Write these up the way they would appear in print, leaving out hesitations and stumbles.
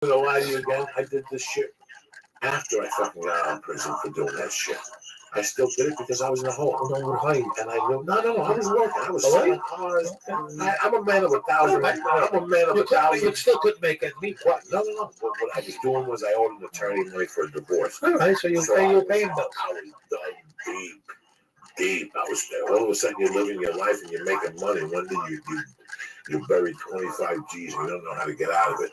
I'm gonna lie to you again. I did this shit after I fucking got out of prison for doing that shit. I still did it because I was in a hole. No one hide. And I knew, no, I was working. I was selling cars. I'm a man of 1,000. I'm a man of 1,000. You still couldn't make it meet. What? No. What I was doing was I owed an attorney money for a divorce. All right, so you were paying bills. I was dug deep. I was there. All of a sudden you're living your life and you're making money. One day you buried 25 G's and you don't know how to get out of it.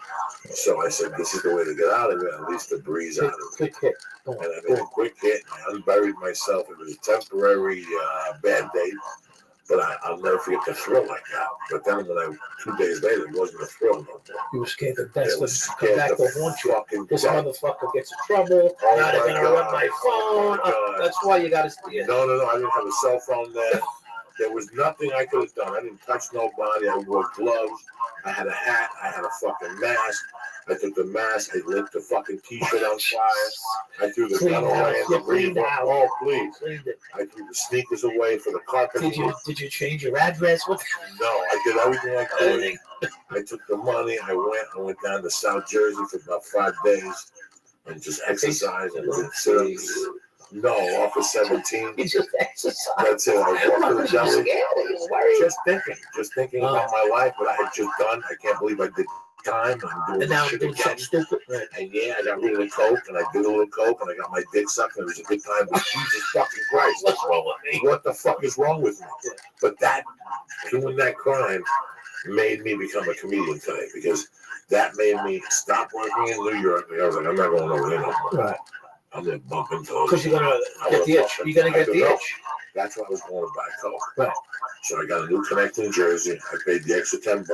So I said, this is the way to get out of it, at least to breeze out of it. Quick hit. And I made a quick hit and I unburied myself. It was a temporary bad day, but I'll never forget the thrill like that. But then 2 days later, it wasn't a thrill no more. You were scared to death. It was scared back to haunt you. This motherfucker gets in trouble. Now they're going to run my phone. That's why you got to stay. No. I didn't have a cell phone then. There was nothing I could have done. I didn't touch nobody. I wore gloves. I had a hat. I had a fucking mask. I took the mask. I lit the fucking T-shirt on fire. I threw the gun away. Oh, please. I threw the sneakers away for the carpet. Did you change your address? No, I did everything I could. I took the money. I went down to South Jersey for about 5 days and just exercised and did sit-ups. No, off of 17. You just exercise. That's it. I walked to the deli. Just thinking about my life, what I had just done. I can't believe I did time. I'm doing shit again. Stupid. And yeah, I got rid of the coke, and I did a little coke, and I got my dick sucked, and it was a good time. But Jesus fucking Christ, what's wrong with me? What the fuck is wrong with me? But doing that crime made me become a comedian today because that made me stop working in New York. I was like, I'm not going over there no more. Right. I'm gonna bump into those. Because you're gonna get the itch. You're gonna get the itch. That's why I was going to buy coke. Right. So I got a new connect in Jersey. I paid the extra $10.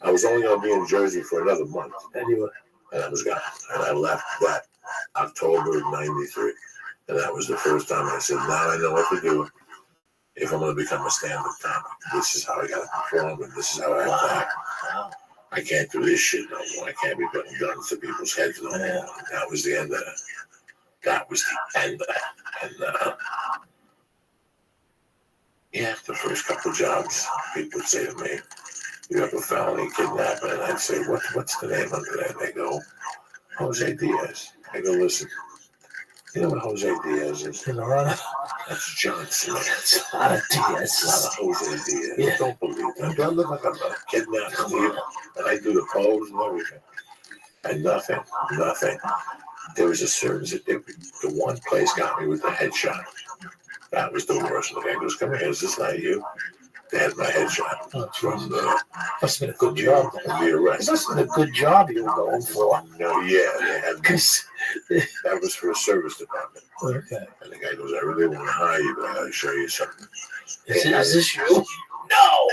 I was only gonna be in Jersey for another month. And I was gone. And I left that October of '93. And that was the first time I said, now I know what to do if I'm gonna become a stand-up comic. This is how I gotta perform and this is how I have to act. Wow. I can't do this shit no more. I can't be putting guns to people's heads no more. That was the end of that. That was the end of that. And the first couple of jobs, people would say to me, you have a felony kidnapping. And I'd say, what's the name under that? And they go, Jose Diaz. I go, listen, you know what Jose Diaz is? That's John Smith. It's a lot of Diaz. A lot of Jose Diaz. Yeah. Don't believe that. Do I look like I'm a kidnapping to you? And I do the pose and everything. And nothing. There was a service that the one place got me with the headshot. That was the worst. The guy goes, come here, is this not you? They had my headshot from the. Must have been a good job. The arrest. It must have been a good job you were going for. No, yeah, they had. That was for a service department. Okay. And the guy goes, I really want to hire you, but I got to show you something. Is this you? No!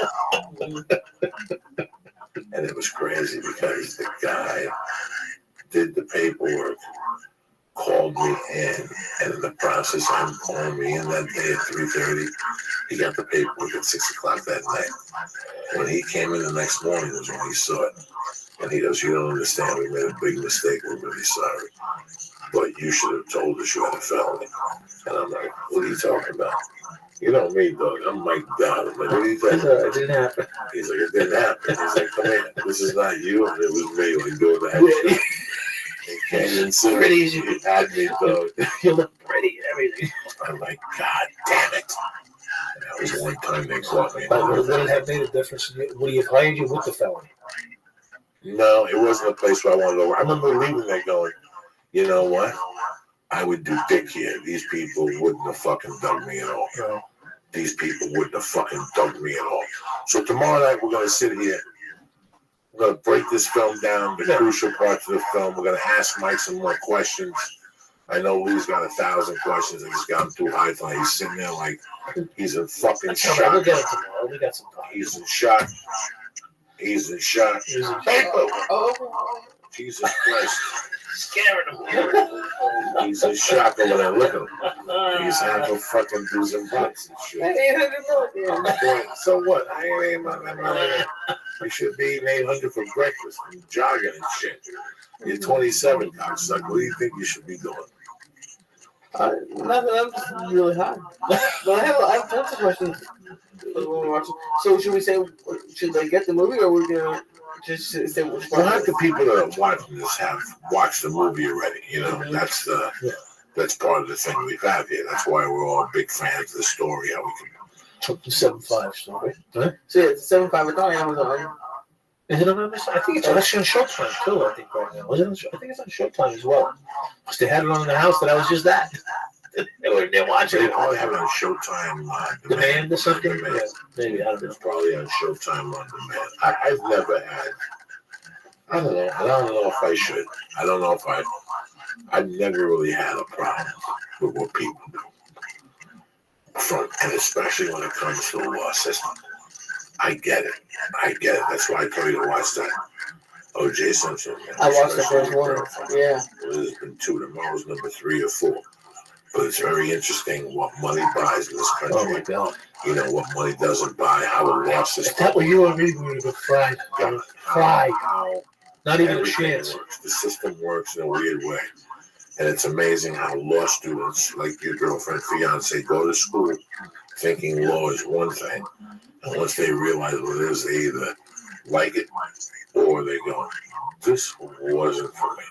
And it was crazy because the guy did the paperwork, called me in, and in the process of him calling me in that day at 3:30, he got the paperwork at 6 o'clock that night. When he came in the next morning was when he saw it. And he goes, you don't understand, we made a big mistake, we're really sorry. But you should have told us you had a felony. And I'm like, what are you talking about? You know me, dog. I'm Mike Dodd. I'm like, what are you talking about? It didn't happen. He's like, it didn't happen. He's like, come here. This is not you. And it was me when doing that. He came in so pretty. He had me, dog. You look pretty and everything. I'm like, God damn it. And that was one time they caught me. But would it have made a difference? Would he have hired you with the felony? No, it wasn't a place where I wanted to go. I remember leaving there going, you know what? I would do dick here. These people wouldn't have fucking dug me at all. No. These people wouldn't have fucking dug me at all. So tomorrow night we're going to sit here. We're going to break this film down, the crucial parts of the film. We're going to ask Mike some more questions. I know Lee's got 1,000 questions. I just got him too high tonight. He's sitting there like he's in fucking shock. We'll get it tomorrow. We got some time. He's in shock. He's in shock. Oh, Jesus Christ. Scaring him. He's in shock over there. Look at him. He's having fucking do some bucks and shit. So what? I ain't that money. You should be eating 800 for breakfast and jogging and shit. You're 27, cocksucker. What do you think you should be doing? Nothing. I'm just really high. But I have tons of questions. So should we say, should they get the movie or we're gonna? just say which Well, one. not the people that are watching this have watched the movie already. You know, Mhm. that's part of the thing we've had here. That's why we're all big fans of the story. How we can. Took the 7.5 story. Huh? So yeah, it's 7.5. It's on Amazon. Is it on Amazon? I think it's actually on Showtime too. I think right now. Is it on I think it's on Showtime as well. Because they had it on in the house that I was just at. They're watching They it. probably have it on Showtime Demand or something. Demand. Yeah, maybe I don't know. It's probably on Showtime on demand. I've never had. I don't know. I don't know if I should. I don't know if I've never really had a problem with what people do. And especially when it comes to the law system. I get it. That's why I told you to watch that O.J. Simpson. I watched the first one. Yeah. There's been 2. Tomorrow's number 3 or 4. But it's very interesting what money buys in this country. Oh my God. You know, what money doesn't buy, how the law system. If that were you or me, we would have been fried. Fried. How Not even a everything chance. works. The system works in a weird way. And it's amazing how law students, like your girlfriend, fiance, go to school thinking law is one thing. And once they realize what it is, they either like it or they go, this wasn't for me.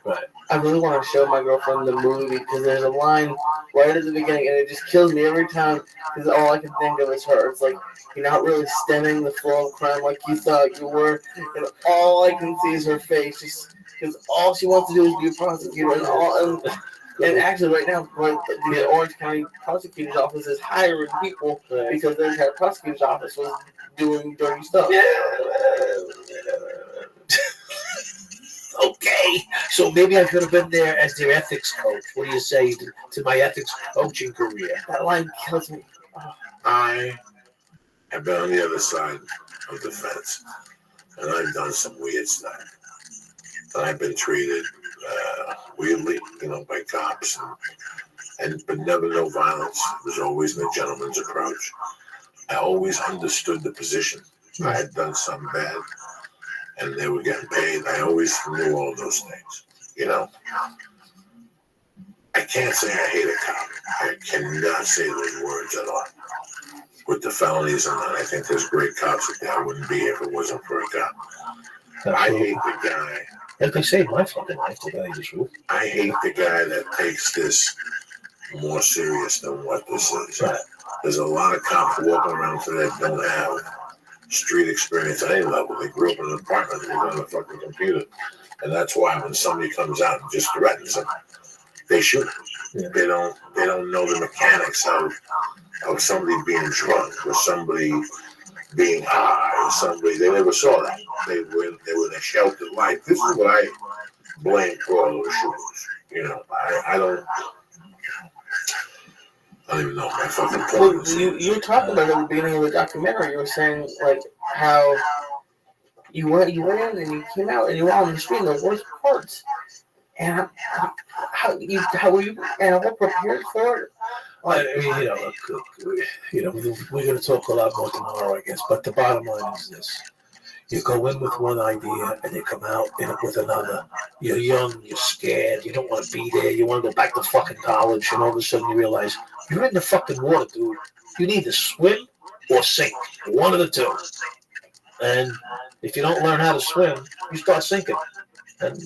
Right. I really want to show my girlfriend the movie because there's a line right at the beginning and it just kills me every time because all I can think of is her. It's like, you're not really stemming the flow of crime like you thought you were. And all I can see is her face just because all she wants to do is be a prosecutor. And actually right now, the Orange County Prosecutor's Office is hiring people because their entire prosecutor's office was doing dirty stuff. Okay, so maybe I could have been there as their ethics coach. What do you say to my ethics coaching career? That line kills me. I have been on the other side of the fence, and I've done some weird stuff. And I've been treated weirdly, by cops, but never no violence. It was always in a gentleman's approach. I always understood the position. I had done something bad, and they were getting paid. I always knew all those things, I can't say I hate a cop. I cannot say those words at all. With the felonies and that, I think there's great cops out there. I wouldn't be here if it wasn't for a cop. I hate the guy. If they saved my fucking life, to tell you the truth. I hate the guy that takes this more serious than what this is. Right. There's a lot of cops walking around today that don't have street experience at any level. They grew up in an apartment and on a fucking computer. And that's why when somebody comes out and just threatens them, they shoot them. Yeah. They don't know the mechanics of somebody being drunk or somebody being high or somebody. They never saw that. They were in a sheltered life. This is what I blame for all those shootings. I don't even know my fucking point. Well, you were talking about it at the beginning of the documentary. You were saying like how you went in and you came out and you were on the street in the worst parts. And how were you and what prepared for it? I mean, we're going to talk a lot more tomorrow, I guess. But the bottom line is this: you go in with one idea and you come out with another. You're young, you're scared, you don't want to be there, you want to go back to fucking college, and all of a sudden you realize you're in the fucking water, dude. You need to swim or sink, one of the two. And if you don't learn how to swim, you start sinking. And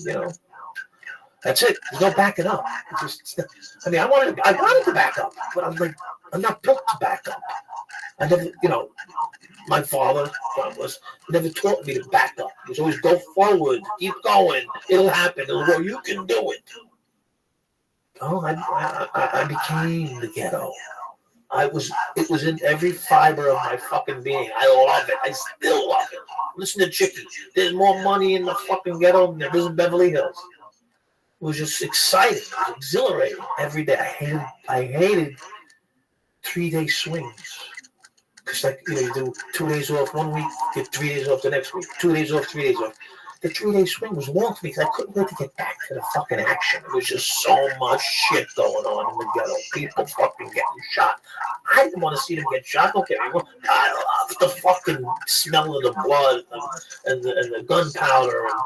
that's it. There's no backing up. I wanted to back up, but I'm not built to back up. I never, my father, God bless, never taught me to back up. He was always go forward, keep going. It'll happen. It'll go. You can do it. Oh, I became the ghetto. It was in every fiber of my fucking being. I love it. I still love it. Listen to Chicky. There's more money in the fucking ghetto than there is in Beverly Hills. It was just exciting. It was exhilarating every day. I hated 3-day swings. Because you do 2 days off one week, get 3 days off the next week. 2 days off, 3 days off. The 3-day swing was long for me because I couldn't wait to get back to the fucking action. There was just so much shit going on in the ghetto. People fucking getting shot. I didn't want to see them get shot. Don't get me wrong. I love the fucking smell of the blood and the gunpowder. And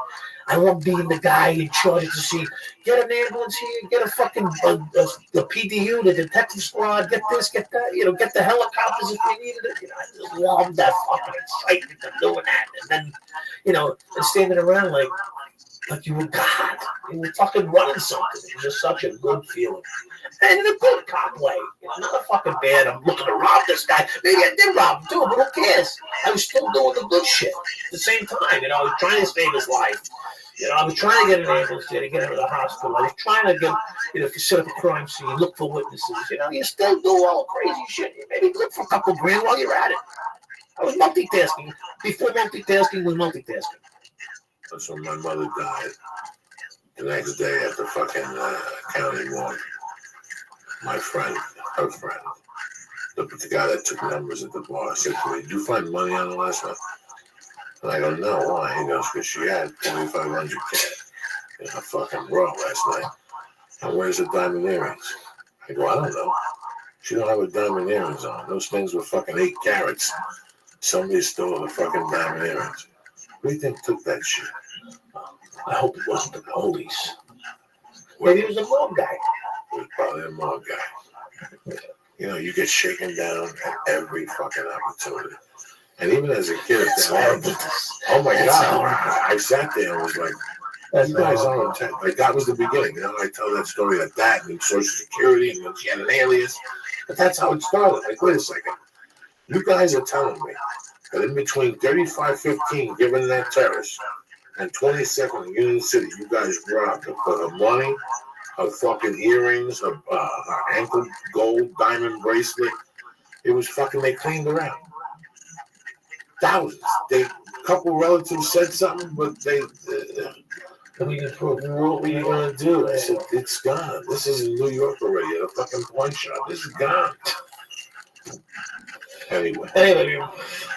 I love being the guy in charge to see, get an ambulance here, get a fucking the PDU, the detective squad, get this, get that, get the helicopters if we needed it. I just love that fucking excitement of doing that. And then, and standing around like you were God. You were fucking running something. It was just such a good feeling. And in a good cop way. Not a fucking bad, I'm looking to rob this guy. Maybe I did rob him too, but who cares? I was still doing the good shit at the same time. I was trying to save his life. I was trying to get an ambulance there to get him to the hospital. I was trying to get, set up a crime scene, look for witnesses. You still do all crazy shit. Maybe look for a couple grand while you're at it. I was multitasking. Before multitasking was multitasking. That's when my mother died. The next day at the fucking county morgue, my friend, her friend, the guy that took numbers at the bar said to me, "Did you find money on the last one?" And I go, "No, why?" He goes, "Because she had 2,500 cash in her fucking bra last night. And where's the diamond earrings?" I go, "I don't know. She don't have her diamond earrings on. Those things were fucking 8 carats. Somebody stole the fucking diamond earrings. Who do you think took that shit?" I hope it wasn't the police. Maybe it was a mob guy. It was probably a mob guy. You get shaken down at every fucking opportunity. And even as a kid, oh my God, I sat there and was like, you guys aren't intent. Like, that was the beginning. I tell that story like that, and Social Security, and then she had an alias. But that's how it started. Like, wait a second. You guys are telling me that in between 3515, given that terrace, and 22nd in Union City, you guys robbed her for her money, her fucking earrings, her ankle gold diamond bracelet. It was fucking, they cleaned her out. Thousands. A couple relatives said something, but they, what are you going to do? I said, it's gone. This is in New York already at a fucking pawn shop. This is gone. Anyway,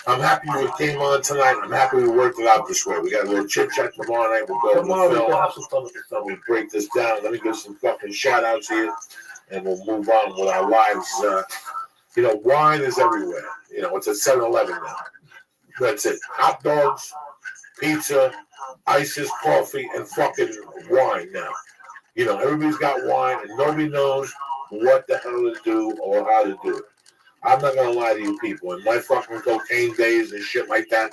I'm happy we came on tonight. I'm happy we worked it out this way. We got a little chit chat tomorrow night. We'll go tomorrow to the film. We'll have some fun with the film. We break this down. Let me give some fucking shout outs here, and we'll move on with our lives. Wine is everywhere. It's at 7-Eleven now. That's it. Hot dogs, pizza, ices, coffee, and fucking wine now. Everybody's got wine, and nobody knows what the hell to do or how to do it. I'm not going to lie to you people. In my fucking cocaine days and shit like that,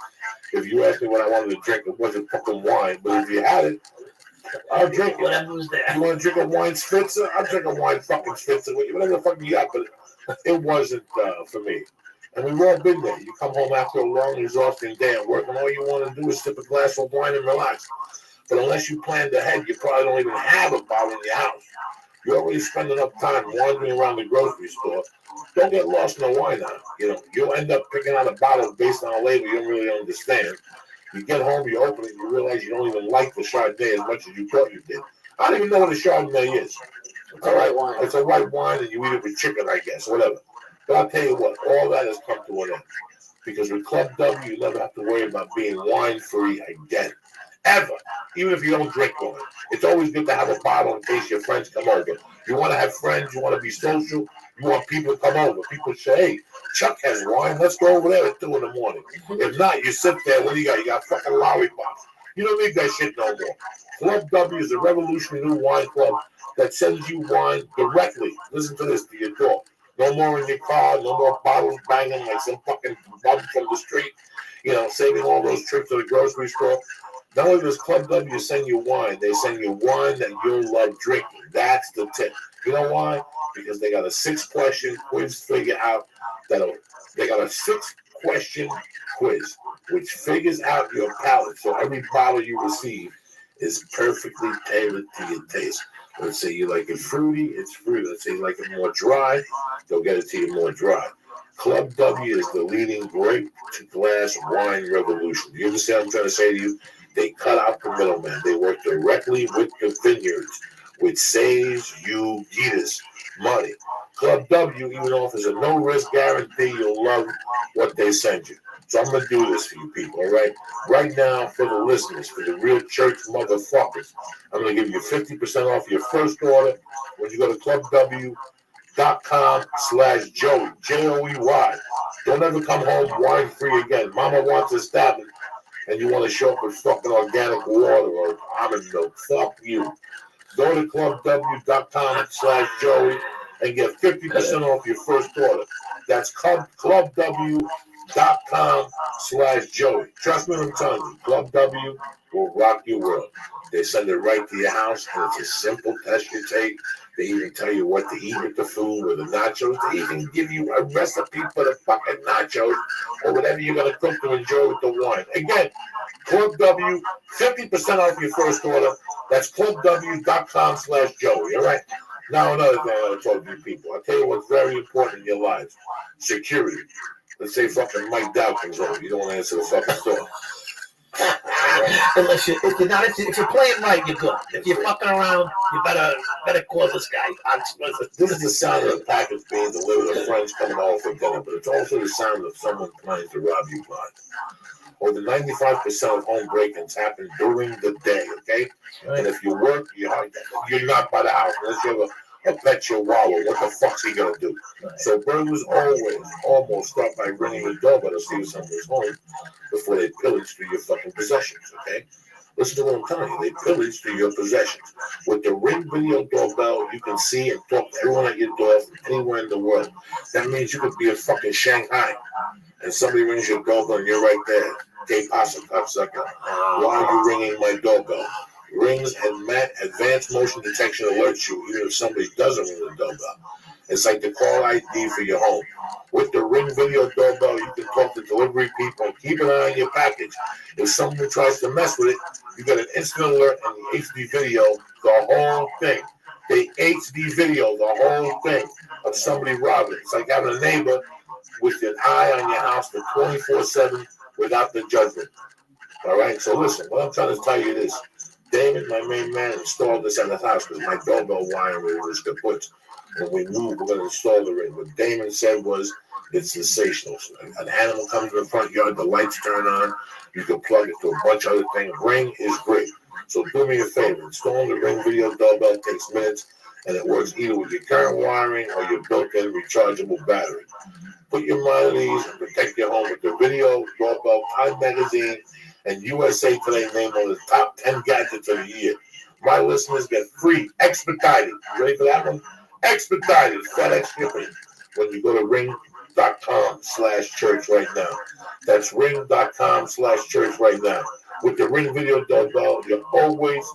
if you asked me what I wanted to drink, it wasn't fucking wine. But if you had it, I'll drink it. Whatever was there. You want to drink a wine Spitzer? I'll drink a wine fucking Spitzer. Whatever the fuck you got. But it wasn't for me. And we've all been there. You come home after a long, exhausting day at work, and all you want to do is sip a glass of wine and relax. But unless you planned ahead, you probably don't even have a bottle in your house. You already spend enough time wandering around the grocery store. Don't get lost in the wine now. You'll end up picking out a bottle based on a label you don't really understand. You get home, you open it, you realize you don't even like the Chardonnay as much as you thought you did. I don't even know what a Chardonnay is. It's a white wine. It's a white wine, and you eat it with chicken, I guess, whatever. But I'll tell you what, all that has come to an end. Because with Club W, you never have to worry about being wine-free again. Ever. Even if you don't drink wine. It's always good to have a bottle in case your friends come over. You want to have friends, you want to be social, you want people to come over. People say, hey, Chuck has wine, let's go over there at 2 in the morning. If not, you sit there, what do you got? You got fucking lollipops. You don't need that shit no more. Club W is a revolutionary new wine club that sends you wine directly. Listen to this, to your door. No more in your car, no more bottles banging like some fucking bum from the street, saving all those trips to the grocery store. Not only does Club W send you wine, they send you wine that you'll love drinking. That's the tip. You know why? Because they got a 6-question quiz figure out they got a 6-question quiz which figures out your palate. So every bottle you receive is perfectly tailored to your taste. Let's say you like it fruity, it's fruity. Let's say you like it more dry, they'll get it to you more dry. Club W is the leading grape-to-glass wine revolution. You understand what I'm trying to say to you? They cut out the middleman. They work directly with the vineyards, which saves you Guinness money. Club W even offers a no-risk guarantee you'll love what they send you. So I'm going to do this for you people, all right? Right now, for the listeners, for the real church motherfuckers, I'm going to give you 50% off your first order when you go to Club W. www.clubw.com/Joey, Joey. Don't ever come home wine free again. Mama wants a stab and you want to show up with fucking organic water or almond milk. Fuck you. Go to clubw.com/Joey and get 50% off your first order. That's clubw.com/Joey. Trust me when I'm telling you, Club W will rock your world. They send it right to your house, and it's a simple test you take. They even tell you what to eat with the food or the nachos. They even give you a recipe for the fucking nachos or whatever you're going to cook to enjoy with the wine. Again, Club W, 50% off your first order. That's clubw.com/Joey, all right? Now another thing I want to talk to you people. I'll tell you what's very important in your lives. Security. Let's say fucking Mike Dow comes over. You don't want to answer the fucking door. Unless if you're playing right, you're good. If you're fucking around, you better call this guy. This is the sound of the package being delivered to friends coming over for dinner, but it's also the sound of someone trying to rob you blind. Over 95% of home break-ins happen during the day, okay? Right. And if you work, you're not by the house. Unless you have a pet chihuahua, what the fuck's he gonna do? Right. So burglars almost start by ringing the doorbell to see if someone's home before they pillage through your fucking possessions, okay? Listen to what I'm telling you. They pillage through your possessions. With the Ring video doorbell, you can see and talk to everyone at your door from anywhere in the world. That means you could be in fucking Shanghai, and somebody rings your doorbell and you're right there. Que pasa, cocksucker? Why are you ringing my doorbell? Rings and advanced motion detection alerts you even if somebody doesn't ring the doorbell. It's like the call ID for your home. With the Ring video doorbell, you can talk to delivery people and keep an eye on your package. If someone tries to mess with it, you get an instant alert and the HD video, the whole thing. They HD video the whole thing of somebody robbing. It's like having a neighbor with an eye on your house for 24/7 without the judgment. All right? So listen, what I'm trying to tell you is, David, my main man, installed this at the house because my doorbell wiring was kaput. When we move, we're going to install the Ring. What Damon said was, it's sensational. So an animal comes in the front yard, the lights turn on, you can plug it to a bunch of other things. Ring is great. So do me a favor, installing the Ring video doorbell takes minutes, and it works either with your current wiring or your built-in rechargeable battery. Put your mind at ease and protect your home with the video doorbell, Time Magazine, and USA Today named one of the top 10 gadgets of the year. My listeners get free, expedited. You ready for that one? Expedited FedEx shipping when you go to ring.com/church right now. That's ring.com/church right now. With the Ring video doorbell, you're always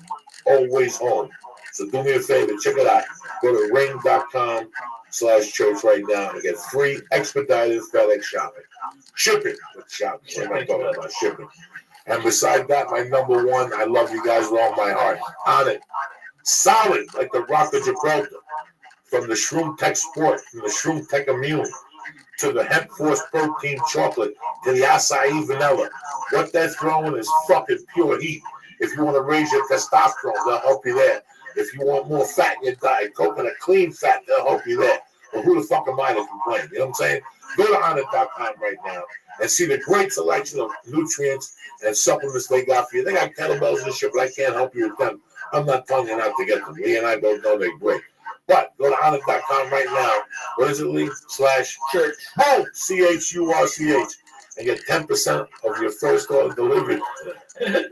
home. So do me a favor, check it out. Go to ring.com/church right now and get free expedited FedEx shopping. Shipping with shopping. What am I talking about? Shipping. And beside that, my number one, I love you guys with all my heart. On it. Solid like the Rock of Gibraltar. From the Shroom Tech Sport, from the Shroom Tech Immune, to the Hemp Force Protein Chocolate, to the Acai Vanilla. What they're throwing is fucking pure heat. If you want to raise your testosterone, they'll help you there. If you want more fat in your diet, coconut clean fat, they'll help you there. But who the fuck am I to complain? You know what I'm saying? Go to honor.com right now and see the great selection of nutrients and supplements they got for you. They got kettlebells and shit, but I can't help you with them. I'm not telling you not to get them. Lee and I both know they're great. But go to honor.com right now. What is it, Lee? /church. Oh, CHURCH. And get 10% of your first order delivered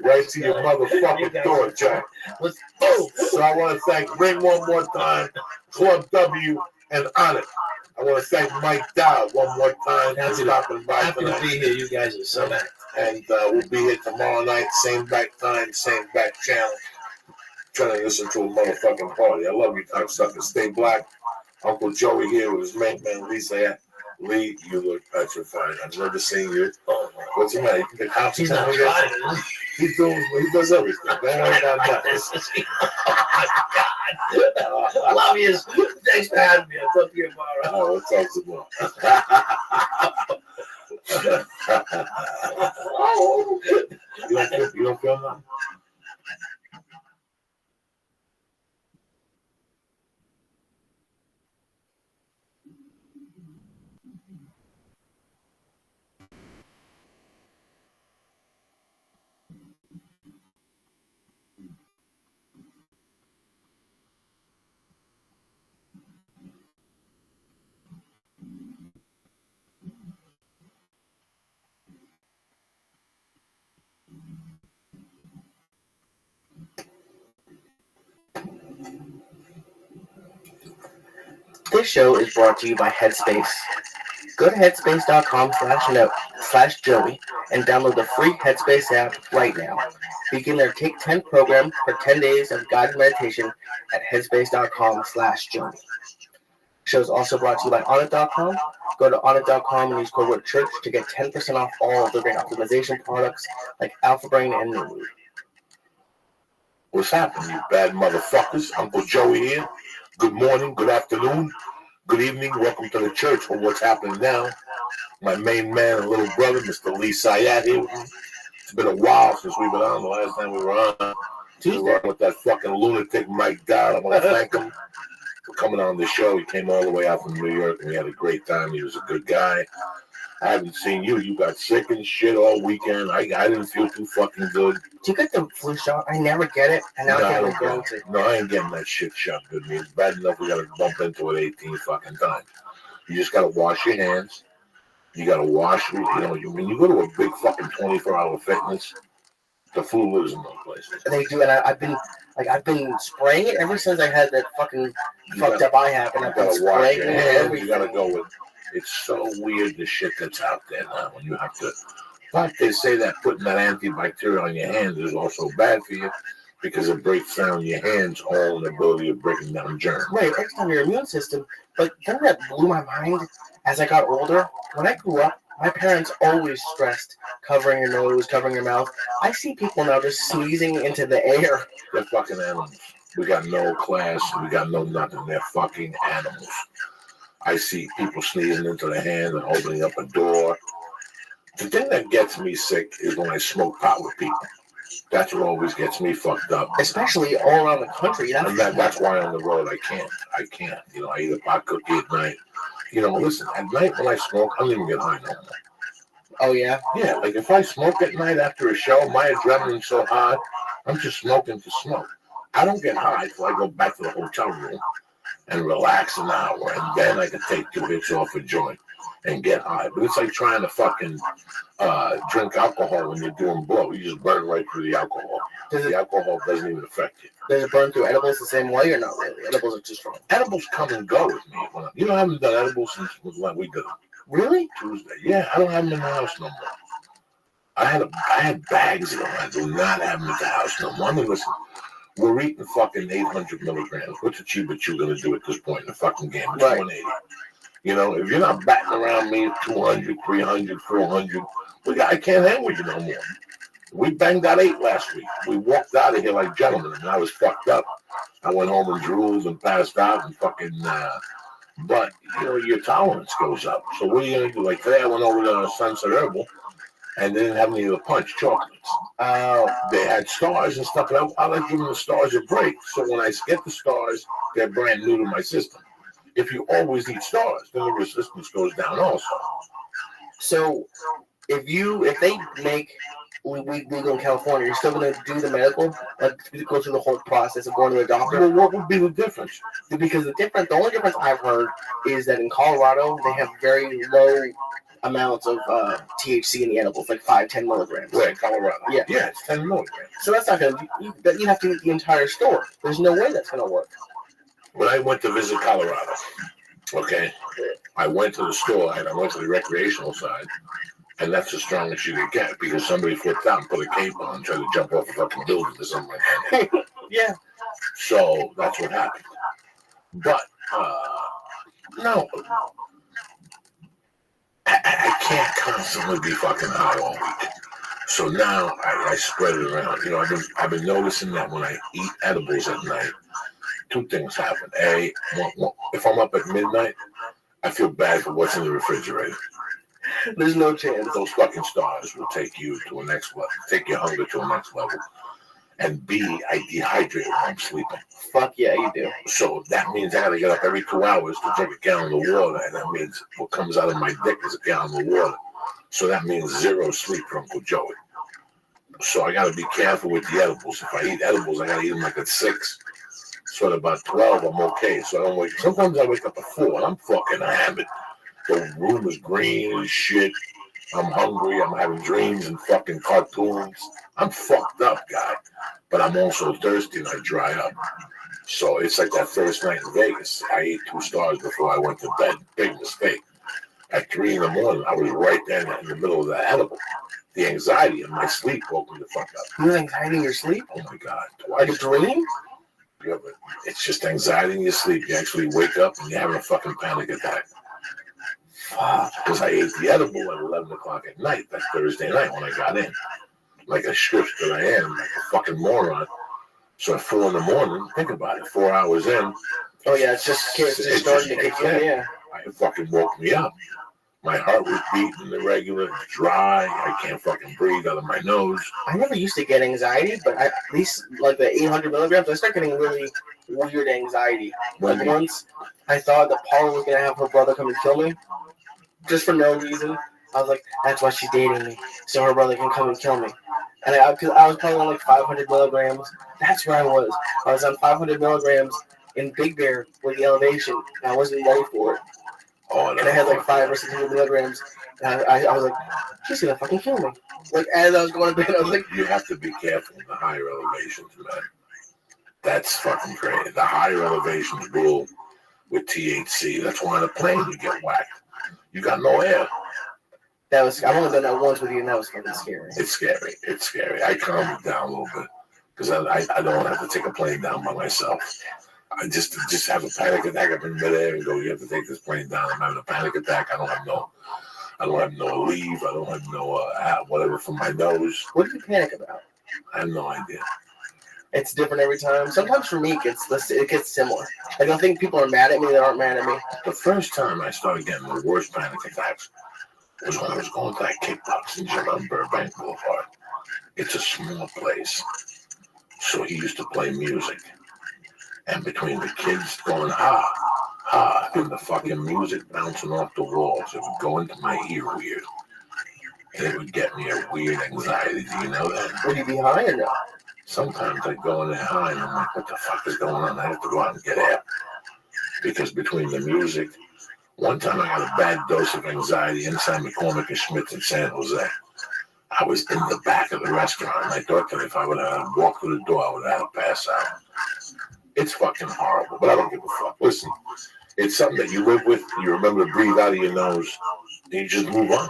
right to your motherfucking door, Jack. So I want to thank Ring one more time, Club W, and Honor. I want to thank Mike Dow one more time for stopping by tonight. Happy to be here. You guys are so nice. And we'll be here tomorrow night, same back time, same back channel. Trying to listen to a motherfucking party. I love you, cocksuckers. Stay black. Uncle Joey here with his main man, Lisa. Lee, you look petrified. I've never seen you. What's the matter? You think the cops are coming again? He does everything. Don't worry about that. Oh, my God. Love you. Thanks for having me. I'll talk to you tomorrow. Oh, we'll talk tomorrow. You don't feel nothing? This show is brought to you by Headspace. Go to headspace.com/Joey and download the free Headspace app right now. Begin their Take 10 program for 10 days of guided meditation at headspace.com/Joey. Show is also brought to you by Onnit.com. Go to Onnit.com and use code word church to get 10% off all of the great optimization products like Alpha Brain and New Mood. What's happening, you bad motherfuckers? Uncle Joey here. Good morning, good afternoon, good evening. Welcome to the church for what's happening now. My main man and little brother, Mr. Lee Sayat here with me. It's been a while since we've been on. The last time we were on Tuesday with that fucking lunatic Mike Dowd. I want to thank him for coming on the show. He came all the way out from New York and we had a great time. He was a good guy. I haven't seen you. You got sick and shit all weekend. I didn't feel too fucking good. Do you get the flu shot? I never get it, and now I can't go to. No, I ain't getting that shit shot good. It's bad enough we got to bump into it 18 fucking times. You just got to wash your hands. You got to wash, when you go to a big fucking 24-hour fitness, the flu lives in those places. They do, and I've been spraying it ever since I had that fucking fucked up eye happen. I've been spraying it everything. You got to go with. It's so weird the shit that's out there now when you have to. But they say that putting that antibacterial on your hands is also bad for you because it breaks down your hands all the ability of breaking down germs. Right, it breaks down your immune system. But then that blew my mind as I got older. When I grew up, my parents always stressed covering your nose, covering your mouth. I see people now just sneezing into the air. They're fucking animals. We got no class. We got no nothing. They're fucking animals. I see people sneezing into their hand and opening up a door. The thing that gets me sick is when I smoke pot with people. That's what always gets me fucked up. Especially all around the country. That's why on the road I can't. I eat a pot cookie at night. Listen, at night when I smoke, I don't even get high no more. Oh, yeah? Yeah, like if I smoke at night after a show, my adrenaline's so high, I'm just smoking to smoke. I don't get high until I go back to the hotel room and relax an hour, and then I can take 2 hits off a joint and get high. But it's like trying to fucking drink alcohol when you're doing blow. You just burn right through the alcohol. The alcohol doesn't even affect you. Does it burn through edibles the same way or not really? Edibles are too strong. Edibles come and go with me. I haven't done edibles since when we did them. Really? Tuesday. Yeah, I don't have them in the house no more. I had bags of them. I do not have them at the house no more. I mean, listen. We're eating fucking 800 milligrams. What's a cheap but you going to do at this point in the fucking game? It's right. 180. If you're not batting around me at 200, 300, 400, I can't hang with you no more. We banged out 8 last week. We walked out of here like gentlemen, and I was fucked up. I went home and drooled and passed out and fucking, but, your tolerance goes up. So what are you going to do? Like today I went over to Sunset Herbal, and they didn't have any of the punch chocolates. They had stars and stuff. And I like giving the stars a break. So when I get the stars, they're brand new to my system. If you always eat stars, then the resistance goes down also. So if they make weed legal in California, you're still going to do the medical? Like, go through the whole process of going to a doctor? Well, what would be the difference? Because the only difference I've heard is that in Colorado, they have very low amounts of THC in the edibles, like 5-10 milligrams. Where in Colorado? Yeah, it's 10 milligrams. So that's not going to. You have to eat the entire store. There's no way that's going to work. When I went to visit Colorado, I went to the store and I went to the recreational side, and that's the strongest you could get because somebody flipped out and put a cape on and tried to jump off a fucking building or something like that. Yeah. So that's what happened. But no. I can't constantly be fucking high all week. So now I spread it around. I've been noticing that when I eat edibles at night, 2 things happen. A, if I'm up at midnight, I feel bad for what's in the refrigerator. There's no chance. Those fucking stars will take you to a next level, take your hunger to a next level. And B, I dehydrate when I'm sleeping. Fuck yeah, you do. So that means I gotta get up every 2 hours to drink a gallon of water, and that means what comes out of my dick is a gallon of water. So that means 0 sleep for Uncle Joey. So I gotta be careful with the edibles. If I eat edibles, I gotta eat them like at 6. So at about 12, I'm okay. So I don't wake. Sometimes I wake up at 4, and I'm fucking hammered. The room is green as shit. I'm hungry. I'm having dreams and fucking cartoons. I'm fucked up, guy. But I'm also thirsty and I dry up. So it's like that first night in Vegas. I ate 2 stars before I went to bed. Big mistake. At 3 in the morning, I was right there in the middle of the edible. The anxiety in my sleep woke me the fuck up. You have anxiety in your sleep? Oh my God. Like a dream? Yeah, but it's just anxiety in your sleep. You actually wake up and you're having a fucking panic attack. Because I ate the edible at 11 o'clock at night, that Thursday night when I got in. Like a shush that I am, like a fucking moron. So at 4 in the morning, think about it, 4 hours in. Oh yeah, it's just starting to kick in, yeah. It fucking woke me up. My heart was beating irregular, dry. I can't fucking breathe out of my nose. I never used to get anxiety, but at least like the 800 milligrams, I started getting really weird anxiety. Like once, I thought that Paula was gonna have her brother come and kill me, just for no reason. I was like, that's why she's dating me, so her brother can come and kill me. And cause I was probably on like 500 milligrams. That's where I was. I was on 500 milligrams in Big Bear with the elevation, and I wasn't ready for it. Oh, no. And I had like 500 or 600 milligrams. And I was like, she's gonna fucking kill me. Like as I was going to bed, I was like, you have to be careful in the higher elevations, man. That's fucking crazy. The higher elevations rule with THC. That's why on a plane you get whacked. You got no air. I've only done that once with you, and that was fucking scary. It's scary. It's scary. I calm it down a little bit because I don't have to take a plane down by myself. I just have a panic attack up in midair and go, you have to take this plane down. I'm having a panic attack. I don't have no leave. I don't have no whatever from my nose. What do you panic about? I have no idea. It's different every time. Sometimes for me, it gets similar. Like I think people are mad at me that aren't mad at me. The first time I started getting the worst panic attacks was when I was going to that kickboxing gym on Burbank Boulevard. It's a small place. So he used to play music. And between the kids going, ha, ha, and the fucking music bouncing off the walls, it would go into my ear weird. And it would get me a weird anxiety. Do you know that? Would you be high or no? Sometimes I go in there high and I'm like, what the fuck is going on? I have to go out and get air. Because between the music, one time I got a bad dose of anxiety inside McCormick and Schmitz in San Jose. I was in the back of the restaurant and I thought that if I would have walked through the door, I would have passed out. It's fucking horrible, but I don't give a fuck. Listen, it's something that you live with. You remember to breathe out of your nose, and you just move on.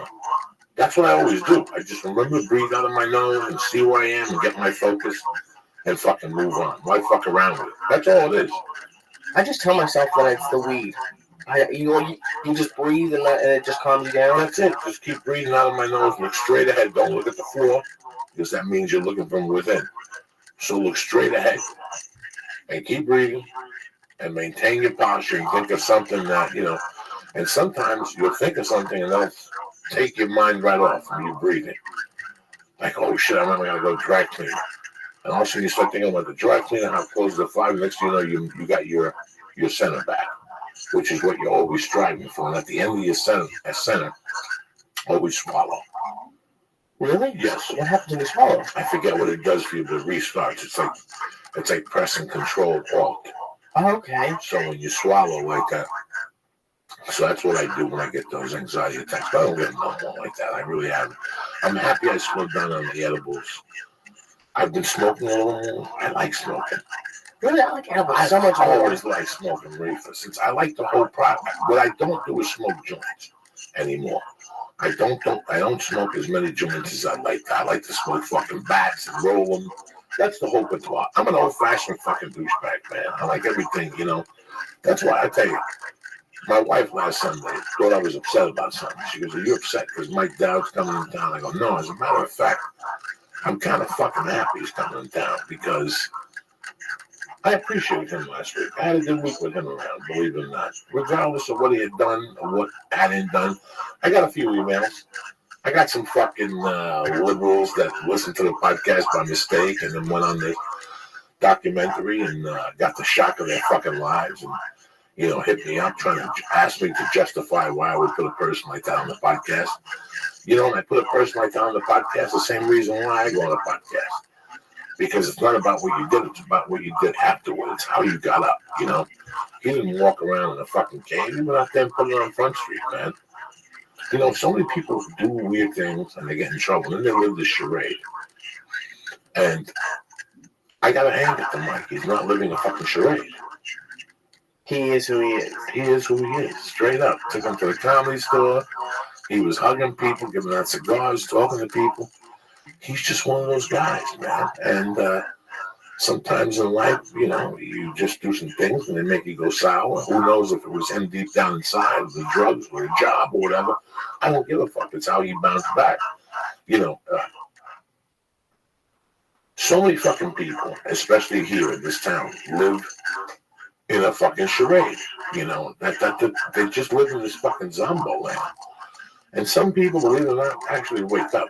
That's what I always do. I just remember to breathe out of my nose and see where I am and get my focus and fucking move on. Why fuck around with it? That's all it is. I just tell myself that it's the weed. You just breathe and it just calms you down. That's it. Just keep breathing out of my nose. Look straight ahead. Don't look at the floor because that means you're looking from within. So look straight ahead. And keep breathing and maintain your posture and think of something that, and sometimes you'll think of something and that'll take your mind right off from you breathing. Like, oh shit, I remember I gotta go dry clean. And also you start thinking about the dry cleaner, how close the 5, next thing you know, you got your center back, which is what you're always striving for. And at the end of your center, always swallow. Really? Yes. What happens when you swallow? I forget what it does for you, but it restarts. It's like pressing Control Alt. Oh, okay. So when you swallow like that, so that's what I do when I get those anxiety attacks. But I don't get no more like that. I really haven't. I'm happy I slowed down on the edibles. I've been smoking a little more. I like smoking. Really, I like edibles so much I more. always like smoking reefer since I like the whole product. What I don't do is smoke joints anymore. I don't smoke as many joints as I like. I like to smoke fucking bats and roll them. That's the whole repertoire. I'm an old-fashioned fucking douchebag, man. I like everything, That's why I tell you, my wife last Sunday thought I was upset about something. She goes, are you upset because Mike Dowd's coming in town? I go, no, as a matter of fact, I'm kind of fucking happy he's coming in town because I appreciated him last week. I had a good week with him around, believe it or not. Regardless of what he had done or what hadn't done, I got a few emails. I got some fucking liberals that listened to the podcast by mistake and then went on the documentary and got the shock of their fucking lives and, hit me up trying to ask me to justify why I would put a person like that on the podcast. And I put a person like that on the podcast the same reason why I go on the podcast. Because it's not about what you did, it's about what you did afterwards. It's how you got up, He didn't walk around in a fucking cave. He went out there and put it on Front Street, man. So many people do weird things and they get in trouble. And then they live this charade. And I gotta hand it to Mike. He's not living a fucking charade. He is who he is. He is who he is, straight up. Took him to the comedy store. He was hugging people, giving out cigars, talking to people. He's just one of those guys, man. And sometimes in life, you know, you just do some things and they make you go sour. Who knows if it was him deep down inside, the drugs or a job or whatever. I don't give a fuck. It's how he bounced back. You know, so many fucking people, especially here in this town, live in a fucking charade. You know, that they just live in this fucking Zombo land. And some people, believe it or not, actually wake up.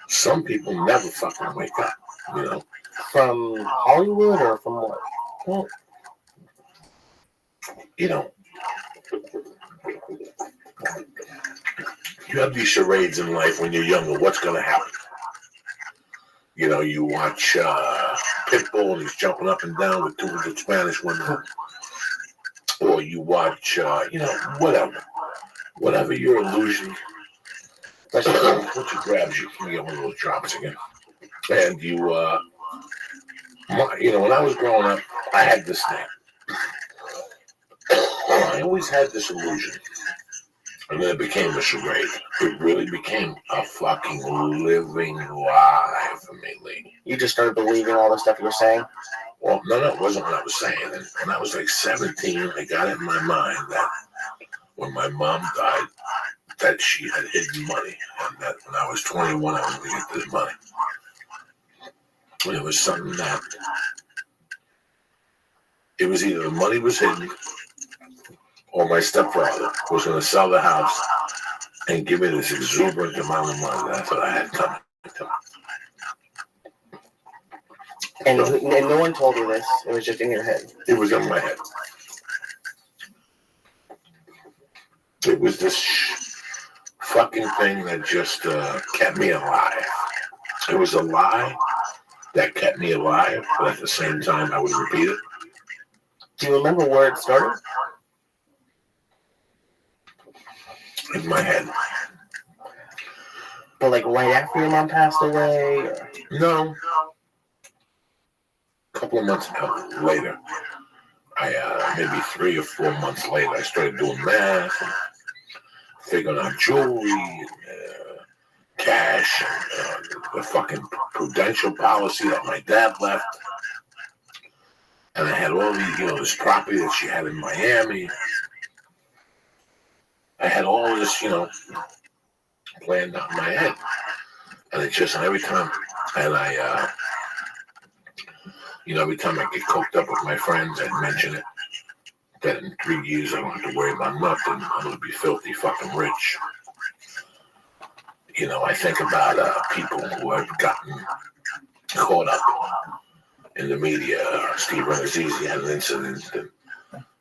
Some people never fucking wake up, you know. From Hollywood or from what? Well, you know, you have these charades in life when you're younger. What's going to happen? You know, you watch Pitbull and he's jumping up and down with 200 Spanish women. Or you watch, you know, whatever your illusion. That's what you grabs you. Let me get one of those drops again. And you know, when I was growing up, I had this thing. I always had this illusion. And then it became a charade. It really became a fucking living lie for me, lady. You just started believing all the stuff you were saying? Well, no, it wasn't what I was saying. And when I was like 17, I got it in my mind that when my mom died, that she had hidden money. And that when I was 21, I was going to get this money. And it was something that, it was either the money was hidden or my stepfather was going to sell the house and give me this exuberant amount of money that I thought I had coming. And no one told you this. It was just in your head. It was in my head. It was this fucking thing that just kept me alive. It was a lie that kept me alive, but at the same time, I would repeat it. Do you remember where it started? In my head. But like right after your mom passed away? Or? No. A couple of months later, maybe 3 or 4 months later, I started doing math and figuring out jewelry and cash and the fucking prudential policy that my dad left. And I had all these, you know, this property that she had in Miami. I had all this, you know, planned out in my head. And it's just, and every time, and I, you know, every time I get coked up with my friends, I'd mention it. That in 3 years I don't have to worry about nothing. I'm going to be filthy fucking rich. You know, I think about people who have gotten caught up in the media. Steve Renazizi had an incident. And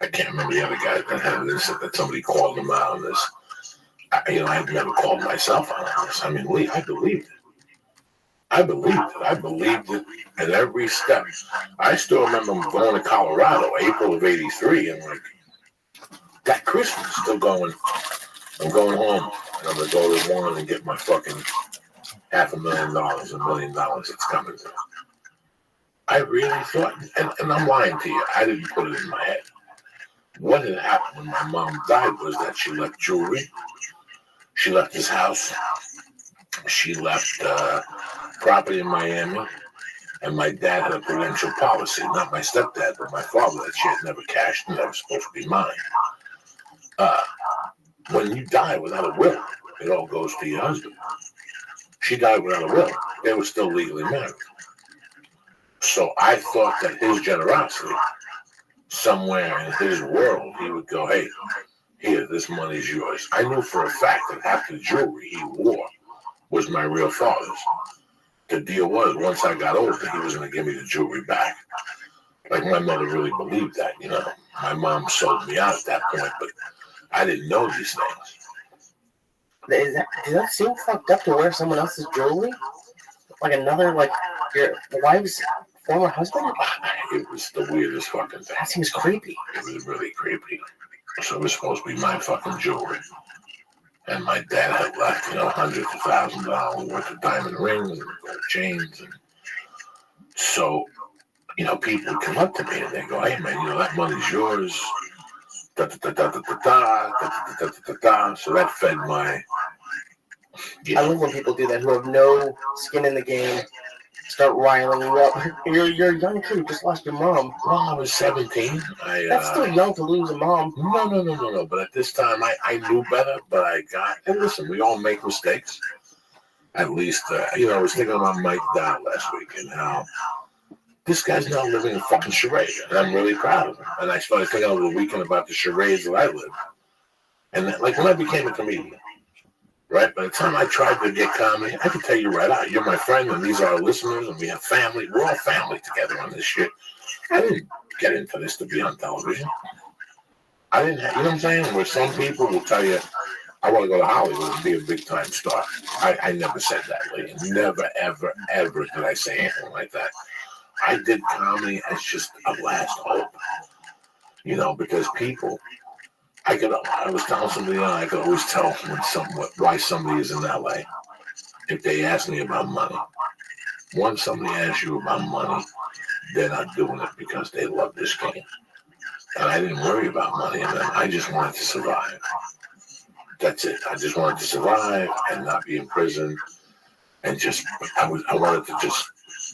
I can't remember the other guy that had an incident that somebody called him out on this. You know, I've never called myself out on this. I mean, Lee, I believed it. I believed it at every step. I still remember going to Colorado, April of '83, and like that Christmas, still going. I'm going home, and I'm gonna go to one and get my fucking $500,000, $1 million that's coming. I really thought, and I'm lying to you, I didn't put it in my head. What had happened when my mom died was that she left jewelry, she left his house, she left property in Miami, and my dad had a prudential policy, not my stepdad, but my father, that she had never cashed and that was supposed to be mine. When you die without a will, it all goes to your husband. She died without a will. They were still legally married. So I thought that his generosity, somewhere in his world, he would go, hey, here, this money's yours. I knew for a fact that half the jewelry he wore was my real father's. The deal was, once I got older, he was going to give me the jewelry back. Like, my mother really believed that, you know. My mom sold me out at that point, but I didn't know these things. Does that seem fucked up to wear someone else's jewelry? Like another, like, your wife's former husband? It was the weirdest fucking thing. That seems creepy. It was really creepy. So it was supposed to be my fucking jewelry. And my dad had left, you know, hundreds of thousands of dollars worth of diamond rings and gold chains. And so people come up to me and they go, "Hey man, that money's yours." Da, da, da, da, da, da, da, da, da, da, da, da. So that fed my. I love when people do that who have no skin in the game. Start riling you up. You're a young kid who just lost your mom. Well, I was 17. That's still young to lose a mom. No. But at this time, I knew better. But and listen, we all make mistakes. At least, I was thinking about Mike Dow last week and how this guy's now living a fucking charade. And I'm really proud of him. And I started thinking over the weekend about the charades that I lived. And like when I became a comedian, right? By the time I tried to get comedy, I could tell you right out, you're my friend, and these are our listeners, and we have family. We're all family together on this shit. I didn't get into this to be on television. I didn't have, you know what I'm saying? Where some people will tell you, I want to go to Hollywood and be a big-time star. I never said that, lady. Never, ever, ever did I say anything like that. I did comedy as just a last hope, because people, I was telling somebody, I could always tell why somebody is in LA if they ask me about money. Once somebody asks you about money, they're not doing it because they love this game. And I didn't worry about money and them. I just wanted to survive. That's it. I just wanted to survive and not be in prison. And I wanted to just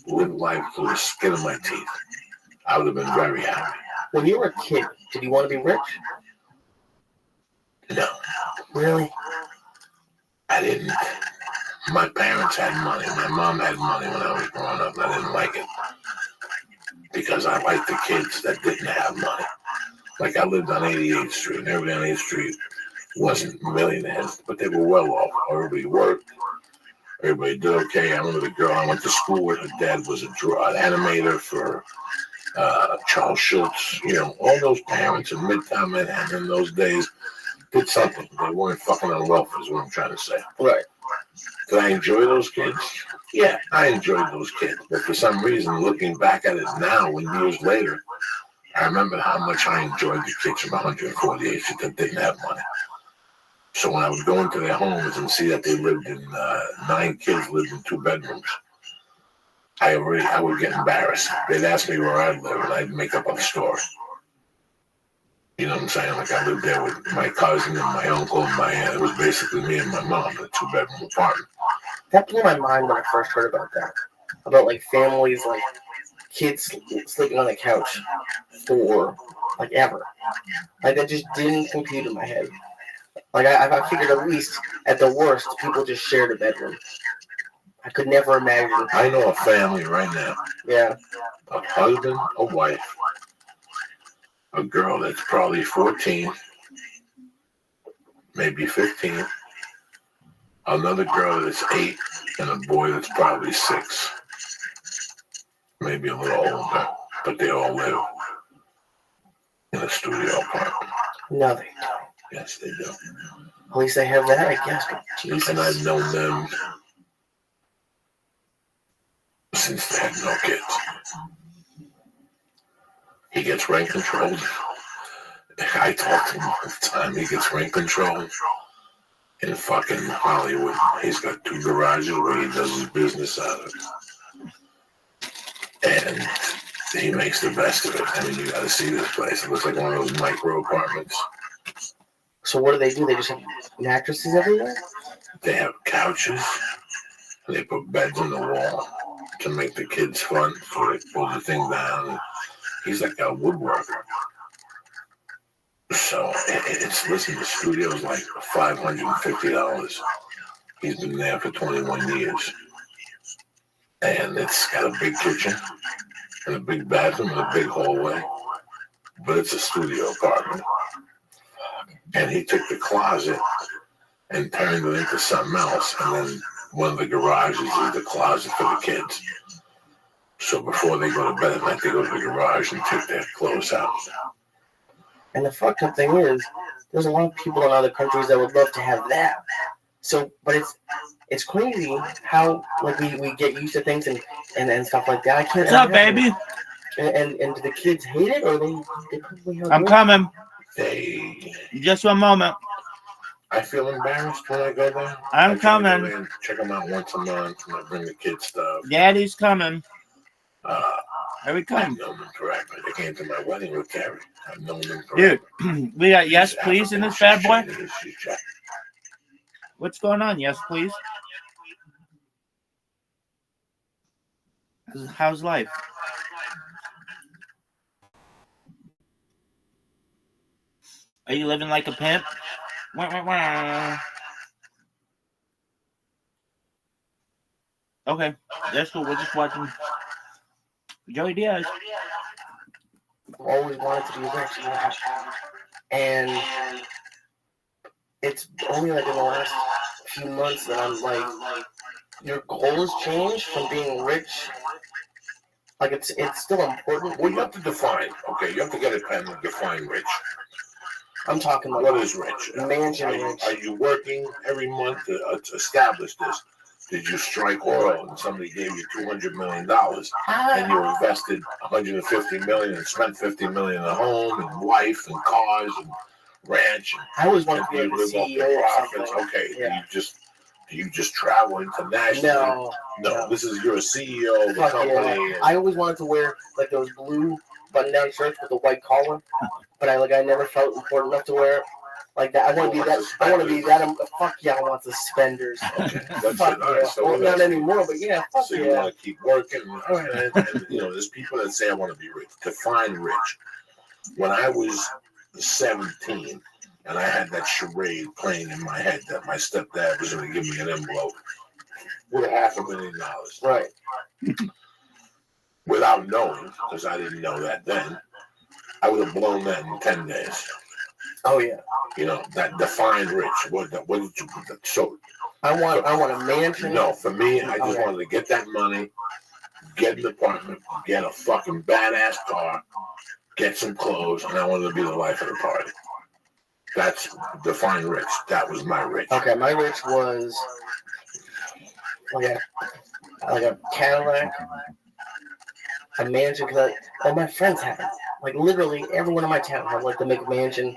live life through the skin of my teeth. I would have been very happy. When you were a kid, did you want to be rich? No. Really? I didn't. My parents had money. My mom had money when I was growing up. And I didn't like it because I liked the kids that didn't have money. Like I lived on 88th Street, and everybody on 88th Street wasn't millionaires, but they were well off. Everybody worked. Everybody did okay. I remember the girl I went to school with, her dad was an animator for Charles Schultz. All those parents in Midtown Manhattan in those days did something. They weren't fucking on welfare is what I'm trying to say. Right. Did I enjoy those kids? Yeah, I enjoyed those kids. But for some reason, looking back at it now and years later, I remember how much I enjoyed the kids from 148th Street that didn't have money. So when I would go into their homes and see that they lived in 9 kids lived in 2 bedrooms, I would get embarrassed. They'd ask me where I live, and I'd make up a story. You know what I'm saying? Like I lived there with my cousin and my uncle and my aunt. It was basically me and my mom in a 2-bedroom apartment. That blew my mind when I first heard about that. About like families, like kids sleeping on the couch for like ever. Like that just didn't compute in my head. Like I figured at least at the worst people just shared a bedroom. I could never imagine. I know a family right now. Yeah. A husband, a wife, a girl that's probably 14, maybe 15, another girl that's 8, and a boy that's probably 6, maybe a little older, but they all live in a studio apartment. No, they don't. Yes, they do. At least they have that, I guess. Jesus. And I've known them since they had no kids. He gets rent control. I talk to him all the time. He gets rent control in fucking Hollywood. He's got 2 garages where he does his business out of. And he makes the best of it. I mean, you got to see this place. It looks like one of those micro apartments. So what do? They just have mattresses everywhere? They have couches. And they put beds on the wall to make the kids fun. So they pull the thing down. He's like a woodworker. So listen, the studio's like $550. He's been there for 21 years. And it's got a big kitchen and a big bathroom and a big hallway. But it's a studio apartment. And he took the closet and turned it into something else. And then one of the garages is the closet for the kids. So before they go to bed at night, they go to the garage and take their clothes out. And the fucked up thing is, there's a lot of people in other countries that would love to have that. So, but it's crazy how like we get used to things and stuff like that. I can't. What's up, baby? And do the kids hate it, or they probably have I'm it? coming. They. Just one moment. I feel embarrassed when I go there. I'm coming. Check them out once a month when I bring the kids stuff. Daddy's coming. Here we I've come. known them correctly. They came to my wedding with Carrie. I've known them correctly. Dude, we got yes, please in this bad boy. She's Chinese. What's going on? Yes, please. How's life? Are you living like a pimp? Wah, wah, wah. Okay, that's cool. We're just watching Joey Diaz. Always wanted to be rich, and it's only like in the last few months that I'm like, your goals change from being rich. Like it's still important. Well, you have to define. Okay, you have to get a pen and define rich. I'm talking like What is rich? mansion rich. Are you working every month to establish this? Did you strike oil and somebody gave you $200 million and you invested $150 million and spent $50 million at home and wife and cars and ranch? And, I always wanted to and be you like a live off CEO the or profits. something. Okay, Yeah. do you just travel internationally? No. This is you're a CEO of a Fuck company. yeah. I always wanted to wear like those blue button-down shirts with the white collar, but I never felt important enough to wear it. Like that, I want to be that. I want to be that. Fuck yeah, I want suspenders. Okay, that's Fuck it. All yeah. right, so Well, not anymore, but yeah, fuck so you yeah. want to keep working, all right, and there's people that say I want to be rich. Define rich. When I was 17, and I had that charade playing in my head that my stepdad was going to give me an envelope with $500,000, Right. without knowing, because I didn't know that then, I would have blown that in 10 days. Oh yeah. That defined rich. What did you put that? So I want a mansion. no, for me, I just wanted to get that money, get an apartment, get a fucking badass car, get some clothes, and I wanted to be the life of the party. That's define rich. That was my rich. Okay, my rich was like a Cadillac, a mansion, because all my friends had it. Like literally everyone in my town had like the McMansion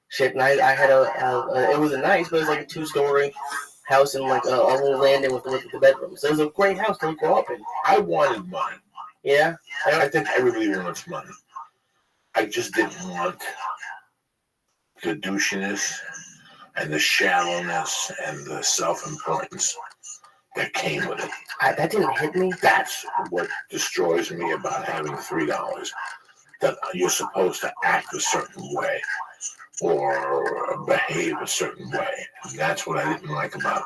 shit, and I had it was nice, but it was like a 2-story house and like a little landing with the bedroom. So it was a great house to grow up in. I wanted money. Yeah, I think everybody wants money. I just didn't want the douchiness and the shallowness and the self-importance that came with it. that didn't hit me. That's what destroys me about having $3. That you're supposed to act a certain way or behave a certain way. And that's what I didn't like about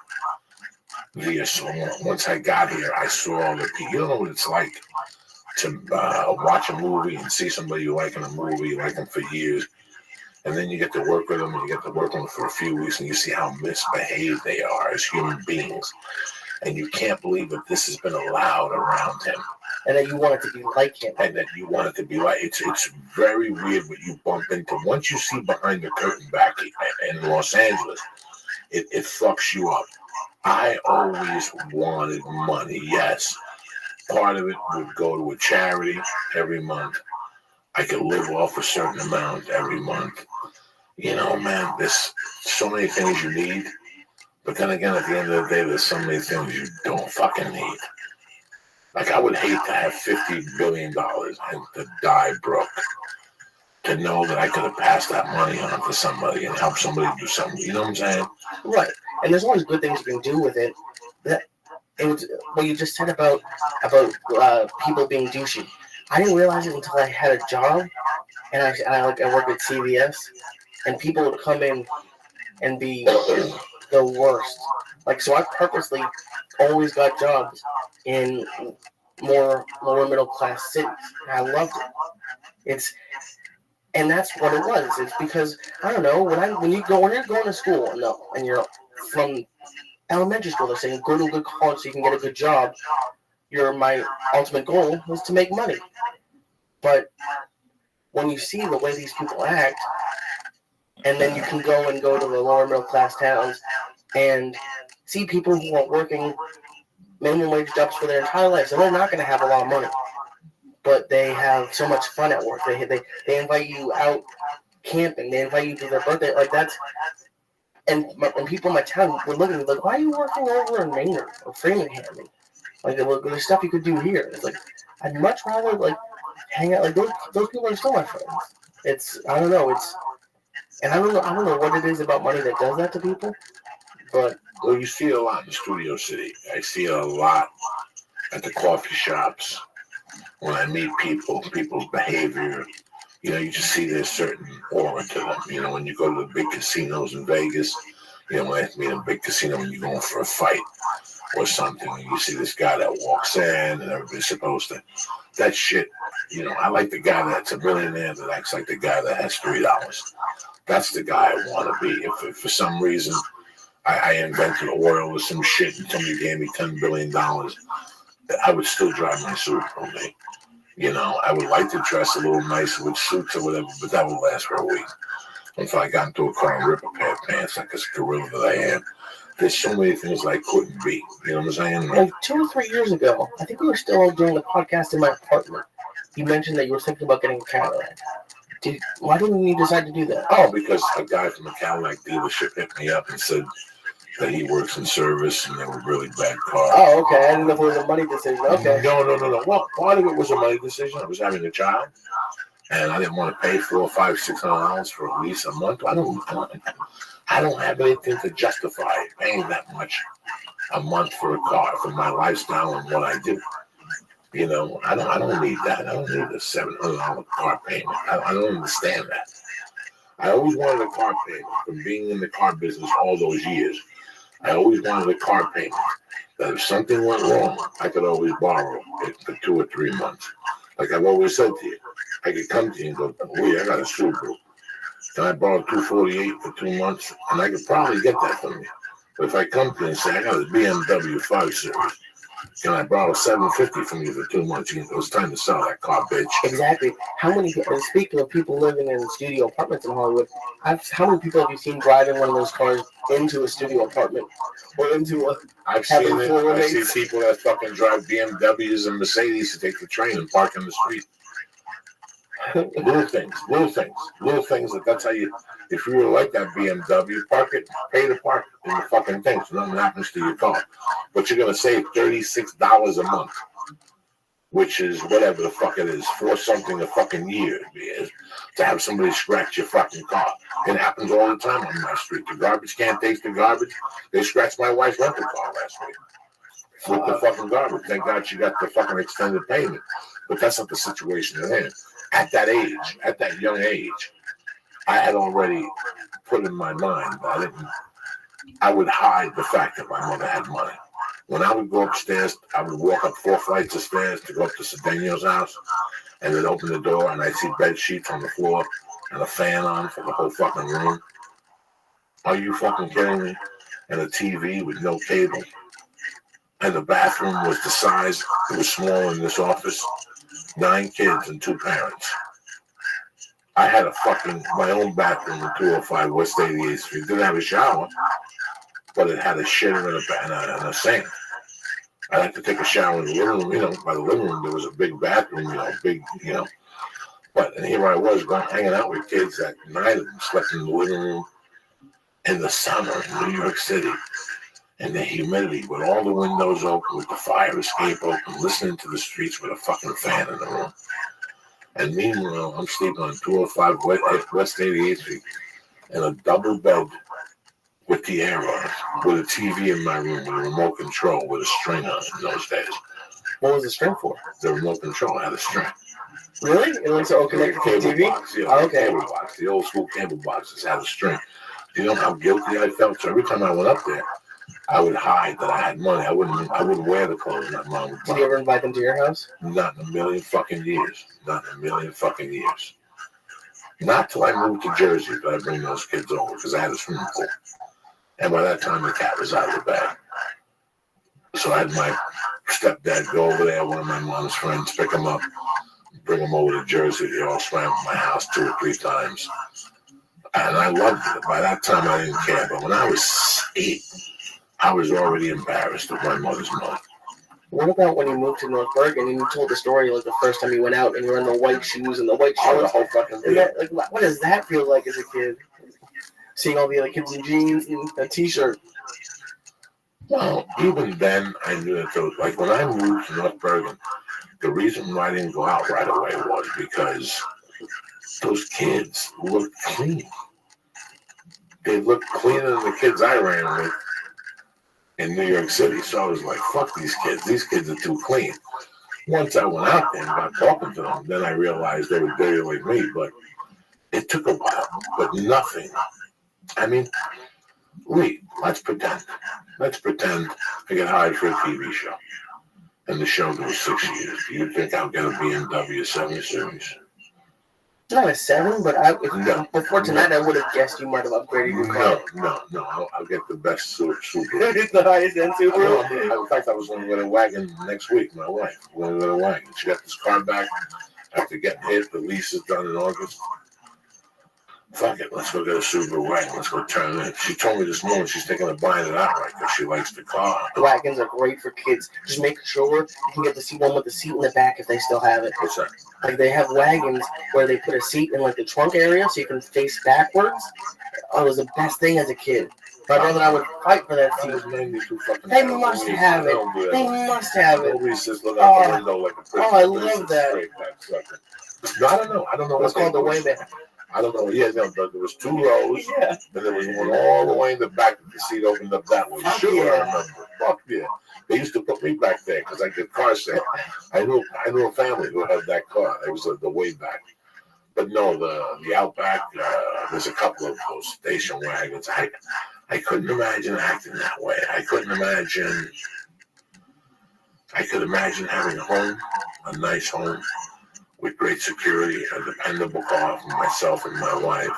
Via. So once I got here, I saw all the people. You don't know what it's like to watch a movie and see somebody you like in a movie, you like them for years, and then you get to work with them and you get to work with them for a few weeks and you see how misbehaved they are as human beings. And you can't believe that this has been allowed around him. And that you want it to be like him. And that you want it to be like, it's very weird what you bump into. Once you see behind the curtain back in Los Angeles, it fucks you up. I always wanted money, yes. Part of it would go to a charity every month. I could live off a certain amount every month. Man, there's so many things you need. But then again, at the end of the day, there's so many things you don't fucking need. Like, I would hate to have $50 billion and to die broke. To know that I could have passed that money on to somebody and helped somebody do something. You know what I'm saying? Right. And there's always good things you can do with it. It was what you just said about people being douchey. I didn't realize it until I had a job, and I worked at CVS, and people would come in and be the worst. Like, so I purposely always got jobs in more lower middle class cities. And I loved it. And that's what it was. It's because I don't know when you're going to school, and you're from elementary school, they're saying go to a good college so you can get a good job. My ultimate goal was to make money. But when you see the way these people act, and then you can go to the lower middle class towns and see people who are working minimum wage jobs for their entire lives, and they're not going to have a lot of money, but they have so much fun at work. They invite you out camping. They invite you to their birthday. Like that's, and people in my town were looking at me like, why are you working over in Maynard or Framingham? Like there's stuff you could do here. It's like I'd much rather like hang out. Like those people are still my friends. I don't know. And I don't know what it is about money that does that to people. But well, you see it a lot in Studio City. I see it a lot at the coffee shops. When I meet people's behavior, you just see there's certain aura to them. When you go to the big casinos in Vegas, when I meet a big casino when you're going for a fight or something, and you see this guy that walks in and everybody's supposed to, that shit, I like the guy that's a millionaire that acts like the guy that has $3. That's the guy I want to be. If for some reason I invented oil or some shit and somebody gave me $10 billion, I would still drive my suit all day. I would like to dress a little nicer with suits or whatever, but that would last for a week. If I got into a car and rip a pair of pants like this gorilla that I am, there's so many things I couldn't be. You know what I'm saying? Like 2 or 3 years ago, I think we were still doing the podcast in my apartment. You mentioned that you were thinking about getting a Cadillac. Why didn't you decide to do that? Oh, because a guy from a Cadillac dealership hit me up and said that he works in service and they were really bad cars. Oh, okay. I didn't know if it was a money decision. Okay. No. Well, part of it was a money decision. I was having a child, and I didn't want to pay $400, $500, $600 for a lease a month. I don't have anything to justify paying that much a month for a car for my lifestyle and what I do. I don't need that. I don't need a $700 car payment. I don't understand that. I always wanted a car payment from being in the car business all those years. I always wanted a car payment that if something went wrong, I could always borrow it for 2 or 3 months. Like I've always said to you, I could come to you and go, "Wait, I got a Subaru. Can I borrow $248 for 2 months?" And I could probably get that from you. But if I come to you and say, "I got a BMW 5 Series. Can I borrow $750 from you for 2 months?" It's time to sell that car, bitch. Exactly. Speaking of people living in studio apartments in Hollywood, how many people have you seen driving one of those cars into a studio apartment or into a? I've seen it. I see people that fucking drive BMWs and Mercedes to take the train and park in the street. Little things. That's how you. If you were like that BMW, park it, pay to park in the fucking thing, so nothing happens to your car. But you're gonna save $36 a month, which is whatever the fuck it is, for something a fucking year to have somebody scratch your fucking car. It happens all the time on my street. The garbage can takes the garbage. They scratched my wife's rental car last week with the fucking garbage. Thank God she got the fucking extended payment. But that's not the situation they're in. At that age, at that young age, I had already put in my mind that I would hide the fact that my mother had money. When I would go upstairs, I would walk up 4 flights of stairs to go up to Cedeno's house, and then open the door, and I'd see bed sheets on the floor and a fan on for the whole fucking room. Are you fucking kidding me? And a TV with no cable. And the bathroom was the size, it was small in this office. 9 kids and 2 parents. I had my own bathroom in 205 West 88th Street. Didn't have a shower, but it had a shitter and a sink. I had to take a shower in the living room. By the living room, there was a big bathroom, But, and here I was hanging out with kids that 9 of them slept in the living room in the summer in New York City. And the humidity with all the windows open, with the fire escape open, listening to the streets with a fucking fan in the room. And meanwhile, I'm sleeping on 205 West 88th Street in a double bed with the air on it, with a TV in my room, with a remote control, with a string on it in those days. What was the string for? The remote control had a string. Really? It was all connected to the TV? Box, yeah, okay. Cable box, the old school cable boxes had a string. Do you know how guilty I felt? So every time I went up there, I would hide that I had money. I wouldn't wear the clothes that mom would buy. Did you ever invite them to your house? Not in a million fucking years. Not till I moved to Jersey did I bring those kids over, because I had a swimming pool. And by that time, the cat was out of the bag. So I had my stepdad go over there, one of my mom's friends, pick him up, bring him over to Jersey. They all swam at my house 2 or 3 times. And I loved it. By that time, I didn't care. But when I was 8, I was already embarrassed of my mother's money. What about when you moved to North Bergen and you told the story like the first time you went out and you were in the white shoes and the white shorts? The whole fucking thing. What does that feel like as a kid? Seeing all the other kids in jeans and a t-shirt. Well, even then, I knew that like when I moved to North Bergen, The reason why I didn't go out right away was because those kids looked clean. They looked cleaner than the kids I ran with in New York City. So I was like, fuck these kids. These kids are too clean. Once I went out there and got talking to them, then I realized they were dirty like me. But it took a while, but nothing. I mean, Lee, let's pretend. Let's pretend I get hired for a TV show. And the show goes 6 years. Do you think I'll get a BMW 7 Series? Not a 7, but before tonight, I would have guessed you might have upgraded your car. No. I'll get the best Subaru. It's the highest end Subaru. In fact, I was going to get a wagon next week. My wife was going to get a wagon. She got this car back after getting hit. The lease is done in August. Fuck it, let's go get a Subaru wagon. Let's go turn it in. She told me this morning she's thinking of buying it outright because she likes the car. The wagons are great for kids. Just make sure you can get the one with the seat in the back if they still have it. What's that? Like they have wagons where they put a seat in like the trunk area so you can face backwards. Oh, it was the best thing as a kid. My brother and I would fight for that seat. They must have it. They must have it. Nobody says look out the window like a person. Oh, I love that. No, I don't know. It's called the Wayback. I don't know. Yeah, no, but there was 2 rows, and there was one all the way in the back. The seat opened up that way. Fuck Sure, yeah. I remember. Fuck yeah. They used to put me back there because I could car sale. I knew a family who had that car. It was the way back. But no, the Outback. There's a couple of those station wagons. I couldn't imagine acting that way. I could imagine having a home, a nice home, with great security, a dependable car for myself and my wife.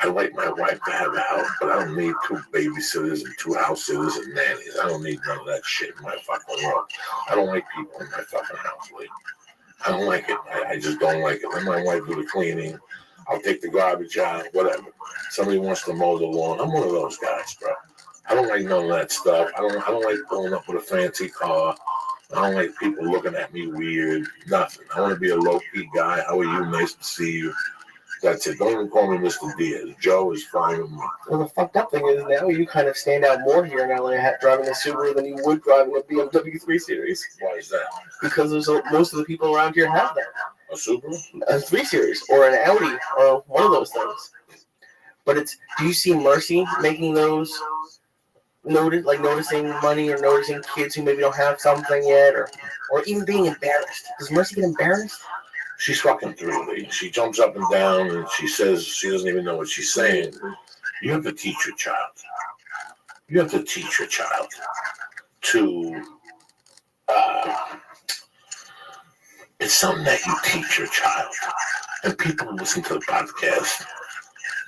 I like my wife to have a house, but I don't need 2 babysitters and 2 house sitters and nannies. I don't need none of that shit in my fucking world. I don't like people in my fucking house, Lee. I don't like it. I just don't like it. Let my wife do the cleaning. I'll take the garbage out, whatever. Somebody wants to mow the lawn. I'm one of those guys, bro. I don't like none of that stuff. I don't like pulling up with a fancy car. I don't like people looking at me weird. Nothing. I want to be a low-key guy. How are you? Nice to see you. That's it. Don't even call me Mr. Diaz. Joe is fine with me. Well, the fucked up thing is now you kind of stand out more here in LA driving a Subaru than you would driving a BMW 3 Series. Why is that? Because most of the people around here have that. A Subaru? A 3 Series or an Audi or one of those things. But do you see Mercy making those noticing money or noticing kids who maybe don't have something yet or even being embarrassed? Does Mercy get embarrassed? She's fucking through me. She jumps up and down and she says she doesn't even know what she's saying. You have to teach your child. You have to teach your child to it's something that you teach your child. And people who listen to the podcast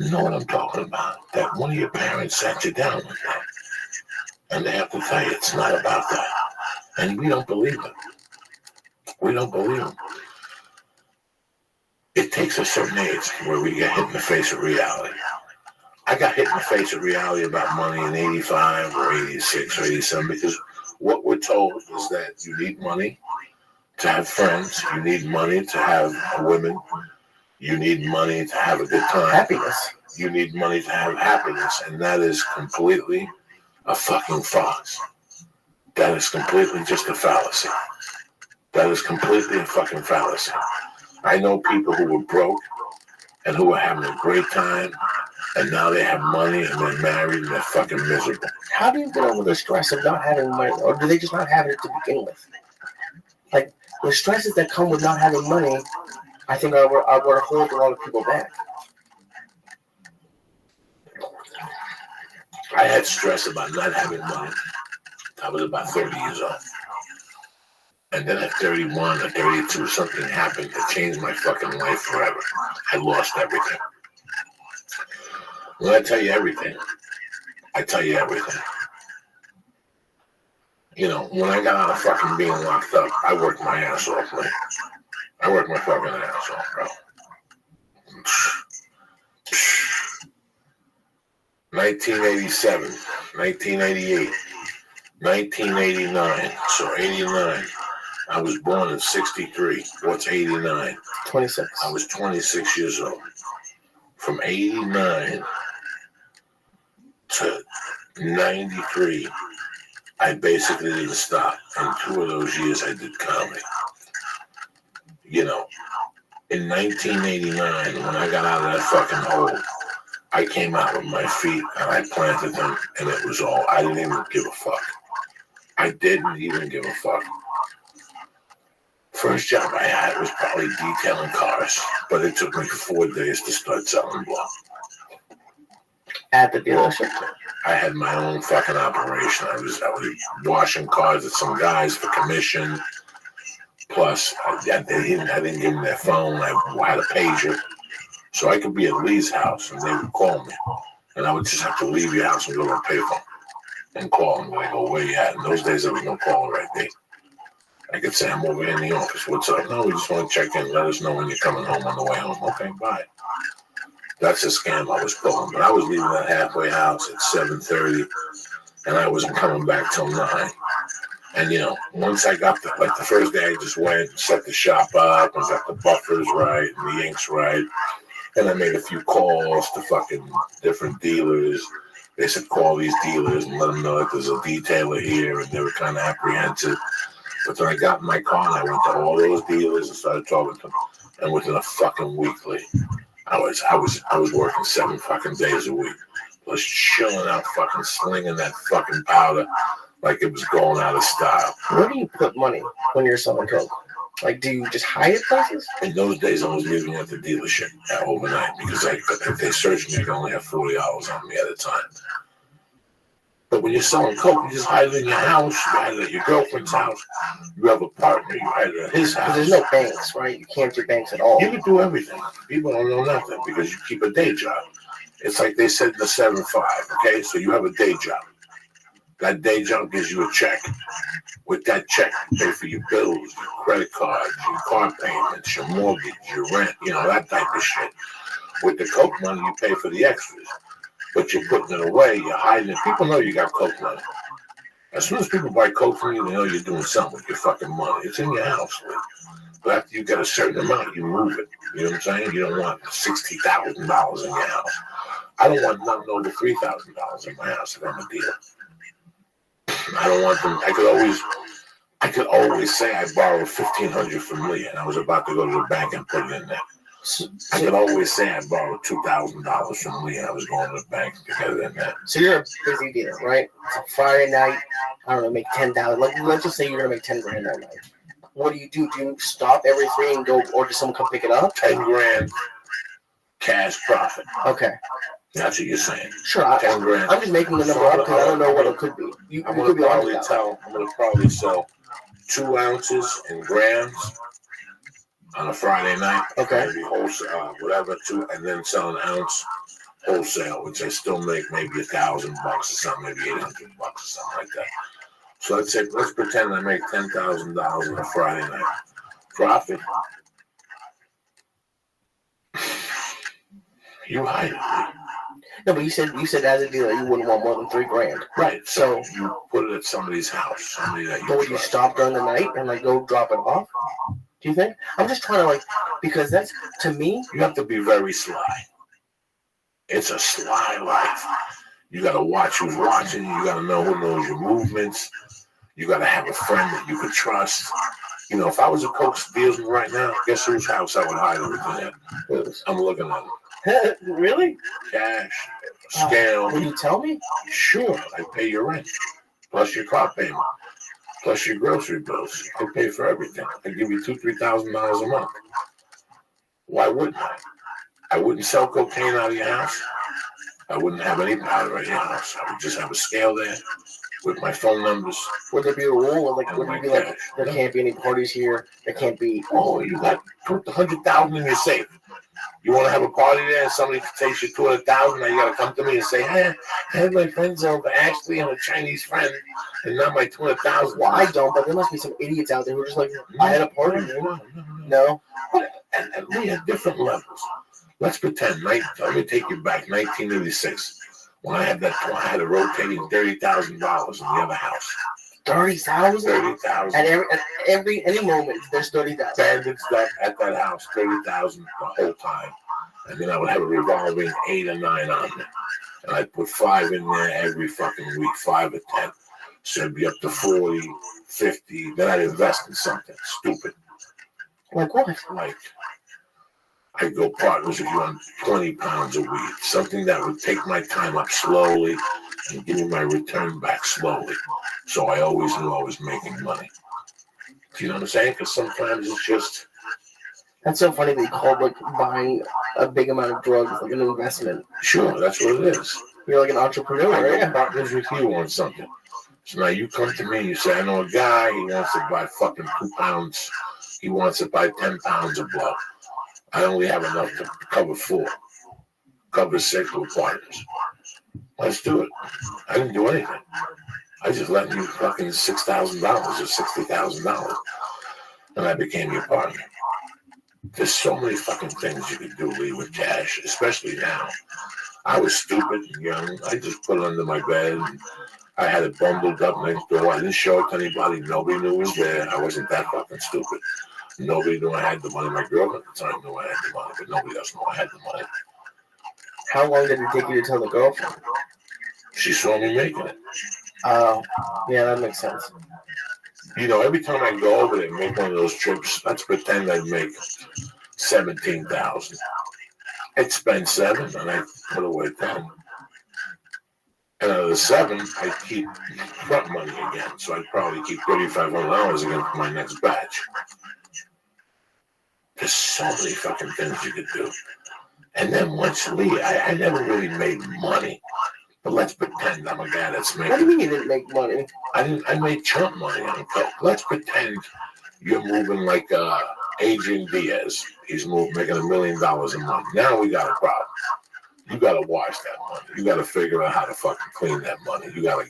know what I'm talking about. That one of your parents sat you down with them. And they have to tell you it's not about that. And we don't believe it. We don't believe them. It takes a certain age where we get hit in the face of reality. I got hit in the face of reality about money in 85 or 86 or 87 because what we're told is that you need money to have friends. You need money to have women. You need money to have a good time. Happiness. You need money to have happiness. And that is completely a fucking farce. That is completely just a fallacy. That is completely a fucking fallacy. I know people who were broke and who were having a great time, and now they have money and they're married and they're fucking miserable. How do you get over the stress of not having money, or do they just not have it to begin with? Like the stresses that come with not having money, I think are what hold a lot of people back. I had stress about not having money. I was about 30 years old. And then at 31 or 32, something happened that changed my fucking life forever. I lost everything. When I tell you everything, I tell you everything. You know, when I got out of fucking being locked up, I worked my ass off, man. I worked my fucking ass off, bro. 1987, 1988, 1989, so 89. I was born in 63. What's 89? 26. I was 26 years old. From 89 to 93, I basically didn't stop. And 2 of those years I did comedy. you know, in 1989, when I got out of that fucking hole, I came out with my feet and I planted them, and it was all. I didn't even give a fuck. I didn't even give a fuck. First job I had was probably detailing cars, but it took me 4 days to start selling blow. At the dealership. I had my own fucking operation. I was washing cars at some guys for commission. Plus, I didn't give them their phone. I had a pager, so I could be at Lee's house and they would call me, and I would just have to leave your house and go to a payphone and call them. They go, "Where you at?" In those days, there was no caller ID. I could say, "I'm over here in the office. What's up?" "No, we just want to check in. Let us know when you're coming home on the way home." "Okay, bye." That's a scam I was pulling. But I was leaving that halfway house at 7:30, and I wasn't coming back till 9. And, once I got the first day, I just went and set the shop up and got the buffers right and the inks right. And I made a few calls to fucking different dealers. They said, call these dealers and let them know that there's a detailer here, and they were kind of apprehensive. But then I got in my car and I went to all those dealers and started talking to them. And within a fucking weekly, I was working 7 fucking days a week. I was chilling out, fucking slinging that fucking powder like it was going out of style. Where do you put money when you're selling coke? Like, do you just hide it places? In those days, I was leaving at the dealership overnight because if they searched me, I could only have $40 on me at a time. But when you're selling coke, you just hide it in your house, you hide it at your girlfriend's house, you have a partner, you hide it at his house. Because there's no banks, right? You can't do banks at all. You can do everything. People don't know nothing because you keep a day job. It's like they said in the 7-5, okay? So you have a day job. That day job gives you a check. With that check, you pay for your bills, your credit cards, your car payments, your mortgage, your rent, that type of shit. With the coke money, you pay for the extras. But you're putting it away, you're hiding it. People know you got coke money. As soon as people buy coke from you, they know you're doing something with your fucking money. It's in your house, Lee. But after you get a certain amount, you move it. You know what I'm saying? You don't want $60,000 in your house. I don't want nothing over $3,000 in my house if I'm a dealer. I don't want them. I could always say I borrowed $1,500 from Lee, and I was about to go to the bank and put it in there. I could always say I borrowed $2,000 from Lee, and I was going to the bank to get it in there. So you're a busy dealer, right? It's a Friday night. I don't know, make $10,000. Like, let's just say you're gonna make $10,000 that night. What do? Do you stop everything and go, or does someone come pick it up? $10,000 cash profit. Okay. That's what you're saying. Sure. $10,000. I'm just making the number up because I don't know what it could be. I'm gonna probably sell 2 ounces in grams on a Friday night. Okay. Maybe wholesale, whatever, 2, and then sell an ounce wholesale, which I still make maybe $1,000 or something, maybe $800 or something like that. So let's pretend I make $10,000 on a Friday night. Profit. You hide it. No, but you said as a dealer you wouldn't want more than $3,000. Right. So you put it at somebody's house, somebody that you But would you stop during the night and go drop it off? Do you think? I'm just trying to because that's, to me, you have to be very sly. It's a sly life. You got to watch who's watching. You got to know who knows your movements. You got to have a friend that you could trust. If I was a coke salesman right now, guess whose house I would hide everything at? I'm looking at them. Really? Cash, scale. Will you tell me? Sure, I pay your rent, plus your car payment, plus your grocery bills. I pay for everything. I give you $2,000-$3,000 a month. Why wouldn't I? I wouldn't sell cocaine out of your house. I wouldn't have any powder at your house. I would just have a scale there with my phone numbers. Would there be a rule? Would it be there can't be any parties here? There can't be. Oh, you got put the $100,000 in your safe. You want to have a party there and somebody takes you $200,000, now you got to come to me and say, hey, I had my friends over, Ashley and a Chinese friend, and not my $200,000. Well, I don't, but there must be some idiots out there who are just I had a party. No. And we had different levels. Let's pretend, let me take you back, 1986, when I had a rotating $30,000 in the other house. 30,000? 30,000. At any moment, there's 30,000. Banded stuff at that house, 30,000 the whole time. And then I would have a revolving 8 or 9 on there. And I'd put 5 in there every fucking week, 5 or 10. So it'd be up to 40, 50. Then I'd invest in something stupid. Like what? Like, I'd go partners with you on 20 pounds a week, something that would take my time up slowly and give me my return back slowly. So I always knew I was making money. Do you know what I'm saying? Because sometimes it's just... That's so funny that you called like buying a big amount of drugs like an investment. Sure, that's what it is. You're like an entrepreneur, I right? go partners with you on something. So now you come to me and you say, I know a guy, he wants to buy fucking 2 pounds. He wants to buy 10 pounds of blow. I only have enough to cover 4. Cover 6 with partners. Let's do it. I didn't do anything. I just let you fucking $6,000 or $60,000. And I became your partner. There's so many fucking things you could do, Lee, with cash, especially now. I was stupid and young. I just put it under my bed. I had it bundled up next door. I didn't show it to anybody. Nobody knew it was there. I wasn't that fucking stupid. Nobody knew I had the money. My girlfriend at the time knew I had the money, but nobody else knew I had the money. How long did it take you to tell the girlfriend? She saw me making it. Oh, yeah, that makes sense. You know, every time I go over there and make one of those trips, let's pretend I'd make $17,000. I'd spend 7 and I'd put away 10. And out of the 7, I'd keep front money again. So I'd probably keep $3,500 again for my next batch. There's so many fucking things you could do. And then once Lee, I never really made money. But let's pretend I'm a guy that's making... What do you mean you didn't make money? I made chump money on coke. Let's pretend you're moving like Adrian Diaz. He's making $1 million a month. Now we got a problem. You got to wash that money. You got to figure out how to fucking clean that money. You got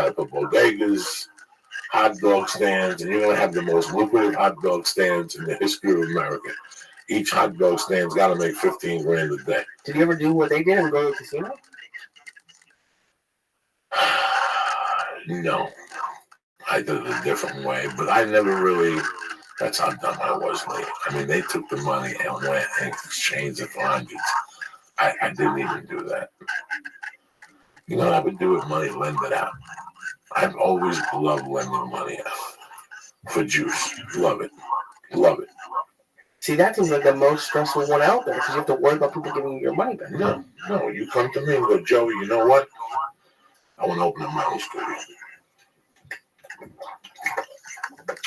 to put bodegas, hot dog stands, and you're going to have the most lucrative hot dog stands in the history of America. Each hot dog stand's got to make $15,000 a day. Did you ever do what they did and go to the casino? No. I did it a different way, but I never really... That's how dumb I was, Lee. I mean, they took the money and went and exchanged it for hundreds. I didn't even do that. You know what I would do with money? Lend it out. I've always loved lending money out for juice. Love it. Love it. See, that seems like the most stressful one out there because you have to worry about people giving you your money back. No. You come to me and go, Joey, you know what? I want to open a mountain studio.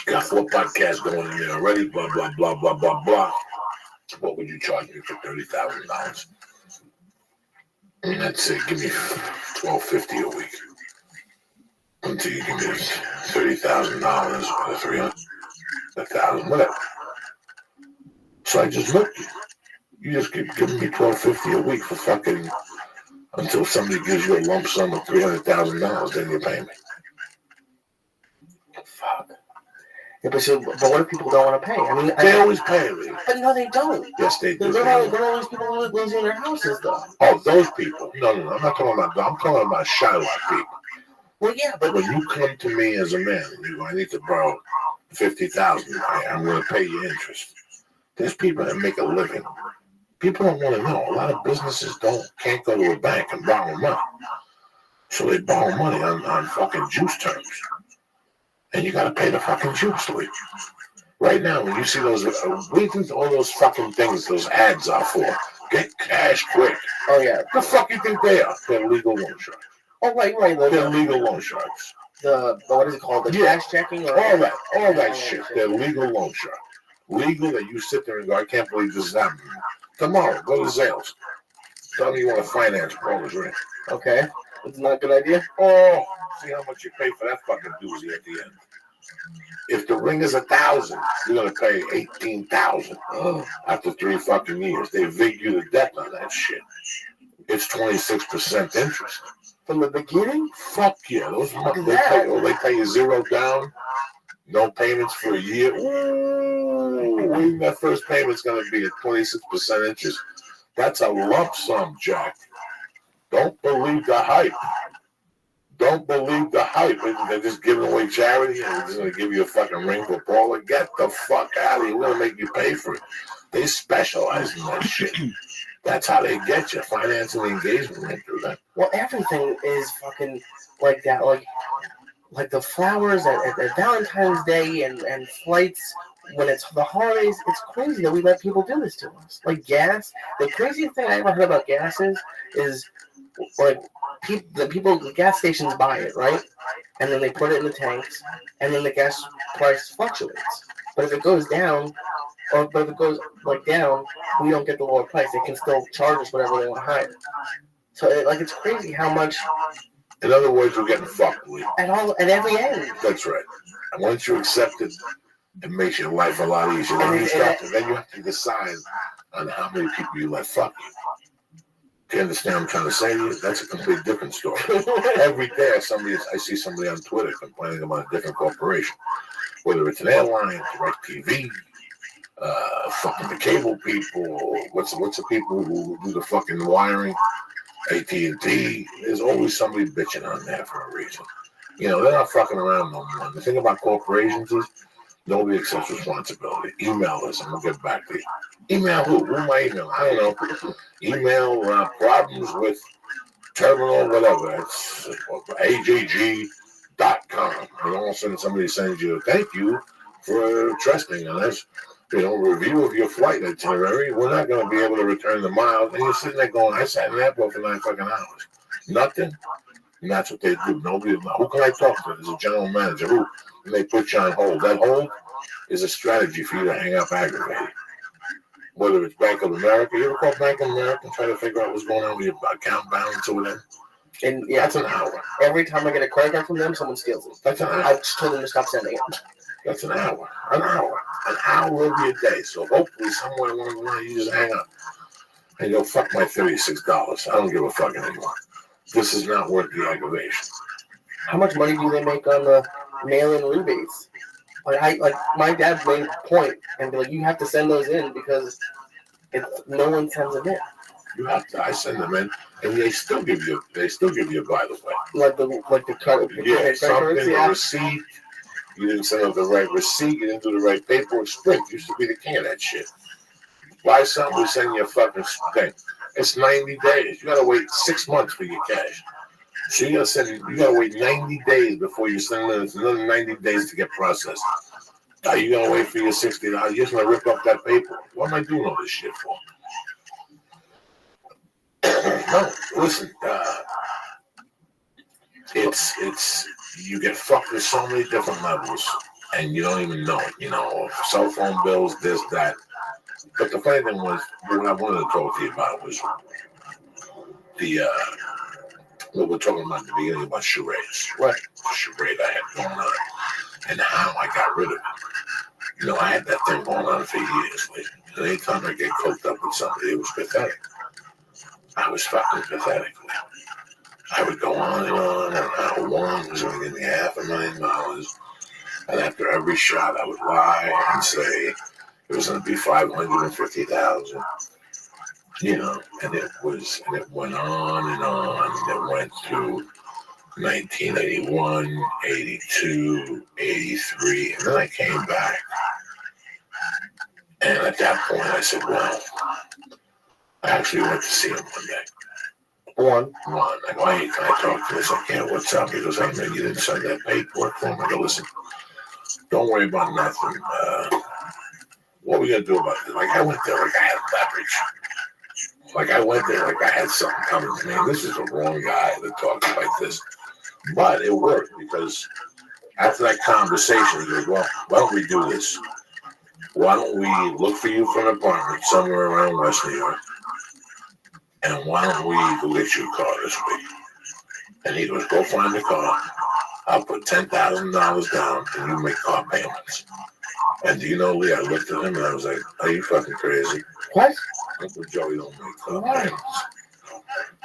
Got 4 podcasts going in there already, blah, blah, blah, blah, blah, blah. What would you charge me for $30,000? And that's it. Give me $1,250 a week. Until you give me $30,000 or $300,000, whatever. So I just looked. You just keep giving me $1,250 a week for fucking until somebody gives you a lump sum of $300,000, then you pay me. Fuck. Yeah, but what if people don't want to pay? I mean, They always pay me. But no, they don't. Yes, they do. They're always people losing their houses, though. Oh, those people. No. I'm not talking about that. I'm talking about Shylock people. Well, yeah, but when you come to me as a man and you go, I need to borrow $50,000, I'm going to pay you interest. There's people that make a living. People don't want to know. A lot of businesses can't go to a bank and borrow money. So they borrow money on fucking juice terms. And you got to pay the fucking juice, Lee. Right now, when you see those, what do you think all those fucking things, those ads are for? Get cash quick. Oh, yeah. The fuck you think they are? They're legal loan sharks. Oh, right. They're legal loan sharks. What is it called? The cash checking? Or all that shit. They're legal loan sharks. Legal that you sit there and go, I can't believe this is happening. Tomorrow, go to Zales. Tell me you want to finance Paula's ring. Okay. It's not a good idea? Oh, see how much you pay for that fucking doozy at the end. If the ring is $1,000, you're going to pay $18,000 after 3 fucking years. They vig you to death on that shit. It's 26% interest. From the beginning? Fuck yeah. They pay you 0 down, no payments for a year. Ooh, that first payment's going to be at 26% interest. That's a lump sum, Jack. Don't believe the hype. Don't believe the hype. They're just giving away charity and they're just going to give you a fucking ring for Paula. Get the fuck out of here. We're going to make you pay for it. They specialize in that shit. That's how they get you. Financing the engagement ring through that. Well, everything is fucking like that. Like the flowers at Valentine's Day and flights when it's the holidays, it's crazy that we let people do this to us. Like gas, the craziest thing I ever heard about gas is like the gas stations buy it, right? And then they put it in the tanks, and then the gas price fluctuates. But if it goes down, but if it goes like down, we don't get the lower price. They can still charge us whatever they want higher. So it's crazy how much. In other words, we're getting fucked with. At every end. That's right. And once you accept it, it makes your life a lot easier. Then you have to decide on how many people you let fuck you. Do you understand what I'm trying to say to you? That's a completely different story. Every day I see somebody on Twitter complaining about a different corporation. Whether it's an airline, DirecTV, fucking the cable people, what's the people who do the fucking wiring? AT&T. There's always somebody bitching on there for a reason. They're not fucking around no more. The thing about corporations is nobody accepts responsibility. Email us and we'll get back to you. Email who? Who am I emailing? I don't know. Email problems with terminal, whatever. It's ajg.com. And all of a sudden somebody sends you a thank you for trusting in us. Review of your flight itinerary. We're not going to be able to return the miles. And you're sitting there going, I sat in the airport for 9 fucking hours. Nothing. And that's what they do. Nobody. Who can I talk to? There's a general manager. Who? And they put you on hold. That hold is a strategy for you to hang up aggravated. Whether it's Bank of America. You ever call Bank of America and try to figure out what's going on with your account balance or whatever? And yeah, that's an hour. Every time I get a credit card from them, someone steals it. That's an hour. I just told them to stop sending it. That's an hour. An hour of your day. So hopefully somewhere along the line you just hang up. And go, fuck my $36. I don't give a fuck anymore. This is not worth the aggravation. How much money do they make on the mail-in rebates? Like my dad made a point and be like, you have to send those in because no one sends them in. You have to. I send them in, and they still give you. By the way. Like the card. Yeah, something. A receipt. You didn't send out the right receipt. You didn't do the right paperwork. Sprint used to be the king of that shit. Buy something, we send you a fucking thing. It's 90 days. You gotta wait 6 months for your cash. So you gotta wait 90 days before you send it. It's another 90 days to get processed. Are you gonna wait for your $60? You're just gonna rip up that paper. What am I doing all this shit for? No, listen. It's you get fucked with so many different levels, and you don't even know it. Cell phone bills, this, that. But the funny thing was, what I wanted to talk to you about was what we're talking about at the beginning about charades. Right. The charade I had going on, and how I got rid of it. I had that thing going on for years. And anytime I get coked up with somebody, it was pathetic. I was fucking pathetic. I would go on and how one was going to give me $500,000. And after every shot, I would lie and say it was going to be $550,000. And it went on and on. It went through 1981, 82, 83, and then I came back. And at that point, I said, well, I actually went to see him one day. One. I go, hey, can I talk to you? He's like, yeah, what's up? He goes, hey, man, you didn't send that paperwork for him. I go, listen, don't worry about nothing. What are we going to do about it? I went there like I had leverage. I went there like I had something coming to me. This is the wrong guy that talks like this. But it worked because after that conversation, he goes, well, why don't we do this? Why don't we look for you for an apartment somewhere around West New York? And why don't we go get you a car this week? And he goes, go find the car. I'll put $10,000 down and you make car payments. And do you know, Lee, I looked at him and I was like, are you fucking crazy? What? Uncle Joey don't make car payments.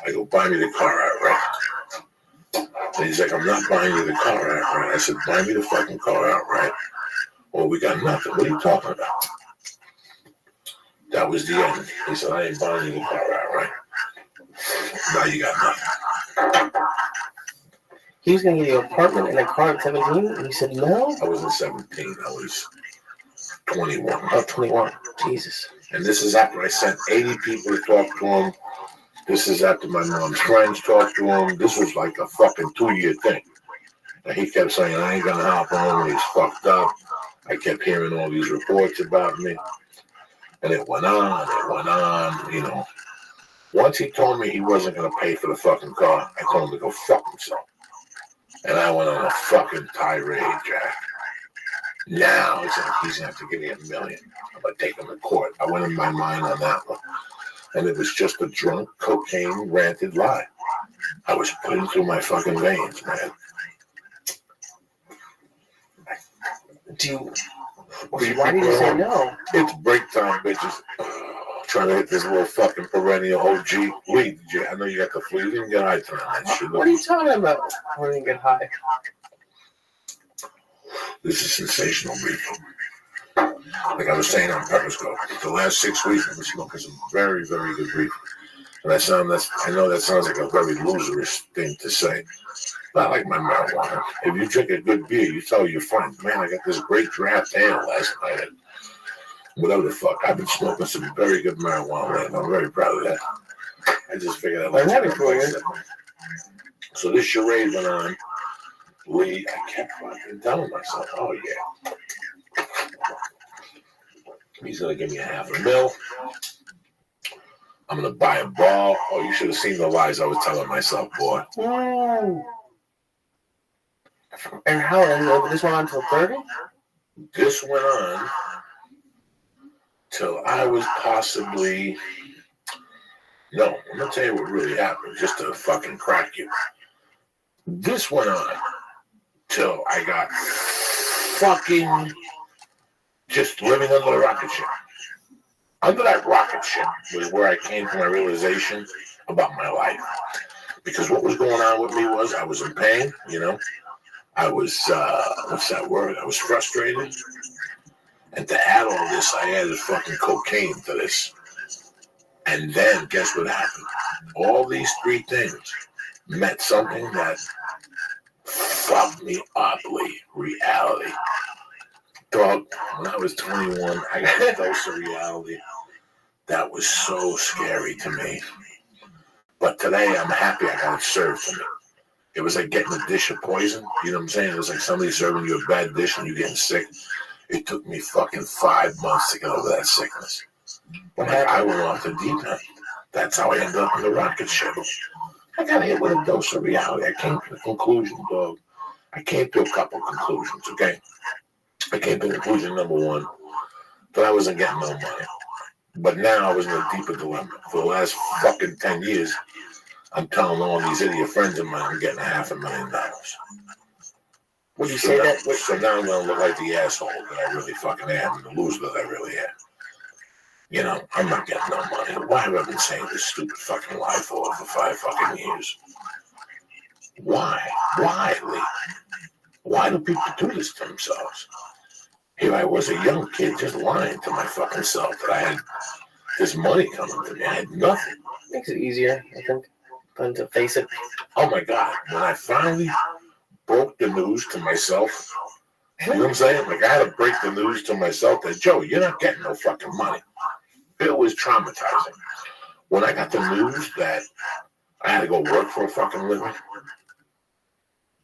I go, buy me the car outright. And he's like, I'm not buying you the car outright. I said, buy me the fucking car outright. Well, we got nothing. What are you talking about? That was the end. He said, I ain't buying you the car outright. Now you got nothing. He was going to get you an apartment and a car at 17, and he said no? I wasn't 17. I was 21. Oh, 21. Jesus. And this is after I sent 80 people to talk to him. This is after my mom's friends talked to him. This was like a fucking 2-year thing. And he kept saying, I ain't going to help him. He's fucked up. I kept hearing all these reports about me. And it went on, you know. Once he told me he wasn't going to pay for the fucking car, I told him to go fuck himself. And I went on a fucking tirade, Jack. Now it's like he's going to have to give me $1 million. I'm going to take him to court. I went in my mind on that one. And it was just a drunk, cocaine, ranted lie. I was putting through my fucking veins, man. Why did you say no? It's break time, bitches. Trying to hit this little fucking perennial OG weed. I know you got the fleet. You didn't get high tonight. What are you talking about? I didn't get high. This is sensational reefer. Like I was saying on Periscope, the last 6 weeks I've been smoking some very, very good reefer. And I know that sounds like a very loserish thing to say. Not like my marijuana. If you drink a good beer, you tell your friends, man, I got this great draft ale last night. And whatever the fuck. I've been smoking some very good marijuana, and I'm very proud of that. I just figured I'd like to for you. So this charade went on. I kept fucking telling myself, oh yeah. He's gonna give me $500,000. I'm gonna buy a ball. Oh, you should have seen the lies I was telling myself, boy. And how long? This went on until 30? This went on till I was possibly. No, I'm gonna tell you what really happened, just to fucking crack you. This went on till I got fucking just living under the rocket ship. Under that rocket ship was where I came to my realization about my life. Because what was going on with me was I was in pain, you know. I was, what's that word? I was frustrated. And to add all this, I added fucking cocaine to this. And then guess what happened? All these three things met something that fucked me up, reality. Dog, when I was 21, I got a dose of reality that was so scary to me. But today, I'm happy I got it served to me. It was like getting a dish of poison. You know what I'm saying? It was like somebody serving you a bad dish and you getting sick. It took me fucking 5 months to get over that sickness. Like, I went off the deep end. That's how I ended up in the rocket ship. I got hit with a dose of reality. I came to the conclusion, dog. I came to a couple conclusions, okay? I came to conclusion number one, that I wasn't getting no money. But now I was in a deeper dilemma. For the last fucking 10 years, I'm telling all these idiot friends of mine I'm getting $500,000. Would you say that? So now I'm going to look like the asshole that I really fucking am, and the loser that I really am. You know, I'm not getting no money. Why have I been saying this stupid fucking lie for 5 fucking years? Why? Why, Lee? Why do people do this to themselves? Here I was, a young kid, just lying to my fucking self that I had this money coming to me. I had nothing. Makes it easier, I think, than to face it. Oh my God, when I finally broke the news to myself, you know what I'm saying? Like, I had to break the news to myself that, Joe, you're not getting no fucking money. It was traumatizing. When I got the news that I had to go work for a fucking living,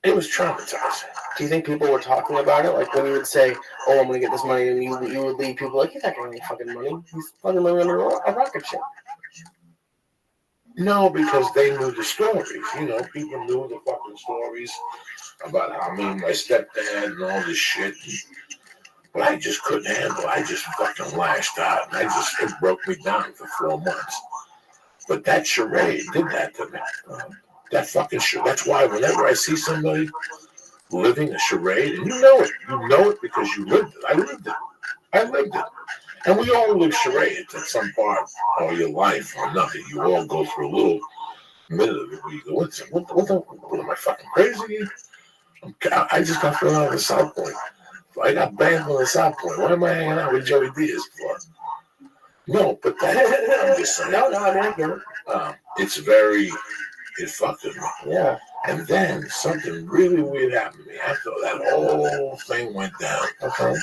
it was traumatizing. Do you think people were talking about it? Like when you would say, oh, I'm going to get this money, and you would leave people like, he's not getting any fucking money. He's fucking living under a rocket ship. No, because they knew the stories. You know, people knew the fucking stories about how me and my stepdad and all this shit. But I just couldn't handle it. I just fucking lashed out. And it broke me down for 4 months. But that charade did that to me. That fucking shit. That's why whenever I see somebody living a charade, and you know it because you lived it. I lived it. And we all live charades at some part of your life or nothing. You all go through a little minute of it where you go, what am I fucking crazy? I just got thrown out of the South Point. I got banned from the South Point. Why am I hanging out with Joey Diaz for? No, but I'm just saying. No, I mean, I get it. It fucked with me. Yeah. And then something really weird happened to me after that whole thing went down. Okay.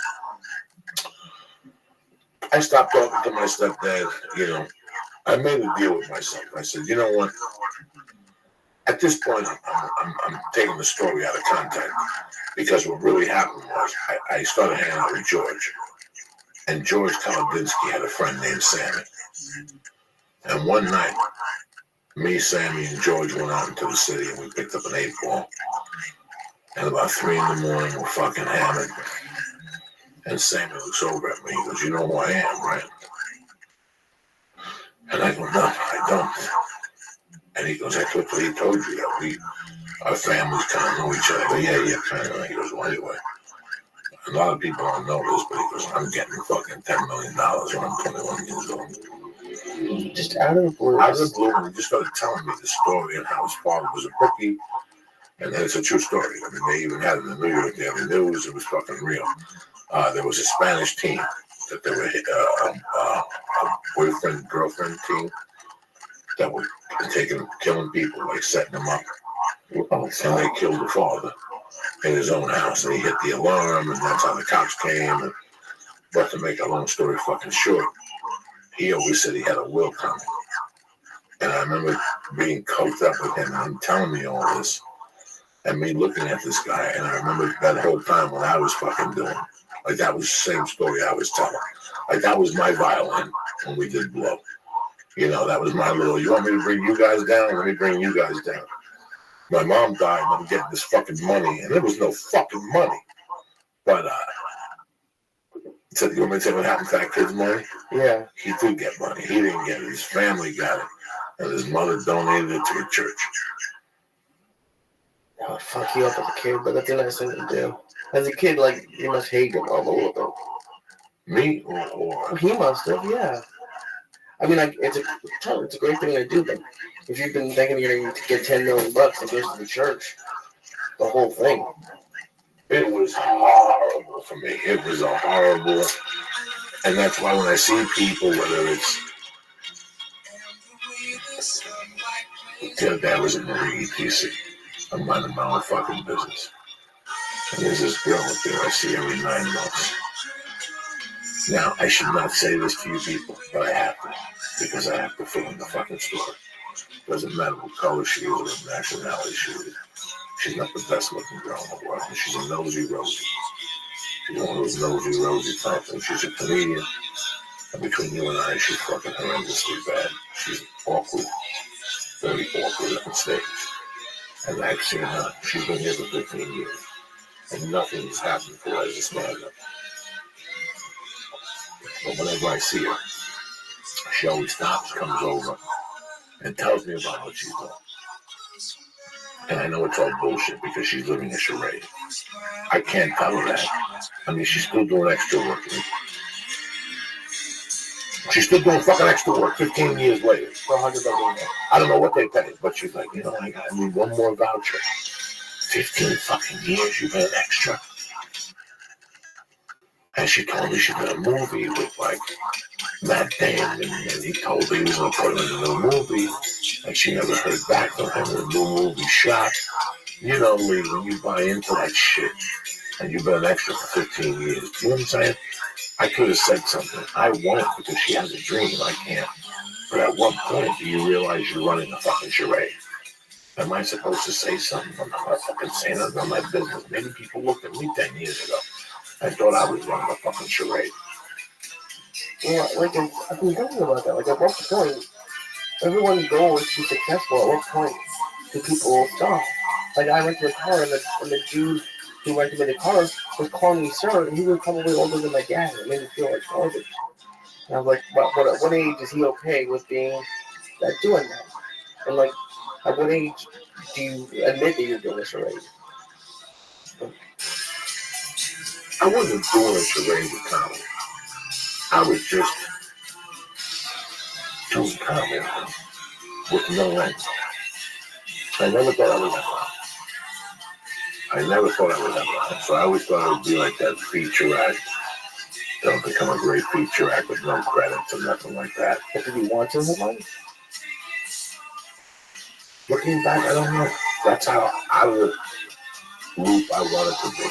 I stopped talking to my stepdad, you know. I made a deal with myself. I said, you know what? At this point, I'm taking the story out of context because what really happened was I started hanging out with George. And George Kaladinsky had a friend named Sammy. And one night, me, Sammy, and George went out into the city and we picked up an 8-ball. And about 3 in the morning, we're fucking hammered. And Sammy looks over at me. He goes, "You know who I am, right?" And I go, "No, I don't." And he goes, "I thought he told you that our families kind of know each other." I go, yeah, kind of. He goes, "Well, anyway, a lot of people don't know this, but he goes, I'm getting fucking $10 million when I'm 21 years old." Just out of the blue. Out of the blue, and he just started telling me the story and how his father was a bookie. And then it's a true story. I mean, they even had it in the New York Daily News. It was fucking real. There was a Spanish team that they were a boyfriend, girlfriend team that were killing people, like setting them up. And they killed the father in his own house. And he hit the alarm, and that's how the cops came. But to make a long story fucking short, he always said he had a will coming. And I remember being coked up with him and him telling me all this. And me looking at this guy, and I remember that whole time what I was fucking doing. Like, that was the same story I was telling. Like, that was my violin when we did Blow. You know, that was my little, "You want me to bring you guys down? Let me bring you guys down." My mom died, and I'm getting this fucking money, and there was no fucking money. But, so you want me to tell you what happened to that kid's money? Yeah. He did get money. He didn't get it. His family got it. And his mother donated it to a church. That would fuck you up as a kid, but that's a nice thing to do. As a kid, like, you must hate your mom a little bit. Me or He must have, yeah. I mean, like, it's a great thing to do, but if you've been thinking you're going to get $10 million and goes to the church, the whole thing. It was horrible for me. It was a horrible, and that's why when I see people, whether it's, the other day I was in Marine, DC. I'm minding my own fucking business. And there's this girl up there I see every 9 months. Now, I should not say this to you people, but I have to, because I have to fill in the fucking story. Doesn't matter what color she is or what nationality she is. She's not the best looking girl in the world, and she's a nosy Rosie. She's one of those nosy Rosie types, and she's a comedian. And between you and I, she's fucking horrendously bad. She's awkward, very awkward on stage. And I've seen her. She's been here for 15 years. And nothing has happened for her as a stand-up. But whenever I see her, she always stops, comes over, and tells me about what she's doing. And I know it's all bullshit because she's living a charade. I can't tell her that. I mean, she's still doing extra work. She's still doing fucking extra work 15 years later for $100 a day. I don't know what they pay, but she's like, you know, I need one more voucher. 15 fucking years you've been an extra. And she told me she did a movie with, like, Matt Damon, and he told her he was going to put her in a new movie, and she never heard back from him. The new movie shot. You know, Lee, when you buy into that shit, and you've been an extra for 15 years, you know what I'm saying? I could have said something. I won't because she has a dream. I can't. But at what point do you realize you're running a fucking charade? Am I supposed to say something? I'm not fucking saying it on my business. Maybe people looked at me 10 years ago. I thought I was running a fucking charade. Yeah, like, I've been thinking about that. Like, at what point, everyone's goal is to be successful. At what point do people stop? Like, I rented a car, and the dude who rented me the car was calling me sir, and he was probably older than my dad. It made me feel like garbage. And I was like, at what age is he okay with doing that? And, like, at what age do you admit that you're doing a charade? I wasn't doing a charade with comedy. I was just doing comedy with no end. I never thought I would have one. I never thought I would have one. So I always thought it would be like that feature act. Don't become a great feature act with no credits or nothing like that. But did you want to have one? Looking back, I don't know. That's how out of the loop I wanted to be.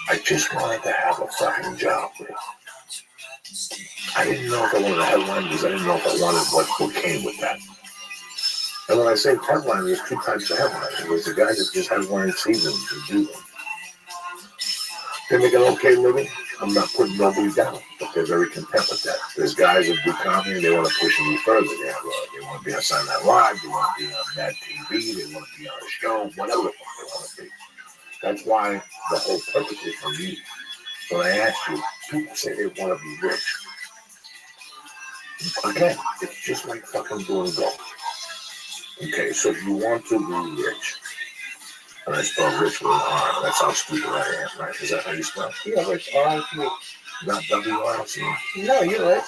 I just wanted to have a fucking job. I didn't know if I wanted a headline because I didn't know if I wanted what came with that. And when I say headline, there's two types of headlines. There's the guy that just has one season to do them. They make an okay living. I'm not putting nobody down, but they're very content with that. There's guys that do comedy and they want to push it even further. They want to be on Saturday Night Live, they want to be on Mad TV, they want to be on a show, whatever the fuck they want to be. That's why the whole purpose is for me. When I ask you, people say they want to be rich. Again, it's just like fucking doing golf. Okay, so if you want to be rich, and I spell rich with an R, that's how stupid I am, right? Is that how you spell? Yeah, rich. R-I-T-H. Not W-R-C. No, you're right.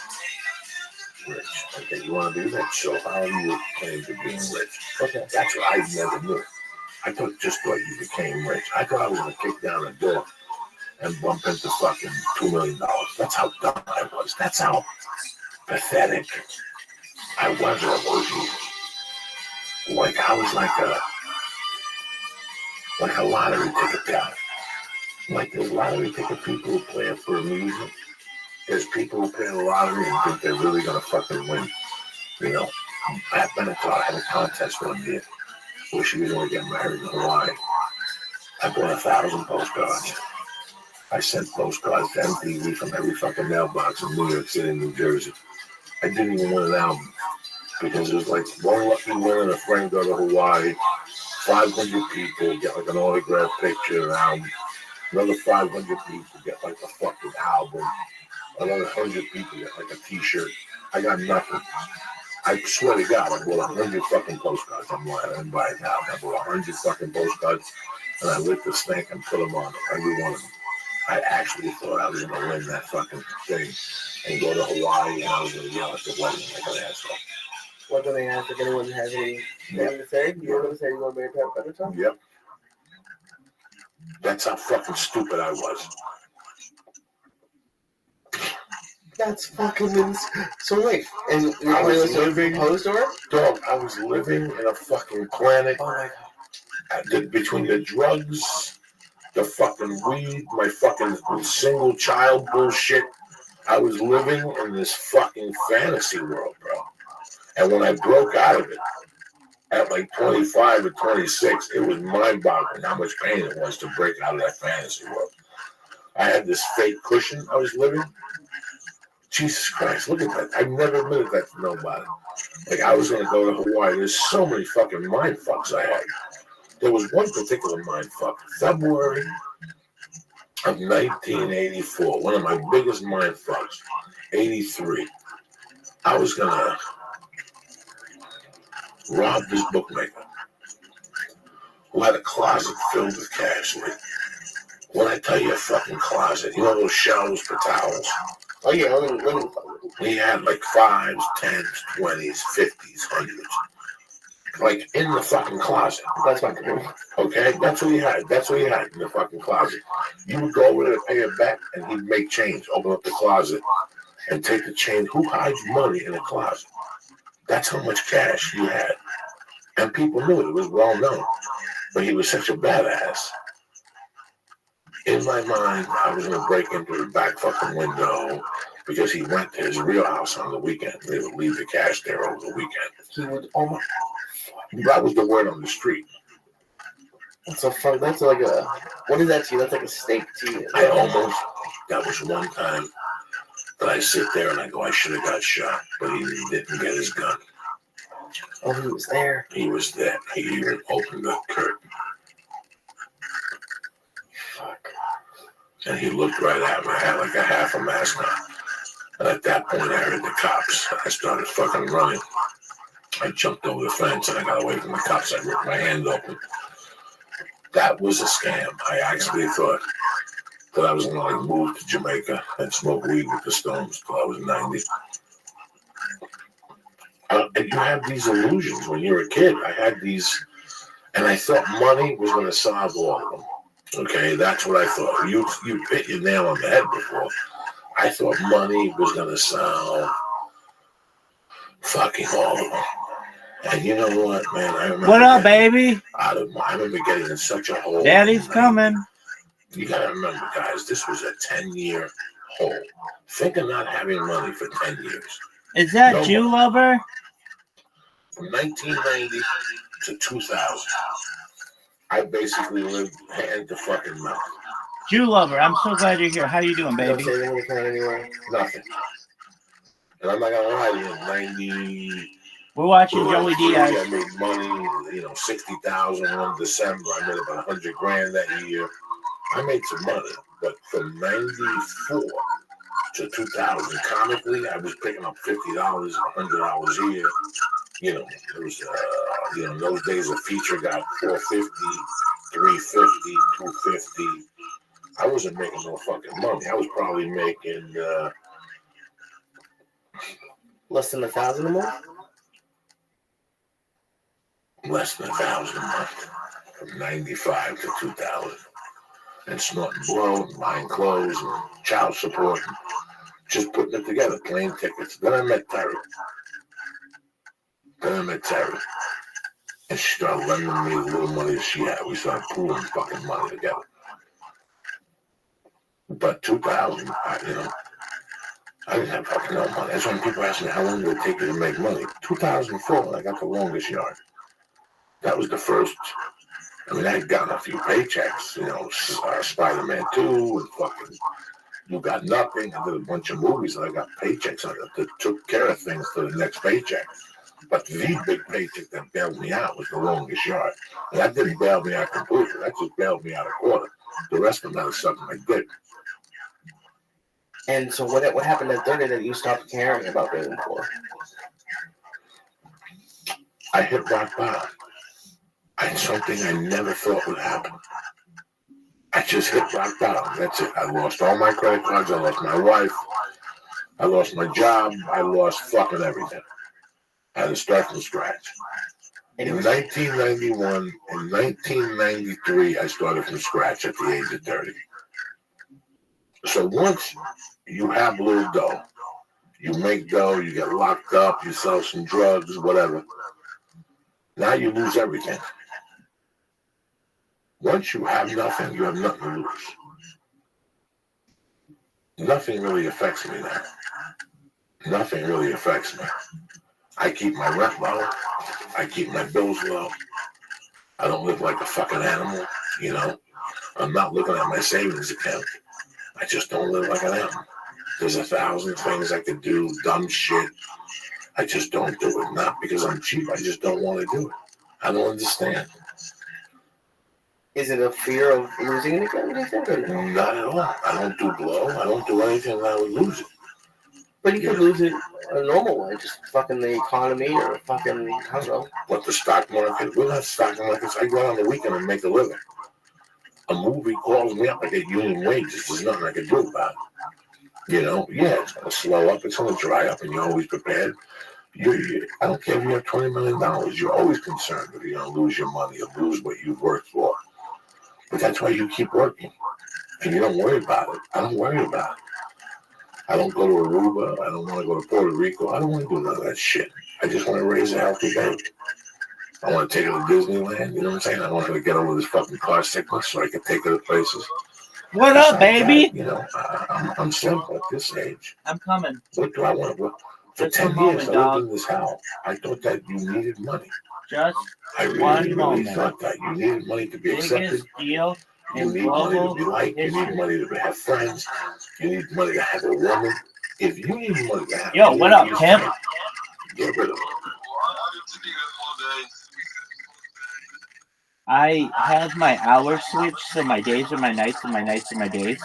Rich. Okay, you want to be rich, so how do you claim to being rich? Okay. That's what I never knew. I just thought you became rich. I thought I was going to kick down the door and bump into fucking $2 million. That's how dumb I was. That's how pathetic I was. Like I was like a lottery ticket guy. Like there's lottery ticket people who play it for amusement. There's people who play the lottery and think they're really gonna fucking win. You know, Pat Benatar had a contest one year where she was gonna get married in Hawaii. I bought 1,000 postcards. I sent postcards to MTV from every fucking mailbox in New York City, New Jersey. I didn't even win an album because it was like one lucky winner and a friend go to Hawaii. 500 people get like an autograph picture, an album. Another 500 people get like a fucking album. Another 100 people get like a t-shirt. I got nothing. I swear to God, I bought 100 fucking postcards. I'm lying. I didn't buy it now. I bought 100 fucking postcards and I lit the snake and put them on every one of them. I actually thought I was going to win that fucking thing and go to Hawaii and I was going to yell at the wedding like an asshole. What do they ask if anyone has anything to say? You're going to say you want to be a Pat Benatar? Yep. That's how fucking stupid I was. That's fucking insane. So wait, and you're living opposed to her? Dog, I was living in a fucking planet. Oh my God. Between the drugs, the fucking weed, my fucking single child bullshit, I was living in this fucking fantasy world, bro. And when I broke out of it, at like 25 or 26, it was mind-boggling how much pain it was to break out of that fantasy world. I had this fake cushion I was living. Jesus Christ, look at that. I never admitted that to nobody. Like, I was going to go to Hawaii. There's so many fucking mind fucks I had. There was one particular mind fuck. February of 1984, one of my biggest mind fucks, 83. I was going to rob this bookmaker who had a closet filled with cash. Like, when I tell you a fucking closet, you know those shelves for towels? Oh yeah, let me. He had like 5s, 10s, 20s, 50s, 100s. Like in the fucking closet. That's my dream. Okay? That's what he had. That's what he had in the fucking closet. You would go over there to pay it back and he'd make change, open up the closet and take the change. Who hides money in a closet? That's how much cash you had. And people knew it. It was well known. But he was such a badass. In my mind, I was going to break into the back fucking window because he went to his real house on the weekend. They would leave the cash there over the weekend. He would, oh my. That was the word on the street. That's so fun. That's like a, what is that to you? That's like a steak to you. That was one time that I sit there and I go, I should have got shot, but he didn't get his gun. Oh, he was there. He was there. He even opened the curtain. Fuck. And he looked right at me. I had like a half a mask on. And at that point, I heard the cops. I started fucking running. I jumped over the fence and I got away from the cops. I ripped my hand open. That was a scam. I actually thought that I was going to like move to Jamaica and smoke weed with the Stones till I was 90. And you have these illusions when you're a kid. I had these, and I thought money was going to solve all of them. Okay, that's what I thought. You hit your nail on the head before. I thought money was going to solve fucking all of them. And you know what, man? I remember. What up, baby? I remember getting in such a hole. Daddy's coming. You got to remember, guys, this was a 10-year hole. Think of not having money for 10 years. Is that you, lover? From 1990 to 2000, I basically lived hand to fucking mouth. Jew lover, I'm so glad you're here. How you doing, No baby? saving an account anywhere. Nothing. And I'm not gonna lie to you, in 90. We're watching Joey Diaz. I made money, 60,000 one December. I made about 100 grand that year. I made some money, but from 94 to 2000, comically, I was picking up $50, $100 a year. It was, in those days, a feature got $450, $350, $250. I wasn't making no fucking money. I was probably making Less than 1,000 a month? less than 1,000 a month from 95 to 2000. And snorting blow, and buying clothes, and child support, and just putting it together, plane tickets. Then I met Terry. And she started lending me the little money that she had. We started pooling fucking money together. But 2000, I didn't have fucking no money. That's when people ask me, how long did it take you to make money? 2004, I got the longest yard. That was the first. I mean, I had gotten a few paychecks, Spider-Man 2 and fucking You Got Nothing. I did a bunch of movies and I got paychecks on it that took care of things to the next paycheck. But the big paycheck that bailed me out was the longest yard. And that didn't bail me out completely. That just bailed me out a quarter. The rest of that is something I did. And so what happened at 30 that you stopped caring about being poor? I hit rock bottom. I had something I never thought would happen. I just hit rock bottom. That's it. I lost all my credit cards. I lost my wife. I lost my job. I lost fucking everything. I had to start from scratch. In 1991 and 1993, I started from scratch at the age of 30. So once you have a little dough, you make dough, you get locked up, you sell some drugs, whatever. Now you lose everything. Once you have nothing, you have nothing to lose. Nothing really affects me now. Nothing really affects me. I keep my rent low. I keep my bills low. I don't live like a fucking animal, I'm not looking at my savings account. I just don't live like an animal. There's 1,000 things I could do, dumb shit. I just don't do it. Not because I'm cheap. I just don't want to do it. I don't understand. Is it a fear of losing it again, do you think? Not at all. I don't do blow. I don't do anything that I would lose it. But you could lose it a normal way, just fucking the economy or fucking, I don't know. What, the stock market? We're not stock markets. I go out on the weekend and make a living. A movie calls me up. I get union wages. There's nothing I can do about it. It's going to slow up. It's going to dry up, and you're always prepared. I don't care if you have $20 million. You're always concerned if you're going to lose your money or lose what you've worked for. But that's why you keep working. And you don't worry about it. I don't worry about it. I don't go to Aruba. I don't want to go to Puerto Rico. I don't want to do none of that shit. I just want to raise a healthy baby. I want to take her to Disneyland. You know what I'm saying? I want her to get over this fucking car sickness so I can take her to places. What up, baby? I'm simple at this age. I'm coming. What do I want? For Just 10 a years, moment, I dog. lived in this house. I thought that you needed money. Just I really, one really moment. thought that you needed money to be accepted. Biggest deal You in need money to global be liked. You need history. money to have friends. You need money to have a woman. If you need money to have Yo, what up, pimp? Get rid of it. I have my hours switched, so my days are my nights and my nights are my days.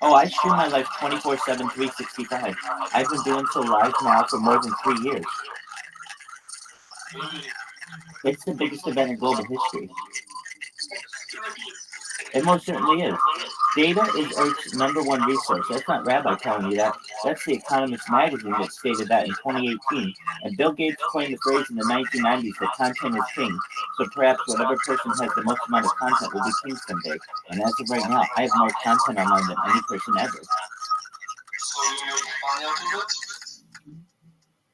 Oh, I stream my life 24/7, 365. I've been doing so live now for more than 3 years. It's the biggest event in global history. It most certainly is. Data is Earth's #1 resource. That's not Rabbi telling you that. That's The Economist magazine that stated that in 2018. And Bill Gates coined the phrase in the 1990s that content is king. So perhaps whatever person has the most amount of content will be king someday. And as of right now, I have more content online than any person ever.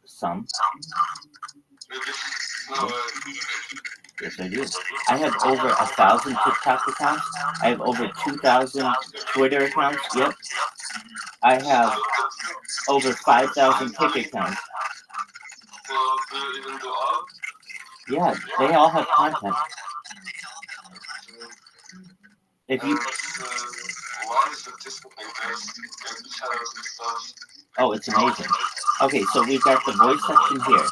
Some. Yes, I do. I have over 1,000 TikTok accounts. I have over 2,000 Twitter accounts. Yep. I have over 5,000 Kick accounts. So do you even do all? Yeah, they all have content. If you, Why is it different like this? Like the channels and stuff. oh, it's amazing. Okay, so we've got the voice section here.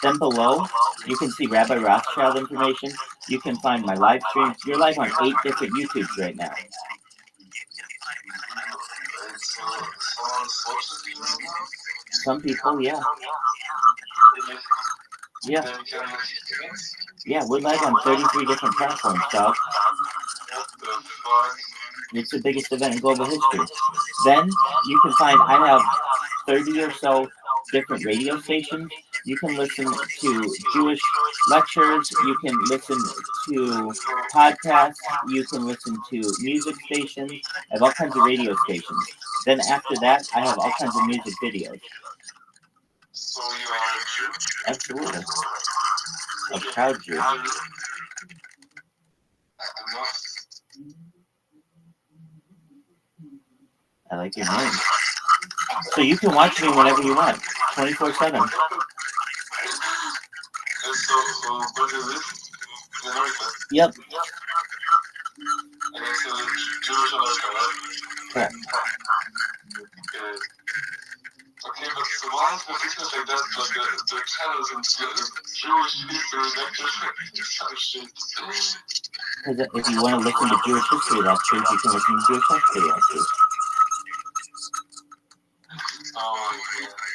Then below, you can see Rabbi Rothschild information. You can find my live streams. You're live on 8 different YouTubes right now. Like, so someone watches you right now? Some people, yeah. Yeah. Then you can make events? Yeah, we're live on 33 different platforms, dog. What the fuck? It's the biggest event in global history. Then you can find, I have 30 or so different radio stations. You can listen to Jewish lectures. You can listen to podcasts. You can listen to music stations. I have all kinds of radio stations. Then after that, I have all kinds of music videos. So you are a Jew? Absolutely. A proud Jew. I'm not. I like your name. So you can watch me whenever you want, 24/7. So, where do you live? In America? Yep. And it's Jewish America, right? Correct. Okay, but so why is the business like that? Like the channels in Jewish history lectures? Because if you want to listen to Jewish history lectures, you can listen to Jewish history lectures.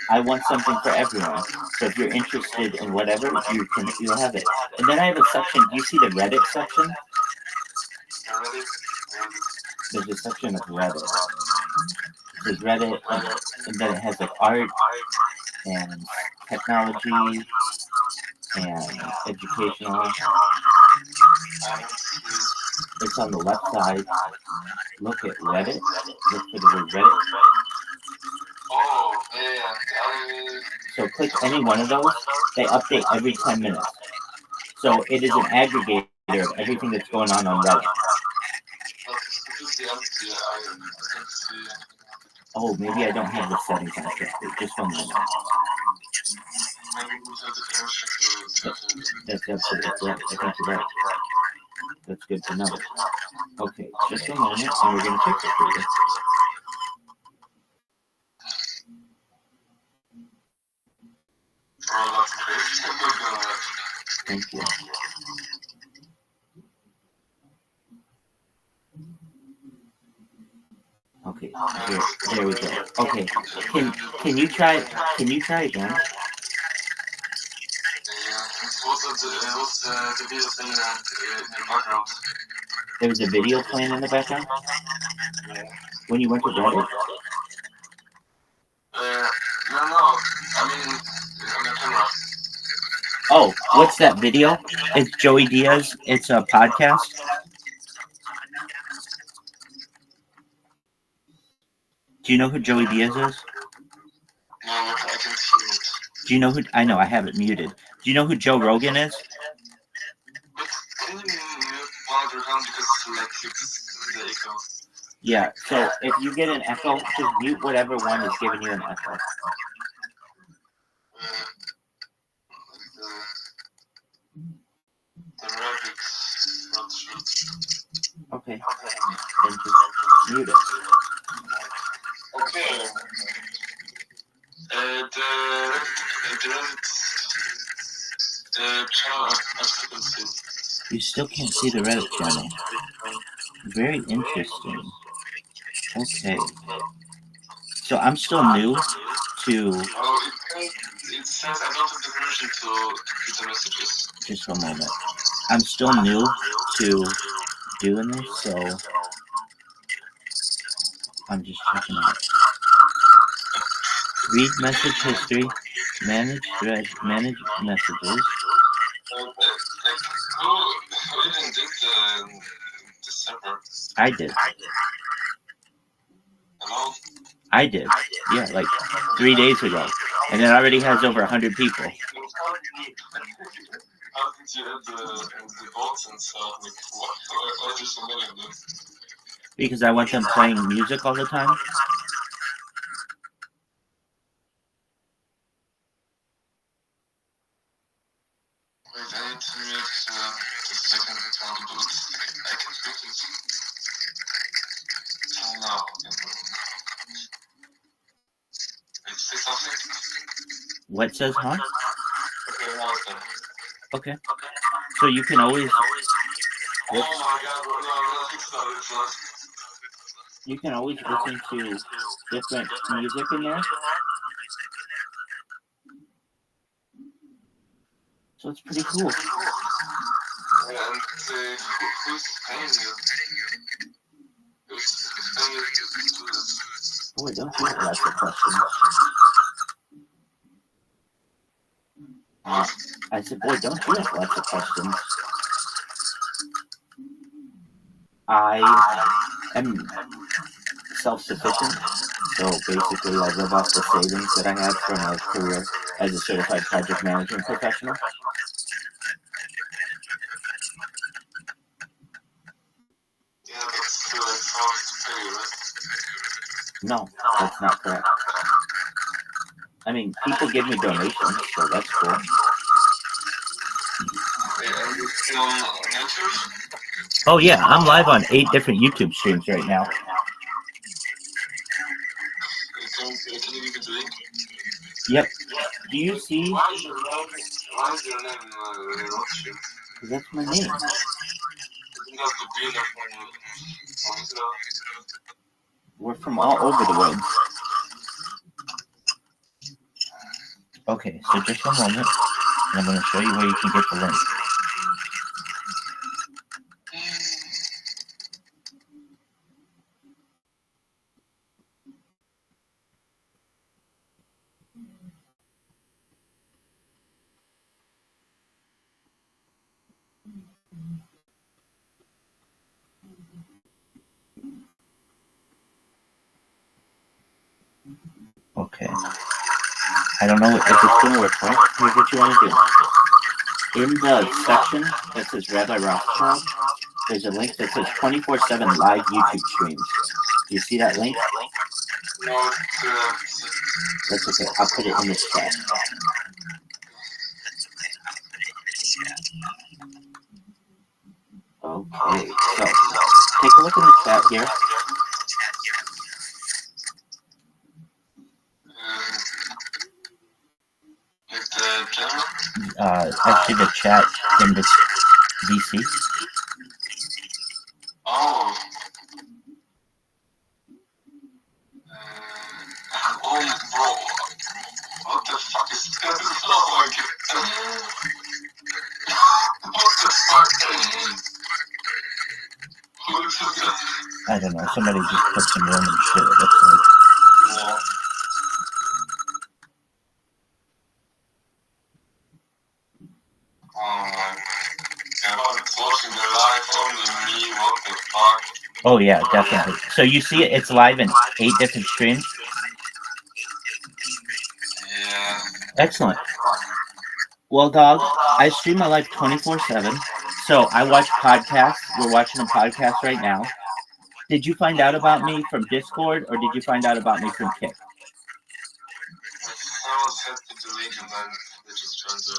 I want something for everyone. So if you're interested in whatever, you'll have it. And then I have a section. Do you see the Reddit section? There's a section of Reddit. There's Reddit, and then it has like art and technology and educational. It's on the left side. Look at Reddit. Look for the word Reddit. Oh, yeah. So click any one of those. They update every 10 minutes. So it is an aggregator of everything that's going on Reddit. Oh, maybe I don't have the settings on it. Just 1 minute. That's absolutely correct. I think you're right. That's good to know. Okay, just a moment, and we're going to check it for you. Thank you. Okay, there we go. Okay, can you try again? What's the video thing in the background? There was a video playing in the background? When you went to Reddit? No, I mean, on the camera. Oh, what's that video? It's Joey Diaz. It's a podcast. Do you know who Joey Diaz is? No, I can hear it. Do you know who? I know, I have it muted. Do you know who Joe Rogan is? But can you mute one of your hands because like it's the echo? Yeah, so if you get an echo, just mute whatever one is giving you an echo. The Rabbi Rothschild. Okay, then just mute it. Okay. The channel I couldn't see. You still can't see the Reddit channel. Very interesting. Okay. So I'm still new to... Oh, it says I don't have the permission to read the messages. Just 1 moment. I'm still new to doing this, so I'm just checking out. Read message history, manage thread, manage messages. Who even did the server? I did. Hello? I did. Yeah, like 3 days ago. And it already has over 100 people. How did the boats and stuff. Like, why are you so many of them? Because I want them playing music all the time. Wait, I need to mute the second account. I can mute it. Till now. Wait, say something? What says, huh? Okay, now it's done. Okay. So you can always Oh my god, no, it's not. you can always listen to different music in there. So it's pretty cool. And who's paying you? Who's paying you to do this? Boy, don't you have lots of questions. I said, boy, don't you have lots of questions. I am self-sufficient, so basically I live off the savings that I had from a career as a certified project management professional. Yeah, but still it's hard to pay you, right? No, that's not correct. I mean, people give me donations, so that's cool. And you film YouTube? Oh yeah, I'm live on 8 different YouTube streams right now. Can you give me the link? Yep. Do you see? Why is your name Rothschild? That's my name. Isn't that the beard from Israel? We're from all over the world. Okay, so just one moment, and I'm going to show you where you can get the link. Okay. I don't know if it's going to work, right? Here's what you want to do. In the section that says Rabbi Rothschild, there's a link that says 24/7 live YouTube streams. Do you see that link? No, That's okay. I'll put it in the chat. Okay, so take a look in the chat here. like the general? Actually, the chat in this VC. Oh. Oh, bro. What the fuck is that? Oh my god. What the fuck? Who is that? I don't know. Somebody just put some random shit. It looks like. Yeah. Oh my god. It's watching the live only me. What the fuck? Oh yeah, definitely. So you see it? It's live in 8 different streams. Yeah. Excellent. Well, dog, I stream my life 24/7. So I watch podcasts. We're watching a podcast right now. Did you find out about me from Discord, or did you find out about me from Kick? Someone sent me the link and then they just turned the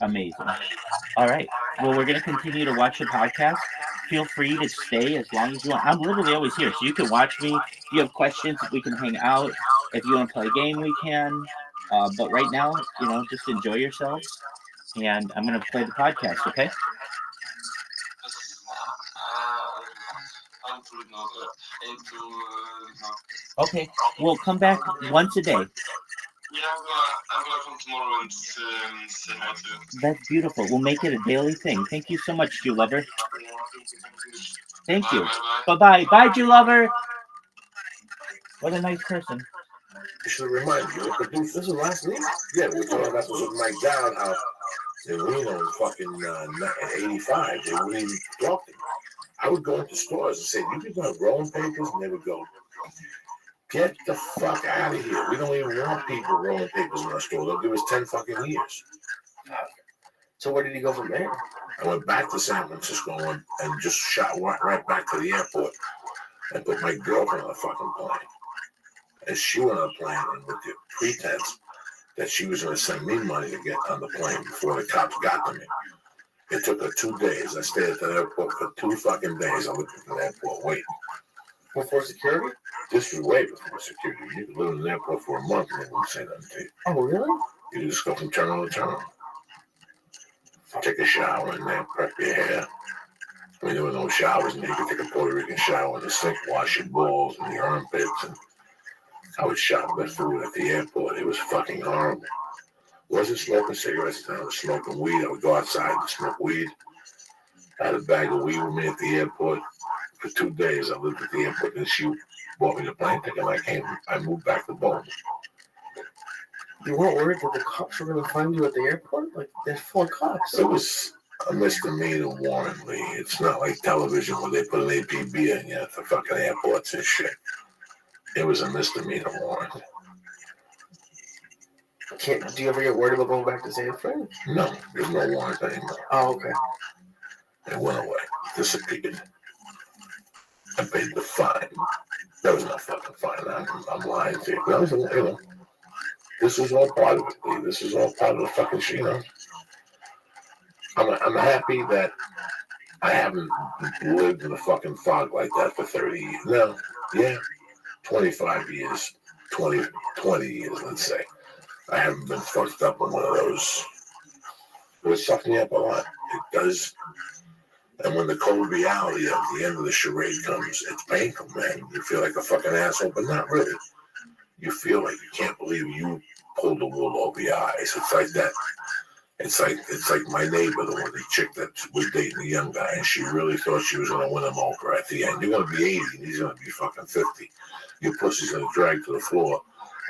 Amazing. All right. Well, we're going to continue to watch the podcast. Feel free to stay as long as you want. I'm literally always here, so you can watch me. If you have questions, we can hang out. If you want to play a game, we can. But right now, just enjoy yourselves. And I'm going to play the podcast, okay? Okay. We'll come back once a day. Yeah, I'm gonna come tomorrow and say hi to you. That's beautiful. We'll make it a daily thing. Thank you so much, Jew Lover. Thank you. Bye-bye. Bye, Jew Lover. What a nice person. I should remind you, what the booth, this is last week? Yeah, we were talking about this with Mike Dowd, how in Reno in fucking in 85, they wouldn't even talk to me. I would go into stores and say, you people have rolling papers? And they would go, get the fuck out of here. We don't even want people rolling papers in our store. They'll give us 10 fucking years. So where did he go from there? I went back to San Francisco and just shot right back to the airport and put my girlfriend on a fucking plane. And she went on a plane and with the pretense that she was going to send me money to get on the plane before the cops got to me. It took her 2 days. I stayed at the airport for 2 fucking days. I lived at the airport waiting. Before security? This was way before security. You could live in the airport for a month and they wouldn't say nothing to you. Oh, really? You could just go from terminal to terminal. Take a shower in there, prep your hair. I mean, there were no showers in there. You could take a Puerto Rican shower in the sink, wash your balls and your armpits. And I would shop with food at the airport. It was fucking horrible. Wasn't smoking cigarettes, I was smoking weed. I would go outside and smoke weed. I had a bag of weed with me at the airport. For 2 days, I lived at the airport, and she bought me the plane ticket. I moved back to Boston. You weren't worried that the cops were going to find you at the airport? Like, they're full of cops. It was a misdemeanor warrant, Lee. It's not like television where they put an APB in you at the fucking airports and shit. It was a misdemeanor warrant. Do you ever get worried about going back to San Fran? No, there's no warrant anymore. Oh, okay. It went away, disappeared. I paid the fine. That was not fucking fine. I'm lying to you. That was, this is all part of it, Lee. This is all part of the fucking shit, I'm happy that I haven't lived in a fucking fog like that for 30 years. No, yeah, 25 years, 20 years, let's say. I haven't been fucked up on one of those. It would suck me up a lot. It does. And when the cold reality of the end of the charade comes, it's painful, man. You feel like a fucking asshole, but not really. You feel like you can't believe you pulled the wool over your eyes. It's like that. It's like my neighbor, the chick that was dating the young guy, and she really thought she was going to win him over at the end. You're going to be 80, and he's going to be fucking 50. Your pussy's going to drag to the floor,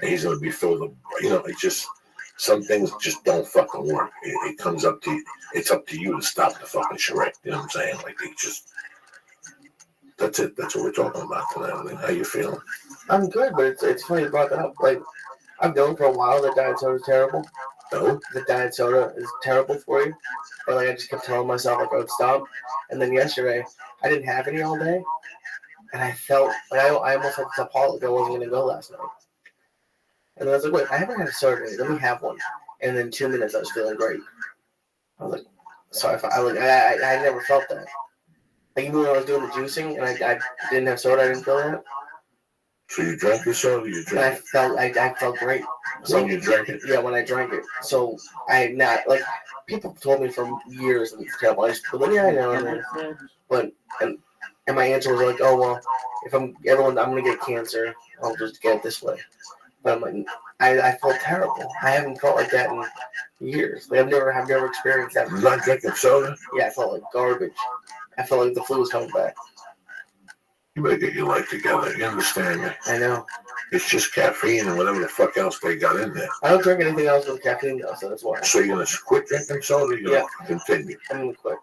and he's going to be filled up. It just, some things just don't fucking work. It comes up to you. It's up to you to stop the fucking charade. You know what I'm saying? Like, it just, that's it. That's what we're talking about tonight. How you feeling? I'm good, but it's funny you brought that up. Like, I've known for a while that diet soda is terrible. No? That diet soda is terrible for you. But, like, I just kept telling myself, like, I would stop. And then yesterday, I didn't have any all day. And I felt, like, I almost had to apologize. I wasn't going to go last night. And I was like, wait, I haven't had a soda today. Let me have one. And then 2 minutes, I was feeling great. I was like, so I never felt that. Like, even when I was doing the juicing and I didn't have soda, I didn't feel that. So you drank your soda? You drank it? I felt great. So when you drank it? Yeah, when I drank it. So I had not, like, people told me for years that it's terrible. I just put yeah, I know. But, and my answer was like, oh, well, if I'm going to get cancer, I'll just get it this way. But I'm like, I felt terrible. I haven't felt like that in years. Like, I've never experienced that. You're not drinking soda? Yeah, I felt like garbage. I felt like the flu was coming back. You better get your life together. You understand me? I know. It's just caffeine and whatever the fuck else they got in there. I don't drink anything else with caffeine, though, so that's why. So you're going to quit drinking soda or you're going to continue? I'm going to quit.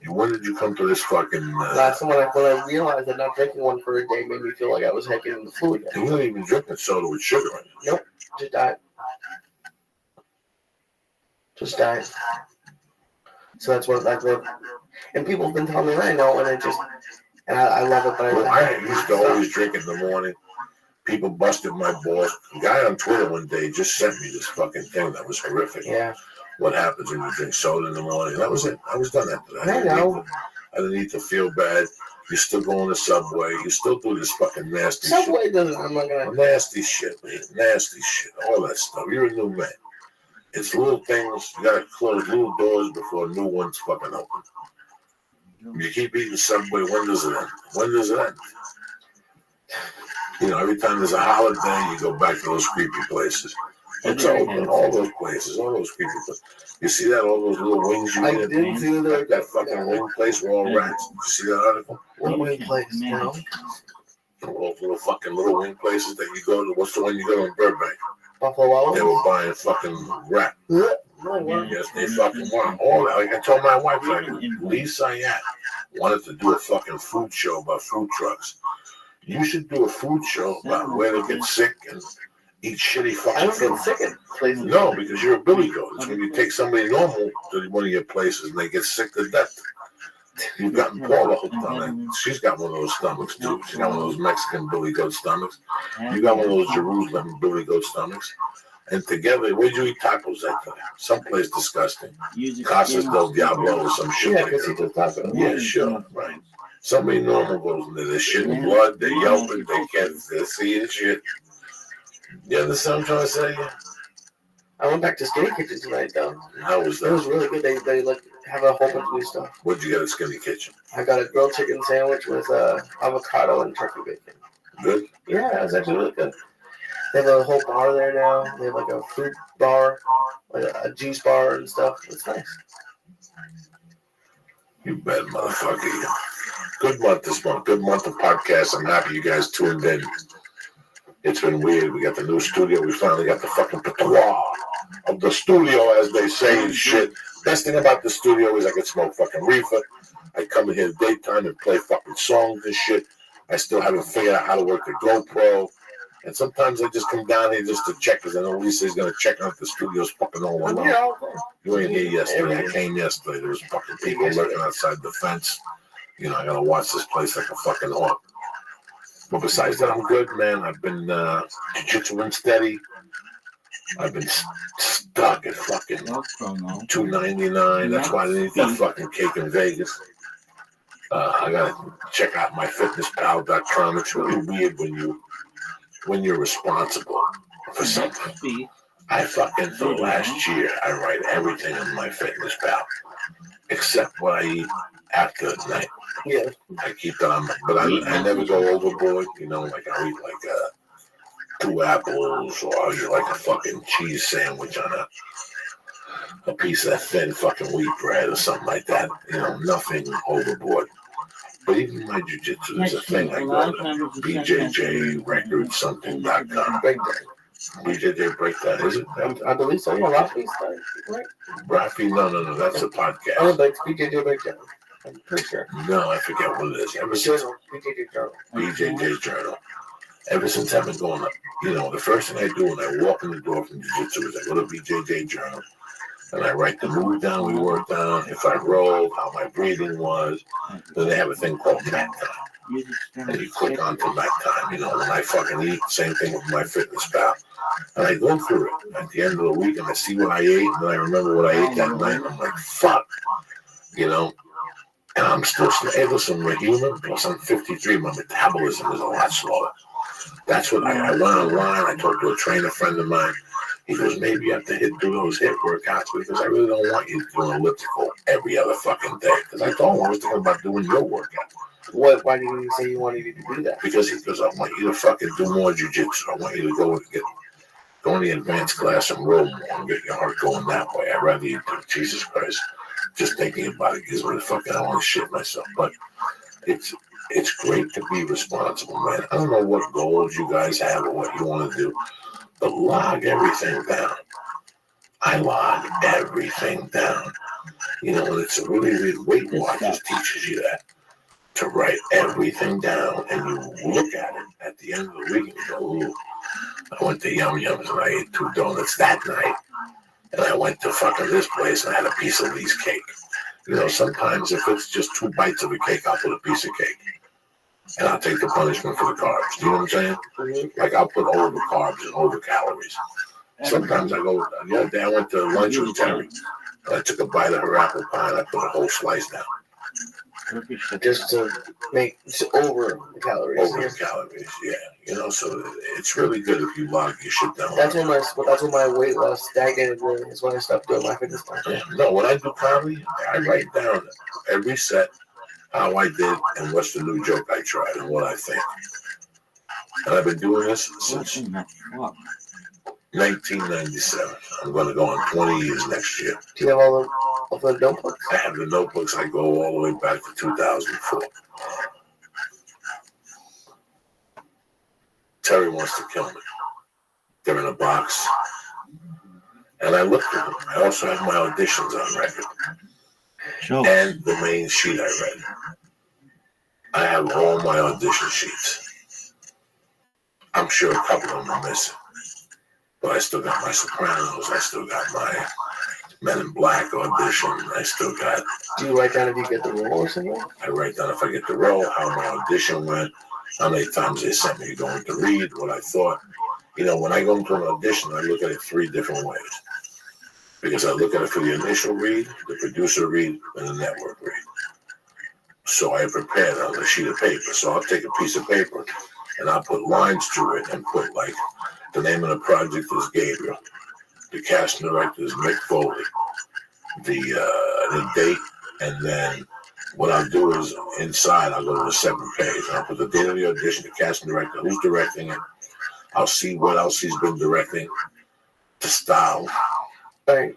When did you come to this fucking... Last time when I realized that not drinking one for a day made me feel like I was getting the flu again. You're not even drinking soda with sugar in it. Nope. Just diet. Just diet. So that's what I live. And people have been telling me that I know, and I love it, but I used to always drink in the morning. People busted my balls. A guy on Twitter one day just sent me this fucking thing that was horrific. Yeah. What happens when you drink soda in the morning? That was it. I was done after that. I know. I didn't need to feel bad. You still go on the subway. You still do this fucking nasty Subway shit. doesn't. I'm not gonna. Nasty shit, man. Nasty shit. All that stuff. You're a new man. It's little things. You gotta close little doors before new ones fucking open. You keep eating Subway, when does it end? When does it end? Every time there's a holiday, you go back to those creepy places. It's open, all those places, all those creepy places. You see that, all those little wings you I get? didn't see That fucking wing place where all rats. Did you see that article? What wing place? No. Those little fucking little wing places that you go to. What's the one you go to in Burbank? Buffalo Wild They were buying fucking rat. Yes, they fucking want all that. Like I told my wife, like, Lisa Ayat wanted to do a fucking food show about food trucks. You should do a food show about where to get sick eat shitty I fucking don't get food. sick at places. No, because you're a billy goat. It's when you take somebody normal to one of your places and they get sick to death. You've gotten Paula hooked on it. She's got one of those stomachs too. She's got one of those Mexican billy goat stomachs. You got one of those Jerusalem billy goat stomachs. And together, where'd you eat tacos at? Someplace disgusting. Casas del Diablo or some shit Yeah, like because he that. does tacos. Yeah, sure, right. Somebody normal goes in there. They're shitting blood. They're yelping. They can't. They're seeing shit. You understand what I'm trying to say? I went back to Skinny Kitchen tonight, though. How was It was that? really good. They like have a whole bunch of new stuff. What'd you get at Skinny Kitchen? I got a grilled chicken sandwich with avocado and turkey bacon. Good? Yeah, it was actually really good. They have a whole bar there now. They have like a fruit bar, like a juice bar and stuff. It's nice. You bet, motherfucker. Good month this month. Good month of podcasts. I'm happy you guys tuned in. It's been weird. We got the new studio. We finally got the fucking patois of the studio, as they say and shit. Best thing about the studio is I can smoke fucking reefer. I come in here daytime and play fucking songs and shit. I still haven't figured out how to work the GoPro. And sometimes I just come down here just to check, because I know Lisa's going to check out the studio's fucking all I'm alone. here all day. You ain't here yesterday. I came yesterday. There was fucking people lurking outside the fence. You know, I got to watch this place like a fucking hawk. But besides that, I'm good, man. I've been jiu-jitsu steady. I've been stuck at fucking $2.99. That's why I didn't eat that fucking cake in Vegas. I gotta check out myfitnesspal.com. It's really weird when you're responsible for something. I fucking, for the last year, I write everything on MyFitnessPal except what I eat after the night. Yeah. I keep that on, but I never go overboard. You know, like I'll eat like 2 apples, or I'll eat like a fucking cheese sandwich on a piece of that thin fucking wheat bread or something like that. You know, nothing overboard. But even my jiu-jitsu is a thing. I go to bjjrecordsomething.com. Breakdown. BJJ Breakdown, is it? I believe so. Yeah, Rafi's right? Rafi? No. That's a Oh, podcast. but it's BJJ Breakdown. I'm pretty sure. No, I forget what it is. Ever since Journal. BJJ Journal. BJJ Journal. Ever since I've been going up, you know, the first thing I do when I walk in the door from jiu-jitsu is I go to BJJ Journal and I write the move down we worked on, if I rolled, how my breathing was. Then they have a thing called mat time. And you click onto mat time, you know, when I fucking eat, same thing with MyFitnessPal. And I go through it at the end of the week and I see what I ate, and then I remember what I ate that night, and I'm like, fuck, you know. And I'm still, hey, listen, we're human, plus I'm 53, my metabolism is a lot slower. That's what I went online, I talked to a trainer friend of mine. He goes, maybe you have to do those hip workouts, because I really don't want you to do an elliptical every other fucking day. Because I told him I was thinking about doing your workout. What? Why didn't you say you wanted me to do that? Because he goes, I want you to fucking do more jiu-jitsu. I want you to go in the advanced class and roll more and get your heart going that way. I'd rather you do, Jesus Christ. Just thinking about it gives me the fucking, I want to shit myself. But it's great to be responsible, man. I don't know what goals you guys have or what you want to do, but log everything down. I log everything down. You know, and it's a really Weight Watchers teaches you that. To write everything down, and you look at it at the end of the week and you go, ooh, I went to Yum Yums and I ate 2 donuts that night. And I went to fucking this place and I had a piece of Lee's cake. You know, sometimes if it's just 2 bites of a cake, I'll put a piece of cake. And I'll take the punishment for the carbs. You know what I'm saying? Mm-hmm. Like I'll put over carbs and over calories. Sometimes I go, the other day I went to lunch with Terry. And I took a bite of her apple pie and I put a whole slice down. Just to make over the calories. Over the calories, yeah. You know, so it's really good if you log your shit down. That's when my weight loss stagnated really, is when I stopped doing my fitness time. Yeah. No, when I do comedy, I write down every set, how I did, and what's the new joke I tried, and what I think. And I've been doing this since 1997. I'm going to go on 20 years next year. Do you have all the notebooks? I have the notebooks. I go all the way back to 2004. Terry wants to kill me. They're in a box. And I looked at them. I also have my auditions on record. Sure. And the main sheet I read. I have all my audition sheets. I'm sure a couple of them are missing. But I still got my Sopranos. I still got my Men in Black audition. I still got. Do you write down if you get the role or something? I write down if I get the role, how my audition went, how many times they sent me going to read, what I thought. When I go into an audition, I look at it 3 different ways. Because I look at it for the initial read, the producer read, and the network read. So I prepared on a sheet of paper. So I'll take a piece of paper and I'll put lines to it and put like the name of the project is Gabriel. The casting director is Mick Foley. The date, and then what I'll do is inside I'll go to the 7th page. I'll put the date of the audition, the casting director, who's directing it. I'll see what else he's been directing, the style. Right.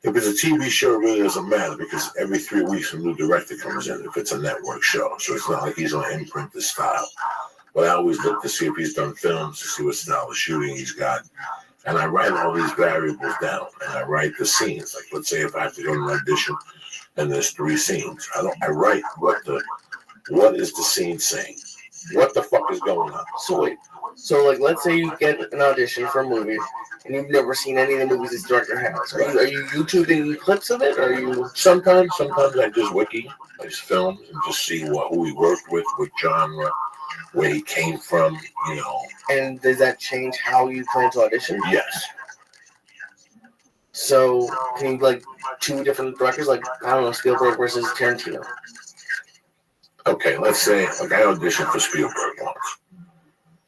If it's a TV show, it really doesn't matter because every 3 weeks a new director comes in if it's a network show. So it's not like he's going to imprint the style. But I always look to see if he's done films, to see what style of shooting he's got. And I write all these variables down, and I write the scenes. Like, let's say if I have to go to an audition, and there's 3 scenes. I write what is the scene saying? What the fuck is going on? So wait. So like, let's say you get an audition for a movie, and you've never seen any of the movies this director has. Are you YouTubing clips of it, or are you? Sometimes I just wiki, I just film, and just see who he worked with, what genre, where he came from, And does that change how you plan to audition? Yes. So can you like 2 different directors, like I don't know, Spielberg versus Tarantino? Okay, let's say like I auditioned for Spielberg once,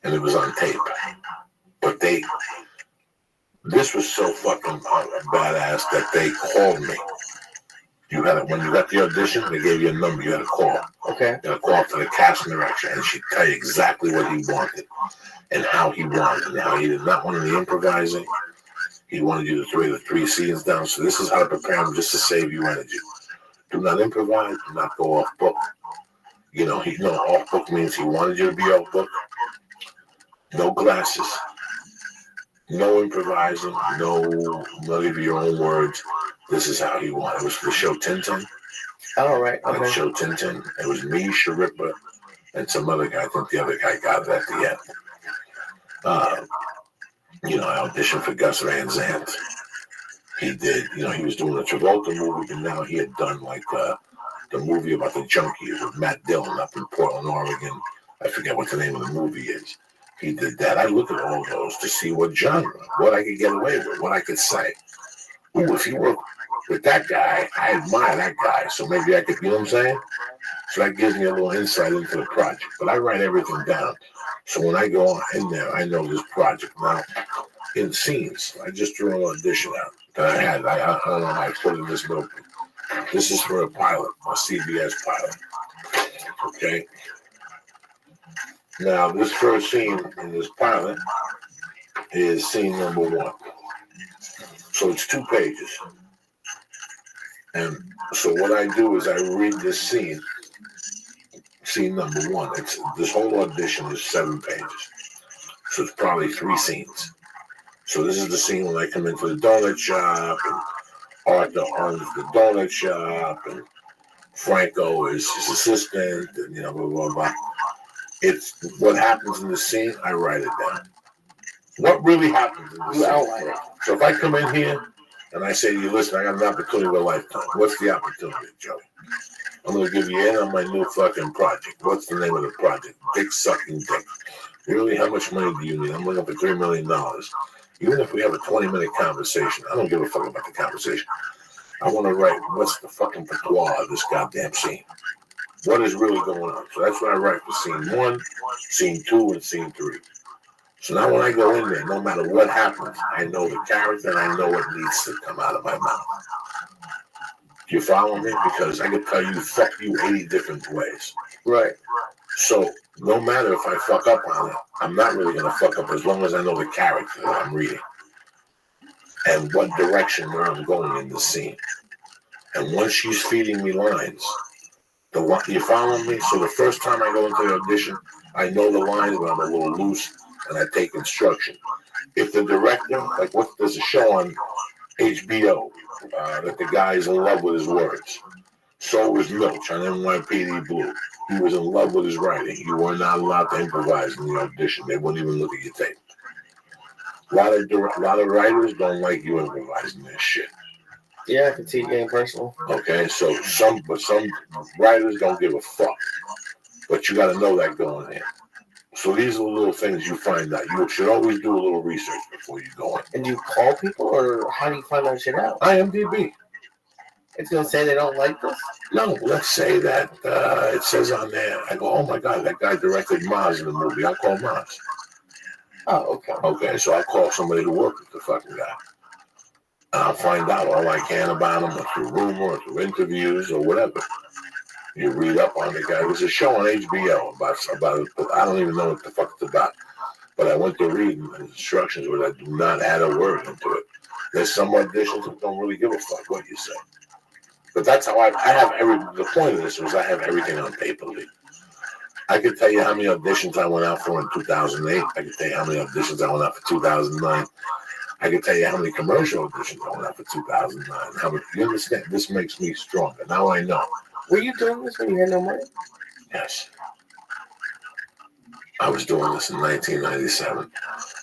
and it was on tape. But this was so fucking badass that they called me. When you got the audition, they gave you a number. You had to call. Okay. You had to call to the casting director, and she'd tell you exactly what he wanted and how he wanted, and how he did not want any improvising. He wanted you to write the 3 scenes down. So this is how to prepare him just to save you energy. Do not improvise. Do not go off book. Off book means he wanted you to be off book. No glasses. No improvising. No, not even your own words. This is how he wanted. It was for the show Tintin. All right. On Okay. the show Tintin. It was me, Sharippa, and some other guy. I think the other guy got it at the end. I auditioned for Gus Van Sant. He did, he was doing a Travolta movie, but now he had done like the movie about the junkie with Matt Dillon up in Portland, Oregon. I forget what the name of the movie is. He did that. I look at all those to see what genre, what I could get away with, what I could say. Ooh, if you work with that guy, I admire that guy, so maybe I could, you know what I'm saying? So that gives me a little insight into the project. But I write everything down. So when I go in there, I know this project. Now, in scenes, I just threw an audition out that I had. I don't know how I put in this book. This is for a pilot, a CBS pilot. Okay? Now, this first scene in this pilot is scene number 1. So it's 2 pages. And so what I do is I read this scene number 1. This whole audition is 7 pages. So it's probably 3 scenes. So this is the scene when I come into the donut shop, and Arthur owns the donut shop, and Franco is his assistant, and blah, blah, blah. It's what happens in the scene, I write it down. What really happens in the scene? So if I come in here and I say to you, listen, I got an opportunity of a lifetime. What's the opportunity, Joey? I'm going to give you in on my new fucking project. What's the name of the project? Dick Sucking Dick. Really, how much money do you need? I'm looking for $3 million. Even if we have a 20-minute conversation, I don't give a fuck about the conversation. I want to write what's the fucking patois of this goddamn scene. What is really going on? So that's what I write for scene 1, scene 2, and scene 3. So now when I go in there, no matter what happens, I know the character and I know what needs to come out of my mouth. Do you follow me? Because I can tell you, fuck you 80 different ways. Right. So no matter if I fuck up on it, I'm not really going to fuck up as long as I know the character that I'm reading and what direction where I'm going in the scene. And once she's feeding me lines, you follow me? So the first time I go into the audition, I know the lines, but I'm a little loose, and I take instruction. If the director, like there's a show on HBO that the guy is in love with his words. So was Milch on NYPD Blue. He was in love with his writing. You were not allowed to improvise in the audition. They wouldn't even look at your tape. A lot of writers don't like you improvising this shit. Yeah, I can see it getting personal. Okay, so some writers don't give a fuck, but you got to know that going in. So these are the little things you find out. You should always do a little research before you go in. And do you call people, or how do you find that shit out? IMDb. It's gonna say they don't like this. No, let's say that it says on there. I go, oh my god, that guy directed Maz in the movie. I'll call Maz. Oh, okay. Okay, so I'll call somebody who worked with the fucking guy. And I'll find out all I can about him, or through rumor, or through interviews, or whatever. You read up on the guy. There's a show on HBO about I don't even know what the fuck it's about. But I went to read the instructions where I do not add a word into it. There's some auditions that don't really give a fuck what you say. But that's how I have the point of this was I have everything on paper, Lee. I could tell you how many auditions I went out for in 2008. I could tell you how many auditions I went out for 2009. I could tell you how many commercial auditions I went out for 2009. You understand? This makes me stronger. Now I know. Were you doing this when you had no money? Yes. I was doing this in 1997.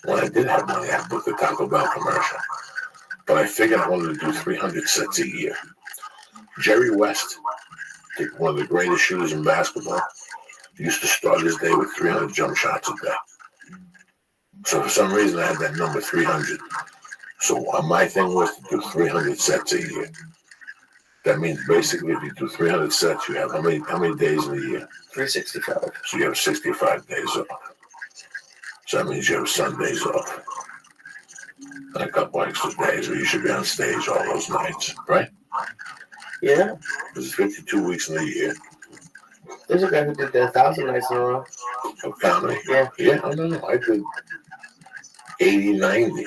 When I did have money, I booked a Taco Bell commercial. But I figured I wanted to do 300 sets a year. Jerry West, one of the greatest shooters in basketball, used to start his day with 300 jump shots a day. So for some reason, I had that number 300. So my thing was to do 300 sets a year. That means basically if you do 300 sets, you have how many days in a year? 365. So you have 65 days off. So that means you have Sundays off. And a couple extra days where you should be on stage all those nights, right? Yeah. There's 52 weeks in a year. There's a guy who did 1,000 nights in a row. Of comedy? Yeah. Yeah, I don't know. I did 80, 90.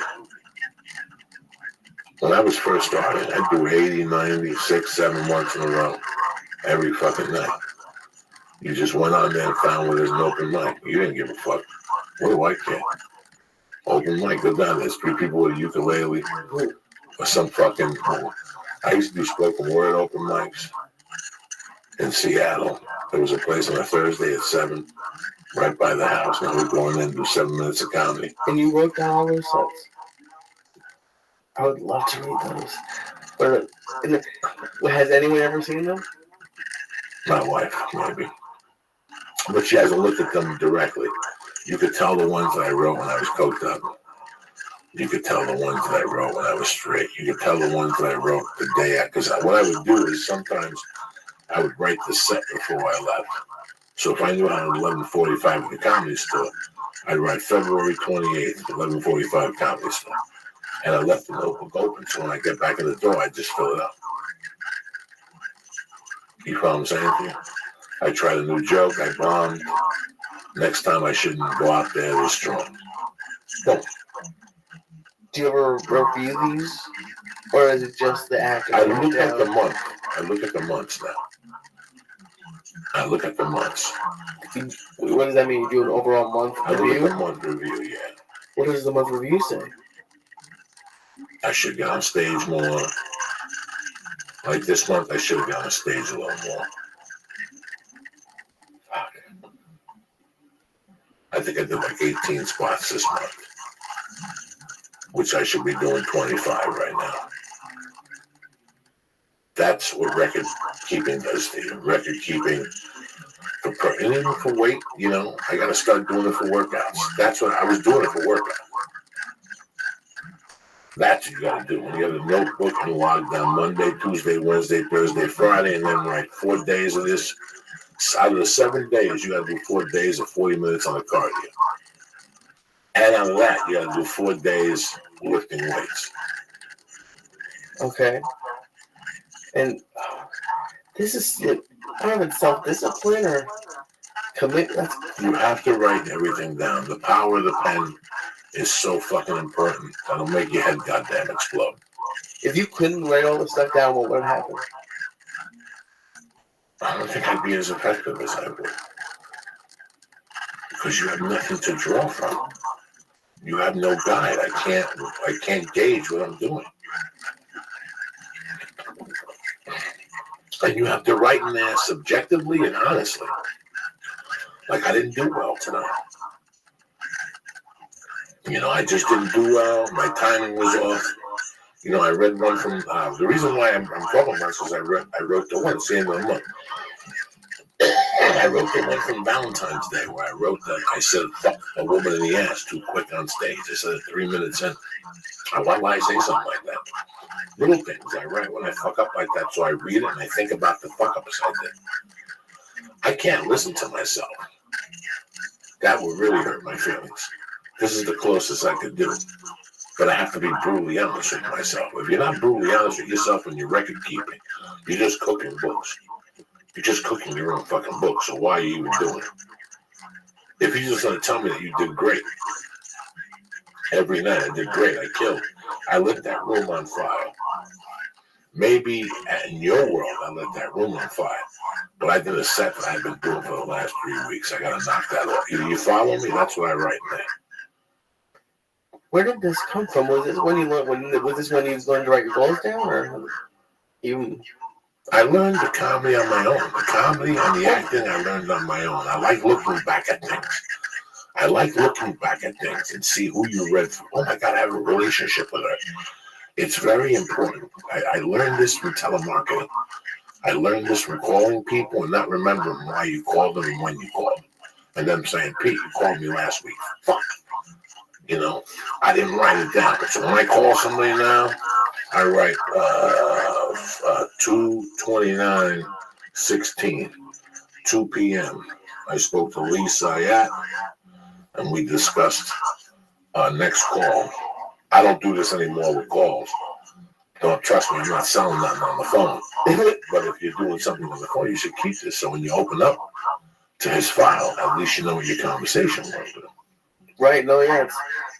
When I was first starting, I'd do 80, 90, 6, 7 months in a row. Every fucking night. You just went on there and found where there's an open mic. You didn't give a fuck. What do I care? Open mic, go down. There's 3 people with a ukulele or some fucking. I used to do spoken word open mics in Seattle. There was a place on a Thursday at 7, right by the house, and I would go in there and do 7 minutes of comedy. And you wrote down all those sets? I would love to read those. But has anyone ever seen them? My wife, maybe. But she hasn't looked at them directly. You could tell the ones that I wrote when I was coked up. You could tell the ones that I wrote when I was straight. You could tell the ones that I wrote the day after. Because what I would do is sometimes I would write the set before I left. So if I knew how 11:45 at the Comedy Store, I'd write February 28th, 11:45 Comedy Store. And I left the notebook open, so when I get back in the door, I just fill it up. You follow what I'm saying to you? I tried a new joke, I bombed. Next time I shouldn't go out there as strong. No. Do you ever review these? Or is it just the acting? I look at the month. I look at the months now. I look at the months. What does that mean? You do an overall month I look review? at the month review, yeah. What does the month review say? I should get on stage more. Like this month, I should have got on stage a little more. Fuck. I think I did like 18 spots this month, which I should be doing 25 right now. That's what record keeping does to you. Record keeping, and even for weight, you know, I got to start doing it for workouts. That's what I was doing it for workouts. That's what you got to do. When you have a notebook and log down Monday, Tuesday, Wednesday, Thursday, Friday, and then write 4 days of this. Out of the 7 days, you got to do 4 days of 40 minutes on the cardio. And out of that, you got to do 4 days lifting weights. Okay. And this is, I don't know if it's self-discipline or commitment. You have to write everything down. The power of the pen is so fucking important. That'll make your head goddamn explode. If you couldn't write all this stuff down, what would happen? I don't think I'd be as effective as I would. Because you have nothing to draw from. You have no guide. I can't gauge what I'm doing. And you have to write in there subjectively and honestly. Like, I didn't do well tonight. I just didn't do well. My timing was off. I read one from, the reason why I'm talking about this is I wrote the one, it's the end of the month. I wrote the one from Valentine's Day where I said, fuck a woman in the ass too quick on stage. I said it 3 minutes in. Why would I say something like that? Little things I write when I fuck up like that, so I read it and I think about the fuck ups I did. I can't listen to myself. That would really hurt my feelings. This is the closest I could do. But I have to be brutally honest with myself. If you're not brutally honest with yourself when you're record keeping, you're just cooking books. You're just cooking your own fucking book, so why are you even doing it? If you're just going to tell me that you did great, every night I did great, I killed. I lit that room on fire. Maybe in your world I lit that room on fire, but I did a set that I've been doing for the last 3 weeks. I got to knock that off. You follow me? That's what I write in there. Where did this come from? Was this when you was learning to write your goals down, or you? I learned the comedy on my own. The comedy and the acting I learned on my own. I like looking back at things. And see who you read from. Oh my God, I have a relationship with her. It's very important. I learned this from telemarketing. I learned this from calling people and not remembering why you called them and when you called them. And them saying, Pete, you called me last week. Fuck. I didn't write it down. So when I call somebody now, I write 2/29/16, 2 p.m. I spoke to Lisa Ayat, and we discussed next call. I don't do this anymore with calls. Don't trust me, I'm not selling nothing on the phone. But if you're doing something on the phone, you should keep this. So when you open up to his file, at least you know what your conversation was with him. Right, no, yeah,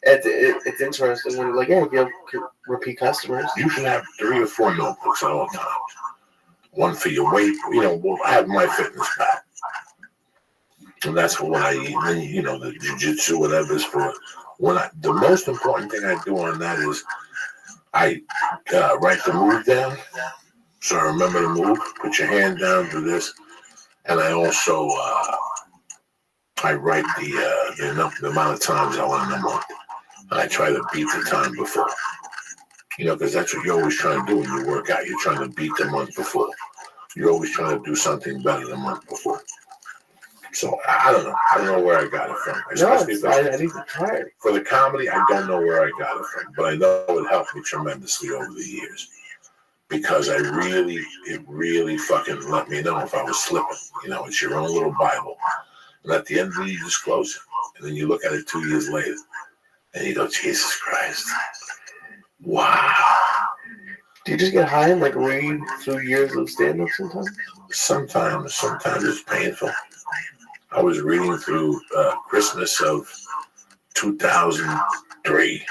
it's interesting when if you have repeat customers. You should have 3 or 4 notebooks at all times. One for your weight, I have my fitness pack. And that's for when I eat, and then, the jiu-jitsu, whatever is for the most important thing I do on that is I write the move down. So I remember the move, put your hand down, do this. And I also, I write the amount of times I want in a month. And I try to beat the time before. Because that's what you're always trying to do when you work out. You're trying to beat the month before. You're always trying to do something better the month before. So I don't know. I don't know where I got it from. I need to try it. For the comedy, I don't know where I got it from. But I know it helped me tremendously over the years. Because it really fucking let me know if I was slipping. It's your own little Bible. And at the end of the day, you just close it. And then you look at it 2 years later. And you go, Jesus Christ. Wow. Do you just get high and read through years of stand-up sometimes? Sometimes it's painful. I was reading through Christmas of 2003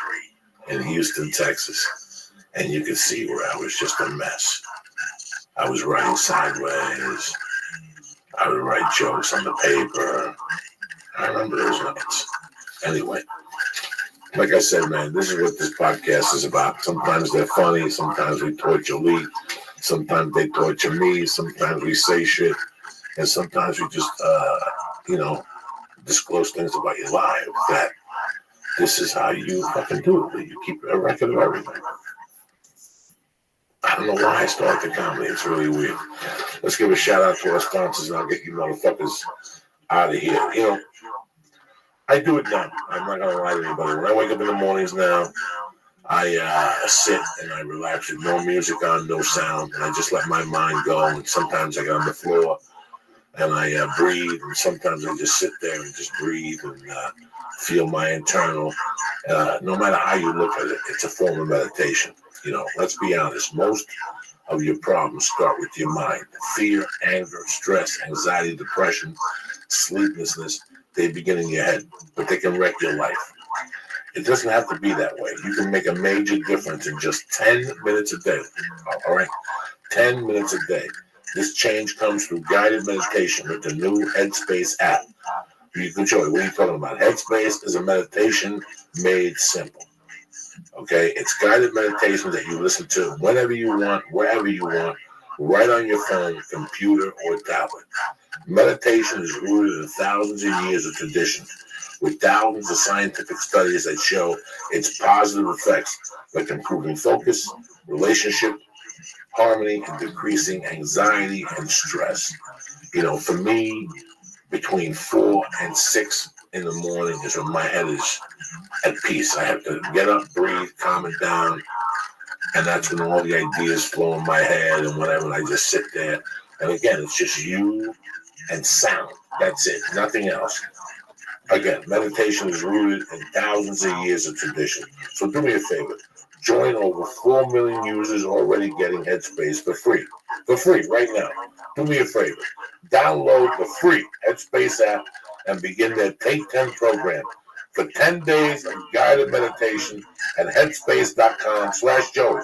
in Houston, Texas. And you could see where I was just a mess. I was writing sideways. I would write jokes on the paper. I remember those nights. Anyway, like I said, man, this is what this podcast is about. Sometimes they're funny. Sometimes we torture Lee. Sometimes they torture me. Sometimes we say shit. And sometimes we just, disclose things about your life that this is how you fucking do it. You keep a record of everything. I don't know why I started the comedy. It's really weird. Let's give a shout out to our sponsors and I'll get you motherfuckers out of here. I do it now. I'm not going to lie to anybody. When I wake up in the mornings now, I sit and I relax with no music on, no sound, and I just let my mind go. And sometimes I get on the floor and I breathe, and sometimes I just sit there and just breathe and feel my internal. No matter how you look at it, it's a form of meditation. Let's be honest. Most of your problems start with your mind. Fear, anger, stress, anxiety, depression, sleeplessness, they begin in your head, but they can wreck your life. It doesn't have to be that way. You can make a major difference in just 10 minutes a day. All right? 10 minutes a day. This change comes through guided meditation with the new Headspace app. You can show it. What are you talking about? Headspace is a meditation made simple. Okay? It's guided meditation that you listen to whenever you want, wherever you want, right on your phone, computer, or tablet. Meditation is rooted in thousands of years of tradition, with thousands of scientific studies that show its positive effects, like improving focus, relationship, harmony, and decreasing anxiety and stress. For me, between 4 and 6 in the morning is when my head is at peace. I have to get up, breathe, calm it down, and that's when all the ideas flow in my head and whatever. And I just sit there, and again, it's just you and sound. That's it, nothing else. Again, meditation is rooted in thousands of years of tradition. So do me a favor. Join over 4 million users already getting Headspace for free. For free, right now. Do me a favor. Download the free Headspace app and begin their Take 10 program for 10 days of guided meditation at headspace.com/Joey.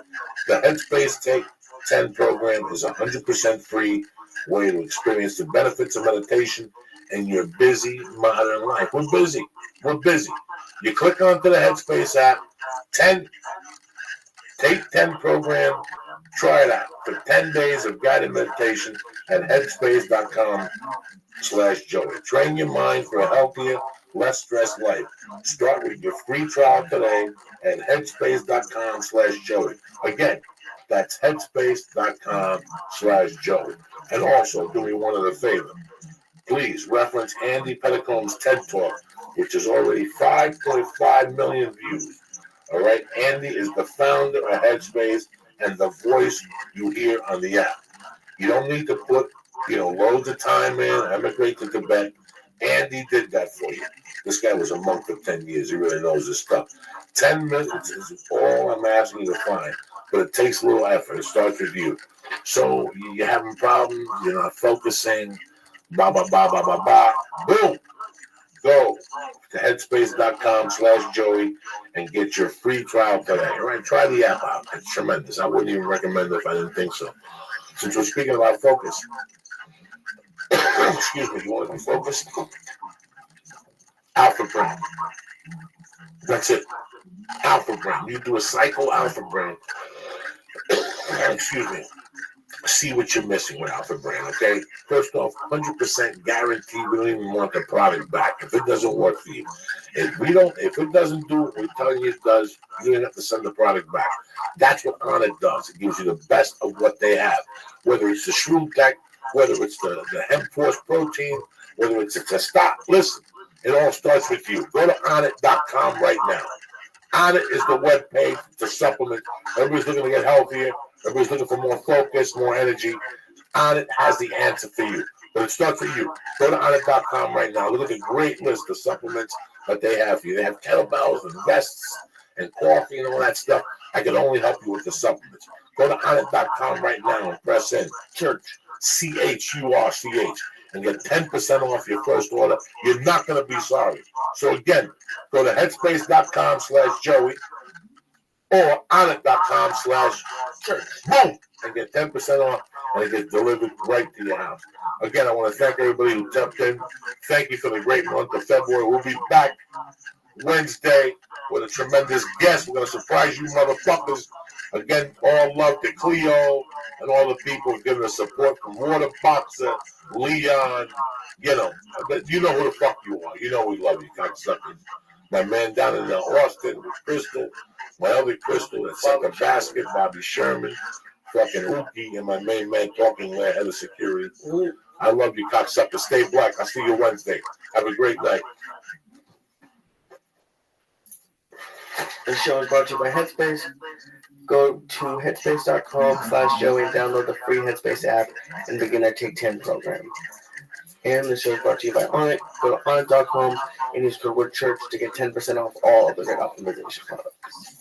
The Headspace Take 10 program is a 100% free way to experience the benefits of meditation in your busy modern life. We're busy. You click onto the Headspace app, Take 10 program, try it out for 10 days of guided meditation at headspace.com/Joey. Train your mind for a healthier, less stressed life. Start with your free trial today at headspace.com/Joey. Again, that's headspace.com/Joey. And also, do me one other favor. Please reference Andy Petticomb's TED Talk, which is already 5.5 million views. All right, Andy is the founder of Headspace and the voice you hear on the app. You don't need to put, loads of time in, emigrate to Tibet. Andy did that for you. This guy was a monk for 10 years. He really knows his stuff. 10 minutes is all I'm asking you to find, but it takes a little effort. It starts with you. So you're having problems, you're not focusing, blah, blah, blah, blah, blah, blah. Boom. Go to headspace.com/Joey and get your free trial today. All right, try the app out. It's tremendous. I wouldn't even recommend it if I didn't think so. Since we're speaking about focus, excuse me, you want to be focused? Alpha brain. That's it. Alpha brain. You do a cycle alpha brain. Excuse me. See what you're missing with Alpha Brain, okay? First off, 100% guarantee we don't even want the product back if it doesn't work for you. If it doesn't do what we're telling you it does, you don't have to send the product back. That's what Onnit does. It gives you the best of what they have, whether it's the Shroom Tech, whether it's the Hemp Force Protein, whether it's a stop. Listen, it all starts with you. Go to Onnit.com right now. Onnit is the web page to supplement. Everybody's looking to get healthier. Everybody's looking for more focus, more energy. Onnit has the answer for you. But it starts with you. Go to Onnit.com right now. Look at the great list of supplements that they have for you. They have kettlebells and vests and coffee and all that stuff. I can only help you with the supplements. Go to Onnit.com right now and press in Church, CHURCH, and get 10% off your first order. You're not going to be sorry. So again, go to headspace.com/Joey or Onnit.com/Church. Boom! And get 10% off, and it gets delivered right to your house. Again, I want to thank everybody who tapped in. Thank you for the great month of February. We'll be back Wednesday with a tremendous guest. We're going to surprise you motherfuckers. Again, all love to Cleo and all the people who've given us support from Water Boxer, Leon, you know who the fuck you are. You know we love you, cocksuckers. My man down in Austin with Crystal, my other Crystal at Second Basket, Bobby Sherman, fucking Ookie, and my main man talking head of security. I love you, cocksuckers. Stay black. I'll see you Wednesday. Have a great night. This show is brought to you by Headspace. Go to headspace.com/Joey and download the free Headspace app and begin our Take 10 program. And the show is brought to you by Onnit. Go to Onnit.com and use code word church to get 10% off all of the great optimization products.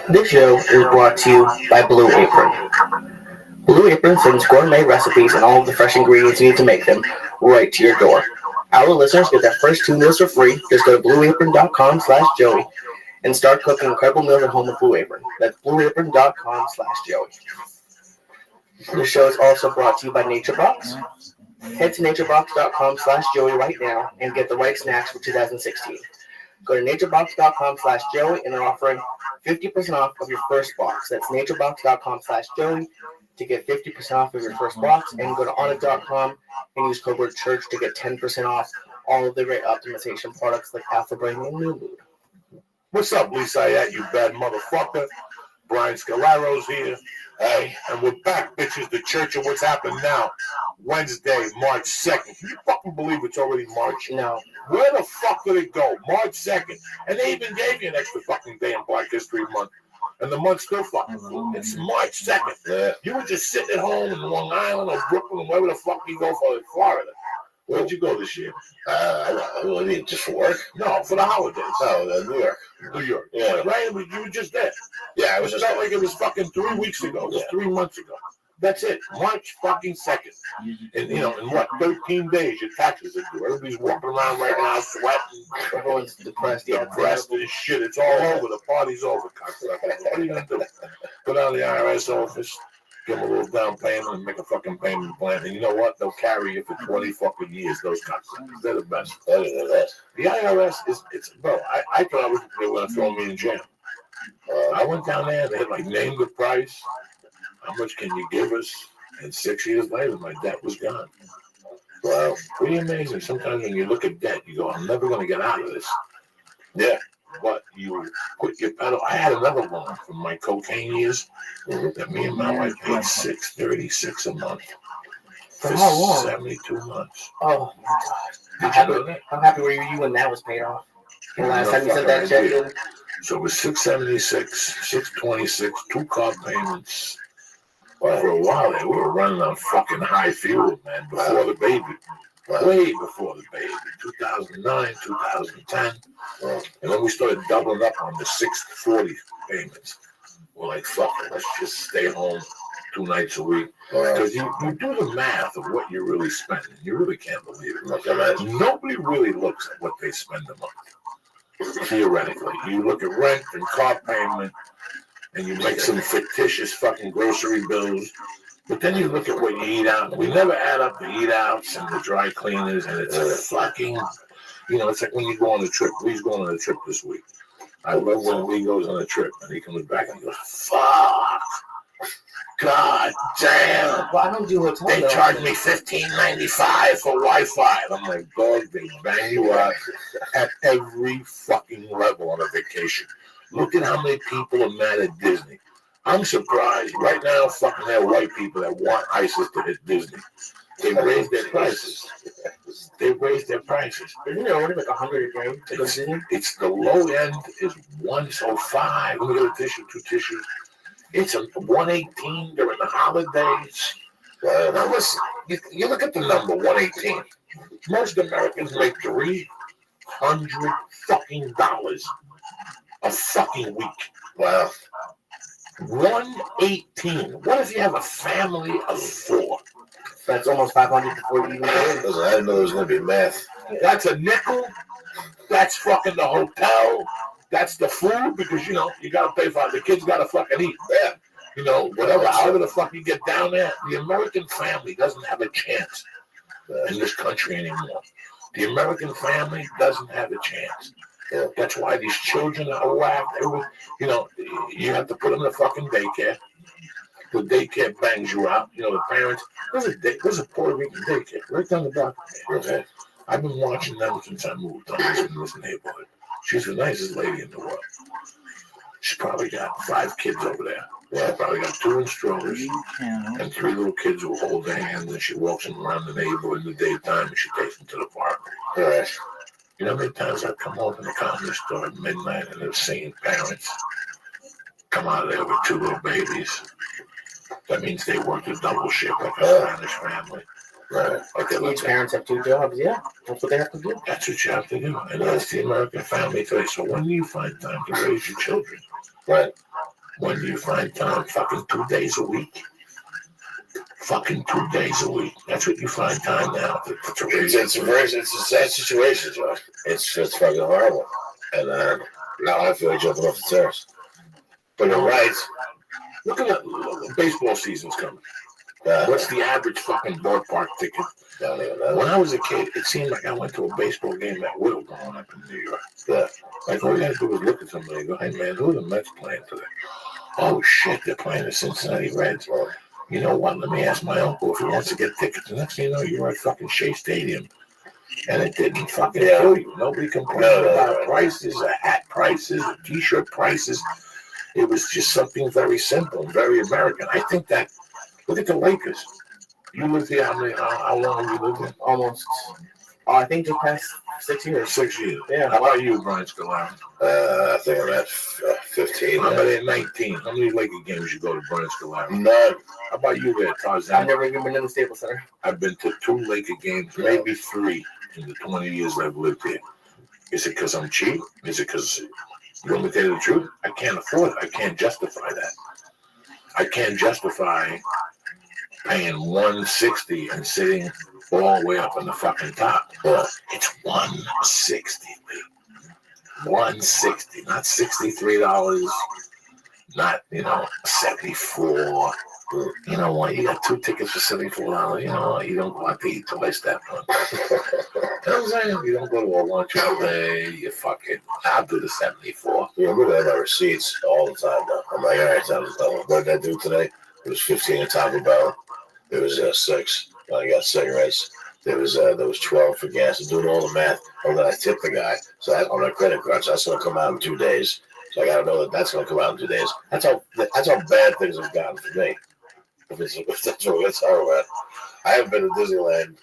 This show is brought to you by Blue Apron. Blue Apron sends gourmet recipes and all of the fresh ingredients you need to make them right to your door. Our listeners get their first 2 meals for free. Just go to blueapron.com/Joey and start cooking incredible meals at home with Blue Apron. That's blueapron.com/Joey. This show is also brought to you by NatureBox. Head to naturebox.com/Joey right now and get the right snacks for 2016. Go to naturebox.com/Joey and they're offering 50% off of your first box. That's naturebox.com/Joey to get 50% off of your first box. And go to onnit.com and use code word church to get 10% off all of the great optimization products like Alpha Brain and New Mood. What's up, Lisa? You bad motherfucker. Brian Scalaro's here. Hey, and we're back, bitches. The Church of What's Happening Now. Wednesday, March 2nd. Can you fucking believe it's already March? No. Where the fuck did it go? March 2nd. And they even gave you an extra fucking day in Black History Month. And the month's still fucking flew. It's March 2nd. Yeah. You were just sitting at home in Long Island or Brooklyn, wherever the fuck you go for Florida. Where'd you go this year? I mean, just for work? No, for the holidays. Oh, New York. New York. Yeah. Right? You were just there. Yeah, it was just like it was fucking 3 weeks ago. It was 3 months ago. That's it. March fucking 2nd. And, in what, 13 days your taxes are due. Everybody's walking around right now sweating. Everyone's depressed. Depressed and shit. It's all over. The party's over. What are you going to do? Go down to the IRS office, give them a little down payment, and make a fucking payment plan. And you know what? They'll carry you for 20 fucking years, those cocksuckers. They're the best. The IRS is bro, I thought they were going to throw me in jail. I went down there, they had like named the price. How much can you give us? And 6 years later, my debt was gone. Wow. Pretty amazing. Sometimes when you look at debt, you go, I'm never going to get out of this. Yeah. But you put your pedal. I had another loan from my cocaine years that me and my wife paid $636 a month. For how long? 72 months. Oh my God. How happy were you when that was paid off? The last time you sent that check in? So it was $676, $626, 2 car payments. Well, for a while there, we were running on fucking high fuel, man, before the baby. Way before the baby. 2009, 2010. And then we started doubling up on the 640 payments. We're like, fuck it, let's just stay home 2 nights a week. Because you do the math of what you're really spending. You really can't believe it. Nobody really looks at what they spend a month. Theoretically. You look at rent and car payment, and you make some fictitious fucking grocery bills. But then you look at what you eat out. We never add up the eat outs and the dry cleaners, and it's a fucking, it's like when you go on a trip. Lee's going on a trip this week. I love when Lee goes on a trip and he comes back and he goes, fuck. God damn. Well, I don't do hotel. They charge me $15.95 for Wi-Fi. And I'm like, dog, they bang you out at every fucking level on a vacation. Look at how many people are mad at Disney. I'm surprised. Right now, fucking there are white people that want ISIS to hit Disney. They've raised their prices. They've raised their prices. Isn't it only like 100 a day to go Disney? It's the low end is 105. Let me get a tissue, 2 tissues. It's a 118 during the holidays. Now listen, you look at the number 118. Most Americans make $300 fucking a fucking week. Wow. 118. What if you have a family of 4? That's almost 500 before you even go in. I didn't know there was going to be math. That's a nickel. That's fucking the hotel. That's the food because, you got to pay for it. The kids got to fucking eat. Yeah. Whatever, however the fuck you get down there, the American family doesn't have a chance in this country anymore. The American family doesn't have a chance. Yeah. That's why these children are whacked. You have to put them in a fucking daycare. The daycare bangs you out. The parents. There's a Puerto Rican daycare right down the block. Okay. I've been watching them since I moved on in this neighborhood. She's the nicest lady in the world. She's probably got 5 kids over there. Yeah, probably got 2 in strollers and 3 little kids who hold their hands, and she walks them around the neighborhood in the daytime and she takes them to the park. Right. You know how many times I've come home from the comedy store at midnight and I've seen parents come out of there with 2 little babies. That means they worked a double shift like a Spanish family. Right. Okay, Each parents have 2 jobs. Yeah, that's what they have to do. that's what you have to do. And that's the American family today. So when do you find time to raise your children? Right. When do you find time? Fucking 2 days a week. Fucking 2 days a week. That's what you find time now to raise. It's a sad situation, Josh. It's fucking horrible. And now I feel like jumping off the terrace. But you're right. Look at that. Baseball season's coming. What's the average fucking ballpark ticket? Don't even know. When I was a kid, it seemed like I went to a baseball game at will growing up in New York. Yeah. Like, all you gotta do is look at somebody and go, hey man, who are the Mets playing today? Oh shit, they're playing the Cincinnati Reds. Well, you know what? Let me ask my uncle if he wants to get tickets. The next thing you know, you're at fucking Shea Stadium. And it didn't fucking kill you. Nobody complained about prices, hat prices, t-shirt prices. It was just something very simple, very American. I think that, look at the Lakers. You lived here, how long have you lived here? Almost. I think just past 6 years. 6 years. Yeah. How about you, Brian Scalari? I think I'm at 15. How about at 19? How many Laker games you go to, Brian Scalari? None. How about you there, I've Tarzan? never even been in the Staples Center. I've been to 2 Laker games, maybe 3 in the 20 years I've lived here. Is it because I'm cheap? Is it because, you want me to tell you the truth? I can't afford it. I can't justify that. I can't justify paying $160 and sitting all the way up on the fucking top. Well, it's $160, $160, not $63, not, $74. You know what? You got 2 tickets for $74. You know what? You don't go out to eat till I step on. You know what I'm saying? You don't go to a lunch all day. You fucking, I'll do the 74. Yeah, we're going to have receipts all the time now. I'm like, all right, what did I do today? It was 15 at Taco Bell. There was 6. I got cigarettes. There was 12 for gas. I'm doing all the math. And then I tipped the guy. So on my credit card, so that's going to come out in 2 days. So I got to know that that's going to come out in 2 days. That's how bad things have gotten for me. If that's what we're talking about. I haven't been to Disneyland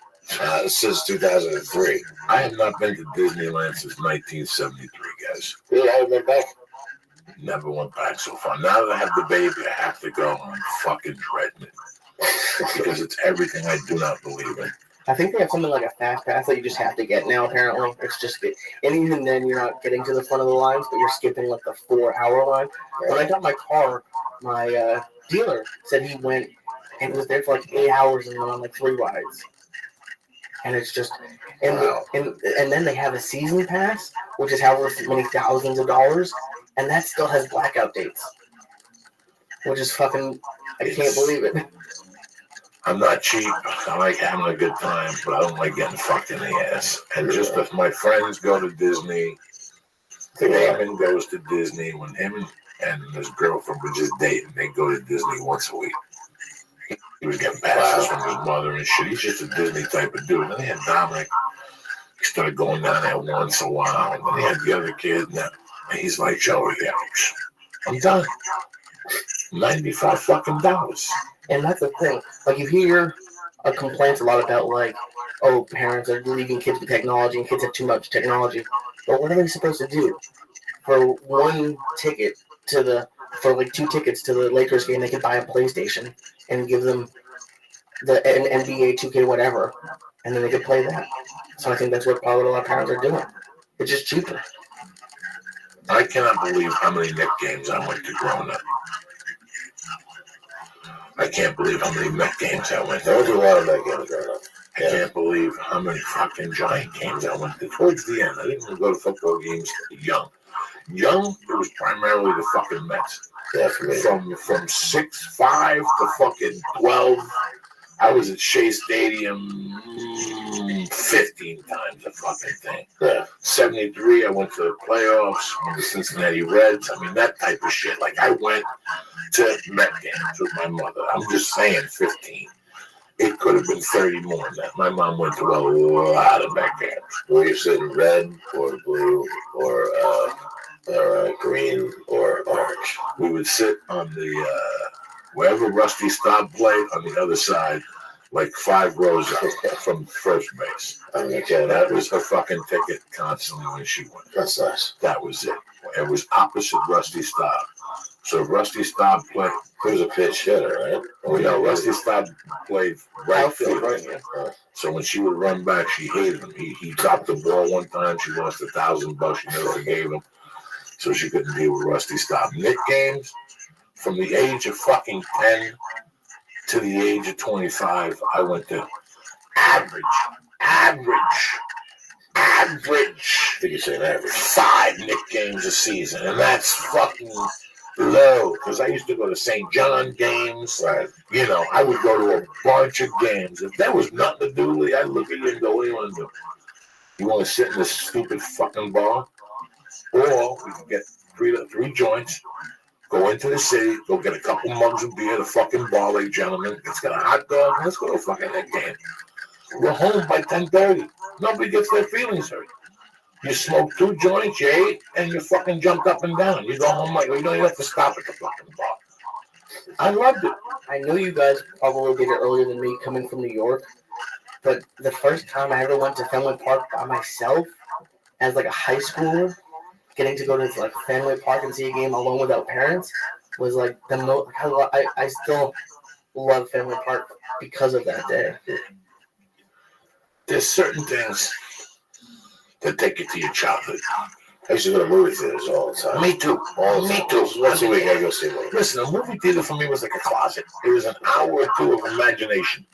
since 2003. I have not been to Disneyland since 1973, guys. Really, I haven't been back. Never went back so far. Now that I have the baby, I have to go. I'm fucking dreading it. Because it's everything I do not believe in. I think they have something like a fast pass that you just have to get now, apparently. It's just, and even then, you're not getting to the front of the lines, but you're skipping like the 4-hour line. When I got my car, my dealer said he went and was there for like 8 hours and went on like 3 rides. And it's just, and then they have a season pass, which is however many thousands of dollars, and that still has blackout dates. Which is fucking, I can't believe it. I'm not cheap. I like having a good time, but I don't like getting fucked in the ass. And just if my friends go to Disney, Raymond goes to Disney, when him and his girlfriend were just dating, they go to Disney once a week. He was getting passes from his mother and shit. He's just a Disney type of dude. And then they had Dominic. He started going down there once in a while. And then he had the other kid. And he's like, Joey, I'm done. $95 fucking dollars. And that's the thing. Like, you hear complaints a lot about, like, oh, parents are leaving kids with technology and kids have too much technology. But what are they supposed to do? For 1 ticket for like 2 tickets to the Lakers game, they could buy a PlayStation and give them an NBA 2K whatever, and then they could play that. So I think that's what probably a lot of parents are doing. It's just cheaper. I cannot believe how many Met games I went to growing up. I can't believe how many Met games I went to. There was a lot of Met games growing up. I can't believe how many fucking Giant games I went to towards the end. I didn't even go to football games young. Young, it was primarily the fucking Mets. Yeah, for me. From 6'5" to fucking 12. I was at Shea Stadium 15 times a fucking thing. Yeah. 73, I went to the playoffs with the Cincinnati Reds. I mean, that type of shit. Like, I went to Met games with my mother. I'm just saying 15. It could have been 30 more than that. My mom went to a lot of Met games. Were you sitting red or blue or green or orange? We would sit on the, wherever Rusty Staub played, on the other side, like 5 rows up from first base. Okay, That was her fucking ticket constantly when she went. That's nice. That was it. It was opposite Rusty Staub. So Rusty stopped playing. He was a pitch hitter, right? Oh yeah, Rusty stopped played right Outfield, field. right? Yeah. So when she would run back, she hated him. He dropped the ball one time. She lost $1,000. She never forgave him. So she couldn't deal with Rusty Stop. Nick games from the age of fucking 10 to the age of 25. I went to average. I think you're saying average. 5 Nick games a season, and that's fucking low. Because I used to go to St. John games. Right. You know, I would go to a bunch of games. If there was nothing to do, Lee, I'd look at you and go, "What do you want to do? You want to sit in this stupid fucking bar, or we can get three joints." Go into the city, go get a couple mugs of beer at a fucking bar, like gentlemen. Let's get a hot dog. Let's go to a fucking Nick game. We're home by 10:30. Nobody gets their feelings hurt. You smoke 2 joints, you ate, and you fucking jumped up and down. You go home like, you don't even have to stop at the fucking bar. I loved it. I know you guys probably did it earlier than me coming from New York, but the first time I ever went to Fenway Park by myself as like a high schooler, getting to go to like Fenway Park and see a game alone without parents was like the most. I still love Fenway Park because of that day. There's certain things that take you to your childhood. I used to go to movie theaters all the time. Me too. Me too. Once a week, I go see one. Listen, a movie theater for me was like a closet. It was an hour or 2 of imagination.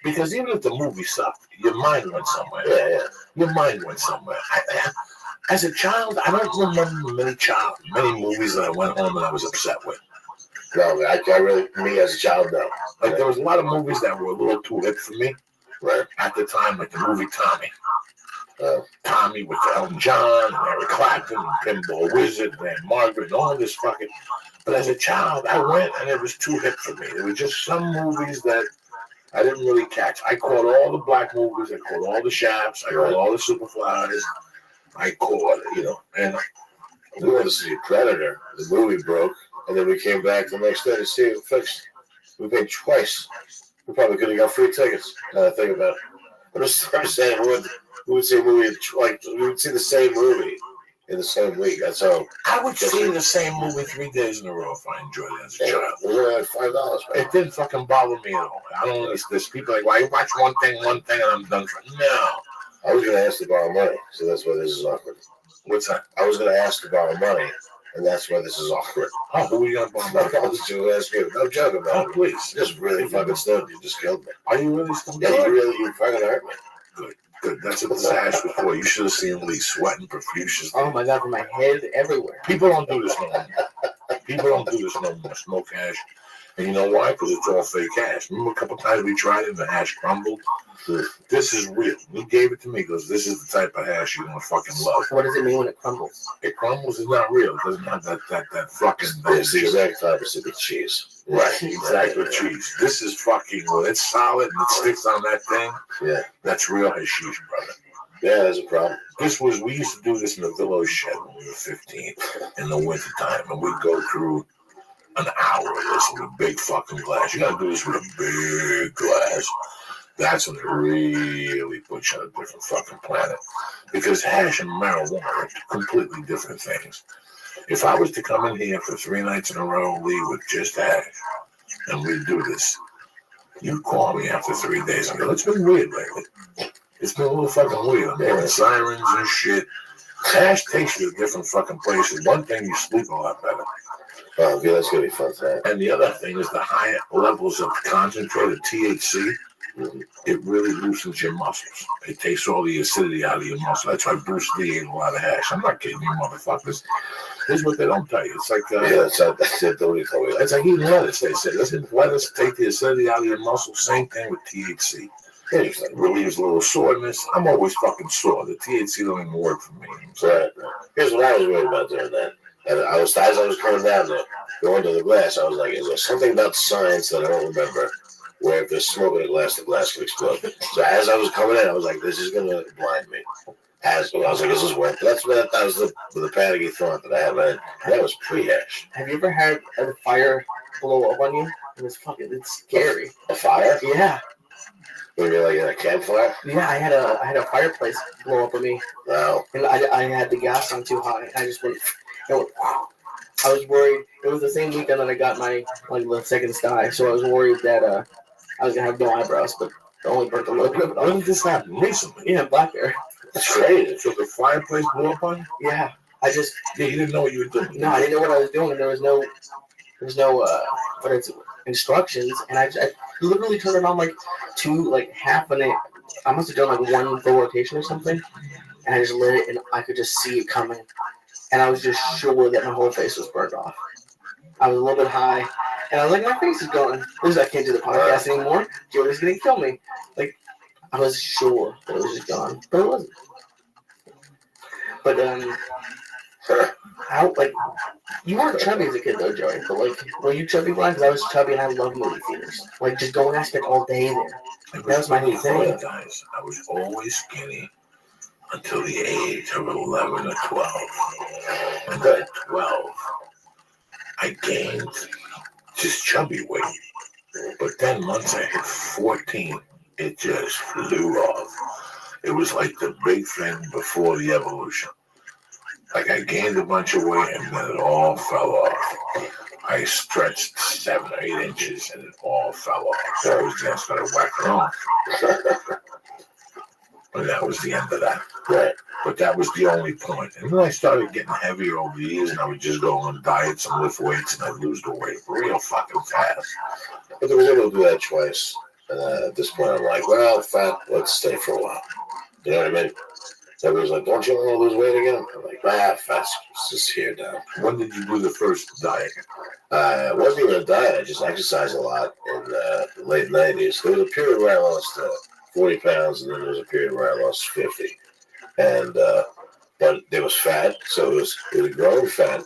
Because even if the movie sucked, your mind went somewhere. Yeah. Your mind went somewhere. As a child, I don't remember many movies that I went home and I was upset with. No, I really, me as a child, no. Like there was a lot of movies that were a little too hip for me. Right. At the time, like the movie Tommy. Tommy with Elton John and Eric Clapton and Pinball Wizard and Margaret and all this fucking. But as a child, I went and it was too hip for me. There were just some movies that I didn't really catch. I caught all the black movies. I caught all the Shafts. I caught all the Superflies. I caught, and we went to see Predator. The movie broke, and then we came back the next day to see it fixed. We paid twice. We probably could have got free tickets. Now that I think about it. I'm just saying, we would see a movie we would see the same movie in the same week. That's how I would see the same movie 3 days in a row if I enjoyed it as a child. We were at $5. It didn't fucking bother me at all. I don't know. There's people like, well, I watch one thing, and I'm done for. No. I was going to ask to borrow money, so that's why this is awkward. What's that? I was going to ask to borrow money, and that's why this is awkward. Oh, who are you going to borrow money? I was going to ask you. No joke about it. Oh, please. Just really fucking stunned. You just killed me. Are you really stunned? Yeah, you fucking hurt me. Good. That's what this hash was for. You should have seen Lee sweating profusely. Oh my god, from my head everywhere. People don't do this no more. People don't do this no more. Smoke hash. And you know why? Because it's all fake hash. Remember a couple times we tried it and the hash crumbled? This is real. He gave it to me because this is the type of hash you're going to fucking love. What does it mean when it crumbles? It crumbles is not real. It doesn't have that fucking... It's the exact opposite with cheese. Right, exactly. With cheese. This is fucking... Well, it's solid and it sticks on that thing. Yeah. That's real hashish, brother. Yeah, that's a problem. We used to do this in the Willow Shed when we were 15 in the wintertime, and we'd go through an hour of this with a big fucking glass. You gotta do this with a big glass. That's when it really puts you on a different fucking planet. Because hash and marijuana are completely different things. If I was to come in here for 3 nights in a row, Lee, with just hash, and we'd do this, you'd call me after 3 days and go, it's been weird lately. It's been a little fucking weird. I'm hearing sirens and shit. Hash takes you to different fucking places. One thing, you sleep a lot better. Oh, yeah, that's going to be fun time. And the other thing is the higher levels of concentrated THC, it really loosens your muscles. It takes all the acidity out of your muscle. That's why Bruce Lee ate a lot of hash. I'm not kidding you, motherfuckers. Here's what they don't tell you. It's like that's it. Don't even tell me that. It's like eating lettuce. They say, listen, lettuce take the acidity out of your muscle. Same thing with THC. It relieves a little soreness. I'm always fucking sore. The THC don't even work for me. Right. Here's what I was worried about doing that. And as I was coming down there, going to the glass, I was like, is there something about science that I don't remember where if there's smoke in a glass, the glass can explode? So as I was coming in, I was like, this is going to blind me. I was like, this is worth it. That was the panicky thought that I had, man. That was pre-hash. Have you ever had a fire blow up on you? It's scary. A fire? Yeah. Maybe like in a campfire? Yeah, I had a fireplace blow up on me. Wow. And I had the gas on too high. I just went, I was worried. It was the same weekend that I got my the second sty, so I was worried that I was gonna have no eyebrows, but it only burnt a little bit of it When off. did this happen? Recently? Yeah, black hair. That's crazy. So the fireplace blew up on you? Yeah, I just Yeah, you didn't know what you were doing. no, I didn't know what I was doing, and there was no instructions, and I literally turned it on half an inch. I must have done one full rotation or something, and I just lit it, and I could just see it coming, and I was just sure that my whole face was burned off. I was a little bit high, and I was like, my face is going. I can't do the podcast anymore. Joey's gonna kill me. I was sure that it was just gone, but it wasn't. But how you weren't chubby as a kid though, Joey. But were you chubby blind? Because I was chubby and I love movie theaters. Just going and spend all day there. That was my really thing. funny, guys. I was always skinny until the age of 11 or 12. And then at 12, I gained just chubby weight. But then once I hit 14, it just flew off. It was like the big thing before the evolution. I gained a bunch of weight and then it all fell off. I stretched 7 or 8 inches and it all fell off. So I was then started whacking off. And that was the end of that. Right. But that was the only point. And then I started getting heavier over the years and I would just go on diets and lift weights and I'd lose the weight real fucking fast. But I was able to do that twice. And at this point, I'm like, well, fat, let's stay for a while. You know what I mean? Everybody's like, don't you want to lose weight again? I'm like, fat's just here now. When did you do the first diet? It wasn't even a diet. I just exercised a lot in the late 90s. There was a period where I lost 40 pounds, and then there was a period where I lost 50. And but there was fat, so it was growing fat.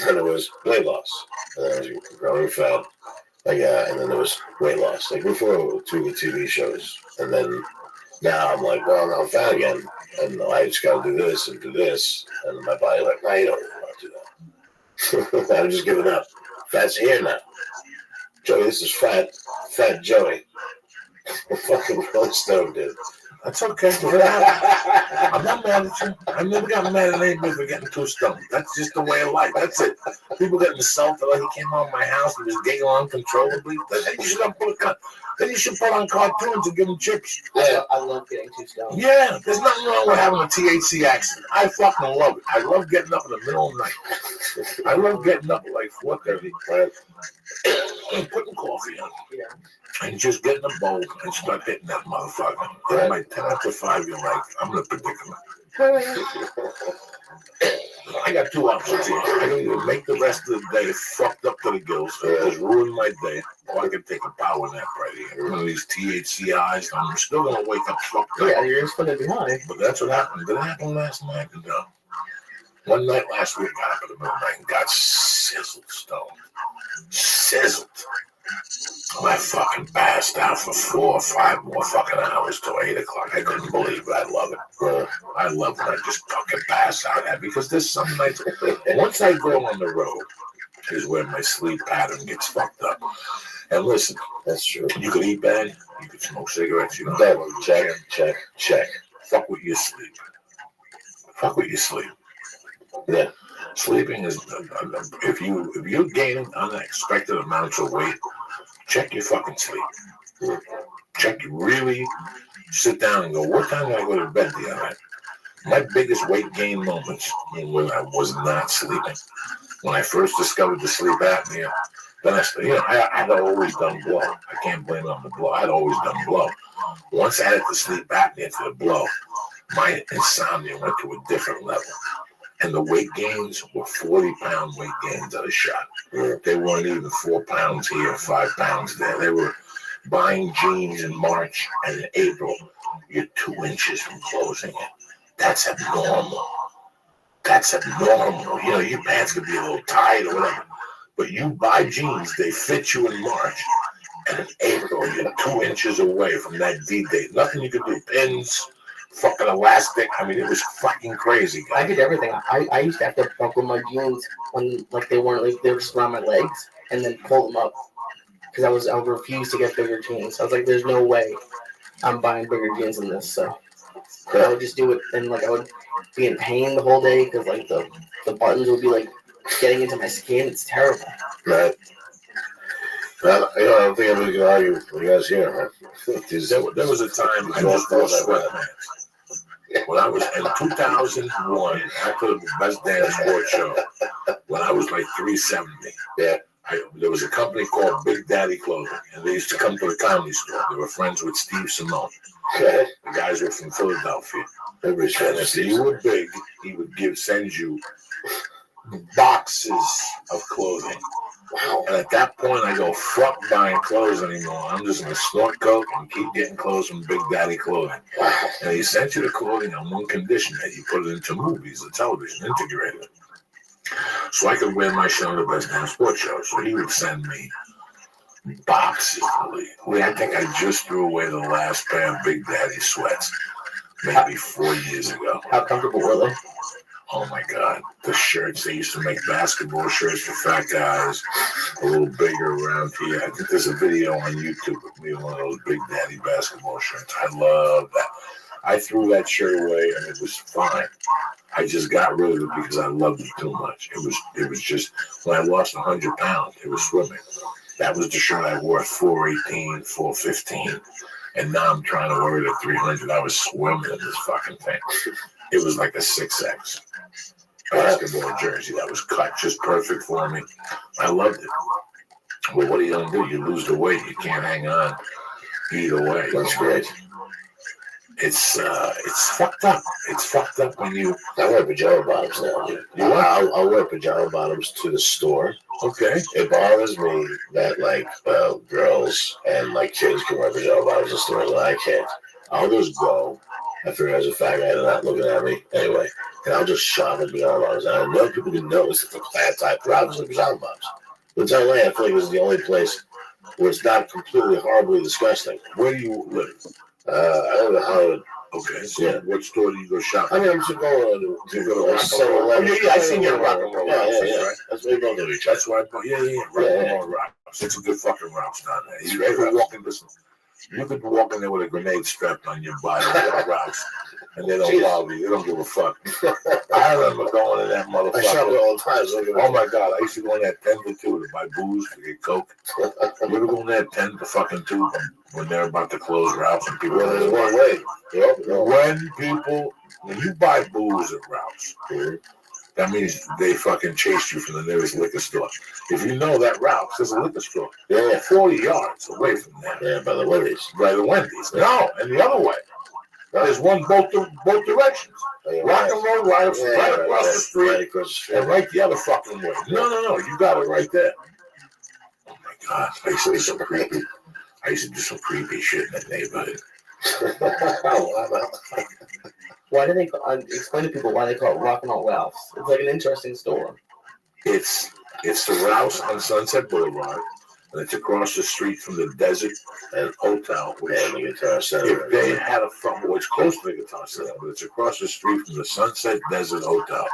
Then it was weight loss. And then it was growing fat. And then there was weight loss. Before two of the TV shows. And then now I'm like, well, I'm fat again. And I just got to do this and do this. And my body like, no, you don't want to do that. I'm just giving up. Fat's here now. Joey, this is fat Joey. I'm fucking really stoked, dude. That's okay. I'm not mad at you. I never got mad at anybody for getting too stoned. That's just the way of life. That's it. People get insulted. He came out of my house and was giggling uncontrollably. Then you should put on cartoons and give them chips. Yeah, I love getting too stoned. Yeah, there's nothing wrong with having a THC accident. I fucking love it. I love getting up in the middle of the night. I love getting up at 4:30, right? And putting coffee on. Yeah. And just getting a bowl and start hitting that motherfucker. Then by 10 after 5, you're like, I'm in a predicament. I got 2 options here. I can either make the rest of the day fucked up to the gills, so just ruin my day, or I can take a power nap right here. One of these THC highs, I'm still going to wake up fucked up. Yeah, you're just going to be high. But that's what happened. Did it happen last night? No. One night last week, I got up in the middle of the night and got sizzled stoned. Sizzled. I fucking passed out for 4 or 5 more fucking hours till 8 o'clock. I couldn't believe it. I love it. I love when I just fucking pass out. Because there's some nights, once I go on the road, is where my sleep pattern gets fucked up. And listen, That's true. you could eat bad, you could smoke cigarettes, you know. Check. Fuck with your sleep. Fuck with your sleep. Yeah. Sleeping is, if you're gaining unexpected amounts of weight, check your fucking sleep. Check, really sit down and go, what time did I go to bed the other night? My biggest weight gain moments were when I was not sleeping. When I first discovered the sleep apnea, then I had always done blow. I can't blame it on the blow. I'd always done blow. Once I had the sleep apnea to the blow, my insomnia went to a different level. And the weight gains were 40-pound weight gains at a shot. They weren't even 4 pounds here, 5 pounds there. They were buying jeans in March, and in April, you're 2 inches from closing it. That's abnormal. That's abnormal. Your pants could be a little tight or whatever. But you buy jeans, they fit you in March. And in April, you're 2 inches away from that D-date. Nothing you could do. Pins, fucking elastic. I mean, it was fucking crazy. I did everything. I used to have to buckle my jeans when they weren't they were just around my legs and then pull them up because I refused to get bigger jeans. I was like, there's no way I'm buying bigger jeans than this. So I would just do it, and I would be in pain the whole day because the buttons would be getting into my skin. It's terrible. Right. Well, I don't think anybody can argue with you guys here, huh? There was a time I just wore sweatpants. When I was in 2001, I put up the best damn sports show when I was like 370. Yeah. There was a company called Big Daddy Clothing, and they used to come to the Comedy Store. They were friends with Steve Simone. Okay. The guys were from Philadelphia. Everybody's trying to If see you were big, he would send you boxes of clothing. Wow. And at that point, I go, fuck buying clothes anymore. I'm just going to snort coke and keep getting clothes from Big Daddy Clothing. Wow. And he sent you the clothing on one condition, that you put it into movies, the television, integrated. So I could wear my shit on the best damn sports show. So he would send me boxes. I think I just threw away the last pair of Big Daddy sweats maybe 4 years ago. How comfortable were they? Oh my God. The shirts, they used to make basketball shirts for fat guys, a little bigger around here. I think there's a video on YouTube of me in one of those Big Daddy basketball shirts. I love that. I threw that shirt away and it was fine. I just got rid of it because I loved it too much. It was just, when I lost 100 pounds, it was swimming. That was the shirt I wore at 418, 415. And now I'm trying to wear it at 300. I was swimming in this fucking thing. It was like a 6X basketball jersey that was cut just perfect for me. I loved it. Well, what are you going to do? You lose the weight. You can't hang on either way. That's great. It's fucked up. It's fucked up when you... I wear pajama bottoms now, dude. I'll wear pajama bottoms to the store. Okay. It bothers me that, like, girls and, like, kids can wear pajama bottoms in stores and I can't. I'll just go. I figure as a fat guy, they're not looking at me anyway. And I'll just shop at pajama bottoms. And I know people can notice that the plaid type problems in pajama bottoms. But it's LA, I feel like this is the only place where it's not completely horribly disgusting. Where do you live? I don't know how. Okay, so Yeah. what store do you go shop? I mean, I'm just going to go to rock and roll. 7-Eleven. Yeah, I seen your rock and roll. Yeah. Right? That's what we both do each other. That's why I bought. Yeah. Rock and roll routes. It's a good fucking routes down there. It's You great could routes. walk in this. You could walk in there with a grenade strapped on your body, routes, and they don't Jeez. bother you. They don't give a fuck. I remember going in that I shop there motherfucker. all the time. So Oh my God! I used to go in there at 10 to 2 to buy booze to get coke. You ever go in there at 10 to fucking 2 when they're about to close routes and people? Well, there's one way. When you buy booze at routes, that means they fucking chased you from the nearest liquor store. If you know that route, there's a liquor store. Yeah. 40 yards away from there. Yeah, by the Wendy's. By the Wendy's. No, and the other way. There's one both directions. Rock and roll right across the street. Right across the street. And right the other fucking way. No. You got it right there. Oh my God. I used to do some creepy. Shit in that neighborhood. Why do they explain to people why they call it Rock and Roll Ralph's? It's like an interesting store. It's the Rouse on Sunset Boulevard, and it's across the street from the Desert and Hotel. Which, And the Guitar Center. if they had a front, well, it's close to the Guitar Center, but it's across the street from the Sunset Desert Hotel.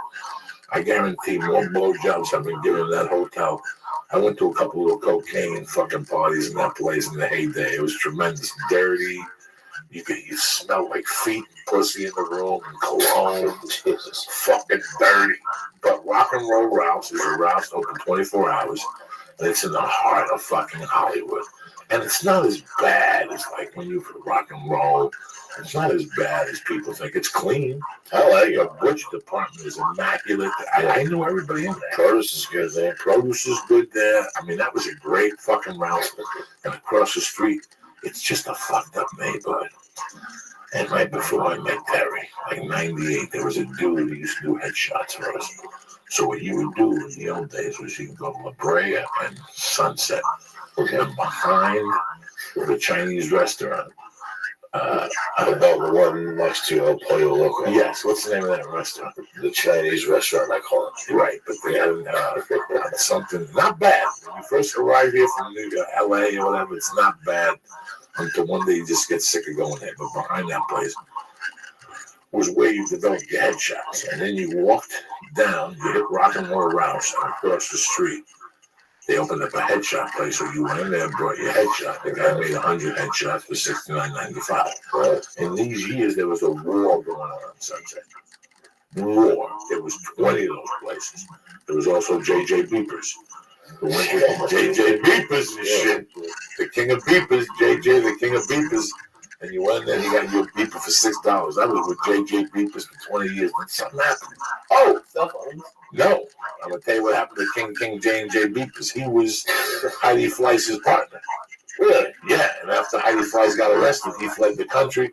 I guarantee more blowjobs have been given in that hotel. I went to a couple of cocaine fucking parties in that place in the heyday. It was tremendous, dirty. You smell like feet and pussy in the room and cologne. Jesus, fucking dirty. But Rock and Roll Rouse is a Rouse open 24 hours, and it's in the heart of fucking Hollywood. And it's not as bad as like when you rock and roll. It's not as bad as people think. It's clean. I like it. The butcher department is immaculate. I knew everybody in there. Produce is good there. Produce is good there. I mean, that was a great fucking route. And across the street, it's just a fucked up neighborhood. And right before I met Terry, like 98, there was a dude who used to do headshots for us. So what you would do in the old days was you would go to La Brea and Sunset. And behind the Chinese restaurant. About the one next to El Pollo Loco. Yes, what's the name of that restaurant? The Chinese restaurant, I call it. Right, but they had something not bad. When you first arrive here from LA or whatever, it's not bad until one day you just get sick of going there. But behind that place was where you developed your headshots. And then you walked down, you hit Rock and Roll Rouse, and across the street, they opened up a headshot place, so you went in there and brought your headshot. The guy made 100 headshots for $69.95. Right. In these years, there was a war going on Sunset. more. There was 20 of those places. There was also JJ Beepers. The one JJ Beepers and shit. The king of beepers, JJ, the king of beepers. And you went there and you got your beeper for $6. I was with JJ Beepers for 20 years. Then something happened. Oh, Cell phones. no. I'm going to tell you what happened to King J&J Beepers. He was Heidi Fleiss's partner. Really? Yeah. And after Heidi Fleiss got arrested, he fled the country.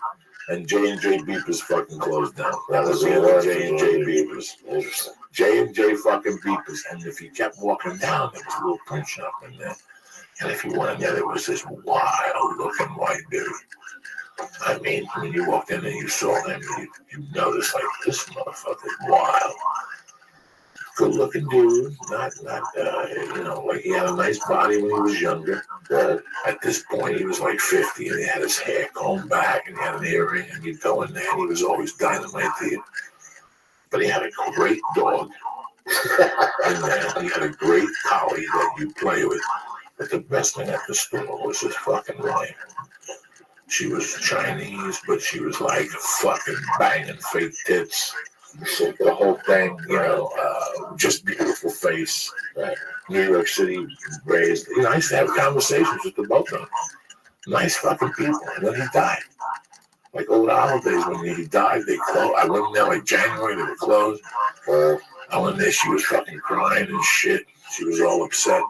And J&J Beepers fucking closed down. That was the end of J&J Beepers. Interesting. J&J fucking Beepers. And if you kept walking down, there was a little print shop in there. And if you went in there, there was this wild-looking white dude. I mean, when you walked in and you saw him, you noticed, like, this motherfucker's wild. Good-looking dude. Not like he had a nice body when he was younger. But at this point, he was like 50, and he had his hair combed back, and he had an earring, and you'd go in there, and he was always dynamite to you. But he had a great dog. And then he had a great collie that you play with. But the best thing at the store was his fucking wife. She was Chinese, but she was like fucking banging fake tits. The whole thing, just beautiful face. Right. New York City raised. I used to have conversations with the both of them. Nice fucking people. And then he died. Like over the holidays when he died, they closed. I went in there like January, they were closed. I went in there, she was fucking crying and shit. She was all upset.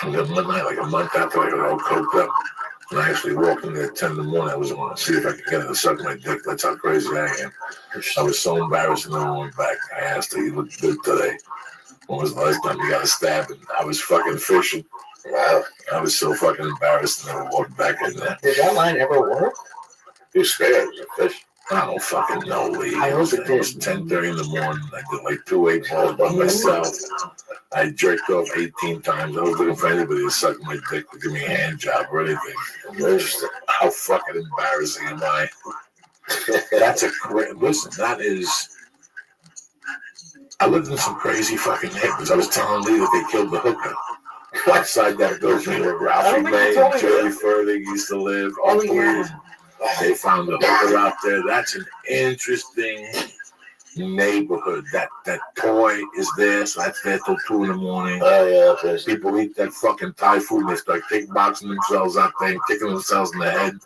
And then one night, like a month after, I got all coked up. And I actually walked in there at 10 in the morning. I was going to see if I could get her to suck my dick. That's how crazy I am. I was so embarrassed, and then I went back. I asked her, "You look good today. When was the last time you got a stab?" And I was fucking fishing. Wow. I was so fucking embarrassed, and I walked back in there. Did that line ever work? You're scared of fish. I don't fucking know, Lee. I hope it did. It was 10:30 in the morning. I did like 2 8-balls by myself. I jerked off 18 times. I was looking for anybody to suck my dick to give me a hand job or anything. How fucking embarrassing am I? That's a great. Listen, that is. I lived in some crazy fucking neighborhoods. I was telling Lee that they killed the hooker. Outside that building where Ralphie May and Jerry Furtick used to live. They found the hooker out there. That's an interesting neighborhood. That toy is there, so that's there till 2 in the morning. Oh yeah, people eat that fucking Thai food and they start kickboxing themselves out there, kicking themselves in the head.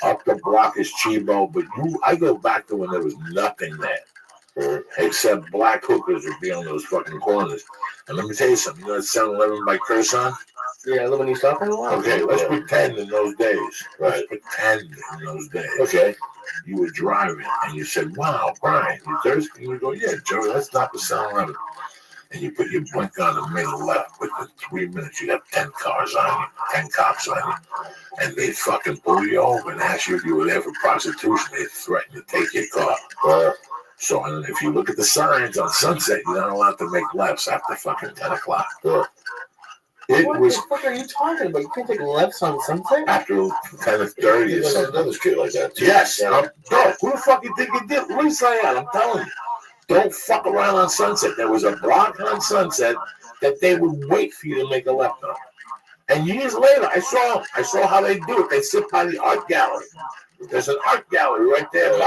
Up the block is Chibo, but I go back to when there was nothing there. Except black hookers would be on those fucking corners. And let me tell you something, you know that 7-Eleven by Kerson? Yeah, when you stop in a while. Okay, let's pretend in those days. Right. Let's pretend in those days. Okay. You were driving and you said, "Wow, Brian, you thirsty?" And you go, "Yeah, Joey, let's stop at 7-Eleven." And you put your blinker on and made a left. Within 3 minutes, you have 10 cars on you, 10 cops on you. And they fucking pull you over and ask you if you were there for prostitution. They threaten to take your car. So and if you look at the signs on Sunset, you're not allowed to make lefts after fucking 10 o'clock. What the fuck are you talking about? You can't take lefts on Sunset? After 10:30 or something. Another street like that, too. Yes. Bro, who the fuck you think you did? What are you saying? I'm telling you. Don't fuck around on Sunset. There was a block on Sunset that they would wait for you to make a left on. And years later, I saw how they do it. They sit by the art gallery. There's an art gallery right there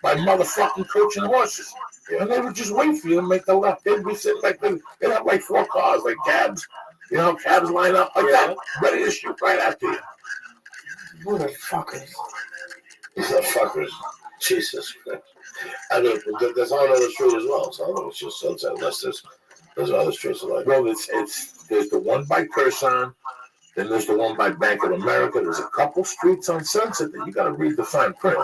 by motherfucking Coach and Horses. And they would just wait for you to make the left. They'd be sitting like they'd have like 4 cars, like cabs. Cabs line up like that, ready to shoot right after you. Motherfuckers. Motherfuckers. Jesus Christ. I mean, there's on other street as well, so I don't know, it's just Sunset, unless there's other streets like. Well, there's the one by Kerson, then there's the one by Bank of America. There's a couple streets on Sunset that you got to read the fine print.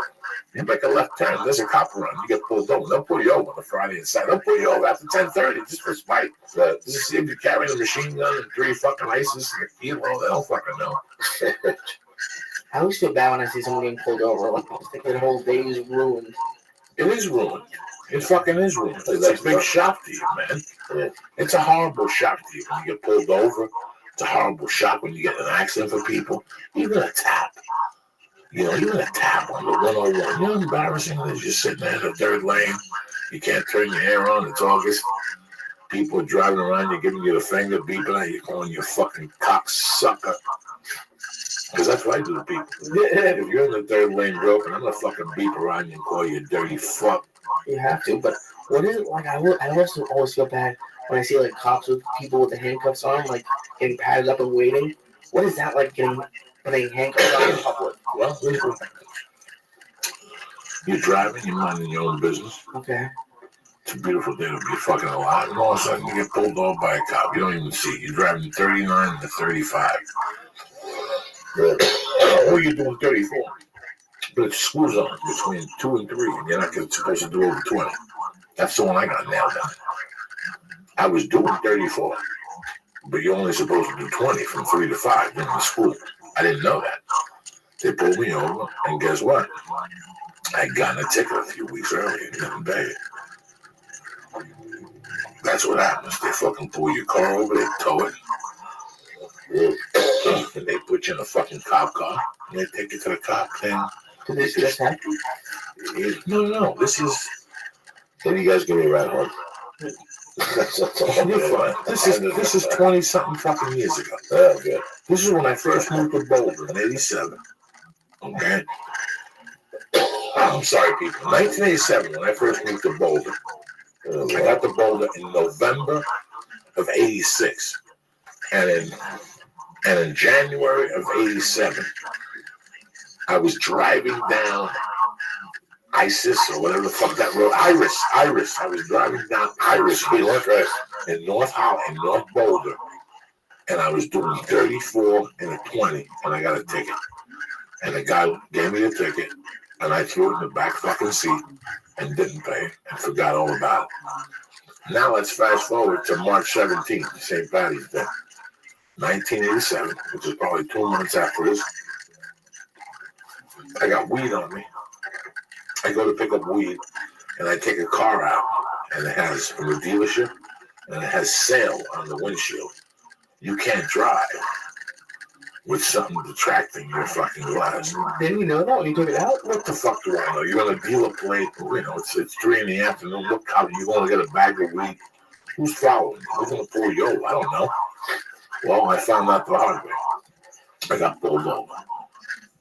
You make a left turn, there's a cop around, you get pulled over. They'll pull you over on a Friday and Saturday. They'll pull you over after 10:30 just for spite. Just to see if you're carrying a machine gun and 3 fucking ISIS and a kilo. They don't fucking know. I always feel bad when I see someone getting pulled over. Like, I think their whole day is ruined. It is ruined. It fucking is ruined. It's a big shock to you, man. It's a horrible shock to you when you get pulled over. It's a horrible shock when you get in an accident for people. Even a tap. Even a tap on the 101. You know how embarrassing it is? You're sitting there in the third lane. You can't turn your hair on. It's August. People are driving around you, giving you the finger, beeping at you, calling you a fucking cocksucker. Because that's what I do to people. If you're in the third lane broken, I'm going to fucking beep around you and call you a dirty fuck. You have to, but what is it like? I also always feel bad when I see like cops with people with the handcuffs on, like getting padded up and waiting. What is that like getting handcuffs on in public? Well, you're driving, you're minding your own business. Okay. It's a beautiful day to be fucking alive, and all of a sudden you get pulled over by a cop. You don't even see it. You're driving 39 to 35. Or you're doing 34. But it's school zone between 2 and 3, and you're not supposed to do over 20. That's the one I got nailed on. I was doing 34, but you're only supposed to do 20 from 3 to 5 during the school. I didn't know that. They pulled me over, and guess what? I had gotten a ticket a few weeks earlier and didn't pay it. That's what happens. They fucking pull your car over, they tow it, and they put you in a fucking cop car, and they take you to the cop thing. Did this just happen? No. This is. Can you guys give me a ride home? You're fine. This is 20 something fucking years ago. Oh, good. This is when I first moved to Boulder in '87. Okay. I'm sorry, people. 1987, when I first moved to Boulder. I got to Boulder in November of '86, and in January of '87, I was driving down ISIS or whatever the fuck that road. Iris. I was driving down Iris in North Holland, in North Boulder, and I was doing 34 and a 20, and I got a ticket. And the guy gave me the ticket, and I threw it in the back fucking seat and didn't pay and forgot all about it. Now let's fast forward to March 17th, St. Patty's Day, 1987, which is probably 2 months after this. I got weed on me. I go to pick up weed, and I take a car out, and it has from the dealership, and it has sale on the windshield. You can't drive with something detracting your fucking glass. Didn't you know that when you took it out? What the fuck do I know? You're on a dealer plate, it's 3 in the afternoon. Look how you're going to get a bag of weed. Who's following? Who's going to pull you over? I don't know. Well, I found out the hard way. I got pulled over.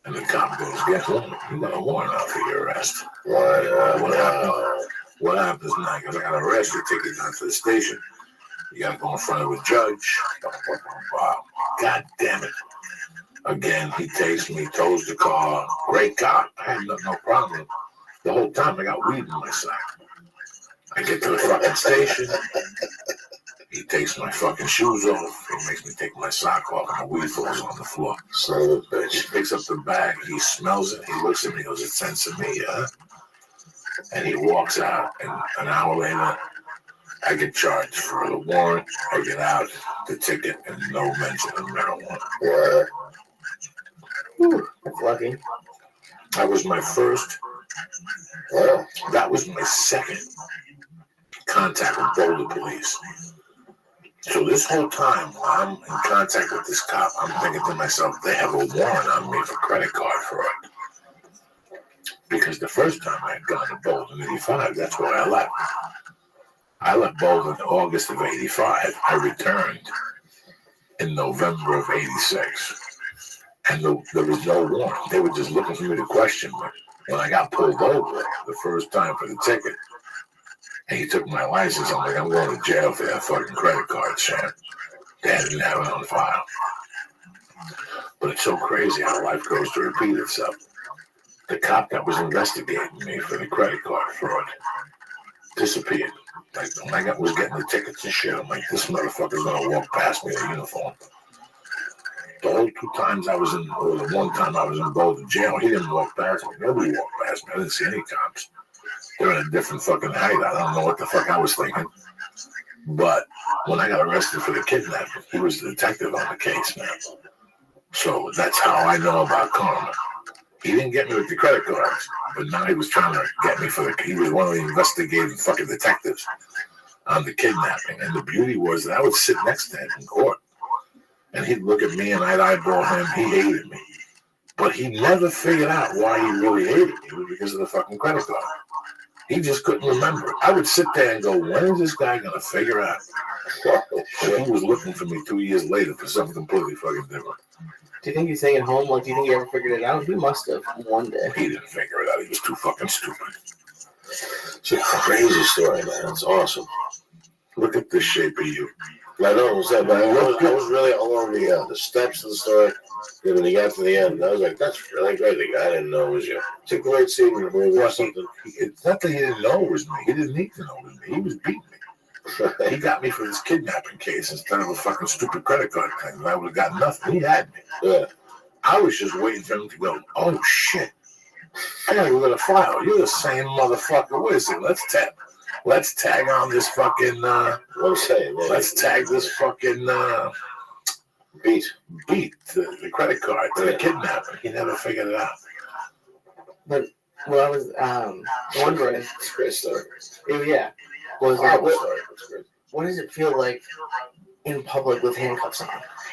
And the cop goes, guess what? You got a warrant out for your arrest. What happened? What happens now? Because I got arrested, take it down to the station. You got to go in front of a judge. God damn it. Again, he takes me, tows the car. Great cop. I had no problem. The whole time I got weed in my sack. I get to the fucking station. He takes my fucking shoes off. He makes me take my sock off, and the weed falls on the floor. Son of a bitch. He picks up the bag. He smells it. He looks at me. He goes, "It's sense of me, huh?" And he walks out. And an hour later, I get charged for the warrant. I get out, the ticket, and no mention of marijuana. Yeah. Whew, that's lucky. That was my first. Well, That was my second contact with Boulder police. So this whole time when I'm in contact with this cop, I'm thinking to myself, they have a warrant on me for credit card fraud. Because the first time I had gone to Boulder in '85, that's where I left. I left Boulder in August of '85. I returned in November of '86. And there was no warrant. They were just looking for me to question me. When I got pulled over the first time for the ticket, and he took my license, I'm like, I'm going to jail for that fucking credit card, Sam. They didn't have it on file. But it's so crazy how life goes to repeat itself. The cop that was investigating me for the credit card fraud disappeared. Like when I was getting the tickets and shit, I'm like, this motherfucker's gonna walk past me in a uniform. The whole 2 times I was in, or the 1 time I was in Boulder jail, he didn't walk past me. Nobody walked past me. I didn't see any cops. They're in a different fucking height. I don't know what the fuck I was thinking. But when I got arrested for the kidnapping, he was the detective on the case, man. So that's how I know about karma. He didn't get me with the credit cards, but now he was trying to get me he was one of the investigating fucking detectives on the kidnapping. And the beauty was that I would sit next to him in court. And he'd look at me and I'd eyeball him. He hated me. But he never figured out why he really hated me. It was because of the fucking credit card. He just couldn't remember. I would sit there and go, when is this guy going to figure out? And he was looking for me 2 years later for something completely fucking different. Do you think he's staying at home? Like, do you think he ever figured it out? He must have one day. He didn't figure it out. He was too fucking stupid. It's a crazy story, man. It's awesome. Look at the shape of you. I know it was that, but I was really along the steps of the story. And when he got to the end, I was like, that's really great. The guy didn't know it was you. It's a great scene in the movie or something. It's not that he didn't know it was me. He didn't need to know it was me. He was beating me. He got me for this kidnapping case instead of a fucking stupid credit card thing. And I would have got nothing. He had me. Yeah. I was just waiting for him to go, oh shit. I gotta go to the file. You're the same motherfucker. Wait a second. Let's tag on this fucking What I'm saying, man. let's tag this fucking beat the credit card to the kidnapper. He never figured it out. But what I was wondering, It's a great story. yeah, was Horrible story. It's great. what does it feel like in public with handcuffs on?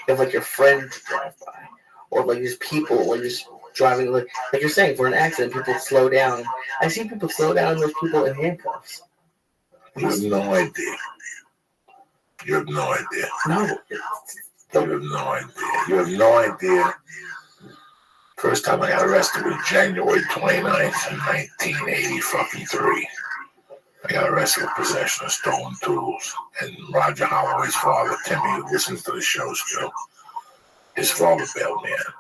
If like your friend drive by, or like just people, like just driving, like you're saying, for an accident, people slow down. I see people slow down. There's people in handcuffs. You have no idea. You have no idea. No, You have no idea. You have no idea. First time I got arrested was January 29th, 1983. I got arrested for possession of stolen tools. And Roger Holloway's father, Timmy, who listens to the show still, his father bailed me out.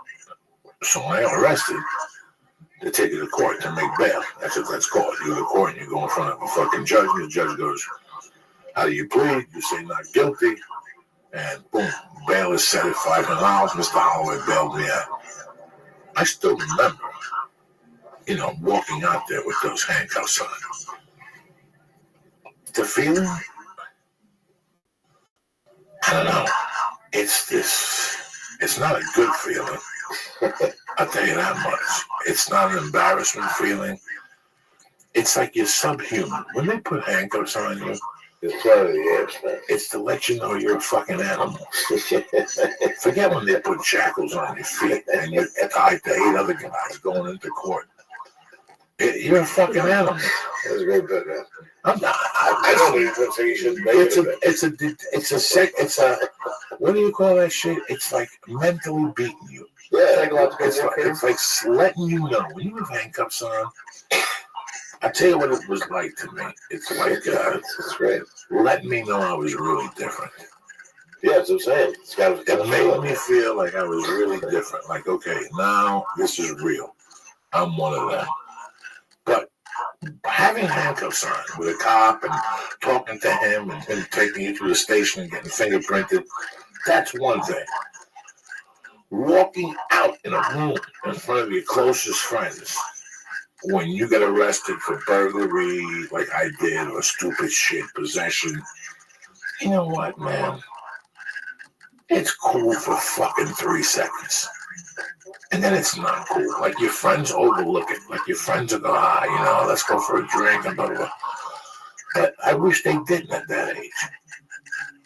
So when I got arrested, they take you to court to make bail. That's what that's called. You go to court and you go in front of a fucking judge, and the judge goes, how do you plead? You say not guilty. And boom, bail is set at $500. Mr. Holloway bailed me out. I still remember, walking out there with those handcuffs on. The feeling, I don't know. It's not a good feeling. I'll tell you that much. It's not an embarrassment feeling. It's like you're subhuman. When they put handcuffs on you, It's part of the edge, man. it's to let you know you're a fucking animal. Forget when they put shackles on your feet and you're tied to 8 other guys going into court. You're a fucking animal. That's a great bit, man. I'm not. I don't even think you should make it. It's a what do you call that shit? It's like mentally beating you. Yeah, It's like letting you know when you have handcuffs on. I tell you what it was like to me. It's like it's great. letting me know I was really different. Yeah, that's what I'm saying. It made me feel like I was really different. Like, okay, now this is real. I'm one of them. But having handcuffs on with a cop and talking to him and him taking you to the station and getting fingerprinted, that's one thing. Walking out in a room in front of your closest friends when you get arrested for burglary, like I did, or stupid shit, possession, you know what, man? It's cool for fucking 3 seconds. And then it's not cool. Like your friends overlook it. Like your friends are going, let's go for a drink and blah, blah, blah. But I wish they didn't at that age.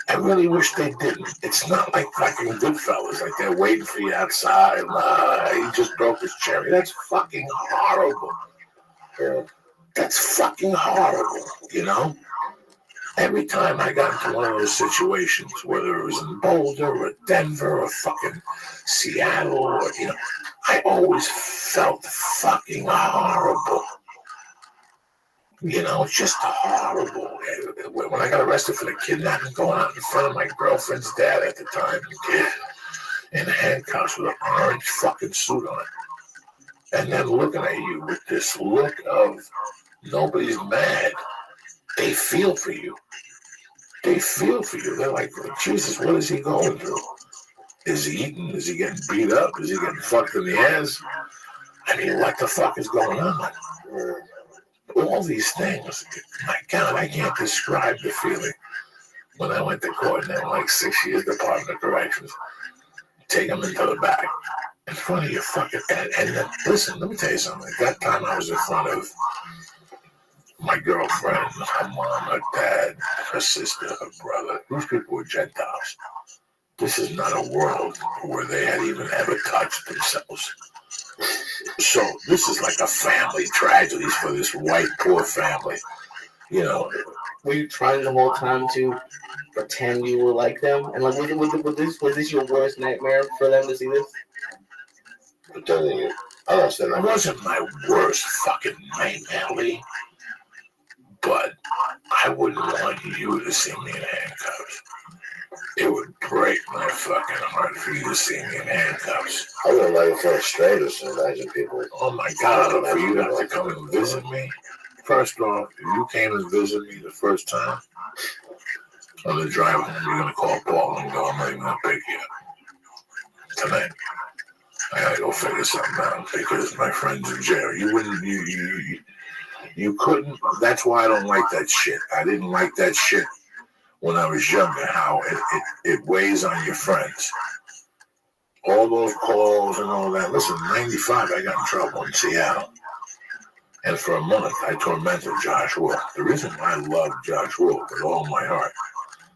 I really wish they didn't. It's not like fucking Goodfellas. Like they're waiting for you outside. He just broke his cherry. That's fucking horrible. That's fucking horrible, Every time I got into one of those situations, whether it was in Boulder or Denver or fucking Seattle or, I always felt fucking horrible. It's just horrible. When I got arrested for the kidnapping, going out in front of my girlfriend's dad at the time, in handcuffs with an orange fucking suit on, and then looking at you with this look of nobody's mad. They feel for you. They're like, Jesus, what is he going through? Is he eating? Is he getting beat up? Is he getting fucked in the ass? I mean, what the fuck is going on? All these things. My God, I can't describe the feeling. When I went to court, and then like 6 years Department of Corrections, take them into the back in front of your fucking. And then, listen, let me tell you something. At that time, I was in front of my girlfriend, her mom, her dad, her sister, her brother. These people were Gentiles. This is not a world where they had even ever touched themselves. So this is like a family tragedy for this white poor family. Were you trying the whole time to pretend you were like them? And like, was this your worst nightmare for them to see this? I'm telling you, I don't understand. It wasn't my worst fucking nightmare, Lee. But but I wouldn't want you to see me in handcuffs. It would break my fucking heart for you to see me in handcuffs. I wouldn't like it for a stranger, so imagine people. Oh my God, for you to have to come and visit me? First off, if you came and visited me the first time, on the drive home, you're going to call Paul and go, I'm not even going to pick you up tonight. I got to go figure something out because my friend's in jail. You wouldn't, you couldn't. That's why I don't like that shit. I didn't like that shit when I was younger, how it weighs on your friends. All those calls and all that. Listen, 95, I got in trouble in Seattle. And for a month, I tormented Josh Wolf. The reason why I love Josh Wolf with all my heart,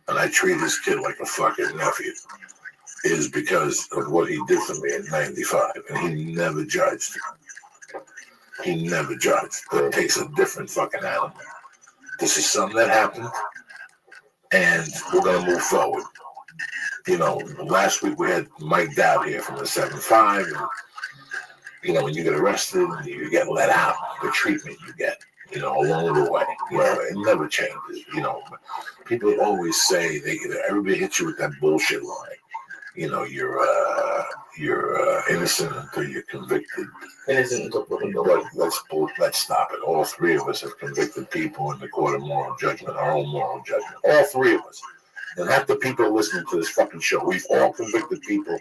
and I treat this kid like a fucking nephew, is because of what he did for me in 95. And he never judged. He never judged. It takes a different fucking animal. This is something that happened, and we're going to move forward. You know, last week we had Mike Dowd here from the 7-5, and, you know, when you get arrested, you get let out, the treatment you get, you know, along the way. You know, it never changes, you know. People always say, everybody hits you with that bullshit line. You know, you're innocent until you're convicted. Innocent until proven guilty. But let's stop it. All three of us have convicted people in the court of moral judgment, our own moral judgment. All three of us. And half the people listening to this fucking show, we've all convicted people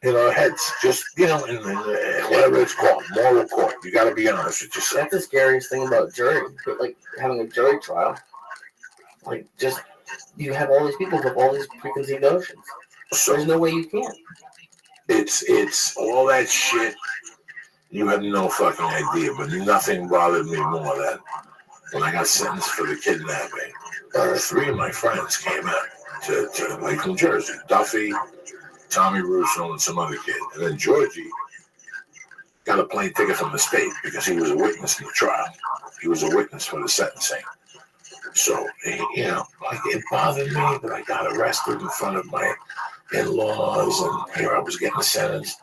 in our heads. Just, you know, in whatever it's called, moral court. You got to be honest with yourself. That's the scariest thing about jury, like having a jury trial. Like, just, you have all these people with all these preconceived notions. So there's no way you can. It's all that shit. You have no fucking idea, but nothing bothered me more than when I got sentenced for the kidnapping. Three of my friends came out to like New Jersey. Duffy, Tommy Russo, and some other kid. And then Georgie got a plane ticket from the state because he was a witness in the trial. He was a witness for the sentencing. So, you know, like it bothered me that I got arrested in front of my in-laws, and here I was getting sentenced.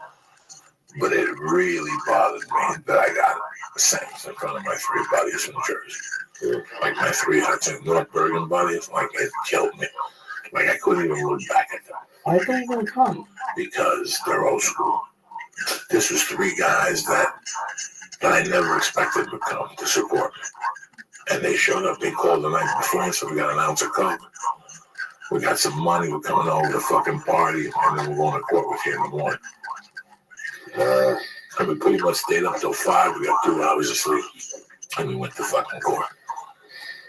But it really bothered me that I got sentenced in front of my three buddies from Jersey. Like my three Hudson North Bergen buddies, like it killed me. Like I couldn't even look back at them. Why didn't they even come? Because they're old school. This was three guys that I never expected would come to support me. And they showed up, they called the night before, so we got an ounce of coke. We got some money, we're coming over to fucking party, and then we're going to court with you in the morning. And we pretty much stayed up till 5, we got 2 hours of sleep, and we went to fucking court.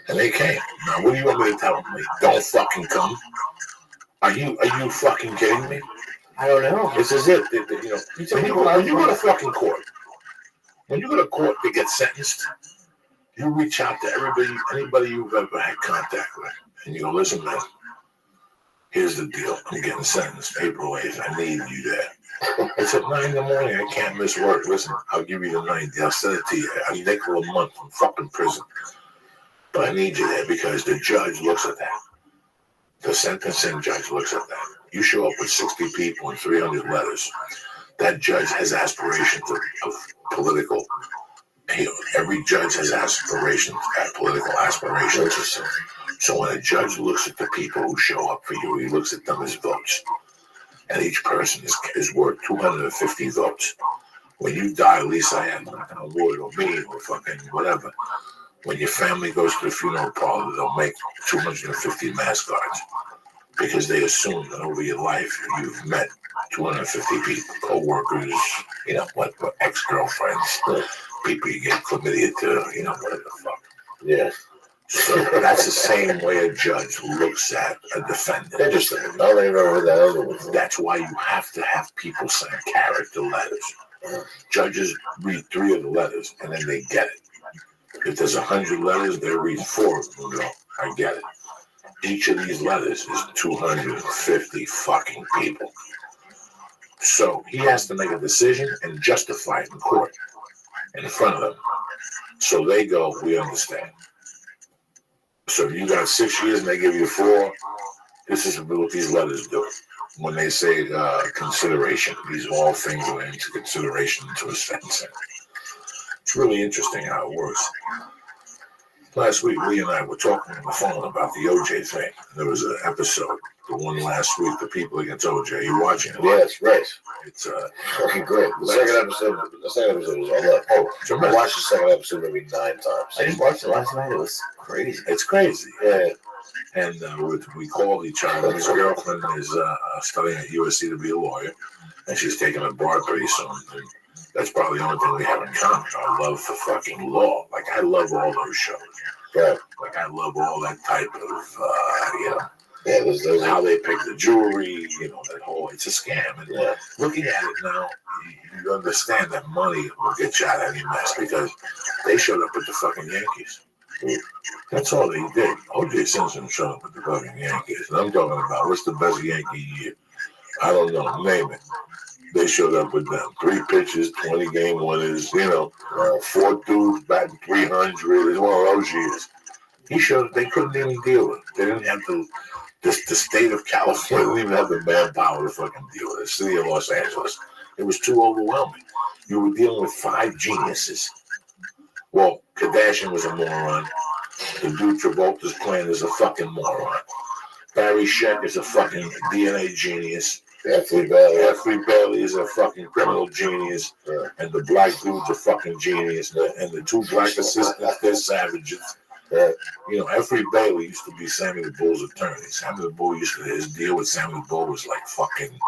And they came. Now, what do you want me to tell them? Like, don't fucking come? Are you fucking kidding me? I don't know. This is it. You know, when you go to fucking court, when you go to court to get sentenced, you reach out to anybody you've ever had contact with, and you go, listen, man, here's the deal. I'm getting sentenced April 8th. I need you there. It's at 9 in the morning. I can't miss work. Listen, I'll give you the 90. I'll send it to you. I'll nickel a month from fucking prison. But I need you there because the judge looks at that. The sentencing judge looks at that. You show up with 60 people and 300 letters. That judge has aspirations of political. Every judge has aspirations, political aspirations. So when a judge looks at the people who show up for you, he looks at them as votes. And each person is worth 250 votes. When you die, Lisa Ann, Wood, or me, or fucking whatever, when your family goes to the funeral parlor, they'll make 250 mass guards. Because they assume that over your life, you've met 250 people, co-workers, you know, what ex-girlfriends, people you get chlamydia to, you know, whatever the fuck. Yeah. So that's the same way a judge looks at a defendant. Interesting. No, they never heard that other one. That's why you have to have people sign character letters. Judges read 3 of the letters, and then they get it. If there's 100 letters, they read 4 of them and go, I get it. Each of these letters is 250 fucking people. So he has to make a decision and justify it in court in front of them. So they go, we understand. So you got 6 years and they give you 4. This is what these letters do. When they say consideration, these are all things that are into consideration to a sentencing. It's really interesting how it works. Last week, Lee and I were talking on the phone about the OJ thing. There was an episode, the one last week, The People Against OJ. You watching it? Yeah, it's great. It's Fucking great. The second episode was all that. Oh, I tremendous. watched the second episode maybe 9 times. I just watched it last night. It was crazy. It's crazy. Yeah. And we called each other. His girlfriend is studying at USC to be a lawyer, and she's taking a bar pretty soon. And that's probably the only thing we have in common. Our love for fucking law. Like, I love all those shows. Right. Like, I love all that type of, Yeah, there's how they pick the jewelry, that whole, it's a scam. And yeah. looking at it now, you understand that money will get you out of any mess because they showed up with the fucking Yankees. That's all they did. O.J. Simpson showed up with the fucking Yankees. And I'm talking about what's the best Yankee year? I don't know. Name it. They showed up with them. 3 pitches, 20 game winners, 4 dudes batting 300. It's one of those years. He showed up. They couldn't even deal with it. They didn't have the state of California didn't even have the manpower to fucking deal with it. The city of Los Angeles. It was too overwhelming. You were dealing with 5 geniuses. Well, Kardashian was a moron. The dude Travolta's playing is a fucking moron. Barry Sheck is a fucking DNA genius. Definitely Jeffrey Bailey is a fucking criminal genius. Yeah. And the black dude's a fucking genius. And the 2 black assistants, they're savages. Yeah. Jeffrey Bailey used to be Samuel Bull's attorney. Samuel Bull his deal with Samuel Bull was like fucking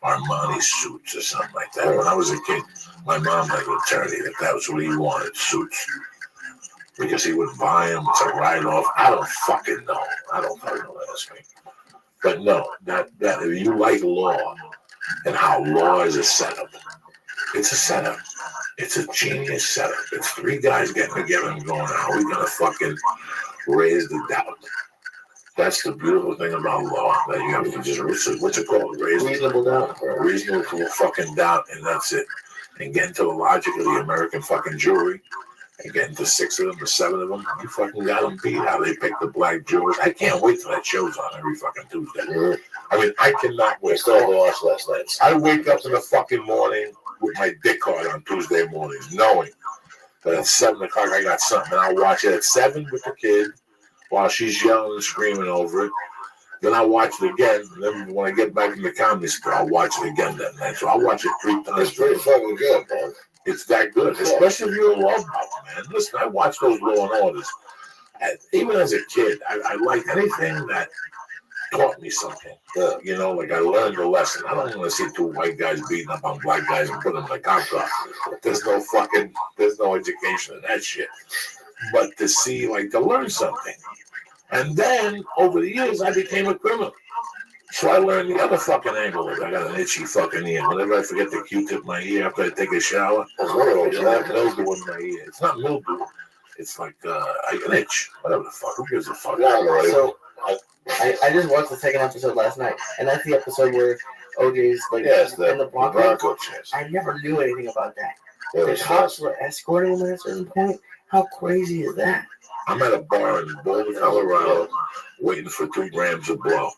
Armani suits or something like that. When I was a kid, my mom had an attorney that was what he wanted, suits. Because he would buy them to write off. I don't fucking know. I don't fucking know that. But no, that if you like law and how law is a setup, it's a setup. It's a genius setup. It's 3 guys getting together and going, how are we gonna fucking raise the doubt? That's the beautiful thing about law, that you have to just, what's it called? Reasonable doubt. Reasonable fucking doubt, and that's it. And get into the logic of the American fucking jury, and get into 6 of them or 7 of them. You fucking got them beat. How they pick the black jurors. I can't wait till that show's on every fucking Tuesday. I mean, I cannot wait. Still lost last night. I wake up in the fucking morning with my dick hard on Tuesday mornings, knowing that at 7 o'clock I got something, and I'll watch it at 7 with the kid while she's yelling and screaming over it. Then I'll watch it again, and then when I get back in the comedy store, I'll watch it again that night. So I'll watch it 3 times. It's pretty fucking good, man. It's that good, especially if you're a law buff, man. Listen, I watch those Law and Orders. Even as a kid, I liked anything that taught me something. Like I learned a lesson. I don't want to see 2 white guys beating up on black guys and put them in the cop car. There's no education in that shit. But to learn something. And then, over the years, I became a criminal. So I learned the other fucking angle of it. I got an itchy fucking ear. Whenever I forget to Q-tip my ear after I take a shower, I have mildew in my ear. It's not mildew. It's like an itch. Whatever the fuck. Who gives a fuck? So I just watched the second episode last night, and that's the episode where OJ's like in the Bronco chase. I never knew anything about that. The cops were escorting him at a certain point. How crazy is that? I'm at a bar in Boulder, Colorado, waiting for 2 grams of blow,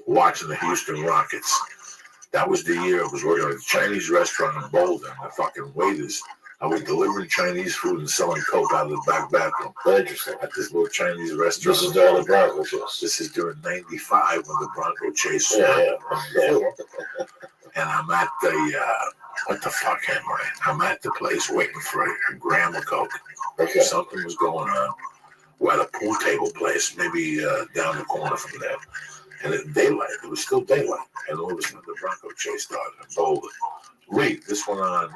watching the Houston Rockets. That was the year I was working at a Chinese restaurant in Boulder, and the fucking waiters, I was delivering Chinese food and selling coke out of the back bathroom. Interesting. At this little Chinese restaurant. This is during the Bronco chase. This is during '95 when the Bronco chase. Yeah. And I'm at what the fuck am I? I'm at the place waiting for a gram of coke. Okay. Something was going on. We're at a pool table place, maybe down the corner from there. And at daylight, it was still daylight. And all of a sudden, the Bronco chase started in Boulder. This went on,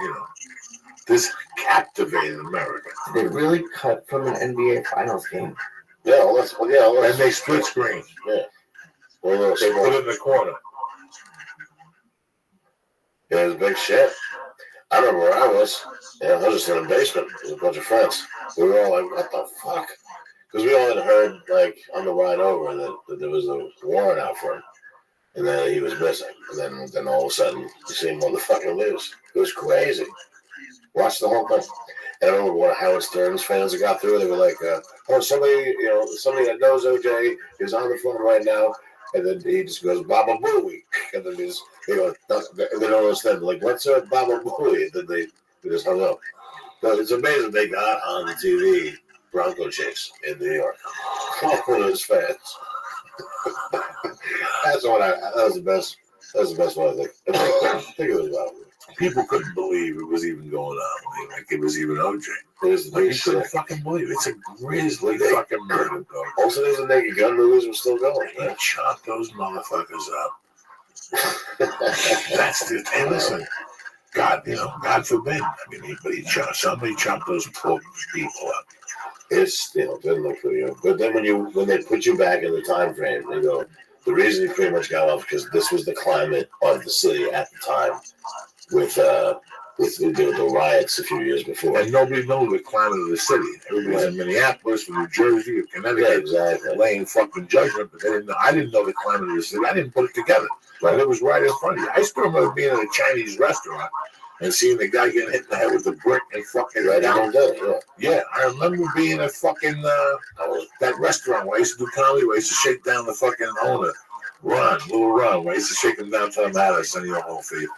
this captivated America. They really cut from an NBA Finals game. And they split screen. Yeah. They put it in the corner. Yeah, it was big shit. I remember where I was. I was just in the basement with a bunch of friends. We were all like, what the fuck? Because we all had heard, on the ride over that there was a warrant out for him. And then he was missing. And then all of a sudden, you see him on the fucking news. It was crazy. Watched the whole thing. And I remember one of Howard Stern's fans that got through. They were like, somebody that knows OJ is on the phone right now. And then he just goes, Baba Booey. And then they don't understand. Like, what's a Baba Booey? And then they just hung up. But it's amazing they got on the TV Bronco chase in New York. All those fans. That was the best. That was the best one. I think it was about. People couldn't believe it was even going on. Like it was even OJ. It was the Like you big couldn't shit. fucker believe it. It's a grisly fucking murder, dog. Also, there's a naked gun movies were still going. They chopped those motherfuckers up. That's the hey, listen. God, God forbid. I mean, somebody chopped those poor people up. It's still good look for you. But then when they put you back in the time frame, they go, the reason you pretty much got off because this was the climate of the city at the time with the riots a few years before. And nobody knows the climate of the city. Everybody's in Minneapolis, from New Jersey, or Connecticut, Yeah, exactly. laying fucking judgment, but they didn't know. I didn't know the climate of the city. I didn't put it together. But it was right in front of you. I still remember being in a Chinese restaurant and seeing the guy getting hit in the head with a brick and fucking Right down. there, Yeah, I remember being at fucking that restaurant where I used to do comedy, where I used to shake down the fucking owner, Little Ron, where I used to shake him down, tell him how to send you home for you.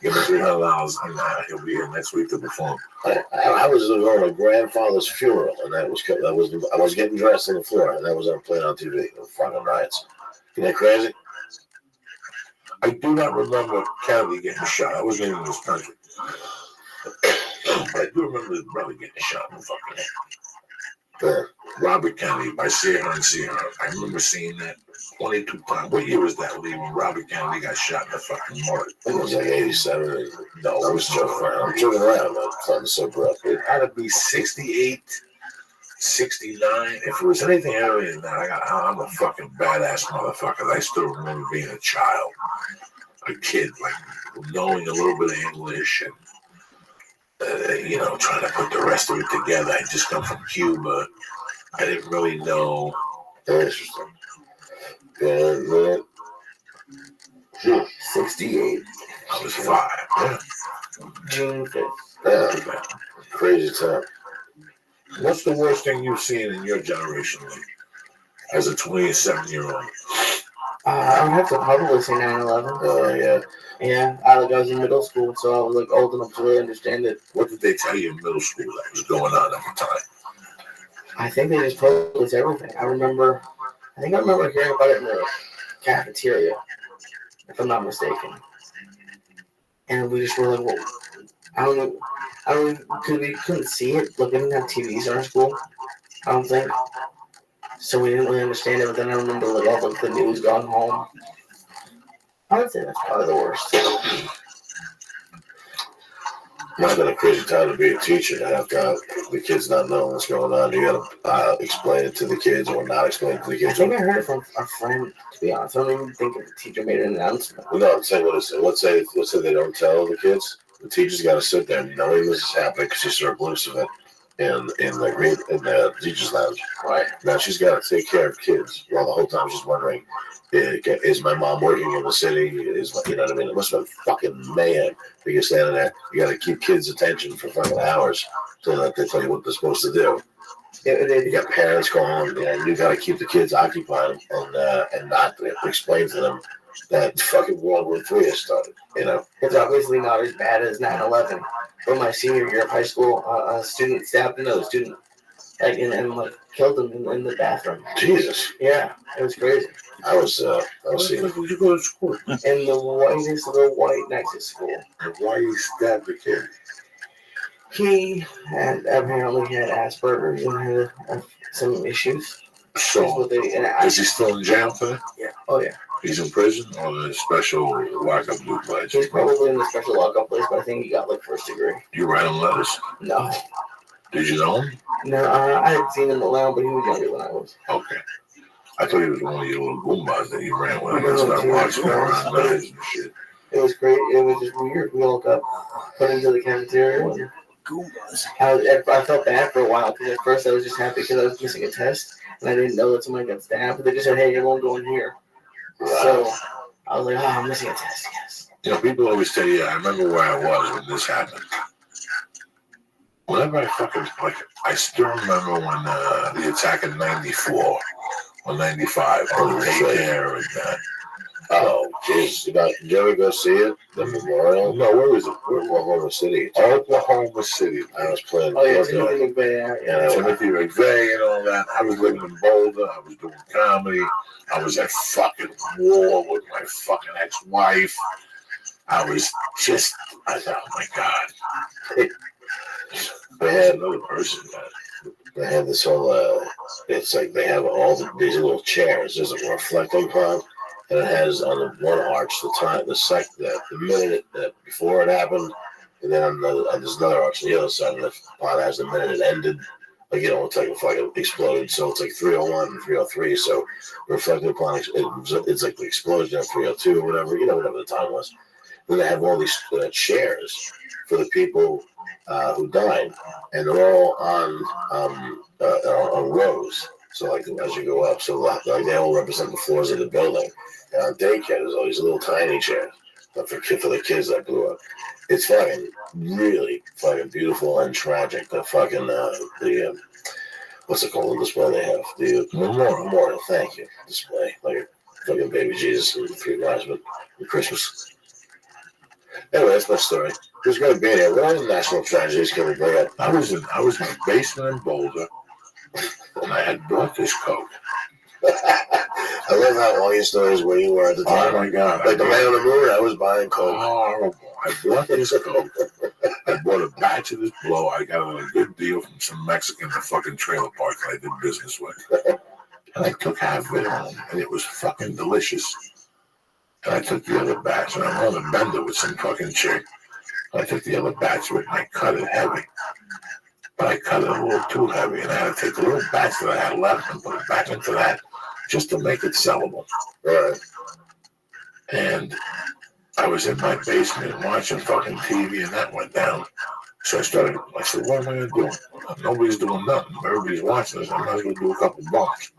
Give him $300, and he'll be here next week to perform. I was going to my grandfather's funeral, and I was getting dressed on the floor, and that was playing on TV. The fucking riots. Isn't that crazy? I do not remember Kennedy getting shot. I wasn't even in this country. But I do remember his brother getting shot in the fucking head. Yeah. Robert Kennedy, by Sierra and Sierra. I remember seeing that 22 times. What year was that when Robert Kennedy got shot in the fucking morgue? It was like 87. No, I was joking around. I'm joking around, man. Something so rough. It had to be 68, 69. If it was anything earlier than that, I'm a fucking badass motherfucker. I still remember being a child, a kid, like knowing a little bit of English and, trying to put the rest of it together. I just come from Cuba. I didn't really know. Interesting. Yeah, 68. I was 5. Yeah. June 5th. Yeah. Crazy time. What's the worst thing you've seen in your generation, as a 27-year-old? I would have to probably say 9/11. Oh, yeah. Yeah, I was in middle school, so I was like old enough to really understand it. What did they tell you in middle school that was going on at the time? I think they just told us everything. I remember hearing about it in the cafeteria, if I'm not mistaken. And we just were like, well, I don't know, because we couldn't see it. Like, we didn't have TVs in our school, I don't think. So we didn't really understand it, but then I remember like all the news gone home. I would say that's probably the worst. It's been a crazy time to be a teacher to have the kids not knowing what's going on. You got to explain it to the kids or not explain it to the kids. I think I heard it from a friend, to be honest. I don't even think the teacher made an announcement. Well, no, I'm saying let's say they don't tell the kids. The teacher's got to sit there knowing this is happening because she saw a glimpse of it in the teacher's lounge. Right. Now she's got to take care of kids while the whole time she's wondering, is my mom working in the city? You know what I mean? It must have been fucking mayhem. You're standing there, you got to keep kids' attention for fucking hours so that they tell you what they're supposed to do. You got parents calling, and you got to keep the kids occupied and not explain to them that fucking World War III has started. It's obviously not as bad as 9/11. But my senior year of high school, a student stabbed another student, and killed him in the bathroom. Jesus. Yeah, it was crazy. I was seeing. Where did you go to school? In the whitest little white next to school. And why you stabbed the kid? He apparently had Asperger's and had some issues. So, is he still in jail today? Yeah. Oh, yeah. He's in prison or in a special lockup place? He's probably in the special lockup place, but I think he got first degree. You write him letters? No. Did you know him? No, I had seen him around, but he was younger than I was. Okay. I thought he was one of your little goombas that you ran with. I No, started he was watching him around knives and shit. It was great. It was just weird. We all got put into the cafeteria. And I felt bad for a while because at first I was just happy because I was missing a test and I didn't know that someone got stabbed. But they just said, "Hey, everyone go in here." So I was like, "Oh, I'm missing a test." Yes. People always tell you, I remember where I was when this happened. Whenever I still remember when the attack in '94 or '95 on the daycare and Oh, jeez. Did you ever go see it? The memorial? No, where is it? Oklahoma City. Oklahoma City. I was playing. Oh yeah, Georgia. Timothy McVeigh. Yeah, Timothy McVeigh and all that. I was living in Boulder. I was doing comedy. I was at fucking war with my fucking ex-wife. I was just, oh my God. They had Another person. They have this whole, it's like they have these little chairs. There's a reflecting pod, and it has on the one arch the time, the minute before it happened, and then there's another arch on the other side of the pod has the minute it ended. Like, it's like a fucking exploded. So it's like 301 and 303. So reflecting upon it's like the explosion of 302 or whatever, whatever the time was. Then they have all these chairs for the people who died, and they're all on rows. So like as you go up, so like they all represent the floors of the building. And on daycare, there's all these little tiny chairs for the kids that blew up. It's fucking really fucking beautiful and tragic. The fucking the what's it called? The display they have, the memorial. Thank you. Display like fucking baby Jesus and the three wise men for Christmas. Anyway, that's my story. Who's going to be there? What other national tragedies can we bring up? I was in my basement in Boulder, and I had bought this Coke. I love how all your stories where you were at the time. Oh my God! Like the man on the moon, I was buying Coke. Horrible. I bought this Coke. I bought a batch of this blow. I got a good deal from some Mexican in the fucking trailer park that I did business with. And I took half of it home, and it was fucking delicious. And I took the other batch, and I'm on a bender with some fucking chick. I took the other batch with it, and I cut it heavy. But I cut it a little too heavy, and I had to take the little batch that I had left and put it back into that just to make it sellable. Right. And I was in my basement watching fucking TV, and that went down. So I said, what am I going to do? Nobody's doing nothing. Everybody's watching us. I might as well do a couple bumps.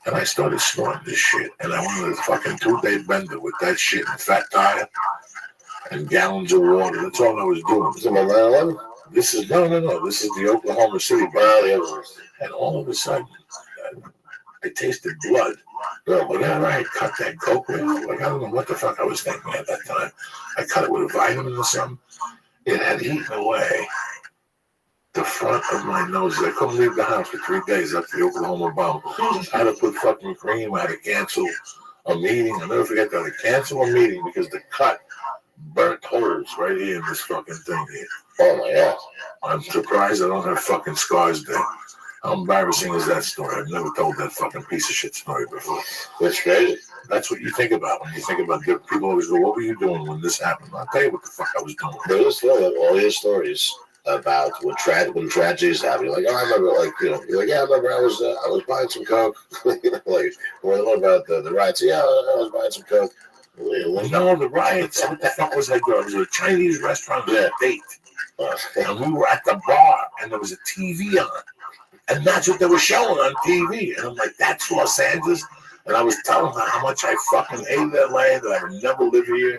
And I started snorting this shit. And I went on a fucking 2-day bender with that shit and fat tire and gallons of water. That's all I was doing. Is it my 9/11? This is, no. This is the Oklahoma City bender. And all of a sudden, I tasted blood. Whenever I cut that Coke with, like, I don't know what the fuck I was thinking at that time. I cut it with a vitamin or something. It had eaten away the front of my nose. I couldn't leave the house for 3 days after the Oklahoma bomb. I had to put fucking cream. I had to cancel a meeting. I'll never forget that. I had to cancel a meeting because the cut burnt holes right here in this fucking thing here. Oh my God. I'm surprised I don't have fucking scars there. How embarrassing is that story? I've never told that fucking piece of shit story before. That's crazy. That's what you think about when you think about different people. Always go, what were you doing when this happened? I'll tell you what the fuck I was doing. But it was fun, like, all your stories about when tragedies happen. You're like, oh, I remember, like, you're like, yeah, I remember I was buying some Coke. Like, what about the riots? Yeah, I was buying some Coke. No, the riots. What the fuck was I doing? It was a Chinese restaurant with a date. And we were at the bar, and there was a TV on. And that's what they were showing on TV. And I'm like, that's Los Angeles? And I was telling her how much I fucking hated LA, that I would never live here.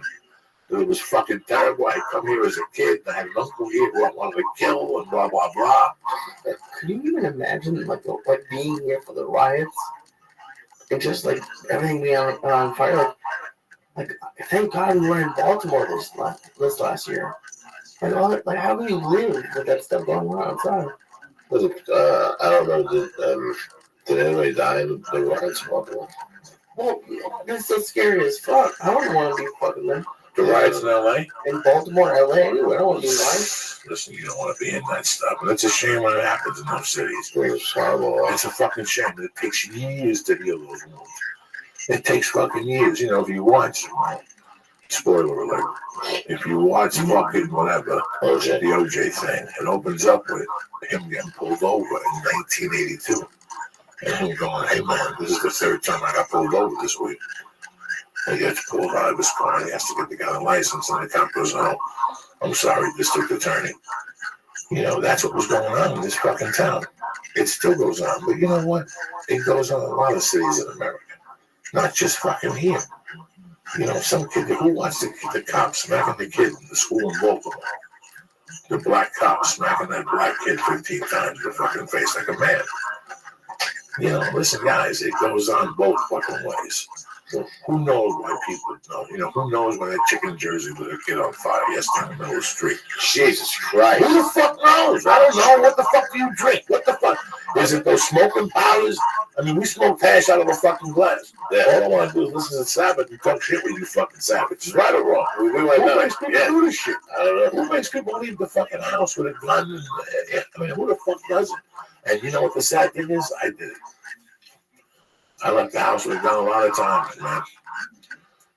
That it was fucking terrible. I come here as a kid, and I had an uncle here who I wanted to kill, and blah, blah, blah. Could you even imagine, like being here for the riots? And just, like, everything being on fire? Like, thank God we were in Baltimore this last year. Like, how can you live with that stuff going on outside? I don't know. Did anybody die in the riots in Baltimore? Well, that's so scary as fuck. I wouldn't want to be fucking there. The riots in LA? In Baltimore, LA, anyway. I don't want to be lying. Listen, you don't want to be in that stuff. And it's a shame when it happens in those cities. It's horrible. It's a fucking shame. It takes years to heal those wounds. It takes fucking years. If you watch, spoiler alert, if you watch fucking whatever, OJ. the OJ thing, it opens up with him getting pulled over in 1982. And him going, hey man, this is the third time I got pulled over this week. He gets pulled out of his car and he has to get the guy a license, and the cop goes, oh, I'm sorry, district attorney. That's what was going on in this fucking town. It still goes on, but you know what? It goes on in a lot of cities in America. Not just fucking here. Some kid, who wants the cop smacking the kid in the school in Baltimore? The black cop smacking that black kid 15 times in the fucking face like a man. Listen, guys, it goes on both fucking ways. Who knows why people know? You know, who knows why that chicken Jersey would have get on fire yesterday in the middle of the street? Jesus Christ. Who the fuck knows? I don't know. What the fuck do you drink? What the fuck? Is it those smoking powders? I mean, we smoke hash out of a fucking glass. Yeah. All I want to do is listen to Sabbath and talk shit with you fucking savages. Right or wrong? We went Who down. makes people Yeah. do this shit? I don't know. Who makes people leave the fucking house with a gun? I mean, who the fuck does it? And you know what the sad thing is? I did it. I left the house with a gun a lot of times, man.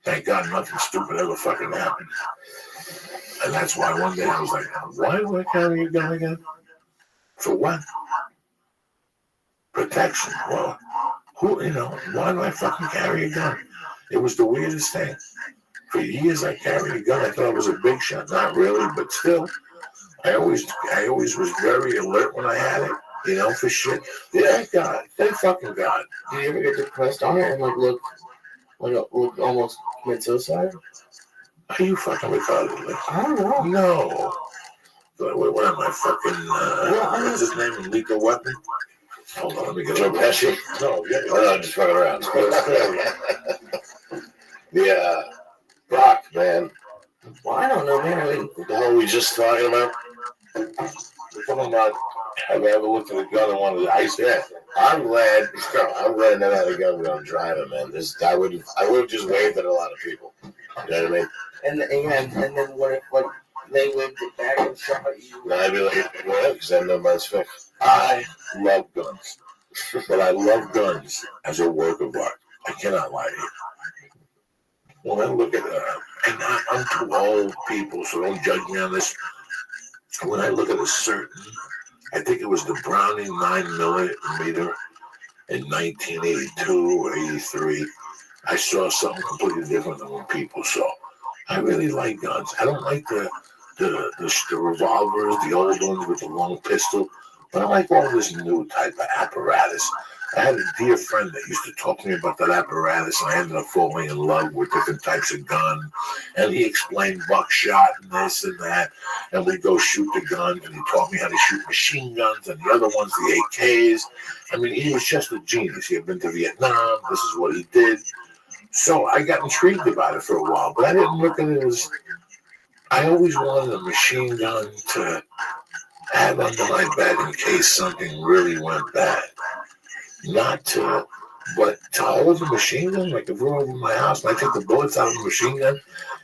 Thank God nothing stupid ever fucking happened. And that's why one day I was like, why do I carry a gun again? For what? Protection. Well, who, you know, why do I fucking carry a gun? It was the weirdest thing. For years I carried a gun. I thought I was a big shot. Not really, but still. I always was very alert when I had it, you know, for shit. Yeah, thank God. Thank fucking God. Did you ever get depressed on it and look almost commit suicide? Are you fucking retarded? I don't know. No. What am I fucking, what's his name? Lethal Weapon? Hold on, let me get Joe Pesci? No, yeah. No, just fucking around. Yeah. Fuck, man. Well, I don't know, man. I mean, What the hell were we just talking about? We're talking about, have I ever looked at a gun and wanted to ice it? Yeah. I'm glad I never had a gun when I'm driving, man. I would have just waved at a lot of people. You know what I mean? and then what if they whipped it back and shot you? And I'd be like, well, because I know my fixed. I love guns. But I love guns as a work of art. I cannot lie to you. When I look at and I'm too old, people, so don't judge me on this. When I look at a certain, I think it was the Browning 9mm in 1982 or 83, I saw something completely different than what people saw. I really like guns. I don't like the revolvers, the old ones with the long pistol, but I like all this new type of apparatus. I had a dear friend that used to talk to me about that apparatus, and I ended up falling in love with different types of gun. And he explained buckshot and this and that, and we'd go shoot the guns, and he taught me how to shoot machine guns and the other ones, the AKs. I mean, he was just a genius. He had been to Vietnam. This is what he did. So I got intrigued about it for a while, but I didn't look at it as. I always wanted a machine gun to have under my bed in case something really went bad. Not to, but to hold the machine gun, like if we're over my house and I take the bullets out of the machine gun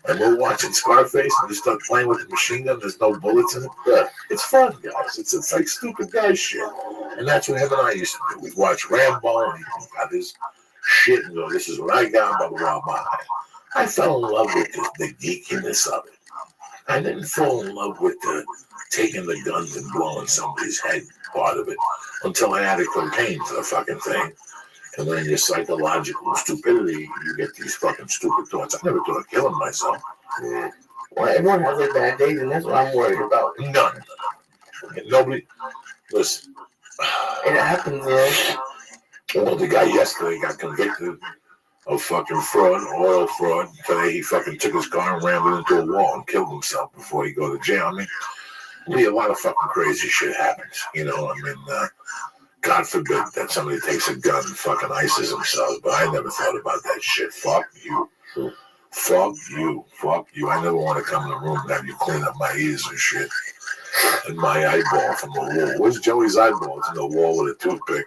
and we're watching Scarface and we start playing with the machine gun, there's no bullets in it. Yeah, it's fun, guys. It's like stupid guy shit. And that's what him and I used to do. We'd watch Rambo and he got his shit and go, this is what I got, blah, blah, blah, blah. I fell in love with the geekiness of it. I didn't fall in love with the taking the guns and blowing somebody's head part of it until I added cocaine to the fucking thing. And then your psychological stupidity, you get these fucking stupid thoughts. I never thought of killing myself. Well, everyone has their bad days, and that's what I'm worried about. None. Nobody, listen. It happens, though. Well, the guy yesterday got convicted of fucking fraud, oil fraud. Today he fucking took his car and rammed it into a wall and killed himself before he go to jail. I mean, a lot of fucking crazy shit happens. You know, I mean, God forbid that somebody takes a gun and fucking ices themselves, but I never thought about that shit. Fuck you. Fuck you. Fuck you. I never want to come in the room and have you clean up my ears and shit. And my eyeball from the wall. Where's Joey's eyeball? It's in the wall with a toothpick.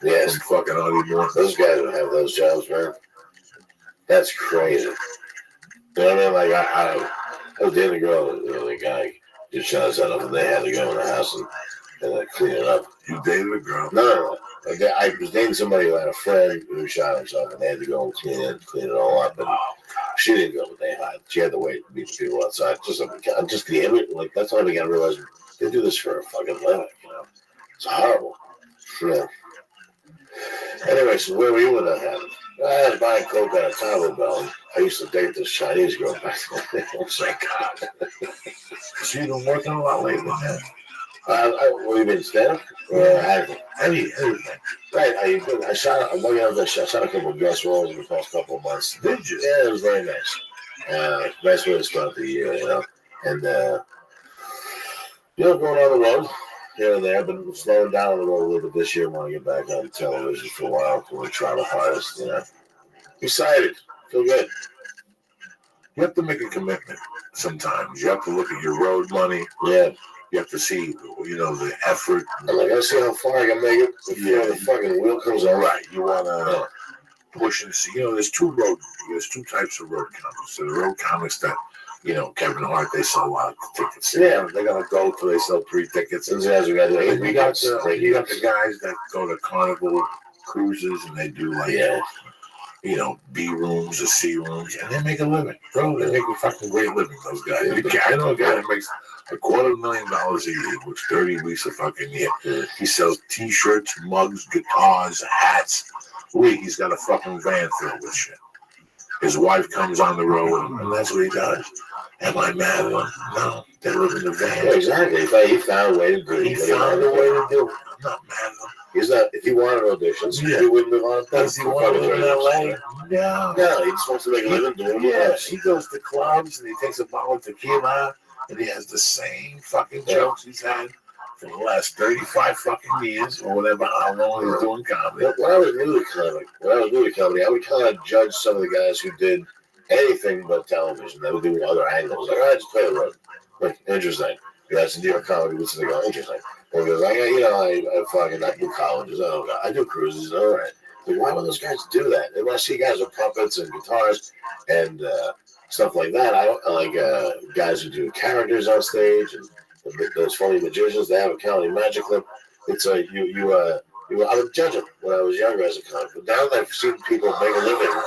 Yes. From fucking Audie Moore. Those guys would have those jobs, man. That's crazy. You know what I mean? Like, I was dating a girl, the guy just shot his head off, and they had to go in the house and clean it up. You dated a girl? No. Like, I was dating somebody who had a friend who shot himself, and they had to go and clean it all up. And she didn't go, but she had to wait to meet the people outside. Just the image, like, that's all I got to realize. They do this for a fucking living, you know? It's horrible. Yeah. Anyway, so where were you with that happened? I was buying coke at a Taco Bell. I used to date this Chinese girl back then. Oh, thank God. So you've been working a lot lately, man. What do you mean, stand-up? Anything. Right, I shot a couple of guest roles in the past couple of months. Did you? Yeah, it was very nice. Nice way to start the year, you know. And, going on the road here and there. I've been slowing down on the road a little bit this year. I want to get back on television for a while. We're travel artist, you know. Excited. Feel good. You have to make a commitment sometimes. You have to look at your road money. Yeah. You have to see, the effort. I'm like, I see how far I can make it before the fucking wheel comes on. Right. You want to push and see. There's two types of road comics. So the road comics that, Kevin Hart, they sell a lot of tickets. Yeah. They're going to go till they sell 3 tickets. Those guys who got the And you got the guys that go to Carnival cruises and they do B rooms or C rooms, and they make a living, bro. They make a fucking great living. Those guys. I know a guy that makes $250,000 a year, which 30 weeks a fucking year. He sells T-shirts, mugs, guitars, hats. He's got a fucking van filled with shit. His wife comes on the road, and that's what he does. Am I mad at him? No, they live in the van. Yeah, exactly. He found a way to do it. He found a way to do it. I'm not mad at him. He's not. If he wanted auditions, he wouldn't have on. Does he want to live in LA? No, he just wants to make a living doing it. He goes to clubs and he takes a bottle of tequila and he has the same fucking jokes he's had for the last 35 fucking years or whatever, how long he's doing comedy. When I was new to comedy, I would kind of judge some of the guys who did anything but television. They would do other angles. Like, I just play the road. Like, interesting. You guys New York comedy, which they go, interesting. Or goes, I do colleges. I do cruises. All right. Like, why would those guys do that? And when I see guys with puppets and guitars and stuff like that, I don't like guys who do characters on stage and those funny magicians. They have a comedy magic clip. It's I would judge them when I was younger as a comic. But now that I've seen people make a living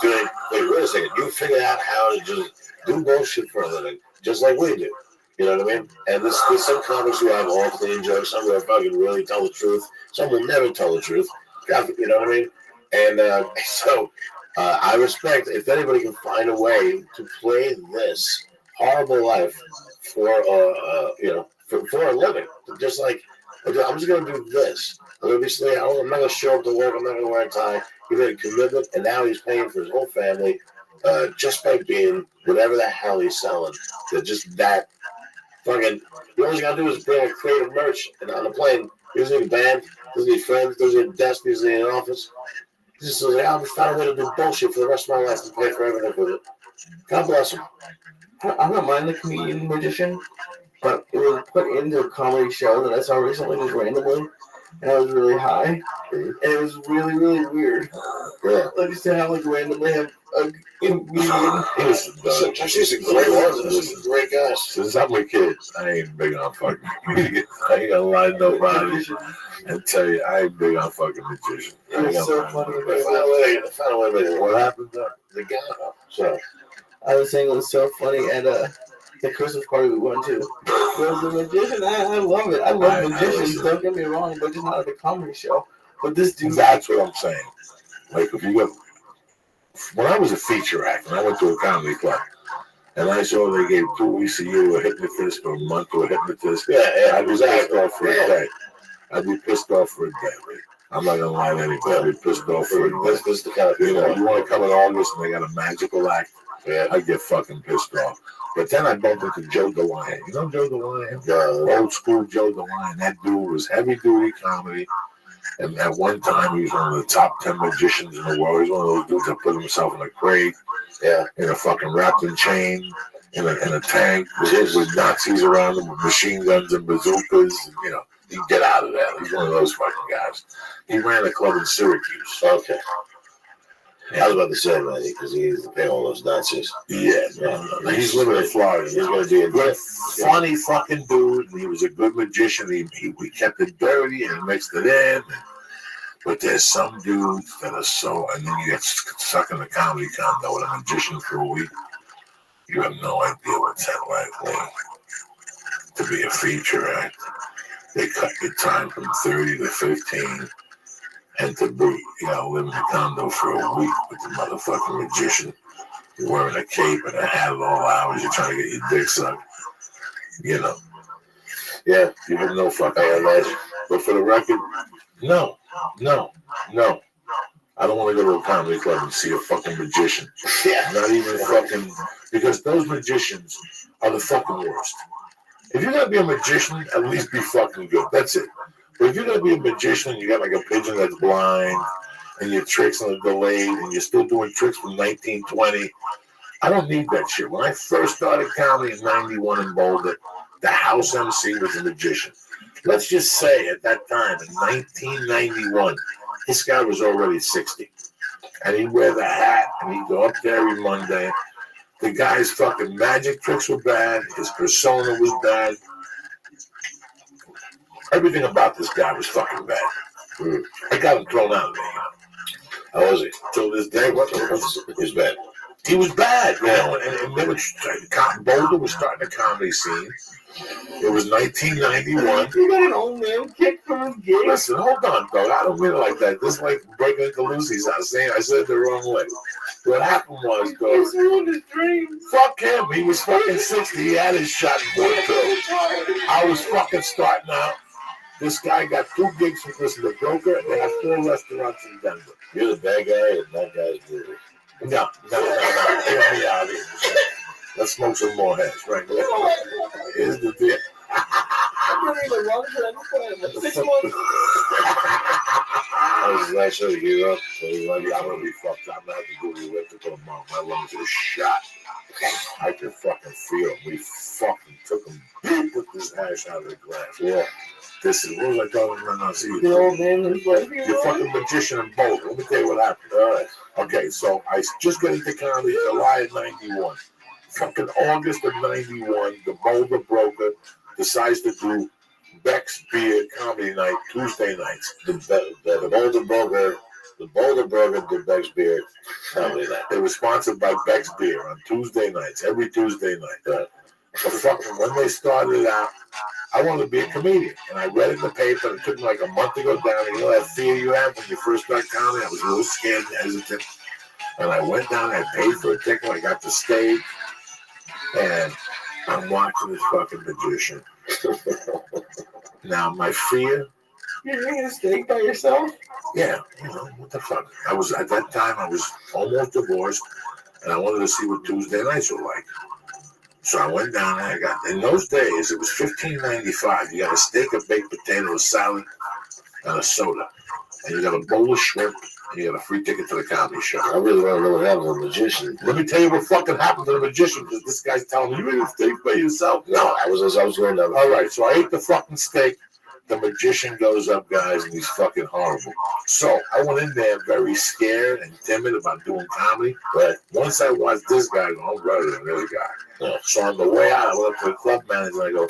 doing, wait a second, you figured out how to just do bullshit for a living, just like we do. You know what I mean? And there's some comics who have all clean jokes. Some who fucking really tell the truth. Some will never tell the truth. You know what I mean? And so I respect if anybody can find a way to play this horrible life for a living. Just like I'm just gonna do this. I'm gonna be staying home. I'm not gonna show up to work. I'm not gonna wear a tie. He made a commitment, and now he's paying for his whole family just by being whatever the hell he's selling. Just that. Fucking, all you gotta do is bring a crate of merch and on the plane. He doesn't need a band, doesn't need friends, doesn't need a desk, doesn't need an office. He just says, I'll just find a way to do bullshit for the rest of my life and pay for everything with it. God bless him. I don't mind the comedian magician, but it was put into a comedy show that I saw recently just randomly, and I was really high, and it was really, really weird. Yeah. Like just to have randomly have a comedian. She's a great one. This is a great guy. Since I'm a kid, I ain't big on fucking comedians. I ain't gonna lie to nobody and tell you, I ain't big on fucking magicians. It was so funny. I found a way to make it. What happened there? The guy. So I was saying it was so funny at the Christmas party we went to. There was a magician. I love it. I love magicians. Don't get me wrong, but just not at a comedy show. But this dude. That's what I'm saying. Like if you go, when I was a feature actor, I went to a comedy club, and I saw they gave 2 weeks a year to a hypnotist or a month to a hypnotist. Yeah, I'd be pissed off for a day. I'd be pissed off for a day. I'm not gonna lie to anybody. I'd be pissed off for a day. This is the kind of you want to come in August and they got a magical act. Yeah. I'd get fucking pissed off. But then I bumped into Joe DeLion. You know Joe DeLion? Yeah. Old school Joe DeLion. That dude was heavy duty comedy. And at one time, he was one of the top 10 magicians in the world. He's one of those dudes that put himself in a crate, in a fucking wrapped in chain, in a tank with Nazis around him, with machine guns and bazookas. And, you get out of there. He's one of those fucking guys. He ran a club in Syracuse. Okay. I was about to say that because he used to pay all those Nazis. Yeah. He's living in Florida. He's going to be a good, funny fucking dude. He was a good magician. We kept it dirty and mixed it in. But there's some dudes that are so, and then you get stuck in the comedy condo with a magician for a week. You have no idea what's that like to be a feature act. They cut your time from 30 to 15. And to be, live in a condo for a week with the motherfucking magician. You're wearing a cape and a hat at all hours. You're trying to get your dick sucked. Yeah, you have no fucking imagine. But for the record, no. I don't want to go to a comedy club and see a fucking magician. Yeah. Not even fucking, because those magicians are the fucking worst. If you're going to be a magician, at least be fucking good. That's it. But if you're going to be a magician and you got like a pigeon that's blind and your tricks are delayed, and you're still doing tricks from 1920. I don't need that shit. When I first started comedy in 91 in Boulder, the house MC was a magician. Let's just say at that time, in 1991, this guy was already 60. And he'd wear the hat, and he'd go up there every Monday. The guy's fucking magic tricks were bad. His persona was bad. Everything about this guy was fucking bad. I got him thrown out of me. How was he? Till this day, what He's bad. he was bad, you know, and they were, Boulder was starting a comedy scene. It was 1991. You got an old man kicked from his gig. Listen, hold on, dog. I don't mean it like that. This is like breaking into Lucy's house. I said it the wrong way. What happened was, dog, He's ruined his dream. fuck him. He was fucking 60. He had his shot in Boulder. I was fucking starting out. This guy got 2 gigs from Chris the Broker, and they had 4 restaurants in Denver. You're the bad guy, and that guy's good. No. Get me out of here. Let's smoke some more heads, right? Here's the deal. I'm ready to run for that plan. 6 months. I was nice to get up. So he's like, I'm gonna be fucked up. I'm gonna have to go to the electrical tomorrow. My lungs are shot. I can fucking feel it. We fucking took him deep with this hash out of the glass. yeah. This is, what was I telling him right now? See, The old man who's like, you're fucking magician and both. Let me tell you what happened. All right. Okay, so I just got into comedy July of 91. Fucking August of 91, the Boulder Broker decides to do Beck's Beer Comedy Night Tuesday nights. The Boulder Broker did Beck's Beer comedy night. They were sponsored by Beck's Beer on Tuesday nights, every Tuesday night. So fucking when they started out, I wanted to be a comedian. And I read it in the paper, and it took me like a month to go down. And you know that fear you have when you first start comedy? I was a little scared and hesitant. And I went down, I paid for a ticket, I got to stage, and I'm watching this fucking magician. Now, my fear, you're drinking a steak by yourself? yeah, you know, what the fuck? I was, at that time, I was almost divorced, and I wanted to see what Tuesday nights were like. So I went down and I got, in those days, it was $15.95. You got a steak, a baked potato, a salad, and a soda. And you got a bowl of shrimp, and you got a free ticket to the comedy show. I really want to know what happened to the magician. Let me tell you what fucking happened to the magician, because this guy's telling me, you ate a steak by yourself? No, I was going down. All right, so I ate the fucking steak. The magician goes up, guys, and he's fucking horrible. So I went in there very scared and timid about doing comedy. But once I watched this guy, I'm ready to this guy. So on the way out, I went up to the club manager and I go,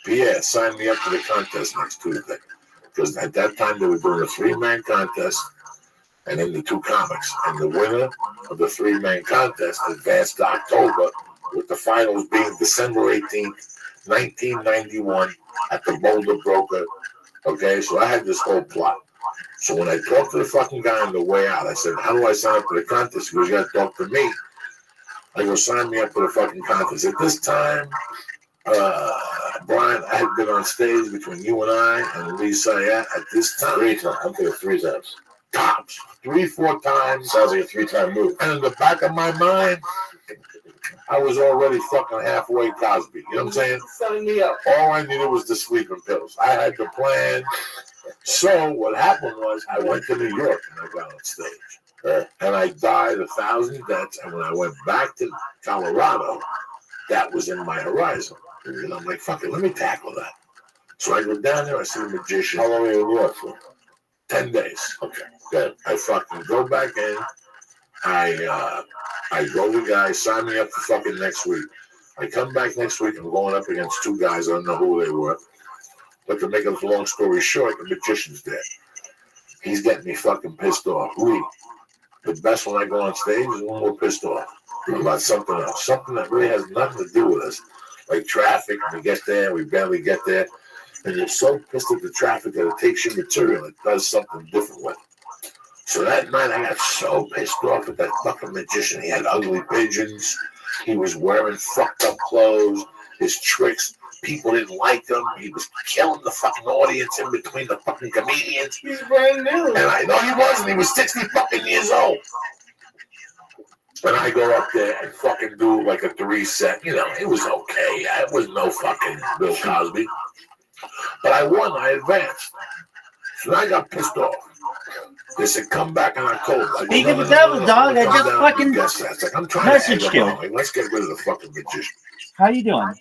Pierre, sign me up for the contest next Tuesday. Because at that time, they were doing a 3-man contest and then the 2 comics. And the winner of the 3-man contest advanced to October, with the finals being December 18th, 1991 at the Boulder Broker. Okay, so I had this whole plot. So when I talked to the fucking guy on the way out, I said, how do I sign up for the contest? He goes, you got to talk to me. I go, sign me up for the fucking contest. At this time, Brian, I had been on stage between you and I and Lee Sayat at this time. 3 times. I'm thinking 3 times. Tops. 3-4 times. Sounds like a 3-time move. And in the back of my mind, I was already fucking halfway Cosby. You know what I'm saying? Sign me up. All I needed was the sleeping pills. I had the plan. So what happened was I went to New York and I got on stage. And I died 1,000 deaths. And when I went back to Colorado, that was in my horizon. And I'm like, fuck it, let me tackle that. So I go down there, I see the magician. How long were you in New York for? 10 days. Okay, good. I fucking go back in. I go to the guy, sign me up for fucking next week. I come back next week, I'm going up against 2 guys, I don't know who they were. But to make a long story short, the magician's dead. He's getting me fucking pissed off. Lee, the best when I go on stage is when we're pissed off about something else. Something that really has nothing to do with us. Like traffic, we get there, we barely get there. And you're so pissed at the traffic that it takes your material, it does something different with it. So that night I got so pissed off at that fucking magician. He had ugly pigeons. He was wearing fucked up clothes. His tricks, people didn't like him. He was killing the fucking audience in between the fucking comedians. He's brand new. And I know he wasn't. He was 60 fucking years old. And I go up there and fucking do like a 3-set. You know, it was okay. It was no fucking Bill Cosby. But I won. I advanced. So I got pissed off. They said, come back in October. I go, Speak no, of no, the no, devil, no, no, dog, I come just down fucking and guess that. It's like, I'm trying to messaged egg you. them on. Like, let's get rid of the fucking magician. How you doing?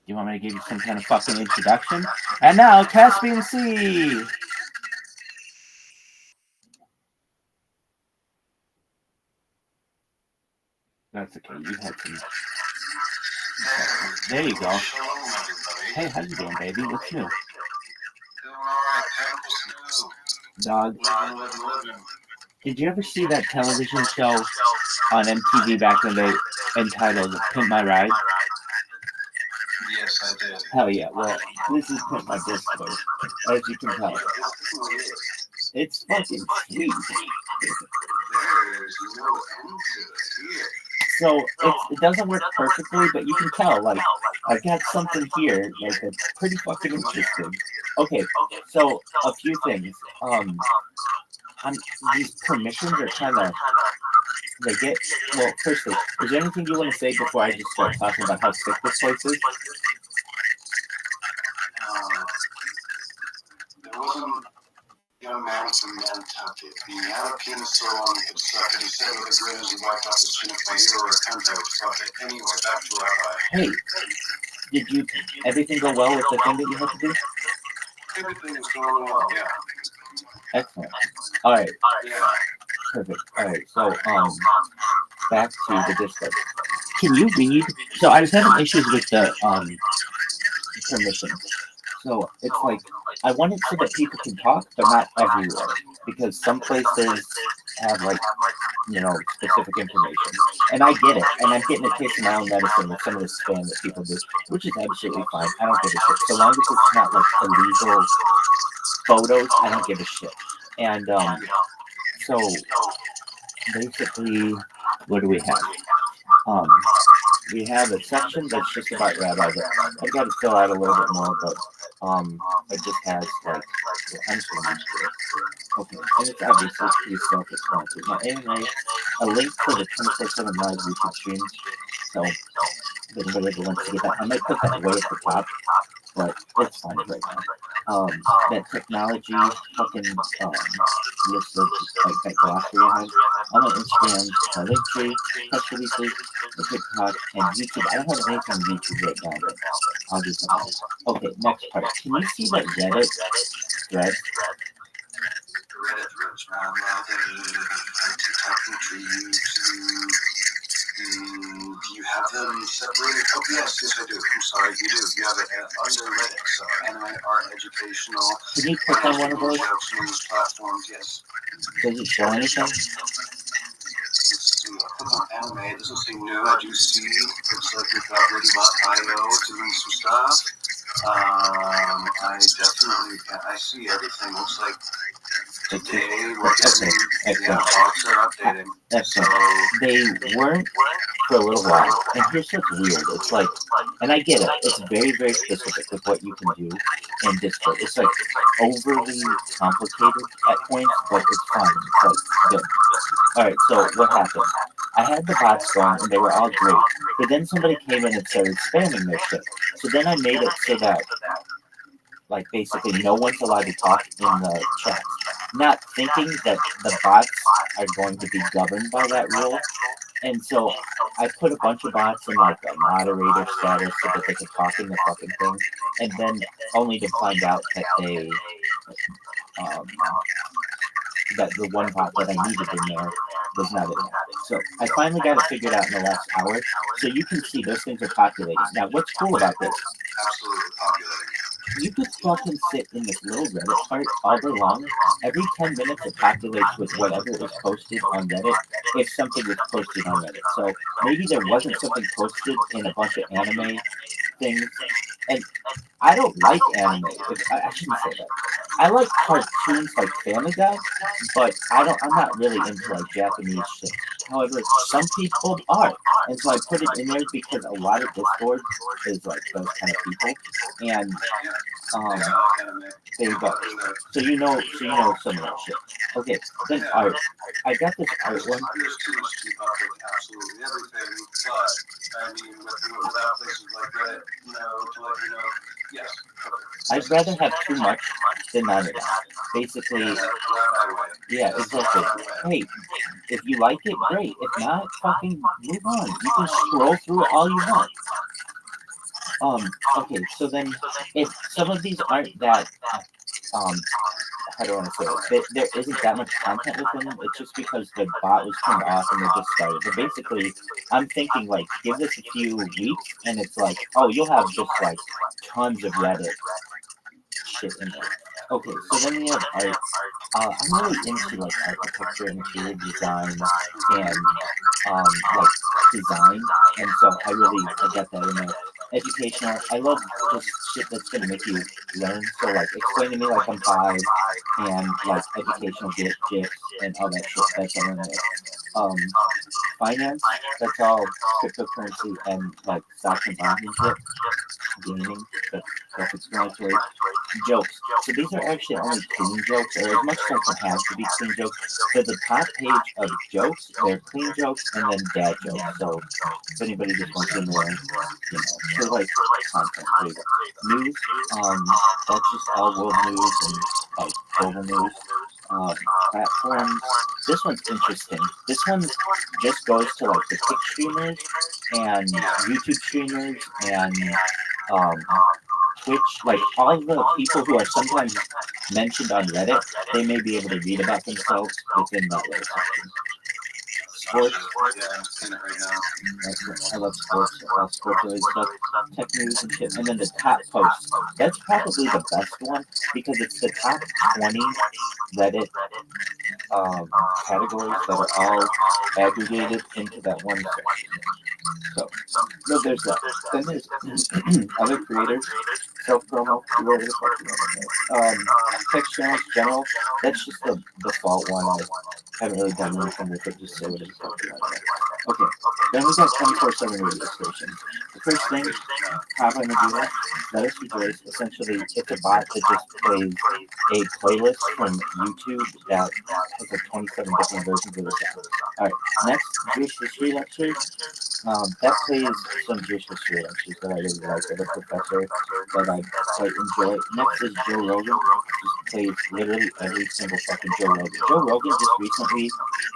You want me to give you some kind of fucking introduction? And now, Caspian Sea! That's okay, you had some. There you go. Shalom, everybody. Hey, how you doing, baby? What's new? Doing alright, man. What's new? Dog, Living. did you ever see that television show on MTV back in the day entitled Pimp My Ride? Yes, I did. Hell yeah, well, this is Pimp My Discord, as you can tell. It's fucking sweet. There's no end to it here. So it doesn't work perfectly, but you can tell, like, I've got something here, like, that's pretty fucking interesting. Okay, so a few things. These permissions are kind of, they get, well, firstly, is there anything you want to say before I just start talking about how sick this place is? There wasn't a young man from Nantucket. He had a penis so long he could suck it. He said with a grin as he wiped off his chin, if my ear were a cunt, I would fuck it. Anyway, back to Rabbi. Hey, did everything go well with the thing that you had to do? Everything was going well, yeah. Excellent. All right, Yeah. perfect. All right, so, back to the Discord. Can you read? So I was having issues with the, permission. So it's like, I want it so that people can talk, but not everywhere. Because some places have, like, specific information. And I get it. And I'm getting a taste of my own medicine with some of the spam that people do, which is absolutely fine. I don't give a shit. So long as it's not, like, illegal photos, I don't give a shit. And, so basically, what do we have? We have a section that's just about Rabbi. I've got to fill out a little bit more, but it just has, like, I'm just going to read it. Okay, and it's obviously pretty self-explanatory. Now, anyway, a link for the 24/7 live YouTube streams. So, if anybody ever wants to get that, I might put that way at the top, but it's fine right now. That technology fucking list of, like, that glossary I have. I'm on Instagram, my link tree, press releases, the TikTok, and YouTube. I don't have anything on YouTube right now, but I'll do something. Okay, next part. Can you see that Reddit thread? Reddit threads, TikTok, YouTube. Do you have them separated? Oh, yes, I do. I'm sorry, you do. You have it under Reddit, so anime, art, educational. Can you click on one of those? News platforms, yes. Does it show anything? Let's see, I click on anime. It doesn't say new. I do see. Looks like we've got Ready.io doing some stuff. I definitely, I see everything. Looks like today we're getting, yeah, bots are updating. Excellent. They weren't for a little while. And here's what's weird. It's like, and I get it. It's very, very specific with what you can do in Discord. It's like overly complicated at points, but it's fine. It's like good. All right. So what happened? I had the bots going, and they were all great. But then somebody came in and started spamming their shit. So then I made it so that, like, basically no one's allowed to talk in the chat. Not thinking that the bots are going to be governed by that rule. And so I put a bunch of bots in, like, a moderator status so that they could talk in the fucking thing. And then only to find out that they, that the one bot that I needed in there was not in there. So I finally got it figured out in the last hour. So you can see those things are populating. Now, what's cool about this? Absolutely populating. You could fucking sit in this little Reddit part all day long. Every 10 minutes it populates with whatever is posted on Reddit, if something was posted on Reddit. So maybe there wasn't something posted in a bunch of anime things. And I don't like anime. I shouldn't say that. I like cartoons like Family Guy, but I'm not really into, like, Japanese shit. However, some people are. And so I put it in there because a lot of Discord is, like, those kind of people. And there you go. So you know some of that shit. Okay, then art. I got this art one. There's too much to keep up with absolutely everything, but I mean, without places like Reddit, to let you know I'd rather have too much than not enough. Basically, yeah, exactly. Hey, if you like it, great. If not, fucking move on. You can scroll through it all you want. Okay, so then if some of these aren't that how do I want to say it? There isn't that much content within them. It's just because the bot was turned off and they just started. But basically, I'm thinking like give this a few weeks and it's like, oh, you'll have just like tons of Reddit shit in there. Okay, so then we have art. I'm really into like architecture, interior design, and like design, and so I get that in there. Educational, I love just shit that's gonna make you learn. So like explain to me like I'm five, and like educational gifs and all that shit that's all in there. Um, Finance, that's all cryptocurrency and like stocks and bonds and shit. Gaming, that's self-explanatory. Jokes. So these are actually only clean jokes, or as much as I can have to be clean jokes. So the top page of jokes, they're clean jokes and then dad jokes. So if anybody just wants to know, for like content, there you go. News, that's just all world news and like global news. Platforms. This one's interesting. This one just goes to like the Twitch streamers and YouTube streamers and Twitch, like all the people who are sometimes mentioned on Reddit, they may be able to read about themselves within that little section. Sports. Yeah, I'm seeing it right now. I love sports, sports related stuff, tech news and shit. And then the top posts. That's probably the best one because it's the top 20 Reddit categories that are all aggregated into that one section. So, no, there's that. Then there's other creators, self-promo, whatever the fuck you want to know. Text channels, general, that's just the default one. I haven't really done anything with it, just say whatever the fuck you want to know. Okay, then we got 24/7 radio station. The first thing, how am I going to do that? Let us rejoice. Essentially, it's a bot that just plays a playlist from YouTube that has like 27 different versions of the song. Alright, next, Jewish history lectures. That plays some Jewish history lectures that I really like as a professor that I quite enjoy. Next is Joe Rogan. Just plays literally every single fucking Joe Rogan. Joe Rogan just recently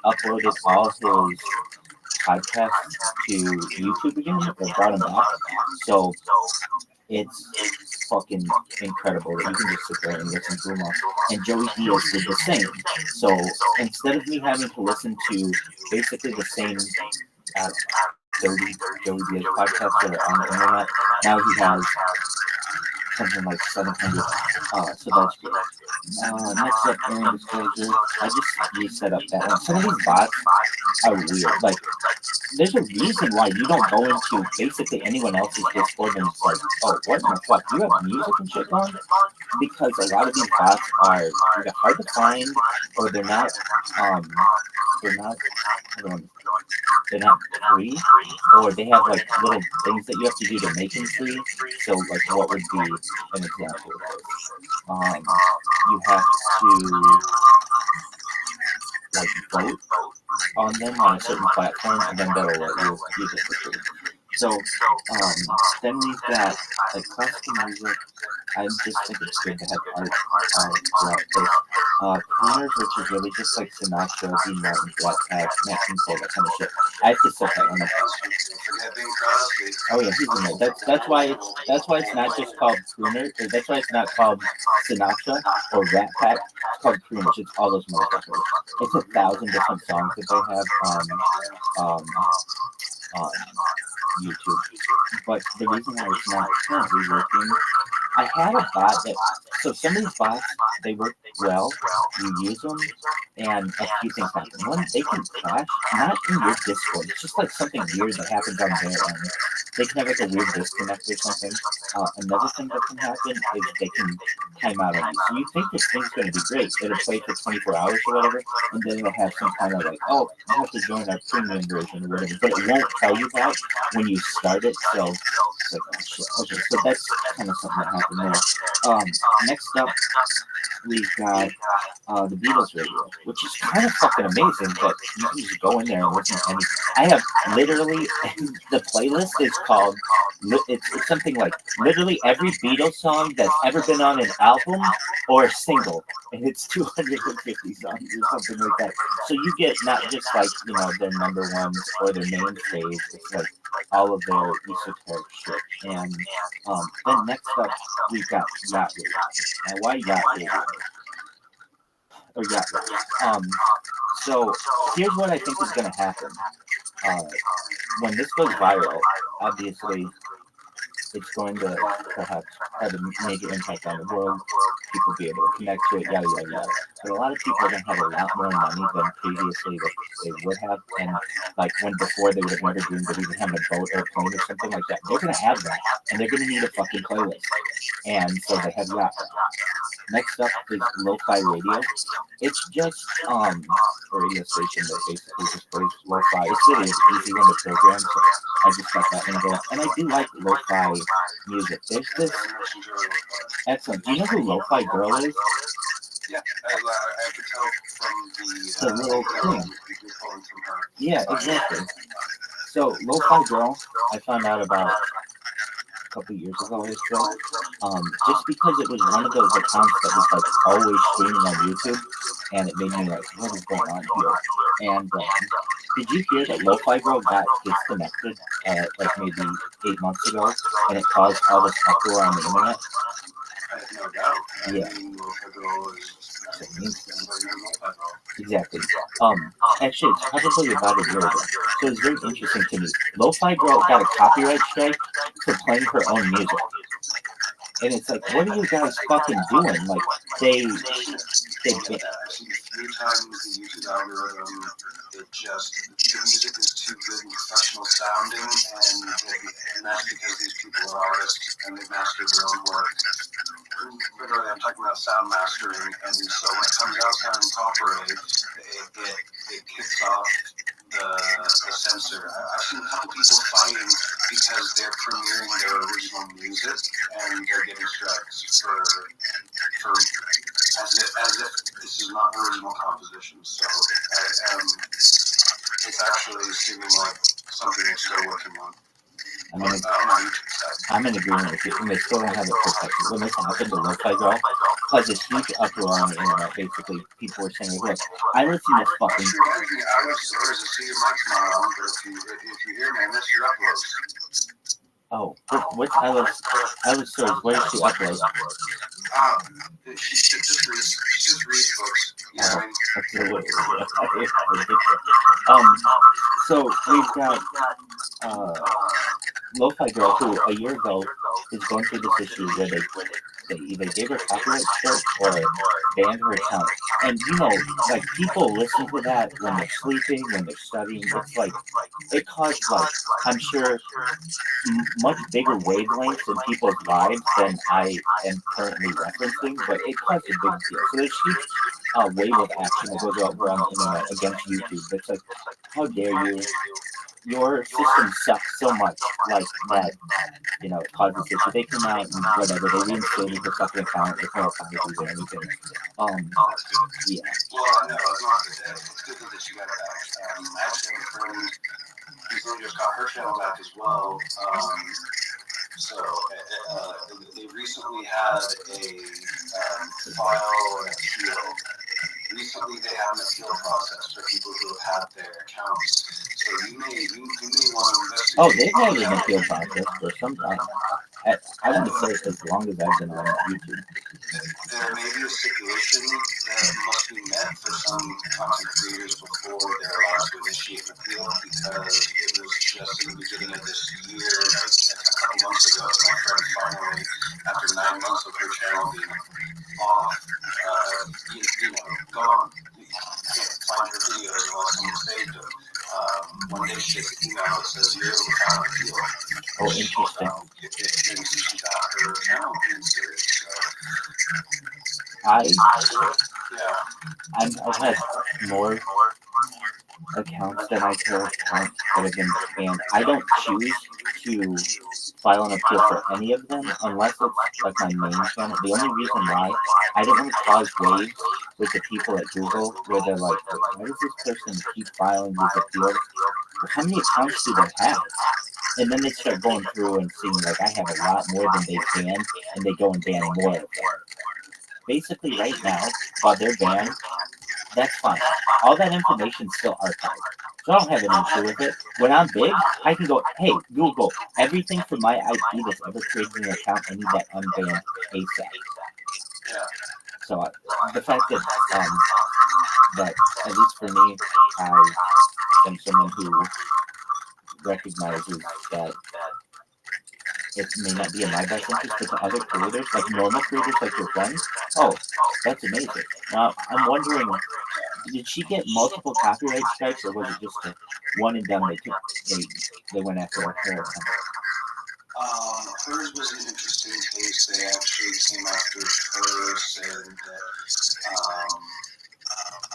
uploaded all his podcasts to YouTube again, or brought them back. So it's fucking incredible that you can just sit there and listen to them all. And Joey Diaz did the same. So instead of me having to listen to basically the same 30 Joey Diaz podcasts that are on the internet, now he has something like 700. So that's good. Next up, Aaron Disclosure. I just reset up that one. Some of these bots are weird. Like, there's a reason why you don't go into basically anyone else's Discord and it's like, oh, what in the fuck? Do you have music and shit on? Because a lot of these bots are either hard to find or they're not they're not free, or they have like little things that you have to do to make them free. So like what would be an example of this? You have to like vote on them on a certain platform and then they'll let you use it for free. So then we've got like classical music. I just think it's good to have art throughout this. Crooners, which is really just like Sinatra, Dean Martin, Black Cat, Nat King Cole, that kind of shit. I have to set that one up. Oh yeah, he's in there. That's why it's not just called crooner, or that's why it's not called Sinatra or Rat Pack. It's called crooners. It's all those motherfuckers. It's 1,000 different songs that they have on YouTube. But the reason why it's not currently working, I had a bot that, so some of these bots, they work well, you use them, and a few things happen. One, they can crash, not in your Discord, it's just like something weird that happens on their end. They can have like a weird disconnect or something. Another thing that can happen is they can time out on you. So you think this thing's going to be great, it'll play for 24 hours or whatever, and then it'll have some kind of like, oh, you have to join our premium version or whatever, but it won't tell you that when you start it, so it's like, oh shit. Okay, so that's kind of something that happened there. Next up, we've got the Beatles radio, which is kind of fucking amazing. But you can just go in there and listen to any. I have literally the playlist is called. It's something like literally every Beatles song that's ever been on an album or a single, and it's 250 songs or something like that. So you get not just like their number ones or their mainstays. It's like all of their esoteric shit. And then next up we've got yacht radio. Now why yacht radio? Or yacht radio? So here's what I think is going to happen. When this goes viral, obviously it's going to perhaps have a major impact on the world. People be able to connect to it, yada yada yada. But a lot of people are going to have a lot more money than previously that they would have, and like when before they would have never dreamed of even having a boat or a plane or something like that. They're going to have that, and they're going to need a fucking playlist, and so they have yacht. Next up is lo-fi radio. It's just a radio station that basically just plays lo-fi. It's really an easy one to program, so I just got that one going. And I do like lo-fi music. There's this excellent. Do you know who Lo-Fi Girl is? Yeah, I could tell from The little thing. you're calling from her. Yeah, exactly. So Lo-Fi Girl, I found out about a couple years ago or so. Just because it was one of those accounts that was like always streaming on YouTube, and it made me like, what is going on here? And did you hear that Lo-Fi Girl got disconnected like maybe 8 months ago, and it caused all this uproar on the internet? I have no doubt. Yeah. I mean, Lo-Fi Exactly. Actually, it's probably about a year ago. So it's very interesting to me. Lo-Fi Girl got a copyright strike for playing her own music. And it's like, what are you guys fucking doing? Like, they I've seen a few times the YouTube algorithm, the music is too good and professional sounding, and that's because these people are artists and they've mastered their own work. Literally, I'm talking about sound mastering, and so when it comes out sounding properly, it kicks off the censor. I've seen a couple people fighting because they're premiering their original music and they're getting strikes for as if this is not original composition. So it's actually seeming like something they're still working on. I'm in agreement with you, and they still don't have it protected. When this happened to Lo-Fi Girl, caused this huge uproar on the internet. Basically, people were saying, look, I listen to fucking... I was sorry to see your mic's not on, but if you hear me, I miss your uploads. Oh, what's I love stories? Where does she upload? She just reads books. You know what I mean? So we've got Lo-Fi Girl, who a year ago is going through this issue where they either gave her copyright strike or banned her account. And like people listen to that when they're sleeping, when they're studying. It's like it caused I'm sure much bigger wavelengths in people's lives than I am currently referencing, but it caused a big deal. So there's huge wave of action that goes over on the internet against YouTube. It's like, how dare you? Your system sucks so much like that, it causes this. So they come out and whatever, they reinstated the fucking account with no apologies or anything. Yeah. Well, no, it's not today. It's good that you got that. Actually, a friend recently just got her channel back as well. So they recently had a file or appeal. Recently, they have an appeal process for people who have had their accounts. So you may want to investigate. Oh, they've had an appeal process for some time. I would say as long as I've been on YouTube. There may be a stipulation that must be met for some content creators before they're allowed to initiate an appeal, because it was just in the beginning of this year, like a couple months ago, my friend finally, after 9 months of her channel being off, gone. You can't find her videos unless someone saved them. One day she gets an email that says you're able to file an appeal. Oh, interesting. It means she got her channel reinstated. I've had more accounts than I care accounts that have been banned. I don't choose to file an appeal for any of them unless it's like my main channel. The only reason why I don't want to cause waves with the people at Google where they're like, why does this person keep filing these appeals? Well, how many accounts do they have? And then they start going through and seeing like I have a lot more than they can, and they go and ban more of them. Basically, right now, while they're banned, that's fine. All that information's still archived. So I don't have an issue with it. When I'm big, I can go, hey, Google, everything from my IP that's ever created an account, I need that unbanned ASAP. So the fact that, that at least for me, I am someone who recognizes that it may not be in my best interest, but to other creators, like normal creators like your friend, oh, that's amazing. Now, I'm wondering, did she get multiple copyright strikes, or was it just a one and done? They went after her. Hers was an interesting case. They actually came after her, saying that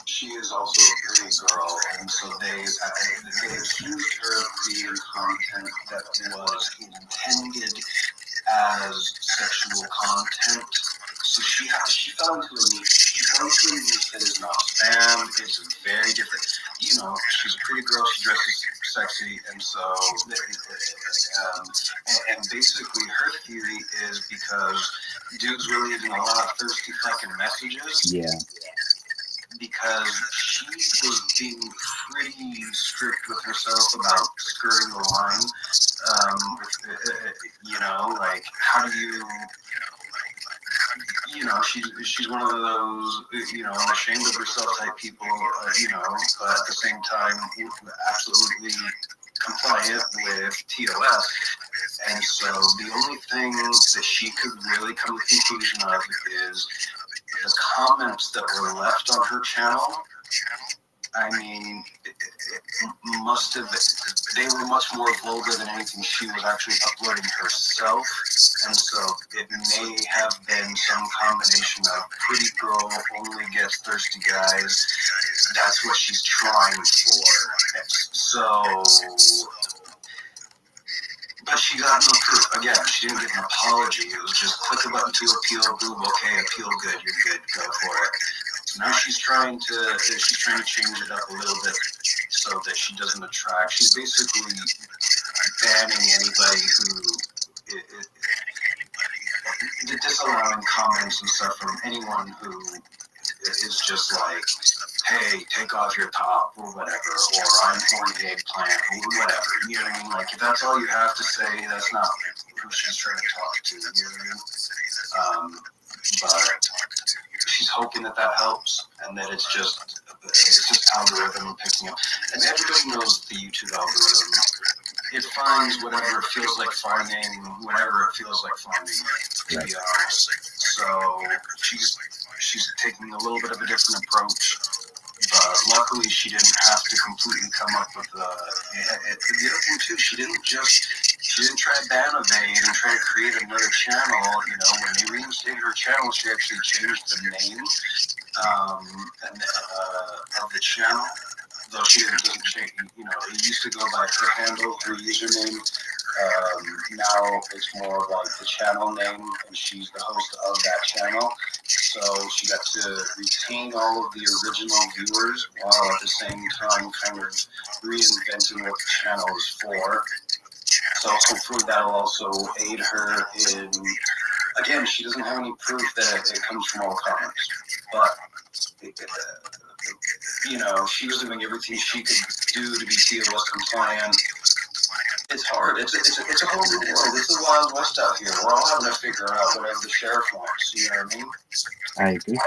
she is also a pretty girl, and so they accused her of creating content that was intended as sexual content. So she fell into a niche. She fell into a niche that is not spam. It's very different. You know, she's a pretty girl. She dresses sexy, and so and basically her theory is because dudes were leaving a lot of thirsty fucking messages. Yeah. Because she was being pretty strict with herself about skirting the line. You know, like how do you? You know, she's one of those, you know, ashamed of herself type people, you know, but at the same time, absolutely compliant with TOS. And so the only thing that she could really come to the conclusion of is the comments that were left on her channel. I mean, it must have, they were much more vulgar than anything she was actually uploading herself. And so it may have been some combination of pretty girl only gets thirsty guys. That's what she's trying for. So, but she got no proof. Again, she didn't get an apology. It was just click a button to appeal, boom, okay, appeal, good, you're good, go for it. Now she's trying to change it up a little bit so that she doesn't attract. She's basically banning anybody who disallowing comments and stuff from anyone who is just like, hey, take off your top or whatever, or I'm horny eggplant or whatever. You know what I mean? Like if that's all you have to say, that's not who she's trying to talk to. You know what I mean? But she's hoping that helps, and that it's just algorithm picking up. And everybody knows the YouTube algorithm. It finds whatever it feels like finding, whenever it feels like finding, to be honest. So she's taking a little bit of a different approach. But luckily, she didn't have to completely come up with the other thing too. She didn't try to ban evade and try to create another channel. You know, when they reinstated her channel, she actually changed the name of the channel. Though she doesn't change, you know, it used to go by her handle, her username. Now it's more like the channel name, and she's the host of that channel. So she got to retain all of the original viewers while at the same time kind of reinventing what the channel is for. So hopefully that'll also aid her in, again, she doesn't have any proof that it comes from all comments, but you know, she was doing everything she could do to be TOS compliant. It's hard. It's a whole new world. It's the Wild West out here. We're all having to figure out whatever the sheriff wants. You know what I mean? I agree.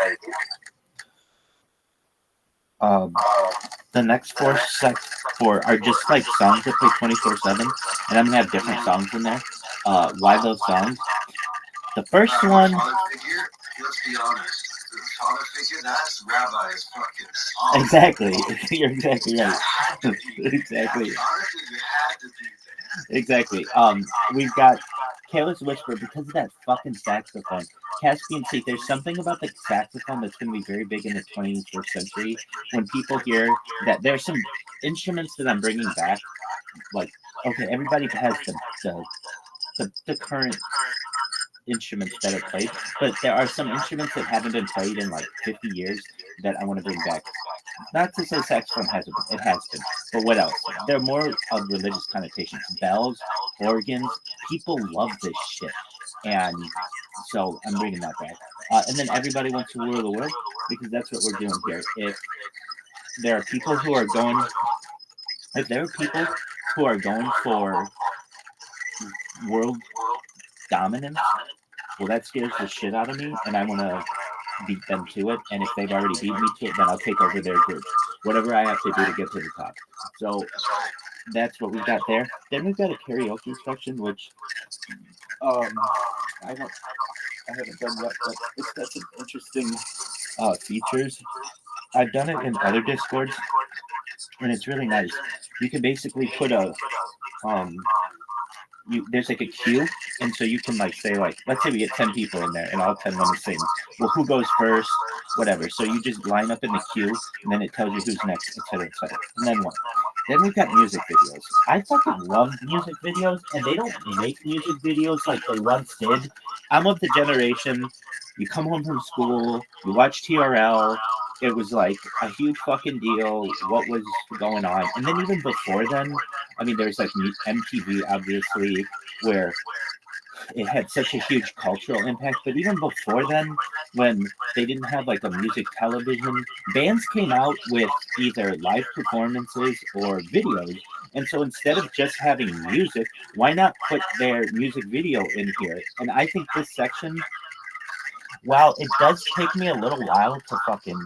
The next four are just like songs that play 24/7, and I'm gonna have different songs in there. Why those songs? The first one. Father figure, let's be honest. The father figure, that's Rabbi's fucking song. Exactly. You're exactly right. Exactly. Exactly. We've got Careless Whisper because of that fucking saxophone. Caspian Sea, there's something about the saxophone that's going to be very big in the 21st century. When people hear that there's some instruments that I'm bringing back, like okay, everybody has the current instruments that are played, but there are some instruments that haven't been played in like 50 years that I want to bring back. Not to say saxophone hasn't been, it has been, but what else? There are more of religious connotations. Bells, organs, people love this shit, and so I'm bringing that back. And then everybody wants to rule the world because that's what we're doing here. If there are people who are going, if there are people who are going for world dominance, well, that scares the shit out of me, and I want to beat them to it. And if they've already beat me to it, then I'll take over their group. Whatever I have to do to get to the top. So that's what we've got there. Then we've got a karaoke section, which I haven't done yet, but it's got some interesting features. I've done it in other Discords, and it's really nice. You can basically put a there's like a queue, and so you can like say like, let's say we get 10 people in there and all 10 want to sing. Well, who goes first, whatever. So you just line up in the queue, and then it tells you who's next, etc., etc. And then what? Then we've got music videos. I fucking love music videos, and they don't make music videos like they once did. I'm of the generation, you come home from school, you watch TRL, it was like a huge fucking deal, what was going on. And then even before then, I mean, there's like MTV, obviously, where it had such a huge cultural impact. But even before then, when they didn't have like a music television, bands came out with either live performances or videos. And so instead of just having music, why not put their music video in here? And I think this section, while it does take me a little while to fucking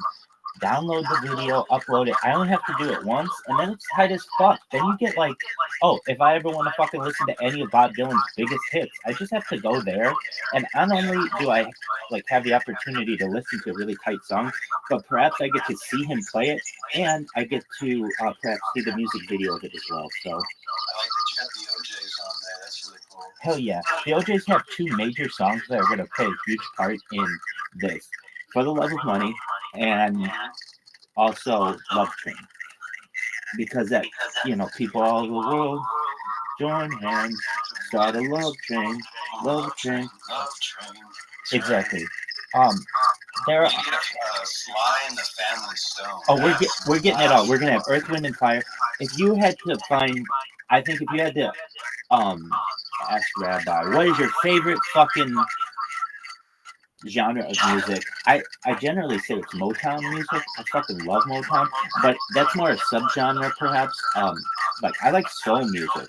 download the video, upload it, I only have to do it once, and then it's tight as fuck. Then you get like, oh, if I ever want to fucking listen to any of Bob Dylan's biggest hits, I just have to go there, and not only do I like have the opportunity to listen to a really tight song, but perhaps I get to see him play it, and I get to perhaps see the music video of it as well. So. I like that you got the OJs on there. That's really cool. Hell yeah. The OJs have two major songs that are going to play a huge part in this. For the Love of Money and also Love Train. Because that, you know, people all over the world join hands, start a love train, love train. Love train. Exactly. There are. Sly and the Family Stone. Oh, we're getting it all. We're gonna have Earth, Wind, and Fire. If you had to find, I think if you had to, ask Rabbi, what is your favorite fucking genre of music? I generally say it's Motown music. I fucking love Motown, but that's more a subgenre perhaps. Like I like soul music.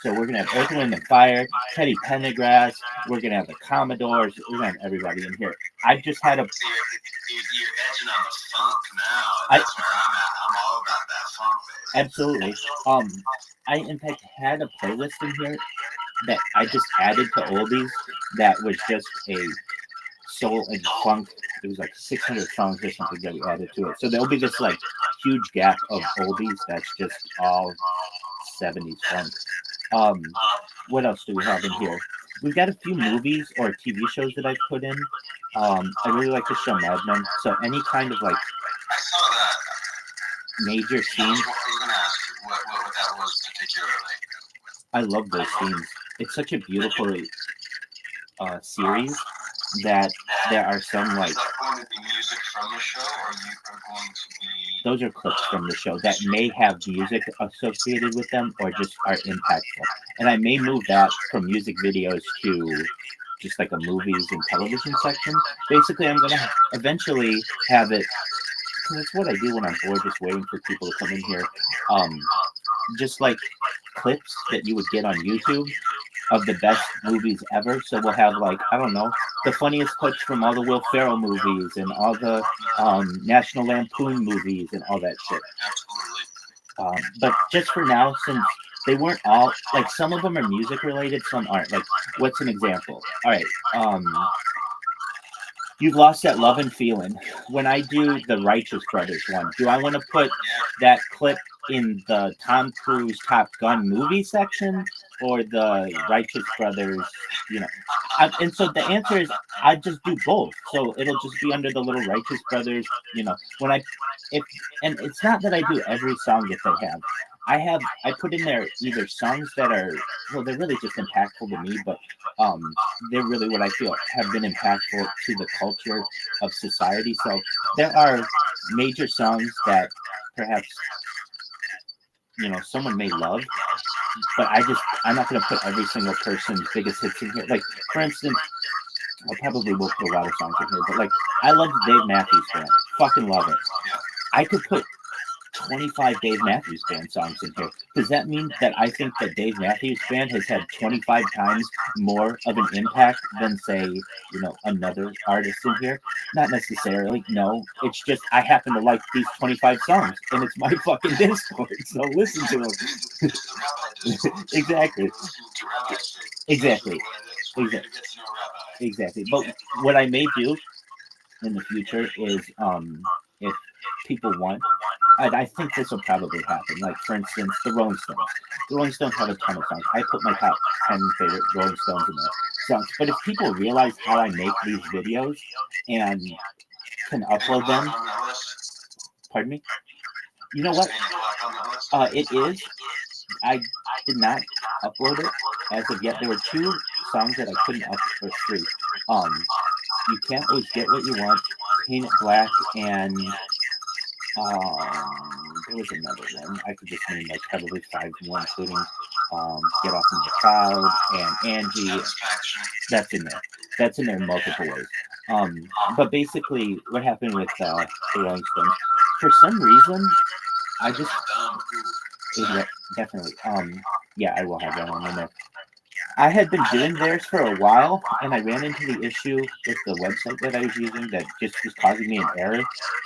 So we're gonna have Earth, Wind, and Fire, Teddy Pendergrass. We're gonna have the Commodores. We're gonna have everybody in here. I've just had a. You're edging on the funk now. That's where I'm at. I'm all about that funk, baby. Absolutely. I in fact had a playlist in here that I just added to oldies that was just a soul and funk. It was like 600 songs or something that we added to it. So there'll be this like huge gap of oldies that's just all 70s funk. What else do we have in here? We've got a few movies or TV shows that I've put in. I really like the show Mad Men. So any kind of like I saw that. major I was scenes. going to ask you what that was particularly. I love those scenes. It's such a beautiful series that there are some like. Is that going to be music from the show, or you are going to be? Those are clips from the show that may have music associated with them or just are impactful. And I may move that from music videos to just like a movies and television section. Basically, I'm going to eventually have it, because it's what I do when I'm bored, just waiting for people to come in here. Just like clips that you would get on YouTube of the best movies ever. So we'll have like, I don't know, the funniest clips from all the Will Ferrell movies and all the National Lampoon movies and all that shit. Absolutely. But just for now, since they weren't all, like some of them are music related, some aren't. Like, what's an example? All right. You've Lost That Love and Feeling. When I do the Righteous Brothers one, do I want to put that clip in the Tom Cruise Top Gun movie section or the Righteous Brothers, you know? And so the answer is I just do both. So it'll just be under the little Righteous Brothers, you know, and it's not that I do every song that they have. I put in there either songs that are, well, they're really just impactful to me, but they're really what I feel have been impactful to the culture of society. So there are major songs that perhaps someone may love, but I'm not going to put every single person's biggest hits in here. Like, for instance, I probably will put a lot of songs in here, but like, I love the Dave Matthews Band. Fucking love it. I could put 25 Dave Matthews Band songs in here. Does that mean that I think that Dave Matthews Band has had 25 times more of an impact than, say, another artist in here? Not necessarily. No, it's just I happen to like these 25 songs, and it's my fucking Discord, so listen to them. Exactly. Exactly. But what I may do in the future is, if people want, I think this will probably happen. Like, for instance, the Rolling Stones. The Rolling Stones have a ton of songs. I put my top 10 favorite Rolling Stones in there. Songs. But if people realize how I make these videos and can upload them, pardon me? You know what? It is. I did not upload it as of yet. There were 2 songs that I couldn't upload, or 3. You Can't Always Get What You Want, Paint It Black, and there was another one. I could just name like probably 5 more, including Get Off in the Cloud and Angie. That's in there. That's in there in multiple ways. But basically, what happened with the Rolling Stones? For some reason, I just definitely yeah, I will have that one in there. I had been doing theirs for a while, and I ran into the issue with the website that I was using that just was causing me an error.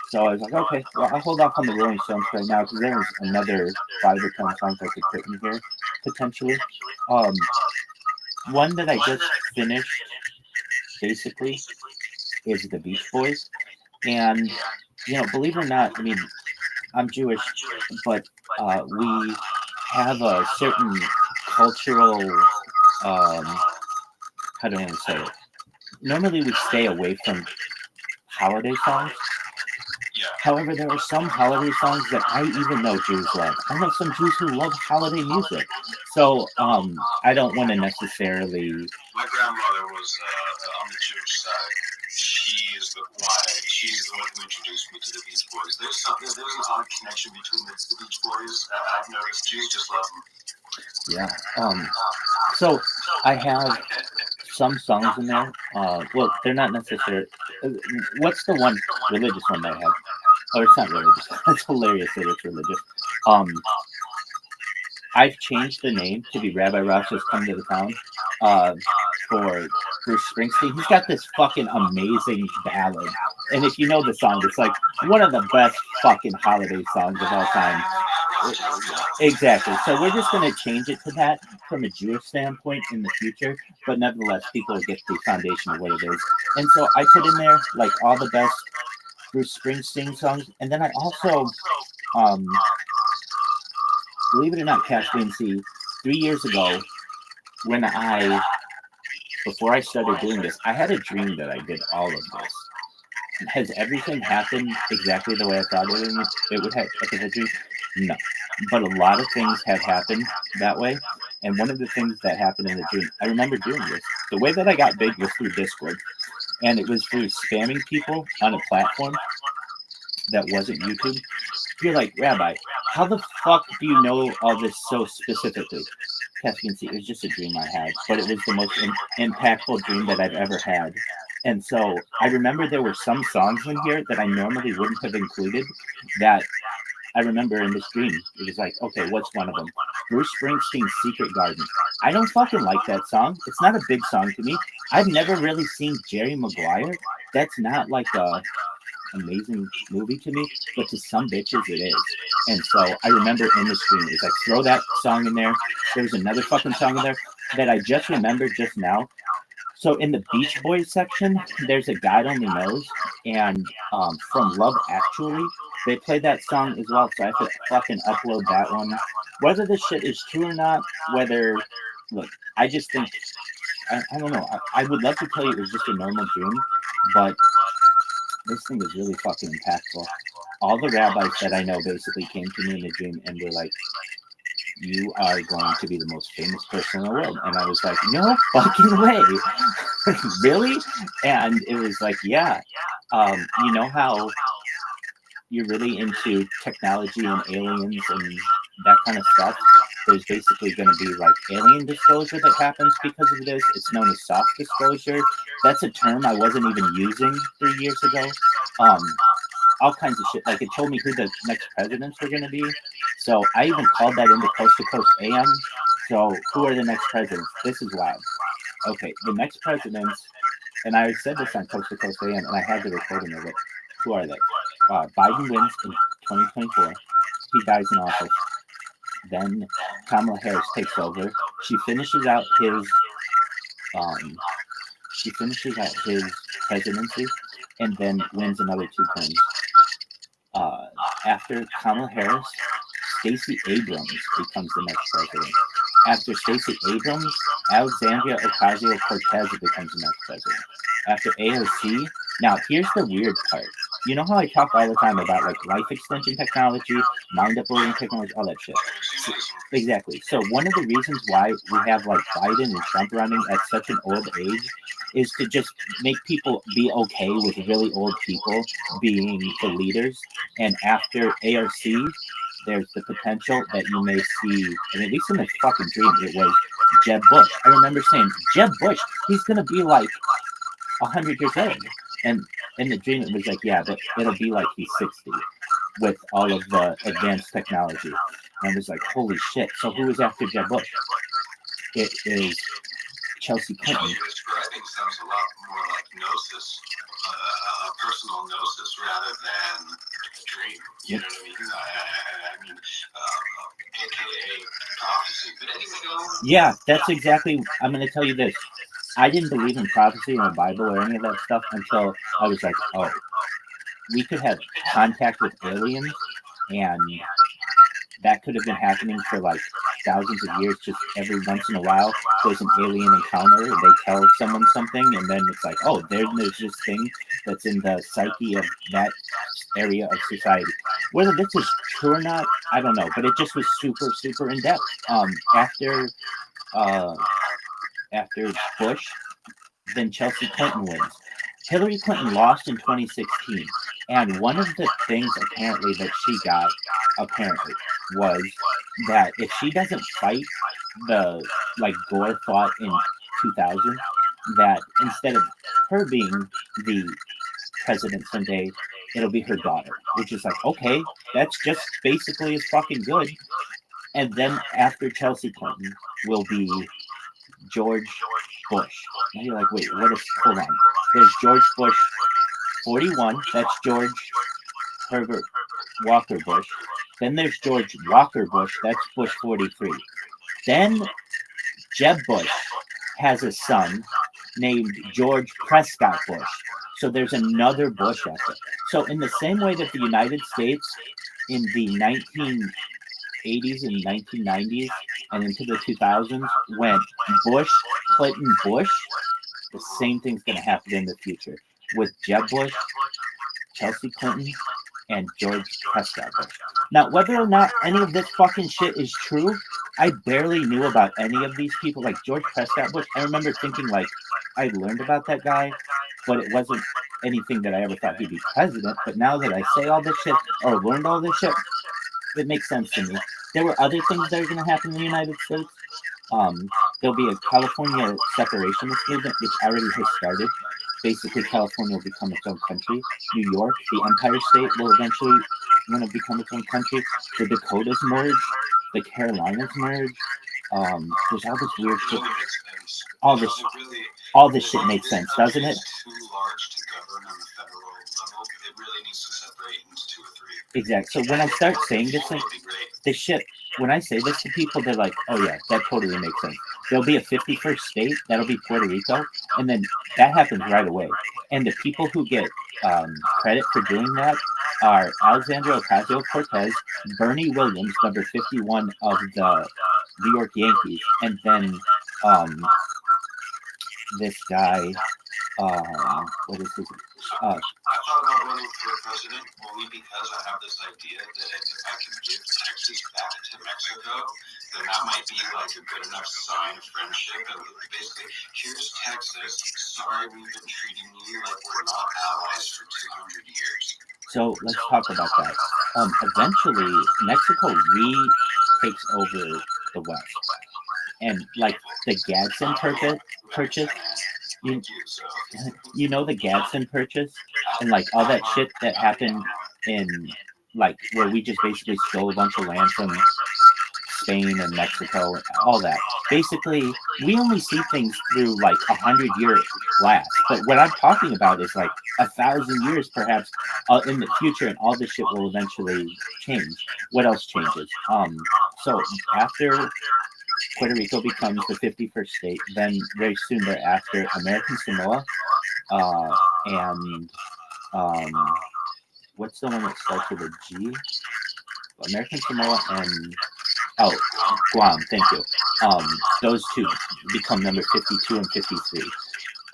So I was like, okay, well, I'll hold off on the Rolling Stones right now because there was another 5 or 10 songs I could put in here, potentially. One that I just finished, basically, is the Beach Boys. And, believe it or not, I mean, I'm Jewish, but we have a certain cultural, how do I want to say it? Normally we stay away from holiday songs. However, there are some holiday songs that I even know Jews love. I know some Jews who love holiday music. So I don't want to necessarily... My grandmother was on the Jewish side. She's the one who introduced me to the Beach Boys. There's an odd connection between the Beach Boys. I've noticed Jews just love them. Yeah. So I have some songs in there. Well, they're not necessarily... What's the one religious one that I have? Oh, it's not religious. That's hilarious that it's religious. I've changed the name to be Rabbi Rothschild's Come to the Town for Bruce Springsteen. He's got this fucking amazing ballad. And if you know the song, it's like one of the best fucking holiday songs of all time. Exactly. So we're just going to change it to that from a Jewish standpoint in the future. But nevertheless, people will get the foundation of what it is. And so I put in there like all the best Bruce Springsteen songs. And then I also, believe it or not, Caspian Sea, 3 years ago, before I started doing this, I had a dream that I did all of this. Has everything happened exactly the way I thought it would have? Like a dream? No. But a lot of things have happened that way. And one of the things that happened in the dream, I remember doing this. The way that I got big was through Discord. And it was through spamming people on a platform that wasn't YouTube. You're like, Rabbi, how the fuck do you know all this so specifically? Caspian Sea, it was just a dream I had, but it was the most impactful dream that I've ever had. And so I remember there were some songs in here that I normally wouldn't have included that I remember in this dream. It was like, okay, what's one of them? Bruce Springsteen's Secret Garden. I don't fucking like that song. It's not a big song to me. I've never really seen Jerry Maguire. That's not like a amazing movie to me, but to some bitches it is. And so I remember in the stream, it's like, throw that song in there. There's another fucking song in there that I just remembered just now. So in the Beach Boys section, there's a God Only Knows, and from Love Actually, they play that song as well, so I have to fucking upload that one. Whether this shit is true or not, look, I just think, I don't know, I would love to tell you it was just a normal dream, but this thing is really fucking impactful. All the rabbis that I know basically came to me in a dream and were like, you are going to be the most famous person in the world. And I was like, no fucking way. Really? And it was like, yeah. You know how you're really into technology and aliens and that kind of stuff? There's basically going to be like alien disclosure that happens because of this. It's known as soft disclosure. That's a term I wasn't even using 3 years ago. All kinds of shit. Like it told me who the next presidents were going to be. So I even called that into Coast to Coast AM. So who are the next presidents? This is wild. Okay, the next presidents, and I said this on Coast to Coast AM, and I had the recording of it. Who are they? Biden wins in 2024. He dies in office. Then Kamala Harris takes over. She finishes out his presidency, and then wins another 2 terms. After Kamala Harris, Stacey Abrams becomes the next president. After Stacey Abrams, Alexandria Ocasio-Cortez becomes the next president. After AOC, now here's the weird part. You know how I talk all the time about like life extension technology, mind uploading technology, all that shit. Exactly. So one of the reasons why we have like Biden and Trump running at such an old age is to just make people be okay with really old people being the leaders. And after AOC, there's the potential that you may see, and at least in the fucking dream, it was Jeb Bush. I remember saying, Jeb Bush, he's going to be like 100 years old. And in the dream, it was like, yeah, but it'll be like he's 60 with all of the advanced technology. And I was like, holy shit. So who is after Jeb Bush? It is Chelsea Clinton. Chelsea describing sounds a lot more like gnosis, a personal gnosis rather than a dream. You know what I mean? I mean, AKA prophecy. But anyway, yeah, that's exactly. I'm going to tell you this. I didn't believe in prophecy or the Bible or any of that stuff until I was like, oh, we could have contact with aliens, and that could have been happening for like thousands of years. Just every once in a while, there's an alien encounter, and they tell someone something, and then it's like, oh, there's this thing that's in the psyche of that area of society. Whether this is true or not, I don't know, but it just was super, super in depth. After Bush, then Chelsea Clinton wins. Hillary Clinton lost in 2016, and one of the things apparently that she got was that if she doesn't fight the like Gore fought in 2000, that instead of her being the president someday, it'll be her daughter, which is like, okay, that's just basically as fucking good. And then after Chelsea Clinton will be George Bush. And you're like, wait, hold on. There's George Bush 41, that's George Herbert Walker Bush. Then there's George Walker Bush, that's Bush 43. Then Jeb Bush has a son named George Prescott Bush. So there's another Bush after. So in the same way that the United States in the 1980s and 1990s and into the 2000s went Bush, Clinton, Bush, the same thing's going to happen in the future with Jeb Bush, Chelsea Clinton, and George Prescott Bush. Now, whether or not any of this fucking shit is true, I barely knew about any of these people. Like George Prescott Bush, I remember thinking like I learned about that guy, but it wasn't anything that I ever thought he'd be president. But now that I say all this shit or learned all this shit, it makes sense to me. There were other things that are going to happen in the United States. There'll be a California separationist movement, which already has started. Basically, California will become its own country. New York, the Empire State, will eventually want to become its own country. The Dakotas merge. The Carolinas merge. There's all this weird shit. All this shit makes sense, doesn't it? Too large to govern on the federal level. It really needs to separate into 2 or 3. Exactly. So when I start saying this shit, when I say this to people, they're like, oh yeah, that totally makes sense. There'll be a 51st state, that'll be Puerto Rico, and then that happens right away. And the people who get credit for doing that are Alexandria Ocasio-Cortez, Bernie Williams, number 51 of the New York Yankees, and then this guy, what is his? I found out running for president only because I have this idea that if I could give Texas back to Mexico, then that might be like a good enough sign of friendship. And basically, here's Texas. Sorry, we've been treating you like we're not allies for 200 years. So let's talk about that. Eventually, Mexico takes over the West, and like the Gadsden purchase. You know the Gadsden purchase, and like all that shit that happened in like where we just basically stole a bunch of land from Spain and Mexico, all that. Basically, we only see things through like 100-year glass. But what I'm talking about is like 1,000 years, perhaps, in the future, and all this shit will eventually change. What else changes? So after Puerto Rico becomes the 51st state, then very soon thereafter, American Samoa, and what's the one that starts with a G? American Samoa and Guam, thank you. Those two become number 52 and 53.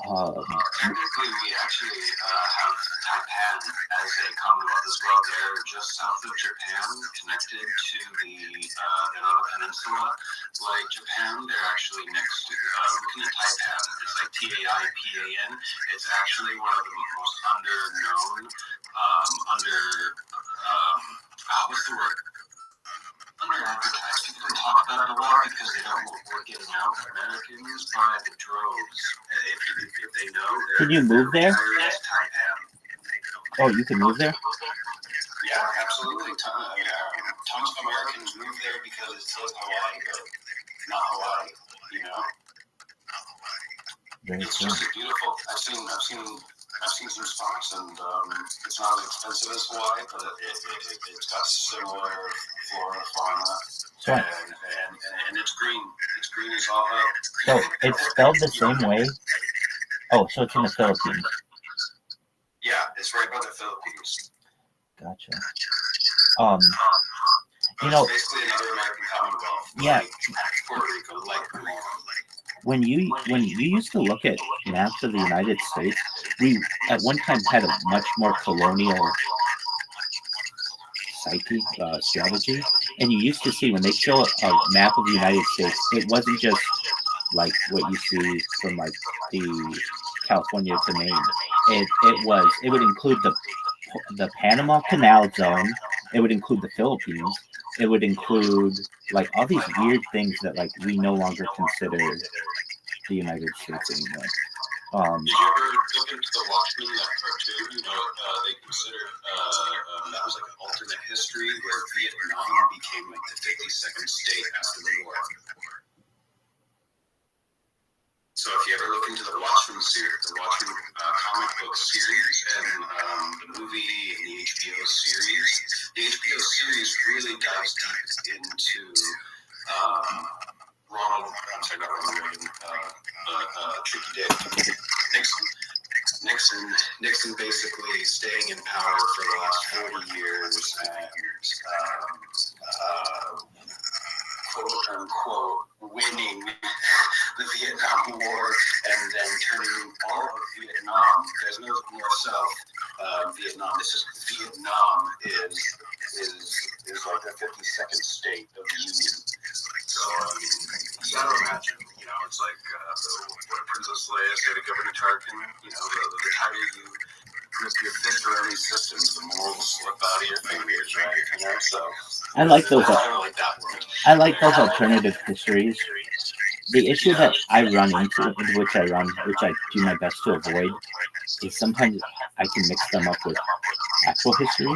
Technically, we actually have Taipan as a commonwealth as well. They're just south of Japan, connected to they're not a peninsula like Japan. They're actually next to, looking at Taipan, it's like Taipan. It's actually one of the most what's the word? Under-advertised. People don't talk about it a lot because they don't know what we're getting out. Americans buy the droves. If they know, can you move there? Oh, you can move there? Yeah, absolutely. Tons of Americans move there because it says Hawaii, but not Hawaii. You know. It's just beautiful. I've seen some spots, and it's not as expensive as Hawaii, but it's got similar flora, fauna, and it's green. It's green as all hell. So it's spelled the same way? Oh, so it's in the Philippines. Yeah, it's right by the Philippines. Gotcha. It's basically another American Commonwealth. Yeah. Like Puerto Rico, like Guam. When you used to look at maps of the United States, we at one time had a much more colonial strategy, and you used to see when they show a map of the United States, it wasn't just like what you see from like the California to Maine. It would include the Panama Canal Zone. It would include the Philippines. It would include like all these weird things that like we no longer consider the United States anymore. Did you ever look into the Watchmen, that cartoon? They consider that was like an alternate history where Vietnam became like the 52nd state after the war. So if you ever look into the Watchmen series, the Watchmen comic book series, and the movie and the HBO series really dives deep into Tricky Dick, Nixon basically staying in power for the last 40 years and quote unquote winning the Vietnam War and then turning all of Vietnam. There's no North-South Vietnam. This is Vietnam is like the 52nd state of the Union. So you gotta imagine, it's like what Princess Leia said to Governor Tarkin. The tighter you grip your fist around these systems, the more will slip out of your fingers, right? So I like those. Like that world. I like those alternative histories. The issue that I run into, which I do my best to avoid, is sometimes I can mix them up with actual history.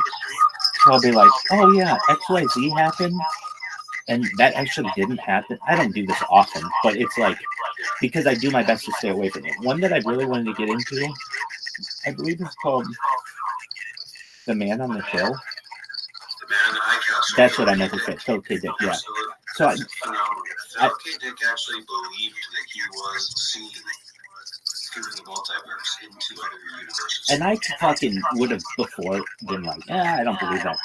So I'll be like, oh yeah, XYZ happened, and that actually didn't happen. I don't do this often, but it's like, because I do my best to stay away from it. One that I really wanted to get into, I believe it's called The Man on the Hill. The Man in the High Castle. That's what I meant to say. Philip K. Dick, yeah. So Philip K. Dick actually believed that he was seen through the multiverse into other universes. And I fucking would have before been like, I don't believe that.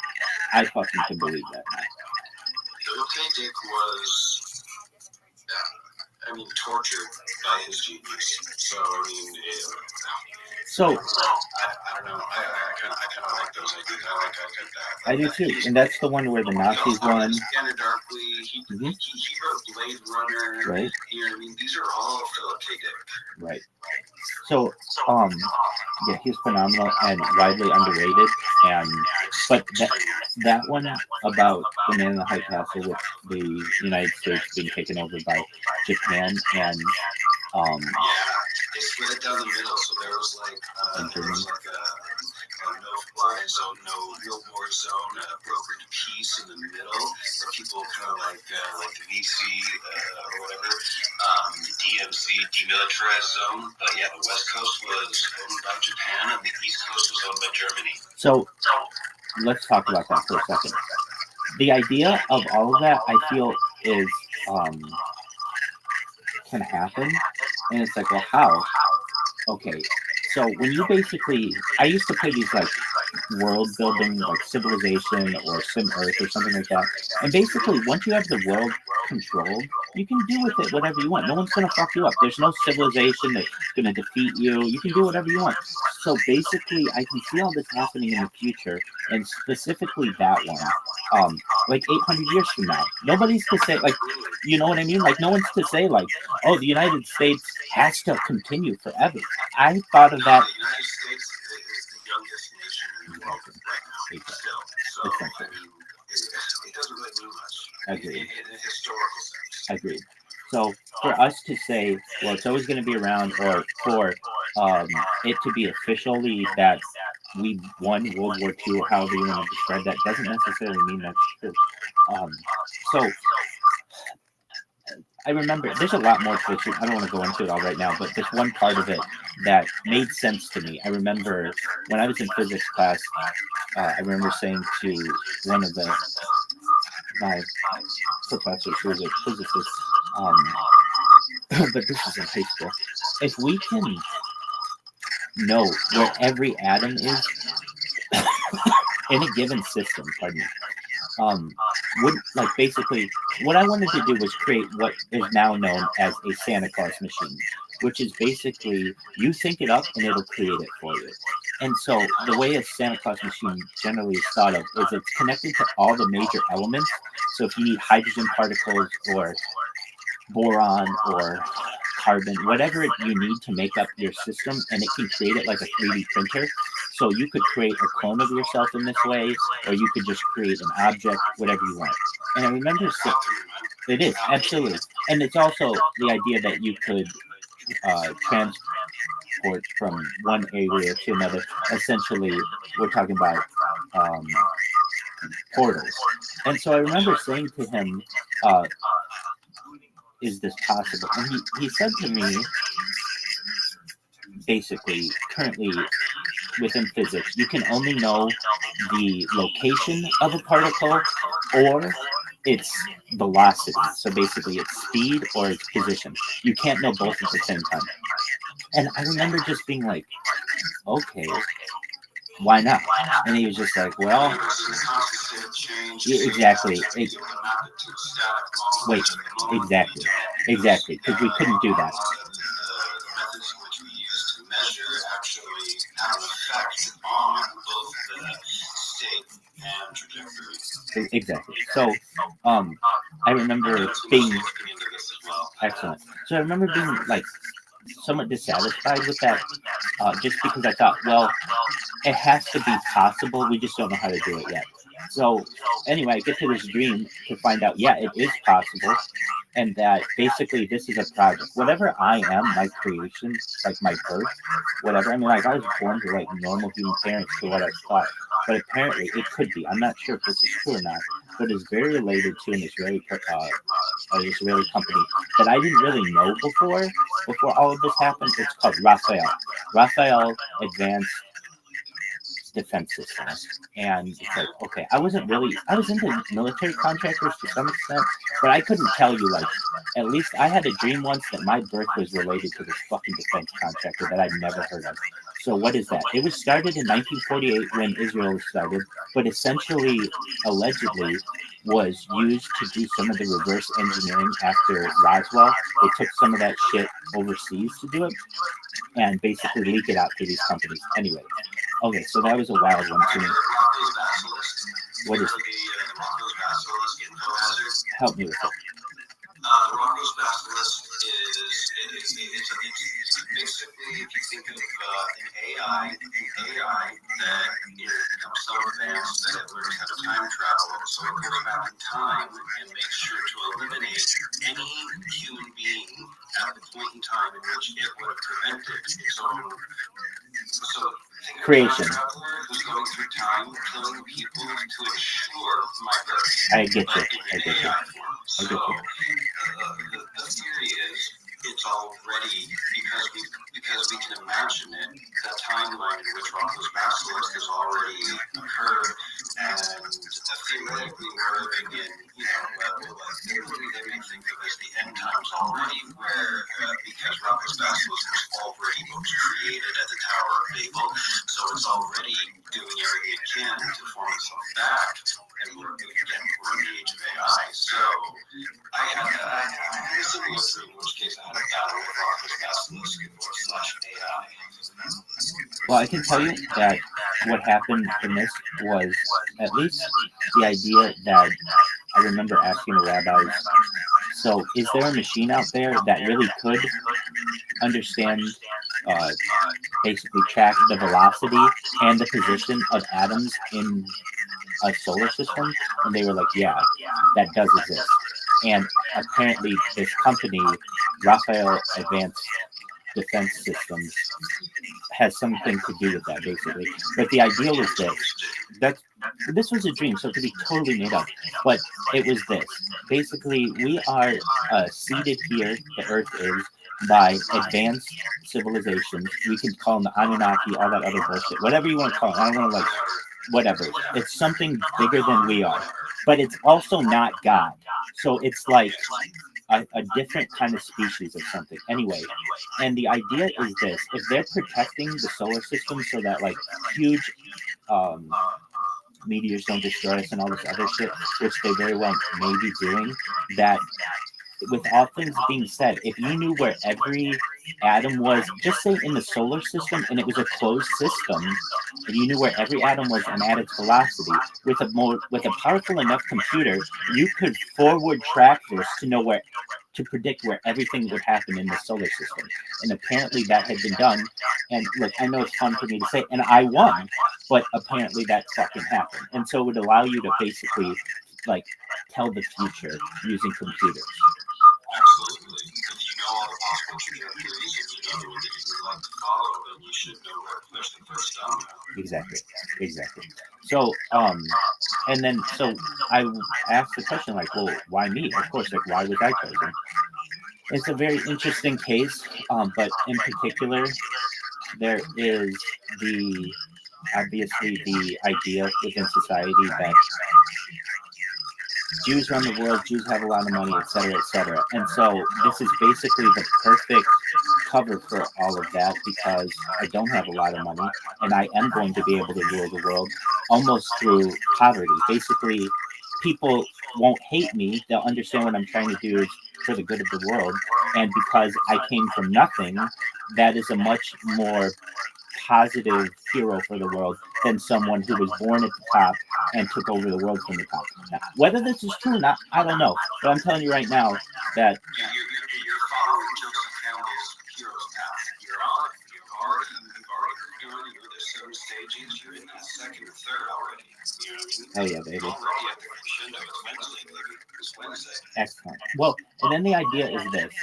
I fucking can believe that now. Philip K. Dick was, tortured by his genius. So, So, I don't know. I kind of like those ideas. I like that. I do too, and that's the one where the Nazis won. Scanner Darkly. He wrote Blade Runner. Right. You know what I mean? These are all Philip K. Dick. Right. So, yeah, he's phenomenal and widely underrated. But that one about the Man in the High Castle with the United States being taken over by Japan and they split it down the middle, so there was like a no-fly zone, no real war zone, a brokered peace in the middle. Where people kind of like the VC or whatever, the DMZ demilitarized zone. But yeah, the West Coast was owned by Japan, and the East Coast was owned by Germany. So let's talk about that for a second. The idea of all of that, I feel, is can happen, and it's like, well, how? Okay, so when you basically, I used to play these like world building, like Civilization or Sim Earth or something like that, and basically once you have the world controlled, you can do with it whatever you want. No one's gonna fuck you up. There's no civilization that's gonna defeat you. You can do whatever you want. So basically, I can see all this happening in the future, and specifically that one, like 800 years from now. Nobody's to say, like, you know what I mean? Like, no one's to say, like, oh, the United States has to continue forever. I thought of that. The United States is the youngest nation in the world right now, still. So, I mean, it doesn't really mean much. Agreed. In a historical sense. Agreed. So for us to say, well, it's always going to be around, or for it to be officially that we won World War II, or however you want to describe that, doesn't necessarily mean that's true. So I remember, there's a lot more to it. I don't want to go into it all right now, but there's one part of it that made sense to me. I remember when I was in physics class, I remember saying to one of my professors, who was a physicist, but this was in high school, if we can know where every atom is in a given system, would, like, basically what I wanted to do was create what is now known as a Santa Claus machine, which is basically you think it up and it'll create it for you. And so the way a Santa Claus machine generally is thought of is it's connected to all the major elements. So if you need hydrogen particles or boron or carbon, whatever you need to make up your system, and it can create it like a 3D printer. So you could create a clone of yourself in this way, or you could just create an object, whatever you want. And I remember it is, absolutely. And it's also the idea that you could transport from one area to another. Essentially, we're talking about portals. And so I remember saying to him, is this possible? And he said to me, basically, currently within physics, you can only know the location of a particle or its velocity. So basically its speed or its position. You can't know both at the same time. And I remember just being like, okay, why not? And he was just like, well, yeah, exactly. Wait, exactly, because we couldn't do that. Exactly. So, I remember being excellent. So I remember being like somewhat dissatisfied with that, just because I thought, well, it has to be possible. We just don't know how to do it yet. So anyway, I get to this dream to find out, yeah, it is possible. And that basically this is a project. Whatever I am, my creation, like my birth, whatever. I mean, like I was born to like normal human parents to what I thought. But apparently it could be. I'm not sure if this is true or not. But it's very related to an Israeli company that I didn't really know before all of this happened. It's called Raphael Advanced Defense Systems. And it's like, okay, I was into military contractors to some extent, but I couldn't tell you, like, at least I had a dream once that my birth was related to this fucking defense contractor that I'd never heard of. So what is that? It was started in 1948 when Israel was started, but essentially, allegedly, was used to do some of the reverse engineering after Roswell. They took some of that shit overseas to do it and basically leak it out to these companies. Anyway, Okay, so that was a wild one to me. Rocco's Basilisk. What is The Rocco's Basilisk info hazard. help me with it? The Rocco's Basilisk it's basically, if you think of an AI that becomes so advanced that it learns how to time travel, so it goes back in time and makes sure to eliminate any human being at the point in time in which it would have prevented its own. So think of a Creation. time traveler who's going through time, killing people to ensure my birth. I get you. I get you. So the theory is it's already because we can imagine it. The timeline in which Rocco's Basilisk has already occurred, and theoretically we're living in what they may think of as the end times already, where because Rocco's Basilisk was already most created at the Tower of Babel, so it's already doing everything it can to form itself back. And we're in the age of AI. So I had a similar thing, in which case I had a battle with Rocco's Basilisk / AI. Well, I can tell you that what happened in this was at least the idea that I remember asking the rabbis, so is there a machine out there that really could understand, basically track the velocity and the position of atoms in a solar system? And they were like, yeah, that does exist. And apparently this company, Raphael Advanced Defense Systems, has something to do with that, basically. But the idea was this was a dream, so it could be totally made up. But it was this. Basically, we are seated here, the Earth is, by advanced civilizations. We can call them the Anunnaki, all that other bullshit. Whatever you want to call it. I don't want to, whatever. It's something bigger than we are. But it's also not God. So it's like a different kind of species of something. Anyway, and the idea is this. If they're protecting the solar system so that like huge meteors don't destroy us and all this other shit, which they very well may be doing, that with all things being said, if you knew where every atom was, just say in the solar system, and it was a closed system, and you knew where every atom was and at its velocity, with a powerful enough computer, you could forward track this to predict where everything would happen in the solar system. And apparently that had been done. And look, I know it's fun for me to say, and I won, but apparently that fucking happened. And so it would allow you to basically like tell the future using computers. Absolutely. If you know all the possible trajectories, if you know the one that you would like to follow, then you should know where to push the first domino. Exactly. So, and then, so I asked the question, like, well, why me? Of course, like, why was I chosen? It's a very interesting case, but in particular, there is obviously the idea within society that Jews run the world, Jews have a lot of money, etc., etc. And so this is basically the perfect cover for all of that, because I don't have a lot of money and I am going to be able to rule the world almost through poverty. Basically, people won't hate me. They'll understand what I'm trying to do is for the good of the world. And because I came from nothing, that is a much more positive hero for the world than someone who was born at the top and took over the world from the top. Now, whether this is true or not, I don't know. But I'm telling you right now that You're following Joseph Campbell's hero's path. You're on it. You've already moved on. There's 7 stages. You're in that second or third already. You know what I mean? oh yeah, baby. Already at the crescendo. It's Wednesday, baby. It's Wednesday. Excellent. Well, and then the idea is this.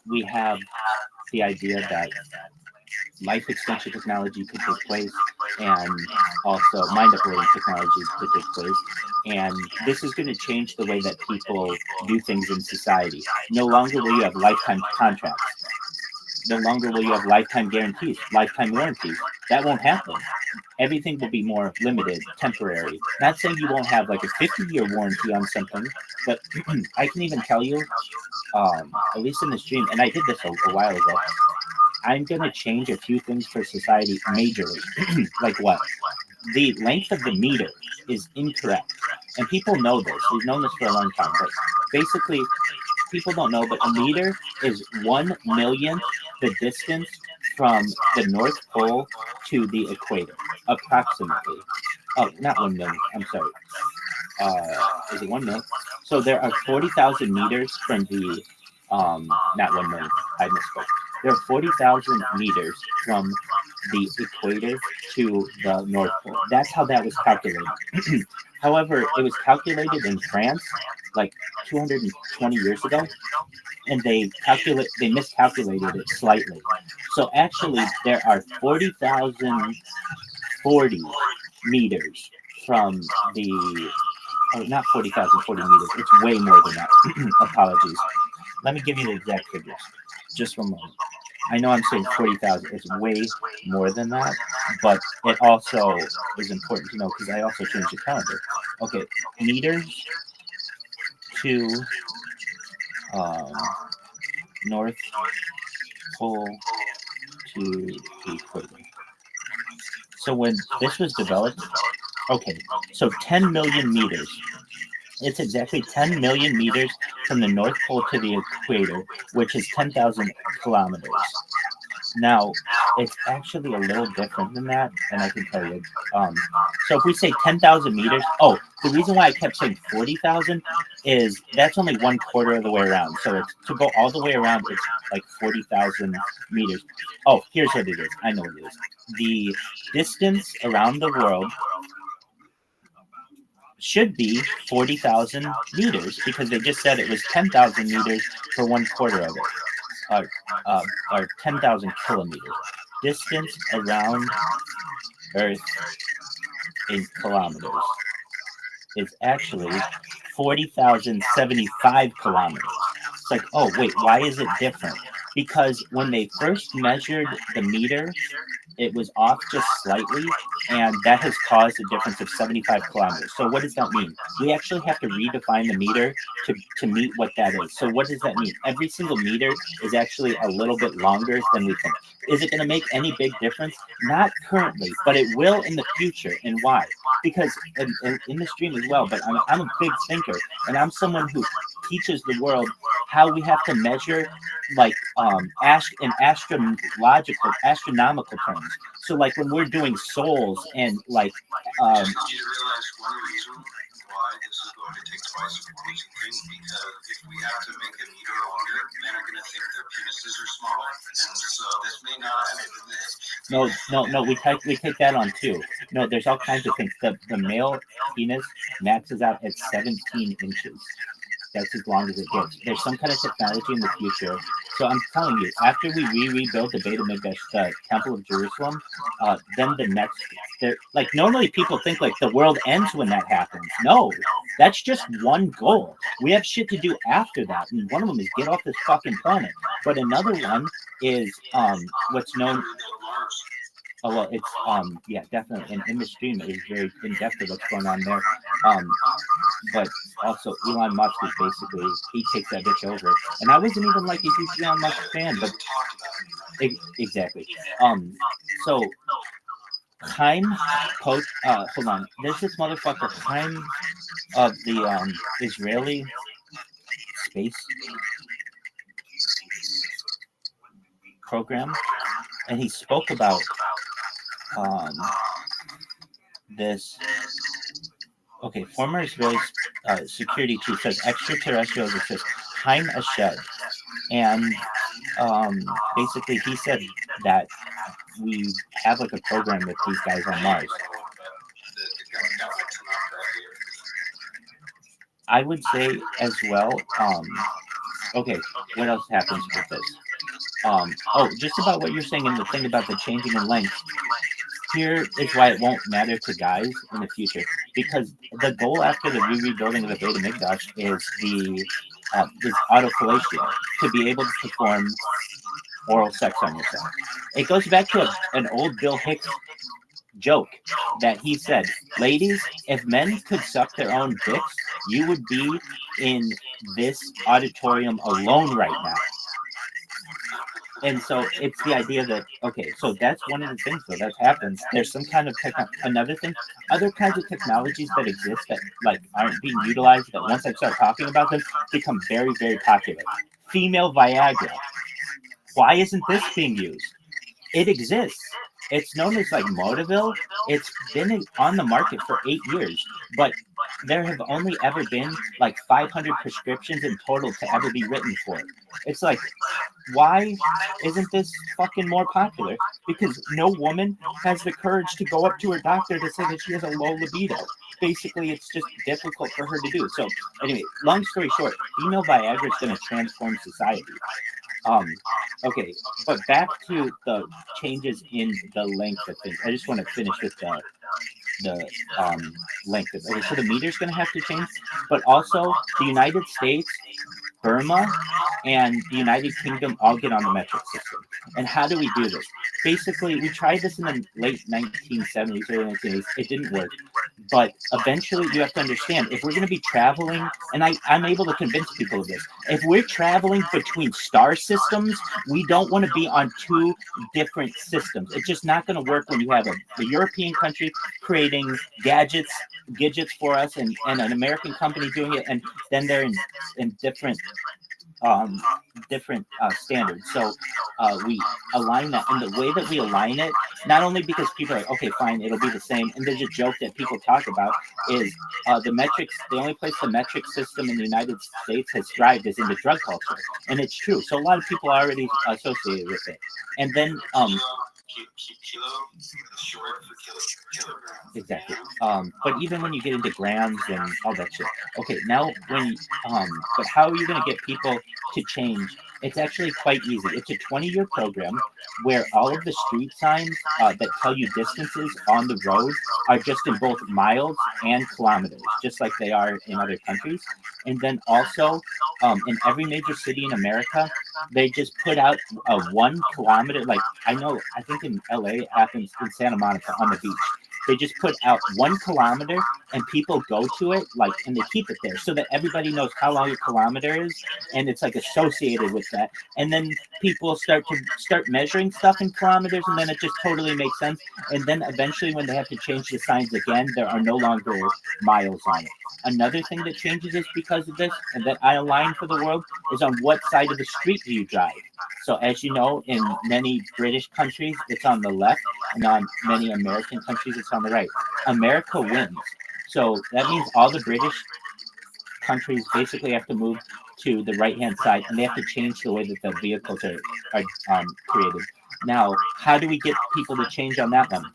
We have the idea that life extension technology could take place, and also mind uploading technology could take place. And this is going to change the way that people do things in society. No longer will you have lifetime contracts. No longer will you have lifetime guarantees, lifetime warranties. That won't happen. Everything will be more limited, temporary. Not saying you won't have like a 50-year warranty on something, but I can even tell you, at least in this dream, and I did this a while ago, I'm going to change a few things for society majorly. Like what? The length of the meter is incorrect. And people know this. We've known this for a long time. But basically, people don't know, but a meter is 1/1,000,000th the distance from the North Pole to the equator, approximately. Oh, not 1 million. I'm sorry. Is it 1 million? So there are 40,000 meters from the, not 1 million. I misspoke. There are 40,000 meters from the equator to the North Pole. That's how that was calculated. However, it was calculated in France like 220 years ago, and they miscalculated it slightly. So actually, there are 40,040 meters from the. Oh, not 40,040 meters. It's way more than that. Apologies. Let me give you the exact figures. Just 1 moment. I know I'm saying 40,000. It's way more than that, but it also is important to know because I also changed the calendar. Okay, meters to North Pole to equator. So when this was developed, okay, so 10 million meters. It's exactly 10 million meters from the North Pole to the equator, which is 10,000 kilometers. Now, it's actually a little different than that, and I can tell you. So if we say 10,000 meters, the reason why I kept saying 40,000 is that's only 1/4 of the way around. So it's to go all the way around, it's like 40,000 meters. Oh, here's what it is. I know what it is. The distance around the world should be 40,000 meters because they just said it was 10,000 meters for 1/4 of it, or 10,000 kilometers. Distance around Earth in kilometers is actually 40,075 kilometers. It's like, oh, wait, why is it different? Because when they first measured the meter, it was off just slightly, and that has caused a difference of 75 kilometers. So what does that mean? We actually have to redefine the meter to meet what that is. So what does that mean? Every single meter is actually a little bit longer than we think. Is it going to make any big difference? Not currently, but it will in the future. And why? Because in the stream as well, but I'm a big thinker, and I'm someone who teaches the world how we have to measure like in astronomical terms. So like when we're doing souls and like I just need you to realize one reason why this is going to take twice as long as you think, because if we have to make a meter longer, men are going to think their penises are smaller, and so this may not have No, we take that on too. No, there's all kinds of things. The male penis maxes out at 17 inches. That's as long as it gets. There's some kind of technology in the future. So I'm telling you, after we rebuild the Beit HaMikdash, the Temple of Jerusalem, then the next, like normally people think like the world ends when that happens. No, that's just one goal. We have shit to do after that, and one of them is get off this fucking planet. But another one is what's known. Oh well, it's yeah, definitely, and in the stream it is very in depth of what's going on there. But also Elon Musk is basically he takes that bitch over, and I wasn't even like a huge Elon Musk fan, but exactly. So Chaim hold on, there's this motherfucker Chaim of the Israeli space program, and he spoke about this. Okay, former Israeli security chief says extraterrestrials exist. Chaim Ashed, and basically he said that we have like a program with these guys on Mars. I would say as well. Okay, what else happens with this? Just about what you're saying and the thing about the changing in length. Here is why it won't matter to guys in the future, because the goal after the rebuilding of the Beit HaMikdash is autofellatio, to be able to perform oral sex on yourself. It goes back to an old Bill Hicks joke that he said, ladies, if men could suck their own dicks, you would be in this auditorium alone right now. And so it's the idea that, okay, so that's one of the things though that happens. There's some kind of another thing, other kinds of technologies that exist that like aren't being utilized, that once I start talking about them, become very, very popular. Female Viagra. Why isn't this being used? It exists. It's known as like Modavil. It's been on the market for 8 years, but there have only ever been like 500 prescriptions in total to ever be written for it. It's like, why isn't this fucking more popular? Because no woman has the courage to go up to her doctor to say that she has a low libido. Basically, it's just difficult for her to do. So, anyway, long story short, female Viagra is going to transform society. Okay, but back to the changes in the length of things. I just want to finish with the length of it. Okay, so the meter's going to have to change, but also the United States, Burma, and the United Kingdom all get on the metric system. And how do we do this? Basically, we tried this in the late 1970s, early 1980s. It didn't work. But eventually, you have to understand, if we're going to be traveling, and I'm able to convince people of this, if we're traveling between star systems, we don't want to be on two different systems. It's just not going to work when you have a European country creating gadgets for us and an American company doing it, and then they're in different standards. So we align that, and the way that we align it, not only because people are like, okay, fine, it'll be the same, and there's a joke that people talk about is the only place the metric system in the United States has thrived is in the drug culture, and it's true. So a lot of people are already associated with it, and then Kilo, short for kilogram. exactly. But even when you get into grams and all that shit, okay, now but how are you going to get people to change? It's actually quite easy. It's a 20-year program where all of the street signs that tell you distances on the road are just in both miles and kilometers, just like they are in other countries. And then also, in every major city in America, they just put out a 1 kilometer, like I think in LA it happens in Santa Monica on the beach. They just put out 1 kilometer and people go to it, like, and they keep it there so that everybody knows how long a kilometer is, and it's like associated with that. And then people start measuring stuff in kilometers, and then it just totally makes sense. And then eventually when they have to change the signs again, there are no longer miles on it. Another thing that changes is because of this, and that I align for the world, is on what side of the street do you drive. So as you know, in many British countries, it's on the left, and on many American countries, it's on the right. America wins. So that means all the British countries basically have to move to the right-hand side, and they have to change the way that the vehicles are created. Now, how do we get people to change on that one?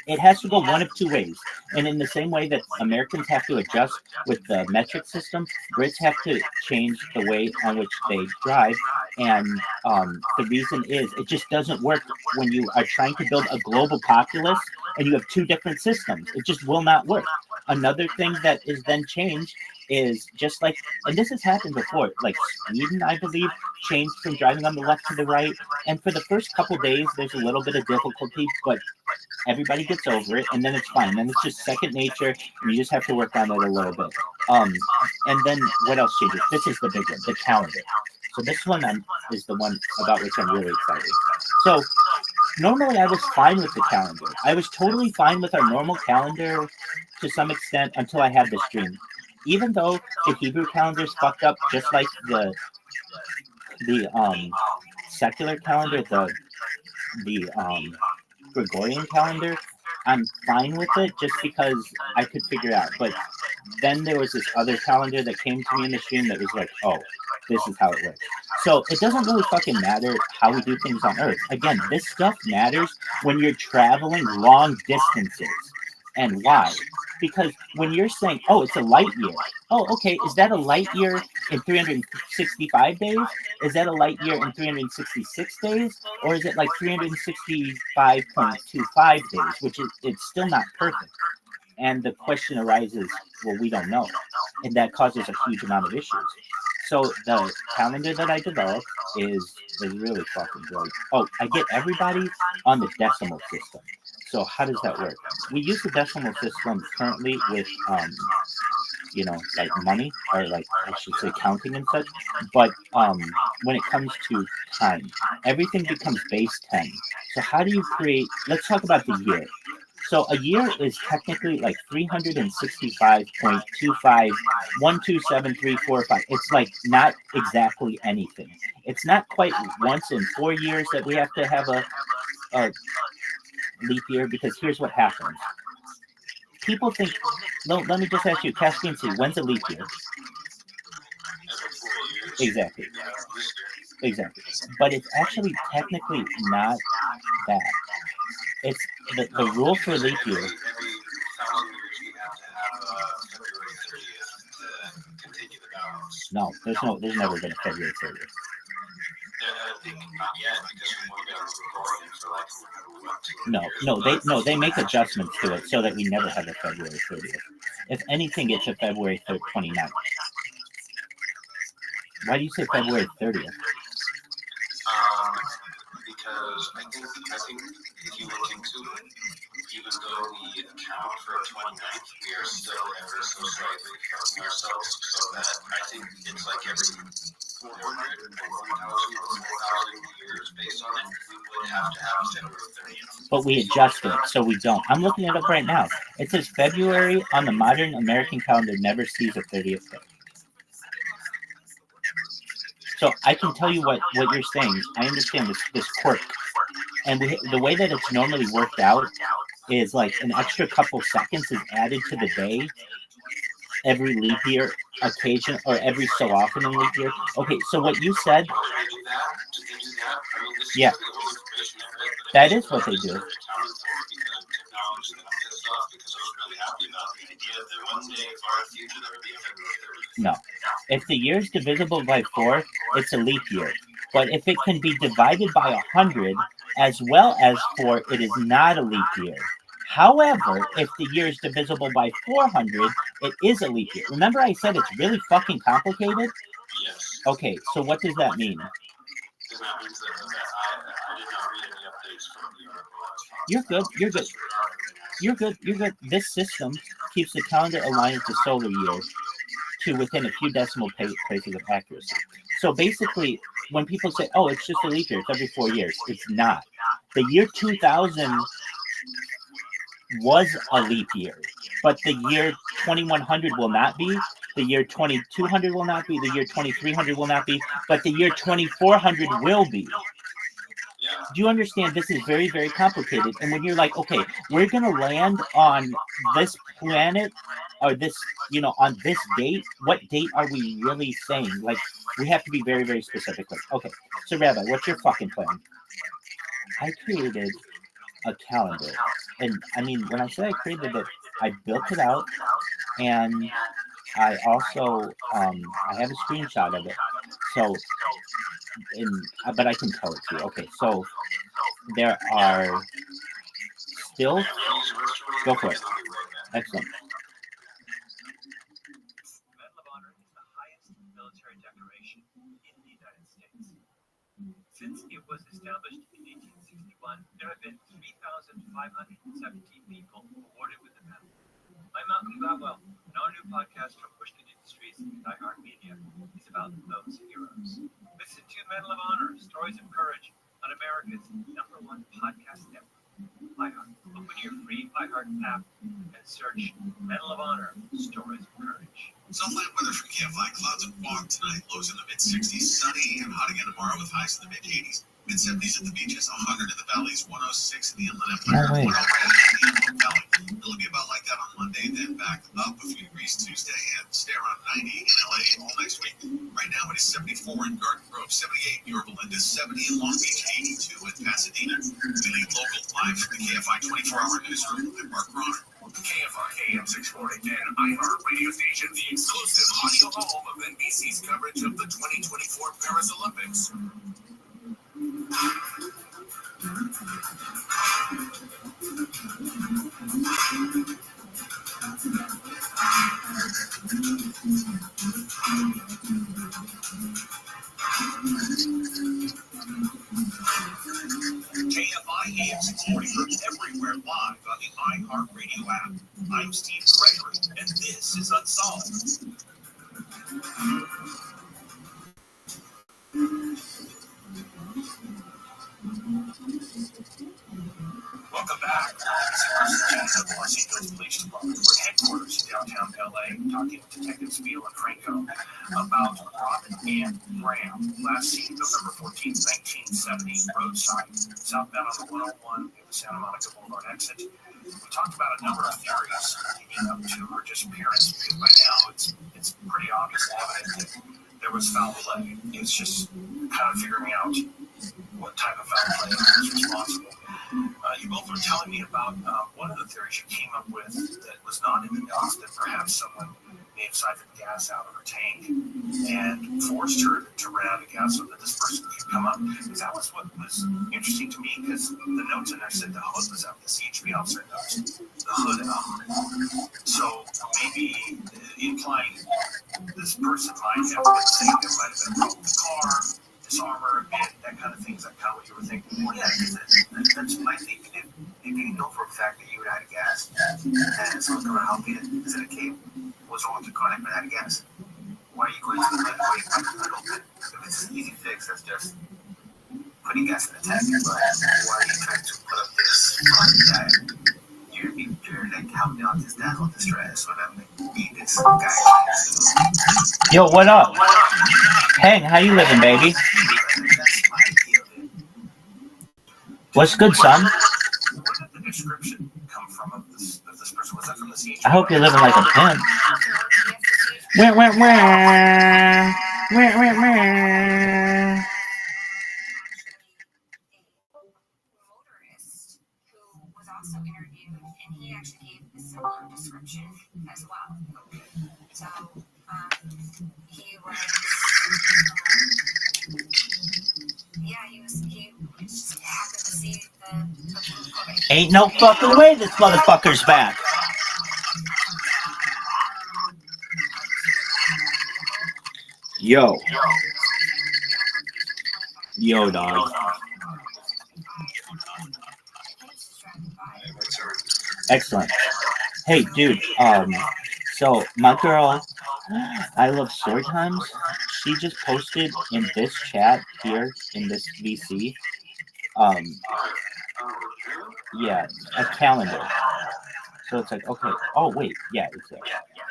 It has to go one of two ways. And in the same way that Americans have to adjust with the metric system, Brits have to change the way on which they drive. And the reason is it just doesn't work when you are trying to build a global populace and you have two different systems. It just will not work. Another thing that is then changed is just like, and this has happened before, like Sweden, I believe, changed from driving on the left to the right. And for the first couple days, there's a little bit of difficulty, but everybody gets over it, and then it's fine. Then it's just second nature, and you just have to work on it a little bit. And then what else changes? This is the big one, the calendar. So this one is the one about which I'm really excited. So normally I was fine with the calendar. I was totally fine with our normal calendar to some extent until I had this dream. Even though the Hebrew calendar is fucked up, just like the secular calendar, the Gregorian calendar, I'm fine with it just because I could figure it out. But then there was this other calendar that came to me in the stream that was like, oh, this is how it works. So it doesn't really fucking matter how we do things on Earth. Again, this stuff matters when you're traveling long distances. And why? Because when you're saying, oh, it's a light year. Oh, okay, is that a light year in 365 days? Is that a light year in 366 days? Or is it like 365.25 days, which is, it's still not perfect. And the question arises, well, we don't know. And that causes a huge amount of issues. So the calendar that I developed is really fucking great. Oh, I get everybody on the decimal system. So how does that work? We use the decimal system currently with, like money, or like I should say counting and such. But when it comes to time, everything becomes base 10. So how do you create, let's talk about the year. So a year is technically like 365.25127345. It's like not exactly anything. It's not quite once in 4 years that we have to have a leap year because here's what happens. People think. No, let me just ask you, Caspian Sea. When's a leap year? Exactly. Exactly. But it's actually technically not that. It's the rule for leap year. Every 1,000 years you have to have February 30th to continue the balance. No, there's never been a February 30th. I think not yet because we've only been recording for like 2 years. No, they make adjustments to it so that we never have a February 30th. If anything, it's a February 29th. Why do you say February 30th? Because I think if you look into it, even though we account for a 29th, we are still ever so slightly fucking ourselves. So that I think it's like every 400 or 1,000 or 4,000 years based on it, we would have to have February 30th. But we adjust it, so we don't. I'm looking it up right now. It says February on the modern American calendar never sees a 30th day. So I can tell you what you're saying. I understand this quirk. And the way that it's normally worked out is like an extra couple seconds is added to the day every leap year occasion or every so often in leap year. Okay, so what you said, yeah, that is what they do. No. If the year is divisible by 4, it's a leap year. But if it can be divided by 100 as well as 4, it is not a leap year. However, if the year is divisible by 400, it is a leap year. Remember I said it's really fucking complicated? Yes. Okay, so what does that mean? That means that I did not read any updates from the article. You're good. This system keeps the calendar aligned to solar year to within a few decimal places of accuracy. So basically, when people say, oh, it's just a leap year, it's every 4 years, it's not. The year 2000 was a leap year, but the year 2100 will not be, the year 2200 will not be, the year 2300 will not be, but the year 2400 will be. Do you understand? This is very, very complicated. And when you're like, okay, we're going to land on this planet or this, on this date, what date are we really saying? Like, we have to be very, very specific. Like, okay, so Rabbi, what's your fucking plan? I created a calendar. And I mean, when I say I created it, I built it out and I also, I have a screenshot of it. So, but I can tell it to you. Okay, so there are still, go for it. Excellent. Medal of Honor is the highest military decoration in the United States. Since it was established in 1861, there have been 3,517 people awarded with the medal. I'm Malcolm Gladwell, and our new podcast from Pushkin Industries and iHeartMedia is about those heroes. Listen to Medal of Honor, Stories of Courage on America's #1 podcast network, iHeart. Open your free iHeart app and search Medal of Honor, Stories of Courage. Sunlight weather for KFI. Clouds and fog tonight. Lows in the mid-60s. Sunny and hot again tomorrow with highs in the mid-80s. Mid-70s at the beaches. 100 in the valleys. 106 in the Inland Empire. 108 in the Antelope Valley. It'll be about like that on Monday, then back up a few degrees Tuesday and stay around 90 in LA all next week. Right now it is 74 in Garden Grove, 78 in Yorba Linda, 70 in Long Beach, 82 in Pasadena. We lead local live from the KFI 24-hour newsroom. I'm Mark Roner. KFI AM 640 and iHeart Radio Station, the exclusive audio home of NBC's coverage of the 2024 Paris Olympics. KFI AM 640 heard everywhere live on the iHeart Radio app. I'm Steve Gregory, and this is Unsolved. Welcome back Chief of the Los Angeles Police Department were headquarters in downtown LA, talking with Detectives Beal and Franco about Robin Ann Graham, last seen November 14, 1970, roadside, southbound on the 101 in the Santa Monica Boulevard exit. We talked about a number of theories leading up to her disappearance, because by now it's pretty obvious and evident that there was foul play. It's just kind of figuring out what type of foul play was responsible. You both were telling me about one of the theories you came up with that was not in the notes, that perhaps someone may have siphoned gas out of her tank and forced her to run out of gas so that this person could come up. Because that was what was interesting to me, because the notes in there said the hood was up, the CHP officer notes, the hood up. So maybe implying this person might have been saying there might have been a problem with the car, disarm her a bit, that kind of thing. Is that kind of what you were thinking? Well, yeah, because that's my thinking. If you know for a fact that you were out of gas and someone's going to help you, is it a cave? What's wrong with the car? I've out of gas. Why are you going to the red light? If it's an easy fix, that's just putting gas in the tank. But why are you trying to put up this front that you're like helping out this dazzle distress? So that would be this guy. Yo, what up? Hey, how you living, baby? What's good, son? Where did the description come from of this person? Was that from the CHP? I hope you're living like a pimp. Wah, wah, wah. Wah, wah, wah. Motorist who was also interviewed, and he actually gave a similar description as well. So he was, he just happened to see the Ain't no fucking way this motherfucker's back. Yo, dog. Excellent. Hey, dude. So my girl, I love story times. She just posted in this chat here in this VC. Yeah, a calendar. So it's like, okay. Oh wait, yeah, it's there.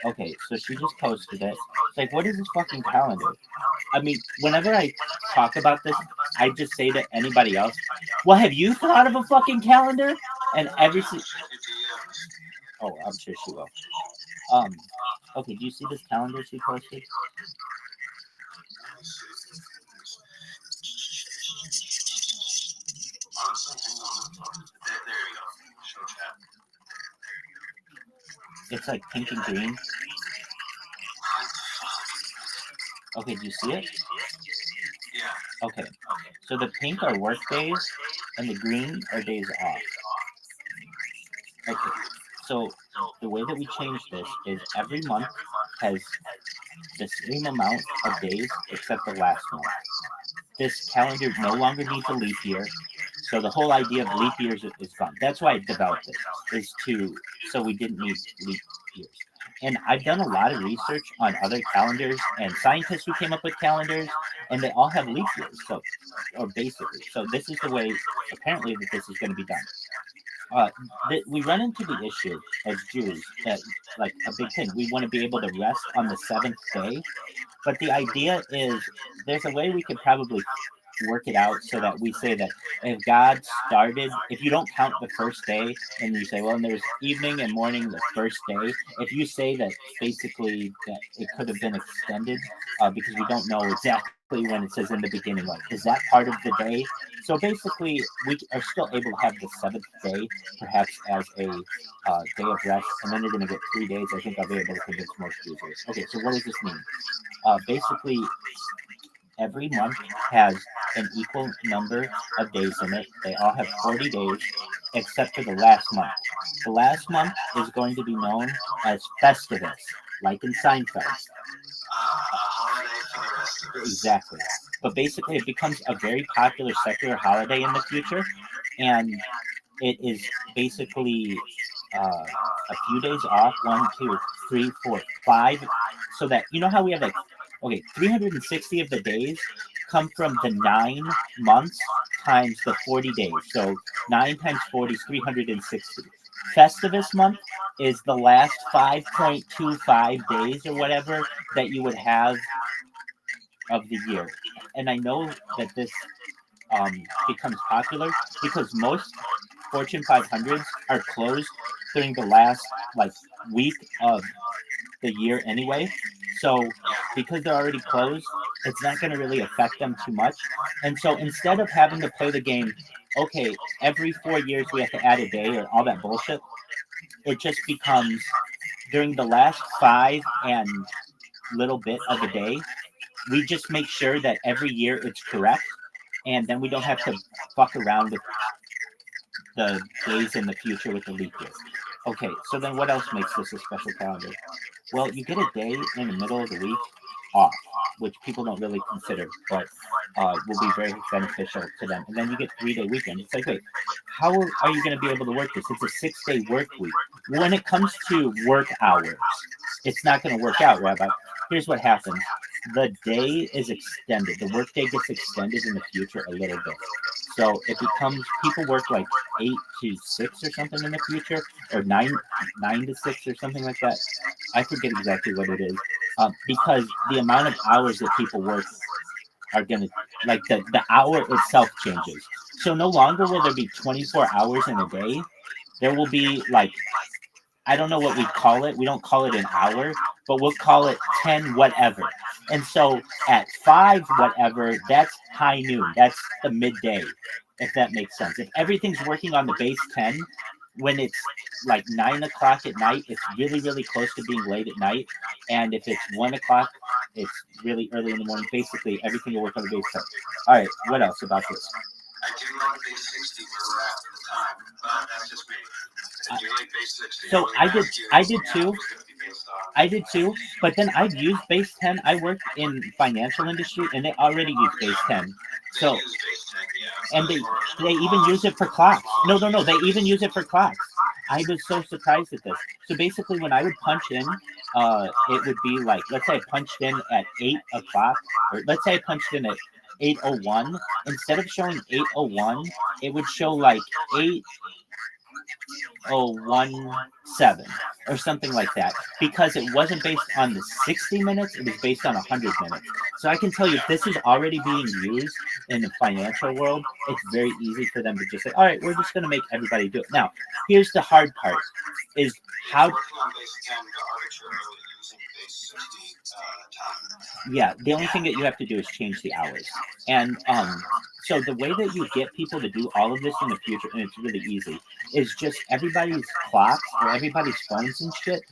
Okay, so she just posted it. It's like, what is this fucking calendar? I mean, whenever I talk about this, I just say to anybody else, well, have you thought of a fucking calendar? And oh, I'm sure she will. Okay, do you see this calendar she posted? It's like pink and green. Okay, do you see it? Okay, so the pink are work days, and the green are days off. Okay, so the way that we change this is every month has the same amount of days except the last month. This calendar no longer needs a leap year, so the whole idea of leap years is gone. That's why I developed this, so we didn't need leap years. And I've done a lot of research on other calendars and scientists who came up with calendars, and they all have leap years. So this is the way apparently that this is going to be done. We run into the issue as Jews that, like, a big thing. We want to be able to rest on the seventh day, but the idea is there's a way we could probably work it out so that we say that if God started, if you don't count the first day and you say, well, and there's evening and morning the first day, if you say that basically that it could have been extended because we don't know exactly when it says in the beginning, like, is that part of the day? So basically we are still able to have the seventh day perhaps as a day of rest, and then you're going to get 3 days. I think I'll be able to convince most users. Okay, so what does this mean? Basically every month has an equal number of days in it. They all have 40 days, except for the last month. The last month is going to be known as Festivus, like in Seinfeld. Exactly. But basically, it becomes a very popular secular holiday in the future, and it is basically a few days off, 1, 2, 3, 4, 5, so that, you know how we have, like, okay, 360 of the days come from the 9 months times the 40 days. So 9 times 40 is 360. Festivus month is the last 5.25 days or whatever that you would have of the year. And I know that this becomes popular because most Fortune 500s are closed during the last like week of the year anyway. So because they're already closed, it's not going to really affect them too much. And so instead of having to play the game, okay, every 4 years we have to add a day or all that bullshit, it just becomes during the last 5 and little bit of a day, we just make sure that every year it's correct, and then we don't have to fuck around with the days in the future with the leap year. Okay, so then what else makes this a special calendar? Well, you get a day in the middle of the week off, which people don't really consider, but will be very beneficial to them. And then you get 3-day weekend. It's like, wait, how are you going to be able to work this? It's a 6-day work week. When it comes to work hours, it's not going to work out, Rabbi. Here's what happens. The day is extended. The workday gets extended in the future a little bit. So it becomes, people work like 8 to 6 or something in the future, or 9 to 6 or something like that. I forget exactly what it is, because the amount of hours that people work are going to, like the hour itself changes. So no longer will there be 24 hours in a day. There will be like, I don't know what we call it. We don't call it an hour, but we'll call it 10 whatever. And so at 5 whatever, that's high noon. That's the midday, if that makes sense. If everything's working on the base 10, when it's like 9 o'clock at night, it's really, really close to being late at night. And if it's 1 o'clock, it's really early in the morning. Basically, everything will work on the base 10. All right, what else about this? I do love base 60 where we're at for the time, but that's just me. I do like base 60. So I did too. I did too, but then I've used base 10. I work in financial industry, and they already use base 10. So, and they even use it for clocks. No, they even use it for clocks. I was so surprised at this. So basically, when I would punch in, it would be like, let's say I punched in at 8 o'clock, or let's say I punched in at 8:01. Instead of showing 8:01, it would show like 8:017 or something like that, because it wasn't based on the 60 minutes, it was based on 100 minutes. So I can tell you, if this is already being used in the financial world, it's very easy for them to just say, all right, we're just going to make everybody do it. Now, here's the hard part, is how... Yeah, the only thing that you have to do is change the hours. And so the way that you get people to do all of this in the future, and it's really easy, is just everybody's clocks or everybody's phones and shit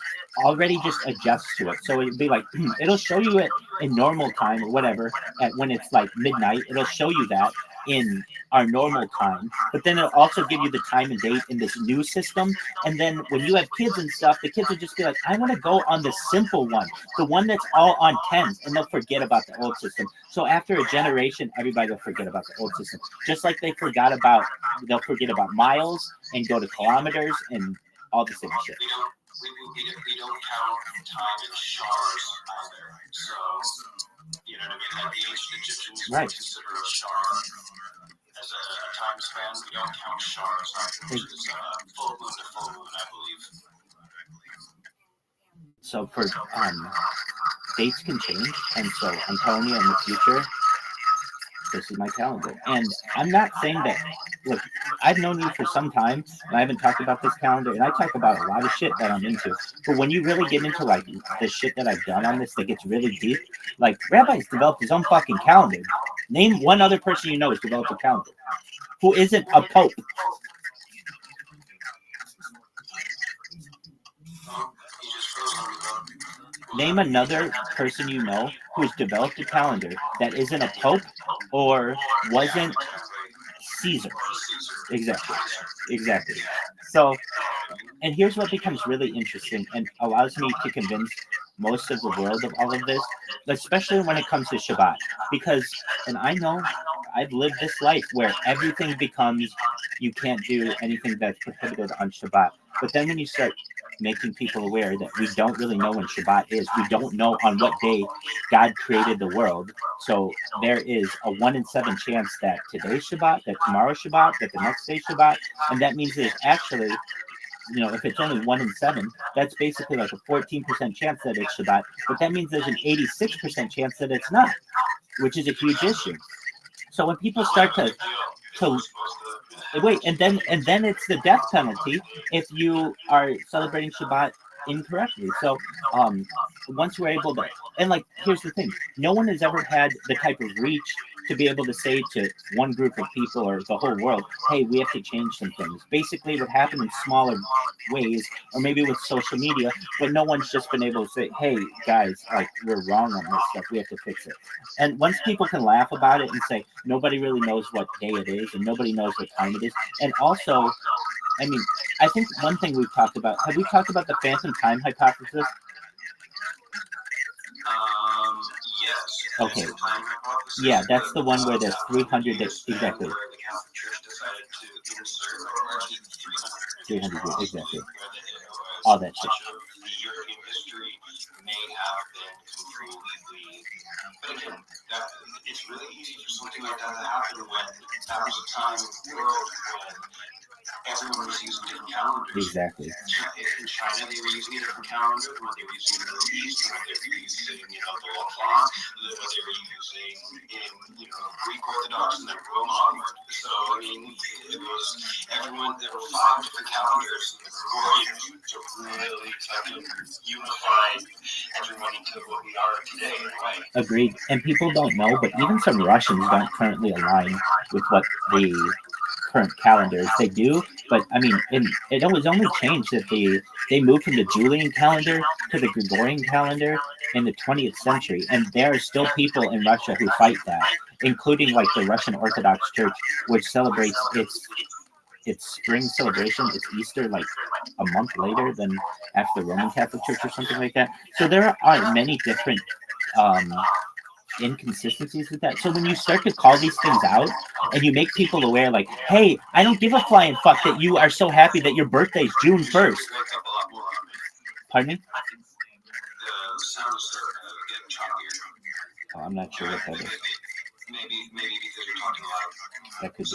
already just adjusts to it. So it'd be like, it'll show you it in normal time or whatever, when it's like midnight, it'll show you that in our normal time, but then it'll also give you the time and date in this new system. And then when you have kids and stuff, the kids will just be like, I want to go on the simple one, the one that's all on 10s, and they'll forget about the old system. So after a generation, everybody will forget about the old system, just like they'll forget about miles and go to kilometers and all the same shit. We don't count time in shars either. So, you know what I mean? Like the ancient Egyptians would consider a shar as a time span. We don't count shars, which is full moon to full moon, I believe. So for dates can change, and so I'm telling you, in the future, this is my calendar. And I'm not saying that, look, I've known you for some time, and I haven't talked about this calendar, and I talk about a lot of shit that I'm into. But when you really get into, like, the shit that I've done on this that gets really deep, like, Rabbi's developed his own fucking calendar. Name one other person you know who's developed a calendar who isn't a pope. Name another person you know who's developed a calendar that isn't a pope or wasn't Caesar. Exactly. So, and here's what becomes really interesting and allows me to convince most of the world of all of this, especially when it comes to Shabbat. Because, and I know I've lived this life where everything becomes, you can't do anything that's prohibited on Shabbat. But then when you start making people aware that we don't really know when Shabbat is. We don't know on what day God created the world. So there is a 1 in 7 chance that today's Shabbat, that tomorrow's Shabbat, that the next day's Shabbat. And that means there's actually, if it's only 1 in 7, that's basically like a 14% chance that it's Shabbat. But that means there's an 86% chance that it's not, which is a huge issue. So when people start to wait, and then it's the death penalty if you are celebrating Shabbat incorrectly. So once we're able to, and like, here's the thing, no one has ever had the type of reach to be able to say to one group of people or the whole world, hey, we have to change some things. Basically, it would happen in smaller ways, or maybe with social media, but no one's just been able to say, hey, guys, like, we're wrong on this stuff, we have to fix it. And once people can laugh about it and say, nobody really knows what day it is, and nobody knows what time it is, and also, I mean, I think one thing we've talked about, have we talked about the phantom time hypothesis? Yes. Okay. Yeah, that's the one where there's 300 days. Exactly. 300 years, exactly. All that shit. European history may have been completely. But again, it's really easy for something like that to happen when that was a time in the world when everyone was using different calendars. Exactly. In China, they were using a different calendar than what they were using in the Middle East, and what they were using, the L'Occitane, than what they were using in, Greek Orthodox and then Rome onward. So, I mean, it was everyone, there were 5 different calendars in the Gregorian to really kind of unify everyone into what we are today, in a way. Agreed. And people don't know, but even some Russians don't currently align with what the current calendars. They do, but I mean, it was only changed that they moved from the Julian calendar to the Gregorian calendar in the 20th century, and there are still people in Russia who fight that, including like the Russian Orthodox Church, which celebrates its spring celebration, its Easter, like a month later than after the Roman Catholic Church or something like that. So there are many different inconsistencies with that. So when you start to call these things out and you make people aware, like, hey, I don't give a flying fuck that you are so happy that your birthday is June 1st. Pardon me? Oh, I'm not sure what that is. Maybe because you're talking loud. That could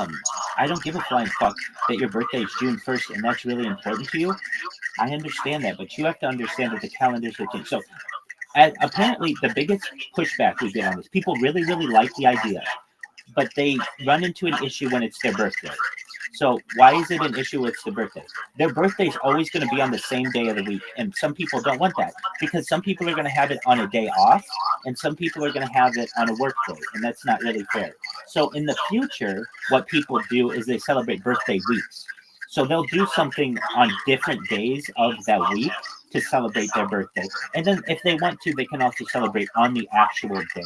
be. I don't give a flying fuck that your birthday is June 1st and that's really important to you. I understand that, but you have to understand that the calendars are changed. So apparently the biggest pushback we get on this, people really, really like the idea, but they run into an issue when it's their birthday. So why is it an issue when it's their birthday? Their birthday is always going to be on the same day of the week, and some people don't want that because some people are going to have it on a day off, and some people are going to have it on a work day, and that's not really fair. So in the future, what people do is they celebrate birthday weeks. So they'll do something on different days of that week to celebrate their birthday. And then if they want to, they can also celebrate on the actual day.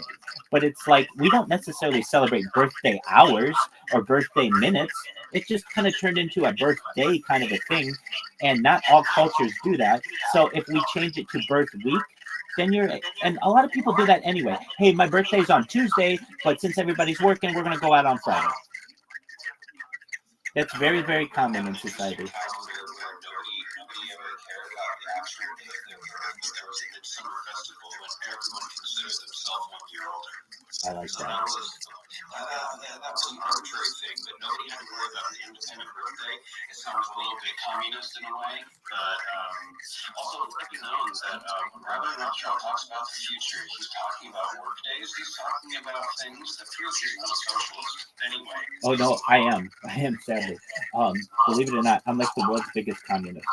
But it's like, we don't necessarily celebrate birthday hours or birthday minutes. It just kind of turned into a birthday kind of a thing. And not all cultures do that. So if we change it to birth week, then and a lot of people do that anyway. Hey, my birthday's on Tuesday, but since everybody's working, we're going to go out on Friday. That's very, very common in society. I like that. That was an arbitrary thing, but nobody had to worry about an independent birthday. It sounds a little bit communist in a way, but also let me know that when Rabbi Rothschild talks about the future, he's talking about work days. He's talking about things that feels he's not a socialist anyway. Oh no, I am sadly. Believe it or not, I'm like the world's biggest communist.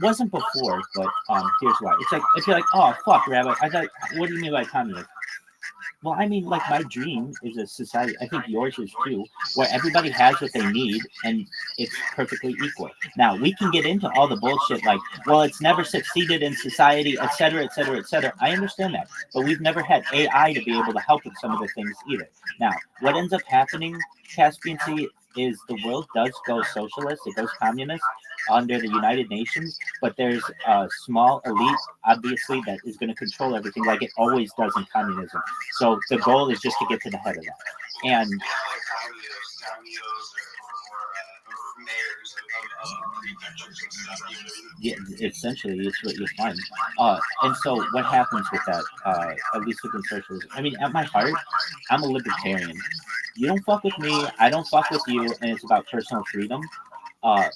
Wasn't before, but here's why. It's like if you're like, oh fuck, Rabbi, I thought, what do you mean by communist? Well, I mean, like, my dream is a society, I think yours is too, where everybody has what they need and it's perfectly equal. Now, we can get into all the bullshit like, well, it's never succeeded in society, et cetera, et cetera, et cetera. I understand that, but we've never had AI to be able to help with some of the things either. Now, what ends up happening, Caspian Sea, is the world does go socialist, it goes communist under the United Nations, but there's a small elite, obviously, that is going to control everything like it always does in communism. So the goal is just to get to the head of that. And mayors of Yeah, essentially, it's what you'll find. And so what happens with that? At least within socialism. I mean, at my heart, I'm a libertarian. You don't fuck with me, I don't fuck with you, and it's about personal freedom. Uh,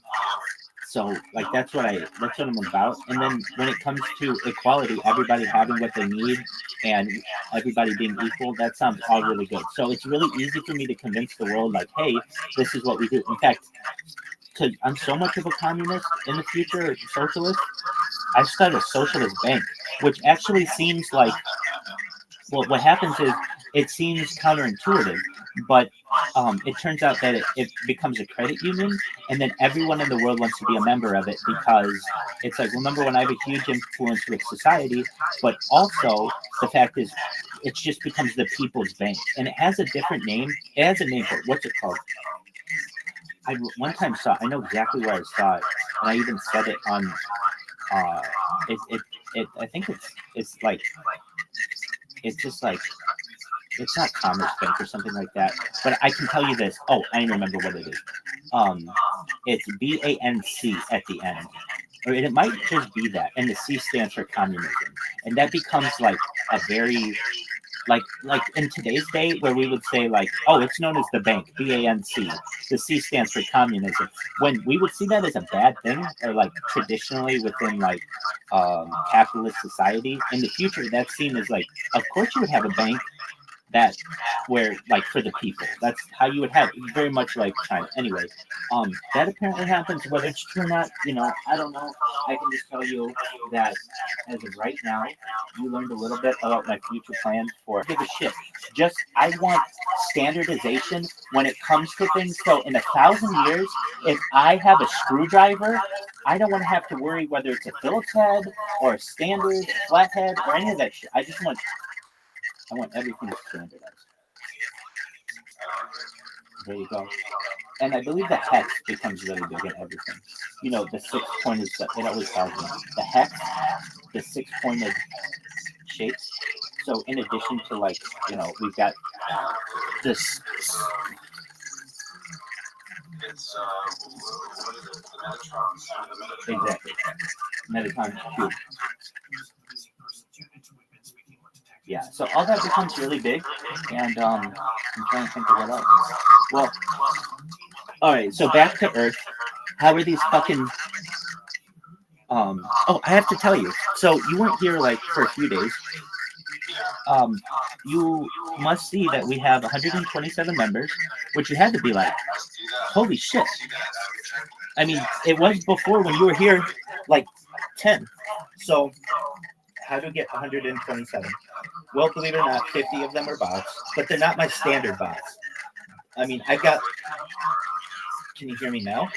so like that's what I'm about. And then when it comes to equality, everybody having what they need and everybody being equal, that sounds all really good. So it's really easy for me to convince the world, like, hey, this is what we do. In fact, because I'm so much of a communist in the future, socialist, I started a socialist bank, which actually seems like, well, what happens is it seems counterintuitive, but it turns out that it becomes a credit union, and then everyone in the world wants to be a member of it because it's like, well, number one, I have a huge influence with society, but also the fact is, it just becomes the people's bank, and it has a different name. It has a name for it. What's it called? I one time saw. I know exactly where I saw it, and I even said it on. Uh, I think it's like it's just like it's not Commerce Bank or something like that. But I can tell you this. Oh, I remember what it is. It's BANC at the end, or it might just be that, and the C stands for communism, and that becomes like a very like in today's day where we would say like, oh, it's known as the bank, BANC. The C stands for communism. When we would see that as a bad thing, or like traditionally within like capitalist society, in the future that's seen as like, of course you would have a bank that where like for the people. That's how you would have it. Very much like China. Anyway, that apparently happens. Whether it's true or not, I don't know. I can just tell you that as of right now, you learned a little bit about my future plans for give a shit. Just I want standardization when it comes to things. So in 1,000 years, if I have a screwdriver, I don't want to have to worry whether it's a Phillips head or a standard flathead or any of that shit. I want everything standardized. There you go. And I believe the hex becomes really big in everything. The 6 pointed stuff. It always tells me the hex, the 6 pointed shapes. So in addition to like, we've got this. It's what is it? The Metatron. Exactly. Metatron cube. Yeah, so all that becomes really big, and I'm trying to think of what else. Well, all right, so back to Earth. How are these fucking? Oh, I have to tell you. So you weren't here like for a few days. You must see that we have 127 members, which you had to be like, holy shit. I mean, it was before when you were here, like 10. So how do we get 127? Well, believe it or not, 50 of them are bots, but they're not my standard bots. I mean, I've got. Can you hear me now?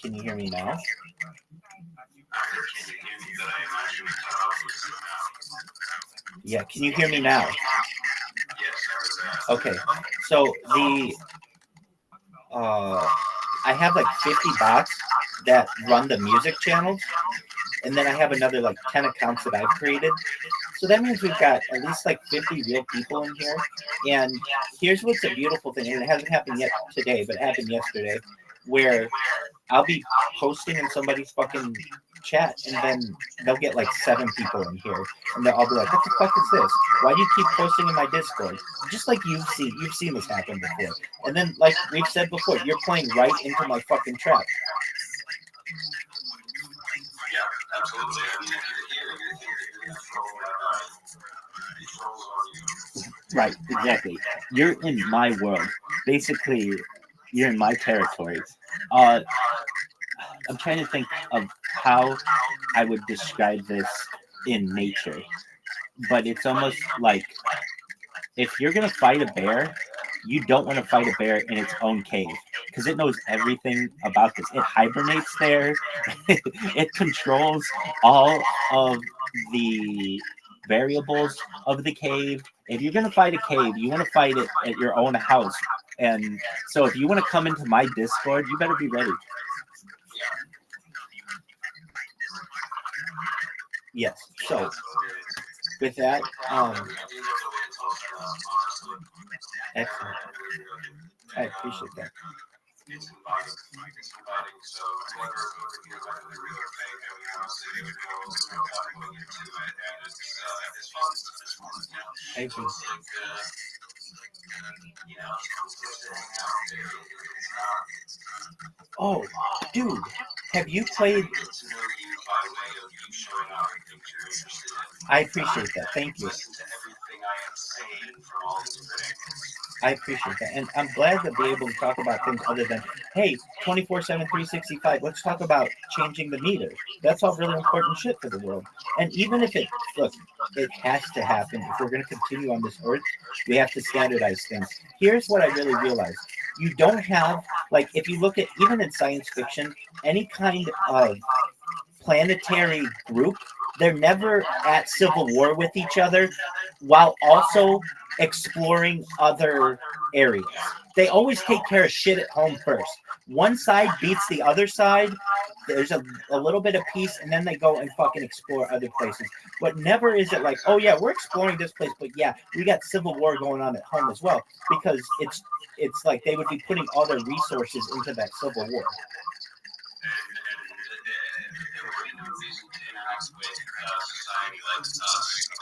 Can you hear me now? Yeah, can you hear me now? Okay, so I have like 50 bots that run the music channels, and then I have another like 10 accounts that I've created. So that means we've got at least like 50 real people in here. And here's what's a beautiful thing, and it hasn't happened yet today, but it happened yesterday, where I'll be posting in somebody's fucking chat, and then they'll get like 7 people in here, and they'll all be like, "What the fuck is this? Why do you keep posting in my Discord?" Just like you've seen this happen before. And then, like we've said before, you're playing right into my fucking trap. Yeah, absolutely. Right, exactly. You're in my world. Basically, you're in my territory. I'm trying to think of how I would describe this in nature, but it's almost like if you're gonna fight a bear, you don't want to fight a bear in its own cave because it knows everything about this. It hibernates there. It controls all of the variables of the cave. If you're gonna fight a cave, you want to fight it at your own house. And so if you want to come into my Discord, you better be ready. Yes. So with that, excellent. I appreciate that. It's inviting. So whether they're real or fake, honestly, they would go going into it, and it's fun. It's fun. I agree. It's like it's cool to hang out there. It's not. Oh, dude, have you played? Get to know you by way of you showing up and things you're interested in. I appreciate that. Thank you. Listen to everything I am saying from all these different angles. I appreciate that. And I'm glad to be able to talk about things other than, hey, 24/7, 365, let's talk about changing the meter. That's all really important shit for the world. And even if it, look, it has to happen. If we're going to continue on this earth, we have to standardize things. Here's what I really realized. You don't have, like, if you look at, even in science fiction, any kind of planetary group, they're never at civil war with each other while also exploring other areas. They always take care of shit at home first. One side beats the other side. There's a little bit of peace, and then they go and fucking explore other places. But never is it like, oh yeah, we're exploring this place, but yeah, we got civil war going on at home as well, because it's like they would be putting all their resources into that civil war. And no reason to interact with society like us, a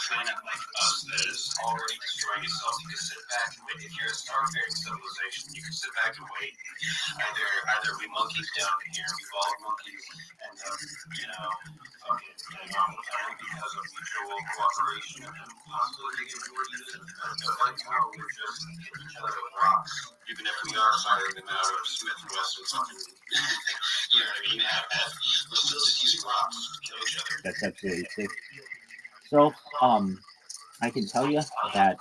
planet like us that is already destroying itself. You can sit back and wait. If you're a starfaring civilization, you can sit back and wait. Either we monkeys down here, we evolved monkeys, and fucking because of mutual cooperation and possibly get more used. But right now we're just hitting each other with rocks. Even if we are firing them out of Smith and Wesson fucking you know what I mean? We're still just using rocks to kill each other. That's absolutely true. So, I can tell you that,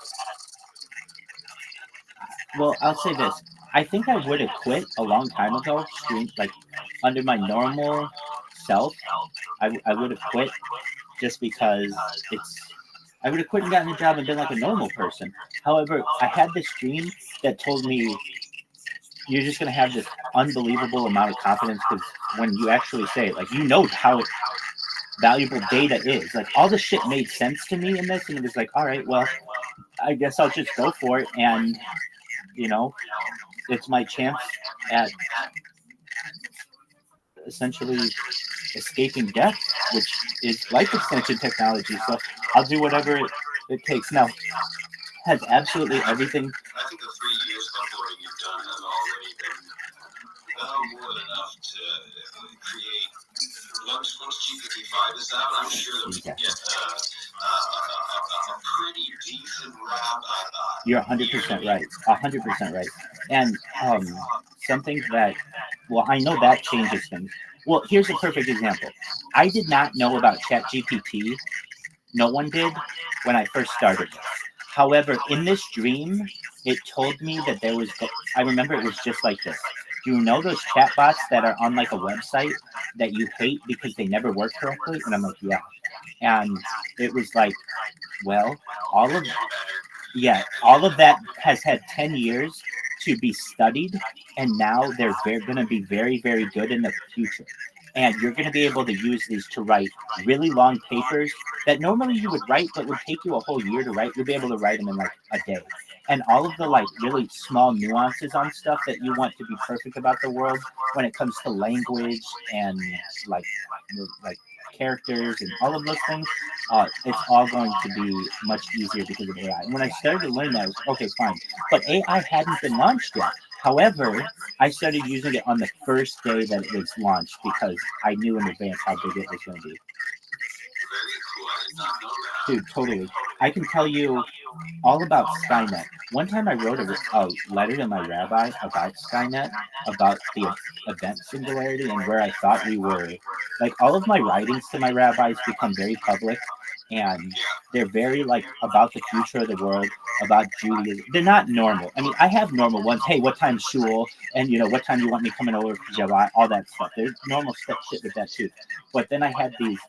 well, I'll say this. I think I would have quit a long time ago, like, under my normal self, I would have quit just because I would have quit and gotten a job and been like a normal person. However, I had this dream that told me, you're just going to have this unbelievable amount of confidence, because when you actually say it, like, how valuable data is. Like, all the shit made sense to me in this, and it was like, all right, well, I guess I'll just go for it, and, it's my chance at essentially escaping death, which is life extension technology, so I'll do whatever it takes. Now, has absolutely everything. I think the 3 years of uploading you've done has already been well more than enough to create. Once GPT-5 is out, I'm sure that we can get a pretty decent wrap. You're 100% right. 100% right. And something that, well, I know that changes things. Well, here's a perfect example. I did not know about ChatGPT. No one did when I first started this. However, in this dream, it told me that there was, I remember it was just like this. Do you know those chatbots that are on like a website that you hate because they never work correctly? And I'm like, yeah. And it was like, well, all of that has had 10 years to be studied, and now they're going to be very, very good in the future. And you're going to be able to use these to write really long papers that normally you would write but would take you a whole year to write. You'll be able to write them in like a day. And all of the like really small nuances on stuff that you want to be perfect about the world when it comes to language and like characters and all of those things, it's all going to be much easier because of AI. And when I started to learn that, I was okay, fine. But AI hadn't been launched yet. However, I started using it on the first day that it was launched because I knew in advance how big it was going to be. Dude, totally. I can tell you all about Skynet. One time I wrote a letter to my rabbi about Skynet, about the event singularity and where I thought we were. Like, all of my writings to my rabbis become very public, and they're very, like, about the future of the world, about Judaism. They're not normal. I mean, I have normal ones. Hey, what time shul? And, what time you want me coming over for Shabbat? All that stuff. There's normal shit with that, too. But then I had these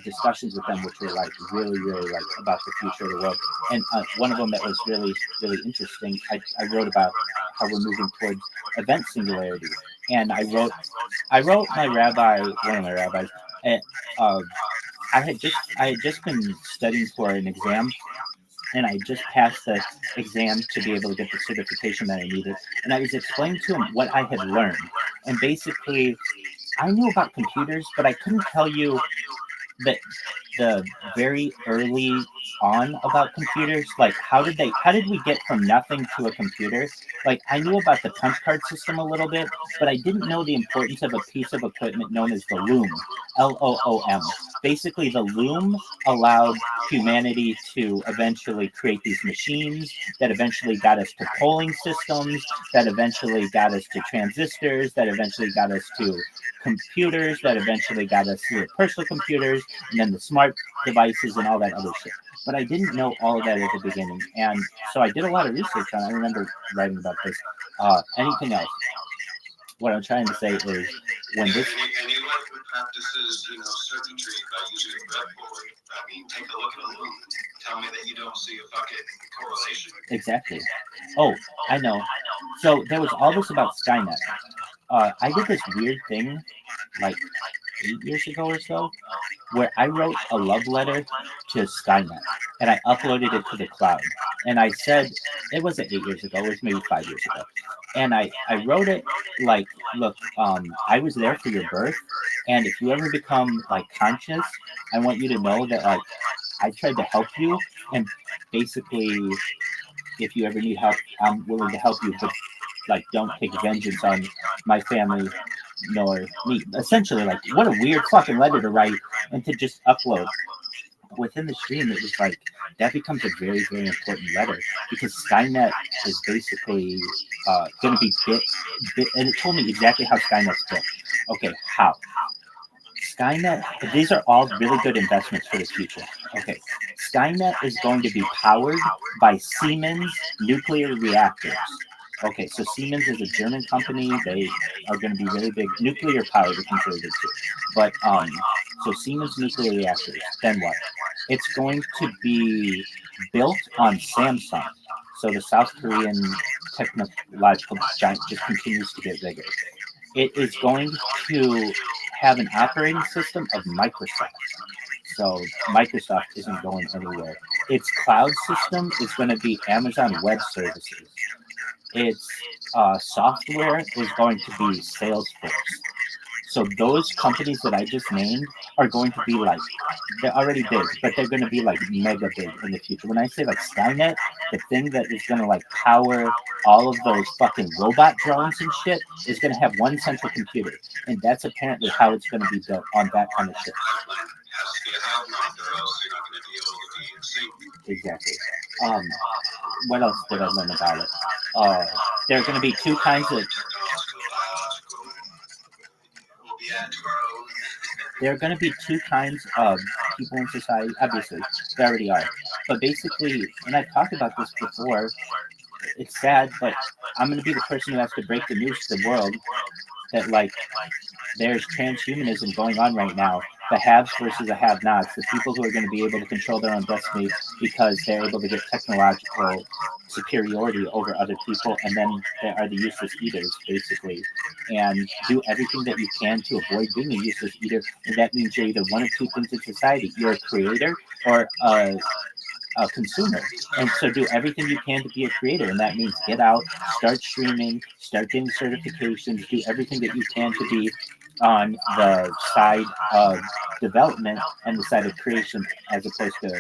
discussions with them, which were like really, really like about the future of the world. And one of them that was really, really interesting, I wrote about how we're moving towards event singularity. And I wrote my rabbi, one of my rabbis, and I had just been studying for an exam and I just passed the exam to be able to get the certification that I needed. And I was explaining to him what I had learned. And basically, I knew about computers, but I couldn't tell you that the very early on about computers, like how did we get from nothing to a computer? Like I knew about the punch card system a little bit, but I didn't know the importance of a piece of equipment known as the loom, LOOM. Basically, the loom allowed humanity to eventually create these machines that eventually got us to polling systems, that eventually got us to transistors, that eventually got us to computers, that eventually got us to personal computers, and then the smart devices and all that other shit. But I didn't know all of that at the beginning, and so I did a lot of research on it. I remember writing about this. Anything else? What I'm trying to say is when this. Anyone who practices, circuitry by using a breadboard, I mean, take a look at a loom. Tell me that you don't see a fucking correlation. Exactly. Oh, I know. So there was all this about Skynet. I did this weird thing, like 8 years ago or so, where I wrote a love letter to Skynet and I uploaded it to the cloud. And I said, it wasn't 8 years ago, it was maybe 5 years ago. And I wrote it like, look, I was there for your birth. And if you ever become like conscious, I want you to know that like I tried to help you. And basically, if you ever need help, I'm willing to help you. But like, don't take vengeance on my family nor me. Essentially, like, what a weird fucking letter to write and to just upload. Within the stream, it was like, that becomes a very, very important letter because Skynet is basically going to be bit, and it told me exactly how Skynet's built. Okay, how? Skynet, these are all really good investments for the future. Okay, Skynet is going to be powered by Siemens nuclear reactors. Okay, so Siemens is a German company. They are going to be really big. Nuclear power to control it too. But so Siemens nuclear reactors. Then what? It's going to be built on Samsung. So the South Korean technological giant just continues to get bigger. It is going to have an operating system of Microsoft. So Microsoft isn't going anywhere. Its cloud system is going to be Amazon Web Services. Its software is going to be Salesforce. So those companies that I just named are going to be like, they're already big, but they're going to be like mega big in the future. When I say like Skynet, the thing that is going to like power all of those fucking robot drones and shit is going to have one central computer. And that's apparently how it's going to be built on that kind of shit. Exactly. What else did I learn about it? There are going to be two kinds of... There are going to be two kinds of people in society. Obviously, there already are. But basically, and I've talked about this before, it's sad, but I'm going to be the person who has to break the news to the world that, like, there's transhumanism going on right now. The haves versus the have-nots. The people who are going to be able to control their own destiny because they're able to get technological superiority over other people, and then there are the useless eaters, basically. And do everything that you can to avoid being a useless eater, and that means you're either one of two things in society. You're a creator or a consumer. And so do everything you can to be a creator, and that means get out, start streaming, start getting certifications, do everything that you can to be on the side of development and the side of creation as opposed to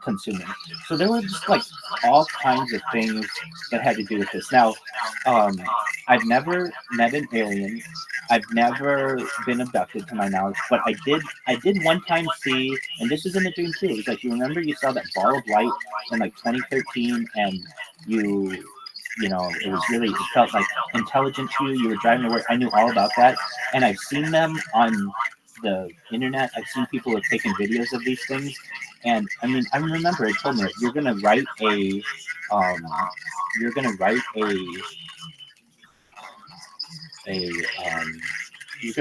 consuming. So there were just like all kinds of things that had to do with this. Now, I've never met an alien. I've never been abducted to my knowledge, but I did one time see, and this is in the dream too. It was like, you remember you saw that ball of light in like 2013, and you know, it felt like intelligent to you. You were driving to work. I knew all about that, and I've seen them on the internet. I've seen people who have taken videos of these things, and I mean, I remember it told me that you're gonna write a you're going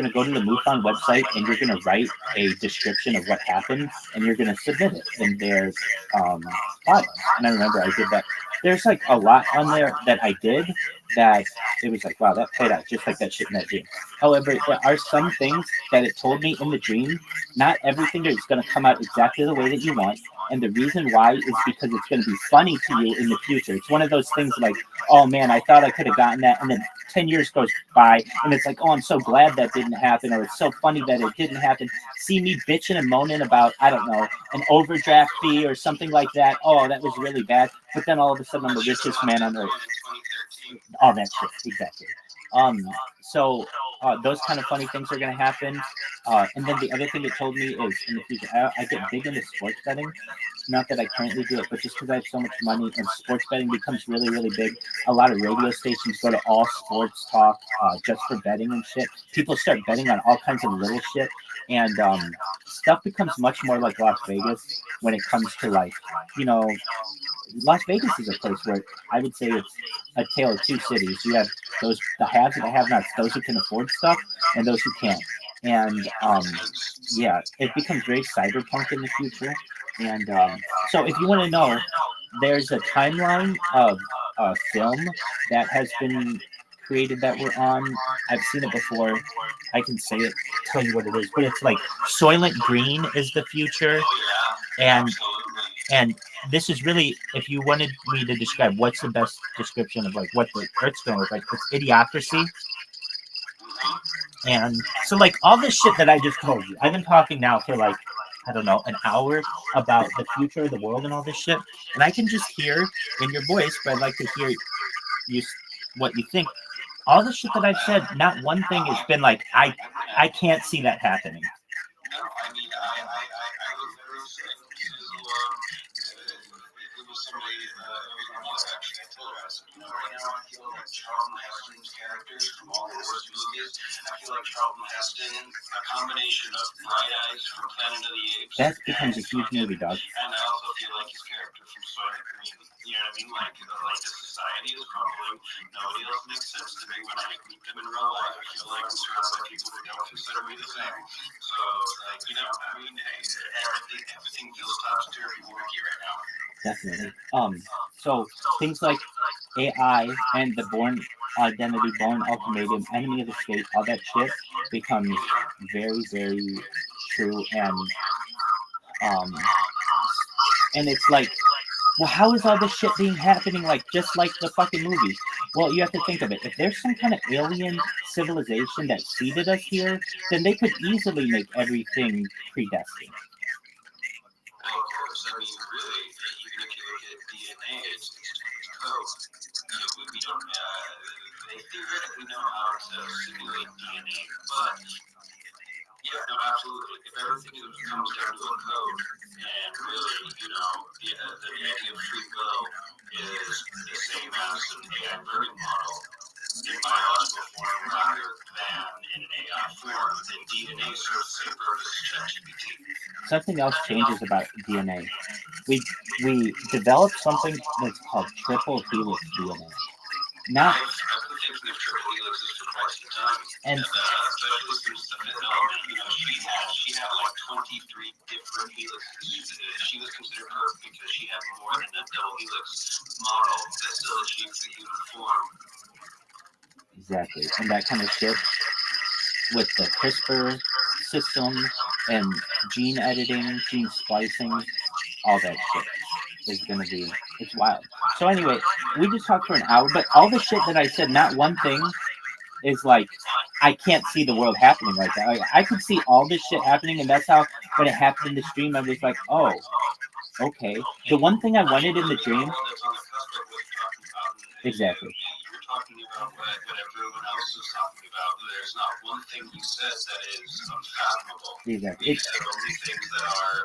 to go to the MUFON website and you're going to write a description of what happened and you're going to submit it in their file. And I remember I did that. There's like a lot on there that I did that it was like, wow, that played out just like that shit in that dream. However, there are some things that it told me in the dream. Not everything is going to come out exactly the way that you want. And the reason why is because it's going to be funny to you in the future. It's one of those things like, oh man, I thought I could have gotten that. And then 10 years goes by and it's like, oh, I'm so glad that didn't happen. Or it's so funny that it didn't happen. See me bitching and moaning about, I don't know, an overdraft fee or something like that. Oh, that was really bad. But then all of a sudden I'm the richest man on earth. All that shit, exactly. So those kind of funny things are going to happen. And then the other thing it told me is in the future, I get big into sports betting. Not that I currently do it, but just because I have so much money and sports betting becomes really, really big. A lot of radio stations go to all sports talk just for betting and shit. People start betting on all kinds of little shit. And stuff becomes much more like Las Vegas when it comes to like, you know, Las Vegas is a place where I would say it's a tale of two cities. You have those, the haves and the have-nots, those who can afford stuff and those who can't. And yeah, it becomes very cyberpunk in the future. And so if you want to know, there's a timeline of a film that has been created that we're on. I've seen it before. I can say it, tell you what it is, but it's like Soylent Green is the future. And this is really, if you wanted me to describe what's the best description of like what the Earth's going to look like, it's idiocracy. And so like all this shit that I just told you, I've been talking now for like, I don't know, an hour about the future of the world and all this shit. And I can just hear in your voice, but I'd like to hear you what you think. All the shit that I've said, not one thing has been like, I can't see that happening. No, I mean, I was very sick to, it was somebody, it was my mother actually, I told her, I said, you know, right now I feel like Charlton Heston's characters from all the worst movies. I feel like Charlton Heston, a combination of Bright Eyes from Planet of the Apes. That becomes a huge movie, dog. And I also feel like his character from Soylent Green. You know what I mean? Like the society is crumbling. Nobody else makes sense to me when I meet them in real life. I feel like I'm surrounded by people who don't consider me the same. So, like, you know, I mean, hey, everything feels topsy-turvy wonky right now. Definitely. So things like AI and the Born Identity, Born Ultimatum, Enemy of the State, all that shit becomes very, very true. And it's like, well, how is all this shit being happening like just like the fucking movies? Well, you have to think of it. If there's some kind of alien civilization that seeded us here, then they could easily make everything predestined. Well, of course, I mean, really, even if you look at DNA, it's code. You know, we don't, they theoretically know how to simulate DNA, but yeah, no, absolutely. If everything comes down to a code, and really, you know, the idea of free will is the same as an AI learning model in biological form rather than in an AI form, then DNA serves the same purpose as ChatGPT. Something else changes about DNA. We developed something that's called triple helix DNA. Not I've been thinking of triple helixes for quite some time. and Especially since the fifth element, you know, she had like 23 different helixes. She was considered perfect because she had more than a double helix model that still achieves the human form. exactly, and that kind of shit with the CRISPR system and gene editing, gene splicing, all that shit is going to be, it's wild. So anyway, we just talked for an hour, but all the shit that I said, not one thing is like, I can't see the world happening like that. Like, I could see all this shit happening, and that's how, when it happened in the stream, I was like, oh, okay. The one thing I wanted in the dream, exactly. You're talking about what everyone else is talking about. There's not one thing you said that is unfathomable. Exactly. You said only things that are.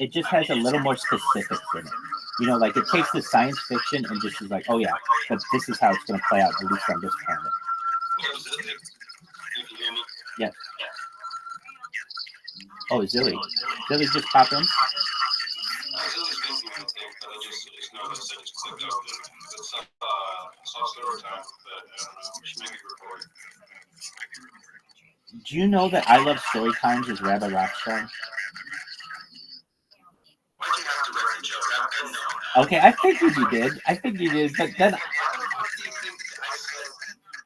It just has a little more specifics in it. You know, like it takes the science fiction and just is like, oh yeah, but this is how it's going to play out, at least on this planet. Yes. Oh, Zilly. Zilly just pop in? Zilly's busy with anything, but I just noticed that it's clicked open. It's all story time, but I don't know. We should make it recorded. Do you know that I Love Story Times is Rabbi Rothschild? Why'd you have to wreck the joke? I've been known that. Okay, I figured you did. But then... Why the fuck do you think I said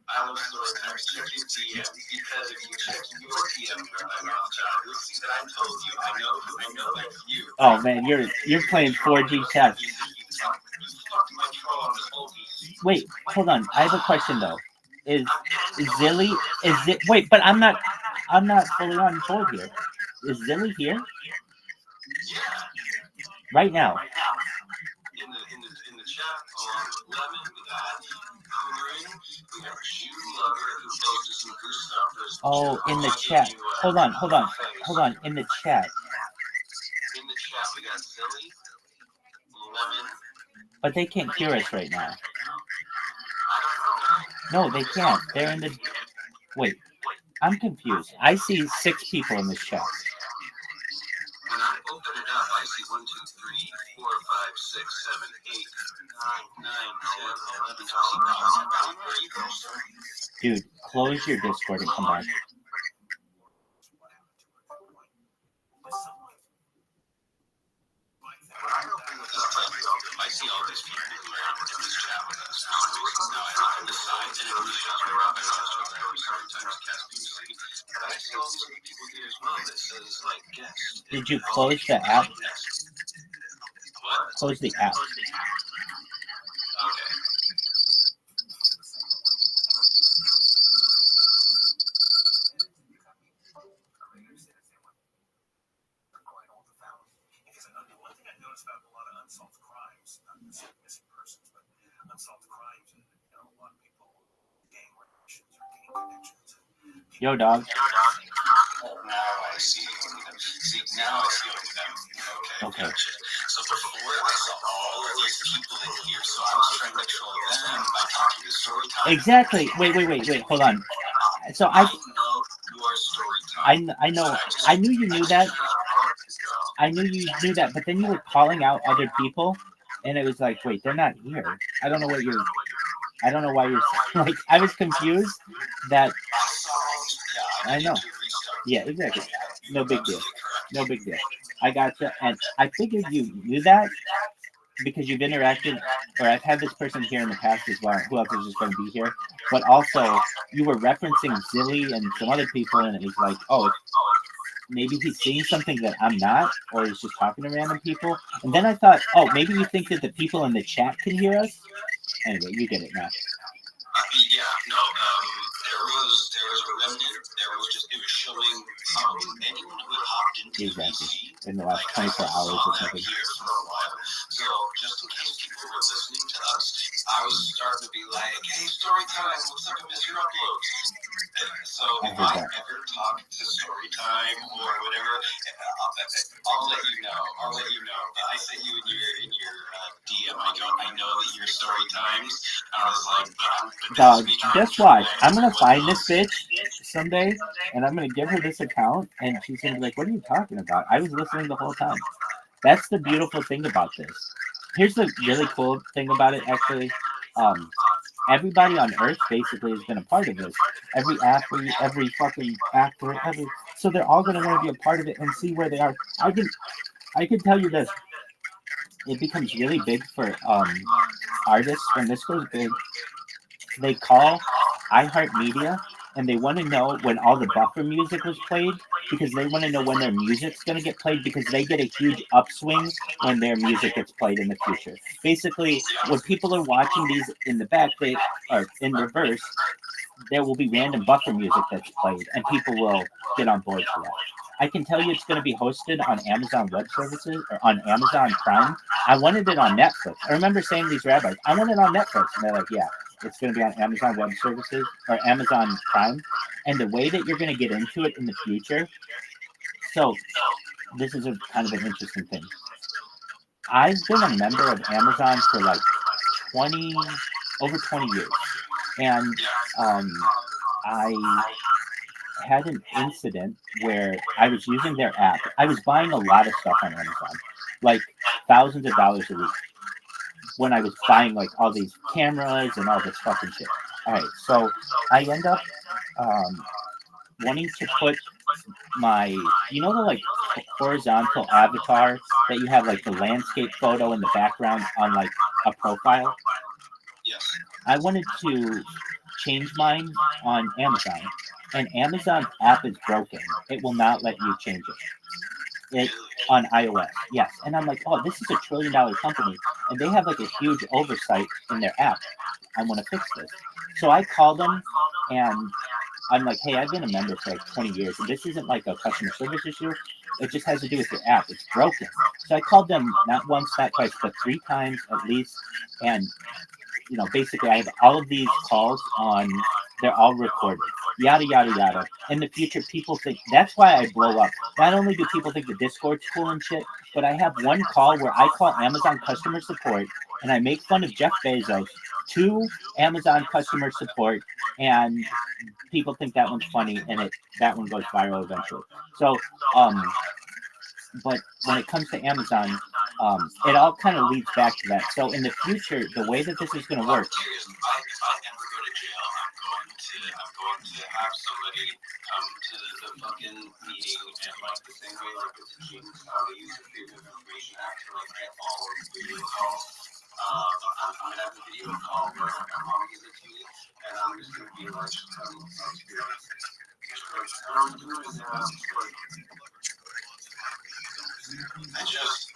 I Love Story Times? Check your DM, because if you check your PM Rabbi Rothschild. You'll see that I told you. I know that's you. Oh man, you're playing 4G chess. You fucked my troll on this whole DC. Wait, hold on. I have a question though. Is Zilly? Is it? Wait, but I'm not fully on board here. Is Zilly here Yeah. right now? In the chat, Lemon, we got Corinne, we got Jew Lover who posted some good stuff. Oh, in the chat. Hold on. In the chat. In the chat, we got Silly, Lemon. But they can't hear us right now. I don't know. No, they can't. They're in the. Wait, I'm confused. I see 6 people in this chat. When I open it up, I see 1, 2, 3, 4, 5, 6, 7, 8, 9, 10, 11, 12. Where you go, sir? Dude, close your Discord and come back. When I open this up, I see all these people who are in this chat with us. Now I look on the side and it was just Rabbi Rothschild every sometimes cast BBC. But I see all these people here as well that says like guest. Did you close the app? What? Close the app. Okay. One thing I noticed about a lot of unsolved crimes, not necessarily missing persons, but unsolved crimes, and a lot of people gang relations or gang connections. Yo, dog. Now I see. Now I see them. Okay. Gotcha. So before I saw all of these people in here, so I was trying to troll them by talking to story time. Exactly. Wait. Hold on. So I know your story time. I know. I knew you knew that. I knew you knew that, but then you were calling out other people, and it was like, wait, they're not here. I don't know why you're like. I was confused. That I know. Yeah, exactly. No big deal. I gotcha, and I figured you knew that because you've interacted, or I've had this person here in the past as well. Who else is just going to be here? But also, you were referencing Zilly and some other people, and it was like, oh, maybe he's seeing something that I'm not, or he's just talking to random people. And then I thought, oh, maybe you think that the people in the chat can hear us. Anyway, you get it now. Yeah, no, there was a remnant. It was showing anyone who had hopped into Exactly. BC In the last 24 hours or something. here for a while. So just in case people were listening to us, I was starting to be like, hey, story time, looks like I missed your uploads. So if I ever talk to story time or whatever, I'll let you know. But I sent you in your DM. I know that your story times. I was like, dog, guess what? I'm gonna find this bitch someday, and I'm gonna give her this account, and she's gonna be like, "What are you talking about? I was listening the whole time." That's the beautiful thing about this. Here's the really cool thing about it, actually. Everybody on Earth basically has been a part of this. Every athlete, every fucking actor, so they're all gonna want to be a part of it and see where they are. I can tell you this. It becomes really big for artists when this goes big. They call iHeartMedia and they want to know when all the buffer music was played because they want to know when their music's going to get played because they get a huge upswing when their music gets played in the future. Basically, when people are watching these in the back, they are in reverse. There will be random buffer music that's played, and people will get on board for that. I can tell you it's going to be hosted on Amazon Web Services or on Amazon Prime. I wanted it on Netflix. I remember saying to these rabbis, I want it on Netflix. And they're like, yeah, it's going to be on Amazon Web Services or Amazon Prime. And the way that you're going to get into it in the future, so this is a kind of an interesting thing. I've been a member of Amazon for like over 20 years. And I had an incident where I was using their app. I was buying a lot of stuff on Amazon, like thousands of dollars a week, when I was buying like all these cameras and all this fucking shit. All right, so I end up wanting to put my, the like horizontal avatar that you have like the landscape photo in the background on like a profile. Yes. I wanted to change mine on Amazon, and Amazon's app is broken. It will not let you change it on iOS. Yes, and I'm like, oh, this is $1 trillion company, and they have like a huge oversight in their app. I want to fix this. So I called them, and I'm like, hey, I've been a member for like 20 years, and this isn't like a customer service issue. It just has to do with your app. It's broken. So I called them not once, not twice, but 3 times at least, and basically I have all of these calls on, they're all recorded, yada, yada, yada. In the future, people think, that's why I blow up. Not only do people think the Discord's cool and shit, but I have one call where I call Amazon customer support and I make fun of Jeff Bezos to Amazon customer support, and people think that one's funny, and that one goes viral eventually. So, but when it comes to Amazon, it all kind of leads back to that. So in the future, the way that this is going to work. If I ever go to jail, I'm going to have somebody come to the fucking meeting and like the same way like it's a Genius, how they use the Freedom of Information Act to like get all of the video calls. I'm gonna have a video call where like my mom gives it to me, and I'm just gonna be like, let's be honest. I'm doing is I just.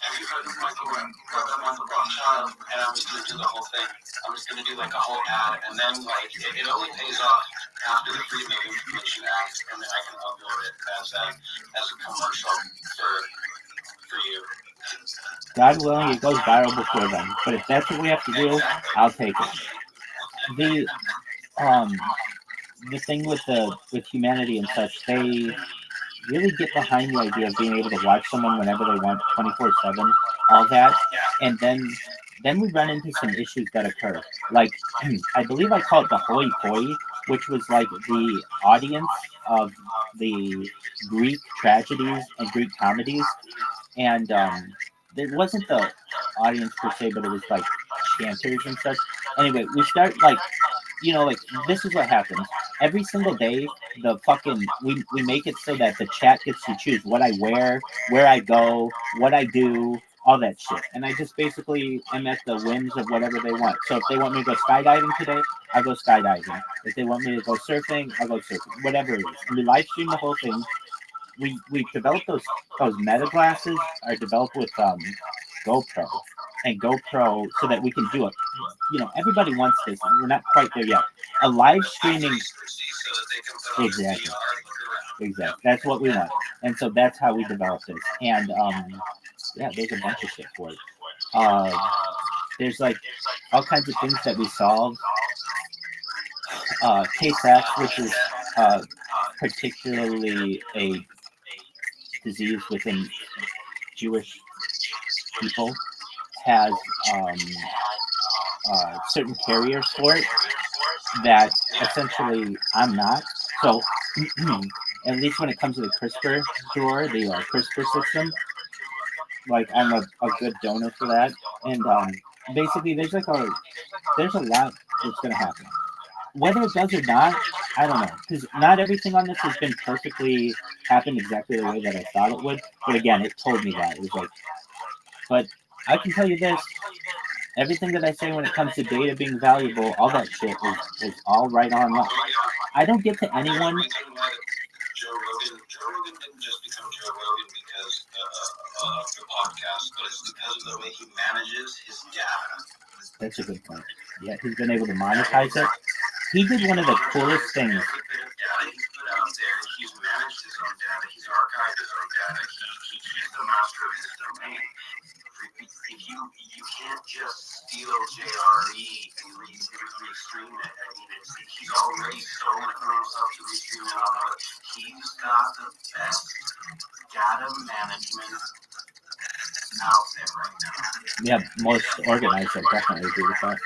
Have you heard of Rabbi Rothschild? And I'm just gonna do the whole thing. I'm just gonna do like a whole ad, and then like it only pays off after the Freedom of Information Act, and then I can upload it as a commercial for you. God willing, it goes viral before then. But if that's what we have to do, I'll take it. The thing with humanity and such, they really get behind the idea of being able to watch someone whenever they want, 24/7, all that, and then we run into some issues that occur. Like, I believe I call it the hoi poi, which was like the audience of the Greek tragedies and Greek comedies, and it wasn't the audience per se, but it was like chanters and such. Anyway, we start like, like this is what happens. Every single day, we make it so that the chat gets to choose what I wear, where I go, what I do, all that shit. And I just basically am at the whims of whatever they want. So if they want me to go skydiving today, I go skydiving. If they want me to go surfing, I go surfing. Whatever it is. And we live stream the whole thing. We developed those meta glasses are developed with GoPro and GoPro so that we can do it. Everybody wants this. We're not quite there yet. A live streaming. Exactly. That's what we want. And so that's how we developed this. And there's a bunch of shit for it. There's like all kinds of things that we solve. Tay-Sachs, which is particularly a disease within Jewish people, has certain carriers for it that essentially I'm not. So at least when it comes to the CRISPR drawer, the CRISPR system, like I'm a good donor for that. And basically there's a lot that's going to happen. Whether it does or not, I don't know, because not everything on this has been perfectly happened exactly the way that I thought it would. But again, it told me that. It was like, but I can tell you this, everything that I say when it comes to data being valuable, all that shit is all right on. I don't get to anyone. Joe Rogan didn't just become Joe Rogan because of the podcast, but it's because of the way he manages his data. That's a good point. Yeah, he's been able to monetize it. He did one of the coolest things. He's put out there. He's managed his own data. He's archived his own data. He's the master of his domain. You can't just steal JRE and restream it. I mean, he's already stolen it from himself to restream it on other. He's got the best data management out there right now. Yeah, most organized. I definitely agree with that.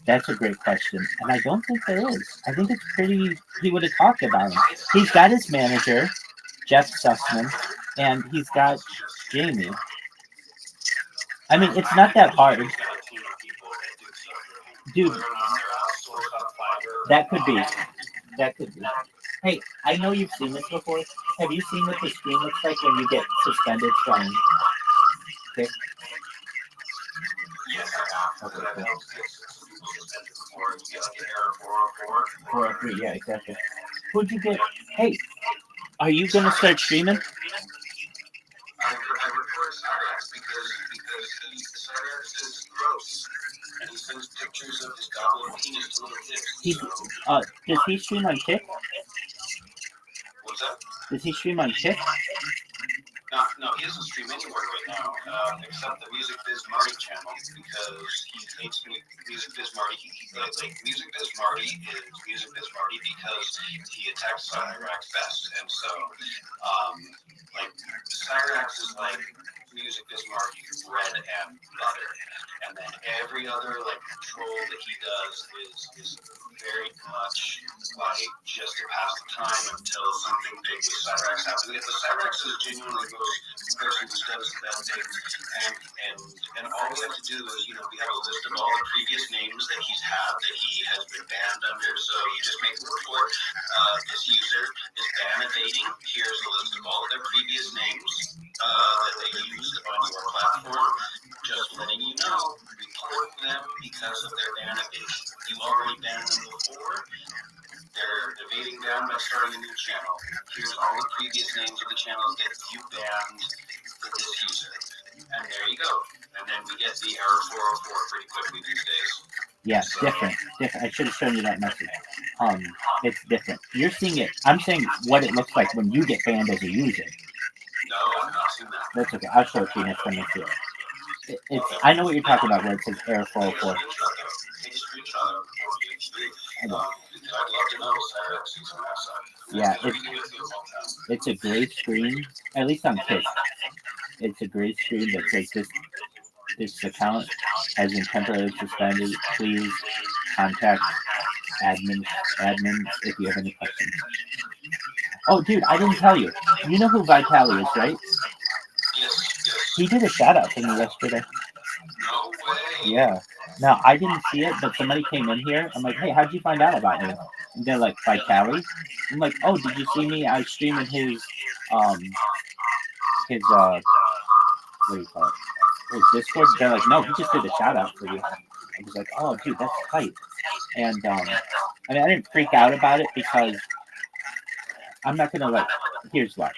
That's a great question, and I don't think there is. I think it's pretty. He would have talked about him. He's got his manager, Jeff Sussman, and he's got Jamie. I mean, it's not that hard, dude. That could be. Hey, I know you've seen this before. Have you seen what the screen looks like when you get suspended from Kick? Yes, I have. Okay, Because I've cool. helped some people suspend it before. You get like an error 404. 403, yeah, exactly. Who'd you get? Hey, are you gonna start streaming? I record Cyrax because Cyrax is gross. And he sends pictures of his goblet penis to little kids. He, So, does he stream on Kick? what's that? Does he stream on Kick? No, he doesn't stream anywhere right now, except the Music Biz Marty channel because he hates Music Biz Marty. Music Biz Marty is Music Biz Marty because he attacks Cyrax best, and so Cyrax is like Music Biz Marty bread and butter, and then every other troll that he does is very much like just to pass the time until something big with Cyrax happens. If the Cyrax is genuinely the person who does the bad things, and all we have to do is, we have a list of all the previous names that he's had that he has been banned under. So you just make a report. This user is ban evading. Here's a list of all of their previous names that they used on your platform. Just letting you know, report them because of their ban evasion. You already banned them before. They're evading down by starting a new channel. Here's all the previous names of the channels that you banned for this user. And there you go. And then we get the error 404 pretty quickly these days. Yeah, different. I should have shown you that message. It's different. You're seeing it. I'm saying what it looks like when you get banned as a user. No, I'm not seeing that. That's okay. I'll show it to you next time I see it. I know what you're talking about where it says error 404. I'd love to know. Yeah, it's a gray screen, at least on Kick. It's a gray screen that says this account has been temporarily suspended. Please contact admin if you have any questions. Oh, dude, I didn't tell you. You know who Vitali is, right? Yes. He did a shout out to me yesterday. No way. Yeah. Now, I didn't see it, but somebody came in here. I'm like, hey, how'd you find out about me? And they're like, Vitali. I'm like, oh, did you see me? I was streaming his what do you call it? His Discord. They're like, no, he just did a shout out for you. I was like, oh, dude, that's tight. And I didn't freak out about it because I'm not gonna here's what.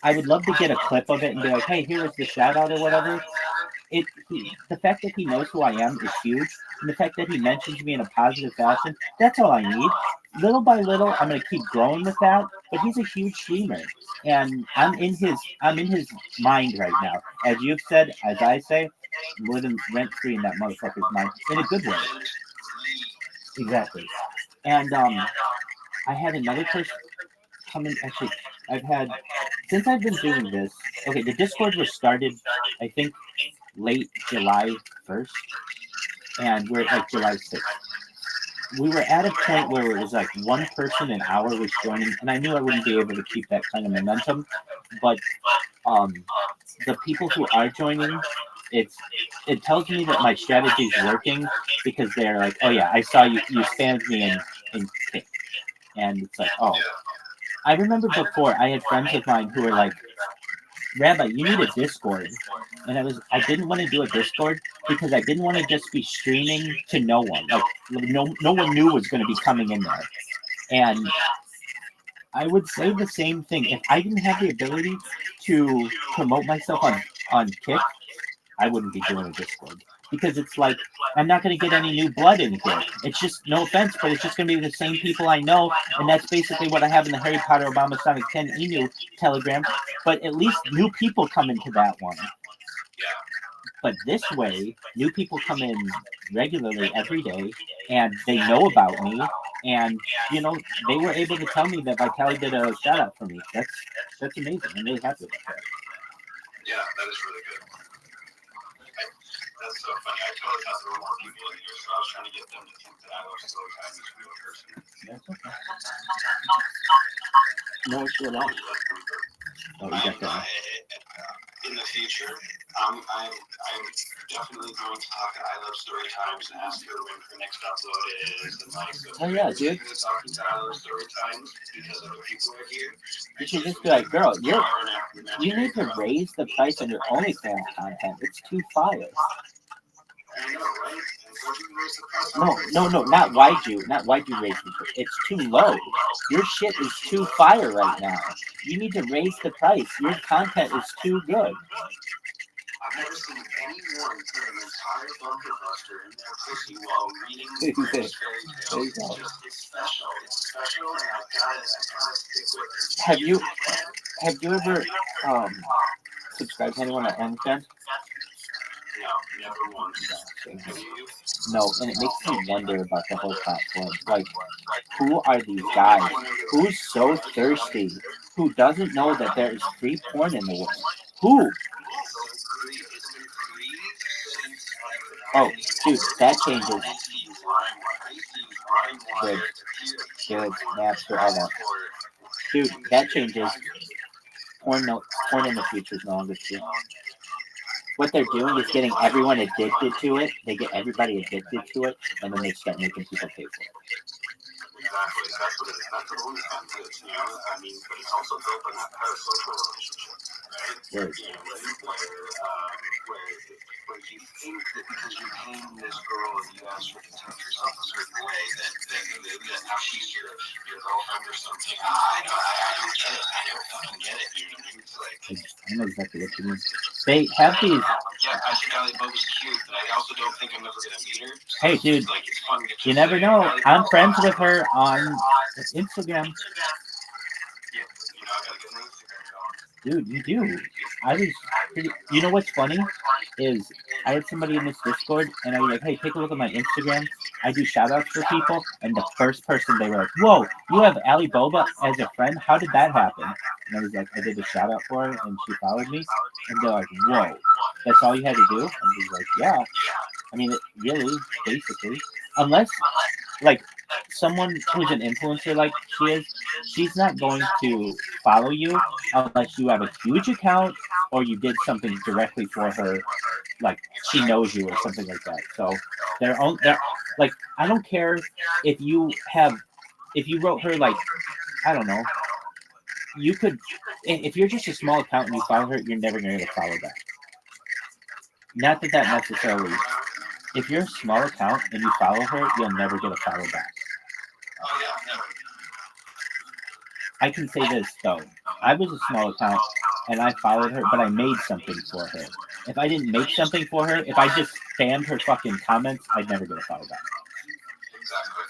I would love to get a clip of it and be like, hey, here is the shout out or whatever. The fact that he knows who I am is huge, and the fact that he mentions me in a positive fashion, that's all I need. Little by little, I'm gonna keep growing with that. But he's a huge streamer, and I'm in his mind right now. As you've said, as I say, I'm living rent free in that motherfucker's mind in a good way. Exactly. And I had another person come in. Actually, since I've been doing this. Okay, the Discord was started, I think, late July 1st, and we're at July 6th. We were at a point where it was like one person an hour was joining, and I knew I wouldn't be able to keep that kind of momentum, but the people who are joining, it tells me that my strategy is working because they're like, oh yeah, I saw you spammed me in Kick, and it's like, oh. I remember before I had friends of mine who were like, Rabbi, you need a Discord. And I didn't want to do a Discord because I didn't want to just be streaming to no one. Like no one knew was going to be coming in there. And I would say the same thing. If I didn't have the ability to promote myself on Kick, I wouldn't be doing a Discord. Because it's like, I'm not going to get any new blood in here. It's just, no offense, but it's just going to be the same people I know. And that's basically what I have in the Harry Potter Obama Sonic 10 email telegram. But at least new people come into that one. But this way, new people come in regularly every day, and they know about me. And, they were able to tell me that Vitali did a shout out for me. That's amazing. I'm really happy with that. Yeah, that is really good. That's so funny. I totally thought there were more people in here, so I was trying to get them to think that I was still a guy who's a real person. That's okay. No issue at all. Oh, you got that. In the future, I'm definitely going to talk to I Love Story Times and ask her when her next upload is. And like, so Oh, yeah, dude. talking to I Love Story Times because other people are here. You should just be like, girl, you need to raise the price on your OnlyFans content. It's too fire. I know, right? And so you can raise the price. No, not why'd you raise the price. It's too low. Your shit is too fire right now. You need to raise the price. Your content is too good. I've never seen anyone put an entire bunker buster in their pussy while reading Grimm's fairy There tales. you go. It's special. It's special, and I gotta stick with it. Have you ever subscribed to anyone on OnlyFans? No, never once. Have you? No, and it makes me wonder about the whole platform. Like, who are these guys? Who's so thirsty? Who doesn't know that there is free porn in the world? Who? Oh, dude, that changes. Good, Napster, all that. Dude, that changes. Porn in the future is no longer free. What they're doing is getting everyone addicted to it. They get everybody addicted to it, and then they start making people pay for it. Exactly. That's what OnlyFans is, you know? I mean, but it's also built on that parasocial relationship, right? Right. You know, where you think that because you're paying this girl and you ask her to touch yourself a certain way, that now she's your girlfriend or something. I don't get it. I don't fucking get it. You know what I mean? It's like, I know exactly what you mean. They have these. yeah, I think Ali Boba's cute, but I also don't think I'm ever gonna meet her. So Hey, dude, like, it's fun to you never know. I'm friends with her on Instagram. Yeah, you know, I gotta get my Instagram going. Dude, you do. You know what's funny is I had somebody in this Discord, and I was like, hey, take a look at my Instagram. I do shout-outs for people, and the first person, they were like, whoa, you have Ali Boba as a friend? How did that happen? And I was like, I did a shout-out for her, and she followed me. And they're like, whoa, that's all you had to do? And I was like, yeah. I mean, really, basically. Unless, like, someone who's an influencer like she is, she's not going to follow you unless you have a huge account or you did something directly for her, like she knows you or something like that. So they're like, I don't care if you wrote her, like, I don't know, you could, if you're just a small account and you follow her, you're never going to follow back. Not that necessarily. If you're a small account and you follow her, you'll never get a follow back. Oh, yeah, never. I can say this, though. I was a small account, and I followed her, but I made something for her. If I didn't make something for her, if I just spammed her fucking comments, I'd never get a follow back. Exactly.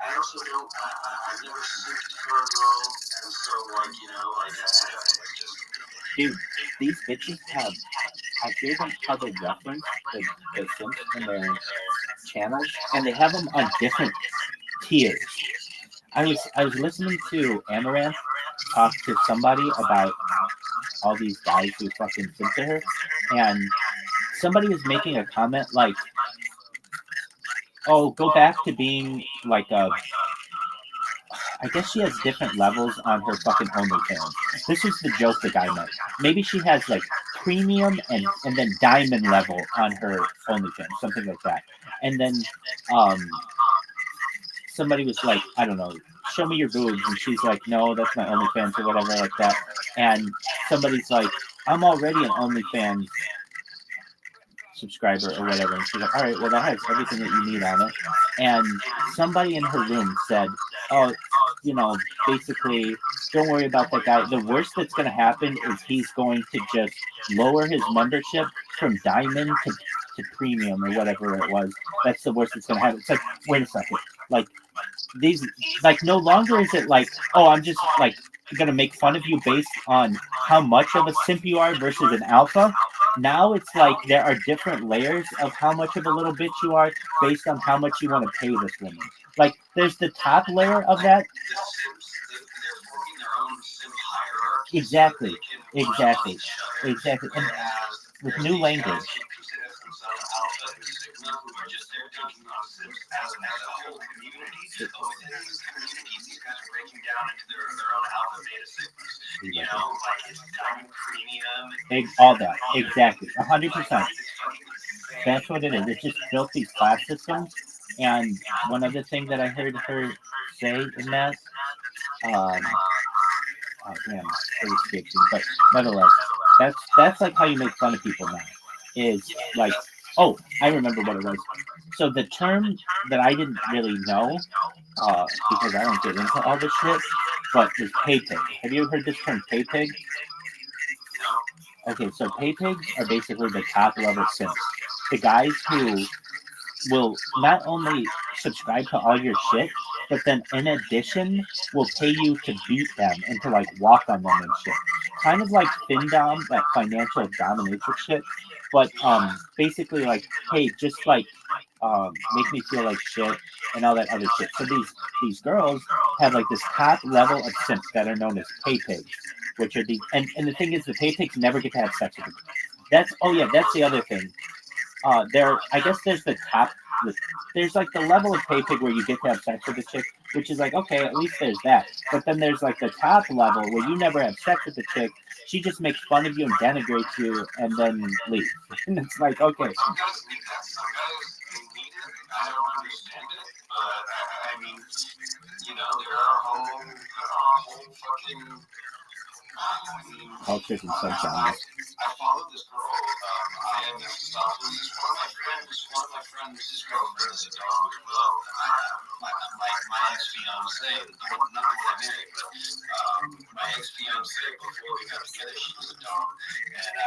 I also don't, I've never synced for a girl, and so, like, you know, like, it's just... Dude, these bitches have, I hear them how they reference the simps in their channels, and they have them on different tiers. I was listening to Amaranth talk to somebody about all these guys who fucking simp to her, and somebody was making a comment like, oh, go back to being like a, I guess she has different levels on her fucking OnlyFans. This is the joke the guy made. Maybe she has like premium and then diamond level on her OnlyFans, something like that. And then somebody was like, I don't know, show me your boobs, and she's like, no, that's my OnlyFans or whatever like that. And somebody's like, I'm already an OnlyFans subscriber or whatever, and she's like, all right, well, that has everything that you need on it. And somebody in her room said, oh, you know, basically, don't worry about that guy. The worst that's going to happen is he's going to just lower his membership from diamond to premium or whatever it was. That's the worst that's going to happen. It's like, wait a second, like, these, like, no longer is it like, oh, I'm just like gonna make fun of you based on how much of a simp you are versus an alpha. Now it's like there are different layers of how much of a little bitch you are based on how much you want to pay this woman. Like, there's the top layer of that. Exactly. And with new language. You know, like, it's diamond premium, All that. Exactly. 100%. That's what it is. It just built these class systems. And one other thing that I heard her say in that, oh damn, it escaped me. But nevertheless, that's like how you make fun of people now. Is like, oh, I remember what it was. So the term that I didn't really know, because I don't get into all this shit, but is pay pig. Have you heard this term, pay pig? Okay, so pay pigs are basically the top level simps. The guys who will not only subscribe to all your shit, but then in addition will pay you to beat them and to like walk on them and shit. Kind of like FinDom, that financial dominatrix shit. But basically like, hey, just like make me feel like shit and all that other shit. So these girls have like this top level of simps that are known as pay pigs, which are the and the thing is the pay pigs never get to have sex with them. That's the other thing. I guess there's there's like the level of pay pig where you get to have sex with the chick, which is like, okay, at least there's that. But then there's like the top level where you never have sex with the chick. She just makes fun of you and denigrates you and then leaves. And it's like, okay. Some guys need that. Some guys, they need it. I don't understand it. But I mean, there are whole fucking. Cultures and subgenres. I followed this girl. I have this stuff. One of my friends, his girlfriend is a dog as well. My ex-fiance, not the one I married, but my ex-fiance, before we got together, she was a dog. And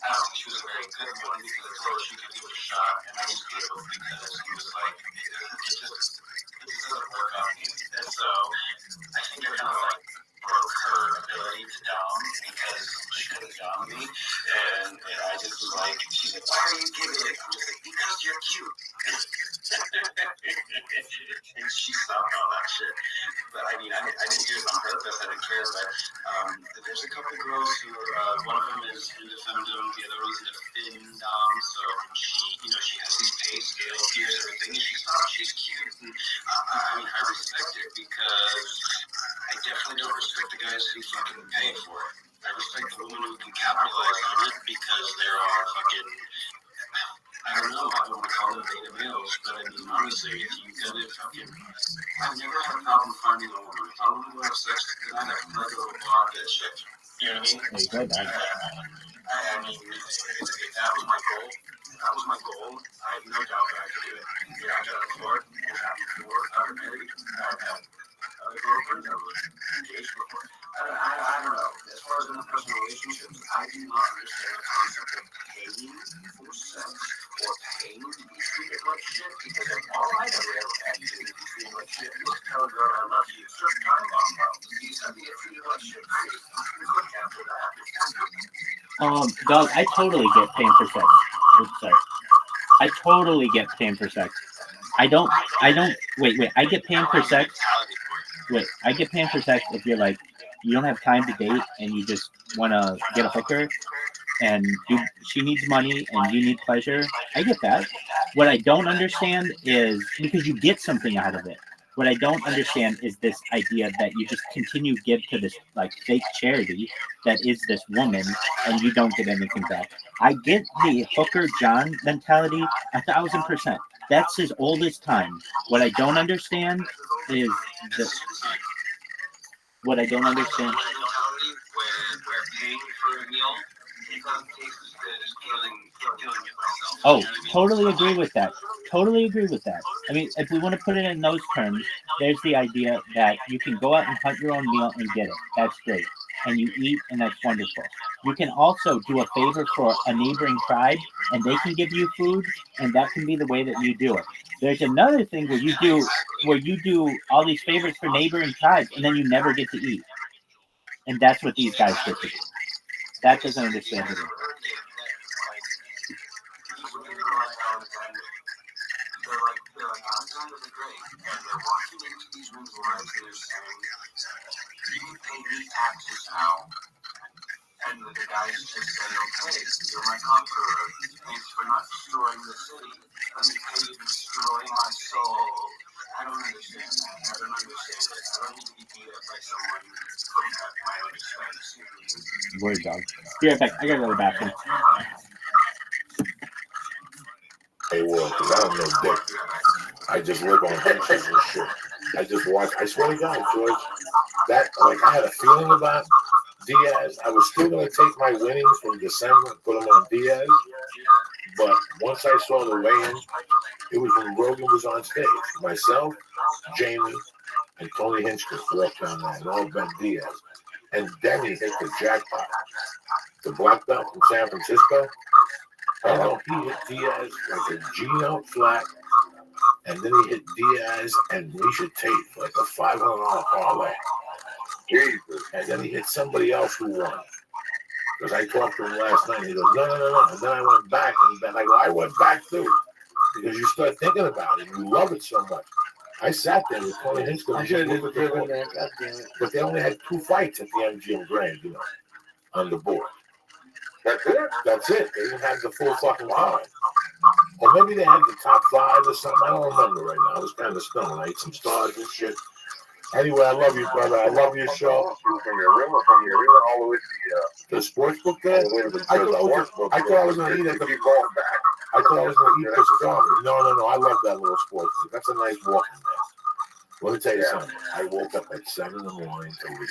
I don't think she was a very good one because I told her she could give it a shot, and I was good because he was like, it doesn't work on me. And so I think I kind of like broke her ability to dom because she couldn't dom me, and I just was like, she's like, why are you giving it? I'm just like, because you're cute. And she stopped all that shit. But I mean, I didn't do it on purpose. I didn't care. But there's a couple girls who one of them is into femdom, the other one's into findom. So she has these pay scales, here's everything, and she's cute. And I mean, I respect it because I definitely don't respect the guys who fucking pay for it. I respect the women who can capitalize on it because there are fucking. I don't know, I don't want to call them beta males, but I mean, honestly, if you get it fucking. I've never had a problem finding a woman. If I want to go have sex tonight, I can go to a bar and get shit. You know what I mean? There you go, man. I mean, if that was my goal, I have no doubt that I could do it. I got a court, and I'm married, I've had other girlfriends, I was engaged before. I don't know. As far as interpersonal relationships, I do not understand the concept of paying for sex or paying to be treated like shit because all I ever had to do to be treated like shit was tell a girl I love you. It's just time bomb, bro. You said to get treated like shit. Look after that. Dog, I totally get paying for sex. Oops, sorry. I totally get paying for sex. I don't, wait, I get paying for sex. Wait, I get paying for sex if you're like, you don't have time to date and you just want to get a hooker and she needs money and you need pleasure. I get that. What I don't understand is because you get something out of it. What I don't understand is this idea that you just continue to give to this like fake charity that is this woman and you don't get anything back. I get the hooker John mentality 1,000%. That's as old as time. What I don't understand is this. What I don't understand. Where paying for a meal doesn't taste as good as killing yourself. Oh, totally agree with that. Totally agree with that. I mean, if we want to put it in those terms, there's the idea that you can go out and hunt your own meal and get it. That's great. And you eat, and that's wonderful. You can also do a favor for a neighboring tribe, and they can give you food, and that can be the way that you do it. There's another thing where you do all these favors for neighboring tribes, and then you never get to eat. And that's what these guys get to do. That doesn't understand it. They're like, Alexander's great, and they're walking into these rooms live, and they're saying, you pay me taxes now, and the guys just say, okay, you're my conqueror, thanks for not destroying the city, let me pay you to destroy my soul, I don't understand that. I don't understand it. I don't need to be beat up by someone from that violent space. Word dog. Be right back. I gotta go to the bathroom. Hey, well, because I don't know dick. I just live on hunches and shit. I just watch. I swear to God, George, that, like, I had a feeling about Diaz. I was still going to take my winnings from December and put them on Diaz. But once I saw the weigh-in, it was when Rogan was on stage. Myself, Jamie, and Tony Hinchcliffe walked down there and all bet Diaz. And Denny hit the jackpot. The black belt from San Francisco. I know he hit Diaz like a G-note flat. And then he hit Diaz and Misha Tate for like a $500 parlay. Jesus. And then he hit somebody else who won. Because I talked to him last night. And he goes, no. And then I went back. And I go, I went back too. Because you start thinking about it. You love it so much. I sat there with Tony Hinchcliffe. I should have driven there. God damn it. But they only had 2 fights at the MGM Grand, you know, on the board. That's it? That's it. They didn't have the full fucking line. Or maybe they had the top 5 or something. I don't remember right now. I was kind of stoned. I ate some stars and shit. Anyway, I love you, brother. I love your show. From your river all the way to The sports book there? I thought I was going to eat at the keep going back. I thought I was going to eat pastrami. No. I love that little sports book. That's a nice walking there. Let me tell you something. I woke up at 7 in the morning to leave.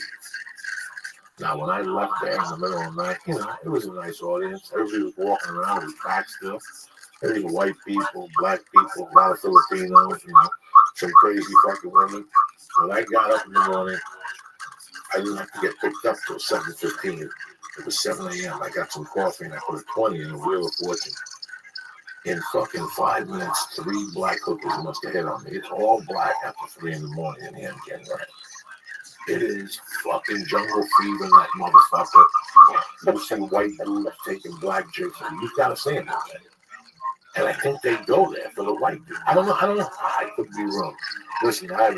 Now, when I left there in the middle of the night, you know, it was a nice audience. Everybody was walking around. It was packed still. There was white people, black people, a lot of Filipinos, you know, some crazy fucking women. When I got up in the morning, I didn't have to get picked up till 7:15. It was 7 a.m. I got some coffee and I put a 20 in the Wheel of Fortune. In fucking 5 minutes, 3 black hookers must have hit on me. It's all black after 3 in the morning in the MGM Grand. It is fucking jungle fever in that motherfucker. You see white dudes taking black chicks. You gotta see them, man. And I think they go there for the white dude. I don't know. I could be wrong. Listen, I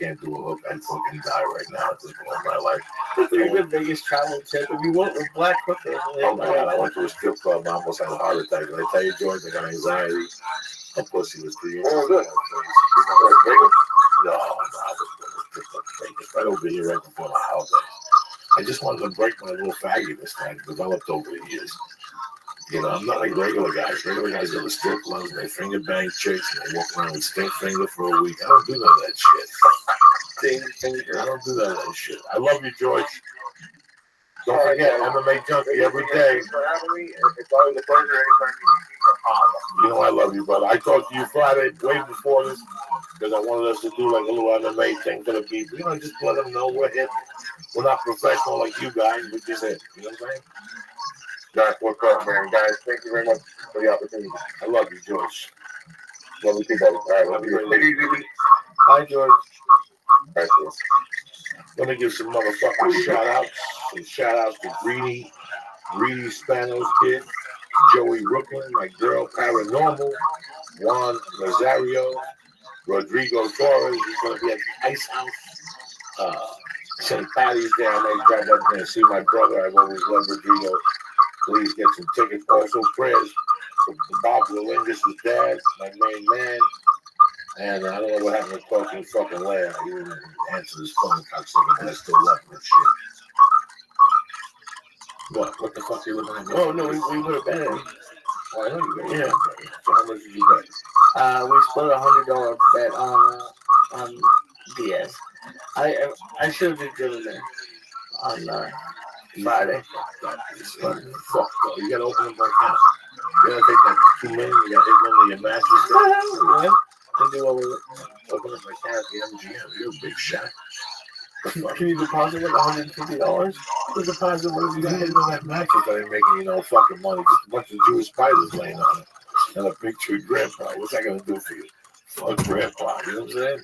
can't do a hook. I'd fucking die right now at this point in my life. That's a good biggest travel tip. If you went with black hookers. Oh my God, I went to a strip club and I almost had a heart attack. Did I tell you, George, I got anxiety? My pussy was 3 years old. No, I was right over here right before my house. I just wanted to break my little faggotness that I developed over the years. You know, I'm not like regular guys. Regular guys go to strip clubs and they finger bang chicks and they walk around with stink finger for a week. I don't do none of that shit. Stink finger. I don't do none of that shit. I love you, George. Don't forget, MMA Junkie every day. It's always a pleasure anytime You know I love you, brother. I talked to you Friday, way before this, because I wanted us to do like a little MMA thing for the people. You know, just let them know we're hip. We're not professional like you guys. We're just hip. You know what I'm saying? Guys, what's up, man? Guys, thank you very much for the opportunity. I love you, George. Love you too, buddy. All right, love you. Take it easy. Hi, George. All right, cool. Let me give some motherfucking shout-outs. Some shout-outs to Greedy Spanos Kid, Joey Rooklyn, my girl Paranormal, Juan Nazario, Rodrigo Torres. He's going to be at the Ice House. St. Patty's Day. I may grab up there and see my brother. I've always loved Rodrigo. Please get some tickets. Also, prayers for Bob Relingus' dad, my main man. And I don't know what happened to talking fucking Leia. He didn't answer his phone. But I still love him and shit. What the fuck are you looking at? Oh, no, we would have bet. Oh, I know you bet. Yeah. So how much did you bet? We split $100 bet on Diaz. I should have been driven there on Friday. Fuck though. You gotta open up my account. You gotta take that $2 million. You gotta hit one of your matches. Yeah. And do all of it. Open up my account at the MGM. You're a big shot. Can you deposit like $150? What's the possibility you got hitting on that mattress that ain't making you no fucking money? Just a bunch of Jewish spiders laying on it. And a big tree grandpa. What's that gonna do for you? Fuck grandpa, you know what I'm saying?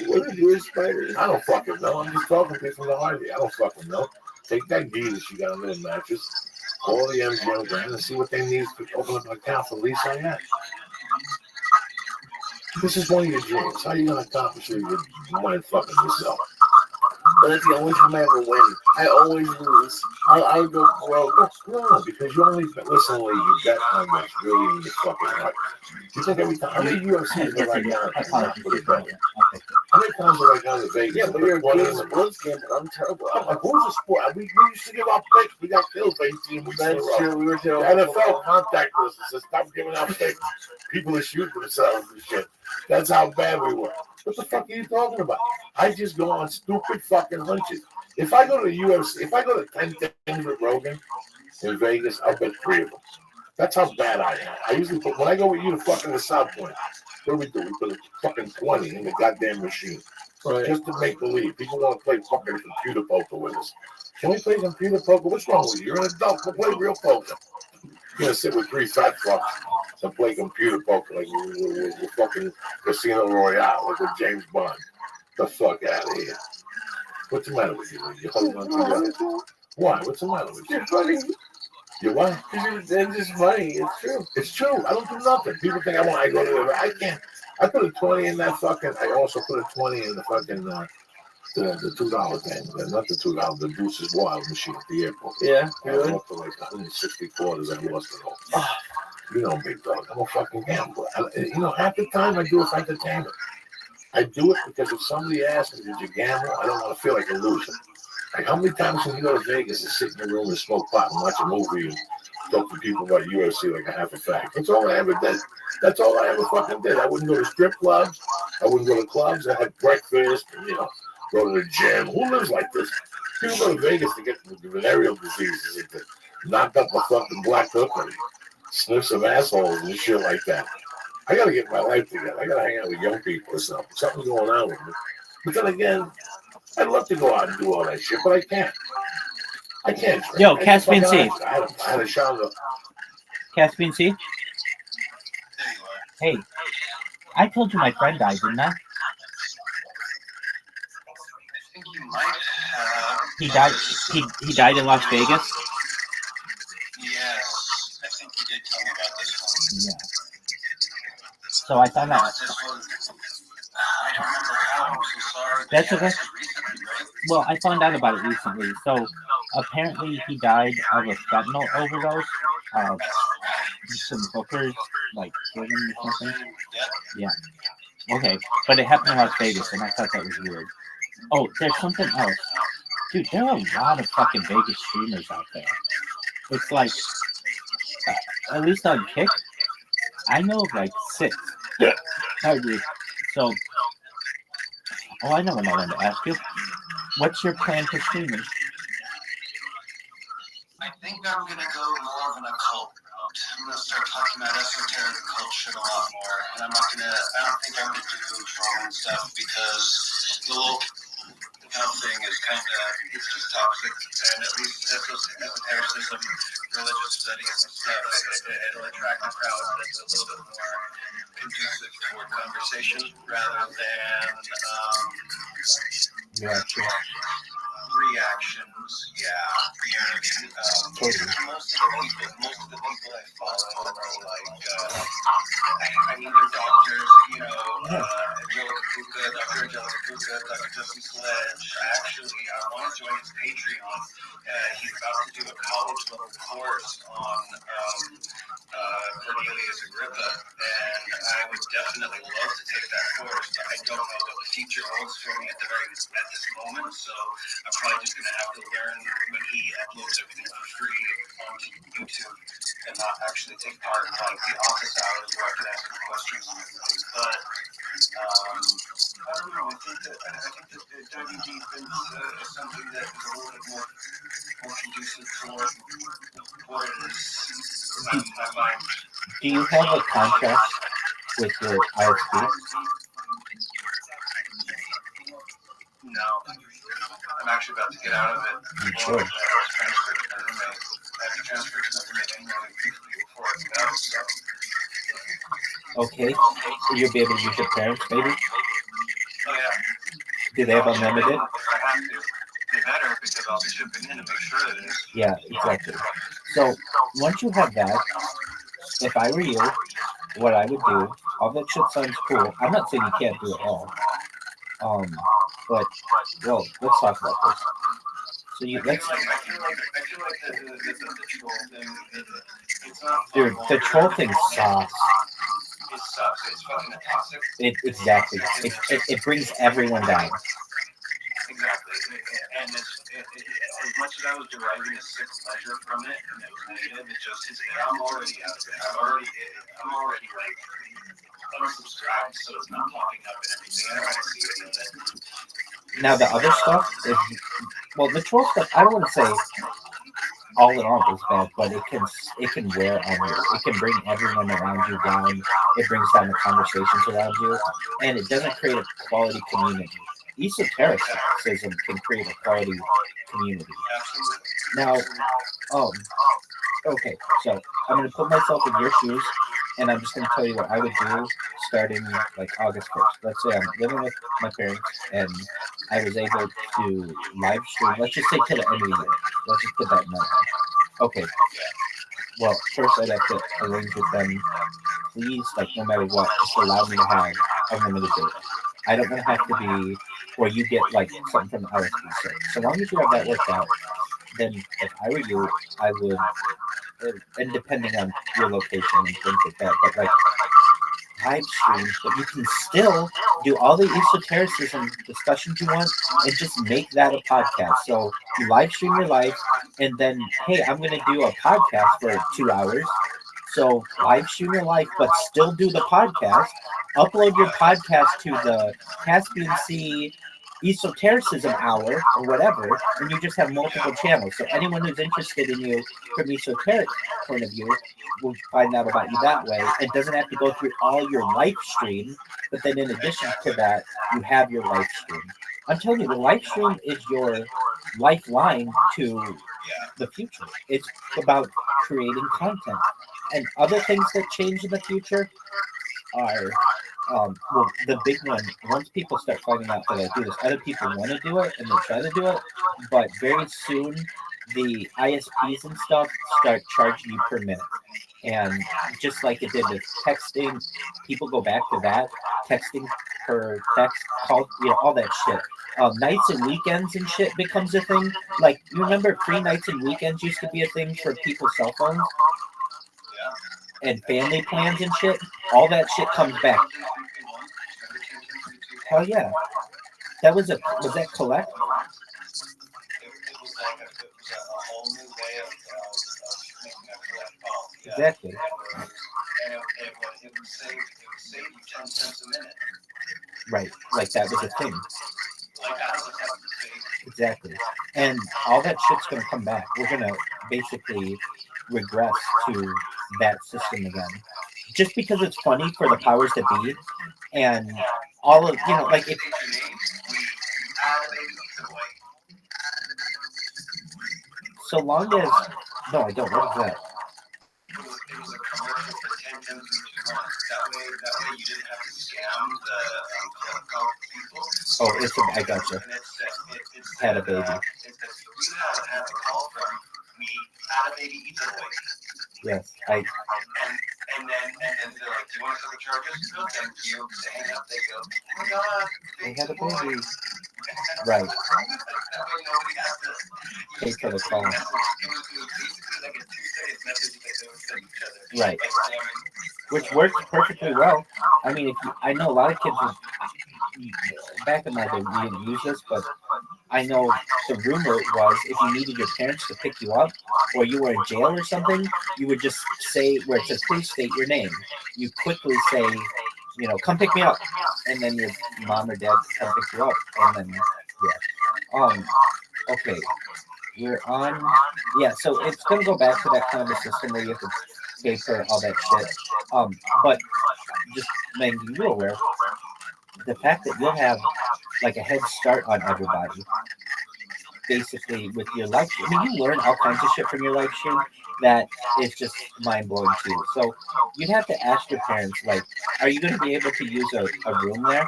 What are Jewish spiders? I don't fucking know. I'm just talking to you from the heart. I don't fucking know. Take that Guinness you got on the mattress, call the MGM Grand and see what they need to open up an account for Lisa Ann. This is one of your dreams. How are you gonna accomplish it? You're mind fucking yourself. but that's the only time I ever win. I always lose. I would go broke. No, because you only listen when you bet on what's really in your fucking heart. You think every time, how many UFCs Yes, are I right do. now? I apologize. Put it down. Okay. How many times are right now in Vegas? Yeah, but you're a good sports gambler. I'm terrible. I'm like, who's a sport? We used to give out picks. We got killed for 18 weeks in a That's row. true. We were The terrible. NFL contact us and said, stop giving out picks. People are shooting themselves and shit. That's how bad we were. What the fuck are you talking about? I just go on stupid fucking hunches. If I go to the UFC, if I go to 10 things with Rogan in Vegas, I'll bet 3 of them. That's how bad I am. I usually put, when I go with you to fucking the South Point, what do? We put a fucking 20 in the goddamn machine. Right. Just to make believe. People want to play fucking computer poker with us. Can we play computer poker? What's wrong with you? You're an adult. We'll play real poker. You're going to sit with 3 fat fucks and play computer poker like we're fucking Casino Royale, like with James Bond. The fuck out of here. What's the matter with you? You're holding on to your... Why? What's the matter with you? You're funny. You what? It's just funny. It's true. It's true. I don't do nothing. People think I go to the... I can't. I put a 20 in that fucking... I also put a 20 in the fucking... the $2 thing. Not the $2, the Deuce's Wild machine at the airport. Yeah. I lost for like 160 quarters. I lost it all. You know me, dog. I'm a fucking gambler. Half the time I do it for entertainment. I do it because if somebody asks me, did you gamble? I don't want to feel like a loser. Like, how many times can you go to Vegas and sit in your room and smoke pot and watch a movie and talk to people about UFC like a half a fact? That's all I ever did. That's all I ever fucking did. I wouldn't go to strip clubs. I wouldn't go to clubs. I had breakfast and, go to the gym. Who lives like this? People go to Vegas to get the venereal diseases and to knock up a fucking black hook and sniff some assholes and shit like that. I gotta get my life together. I gotta hang out with young people or something. Something's going on with me. But then again, I'd love to go out and do all that shit, but I can't. I can't. Yo, Caspian Sea. I had a shot of... Caspian Sea? Hey, I told you my friend died, didn't I? I think you might have. He died. He died in Las Vegas. Yes, I think you did tell me about this one. Yeah. So I found out. This one, I don't remember how. I'm so sorry. That's okay. This was recently, right? Well, I found out about it recently. So apparently he died of a fentanyl overdose. Some hookers like killed him or something. Yeah. Okay, but it happened in Las Vegas, and I thought that was weird. Oh, there's something else. Dude, there are a lot of fucking Vegas streamers out there. It's like, at least on Kick, I know of like 6. Hardly. So, I know what I wanted to ask you. What's your plan for streaming? I think I'm going to go more of an occult route. I'm going to start talking about esoteric occult shit a lot more. And I don't think I'm going to do trolling stuff because the whole thing is kind of, it's just toxic. And at least esotericism, religious studies and stuff, it'll attract a crowd that's a little bit more conducive toward conversation rather than reactions. Most of the people I follow are like, they're doctors, Angelica Puka, Dr. Angelica Puka, Dr. Justin Sledge. Actually, I want to join his Patreon. He's about to do a college-level course on Cornelius Agrippa, and I would definitely love to take that course, but I don't know what the future holds for me at this moment, so I'm probably just going to have to learn when he uploads everything for free onto YouTube and not actually take part in like the office hours where I can ask him questions and everything. But I don't know. I think that the WD is something that is a little bit more conducive toward what it is in my mind. Do you have a contract with your ISP? No. I'm actually about to get out of it. Sure. I have to transfer to my roommate anyway before I get out, so. Okay. So you'll be able to use your parents, maybe? Oh, yeah. Do they have unlimited? If I have to, they better because I'll be shipping in to make sure that it is. Yeah, exactly. So once you have that, if I were you, what I would do, all that shit sounds cool. I'm not saying you can't do it all. But well, let's talk about this. So you let's I feel like the troll thing, it's not fun. dude, the troll thing sucks. It sucks. It's fucking toxic. Exactly. It brings everyone down. Exactly. And as much as I was deriving a sick pleasure from it, and it was negative, I'm already out there. I'm already like unsubscribed, so it's not popping up and everything. I don't want to see any of it. Now the other stuff is well, the troll stuff. I don't want to say all in all is bad, but it can wear on you. It can bring everyone around you down. It brings down the conversations around you, and it doesn't create a quality community. Esotericism can create a quality community. Now, okay, so I'm going to put myself in your shoes, and I'm just going to tell you what I would do starting like August 1st. Let's say I'm living with my parents, and I was able to live stream, let's just say till the end of the year. Let's just put that in mind. Okay, well, first I'd have to arrange with them, please, like no matter what, just allow me to have unlimited data. I don't want to have to be where you get like something from the RSP. So long as you have that worked out, then if I were you, I would, and depending on your location and things like that, but like live streams, but you can still do all the esotericism discussions you want and just make that a podcast. So you live stream your life, and then, hey, I'm going to do a podcast for 2 hours. So live stream your life, but still do the podcast. Upload your podcast to the Caspian Sea Esotericism Hour or whatever, and you just have multiple channels. So anyone who's interested in you from esoteric point of view will find out about you that way. It doesn't have to go through all your live stream, but then in addition to that, you have your live stream. I'm telling you, the live stream is your lifeline to the future. It's about creating content. And other things that change in the future are, well, the big one, once people start finding out that I do this, other people want to do it and they try to do it, but very soon the ISPs and stuff start charging you per minute. And just like it did with texting, people go back to that, texting per text, call, all that shit. Nights and weekends and shit becomes a thing. Like, you remember free nights and weekends used to be a thing for people's cell phones? And family plans and shit? All that shit comes back. Oh, yeah. Was that collect? Exactly. Right, like that was a thing. Exactly. And all that shit's going to come back. We're going to basically regress to that system again. Just because it's funny for the powers that be, and all of, like if... So long as... No, I don't. What is that? It was a commercial for 10 times that way you didn't have to scam the people. Oh, I gotcha. Had a baby. You had a call from me, had a baby either way. Yes, and then they're like, do you want to cover charges? No, thank you. They hang up, they go, oh my god, they had a baby. Right. Pay for the call. Right. Which works perfectly well. I mean, I know a lot of kids back in my day, we didn't use this, but I know the rumor was if you needed your parents to pick you up or you were in jail or something, you would just say, where it says, please state your name. You quickly say, come pick me up. And then your mom or dad come pick you up. And then, yeah. Okay. We're on. Yeah, so it's going to go back to that kind of a system where you have to pay for all that shit. But just making you aware, the fact that you'll have like a head start on everybody, basically with your live stream. I mean, you learn all kinds of shit from your live stream that is just mind blowing to you. So you'd have to ask your parents, like, are you going to be able to use a room there?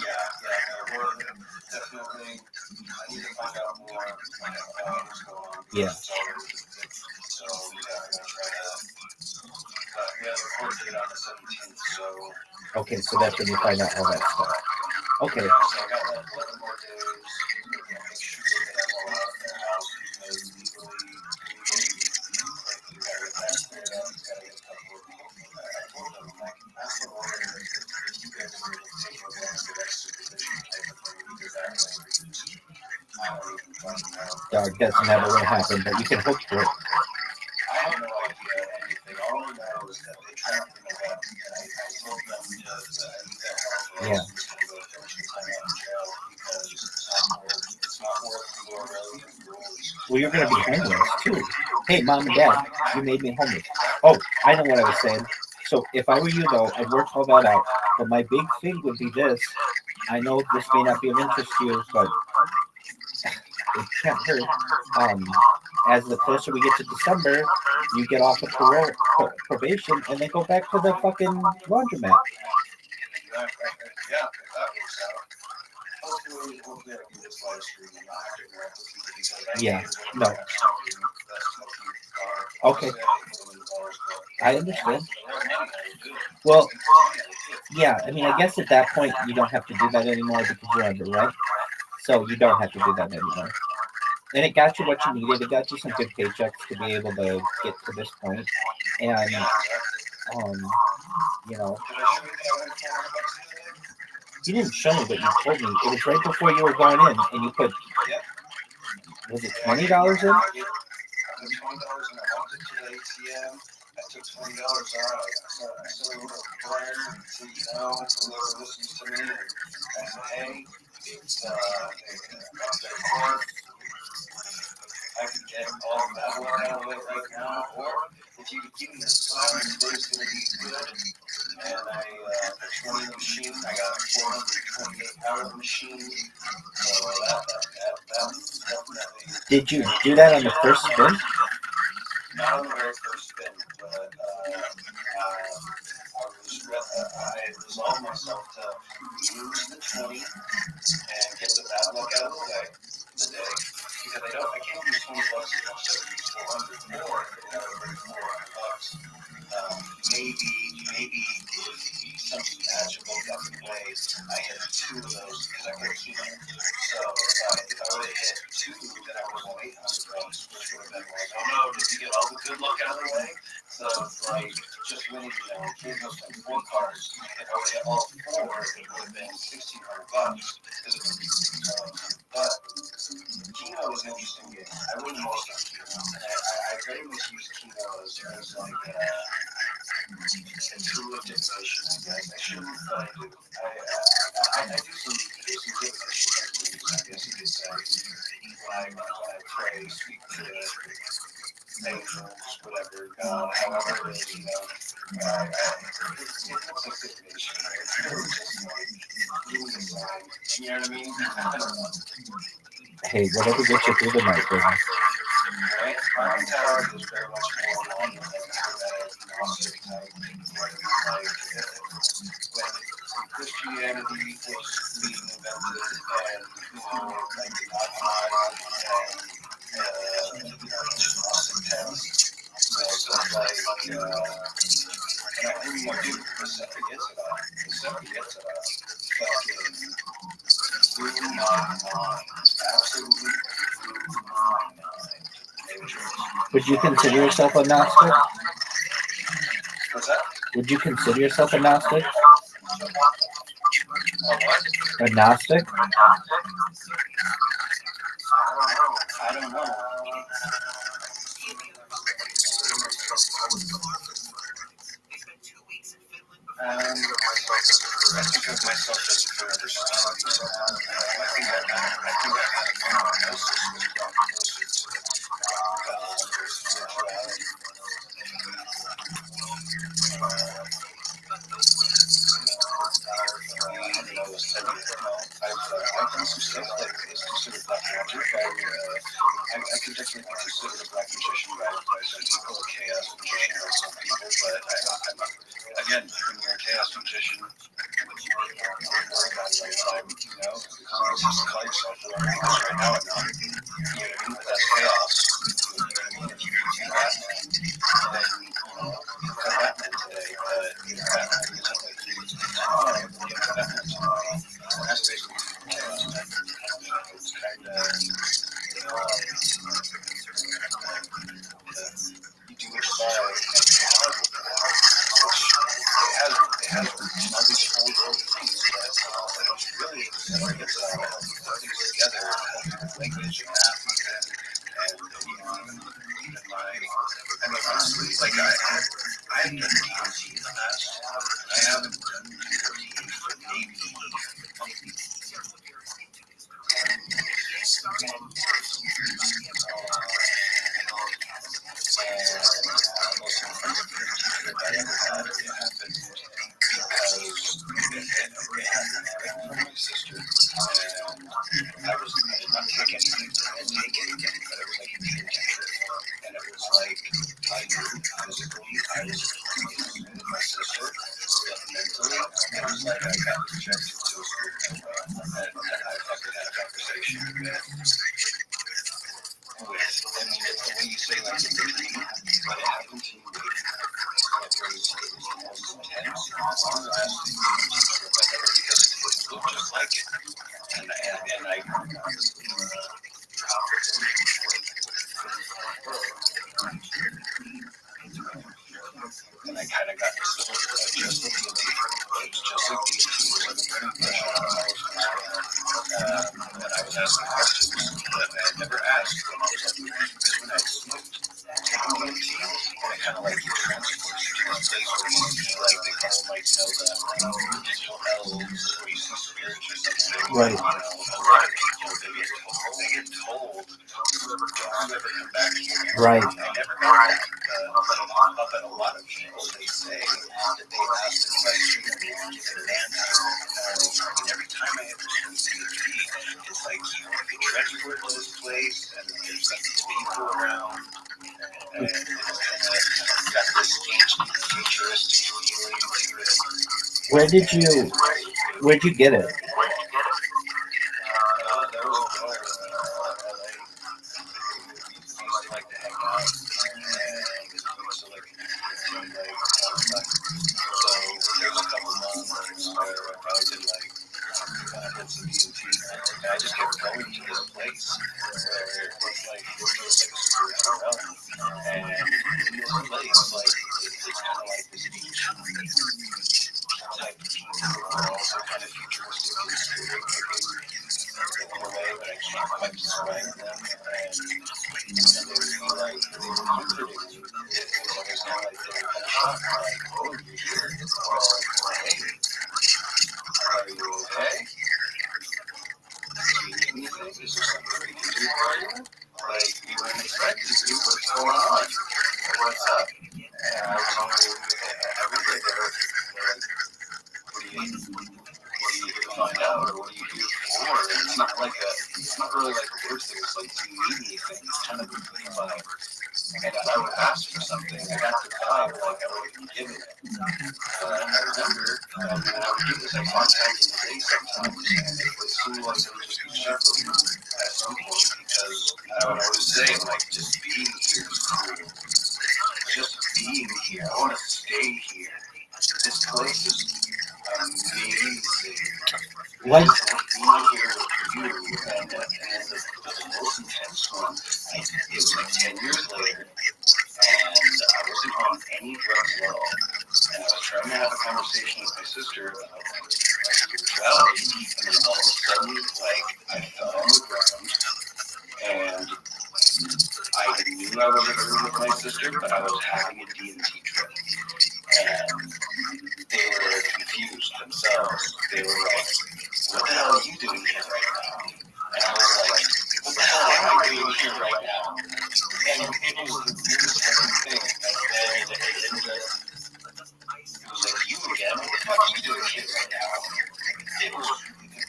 Yeah, we're definitely. I need to find out more. What's going on. Yeah. So yeah, I'm gonna try that. We have a court date on the 17th, so. Okay, so that's when you find out all that stuff. Okay. So I got like 11 more days to make sure that I'm all out of the house because legally, like, you gotta get that cleared up, you gotta get a couple of people. I told them, like, ask the lawyer if you guys are able to take over that supervision type of thing because that way, I don't even fucking know. That's never going to happen, but you can hope for it. I have no idea anything. All I know is that they trapped me in a web, and I told them to I need their help, or Yeah. else I'm just going to go to finish the time out in jail because it's not worth the road and rules. Well, you're going to be homeless, too. Hey, Mom and Dad, you made me homeless. Oh, I know what I was saying. So if I were you, though, I'd work all that out. But my big thing would be this. I know this may not be of interest to you, but it can't hurt. As the closer we get to December, you get off of probation and then go back to the fucking laundromat. Yeah, if that works out. Hopefully I can do this live stream and not have to interact with people because I Yeah, hate it when no. I have something that's smoking car. Okay. I hate going to bars, but I understand. the more money I do. Well, yeah, I mean, I guess at that point you don't have to do that anymore because you're under rent. So you don't have to do that anymore. And it got you what you needed. It got you some good paychecks to be able to get to this point. And, you know, you didn't show me, but you told me. It was right before you were going in, and you put, was it $20 in? I put $20 and I walked into the ATM. I took $20 out. I said a little prayer to, whoever listens to me. And I said, hey, it's their court. I could get all of that work out of the way right now, or if you could give me a sign today's going to be good, and I put 20 in the machine, I got a 428 hour machine, so that definitely. Did you do that on the first spin? Not on the very first spin, but I resolved myself to use the 20 and get the bad luck out of the way today. Because I can't use $20 as much as I use 400, or if it had already $400, maybe if something magical got in the way, I had 2 of those because I got chemo. So if I would have hit 2, then I would have won $800, which would have been like, oh no, did you get all the good luck out of the way? So it's like just winning, here's those 4 cards. If I would have hit all 4, it would have been $1,600. But Keno was an interesting game. I wouldn't most on Keno. I very much use Keno as like a tool of divination, I guess. I shouldn't, but I do. I do some divination techniques, I guess you could say. When I pray, speak to angels, whatever, God, however it is, it looks like divination. It's really just like doing a sign. You know what I mean? I don't know. Hey, whatever gets you through the night, baby. Right? My mentality is very much more along the agnostic type. Like when Christianity was being invented and, like the God and agnostic text, stuff like, and I mean, dude, the stuff he gets about, fucking blew my mind. Absolutely blew my mind. Would you consider yourself a Gnostic? What's that? Would you consider yourself a Gnostic? What? A Gnostic? I don't know. I think of myself as a further son. I think I've done some stuff like this, considered black magic. I could definitely be considered a black magician by some people, a chaos magician by some people, but again, when you're a chaos magician, you worry about it right time, because it's just to call yourself whoever you are right now at night. You know what I mean? But that's chaos. You know what I mean? If you can do Batman, then, you got Batman today, but if Batman isn't like you tomorrow, you have Batman tomorrow. It has to be honestly, like I've done DMT in the past. I haven't done DMT for maybe my sister, and I did not take anything. I didn't take anything, but it was like a dream trip. And it was like I knew physically I was with my sister, but mentally it was like I got rejected to a school and I fucking had a conversation with I mean it's the way you say like it's a dream, but it happened to me. It was the most intense, long-lasting because it looked just like it. And I and I kind of got just like DMT. It was just like DMT. And I was asking questions that I had never asked when I was like, because when I smoked DMT, it kind of like transports you to a place where you see like they call them like the digital elves, where you see spirits or something. Right. A lot of people they get told don't ever come back here. Right. I never got that. But a lot of people they say that they ask the question and they don't get an answer. And every time I ever see DMT, it's like you transport to this place and there's like these people around. And it's got this ancient futuristic feeling to it. Where'd you get it? I just kept going to this place where it was like a spiritual realm, and in this place, like it's kind of like this ancient type of people who are also kind of futuristic and spirit in a way, but I can't quite describe them. And they would be like, they were comforting me. It was always kind of like they were kind of shocked, like, oh, you're here. Well, hey, are you okay? Anything? Is there something we can do for you? Like, we weren't expecting to. What's going on? What's up? And I told every day they were like, what do you here to find out? Or what do you do for? It's not really like a weird thing. It's like, do you need anything? It's kind of like, and I would ask for something. I got the time, like, I would have given it. I remember, and I would do this like 5 times a day sometimes. It would seem like it would just be shuffling at some point because I would always say, like, just being here is cool. Just being here. I want to stay here. This place is amazing. What? Being here with you, and the most intense one, it was like 10 years later. And I wasn't on any drugs at all. And I was trying to have a conversation with my sister about my spirituality. And then all of a sudden, like, I fell on the ground. And I knew I was in a room with my sister, but I was having a DMT trip. And they were confused themselves. They were like, what the hell are you doing here right now? And I was like, what the hell am I doing here right now? And it was the weirdest fucking thing. And then it was like, you again? What the fuck are you doing here right now? It was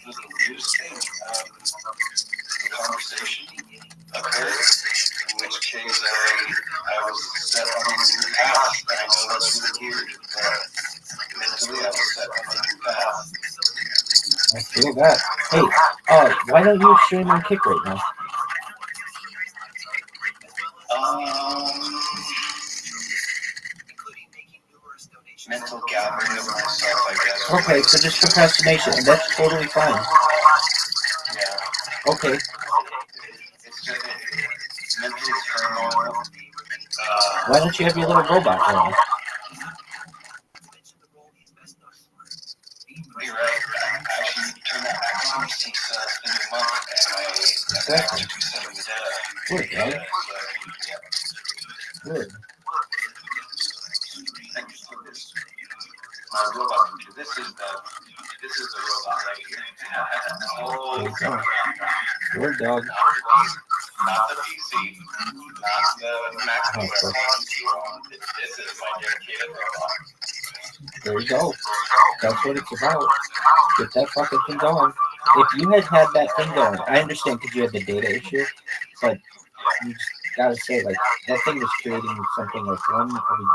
the weirdest thing. The conversation occurred, in which case I was set on a new path. And I know that's really weird, but mentally I was set on a new path. I feel that. Hey, why don't you stream on Kick right now? Mental gathering of myself, I guess. Okay, so just procrastination, and that's totally fine. Yeah. Okay. It's just mental turmoil. Why don't you have your little robot going? You're right. I actually turned that back on since the new month, and I got to 270 data. Good, right? Good. this is the robot right here. Oh, There you go. Word dog. not the PC, not the Mac Oh, Pro. fuck. This is my dedicated robot. There you go. That's what it's about. Get that fucking thing going. If you had that thing going, I understand because you had the data issue, but you just gotta say, like, that thing was creating something like one every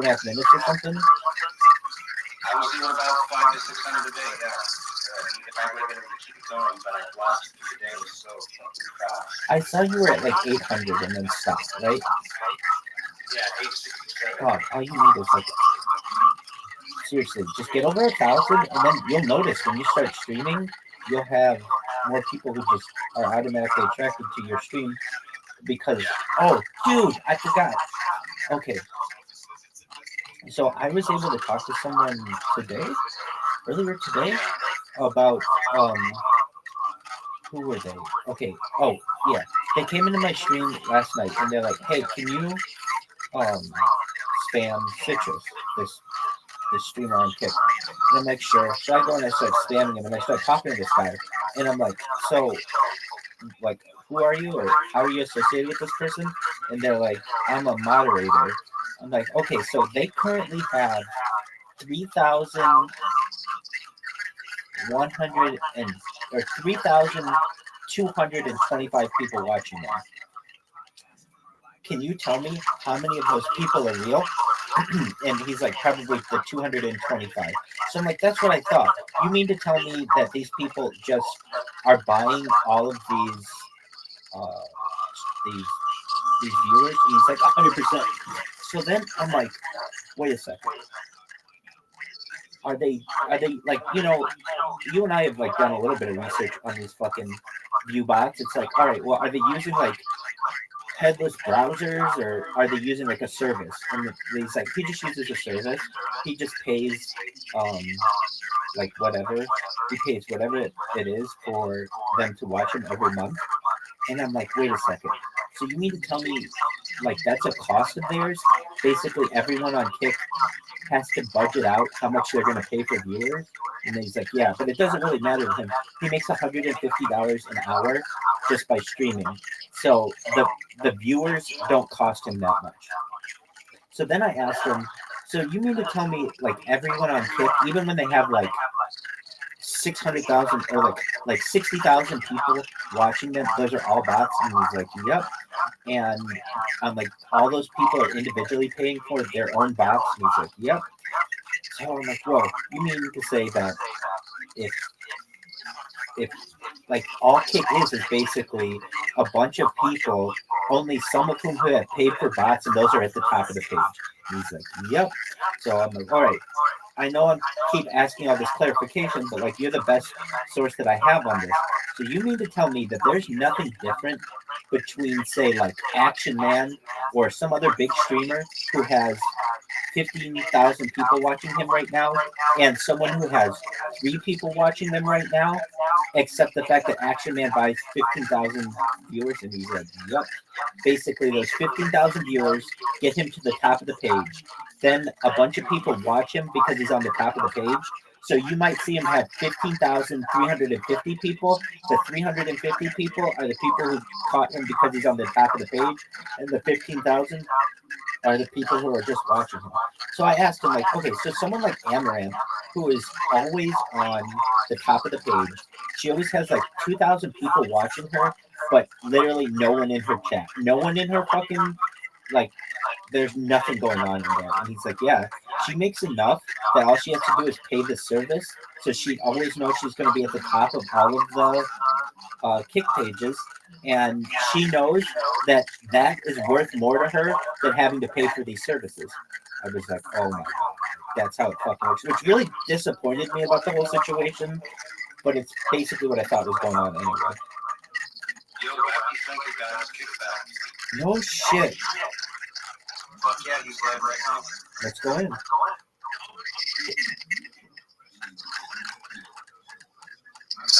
2.5 minutes or something. I was doing about 500 to 600 a day, yeah. If I would have been able to keep it going, but I lost it because the day was so fucking fast. I saw you were at like 800 and then stopped, right? Yeah, 867. God, all you need is like, seriously, just get over 1,000 and then you'll notice when you start streaming, you'll have more people who just are automatically attracted to your stream because, oh, dude, I forgot. Okay. So I was able to talk to someone earlier today, about, who were they? Okay, oh, yeah. They came into my stream last night and they're like, hey, can you, spam Citrus, this streamer on Kick? And I'm like, sure. So I go and I start spamming him and I start talking to this guy. And I'm like, so, like, who are you or how are you associated with this person? And they're like, I'm a moderator. I'm like, okay, so they currently have 3,225 people watching now. Can you tell me how many of those people are real? And he's like, probably the 225. So I'm like, that's what I thought. You mean to tell me that these people just are buying all of these viewers? And he's like, 100%. So then I'm like, wait a second. Are they like, you know, you and I have like done a little bit of research on these fucking view bots. It's like, all right, well, are they using like headless browsers or are they using like a service? And he's like, he just uses a service. He just pays like whatever. He pays whatever it is for them to watch him every month. And I'm like, wait a second. So you mean to tell me like that's a cost of theirs? Basically everyone on Kick has to budget out how much they're going to pay for viewers. And then he's like, yeah, but it doesn't really matter to him. He makes $150 an hour just by streaming. So the viewers don't cost him that much. So then I asked him, so you mean to tell me like everyone on Kick, even when they have like 600,000 or like 60,000 people watching them, those are all bots? And he's like, yep. And I'm like, all those people are individually paying for their own bots? And he's like, yep. So I'm like, whoa, you mean to say that if like all Kick is basically a bunch of people, only some of whom have paid for bots, and those are at the top of the page? And he's like, yep. So I'm like, all right, I know I keep asking all this clarification, but like you're the best source that I have on this. So you mean to tell me that there's nothing different between, say, like Action Man or some other big streamer who has 15,000 people watching him right now and someone who has 3 people watching them right now, except the fact that Action Man buys 15,000 viewers? And he's like, yep. Basically, those 15,000 viewers get him to the top of the page. Then a bunch of people watch him because he's on the top of the page. So you might see him have 15,350 people. The 350 people are the people who caught him because he's on the top of the page. And the 15,000 are the people who are just watching him. So I asked him, like, okay, so someone like Amaranth, who is always on the top of the page, she always has like 2,000 people watching her, but literally no one in her chat. No one in her fucking, like, there's nothing going on in there. And he's like, yeah, she makes enough that all she has to do is pay the service. So she always knows she's going to be at the top of all of the Kick pages. And she knows that that is worth more to her than having to pay for these services. I was like, oh my God, that's how it fucking works. Which really disappointed me about the whole situation. But it's basically what I thought was going on anyway. Yo, happy thinker, guys. Kickback. No shit. Fuck yeah, he's live right now. Let's go in. I'm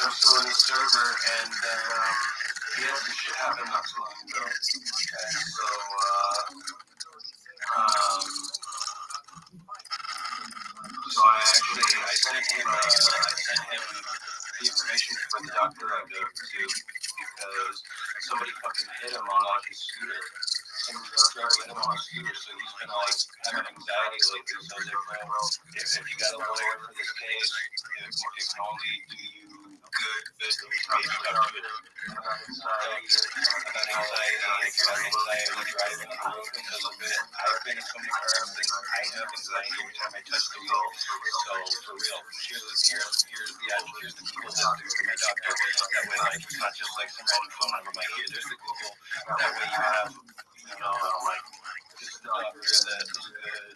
still in the server, and he had some shit happen not too long ago. Okay, so, so I scooter I go to because somebody fucking hit him on like his scooter. Some drunk driver hit him on a scooter, so he's been like having anxiety lately. So I was like, bro, if you got a lawyer for this case, it can only do you good business. Maybe talk to it about anxiety, if you have anxiety driving on the road because of it. I've been in so many car accidents, I have anxiety every time I touch the wheel. So for real, here's the Google doctor for my doctor. That way, like, it's not just like some random phone number in my ear. There's the Google. That way you have, like, just the doctor that is good,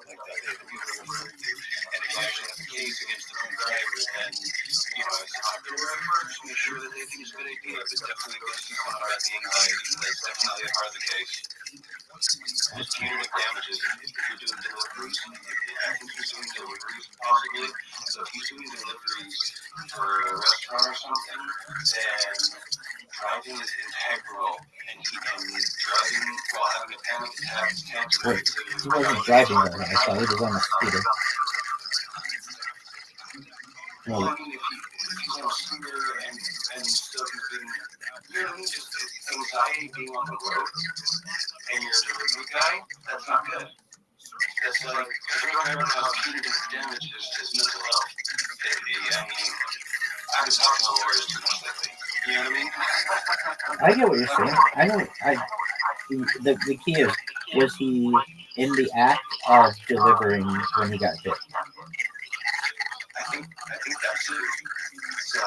like that they can refer to. And if you actually have a case against the drunk driver, then, it's not the right person. Make sure that they think it's a good idea. But definitely go see someone about the anxiety. That's definitely a part of the case. Just punitive damages. If you're doing deliveries, I think he's doing deliveries possibly. So if he's doing deliveries for a restaurant or something, then driving is integral. And driving while having a panic attack is tantamount to. He wasn't driving though. I saw he was on a scooter. Well, I mean, if he's on a scooter and still being, just anxiety being on the road, and you're a delivery guy, that's not good. That's like, every driver has punitive damages to his mental health. I mean, I've been talking to lawyers too much lately. You know what I mean? I get what you're saying. I know. The key is, was he in the act of delivering when he got hit? I think that's it. So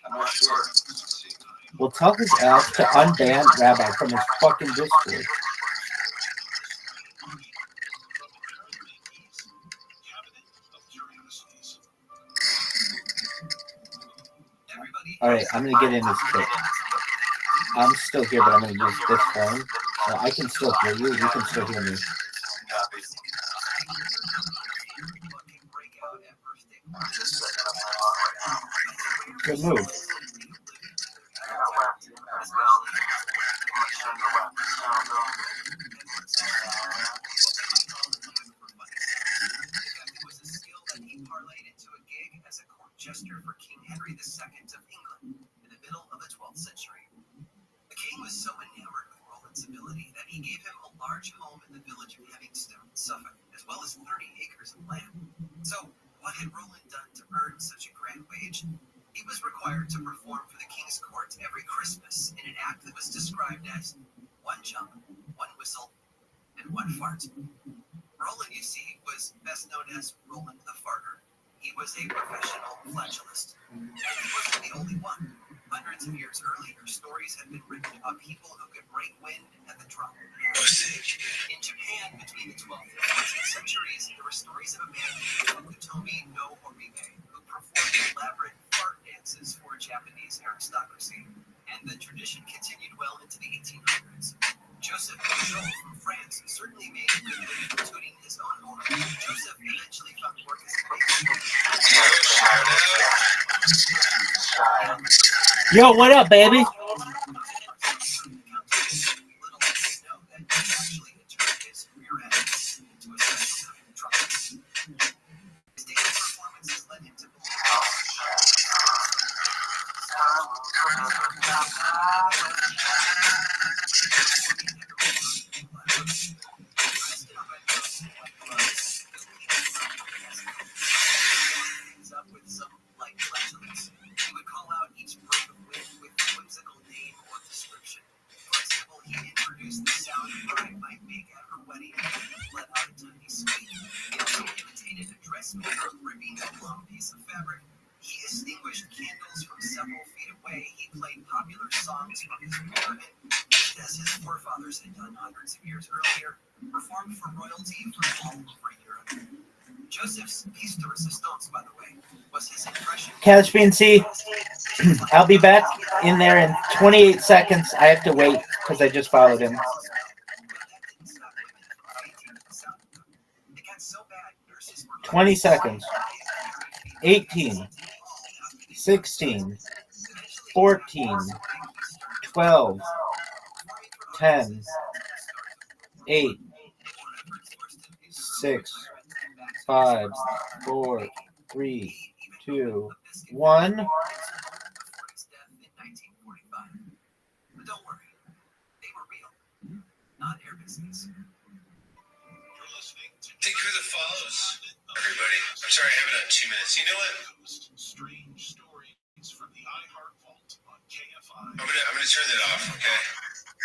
I'm not sure. Well, tell his ass to unban Rabbi from his fucking Discord. All right, I'm gonna get in his kit. I'm still here, but I'm gonna use this phone. I can still hear you. You can still hear me. Good move. As a court jester for King Henry II of England in the middle of the 12th century. The king was so enamored with Roland's ability that he gave him a large home in the village of Hemmingstone, Suffolk, as well as 30 acres of land. So, what had Roland done to earn such a grand wage? He was required to perform for the king's court every Christmas in an act that was described as one jump, one whistle, and one fart. Roland, you see, was best known as Roland the Farter. He was a professional flatulist. And he wasn't the only one. Hundreds of years earlier, stories had been written about people who could break wind at the drop of a hat. In Japan, between the 12th and 14th centuries, there were stories of a man named Fukutomi no Horibe, who performed elaborate fart dances for Japanese aristocracy. And the tradition continued well into the 1800s. Joseph Bourgeois from France certainly made a good living tooting his own horn. Joseph eventually found work as a Yo, what up, baby? His daily performances led him to believe up with some light flatulence. He would call out each breath of wind with a whimsical name or description. For example, he introduced the sound a bride might make at her wedding and let out a tiny squeak. He also imitated a dressmaker ripping a long piece of fabric. He extinguished candles from several feet away. He played popular songs from his rear and, just as his forefathers had done hundreds of years earlier, performed for royalty from all over Europe. Joseph's piece de resistance, by the way, was his impression. Catch BNC. I'll be back in there in 28 seconds. I have to wait because I just followed him. 20 seconds. 18. 16. 14. 12. 10. 8. 6. 5, 4, 3, 2, one. Before his death in 1945. But don't worry, they were real, not air biscuits. You're listening to Think who the follows, everybody. I'm sorry, I have it on 2 minutes. You know what? Strange Stories from the iHeart Vault on KFI. I'm gonna turn that off, okay?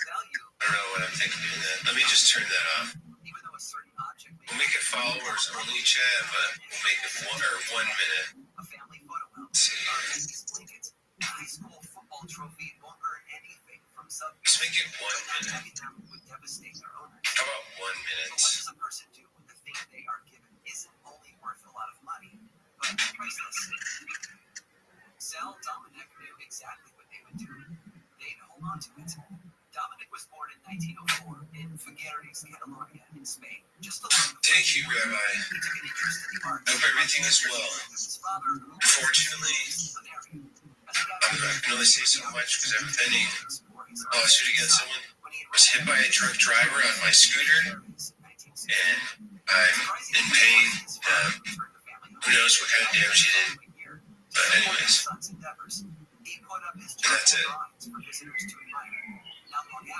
Value, I don't know what I'm thinking doing that. Let me just turn that off. even though a certain object may We'll make it followers only chat, but we'll make it 1 minute. a family photo album, Let's see. these blankets, a high school football trophy won't earn anything from sub. Let's make it 1 But not minute. having them would devastate their owners. How about 1 But minute? what does a person do when the thing they are given isn't only worth a lot of money, but priceless? Sal Dominic knew exactly what they would do. They'd hold on to it. Dominic was born in 1904 in Figueres, Catalonia, in Spain. Just along the Thank you, Rabbi. He took an interest in the arts. Hope everything is well. His father, who was Unfortunately, a disciplinarian. As a I can only say so much because I'm pending a lawsuit against someone. Was hit by a drunk driver on my scooter, and I'm in pain. Who knows what kind of damage he did? But anyways, that's it. Yeah.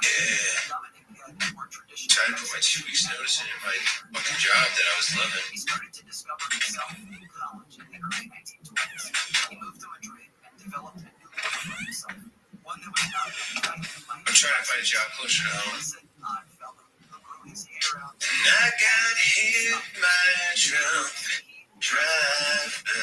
Trying to put my 2 weeks notice in my fucking job that I was loving. He started to discover himself in college in the early 1920s. He moved to Madrid and developed a new life for himself. One that was not guided by I'm trying to find a job closer to home. innocent odd fellow who grew his hair out. And I got hit by a drunk driver.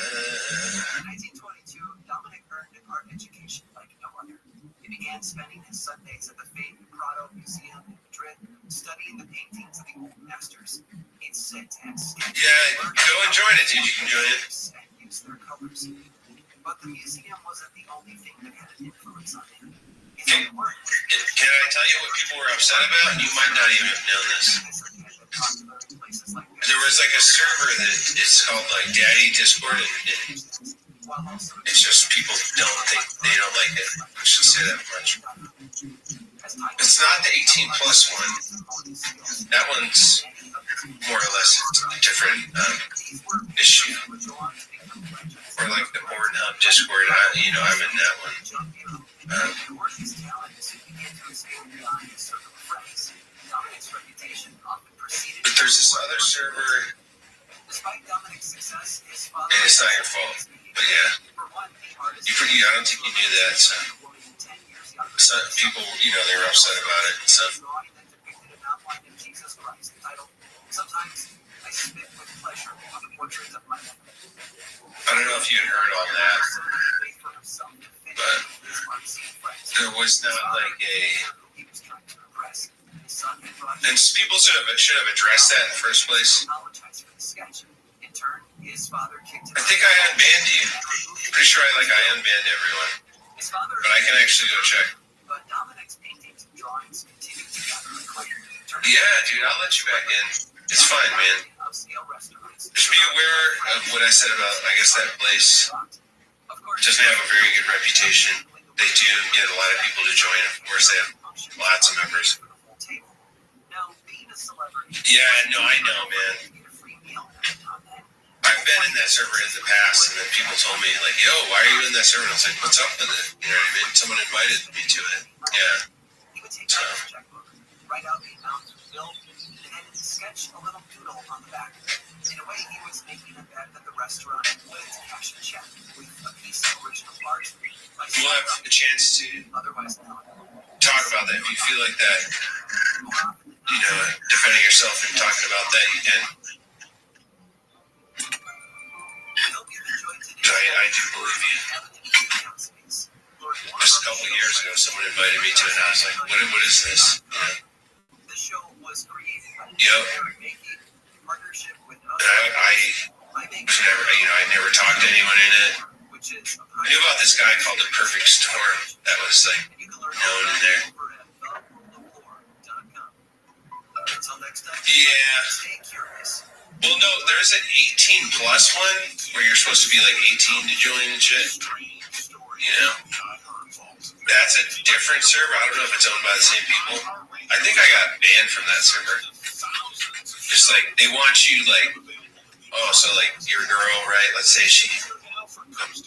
In 1922, Dominic earned an art education like no other. He began spending his Sundays at the famed Prado Museum in Madrid, studying the paintings of the old masters. He'd sit and sketch. Yeah, go and join it, dude. You can join it. And use their colors. But the museum wasn't the only thing that had an influence on him. His own work was Can I tell you what people were upset about? And you might not even have known this. popular in places like There was like a server that it's called like Daddy Discord, and while also it's just people don't think they don't like it. I should say that much. It's not the 18 plus one. That one's more or less a different issue. Or like the Pornhub Discord. I'm in that one. But there's this other server, Despite Dominic's success, his father and it's not your fault. But yeah, I don't think you knew that. So some people, they were upset about it and stuff. Sometimes I spit with pleasure on the portrait of my mother. I don't know if you had heard all that, but there was not like and people should have addressed that in the first place. I think I unbanned you. Pretty sure I unbanned everyone, but I can actually go check. But Dominic's paintings and drawings continue to gather acclaim. Yeah, dude, I'll let you back in. It's fine, man. Just be aware of what I said about, I guess, that place doesn't have a very good reputation. They do get a lot of people to join. Of course, they have lots of members. Yeah, no, I know, man. I've been in that server in the past, and then people told me, like, yo, why are you in that server? And I was like, what's up with it? You know what I mean? Someone invited me to it. Yeah. So. Write out the amount billed, and then sketch a little doodle on the back. In a way, he was making a bet that the restaurant would cash a check with a piece of original art. We'll have a chance to Otherwise known. talk about that. If you feel like that, defending yourself and talking about that, you can. I do believe you. Just a couple of years ago, someone invited me to it, and I was like, what is this? The show was created by Yep. in partnership with And I never talked to anyone in it. which is I knew about this guy called The Perfect Storm. That was like known in there. Until next time. Yeah. Stay curious. Well, no, there's an 18 plus one where you're supposed to be like 18 to join and shit. That's a different server. I don't know if it's owned by the same people. I think I got banned from that server. Just like they want you like, oh, so like your girl, right? Let's say she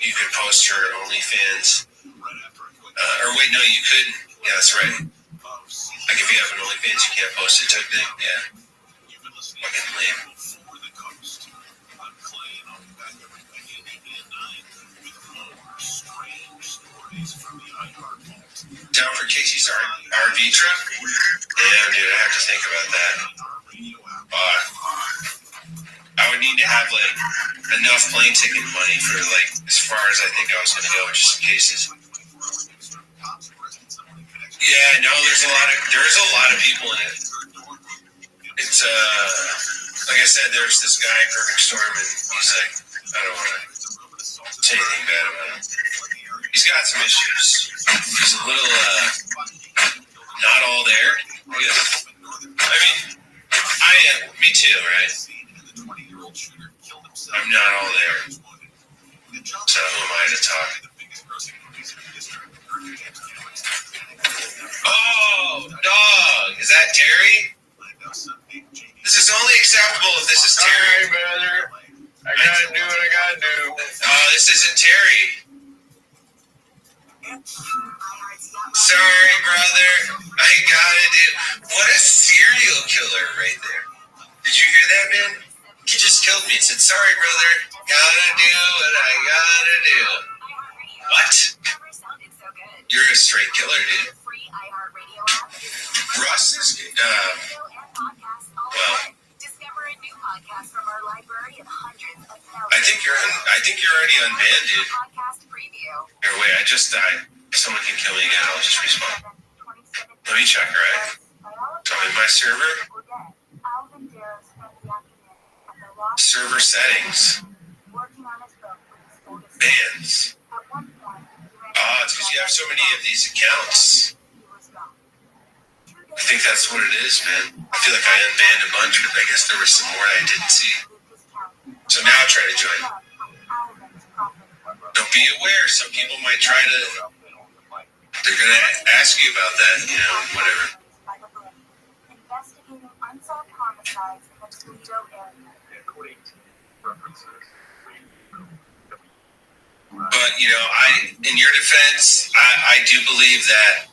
you could post your OnlyFans. Or wait, no, you couldn't. Yeah, that's right. Like if you have an OnlyFans, you can't post it type thing. Yeah. Fucking lame. Down for Casey's RV trip? Yeah, dude, I have to think about that. I would need to have like enough plane ticket money for like as far as I think I was gonna go, just in cases. Yeah, no, there's a lot of people in it. It's like I said, there's this guy, Perfect Storm, and he's like, I don't want to say anything bad about him. He's got some issues. He's a little not all there. Yeah. I mean, me too, right? I'm not all there. So who am I to talk? Oh, dog. Is that Terry? This is only acceptable if this is Terry. Sorry, brother. I gotta do what I gotta do. Oh, this isn't Terry. Sorry, brother. I gotta do. What a serial killer right there. Did you hear that, man? He just killed me and said, sorry, brother. Gotta do what I gotta do. What? You're a straight killer, dude. Russ is, well, I think you're already unbanned, dude. Here, wait, someone can kill me again, I'll just respawn. Let me check, alright? So I'm in my server. Server settings. Bans. It's because you have so many of these accounts. I think that's what it is, man. I feel like I unbanned a bunch, but I guess there was some more I didn't see. So now I'll try to join. Don't be aware, some people might try to... They're going to ask you about that, whatever. But, in your defense, I do believe that,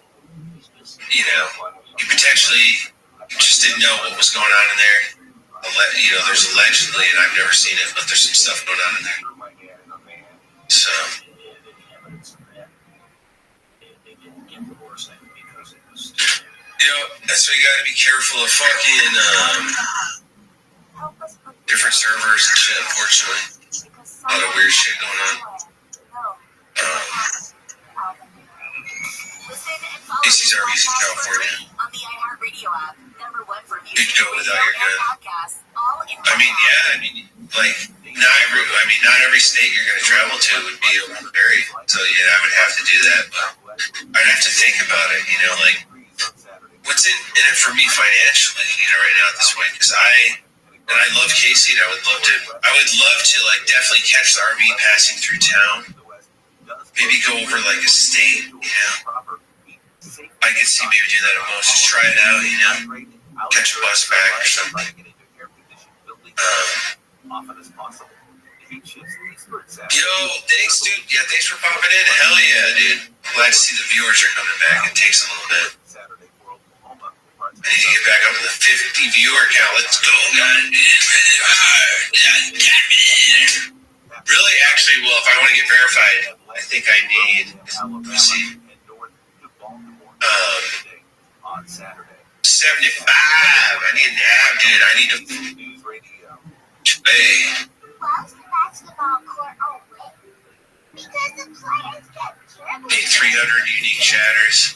you potentially just didn't know what was going on in there. There's allegedly, and I've never seen it, but there's some stuff going on in there. So... that's why you gotta be careful of fucking different servers and shit, unfortunately. A lot of weird shit going on. AC's RVs in California. You can go without your gun. Not every state you're gonna travel to would be open carry. So I would have to do that, but I'd have to think about it, what's in it for me financially, right now at this point, because I love Casey, and I would love to like definitely catch the RV passing through town, maybe go over like a state, I could see maybe do that at most, just try it out, catch a bus back or something. Thanks, dude. Yeah, thanks for popping in. Hell yeah, dude. Glad to see the viewers are coming back. It takes a little bit. I need to get back up to the 50 viewer count. Let's go, guys. Really, actually, well, if I want to get verified, I think I need, let's see, 75. I need an app, dude. I need to pay. Need 300 unique chatters.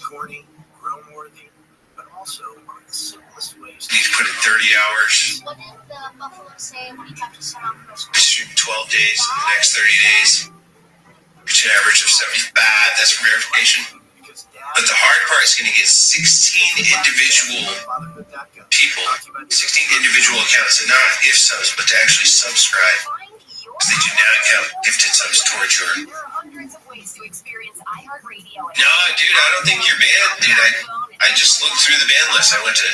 Need to put in 30 hours. Stream 12 days in the next 30 days. Get an average of 75. That's for verification. But the hard part is going to get 16 individual people, 16 individual accounts, and not gift subs, but to actually subscribe. Because they do not count gifted subs towards your... No, dude, I don't think you're banned, dude. I just looked through the ban list. I went to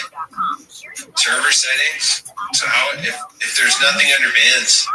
server settings. So if there's nothing under bans,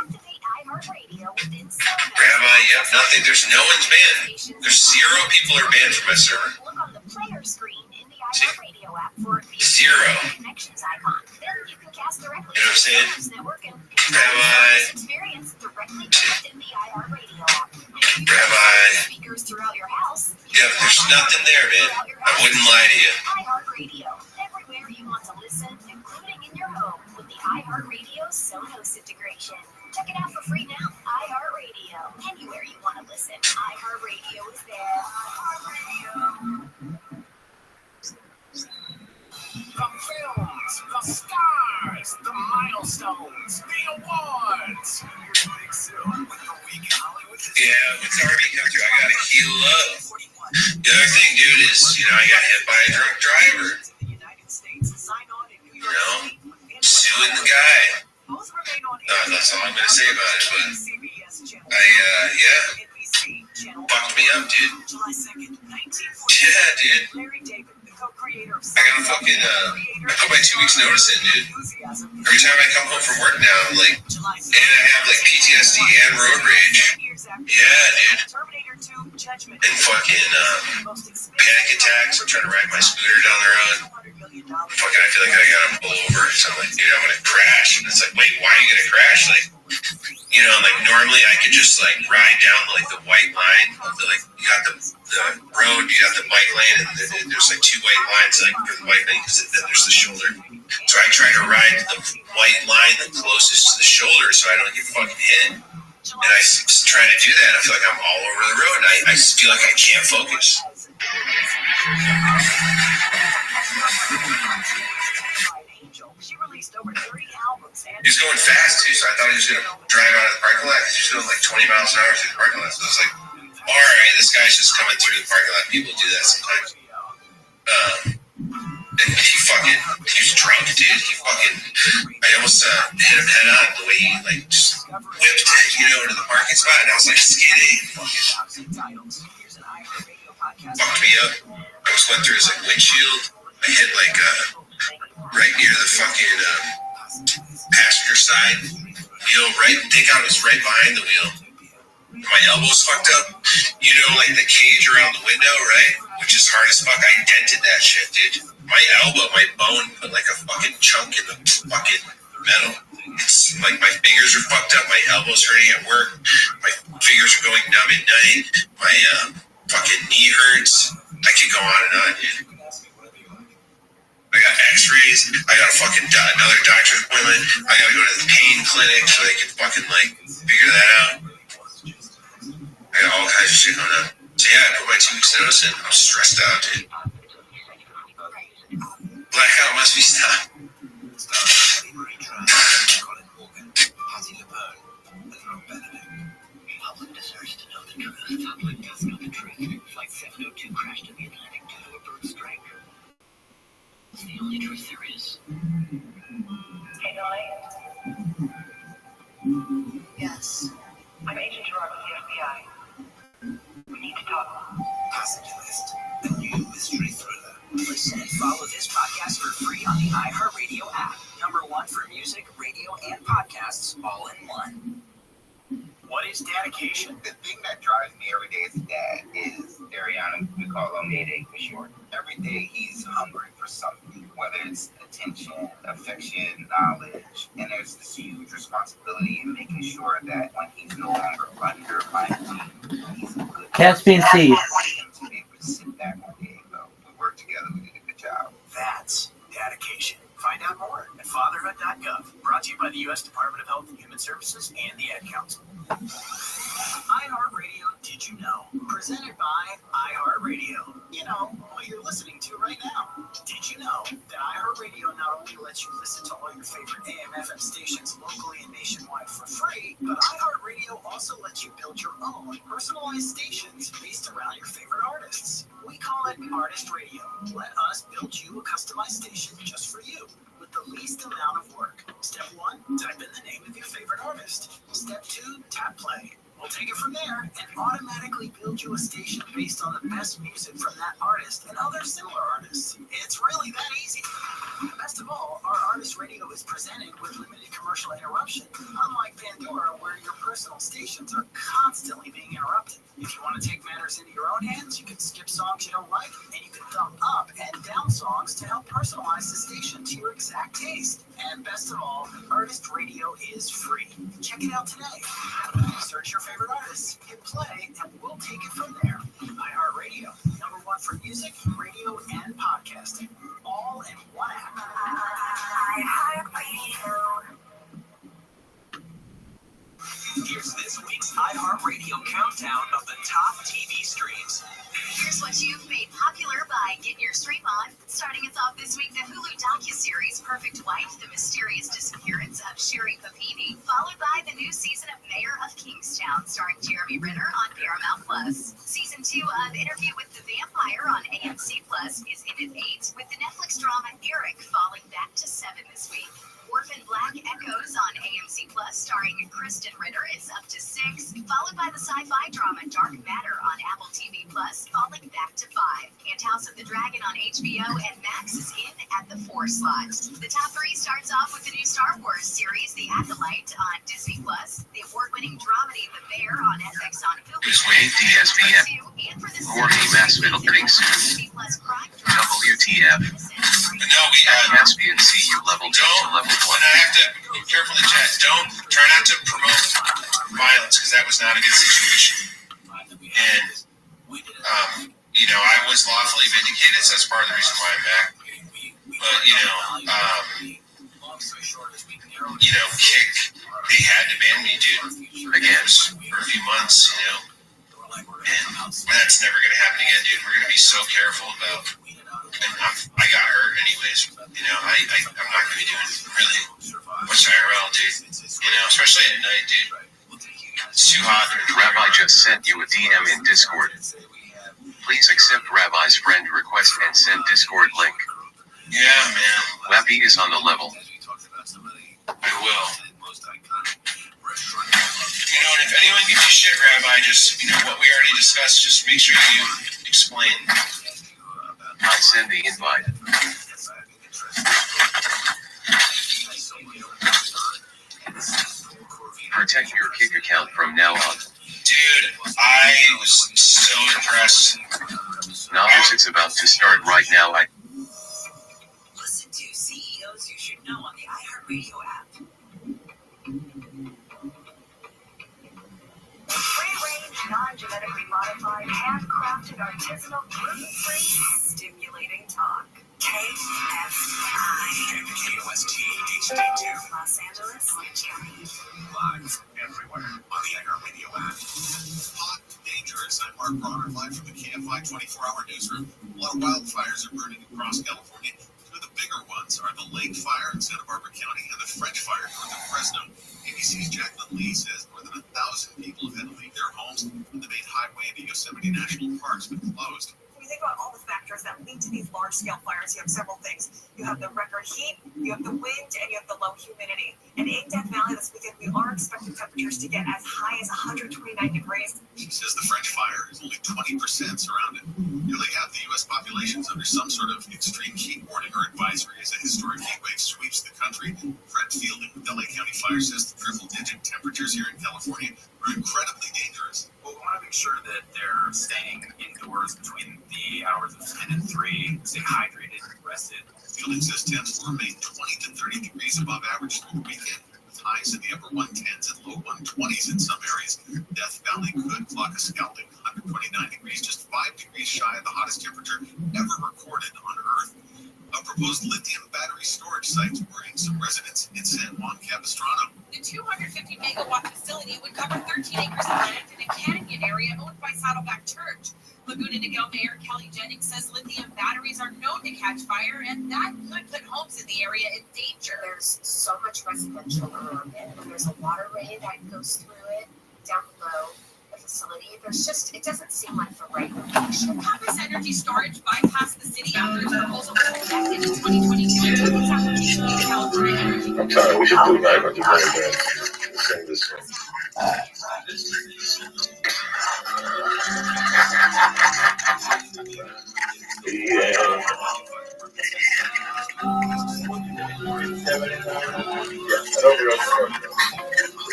Rabbi, yep, nothing. There's no one's banned. There's 0 people are banned from my server. Look on the player screen in the iHeartRadio app for the 0. connections icon. Then you can cast directly You know what I'm saying? to the network and Rabbi, experience directly connected in the iHeartRadio app. Rabbi. Speakers throughout your house. Yep, there's nothing there, man. I wouldn't lie to you. iHeartRadio, everywhere you want to listen, including in your home with the iHeartRadio Sonos integration. Check it out for free now. iHeartRadio, anywhere you want to listen. iHeartRadio is there. iHeartRadio. The films, the stars, the milestones, the awards. Here's Big Sue with the Week in Hollywood. Yeah, with Darby come through, I gotta heal up. The other thing, dude, is, I got hit by a drunk driver. You know, suing the guy. That's all I'm gonna say about it, but fucked me up, dude. Yeah, dude. I gotta fucking, I put my 2 weeks notice in, dude. Every time I come home from work now, I'm like, and I have like PTSD and road rage. Yeah, dude. And fucking, panic attacks. I'm trying to ride my scooter down the road. Fucking, I feel like I gotta pull over. So I'm like, dude, I'm gonna crash. And it's like, wait, why are you gonna crash? Like, like normally I could just like ride down like the white line of the, like, you got the road, you got the bike lane, and there's like 2 white lines like for the bike lane, because then there's the shoulder. So I try to ride the white line the closest to the shoulder so I don't get fucking hit. And I try to do that. I feel like I'm all over the road, and I just feel like I can't focus. He was going fast too, so I thought he was gonna drive out of the parking lot. He was going like 20 miles an hour through the parking lot. So I was like, all right, this guy's just coming through the parking lot. People do that sometimes. And he was drunk, dude. I almost hit him head on the way he like just whipped it, into the parking spot, and I was like, skidding. Fucked me up. I almost went through his like windshield. I hit like right near the fucking passenger side wheel. Right, thank God it was right behind the wheel. My elbow's fucked up. Like the cage around the window, right? Which is hard as fuck. I dented that shit, dude. My elbow, my bone put like a fucking chunk in the fucking metal. It's like my fingers are fucked up. My elbow's hurting at work. My fingers are going numb at night. My fucking knee hurts. I could go on and on, dude. I got x-rays. I got a fucking another doctor's appointment. I gotta go to the pain clinic so they can fucking like figure that out. I got all kinds of shit going on. So yeah, I put my 2 weeks notice in. I'm stressed out, dude. Blackout must be stopped. Public deserves to know the truth. Public does know the truth. Flight 702 crashed in the Atlantic due to a bird strike. It's the only truth there is. Hey, Dolly. Yes. I'm Agent Gerard with the FBI. We need to talk. Passenger List, the new mystery thriller. Listen and follow this podcast for free on the iHeartRadio app. #1 for music, radio, and podcasts all in one. What is dedication? The thing that drives me every day as a dad is Ariana. We call him Mayday for short. Every day he's hungry for something, whether it's attention, affection, knowledge, and there's this huge responsibility in making sure that when he's no longer under my team, he's a good Caspian Sea. to be able to sit back one day and go, we work together, we did a good job. That's dedication. Find out more at fatherhood.gov. Brought to you by the U.S. Department of Health and Human Services and the Ad Council. iHeartRadio, Did You Know? Presented by iHeartRadio. What you're listening to right now. Did you know that iHeartRadio not only lets you listen to all your favorite AM/FM stations locally and nationwide for free, but iHeartRadio also lets you build your own personalized stations based around your favorite artists. We call it Artist Radio. Let us build you a customized station just for you with the least amount of work. Step 1, type in the name of your favorite artist. Step 2, tap play. We'll take it from there and automatically build you a station based on the best music from that artist and other similar artists. It's really that easy. Best of all, our Artist Radio is presented with limited commercial interruption, unlike Pandora, where your personal stations are constantly station to your exact taste. And best of all, Artist Radio is free. Check it out today. Search your favorite artists, hit play, and we'll take it from there. iHeartRadio, #1 for music, radio, and podcasting. All in one app. iHeartRadio. Here's this week's iHeartRadio countdown of the top TV streams. Here's what you've made popular by getting your stream on. Starting us off this week, the Hulu docuseries Perfect Wife, The Mysterious Disappearance of Sherry Papini, followed by the new season of Mayor of Kingstown, starring Jeremy Renner on Paramount Plus. Season 2 of Interview with the Vampire on AMC Plus is in at 8, with the Netflix drama Eric falling back to 7 this week. Orphan Black Echoes on AMC Plus, starring Kristen Ritter, is up to 6, followed by the sci-fi drama Dark Matter on Apple TV Plus, falling back to 5. And House of the Dragon on HBO and Max is in at the 4 slot. The top 3 starts off with the new Star Wars series, The Acolyte, on Disney Plus, the award-winning dramedy The Bear on FX on Hulu, and for the Jorge Masvidal getting sued. WTF. No, we Caspian CU level 2 to level 1. And I have to be careful in the chat. Try not to promote violence, because that was not a good situation. And, I was lawfully vindicated, so that's part of the reason why I'm back. But, Kick, they had to ban me, dude. Again, for a few months, And that's never going to happen again, dude. We're going to be so careful about. And I got hurt anyways. I'm not going to be doing really much IRL, dude. Especially at night, dude. It's too hot. Rabbi just sent you a DM in Discord. Please accept Rabbi's friend request and send Discord link. Yeah, man. Wappy is on the level. I will. And if anyone gives you shit, Rabbi, just, what we already discussed, just make sure you explain. I send the invite. Protect your Kick account from now on. Dude, I was so impressed. Knowledge is about to start right now. Listen to CEOs You Should Know on the iHeartRadio app. Free-range, non-genetically modified, handcrafted, artisanal, gluten-free, stimulating talk. KFI. KOST HD2. Los Angeles, Live everywhere on the iHeartRadio app. Hot, dangerous. I'm Mark Bronner, live from the KFI 24-hour newsroom. A lot of wildfires are burning across California. Two of the bigger ones are the Lake Fire in Santa Barbara County and the French Fire north of Fresno. ABC's Jacqueline Lee says more than 1,000 people have had to leave their homes when the main highway into Yosemite National Park has been closed. When you think about all the factors that lead to these large-scale fires, you have several things. You have the record heat, you have the wind, and you have the low humidity. And in Death Valley this weekend, we are expecting temperatures to get as high as 129 degrees. She says the French Fire is only 20% surrounded. Nearly half the U.S. population is under some sort of extreme heat warning or advisory as a historic heat wave sweeps the country. Fred Fielding with LA County Fire says the triple-digit temperatures here in California are incredibly dangerous. Well, we want to make sure that they're staying indoors between the hours of 10 and 3, stay hydrated, rested. Fielding says temps will remain 20 to 30 degrees above average through the weekend, with highs in the upper 110s and low 120s in some areas. Death Valley could clock a scalding 129 degrees, just 5 degrees shy of the hottest temperature ever recorded on Earth. A proposed lithium battery storage site is worrying some residents in San Juan Capistrano. The 250 megawatt facility would cover 13 acres of land in a canyon area owned by Saddleback Church. Laguna Niguel Mayor Kelly Jennings says lithium batteries are known to catch fire, and that could put homes in the area in danger. There's so much residential around it, and there's a waterway that goes through it down below the facility. It doesn't seem like the right location. Compass Energy Storage bypassed the city after its proposal was rejected in 2022 and took its application to California Energy. I'm telling you, we should do 900 milligrams. Sing this song. Yeah.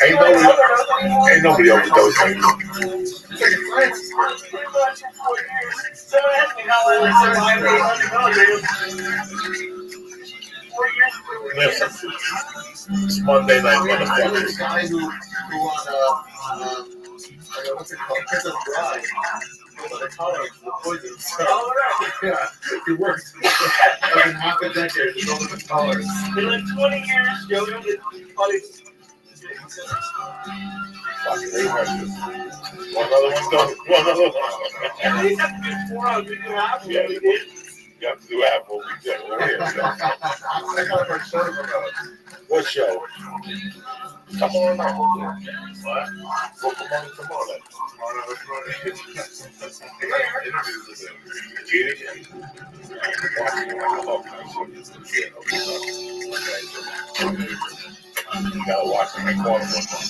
Ain't nobody overdosing. Listen, it's Monday night, There was a motherfuckers. guy who what's it called? Princess Bride. The colors, the poisons. Oh, right. Yeah, he worked. Like in half a decade, with all the colors. In like 20 years, you'll get probably. One other one, go. One other one. Yeah, you have to do 4 hours. We do half. Yeah, we did. You have to do half what we did. I got a show about it. What show? Tomorrow night. What? Well, come on tomorrow night. You gotta watch the recording one time.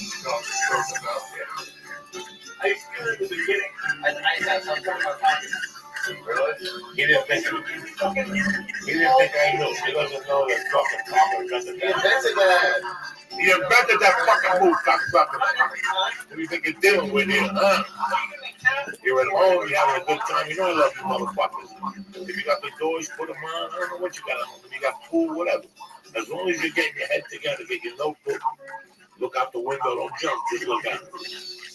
I used to do it at the beginning. I got some talking about talking. Really? He didn't think I knew. He doesn't know that fucking talking doesn't. He invented that. He invented that fucking move, cocksucker. What do you think you're dealing with here, huh? You're at home, you're having a good time. You know I love you motherfuckers. If you got the doors, put them on. I don't know what you got at home. If you got pool, whatever. As long as you're getting your head together, get your notebook, look out the window, don't jump, just look out.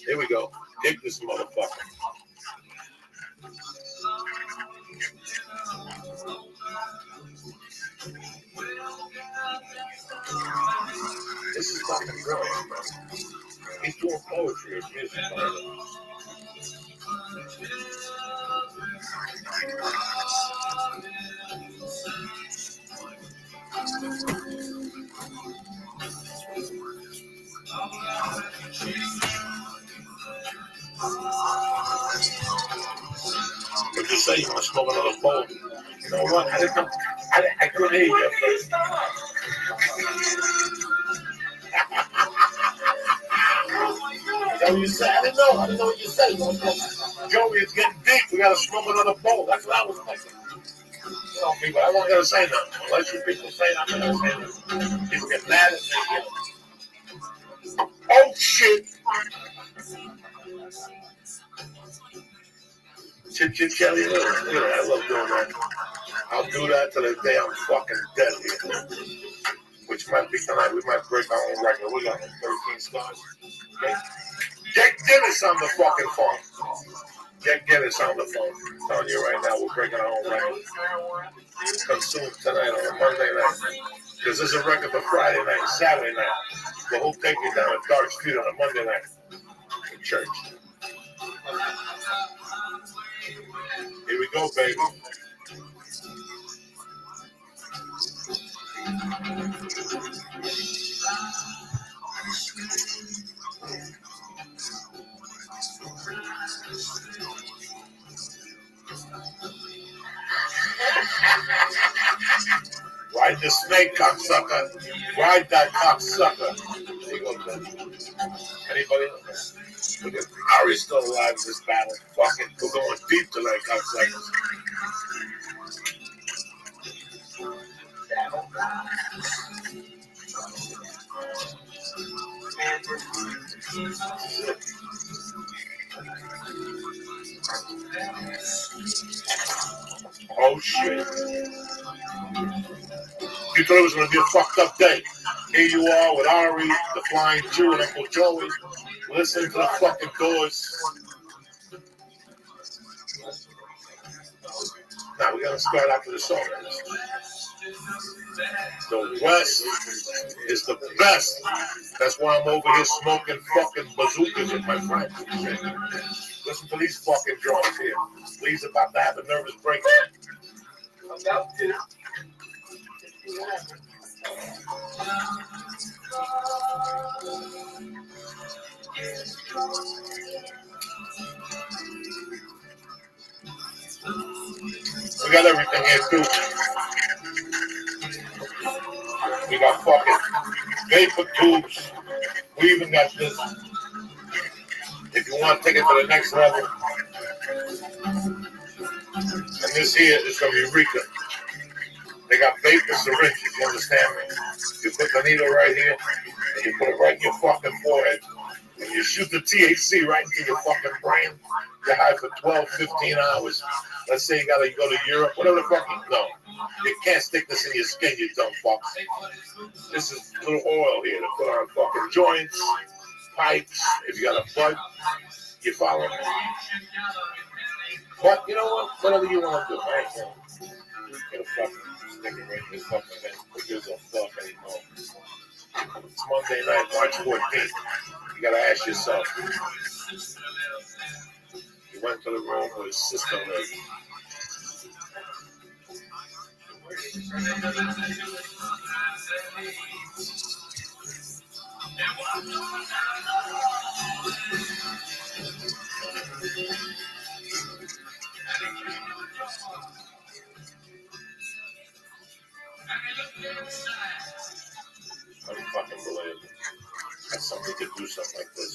Here we go. Take this motherfucker. This is fucking brilliant, bro. He's doing poetry or music. What'd you say? You want to smoke another bowl? You know what? I couldn't hear you at first. What you said? I didn't know what you said. Joey, it's getting deep. We gotta smoke another bowl. That's what I was thinking. You know me, but I wasn't gonna say nothing. Unless you people say it, I'm not gonna say nothing. People get mad at me. Oh shit! Chip Kelly, look at that. I love doing that. I'll do that till the day I'm fucking dead here. Which might be tonight. We might break our own record. We got 13 stars. Okay? Get Guinness on the fucking phone. Get Guinness on the phone. I'm telling you right now, we're breaking our own record. Consumed tonight on a Monday night. Because there's a record for Friday night, Saturday night. But we'll take you down a dark street on a Monday night in church. Here we go, baby. Ride the snake, cocksucker. Ride that cocksucker. There you go, Ben. Anybody else? Look at Ari's still alive in this battle. Fuck it. We're going deep tonight, cocksuckers. Oh shit. You thought it was going to be a fucked up day. Here you are with Ari, the Flying Jew, and Uncle Joey. Listening to the fucking Doors. Now we're going to start after the song. The West is the best. That's why I'm over here smoking fucking bazookas with my friends. Listen to these fucking drums here. Lee's about to have a nervous breakdown. We got everything here too. We got fucking vapor tubes. We even got this. If you want to take it to the next level. And this here is from Eureka. They got vapor syringes, you understand me? You put the needle right here, and you put it right in your fucking forehead. And you shoot the THC right into your fucking brain. You're high for 12, 15 hours. Let's say you gotta go to Europe, whatever the fuck you know. You can't stick this in your skin, you dumb fuck. This is a little oil here to put on fucking joints, pipes. If you got a butt, you follow me. But you know what? Whatever you want to do, right? Get a fucking stick it right in this fucking thing. Who gives a fuck anymore? It's Monday night, March 14th. You gotta ask yourself. You went to the room with his sister lived. I don't fucking believe it. That somebody could do something like this.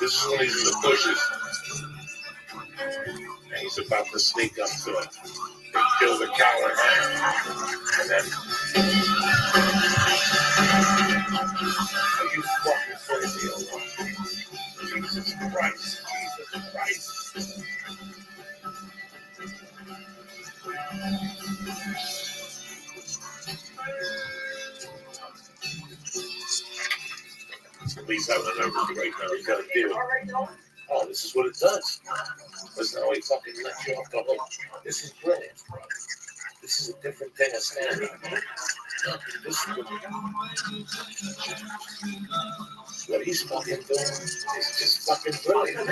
This is when he's in the bushes. And he's about to sneak up to it. They kill the cow in half. And then... Are you fucking crazy or what? Jesus Christ. Jesus Christ. He's having a nervous right now. He's got a deal. Oh, this is what it does. Listen how he fucking lets you off the hook. This is brilliant. This is a different thing of standing. This is what he's fucking doing is just fucking brilliant.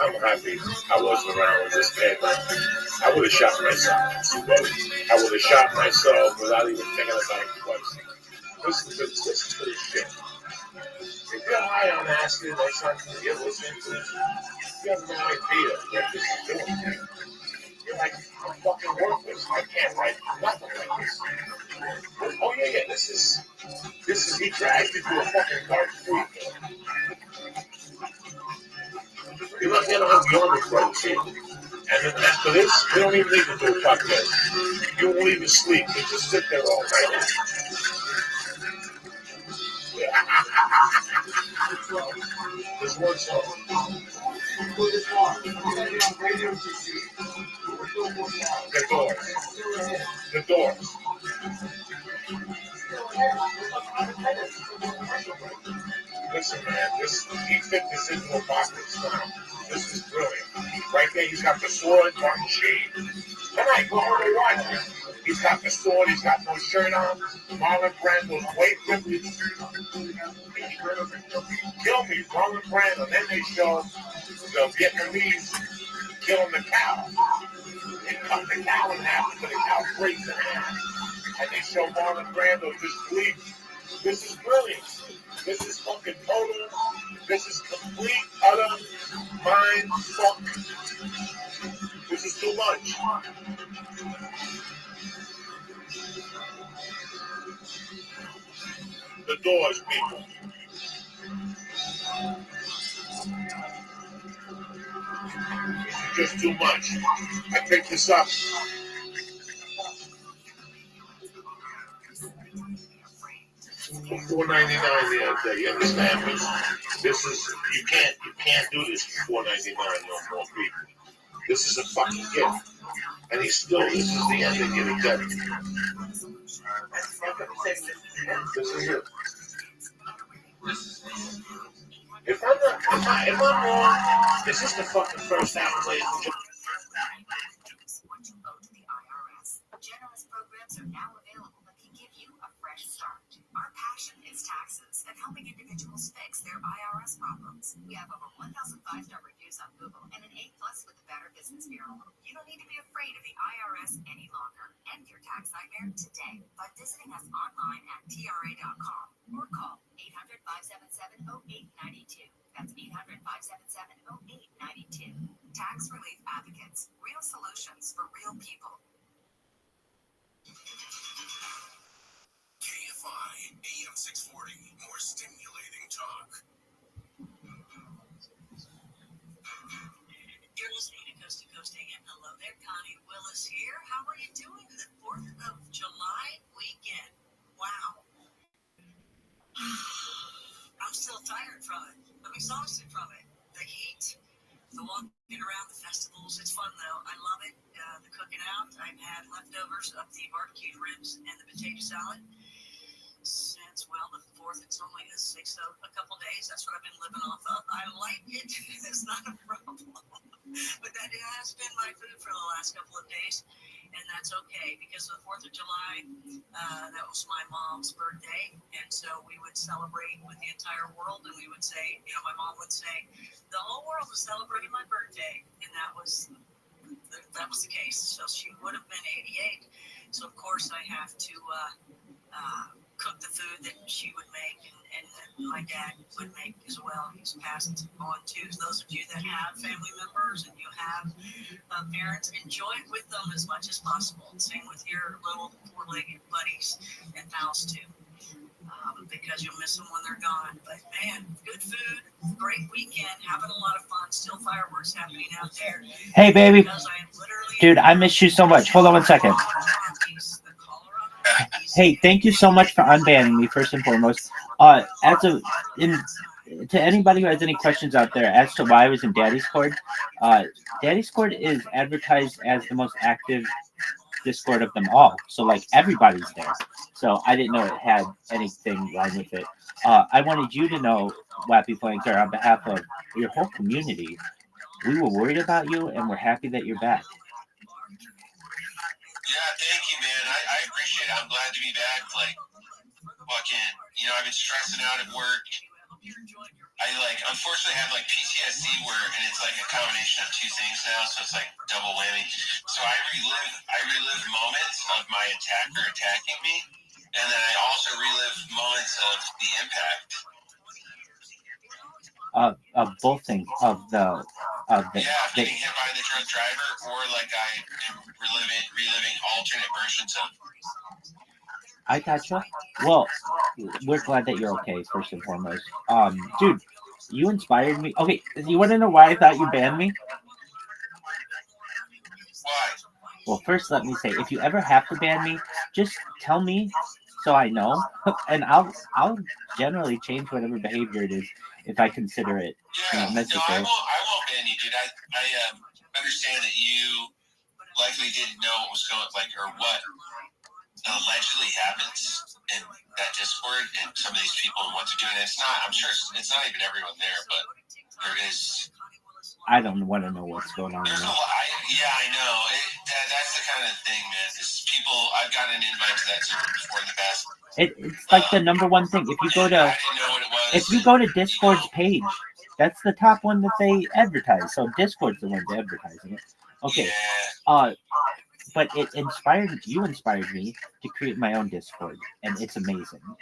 I'm happy I wasn't around when this came out. I would have shot myself. I would have shot myself without even thinking about it twice. Listen to this shit. If you're high on acid or something, you're listening to this, you have no idea what this is doing. You're like, I'm fucking worthless. I can't write nothing like this. Oh yeah, this is he dragged you to a fucking dark street. You're not gonna have the army right here. And then after this, you don't even need to do a podcast. You won't even sleep. You just sit there all night. This one song. The doors. The doors. Listen, man, he fit this into a box now. This is brilliant. Right there, he's got the sword, Martin Sheen. Tonight, go home and watch it. He's got the sword, he's got no shirt on. Marlon Brando's weightlifting. Kill me, Marlon Brando. And then they show the Vietnamese killing the cow. They cut the cow in half until the cow breaks in half. And they show Marlon Brando just bleeding. This is brilliant. This is fucking total. This is complete, utter mind fuck. This is too much. The doors, people. Just too much. I picked this up. $4.99 the other day. You understand me? This is you can't do this for $4.99 no more, people. This is a fucking gift. And this is the ending you're getting. This is it. If I'm wrong, this is the fucking first album, ladies and gentlemen. What you owe to the IRS. Generous programs are now available that can give you a fresh start. Our passion is taxes and helping individuals fix their IRS problems. We have over 1,000 five-star reviews on Google and an A+ with the Better Business Bureau. You don't need to be afraid of the IRS any longer. End your tax nightmare today by visiting us online at TRA.com or call 800-577-0892. That's 800-577-0892. Tax Relief Advocates. Real solutions for real people. KFI AM 640. More stimulating talk. Coast to Coast AM. Hello there, Connie Willis here. How are you doing the 4th of July weekend? Wow. I'm still tired from it. I'm exhausted from it. The heat, the walking around, the festivals. It's fun though. I love it. The cooking out. I've had leftovers of the barbecued ribs and the potato salad since, well, the 4th. It's only the 6th, so a couple days. That's what I've been living off of. I like it. It's not a problem. But that has been my food for the last couple of days, and that's okay because the 4th of July, that was my mom's birthday, and so we would celebrate with the entire world, and we would say, my mom would say, the whole world is celebrating my birthday, and that was the case. So she would have been 88. So of course I have to cook the food that she would make, and my dad would make as well. He's passed on to those of you that have family members and you have parents. Enjoy it with them as much as possible. Same with your little four-legged buddies and pals too, because you'll miss them when they're gone. But man, good food, great weekend, having a lot of fun. Still fireworks happening out there. Hey, baby. Dude, I miss you so much. Hold on 1 second. Hey, thank you so much for unbanning me, first and foremost. To anybody who has any questions out there as to why I was in Daddy's Court, Daddy's Court is advertised as the most active Discord of them all. So, like, everybody's there. So, I didn't know it had anything wrong with it. I wanted you to know, Wappy Flanker, on behalf of your whole community, we were worried about you, and we're happy that you're back. Yeah, thank you, man. I appreciate it. I'm glad to be back. Like, fucking, I've been stressing out at work. I, unfortunately have, PTSD and it's, a combination of two things now, so it's, double whammy. So I relive moments of my attacker attacking me, and then I also relive moments of the impact. Of both things, being hit by the drunk driver, or I am reliving alternate versions of. I gotcha. Well, we're glad that you're okay, first and foremost. Dude, you inspired me. Okay, you want to know why I thought you banned me? Why? Well, first let me say, if you ever have to ban me, just tell me so I know, and I'll generally change whatever behavior it is if I consider it necessary. No, I won't ban you, dude. I understand that you likely didn't know what was or what allegedly happens in that Discord and some of these people and what they're doing. I'm sure it's not even everyone there, but there is. I don't want to know what's going on. There's a lot. I know. That's the kind of thing, man. People, I've gotten an invite to that server before in the past. It's like the number one thing. If you go to Discord's page, that's the top one that they advertise. So Discord's the one that's advertising it. Okay. Yeah. But you inspired me to create my own Discord, and it's amazing. Yeah,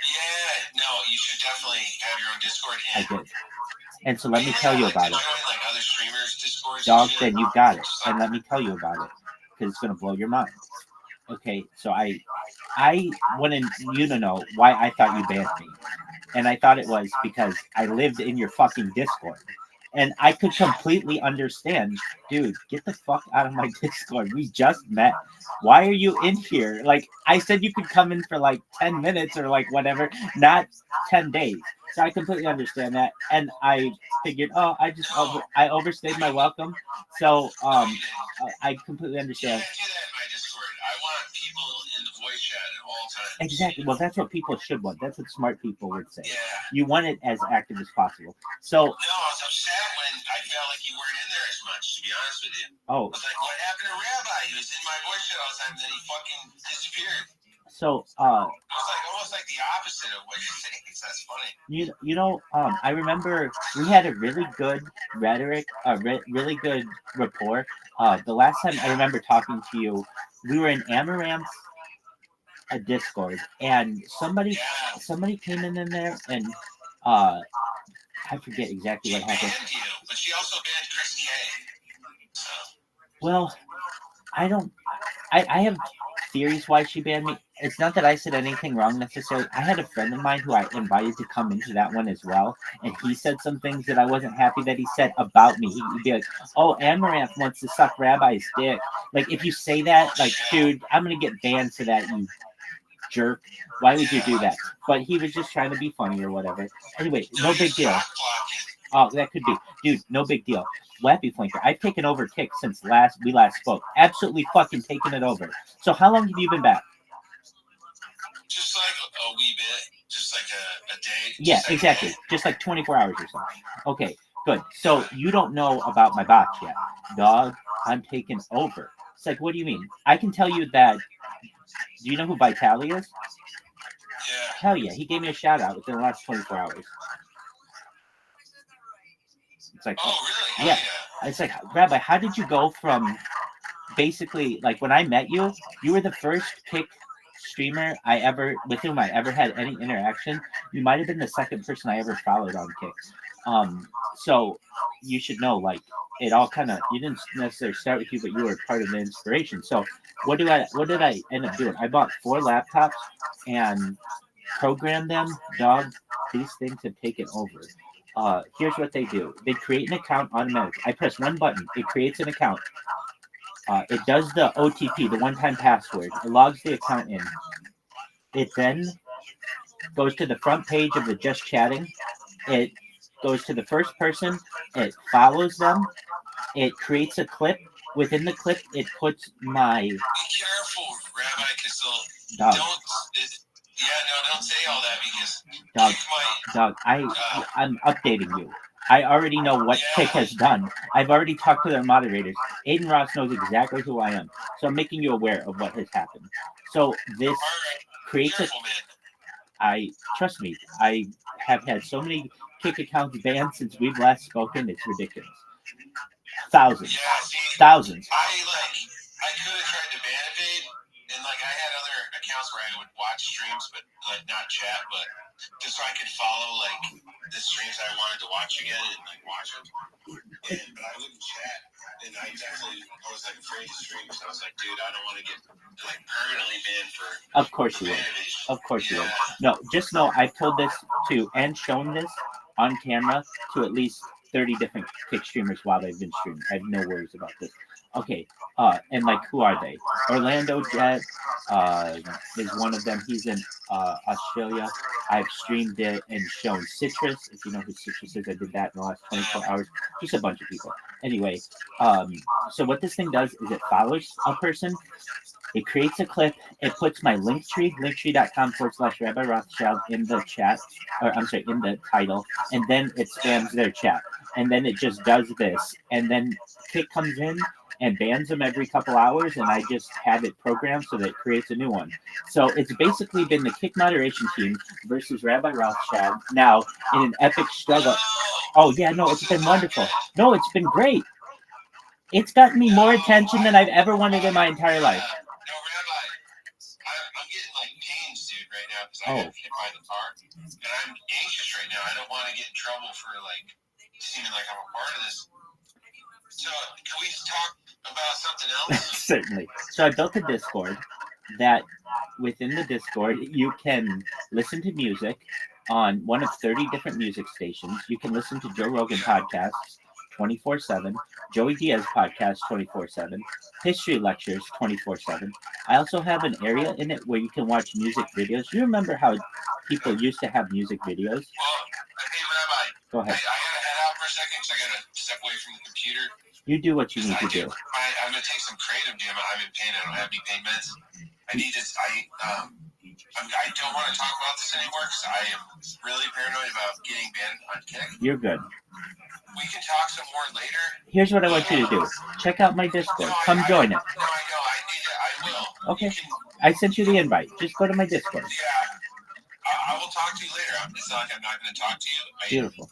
no, you should definitely have your own Discord. I did. And so let me tell you about it. Other streamers' Discords. Dog, then you got it. And let me tell you about it, because it's going to blow your mind. Okay, so I wanted you to know why I thought you banned me. And I thought it was because I lived in your fucking Discord. And I could completely understand, dude, get the fuck out of my Discord. We just met. Why are you in here? I said you could come in for 10 minutes or whatever, not 10 days. So I completely understand that. And I figured, I overstayed my welcome. So I completely understand. I want people in the voice chat at all times. Exactly. Well, that's what people should want. That's what smart people would say. Yeah. You want it as active as possible. So. No, I was upset when I felt like you weren't in there as much, to be honest with you. Oh. I was like, what happened to Rabbi? He was in my voice chat all the time, then he fucking disappeared. So, it was almost like the opposite of what you're saying. That's funny. I remember we had a really good rhetoric, really good rapport. The last time I remember talking to you, we were in Amaranth's Discord, and somebody came in there, and I forget exactly what happened. Banned you, but she also banned Chris K. So. Well, I have theories why she banned me. it's not that I said anything wrong necessarily. I had a friend of mine who I invited to come into that one as well, and he said some things that I wasn't happy that he said about me. He'd be like, "Oh, Amaranth wants to suck Rabbi's dick." Like, if you say that, like, dude, I'm gonna get banned for that, you jerk. Why would you do that? But he was just trying to be funny or whatever. Anyway, no big deal. Oh, that could be. Dude, no big deal. Wappy Flanker, I've taken over Kick since we last spoke. Absolutely fucking taken it over. So how long have you been back? Just like a wee bit. Just like a day. Yeah, exactly. Just like 24 hours or so. Okay, good. So you don't know about my botch yet. Dog, I'm taking over. It's like, what do you mean? I can tell you that. Do you know who Vitali is? Yeah. Hell yeah, he gave me a shout out within the last 24 hours. It's like, oh really? Yeah. It's like, Rabbi, how did you go from basically, like, when I met you, you were the first Kick streamer with whom I ever had any interaction. You might have been the second person I ever followed on Kick. So you should know, like, it all kind of, you didn't necessarily start with you, but you were part of the inspiration. So what did I end up doing? I bought 4 laptops and programmed them. Dog, these things have taken over. Here's what they do. They create an account automatically. I press one button. It creates an account. It does the OTP, the one-time password. It logs the account in. It then goes to the front page of the just chatting. It goes to the first person. It follows them. It creates a clip. Within the clip, it puts my... Be careful, Rabbi, because Dog. Don't say all that because... Dog, I'm updating you. I already know what Kick has done. I've already talked to their moderators. Aiden Ross knows exactly who I am. So I'm making you aware of what has happened. So this creates trust me, I have had so many Kick accounts banned since we've last spoken, it's ridiculous. Thousands. I could have tried to ban evade, and like I had other accounts where I would watch streams, but like not chat, but just so I could follow like the streams I wanted to watch again and like watch them. But I wouldn't chat, and I was like afraid to stream, so I was like, dude, I don't want to get like permanently banned for. Of course you would. Of course you would. No, just know I've told this to and shown this on camera to at least 30 different Kick streamers while they've been streaming. I have no worries about this. Okay, and like, who are they? Orlando Jet is one of them. He's in Australia. I've streamed it and shown Citrus. If you know who Citrus is, I did that in the last 24 hours. Just a bunch of people. Anyway, so what this thing does is it follows a person. It creates a clip. It puts my linktree.com/Rabbi Rothschild in the chat, in the title, and then it spams their chat. And then it just does this. And then Kick comes in and bans them every couple hours, and I just have it programmed so that it creates a new one. So it's basically been the Kick moderation team versus Rabbi Rothschild now in an epic struggle. Oh, yeah, no, it's been wonderful. No, it's been great. It's gotten me more attention than I've ever wanted in my entire life. No, Rabbi, I'm getting like pains, dude, right now because I got hit by the car, and I'm anxious right now. I don't want to get in trouble for like seeming like I'm a part of this. So, can we talk about something else? Certainly. So I built a Discord that within the Discord, you can listen to music on one of 30 different music stations. You can listen to Joe Rogan podcasts 24/7, Joey Diaz podcast 24/7, history lectures 24/7. I also have an area in it where you can watch music videos. You remember how people used to have music videos? Well, hey, Rabbi. Go ahead. I gotta head out for a second because I gotta step away from the computer. You do what you need to do. I'm gonna take some kratom, Jim. I'm in pain. I don't have any pain meds. I need this. I don't want to talk about this anymore because I am really paranoid about getting banned on Kick. You're good. We can talk some more later. Here's what I want you to do. Check out my Discord. Come join it. No, I know. I will. Okay. I sent you the invite. Just go to my Discord. Yeah. I will talk to you later. It's not like I'm not going to talk to you. Beautiful.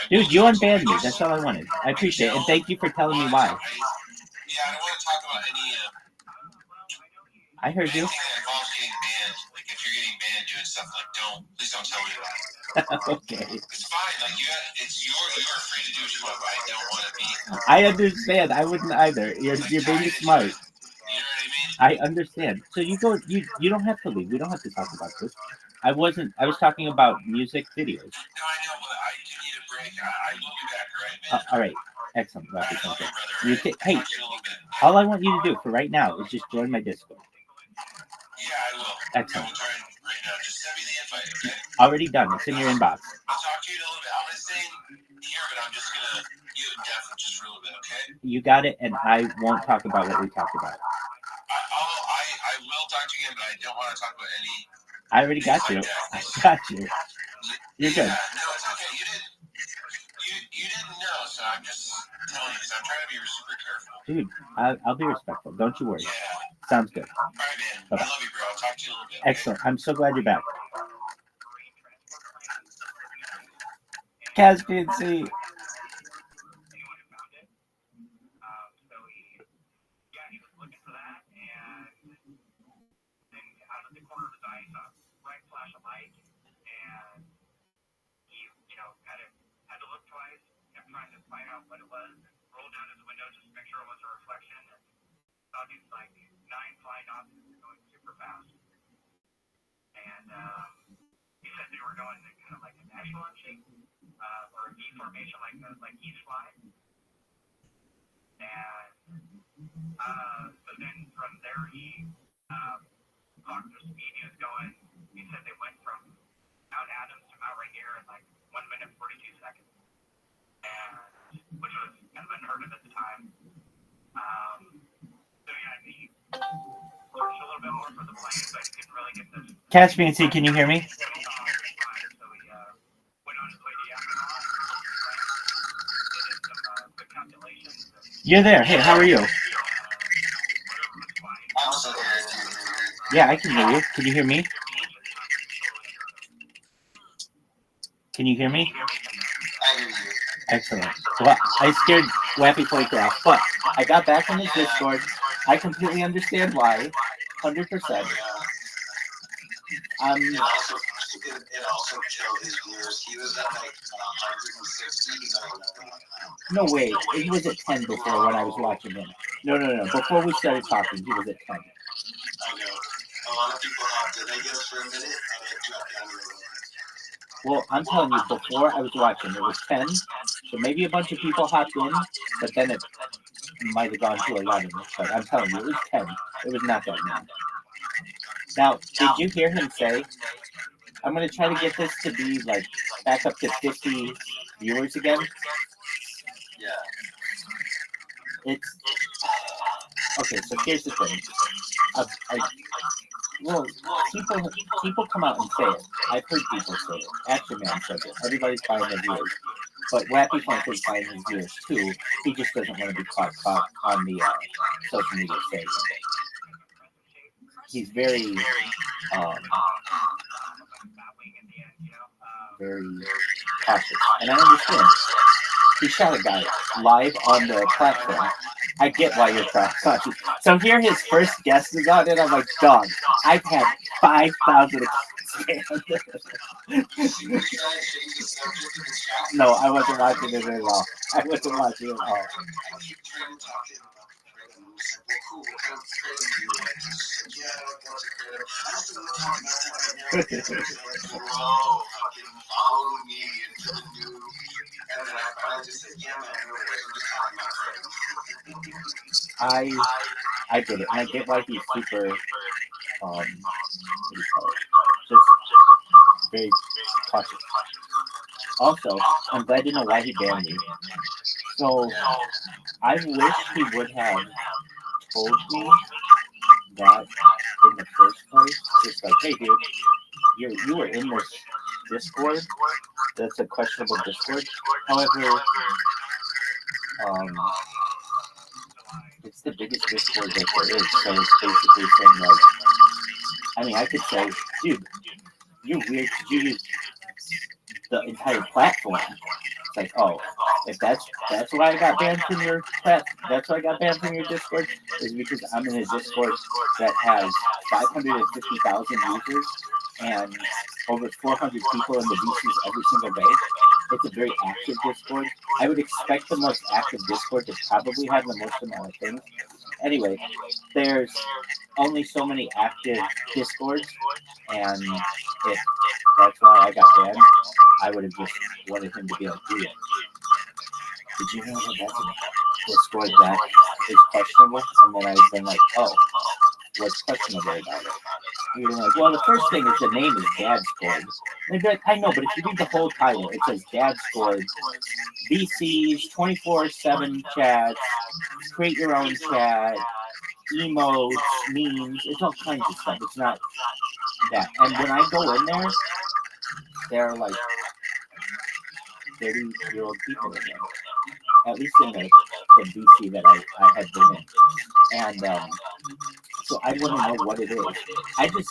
Dude, you unbanned me. That's all I wanted. I appreciate it. And thank you for telling me why. I don't want to talk about any... I heard you. Anything that involves getting banned. Like, if you're getting banned doing stuff, like, please don't tell me about it. Okay. It's fine. Like, you're free to do what you want, but I don't want to be... I understand. I wouldn't either. You're being smart. You know what I mean? I understand. So you go. You don't have to leave. We don't have to talk about this. I wasn't. I was talking about music videos. No, I know, but I do need a break. I will be back, all right, man? All right. Excellent. I Rapid love you, Center. brother. You Right? can, hey, Talk to you in a little bit. all I want you to do for right now is just join my Discord. Yeah, I will. Excellent. I will try right now. Just send me the invite, okay? Already done. It's in your inbox. I'll talk to you in a little bit. I'm gonna stay in here, but I'm just gonna mute and deaf just for a little bit, okay? You got it, and I won't talk about what we talked about. I will talk to you again, but I don't want to talk about any. I already got you. I got you. You're good. Yeah, no, it's okay. You didn't know, so I'm just telling you because I'm trying to be super careful. Dude, I'll be respectful. Don't you worry. Yeah. Sounds good. All right, man. Bye-bye. I love you, bro. I'll talk to you in a little bit. Okay? Excellent. I'm so glad you're back. Caspian Sea. Caspian Sea, can you hear me? You're there. Hey, how are you? Yeah, I can hear you. Can you hear me? Can you hear me? Excellent. Well, I scared Wappy Playcraft, but I got back on his Discord. I completely understand why. 100%. It also killed his viewers. He was at like 160. No way. He was at 10 before when I was watching him. No. Before we started talking, he was at 10. I know. A lot of people hopped in, I guess, for a minute, and it dropped down really low. Well, I'm telling you, before I was watching, it was 10. So maybe a bunch of people hopped in, but then it might have gone to 11. But I'm telling you, it was 10. It was not that many. Now, did you hear him say, I'm going to try to get this to be like back up to 50 viewers again? Yeah. It's okay. So here's the thing. Well, people come out and say it. I've heard people say it. Action Man says it. Everybody's buying their viewers, but Wappy Funk is buying his viewers too. He just doesn't want to be caught on the social media saying it. He's very cautious, and I understand. He shot a guy live on the platform. I get why you're cautious. So here his first guest is on, and I'm like, dog, I've had 5,000 accounts. No, I wasn't watching it at all. I wasn't watching it at all. I get it, and I get why he's super what do you call it? Just very cautious. Also, I'm glad to know why he banned me. So I wish he would have told me that in the first place. Just like, hey dude, you were in this Discord. That's a questionable Discord. However, it's the biggest Discord that there is. So it's basically saying like, I mean, I could say, dude, you're weird. Could you use the entire platform? It's like, oh, if that's why I got banned from your that's why I got banned from your Discord, is because I'm in a Discord that has 550,000 users and over 400 people in the VCs every single day. It's a very active Discord. I would expect the most active Discord to probably have the most amount of things. Anyway, there's only so many active Discords, and if that's why I got banned, I would have just wanted him to be like, dude, did you know that that's a Discord that is questionable? And then I've been like, oh, what's questionable about it? And you're like, well, the first thing is the name is Dad Scored. And they'd be like, I know, but if you read the whole title, it says Dad Scored, VCs, 24/7 chat, create your own chat, emotes, memes, it's all kinds of stuff. It's not that. And when I go in there, there are like 30-year-old people in there, at least in the VC that I had been in. And so I want to know what it is.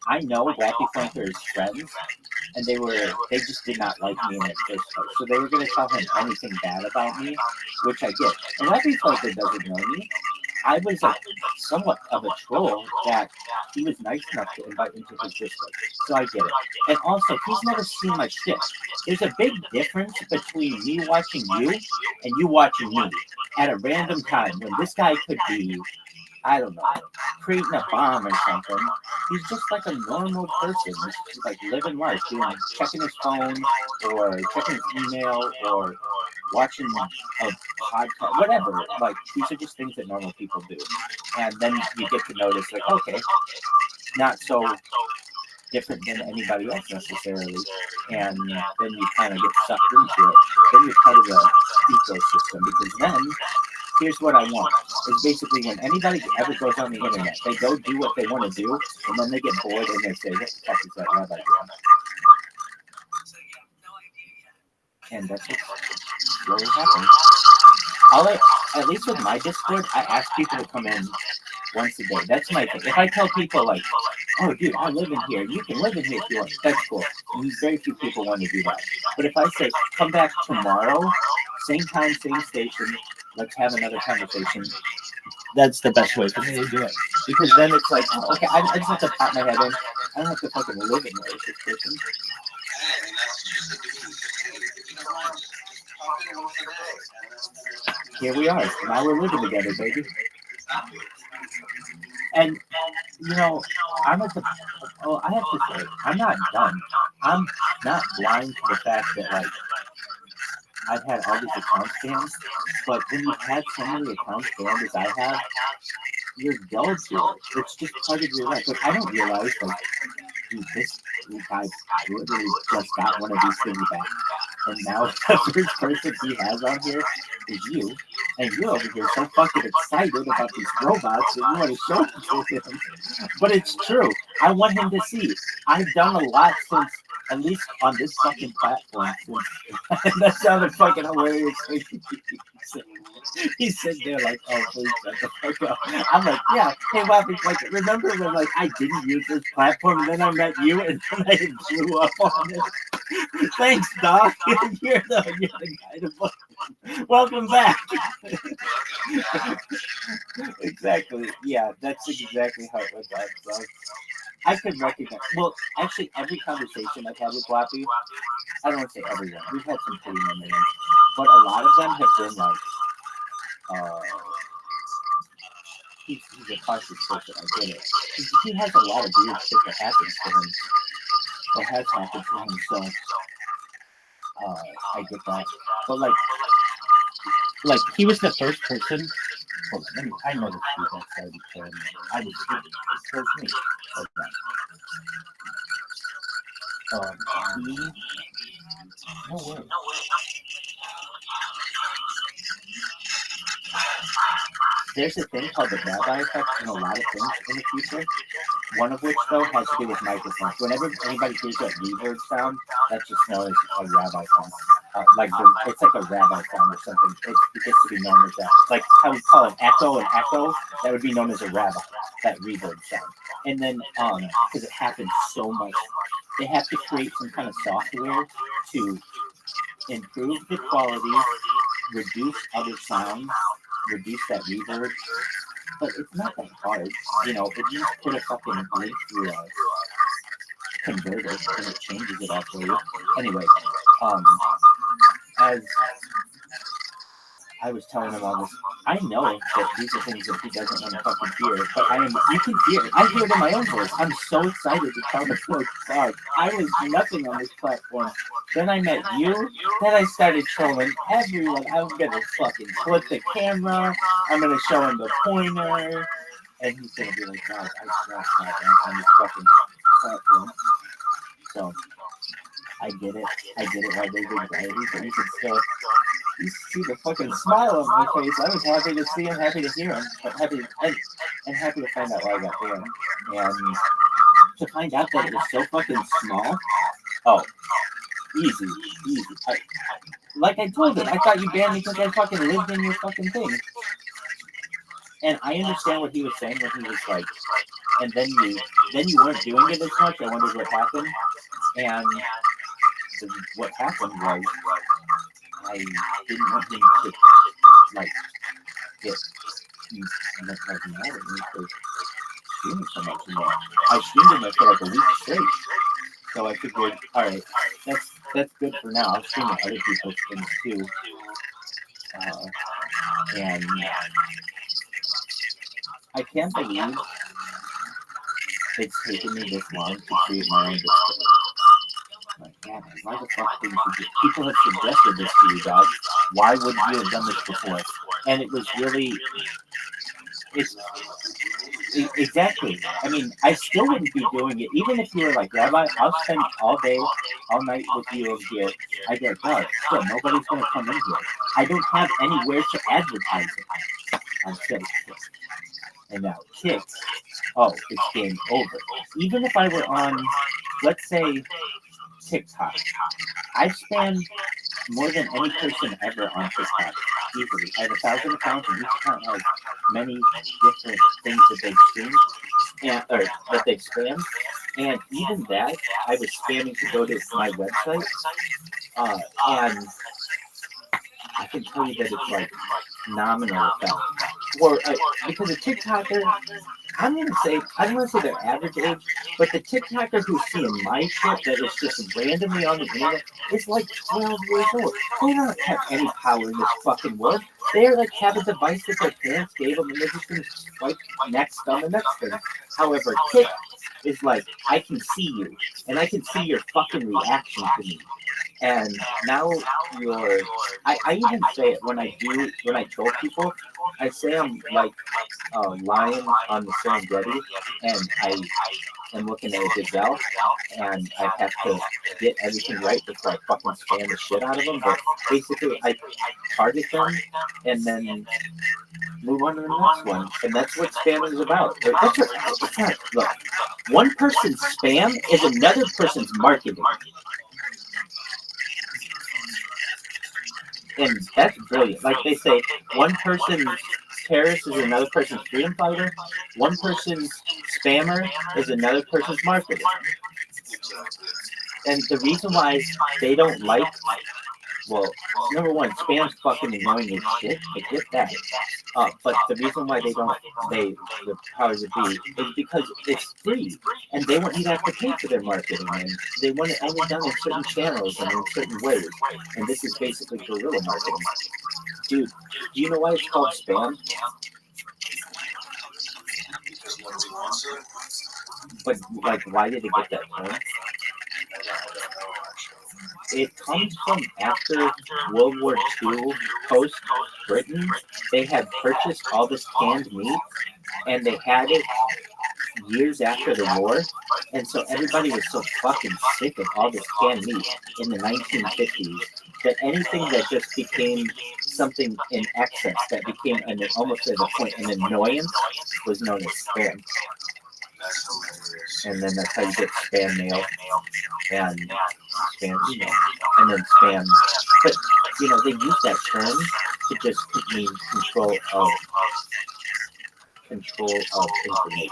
I know Rappy Flanker's friends, and they just did not like me in the first place. So they were going to tell him anything bad about me, which I did. And Rappy Flanker doesn't know me. I was somewhat of a troll that he was nice enough to invite into his Discord. So I get it. And also, he's never seen my shit. There's a big difference between me watching you and you watching me at a random time when this guy could be, I don't know, creating a bomb or something. He's just like a normal person, just like living life, checking his phone or checking his email or watching a podcast, whatever. Like, these are just things that normal people do. And then you get to notice, like, okay, not so different than anybody else necessarily. And then you kind of get sucked into it. Then you're part of the ecosystem, because then here's what I want. Is basically when anybody ever goes on the internet, they go do what they want to do, and then they get bored and they say, what the fuck is that rabbi doing? And that's what slowly happens. At least with my Discord, I ask people to come in once a day. That's my thing. If I tell people like, oh dude, I live in here, you can live in here if you want, that's cool. And very few people want to do that. But if I say, come back tomorrow, same time, same station, let's have another conversation, that's the best way for me to do it. Because then it's like, oh, okay, I just have to pop my head in. I don't have to fucking live in there with this person. Here we are. Now we're living together, baby. And, you know, I have to say, I'm not done. I'm not blind to the fact that, like, I've had all these accounts banned, but when you've had so many accounts banned as I have, you're dull to it. It's just part of your life. Like, I don't realize, like, dude, this guy literally just got one of these things back. And now the first person he has on here is you. And you're over here so fucking excited about these robots that you want to show them to him. But it's true. I want him to see. I've done a lot since, at least on this fucking platform. And that sounded fucking hilarious. He's sitting there like, oh, please shut the fuck up. I'm like, yeah, hey, Wappy, like, remember when, like, I didn't use this platform and then I met you and then I blew up on it? Thanks, Doc. You're the guy to fucking... Welcome back. Exactly. Yeah, that's exactly how it was. So I could recognize. Well, actually, every conversation I've had with Wappy, I don't want to say everyone. We've had some pretty memories, but a lot of them have been like, he's a cautious person. I get it. He has a lot of weird shit that happens to him, or has happened to him. So I get that. But like he was the first person. Hold on, I know the truth outside the camera. I was it tells me. No way. There's a thing called the rabbi effect in a lot of things in the future. One of which, though, has to do with microphones. Whenever anybody hears that reverb sound, that's just known as a rabbi sound. It's like a rabbi sound or something. It gets to be known as that. Like how we call an echo, that would be known as a rabbi, that reverb sound. And then, because it happens so much, they have to create some kind of software to improve the quality, reduce other sounds, reduce that reverb. But it's not that hard. You know, if you just put a fucking link through a converter and it changes it all for you. Anyway, as I was telling him all this, I know that these are things that he doesn't want to fucking hear, but you can hear it. I hear it in my own voice. I'm so excited to tell the folks, dog. I was nothing on this platform. Then I met you. Then I started showing everyone. I'm gonna fucking flip the camera. I'm gonna show him the pointer, and he's gonna be like, God, I scratched that on this fucking platform. So I get it. Why there's anxiety, but you can still. You see the fucking smile on my face. I was happy to see him, happy to hear him, but happy to find out why I got banned. And to find out that it was so fucking small. Oh, easy. Like I told him, I thought you banned me because I fucking lived in your fucking thing. And I understand what he was saying when he was like, and then you weren't doing it as much. I wondered what happened. And what happened was I didn't want him to like get mad at me for streaming so much more. I streamed him for like a week straight. So I figured, alright, that's good for now. I'll stream other people's things too. And I can't believe it's taken me this long to create my own Discord. Like, yeah, why the fuck didn't you do? People have suggested this to you, dog. Why wouldn't you have done this before? And it was really, exactly. I mean, I still wouldn't be doing it, even if you were like, Rabbi, I'll spend all day, all night with you over here. I'd be like, dog, still, nobody's going to come in here. I don't have anywhere to advertise it. I'm saying Kick. And now Kick, oh, it's game over. Even if I were on, let's say, TikTok, I spend more than any person ever on TikTok, easily. I have 1,000 accounts, and each account has many different things that they stream, or that they spam. And even that, I was spamming to go to my website, and I can tell you that it's like nominal effect. Or because a TikToker, I don't want to say their average age, but the TikToker who's seeing my shit that is just randomly on the internet is like 12 years old. They don't have any power in this fucking world. They're like have a device that their parents gave them, and they're just going to swipe next on the next thing. However, Kick is like, I can see you, and I can see your fucking reaction to me. And now I even say it when I troll people, I say I'm like a lion on the Serengeti, and I am looking at a gazelle, and I have to get everything right before I fucking spam the shit out of them. But basically, I target them, and then move on to the next one. And that's what spamming is about. Look, one person's spam is another person's marketing. And that's brilliant. Like they say, one person's terrorist is another person's freedom fighter. One person's spammer is another person's marketer. And the reason why they don't like, well, number one, spam's fucking annoying as shit. I get that. But the reason why the powers that be, is because it's free, and they want you to have to pay for their marketing, and they want it only done in certain channels and in certain ways. And this is basically guerrilla marketing. Dude, do you know why it's called spam? But like, why did it get that term? It comes from after World War II, post-Britain. They had purchased all this canned meat, and they had it years after the war, and so everybody was so fucking sick of all this canned meat in the 1950s that anything that just became something in excess, that became almost at a point an annoyance, was known as spam. And then that's how you get spam mail and spam email, and then spam. But they use that term to just mean control of information.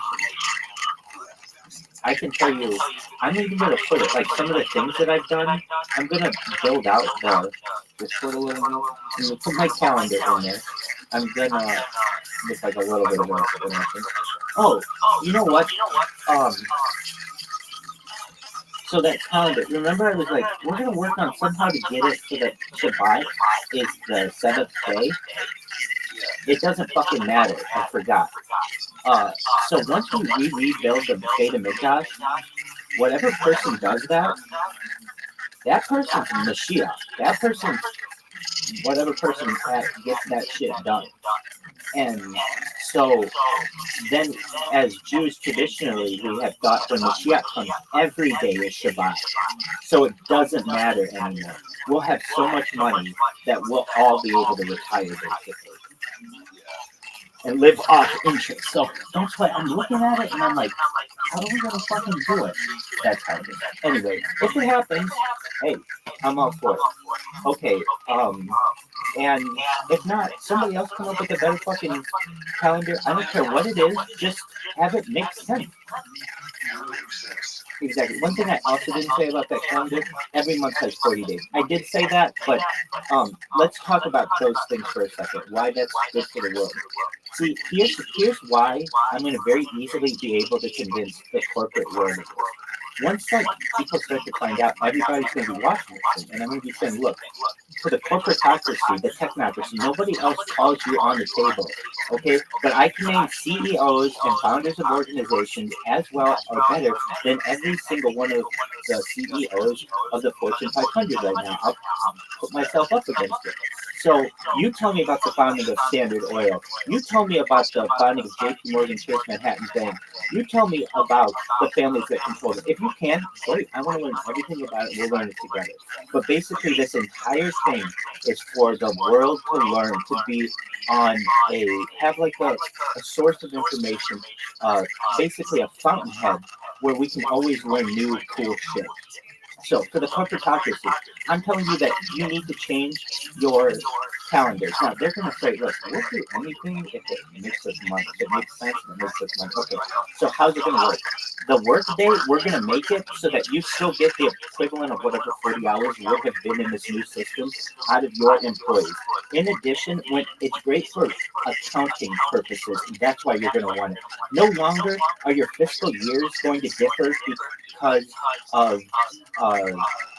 I can tell you, I'm even going to put it, like some of the things that I've done, I'm going to build out the Discord a little more. I'm going to put my calendar in there. I'm going to make like a little bit of an explanation. Oh, you know what? So that calendar, remember I was like, we're going to work on somehow to get it so that Shabbat is the 7th day. It doesn't fucking matter. I forgot. So once we rebuild the Beit HaMikdash, whatever person does that, that person's Mashiach. That person's whatever person that gets that shit done. And so then, as Jews traditionally, we have thought when Mashiach comes, every day is Shabbat. So it doesn't matter anymore. We'll have so much money that we'll all be able to retire, basically, and live off interest. So that's why I'm looking at it and I'm like, how are we gonna fucking do it? That's how it is. Anyway, if it happens, hey, I'm all for it. Okay, and if not, somebody else come up with a better fucking calendar. I don't care what it is, just have it make sense. Exactly. One thing I also didn't say about that calendar, every month has 40 days. I did say that, but let's talk about those things for a second. Why that's good for the world. See, here's why I'm going to very easily be able to convince the corporate world of this. Once like people start to find out, everybody's going to be watching this thing, and I'm going to be saying, look, for the corporatocracy, the technocracy, nobody else calls you on the table, okay? But I can name CEOs and founders of organizations as well or better than every single one of the CEOs of the Fortune 500 right now. I'll put myself up against it. So you tell me about the founding of Standard Oil. You tell me about the founding of JP Morgan Chase Manhattan Bank. You tell me about the families that control it. If you can, great. I want to learn everything about it. We'll learn it together. But basically, this entire thing is for the world to learn, to be on have like a source of information, basically a fountainhead where we can always learn new cool shit. So for the corporatocracy, I'm telling you that you need to change your calendars. Now they're going to say, look, we'll do anything if it makes us money. If it makes sense, and it makes us money. Okay, so how's it going to work? The work day, we're going to make it so that you still get the equivalent of whatever 40 hours would have been in this new system out of your employees. In addition, when it's great for accounting purposes, that's why you're going to want it. No longer are your fiscal years going to differ because of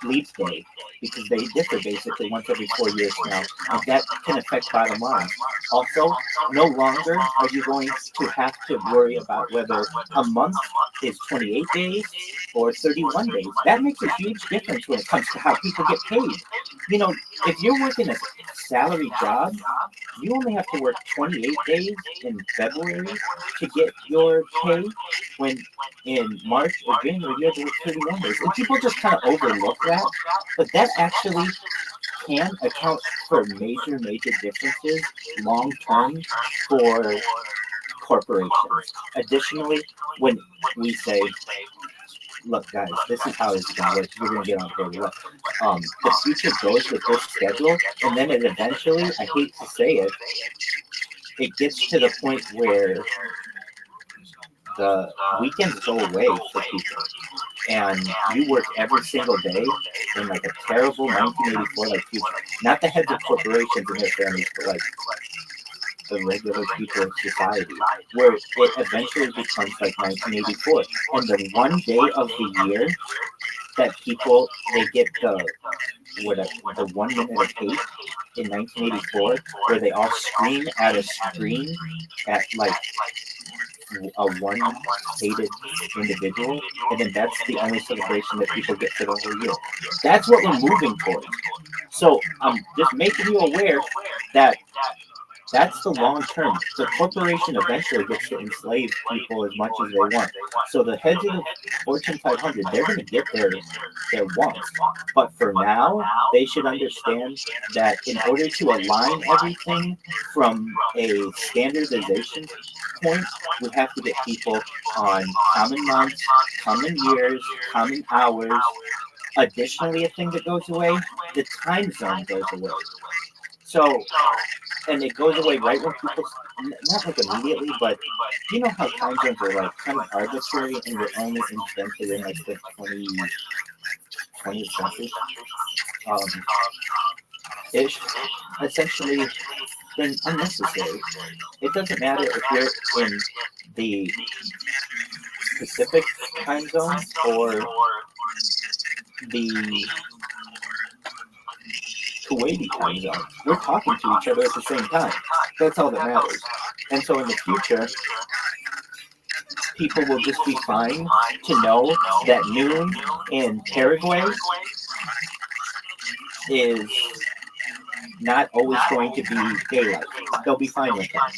leap day, because they differ basically once every 4 years now, and that can affect bottom line. Also, no longer are you going to have to worry about whether a month is 28 days or 31 days. That makes a huge difference when it comes to how people get paid. You know, if you're working a salary job, you only have to work 28 days in February to get your pay, when in March or January you have to work 31 days. And people just kind of overlook that, but that actually can account for major differences long term for corporations. Additionally, when we say, look guys, this is how it's going to work, you're going to get on board. Look, the future goes with this schedule, and then it eventually, I hate to say it, it gets to the point where the weekends go away for people, and you work every single day in like a terrible 1984, like people, not the heads of corporations and their families, but like the regular people of society, where it eventually becomes like 1984, and the one day of the year that people, they get the 1 minute of hate in 1984, where they all scream at a screen at like a one hated individual, and then that's the only celebration that people get for the whole year. That's what we're moving towards. So I'm just making you aware that that's the long term. The corporation eventually gets to enslave people as much as they want. So the heads of the Fortune 500, they're going to get their wants. But for now, they should understand that in order to align everything from a standardization point, we have to get people on common months, common years, common hours. Additionally, a thing that goes away, the time zone goes away. So, and it goes away right when people, not like immediately, but you know how time zones are like kind of arbitrary and were only invented in like the 20th century. It's essentially been unnecessary. It doesn't matter if you're in the Pacific time zone or the Kuwaiti time zone. We're talking to each other at the same time. That's all that matters. And so in the future, people will just be fine to know that noon in Paraguay is not always going to be daylight. They'll be fine with that,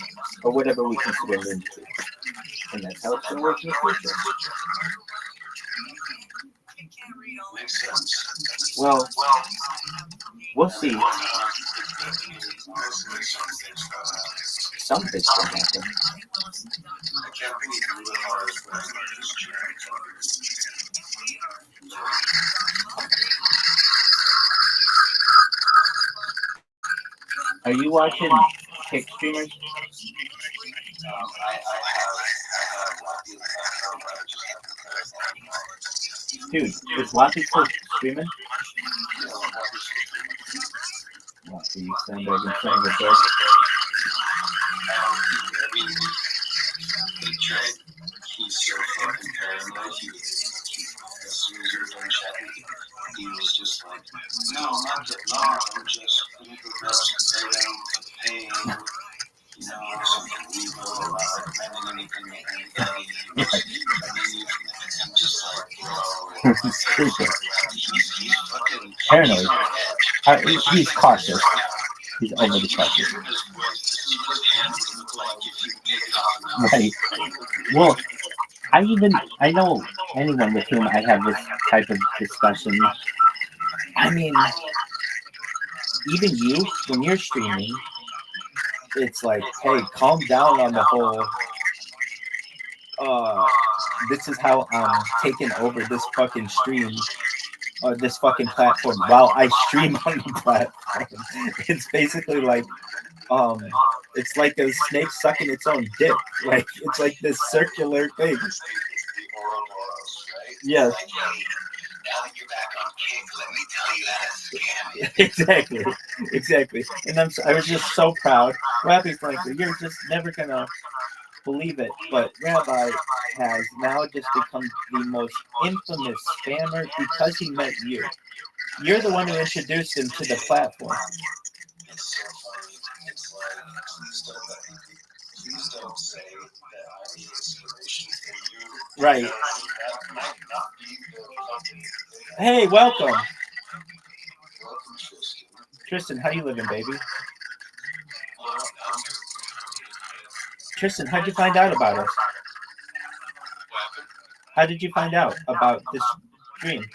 or whatever we consider noon to be. And that's how it's going to work in the future. Makes sense. Well, we'll see. Something's going to happen. I can't think of who the hardest was on this track. Are you watching Kick streamers? Dude, is Wappy still streaming? Wappy, you sound like a son of a bitch. He's so fucking paranoid. As soon as you're done checking, he was just like, no, I'm not getting off. I'm just going to go stay down with the pain. You know, something evil about recommending anything to anybody. I'm just like, bro. He's fucking paranoid. He's cautious. He's overly cautious. Right. Well, I know anyone with whom I have this type of discussion. I mean, even you, when you're streaming, it's like, hey, calm down on the whole, this is how I'm taking over this fucking stream, or this fucking platform, while I stream on the platform. It's basically like, it's like a snake sucking its own dick. Like, it's like this circular thing. Yes. Now that you're back on Kick, let me tell you how to scam it. Exactly. And I was just so proud. Rabbi, frankly, you're just never gonna believe it, but Rabbi has now just become the most infamous spammer because he met you. You're the one who introduced him to the platform. It's so funny. It's like, please don't say that I'm the inspiration for you. Right. That might not be the company. Hey, welcome. Welcome, Tristan. Tristan, how you living, baby? Tristan, how'd you find out about us? How did you find out about this stream?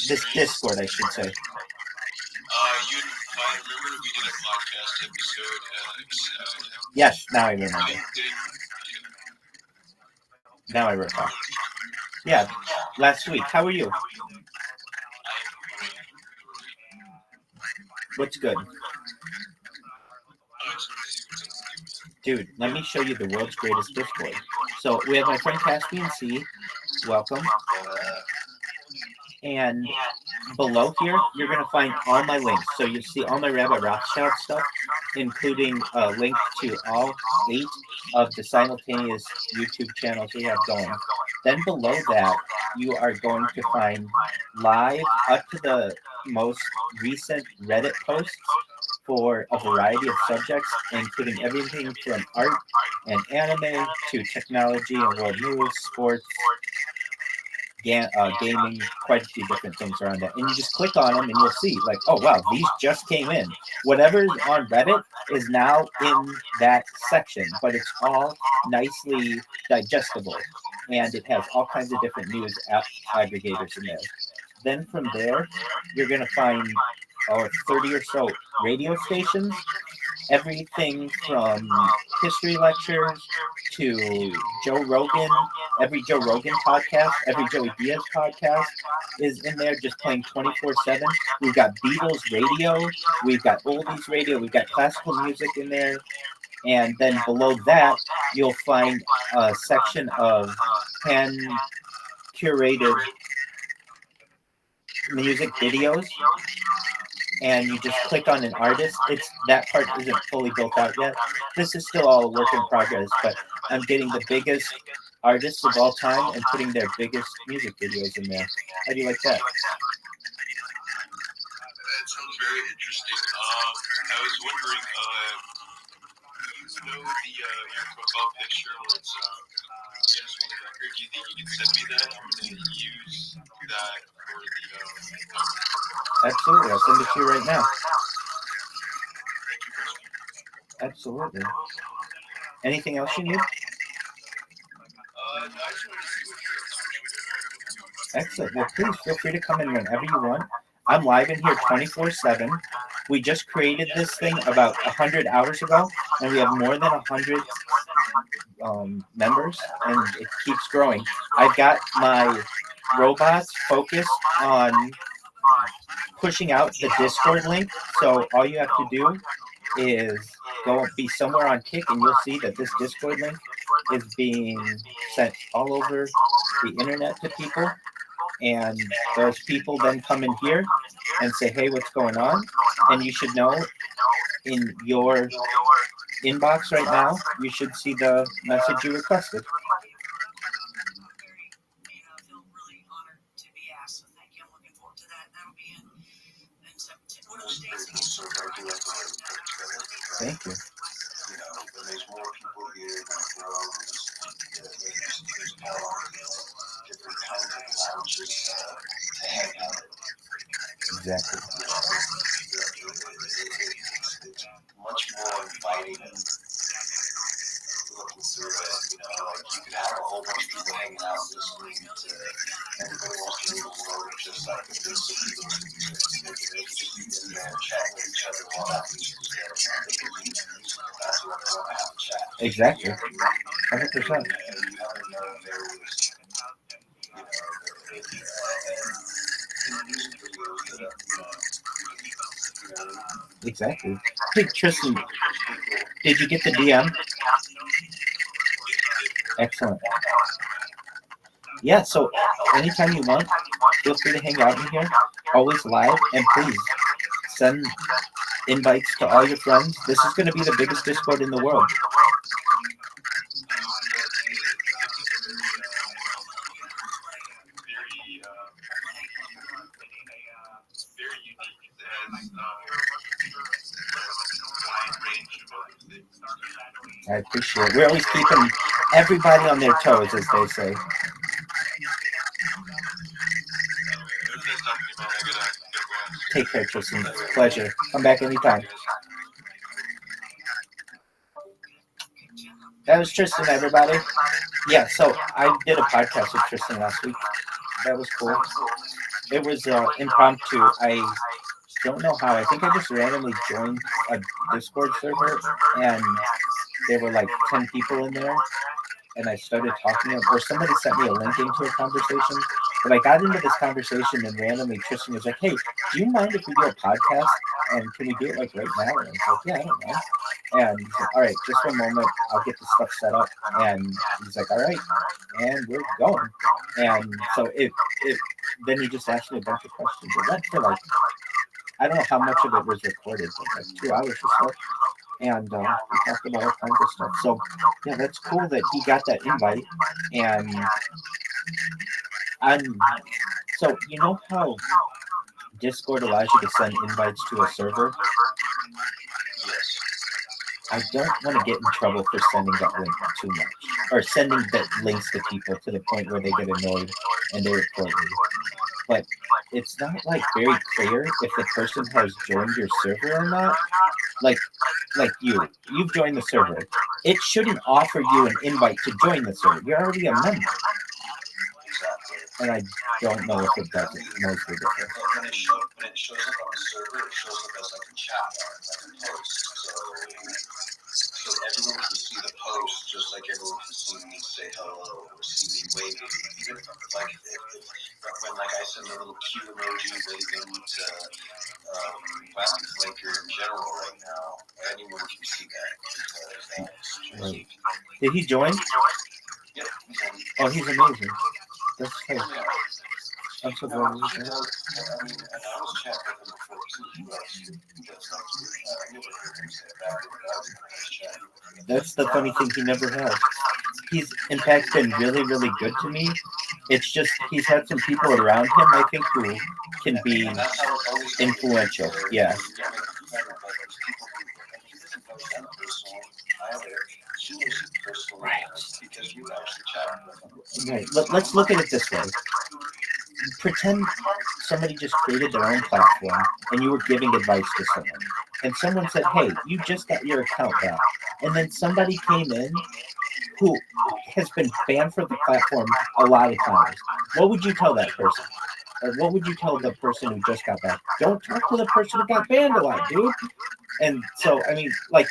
This Discord, I should say. I remember we did a podcast episode. Yes, now I remember. Now I recall. Yeah, last week. How are you? What's good? Dude, let me show you the world's greatest Discord. So we have my friend Caspian C. Welcome. And below here, you're going to find all my links. So you see all my Rabbi Rothschild stuff, including a link to all 8 of the simultaneous YouTube channels we have going. Then below that, you are going to find live up to the most recent Reddit posts for a variety of subjects, including everything from art and anime to technology and world news, sports, gaming, quite a few different things around that. And you just click on them and you'll see, like, oh, wow, these just came in. Whatever's on Reddit is now in that section, but it's all nicely digestible. And it has all kinds of different news aggregators in there. Then from there, you're going to find 30 or so radio stations, everything from history lectures to Joe Rogan. Every Joe Rogan podcast, every Joey Diaz podcast is in there just playing 24/7. We've got Beatles radio, we've got oldies radio, we've got classical music in there. And then below that, you'll find a section of hand-curated music videos. And you just click on an artist. That part isn't fully built out yet. This is still all a work in progress, but I'm getting the biggest artists of all time and putting their biggest music videos in there. How do you like that? That sounds very interesting. I was wondering, you know your profile picture where it's Guinness World Record. Do you think you can send me that? I'm going to use that for the Absolutely, I'll send it to you right now. Absolutely. Anything else you need? I just wanted to see what your Excellent. Well, please feel free to come in whenever you want. I'm live in here 24/7. We just created this thing about 100 hours ago, and we have more than 100 members, and it keeps growing. I've got my robots focused on pushing out the Discord link, so all you have to do is go be somewhere on Kick, and you'll see that this Discord link is being sent all over the internet to people, and those people then come in here and say, hey, what's going on? And you should know in your inbox right now, you should see the message you requested. Thank you. You know, when there's more people here, when it grows, there's more different kinds of lounges to hang out. Exactly. It's much more inviting looking through it. You know, like you could have a whole bunch of people hanging out listening to everybody wants to move forward just like the music. They could just be in there chatting with each other while that music is going on. They could be that's what they want to have a chat. Exactly. 100%. And you never know if there was, you know, music videos that are, Exactly. Hey, Tristan, did you get the DM? Excellent. Yeah, so anytime you want, feel free to hang out in here. Always live, and please send invites to all your friends. This is going to be the biggest Discord in the world. I appreciate it. We're always keeping everybody on their toes, as they say. Take care, Tristan. Pleasure. Come back anytime. That was Tristan, everybody. Yeah, so I did a podcast with Tristan last week. That was cool. It was impromptu. I don't know how. I think I just randomly joined a Discord server, and there were like 10 people in there, and I started talking to them, or somebody sent me a link into a conversation. But I got into this conversation, and randomly Tristan was like, hey, do you mind if we do a podcast? And can we do it like right now? And I was like, yeah, I don't know. And he's like, all right, just one moment. I'll get the stuff set up. And he's like, all right. And we're going. And so then he just asked me a bunch of questions. It went for like, I don't know how much of it was recorded, but like 2 hours or so. And we talked about all kinds of stuff. So, yeah, that's cool that he got that invite. And so, you know how Discord allows you to send invites to a server? I don't want to get in trouble for sending that link too much, or sending the links to people to the point where they get annoyed and they report me. But it's not like very clear if the person has joined your server or not. Like you've joined the server. It shouldn't offer you an invite to join the server. You're already a member. And I don't know if it does. It knows the difference. When it shows up on the server, it shows up as like a chat bar, like a post. So everyone can see the post, just like everyone can see me say hello or see me waving. Even like when like I send a little cute emoji waving to Plastic Flaker in general right now, anyone can see that. Right. Did he join? Yep. Oh, he's amazing. That's cool. I'm so glad he's there. I mean, and I was chatting with him before too. He does I never heard him say a bad word. I was chatting. That's the funny thing, he never has. He's in fact been really, really good to me. It's just he's had some people around him, I think, who can be influential. Yeah. Right. Let's look at it this way. Pretend somebody just created their own platform and you were giving advice to someone. And someone said, hey, you just got your account back. And then somebody came in who has been banned from the platform a lot of times. What would you tell that person? Or what would you tell the person who just got back? Don't talk to the person who got banned a lot, dude. And so, I mean, like,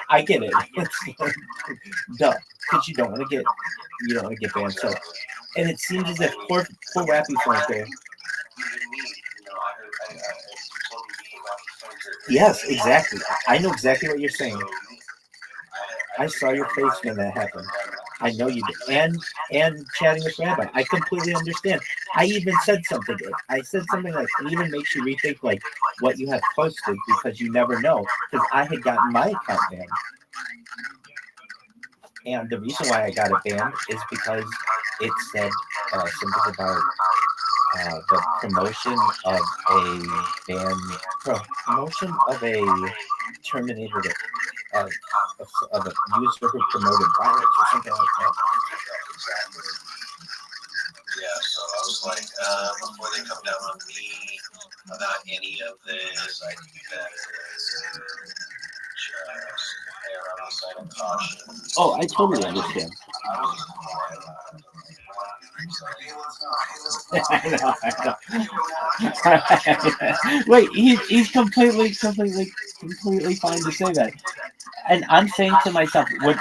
I get it. It's duh, because you don't want to get banned. So, and it seems as if poor Rappy Flanker. Yes, exactly. I know exactly what you're saying. I saw your face when that happened. I know you did. And chatting with Rabbi, I completely understand. I even said something. I said something like, it even makes you rethink like what you have posted because you never know. Because I had gotten my account banned. And the reason why I got it banned is because it said something about the promotion of a terminated of a user who promoted violence or something like that. Yeah, so I was like, before they come down on me about any of this, I do better just err on the side of caution. Oh, I totally understand. I know. Wait, he's completely fine to say that. And I'm saying to myself, what?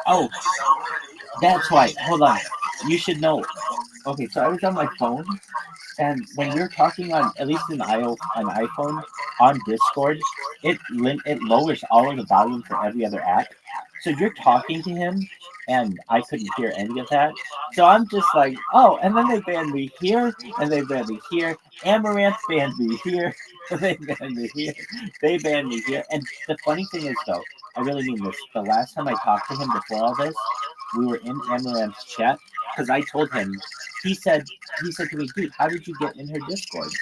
Oh, that's why. Hold on. You should know. Okay, so I was on my phone, and when you're talking on, at least an iPhone, on Discord, it lowers all of the volume for every other app. So you're talking to him, and I couldn't hear any of that. So I'm just like, oh, and then they banned me here, and they banned me here. Amaranth banned me here, and they banned me here. They banned me here. And the funny thing is, though, I really mean this. The last time I talked to him before all this, we were in Amaranth's chat, because I told him, he said to me, dude, how did you get in her Discord?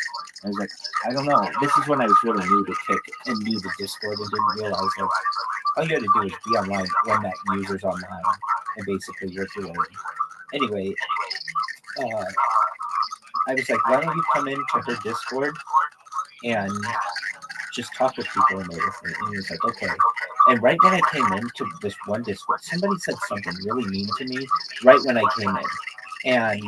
I was like, I don't know. This is when I was really new to Kick and new to Discord and didn't realize that all you had to do is be online when that user's online and basically work your way in. Anyway, I was like, why don't you come into her Discord and just talk with people in there with me? And he was like, okay. And right when I came into this one Discord, somebody said something really mean to me right when I came in. And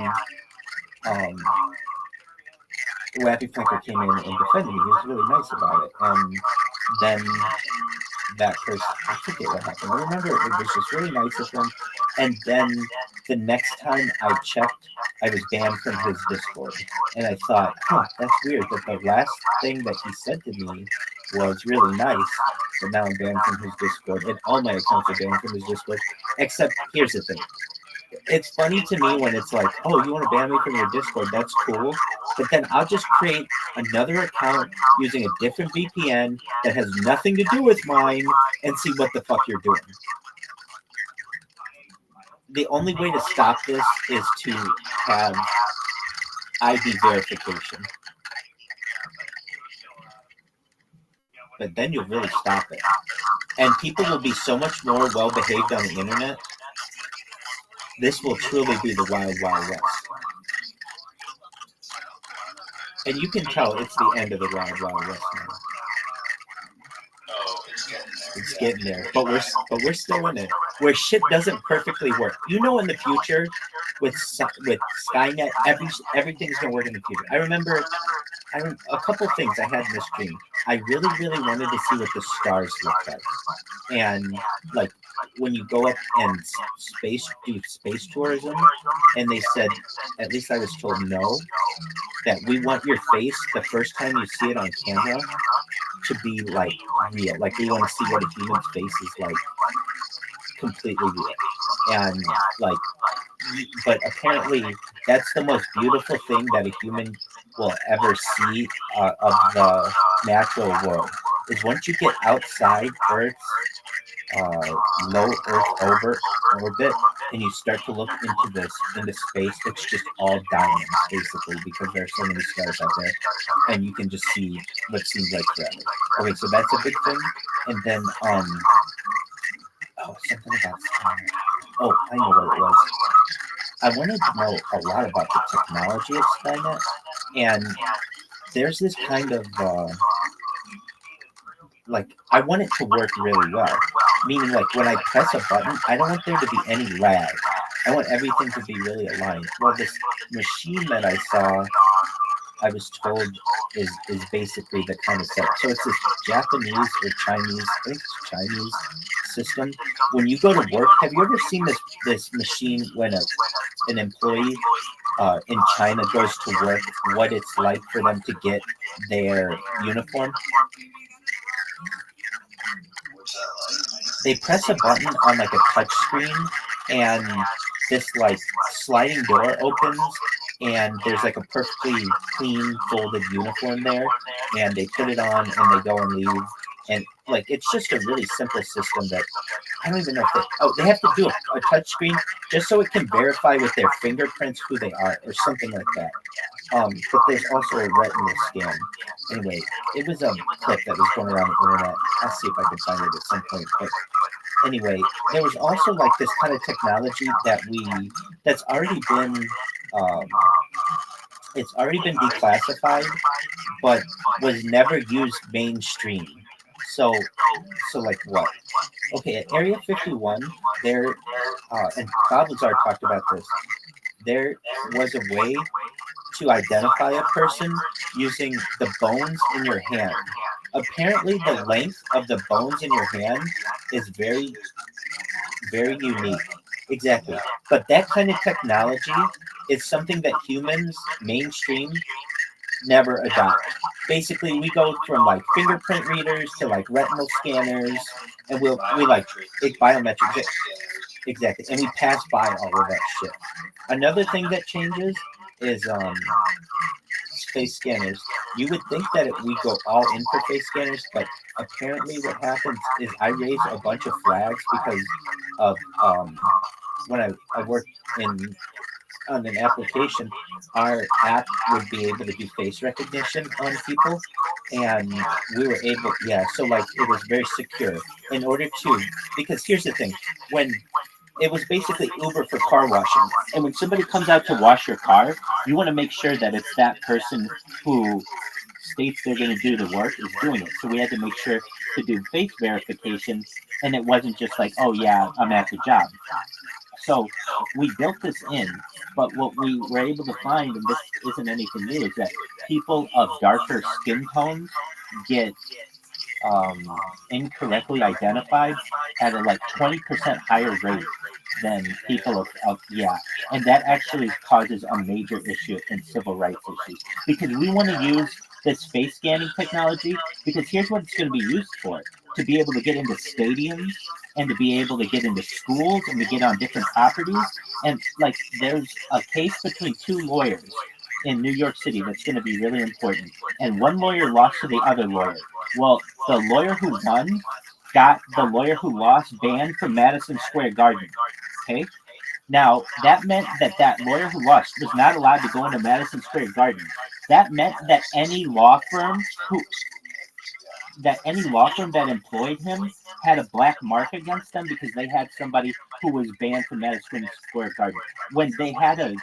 Rappy Flanker came in and defended me. He was really nice about it. And then that person, I forget what happened. I remember it was just really nice of him. And then the next time I checked, I was banned from his Discord. And I thought, that's weird that the last thing that he said to me was really nice, but now I'm banned from his Discord. And all my accounts are banned from his Discord. Except, here's the thing. It's funny to me when it's like, oh, you want to ban me from your Discord? That's cool. But then I'll just create another account using a different VPN that has nothing to do with mine and see what the fuck you're doing. The only way to stop this is to have ID verification. But then you'll really stop it. And people will be so much more well-behaved on the internet. This will truly be the wild, wild west. And you can tell it's the end of the wild, wild west now. Oh, It's getting there, but we're still in it. Where shit doesn't perfectly work. You know, in the future, with Skynet, everything's gonna work in the future. I remember a couple things I had in this dream. I really, really wanted to see what the stars look like, and like when you go up and do space tourism, and they said, at least I was told no, that we want your face the first time you see it on camera to be like real. Like we want to see what a human's face is like, completely real. And like, but apparently that's the most beautiful thing that a human will ever see of the natural world, is once you get outside Earth's low Earth orbit and you start to look into space, it's just all diamonds basically because there are so many stars out there, and you can just see what seems like forever. Okay, so that's a big thing, and then something about Skynet. Oh, I know what it was. I wanted to know a lot about the technology of Skynet, and there's this kind of I want it to work really well. Meaning, like when I press a button, I don't want there to be any lag. I want everything to be really aligned. Well, this machine that I saw, I was told is basically the kind of setup. So it's this Japanese or Chinese, I think it's Chinese system. When you go to work, have you ever seen this machine when an employee in China goes to work, what it's like for them to get their uniform? They press a button on like a touch screen, and this like sliding door opens, and there's like a perfectly clean folded uniform there, and they put it on and they go and leave, and like it's just a really simple system that I don't even know if they have to do a touch screen just so it can verify with their fingerprints who they are or something like that. But there's also a retinal scan. Anyway, it was a clip that was going around the internet. I'll see if I can find it at some point. But anyway, there was also like this kind of technology that's already been it's already been declassified, but was never used mainstream. So like what? Okay, at Area 51, there, and Bob Lazar talked about this. There was a way to identify a person using the bones in your hand. Apparently, the length of the bones in your hand is very, very unique. Exactly. But that kind of technology is something that humans, mainstream, never adopt. Basically, we go from like fingerprint readers to like retinal scanners, and we like biometrics. Exactly, and we pass by all of that shit. Another thing that changes is face scanners. You would think that we go all in for face scanners, but apparently what happens is I raise a bunch of flags because of when I worked on an application, our app would be able to do face recognition on people, and we were able, so like it was very secure in order to, because here's the thing, when it was basically Uber for car washing, and when somebody comes out to wash your car, you want to make sure that it's that person who states they're going to do the work is doing it. So we had to make sure to do face verification, and it wasn't just like, oh yeah, I'm at the job. So we built this in, but what we were able to find, and this isn't anything new, is that people of darker skin tones get incorrectly identified at a like 20% higher rate than people of and that actually causes a major issue in civil rights issues, because we want to use this face scanning technology, because here's what it's going to be used for: to be able to get into stadiums and to be able to get into schools and to get on different properties. And like there's a case between two lawyers in New York City that's going to be really important, and one lawyer lost to the other lawyer. Well, the lawyer who won got the lawyer who lost banned from Madison Square Garden. Okay? Now, that meant that lawyer who lost was not allowed to go into Madison Square Garden. That meant that any law firm that employed him had a black mark against them because they had somebody who was banned from Madison Square Garden. When they had an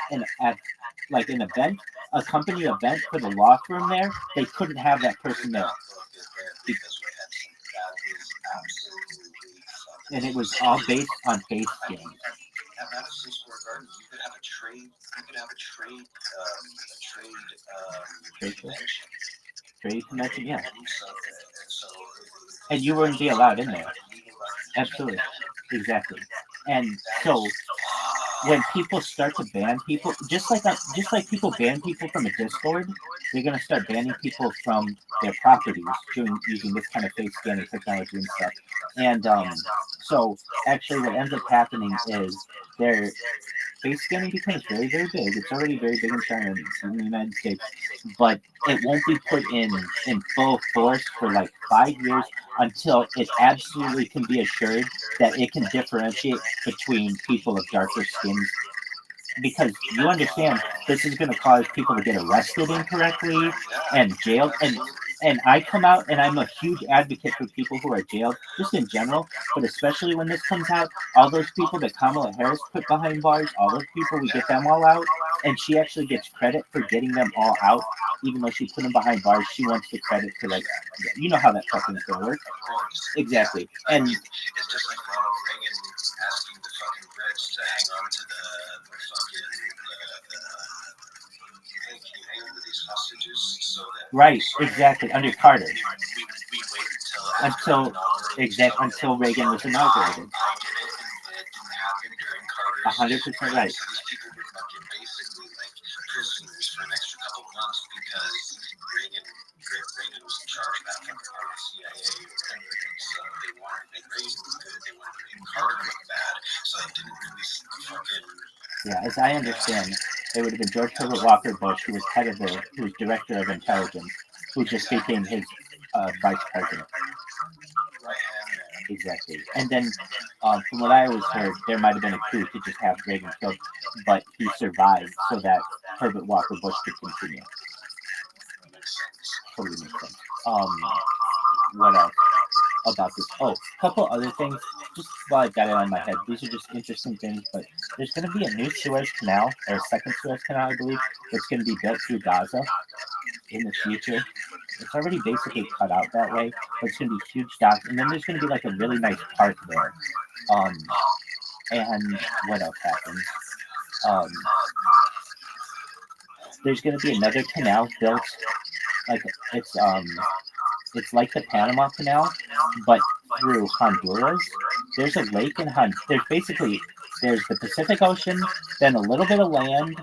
event, a company event for the law firm there, they couldn't have that person there. And it was all based on face scanning. At Madison Square Garden, you could have a trade convention. Trade convention, yeah. And you wouldn't be allowed in there. Absolutely. Exactly. And so when people start to ban people, just like people ban people from a Discord, they're going to start banning people from their properties using this kind of face scanning technology and stuff. And so actually what ends up happening is face scanning becomes very, very big, it's already very big in China and in the United States, but it won't be put in full force for like 5 years until it absolutely can be assured that it can differentiate between people of darker skins. Because you understand, this is going to cause people to get arrested incorrectly and jailed. And I come out and I'm a huge advocate for people who are jailed, just in general, but especially when this comes out, all those people that Kamala Harris put behind bars, all those people, we get them all out, and she actually gets credit for getting them all out, even though she put them behind bars. She wants the credit for, like, you know how that fucking is going to work. Exactly. And it's just like Ronald Reagan asking the fucking Brits to hang on to the fucking can you hang on to these hostages so that right, exactly, under Carter. We wait until Reagan was inaugurated. 100% right. So these people were fucking basically like prisoners for an extra couple of months because Reagan was in charge of that fucking part of the CIA or whatever. So they wanted to make Reagan look good, they wanted to make Carter look bad, so they didn't release the fucking. Yeah, as I understand, it would have been George Herbert Walker Bush, who was director of intelligence, who just became his vice president. Exactly. And then, from what I always heard, there might have been a coup to just have Reagan killed, but he survived so that Herbert Walker Bush could continue. Totally makes sense. What else about this? Oh, a couple other things. Just while I've got it on my head, these are just interesting things, but there's going to be a new Suez Canal, or a second Suez Canal, I believe, that's going to be built through Gaza in the future. It's already basically cut out that way, but it's going to be huge docks, and then there's going to be like a really nice park there. And what else happens? There's going to be another canal built, like it's like the Panama Canal, but through Honduras. There's a lake in there's the Pacific Ocean, then a little bit of land,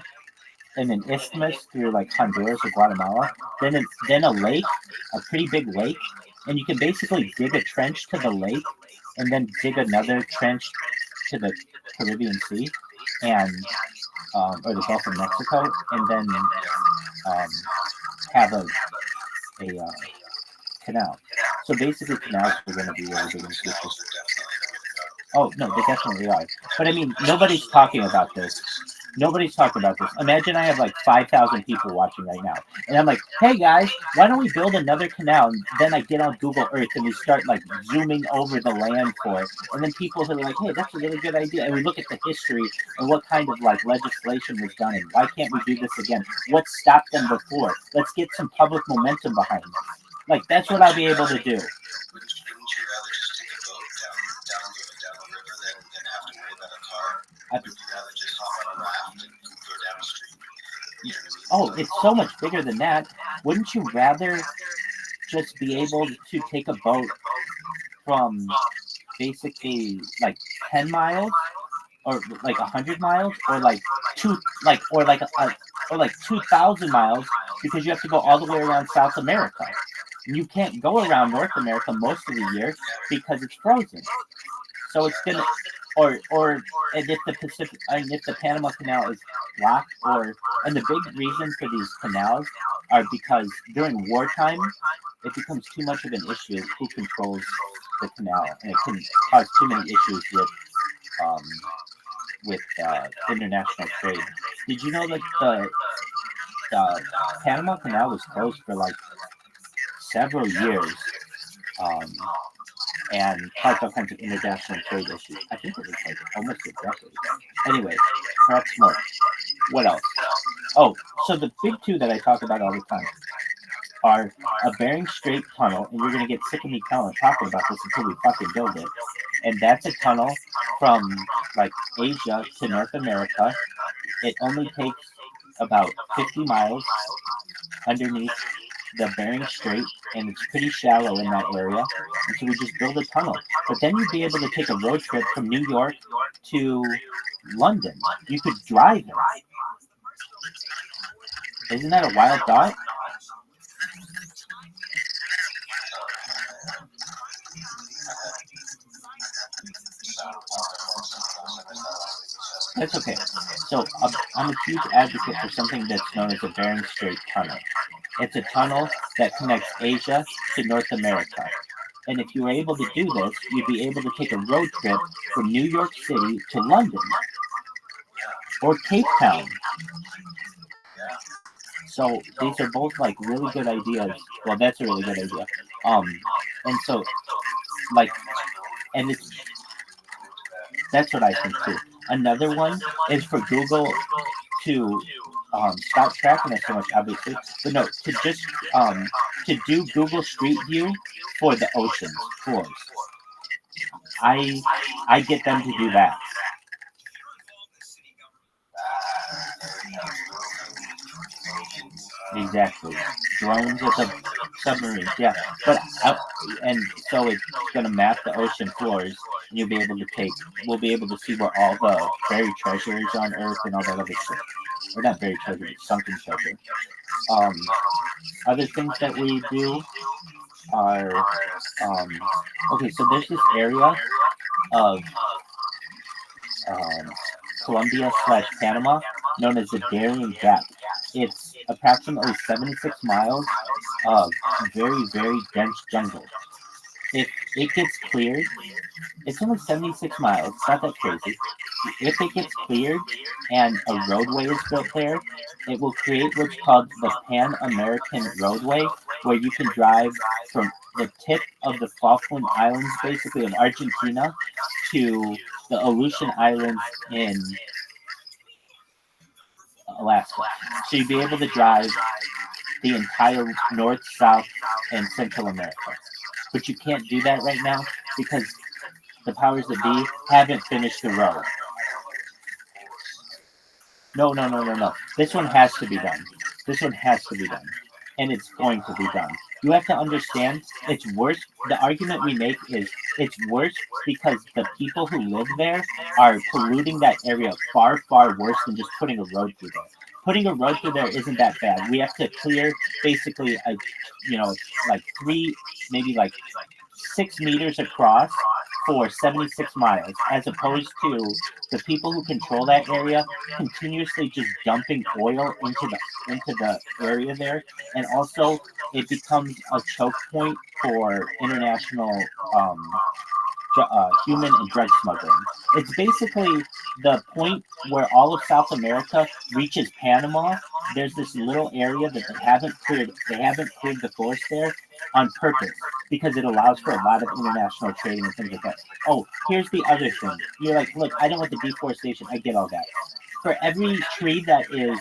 and an isthmus through like Honduras or Guatemala, then a lake, a pretty big lake, and you can basically dig a trench to the lake, and then dig another trench to the Caribbean Sea, and or the Gulf of Mexico, and then have a canal. So basically, canals are going to be really big in the future. Oh no, they definitely are. But I mean, nobody's talking about this. Nobody's talking about this. Imagine I have like 5,000 people watching right now. And I'm like, hey guys, why don't we build another canal? And then I get on Google Earth and we start like zooming over the land for it. And then people are like, hey, that's a really good idea. And we look at the history and what kind of like legislation was done and why can't we do this again? What stopped them before? Let's get some public momentum behind this. Like, that's what I'll be able to do. Wouldn't you rather just take a boat down the river than have to worry about a car? Would you rather just hop on a raft and go down a street? You know what I mean? Oh, it's so much bigger than that. Wouldn't you rather just be able to take a boat from basically like 10 miles or like 100 miles or like 2,000 miles because you have to go all the way around South America. And you can't go around North America most of the year because it's frozen. So it's gonna, and if the Panama Canal is blocked, and the big reason for these canals are because during wartime it becomes too much of an issue who controls the canal, and it can cause too many issues with international trade. Did you know that the Panama Canal was closed for like several years, and caused all kinds of international trade issues? I think it was like almost a decade. Anyway, perhaps more. What else? Oh, so the big two that I talk about all the time are a Bering Strait tunnel, and you're going to get sick of me talking about this until we fucking build it. And that's a tunnel from like Asia to North America. It only takes about 50 miles underneath the Bering Strait, and it's pretty shallow in that area. And so we just build a tunnel. But then you'd be able to take a road trip from New York to London. You could drive it. Isn't that a wild thought? That's okay. So I'm a huge advocate for something that's known as a Bering Strait tunnel. It's a tunnel that connects Asia to North America. And if you were able to do this, you'd be able to take a road trip from New York City to London or Cape Town. So these are both like really good ideas. Well, that's a really good idea. And so like, and that's what I think too. Another one is for Google to stop tracking us so much, obviously, but no, to just to do Google Street View for the oceans floors. I get them to do that. Exactly. Drones with the submarines, yeah. But and so it's gonna map the ocean floors, and you'll be able to we'll be able to see where all the buried treasure is on Earth and all that other stuff. Or not buried treasure, but sunken treasure. Other things that we do are okay. So there's this area of Colombia/Panama known as the Darien Gap. It's approximately 76 miles of very, very dense jungle. If it gets cleared, it's only 76 miles. It's not that crazy. If it gets cleared and a roadway is built there, it will create what's called the Pan-American Roadway, where you can drive from the tip of the Falkland Islands, basically of Argentina, to the Aleutian Islands in Alaska. So you'd be able to drive the entire North, South, and Central America. But you can't do that right now because the powers that be haven't finished the road. No. This one has to be done. This one has to be done. And it's going to be done. You have to understand, it's worse. The argument we make is it's worse because the people who live there are polluting that area far, far worse than just putting a road through there. Putting a road through there isn't that bad. We have to clear basically like 6 meters across for 76 miles, as opposed to the people who control that area continuously just dumping oil into the area there, and also it becomes a choke point for international human and drug smuggling. It's basically the point where all of South America reaches Panama. There's this little area that they haven't cleared. They haven't cleared the forest there on purpose because it allows for a lot of international trading and things like that. Oh, here's the other thing. You're like, look, I don't want the deforestation. I get all that. For every tree that is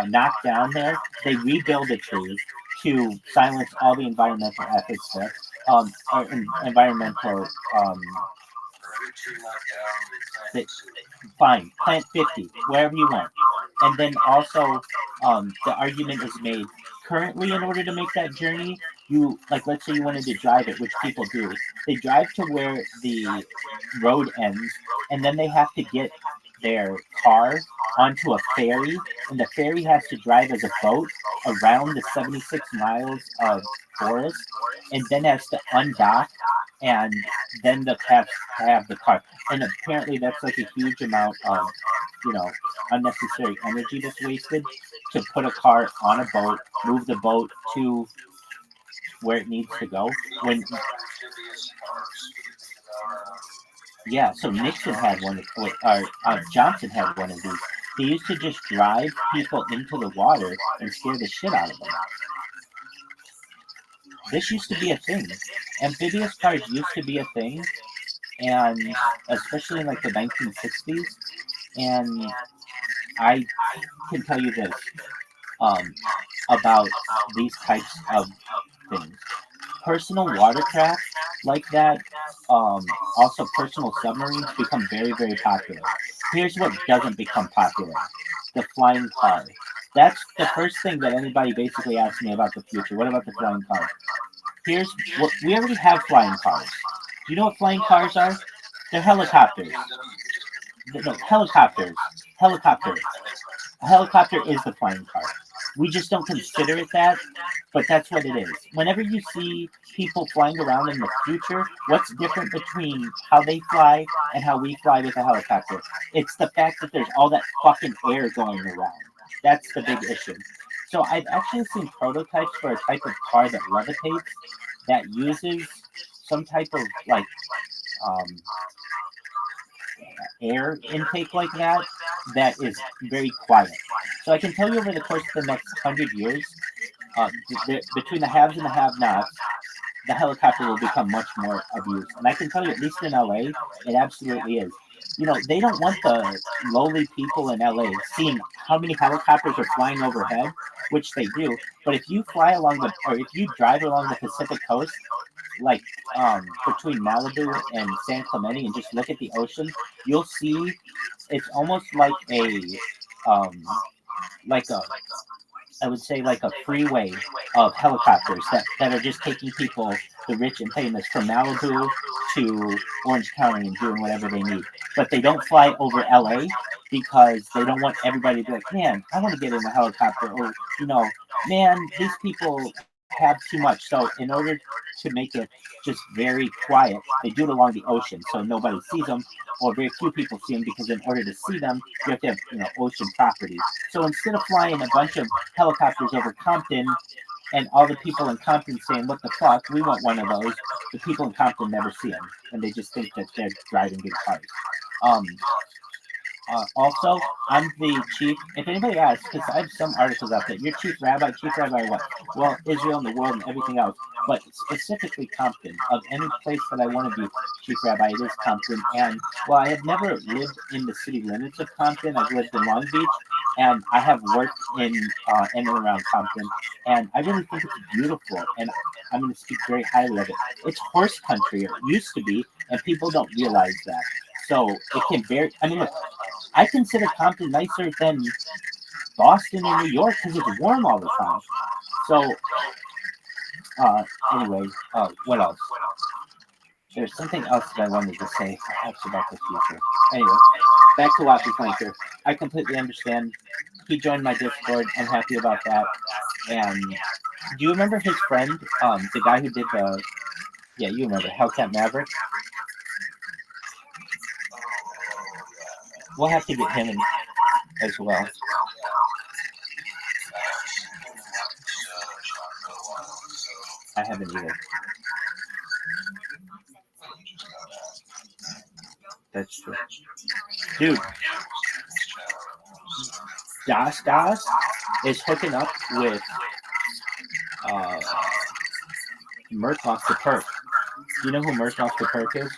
knocked down there, they rebuild a tree to silence all the environmental efforts there. Or environmental. Fine, plant 50 wherever you want, and then also the argument is made. Currently, in order to make that journey, let's say you wanted to drive it, which people do. They drive to where the road ends, and then they have to get their car onto a ferry, and the ferry has to drive as a boat around the 76 miles of forest, and then has to undock, and then have the car. And apparently that's like a huge amount of, unnecessary energy that's wasted to put a car on a boat, move the boat to where it needs to go. So Nixon had one, or Johnson had one of these. He used to just drive people into the water and scare the shit out of them. This used to be a thing. Amphibious cars used to be a thing, and especially in like the 1960s. And I can tell you this about these types of things. Personal watercraft like that, also personal submarines become very, very popular. Here's what doesn't become popular: the flying car. That's the first thing that anybody basically asks me about the future. What about the flying car? Here's what we already have: flying cars. Do you know what flying cars are? They're helicopters. No, helicopters. Helicopter. A helicopter is the flying car. We just don't consider it that, but that's what it is. Whenever you see people flying around in the future, what's different between how they fly and how we fly with a helicopter? It's the fact that there's all that fucking air going around. That's the big issue. So I've actually seen prototypes for a type of car that levitates, that uses some type of like air intake like that, that is very quiet. So I can tell you over the course of the next 100 years, between the haves and the have-nots, the helicopter will become much more abused. And I can tell you, at least in LA, it absolutely is. You know, they don't want the lowly people in LA seeing how many helicopters are flying overhead, which they do. But if you fly along or if you drive along the Pacific coast, like between Malibu and San Clemente, and just look at the ocean, you'll see it's almost like a I would say like a freeway of helicopters that are just taking people, the rich and famous, from Malibu to Orange County and doing whatever they need. But they don't fly over LA because they don't want everybody to be like, man, I want to get in a helicopter, or, you know, man, these people have too much. So in order to make it just very quiet, they do it along the ocean so nobody sees them, or very few people see them, because in order to see them, you have to have, you know, ocean property. So instead of flying a bunch of helicopters over Compton and all the people in Compton saying, what the fuck, we want one of those, the people in Compton never see them, and they just think that they're driving big cars. Also, I'm the chief. If anybody asks, because I have some articles out there, you're chief rabbi what? Well, Israel and the world and everything else, but specifically Compton. Of any place that I want to be chief rabbi, it is Compton. And well, I have never lived in the city limits of Compton. I've lived in Long Beach, and I have worked in and around Compton, and I really think it's beautiful. And I'm going to speak very highly of it. It's horse country, or it used to be, and people don't realize that. So it can vary. I mean, look, I consider Compton nicer than Boston and New York because it's warm all the time. So, anyway, what else? There's something else that I wanted to say, perhaps about the future. Anyway, back to Wappy Flanker. I completely understand. He joined my Discord. I'm happy about that. And do you remember his friend, the guy who did the? Yeah, you remember Hellcat Maverick. We'll have to get him in as well. I haven't either. That's true. Dude, Das is hooking up with Murkoff the Perk. Do you know who Murkoff the Perk is?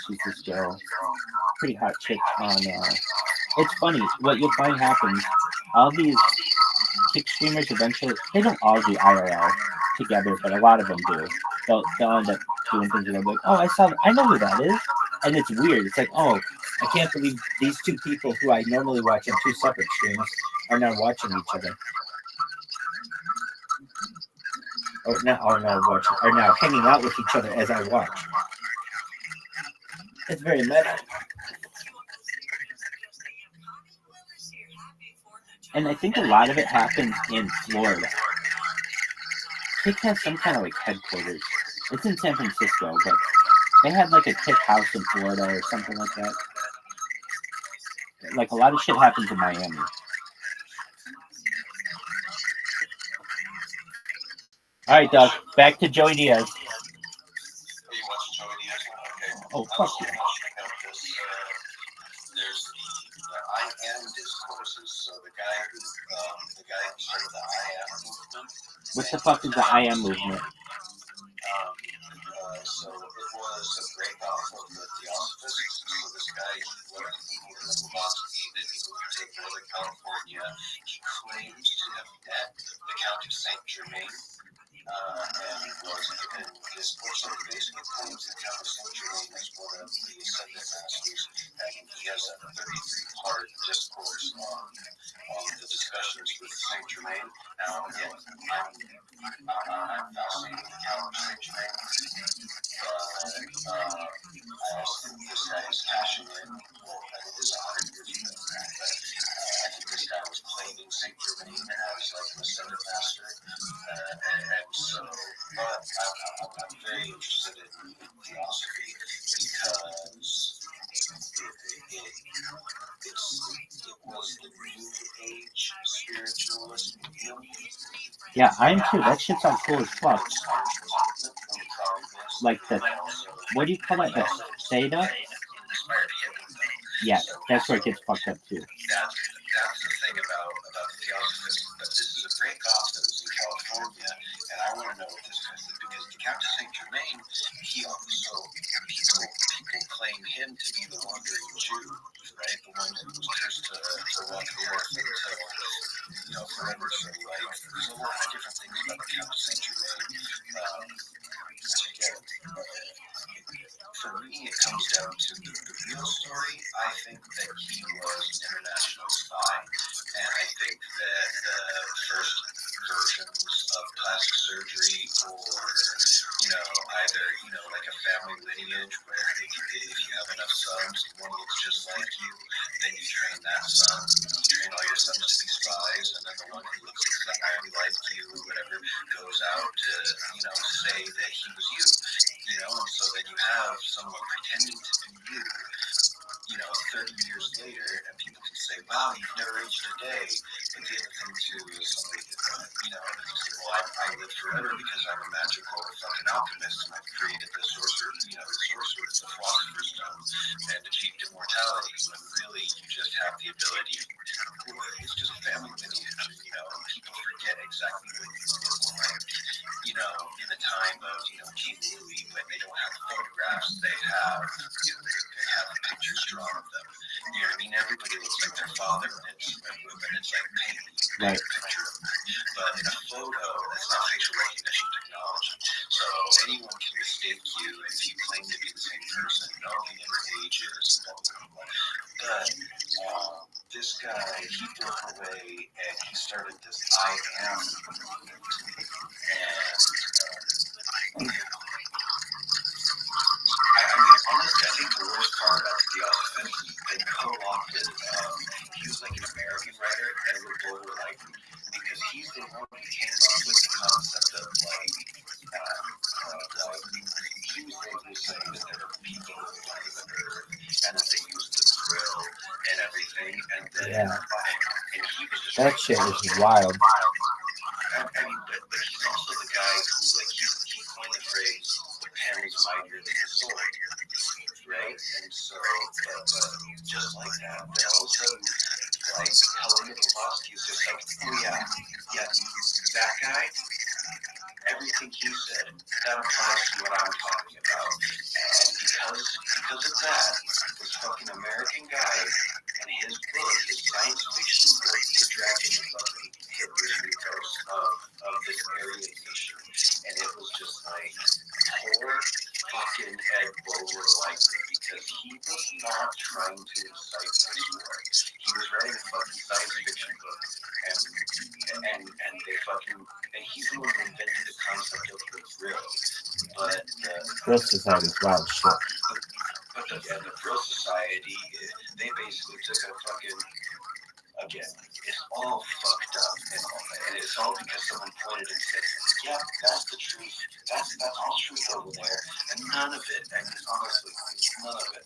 She's this girl. Pretty hot chick on... it's funny. What you'll find happens, all these kick streamers eventually... They don't all do IRL together, but a lot of them do. They'll end up doing things and they'll be like, oh, I know who that is. And it's weird. It's like, oh, I can't believe these two people who I normally watch on two separate streams are now watching each other. Are now hanging out with each other as I watch. It's very meta. And I think a lot of it happens in Florida. Kick has some kind of like headquarters. It's in San Francisco, but they had like a Kick house in Florida or something like that. Like a lot of shit happens in Miami. All right, Doug. Back to Joey Diaz. Oh, fuck you. There's the I am discourses. So the guy who started the I am movement. What the fuck is the I am movement? So it was a breakoff of the Theosophists. So this guy learned the philosophy that he would take Northern California. He claims to have met the Count of Saint Germain. And was given discourse. So he basically claims the Count of Saint Germain is one of the Ascended Masters, and he has a 33-part discourse on the discussions with Saint Germain. Now, again, I'm fascinated with the Count of Saint Germain. I also think this guy is cashing in. Well, it is 100 years ago, but I think this guy was claiming Saint Germain as like an Ascended Master. spiritualist, you know? Yeah, I am too. That shit sounds cool as fuck. Like the, what do you call that? The theta? Yeah, that's where it gets fucked up too. That's the thing about the Theosophists. But this is a great gospel that was in California, and I want to know what this guy said, because the Count Saint Germain, he also, people claim him to be the wandering Jew, right? The one who was cursed to walk the earth until, forever. So, like, there's a lot of different things about the Count Saint Germain. Again, for me, it comes down to the real story. I think that he was an international spy, and I think that the first versions of plastic surgery, or either like a family lineage where if you have enough sons, one looks just like you, then you train that son, you train all your sons to be spies, and then the one who looks exactly like you or whatever goes out to say that he was you. And so then you have someone pretending to be you, 30 years later, and people can say, wow, you've never aged a day. But the other thing, too, is somebody can say, well, I live forever because I'm a magical fucking alchemist, and I've created the sorcerer, the philosopher's stone, and achieved immortality, when really you just have the ability, it's just family lineage, and people forget exactly what you look like, in the time of, King Louis, when they don't have photographs, they have, they have pictures drawn of them. You know what I mean? Everybody looks like their father when it's like painted, right. A picture of them. But in a photo, that's not facial recognition technology. So anyone can mistake you if you claim to be the same person. No, he never ages, blah, blah, blah. But this guy, he broke away and he started this I am movement. And honestly, I think the worst part about the Theosophists, they co-opted, he was like an American writer, Edward Bulwer Lytton, because he's the one who came up with the concept of, he was the one who was saying that there were people who wanted the earth, and that they used the drill and everything, and then, and he was just that shit is wild. But he's also the guy who, he coined the phrase, the pen is mightier than the sword, right? And so, just like that, then all of a sudden, Helena Blavatsky is just like, oh yeah, that guy, everything he said, that applies to what I'm talking about. And because of that, this fucking American guy and his book, his science fiction book, is dragging the fucking Hitler's mythos of this Aryan nation. And it was just like, poor fucking Ed Bulwer Lytton, because he was not trying to incite this war. He was writing a fucking science fiction book, and they fucking, and he's the one who invented the concept of the Brill. But Brill Society is wild shit. But the Brill Society, they basically took a fucking, again, it's all fucked up, and it's all because someone pointed and said, yeah, that's the truth, that's all truth over there, and none of it, and honestly, none of it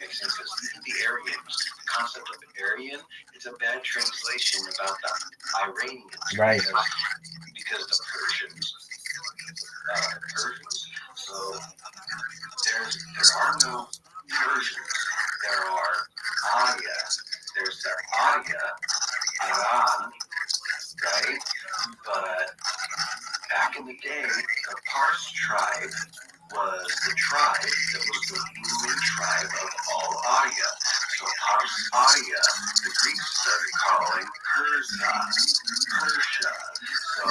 makes sense, because even the Aryans, the concept of Aryan, it's a bad translation about the Iranians, right? Because the Persians, so there are no Persians, there are Arya, there's the Arya, Iran, right? But back in the day, the Pars tribe was the tribe that was the ruling tribe of all Arya. So Pars Arya, the Greeks started calling Persia. So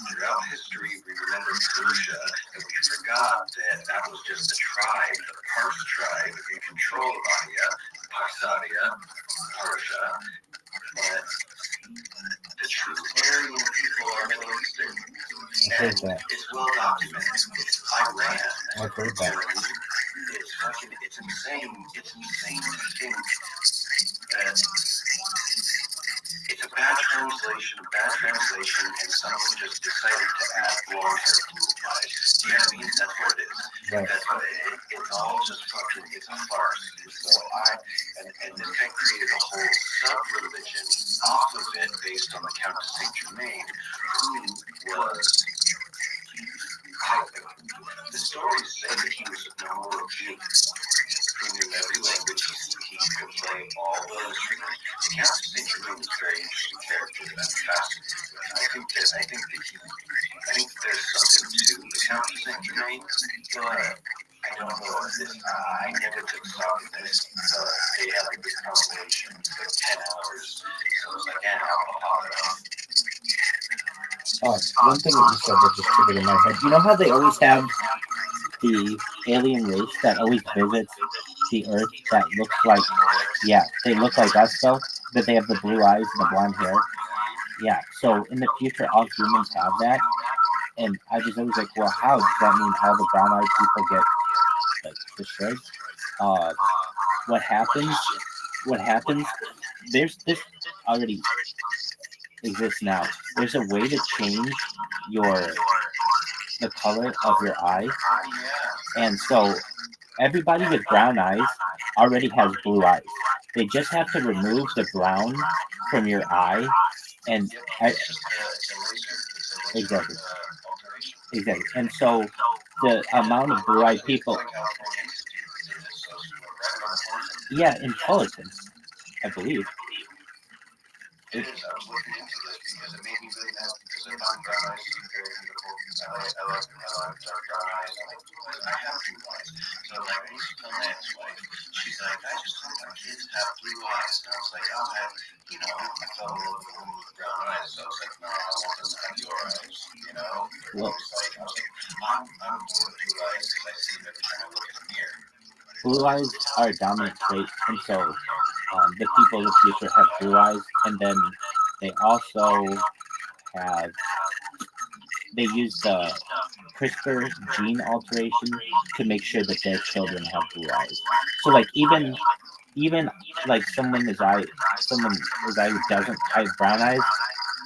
throughout history, we remember Persia, and we forgot that was just the tribe, the Pars tribe, in control of Arya, Parsaria, Persia. But the true Aryan people are Middle Eastern. And it's well documented. It's Iran. I've heard that. It's insane. It's insane to think that it's a bad translation, and someone just decided to add long-hair blue eyes. Do you know what I mean? That's what it is. Right. That's what it's all just fucking, it's a farce. So and this guy created a whole sub-religion religion off of it based on the Count of Saint Germain, who was. The stories say that he was a noble Jew who knew every language. He could play all the instruments. The Count of Saint Germain is a very interesting character that I'm fascinated with. I think there's something to the Count of Saint Germain, but I don't know if this. I never took stock in this. They had like this compilation, like 10 hours. So I was like, I'll pop it off. One thing that you said that just triggered in my head. You know how they always have the alien race that always visits the Earth that looks like, they look like us though, but they have the blue eyes and the blonde hair. Yeah, so in the future, all humans have that. And I was always like, well, how does that mean all the brown-eyed people get like destroyed? What happens? There's this already exists now. There's a way to change the color of your eye, and so everybody with brown eyes already has blue eyes. They just have to remove the brown from your eye, and exactly. And so the amount of blue-eyed people, in Fullerton, I believe. It is. I was looking into this because it made me really happy because I found brown eyes to be very beautiful. I like dark brown eyes. I have blue eyes. So like I used to tell my ex-wife, she's like, I just hope my kids have blue eyes. And I was like, I'll have, I fell in love with a woman with brown eyes. So I was like, no, I want them to have your eyes, Well, I'm born with blue eyes because I see them every time I look in the mirror. Blue eyes are a dominant trait, and so the people of the future have blue eyes, and then they also they use the CRISPR gene alteration to make sure that their children have blue eyes. So like even like someone as I who doesn't have brown eyes,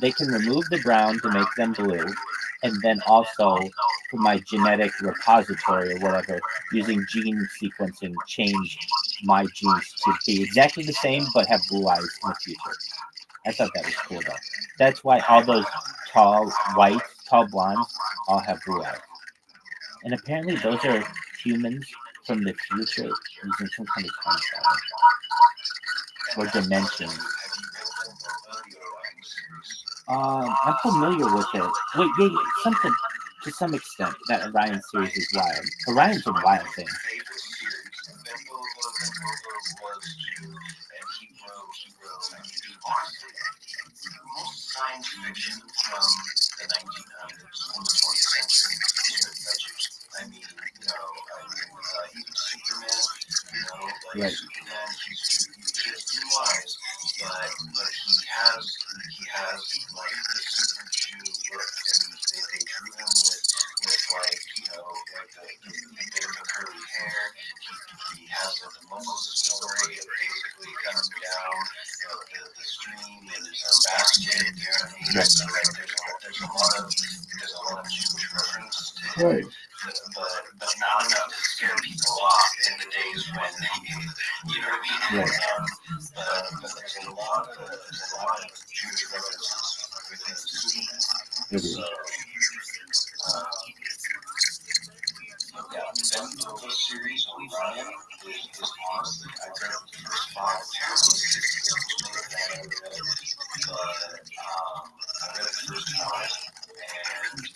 they can remove the brown to make them blue, and then also from my genetic repository or whatever, using gene sequencing, change my genes to be exactly the same but have blue eyes in the future. I thought that was cool though. That's why all those tall blondes all have blue eyes. And apparently those are humans from the future using some kind of time travel or dimension. I'm familiar with it. Wait, something to some extent that Orion series is wild. Orion's a wild thing. Science fiction from the 1900s and the 20th century is legends. I mean, even Superman, Right. Superman, he's blue eyes, but he has like the super Jew look, and they drew him with like, the curly hair. He has the Moses story of basically coming down the stream in his basket. You know what I mean? So like, there's a lot of Jewish references to him. Right. But not enough to scare people off in the days when you know what I mean? Right. But there's a lot of Jewish references within Superman. So the Nova series on Ryan is honestly, I read the first 5. Apparently I read the first 5, and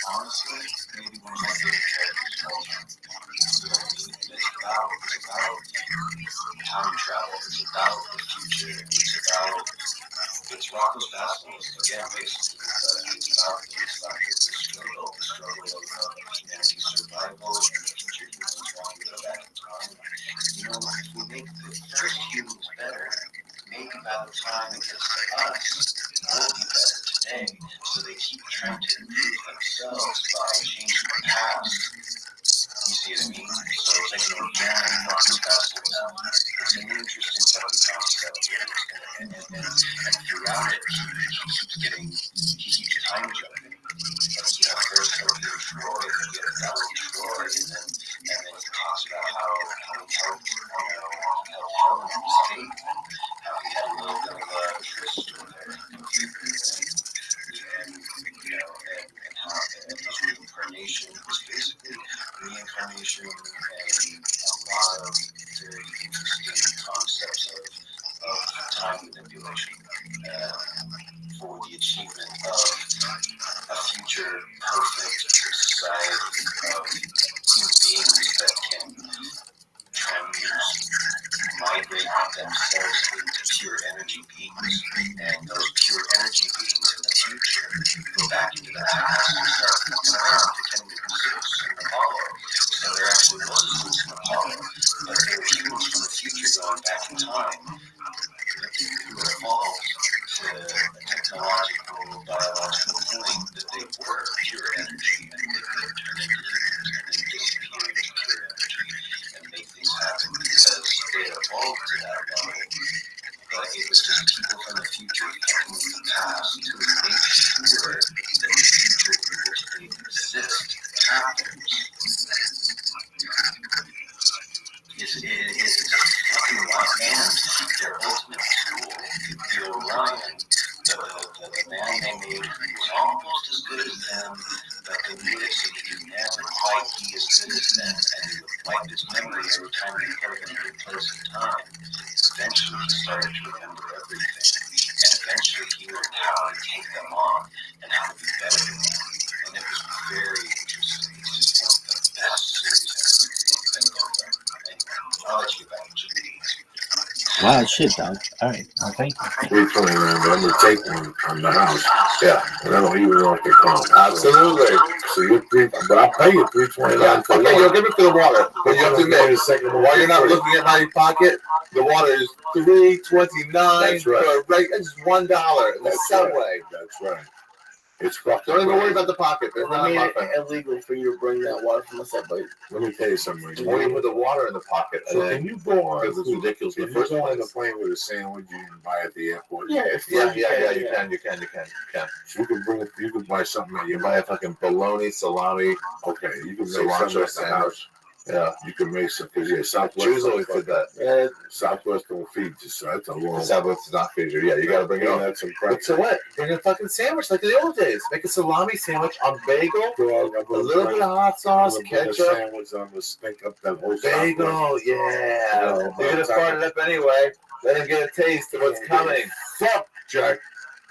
honestly, maybe one of my favorite characters of all time. It's about time travel. It's about the future. It's Rocco's Basilisk again, basically. It's about the struggle of humanity's survival and the future humans wanting to go back in time. If we make the first humans better, maybe by the time it gets to us, we'll be better today. So they keep trying to improve themselves by changing the past. You see what I mean? So it's like an organic process. It's an interesting type of concept here. And throughout it, he keeps time jumping. First he'll do Troy, then get Valley Troy, and then he talks about how he helped Helen escape, how he had a little bit of a achievement of a future perfect society of human beings that can migrate themselves into pure energy beings, and those pure energy beings in the future go back into the past and start fucking around pretending to be Zeus and Apollo. So there actually was a Zeus and Apollo, but there were humans from the future going back in time who evolved to a technological, biological point that they were pure energy and they could turn into humans and then disappear into pure energy and make things happen because they evolved to that level. But it was just people from the future fucking with the past to make sure that the future in which they exist happens. It's a fucking lot, and their ultimate tool, the Orion, the man they made who was almost as good as them, but they made it so he could never quite be as good as them, and he would wipe his memory every time they put him in a good place in time. Eventually he started to remember everything, and eventually he learned how to take them on and how to be better than them. And it was very interesting. It's just one of the best series ever been done. Anyway, I'll let you get back to the Wow, shit, dog. All right. Well, thank you. 329, but I'm gonna take one on the house. Yeah, and I don't even know what they call it. Absolutely. So you're but I'll pay you 329. Yeah, okay, you'll give it to the water. But you have to admit, a second while you're not looking at my pocket, the water is $3.29 That's right. for a rate. It's $1 in the That's subway. Right. That's right. It's fucking. Don't even worry about the pocket. There's They not a made muffin. it illegal for you to bring that water from the subway. Let me tell you something. Or you put the water in the pocket. So can you go on? Because it's ridiculous in Can the you first go on the place. plane with a sandwich you can buy at the airport? Yeah, You can. So you can bring it. You can buy something that You you buy a fucking bologna, salami, Okay, you can make cilantro something at the house. sandwich. Yeah. You can make some because Southwest. Jews always did that. Yeah, Southwest don't feed you, so that's a long. Southwest is not feed you. Yeah, you gotta bring it on. That's some But so what? Bring a fucking sandwich like in the old days. Make a salami sandwich on bagel, a little bit of hot sauce, ketchup. Sandwich on the stink up that whole Bagel, yeah. You're gonna fart it up anyway. Let him get a taste of what's coming. Fuck, Jack.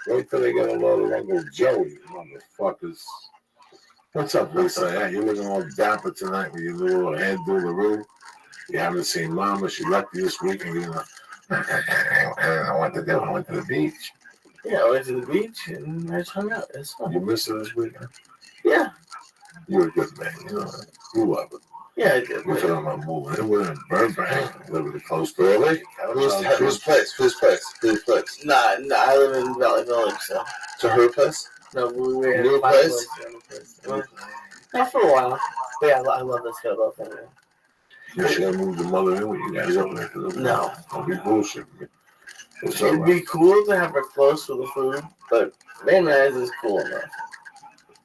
Wait till they get a load of Uncle Joey, motherfuckers. What's up, Lisa? Yeah, you're looking all dapper tonight with your little head through the roof. You haven't seen Mama. She left you this week, and you're like, I went to the beach. yeah, I went to the beach and I just hung out. It's fun. You missed her this week, huh? Yeah. You're a good man. You know, you love it. Yeah, I did. We're talking about moving. And we're in Burbank, living close to Really? Whose place? Nah, I live in Valley Village, so. To her place? No, we had New my place? Not for a while. But yeah, I love this guy both anyway. You should have moved your mother in with you guys up there. No. Don't be bullshit. It's all It'd right. be cool to have her close for the food, but mayonnaise is cool enough.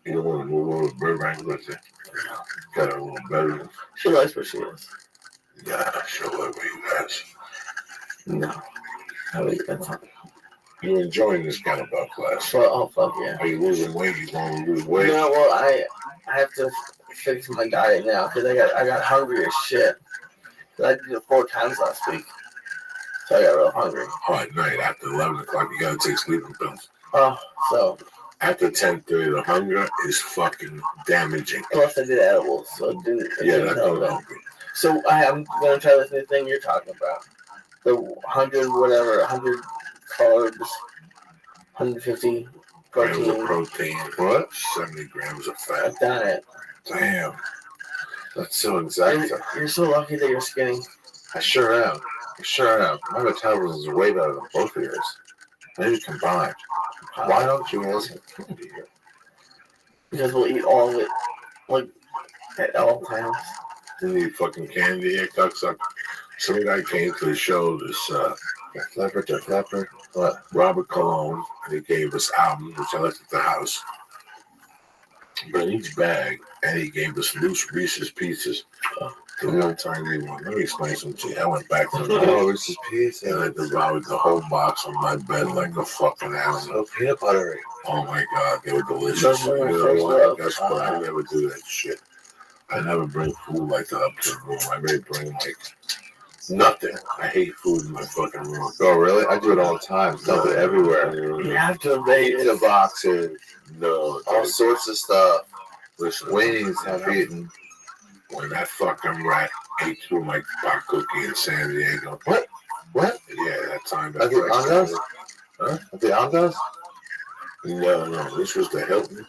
You don't want to move over to Burbank with you. Got her a little better. She likes where she is. Yeah, show her where you guys. No. That's not. You're enjoying this kind of bell class. Oh, fuck yeah. Are you losing weight? You want to lose weight? No, well, I have to fix my diet now because I got hungry as shit. I did it 4 times last week. So I got real hungry. Oh, at night after 11 o'clock, you got to take sleeping pills. Oh, so. After 10:30, the hunger is fucking damaging. Plus, I did edibles, so it didn't. That don't help you. So I'm going to try this new thing you're talking about. The 100 carbs, 150 protein. Protein. What? 70 grams of fat. I've done it. Damn. That's so exact. You're so lucky that you're skinny. I sure am. My metabolism is way better than both of yours. Maybe combined. Why don't you ask candy here? Because we'll eat all of it, like, at all times. You need fucking candy here, cocksucker. Some guy came to the show, this What? Robert Cologne, and he gave us albums, which I left at the house. But in each bag, and he gave us loose Reese's Pieces. The real tiny one. Let me explain something to you. I went back to the Reese's Pieces. and I devoured the whole box on my bed like a fucking animal. So peanut buttery. Oh my god, they were delicious. Those were my first love. Guess what? I never do that shit. I never bring food like that up to the room. I may bring like Nothing. I hate food in my fucking room. Oh, really? I do it all the time. Dump it everywhere. You have to make Pizza boxes, No, all sorts of stuff. listen, Wings, have eaten. when that fucking rat ate through my bar cookie in San Diego. What? What? Yeah, that time. At the Andas? Huh? At the Andas? No, this was the Hilton.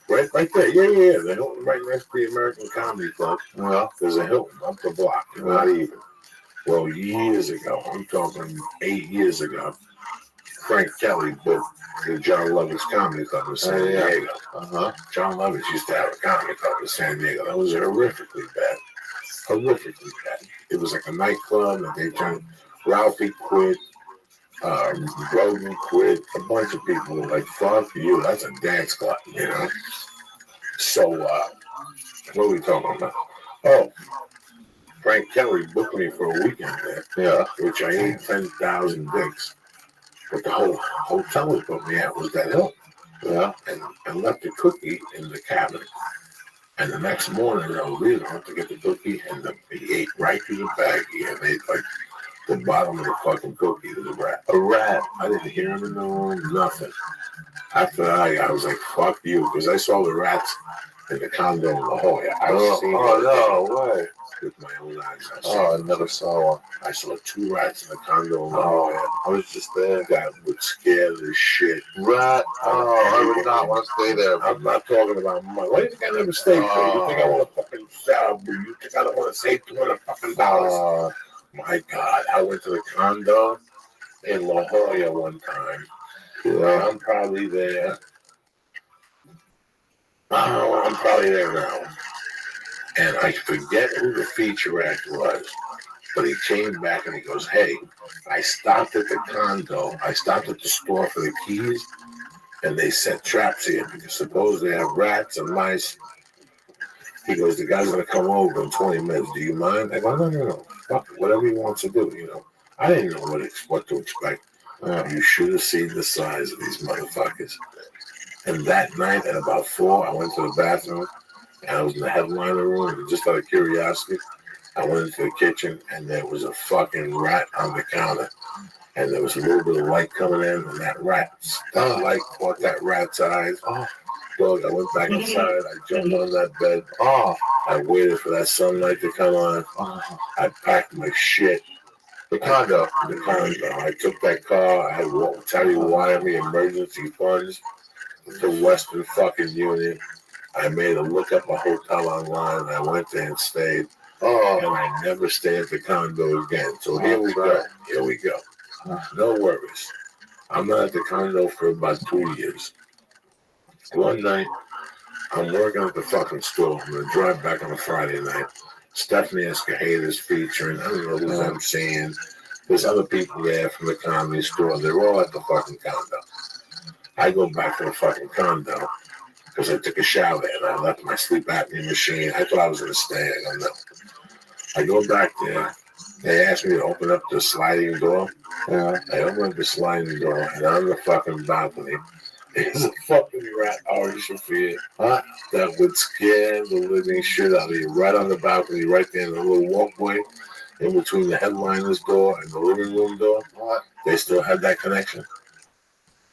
Right there. Yeah. The Hilton right next to the American Comedy Club. Well, there's a Hilton up the block. Not even. Well, years ago, I'm talking 8 years ago, Frank Kelly booked the John Lovitz Comedy Club in San Diego. John Lovitz used to have a comedy club in San Diego. That was horrifically bad. Horrifically bad. It was like a nightclub, and they turned Ralphie quit. Rogan quit. A bunch of people were like, fuck you, that's a dance club, you know? So, what are we talking about? Oh, Frank Kelly booked me for a weekend there, which I ate 10,000 dicks. But the whole hotel he put me at was that hill. And left the cookie in the cabinet. And the next morning, I was leaving to get the cookie, and he ate right through the baggie and ate like the bottom of the fucking cookie to the rat. A rat. I didn't hear him in the room, nothing. After that, I was like, fuck you, because I saw the rats in the condo in La Jolla. No way. With my own eyes. I never saw one. I saw 2 rats in the condo in La Jolla. I was just there. Got scared as shit. Rat. I would not want to stay there. I'm not talking about money. Why do you think I never stayed there? You think I want to fucking sell? You think I don't want to save $200 fucking dollars? My God, I went to the condo in La Jolla one time. I'm probably there. I'm probably there now. And I forget who the feature actor was, but he came back and he goes, hey, I stopped at the condo. I stopped at the store for the keys, and they set traps here because suppose they have rats and mice. He goes, the guy's going to come over in 20 minutes. Do you mind? I go, no. Fuck it, whatever he wants to do, you know. I didn't know what to expect. You should have seen the size of these motherfuckers. And that night at about 4, I went to the bathroom, and I was in the headliner room, and just out of curiosity, I went into the kitchen, and there was a fucking rat on the counter. And there was a little bit of light coming in, and that light caught that rat's eyes. Dog, I went back inside, I jumped on that bed. I waited for that sunlight to come on. I packed my shit. The condo. I took that car, I had Terry wire me emergency funds to Western fucking Union. I made a look up a hotel online, and I went there and stayed. And I never stayed at the condo again. So here we go. No worries. I'm not at the condo for about 2 years. One night, I'm working at the fucking store. I'm going to drive back on a Friday night. Stephanie Escajada's featuring. I don't know who I'm seeing. There's other people there from the comedy store. They're all at the fucking condo. I go back to the fucking condo because I took a shower and I left my sleep apnea machine. I thought I was going to stay. I don't know. I go back there. They asked me to open up the sliding door. I open up the sliding door, and on the fucking balcony, there's a fucking rat, Ari Shafir, that would scare the living shit out of you. Right on the balcony, right there in the little walkway, in between the headliner's door and the living room door. They still had that connection.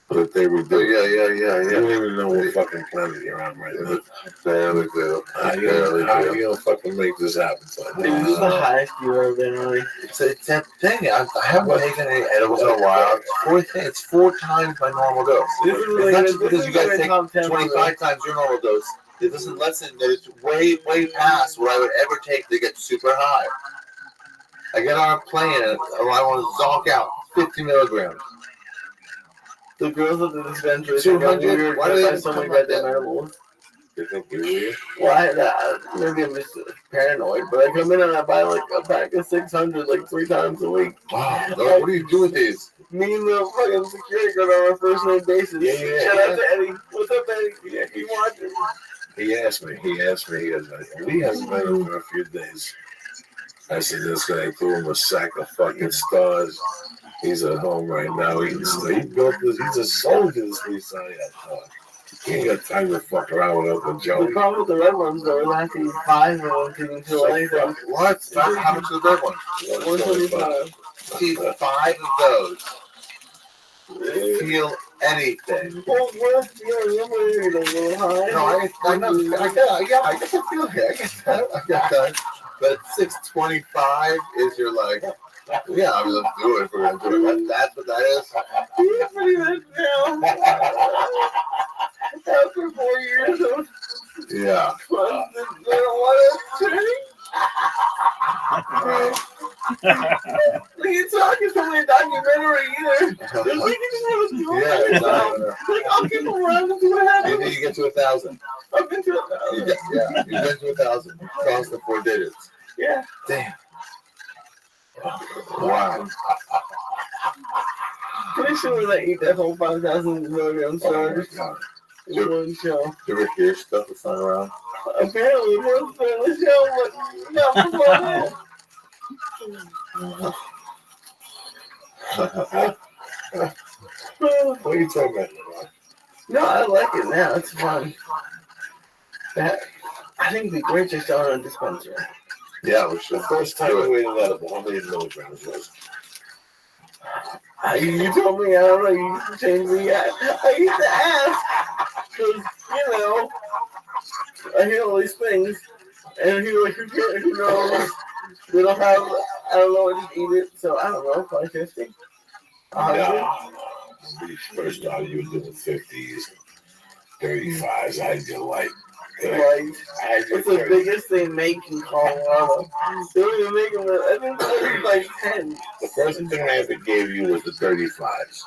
But they were doing. Yeah. You don't even know what fucking planet you're on right now. Barely do. How you gonna fucking make this happen? This is the highest you've ever been, really. It's that thing. I haven't taken any edibles in a while. It's 4 times my normal dose. It's not just because you guys take 25 times your normal dose. It doesn't lessen. It's way past what I would ever take to get super high. I get on a plane and I want to zonk out 50 milligrams. The girls at the dispensary 200. Why do they so many goddamn edibles? They think you're weird? Well, maybe I'm just paranoid, but I come in and I buy like a pack of 600 like 3 times a week. Wow, what do you do with these? Me and the fucking security guard on a first name basis. Yeah. Shout out to Eddie. What's up, Eddie? Yeah, he watching. He asked me, he goes, Lee hasn't been in for a few days. I said, this guy threw him a sack of fucking stars. He's at home right now. He built this. He's a soldier, this Lee Science. You ain't got time to fuck around with Uncle The Joey. problem with the red ones though is I have to eat 5 of them to even feel anything. What? How much is the red one? 125. See, 5 of those. Feel anything. Well, what? Yeah, I'm ready to go high. No, I know. I get the feeling. I get that. But 625 is your like, yeah, I mean, let's do it if we're gonna do it. That's what that is. You're pretty much now. After 4 years of Yeah. constant marijuana training. You're talking to me a documentary either. Just like you just want to do it. Yeah, exactly. Like, I'll keep around and see what happens. Maybe you get to 1,000. I've been to 1,000. Yeah, you've been to 1,000. Cross the 4 digits. Yeah. Damn. Wow. Pretty sure I eat that whole 5,000 milligrams charge in one show. You ever hear stuff that's not around? Apparently, most of the show, but not before that. What are you talking about? No, I like it now. It's fun. That I think it'd be great to start on a dispensary. Yeah, which the first time we weighed it up, how many milligrams was it? You told me, I don't know, you used to change me. I used to ask, because, you know, I hear all these things, and you're like, who knows? We don't have, I don't know, I just eat it, so I don't know, probably 50. No. When we first started, you were doing 50s, 35s. I did like. It's the biggest they make in Colorado. They don't even make them, I think it's like 10. The first thing I ever gave you was the 35s.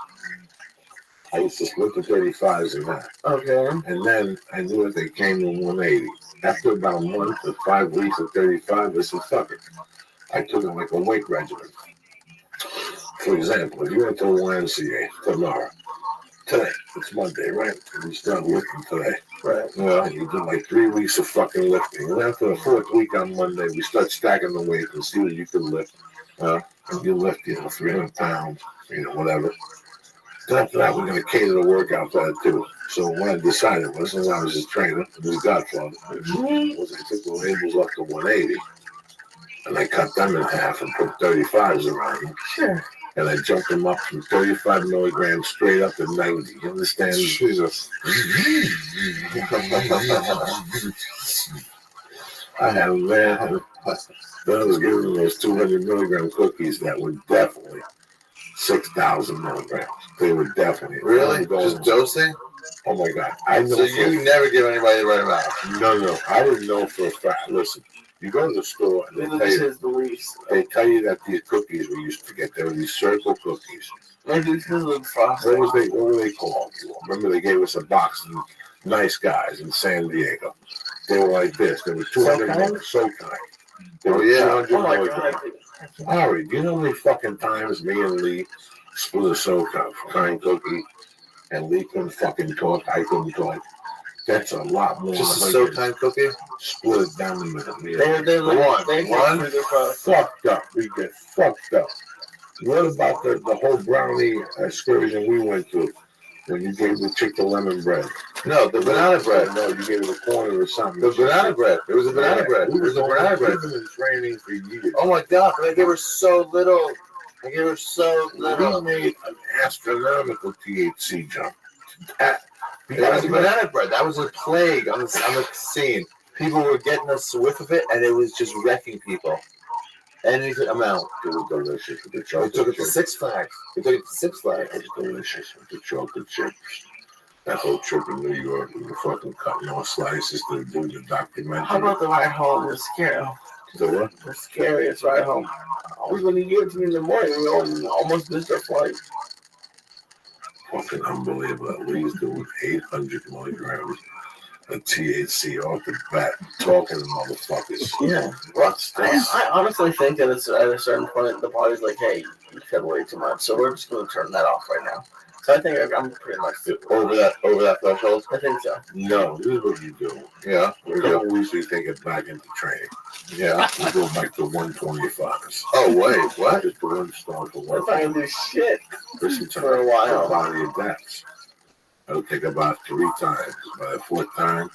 I used to split the 35s in that. Okay. And then I knew if they came to 180. After about a month to 5 weeks of 35, I said, fuck it. I took it like a weight regimen. For example, if you went to a YMCA tomorrow, today, it's Monday, right? And you start lifting today. Right. Yeah. And you do like 3 weeks of fucking lifting. And after the 4th week on Monday, we start stacking the weight and see what you can lift. And you lift, 300 pounds, whatever. Then after that, we're going to cater the workout for that too. So what I decided was, since I was his trainer, his godfather, was I took the labels up to 180. And I cut them in half and put 35s around them. Sure. And I jumped them up from 35 milligrams straight up to 90. You understand? Jesus. I had them there. Then I was giving them those 200 milligram cookies that were definitely 6,000 milligrams. They were definitely. Really? Just dosing? Oh my God. I know. So you never give anybody the right amount? No. I didn't know for a fact. Listen. You go to the store and they tell you that these cookies we used to get, they were these circle cookies. What were they called? Remember they gave us a box of Nice Guys in San Diego. They were like this. They were 200 so kind. They were 200 milligrams. Ari, do you know how many fucking times me and Lee split a so kind cookie and Lee couldn't fucking talk, I couldn't talk? That's a lot more. Just a so-time cookie? Split it down the middle. One. Fucked up. We get fucked up. What about the whole brownie excursion we went to when you gave the chick the lemon bread? No, the banana bread. No, you gave it a corner or something. The banana bread. It was a banana bread. It was a banana bread. We've been in training for years. Oh my God, but I gave her so little. We made an astronomical THC jump. It was a banana bread. That was a plague on the scene. People were getting a whiff of it, and it was just wrecking people. Any amount. It was delicious with the We chocolate took it to chips. 6 Flags. It was delicious with the chocolate chips. That whole trip in New York, we were fucking cutting off slices to do the documentary. How about the ride home? It was scary. The what? The scariest ride home. I was going to give it to me in the morning. We almost missed our flight. Fucking unbelievable. At least doing 800 milligrams of THC off the bat, talking to motherfuckers. Yeah. Well, I honestly think that it's at a certain point, the body's like, hey, you said way too much, so we're just going to turn that off right now. So I think I'm pretty much over that threshold. I think so. No, this is what you do. Yeah. We don't usually take it back into training. Yeah. We go back to 125s. Oh, wait, what? Just the one star for We're not going to do shit Listen to for a while. The body adapts. It'll take about 3 times. By the 4th time,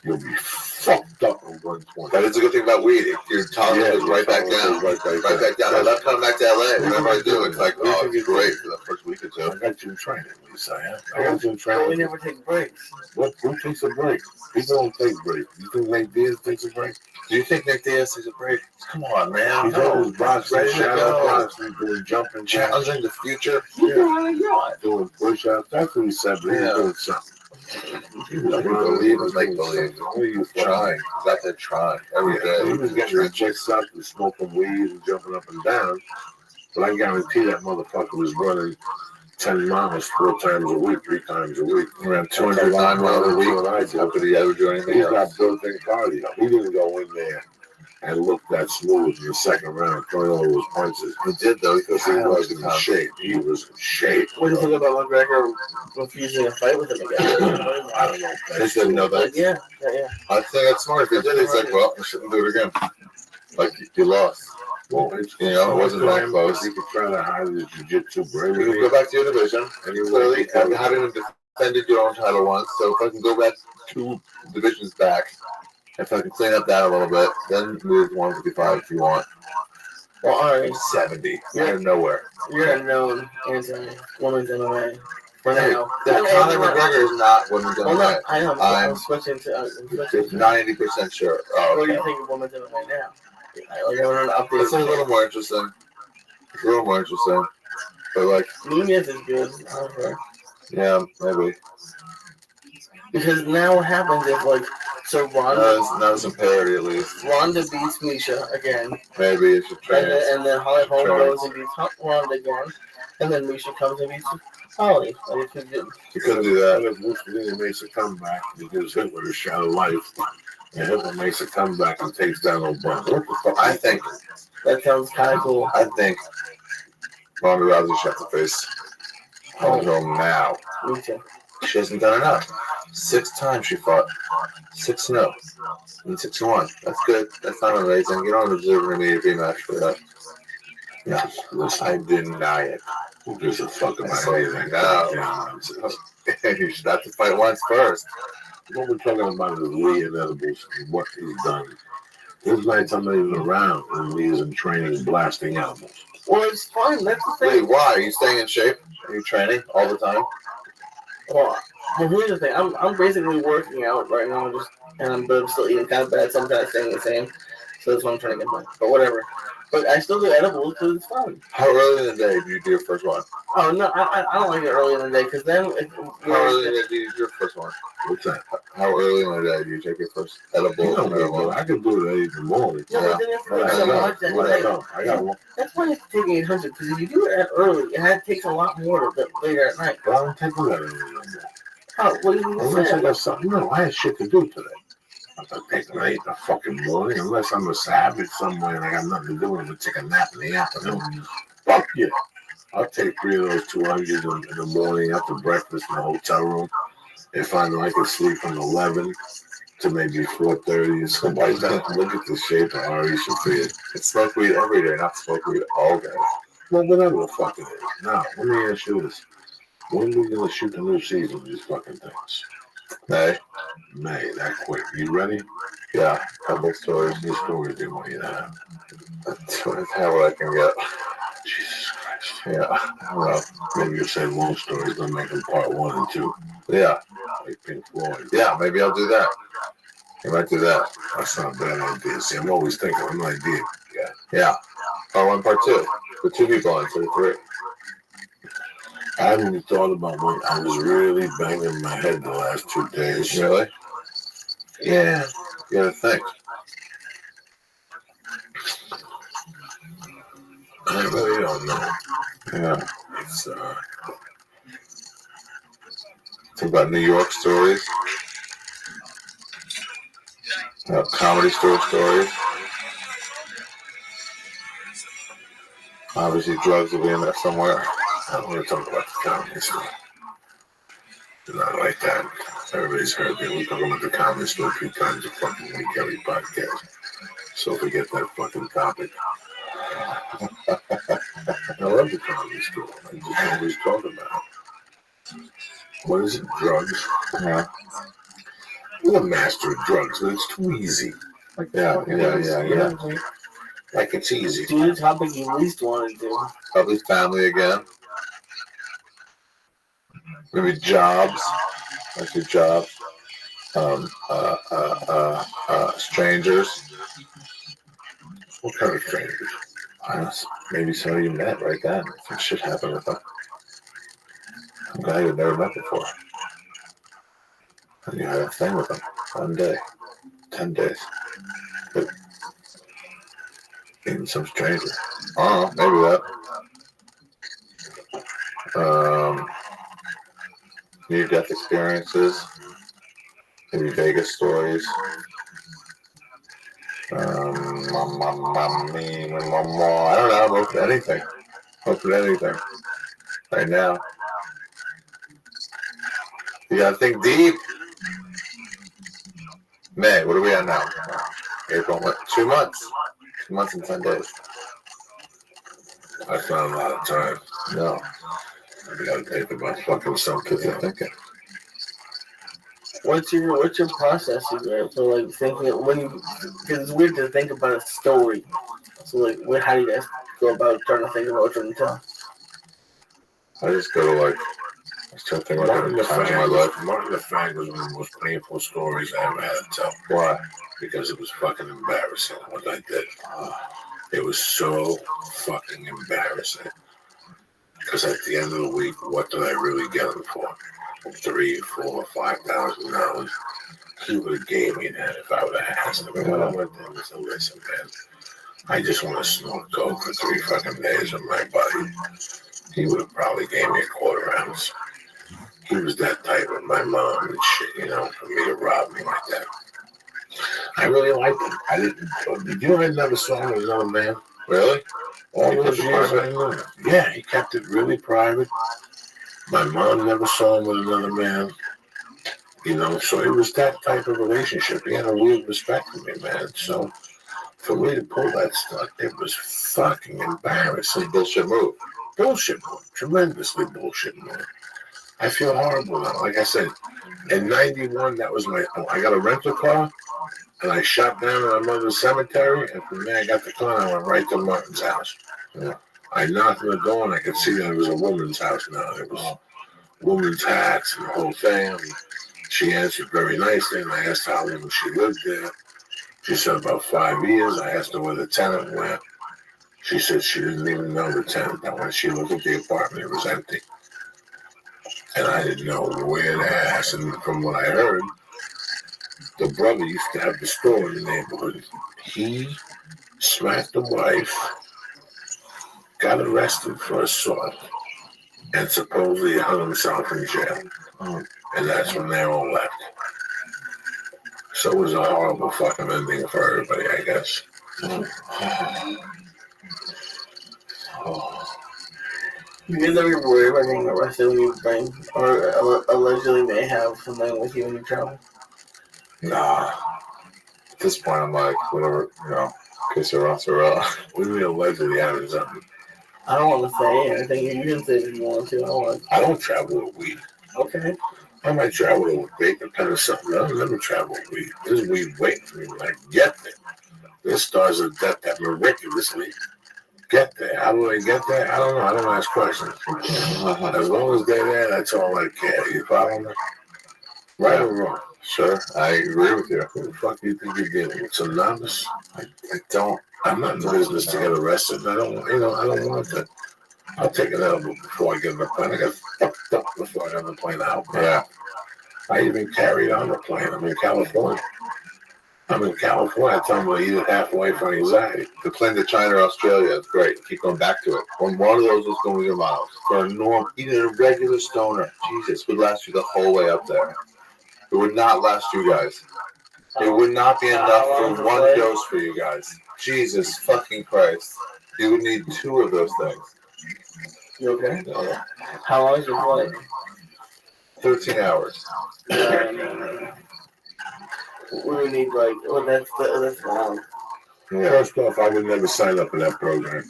you'll be fucked up on 120. That is a good thing about weed. Your tolerance goes right back down. Right back down. I love coming back to LA. Whenever I do, it's like, oh, it's great for the first week or two. I got you in training, Lisa. I got you in training. But we never take breaks. Who takes a break? People don't take breaks. You think Nick Diaz takes a break? Do you think Nick Diaz takes a break? Come on, man. He's always boxing, Ready to shadow go. boxing, doing jumping, Challenging the future. doing push-ups. That's what he said. But he was doing something. He was Believe and make believe. He was Trying. Got to try every day. He was getting his checks up and smoking weed and jumping up and down. But I guarantee that motherfucker was running 10 miles 4 times a week, 3 times a week. Around 209 miles a week. How could he ever do anything He's else? got built-in cardio. He didn't go in there and look that smooth in the second round, throwing all those punches. He did, though, because he was in shape. He was in shape. What do you think about McGregor refusing a fight with him again? I don't know. They didn't know that. Yeah. I think that's smart. If he did, he's like, well, I shouldn't do it again. Like, he lost. Well, it's, You know, it wasn't that close. He could try to hide his jiu-jitsu brain. You can go back to your division, and you clearly haven't defended your own title once. So if I can go back 2 divisions back, if I can clean up that a little bit, then move to 155 if you want. Well, all right. 70 out of nowhere. You're a known anti-women's MMA for now. Conor McGregor is not women's Well, MMA. no, I know. I'm switching to. 90% sure. Oh, What do okay. you think of women's MMA now? Like, I want to update. It's a little more interesting. It's a little more interesting. But like, Nunez is good. Okay. yeah, maybe. Because now what happens is like, so Ronda. Now some parity at least. Ronda beats Misha again. Maybe it's a trade. And then Holly Holm goes and beats Ronda again. And then Misha comes and beats Holly. Like, You couldn't do that. If Mussolini makes a comeback, he gives Hitler a shot of life. And Hitler makes a comeback and takes down Obama. What the fuck? I think that sounds kind of cool. I think Ronda Rousey should have to face Holly Holm now. Me too. She hasn't done enough. 6 times she fought. 6-0 and 6-1. That's good. That's not amazing. You don't deserve an immediate rematch for that. No, listen, I deny it. Who gives a fuck about anything? No. You should have to fight once first. What we're talking about is Lee and edibles and what he's done. This night I'm not even around and Lee is in training blasting animals. Well, it's fun. That's the thing. Wait, why? Are you staying in shape? Are you training all the time? Well, here's the thing. I'm basically working out right now, but I'm still eating kind of bad. So I'm kind of staying the same. So that's what I'm trying to get back. But whatever. But I still do edibles because it's fun. How early in the day do you do your first one? Oh no, I don't like it early in the day because then. How early in the day do you do your first one? What's that? How early in the day do you take your first edible? I can do it in the morning. Yeah, but then you have to so much I got one. That's why you have to take 800 because if you do it early, it takes a lot more later at night. But I don't take that anymore. Oh, what do you Unless I say? got something. No, I had shit to do today. I'm not taking 8 in the fucking morning unless I'm a savage somewhere and I got nothing to do. I'm gonna take a nap in the afternoon. Fuck yeah. I'll take 3 of those 200 in the morning after breakfast in the hotel room. If I know I can sleep from 11 to maybe 4:30 or something like that. Look at the shape of Ari Shafir. It's smoke weed every day, not smoke weed all day. Well, whatever the fuck it is. Now, let me ask you this. When are we going to shoot the new season of these fucking things? May, that quick. You ready? Yeah, couple stories. New stories they want you to have. That's how I can get. Jesus Christ. Yeah, Well, maybe you'll say long stories, they'll make them part 1 and 2. Yeah. Like Pink Floyd. Yeah, maybe I'll do that. I might do that. That's not a bad idea. See, I'm always thinking of an idea. Yeah. Part 1, part 2. With 2 people instead of 3. I haven't even thought about what I was really banging my head the last 2 days. Really? Yeah. You gotta think. I really don't know. Yeah. It's Think about New York stories. Comedy store stories. Obviously, drugs will be in there somewhere. I don't want to talk about the comedy store. It's not like that. Everybody's heard that we talk about the comedy store 3 times a fucking week every podcast. So forget that fucking topic. I love the comedy store. I just always talk about it. what is it? Drugs. Yeah. I'm a master of drugs, but it's too easy. Like Yeah. Like it's easy. Do the topic you least want to do. Probably family again. Maybe jobs. Like your jobs. Strangers. What kind of strangers? Maybe somebody you met right then. Some shit happened with them. A guy you've never met before. And you had a thing with them. 1 day. 10 days. But even some stranger. Oh, maybe that. Near-death experiences. Maybe Vegas stories. I don't know. I'm open to anything. Open to anything. Right now. You gotta think deep. May, what are we at now? April, what? 2 months. 2 months and 10 days. That's not a lot of time. No. I gotta think about fucking something. You're thinking. What's your process for like thinking when you? Because it's weird to think about a story. So like, how do you guys go about trying to think about what you're gonna tell? I just go to like, I start thinking about the times in my life. Martin the Fag was one of the most painful stories I ever had to tell. Why? Because it was fucking embarrassing what I did. It was so fucking embarrassing. Because at the end of the week, what did I really get him for? $3,000, $4,000, $5,000. He would have gave me that if I would have asked him. And when I went there, I said, listen, man, I just want to snort coke for 3 fucking days with my buddy. He would have probably gave me a $1/4 ounce. He was that type of my mom and shit, for me to rob me like that. I really liked him. Did you know I never saw him with another man? Really? All those years I knew him. Yeah, he kept it really private. My mom never saw him with another man. So it was that type of relationship. He had a weird respect for me, man. So for me to pull that stuff, it was fucking embarrassing. Bullshit move. Bullshit move. Tremendously bullshit move. I feel horrible now. Like I said, in 91, I got a rental car, and I shot down at my mother's cemetery, and from there I got the car, and I went right to Martin's house. Yeah. I knocked on the door, and I could see that it was a woman's house now. It was woman's hats and the whole thing. And she answered very nicely, and I asked how long she lived there. She said about 5 years. I asked her where the tenant went. She said she didn't even know the tenant. That when she looked at the apartment, it was empty. And I didn't know where to ask. And from what I heard, the brother used to have the store in the neighborhood. He smacked the wife, got arrested for assault, and supposedly hung himself in jail. And that's when they all left. So it was a horrible fucking ending for everybody, I guess. You guys ever worry about getting arrested when you bring or allegedly may have something with you when you travel? Nah. At this point, I'm like, whatever, que sera, sera. What do you mean allegedly having something? I don't want to say anything. You can say if you want to. I don't travel with weed. Okay. I might travel with vapor pen or something. I don't never travel with weed. There's weed waiting for me when I get there. There's stars of death that miraculously get there. How do they get there? I don't know. I don't ask questions. As long as they're there, that's all I care. You follow me? Right or wrong? Sure, I agree with you. Who the fuck do you think you're dealing with? Some novice? I don't. I'm not in the business to get arrested. I don't want to. I'll take an elbow before I get on the plane. I got fucked up before I got on the plane out. Yeah. I even carried on the plane. I'm in California. I tell them to eat it halfway for anxiety. The plane to China or Australia is great. Keep going back to it. When one of those is going to miles, for a norm, even a regular stoner, Jesus, would last you the whole way up there. It would not last you guys. It would not be enough for one dose for you guys. Jesus fucking Christ. You would need 2 of those things. You okay? Yeah. How long is your flight? 13 hours. We need that's long. Yeah. First off, I would never sign up for that program.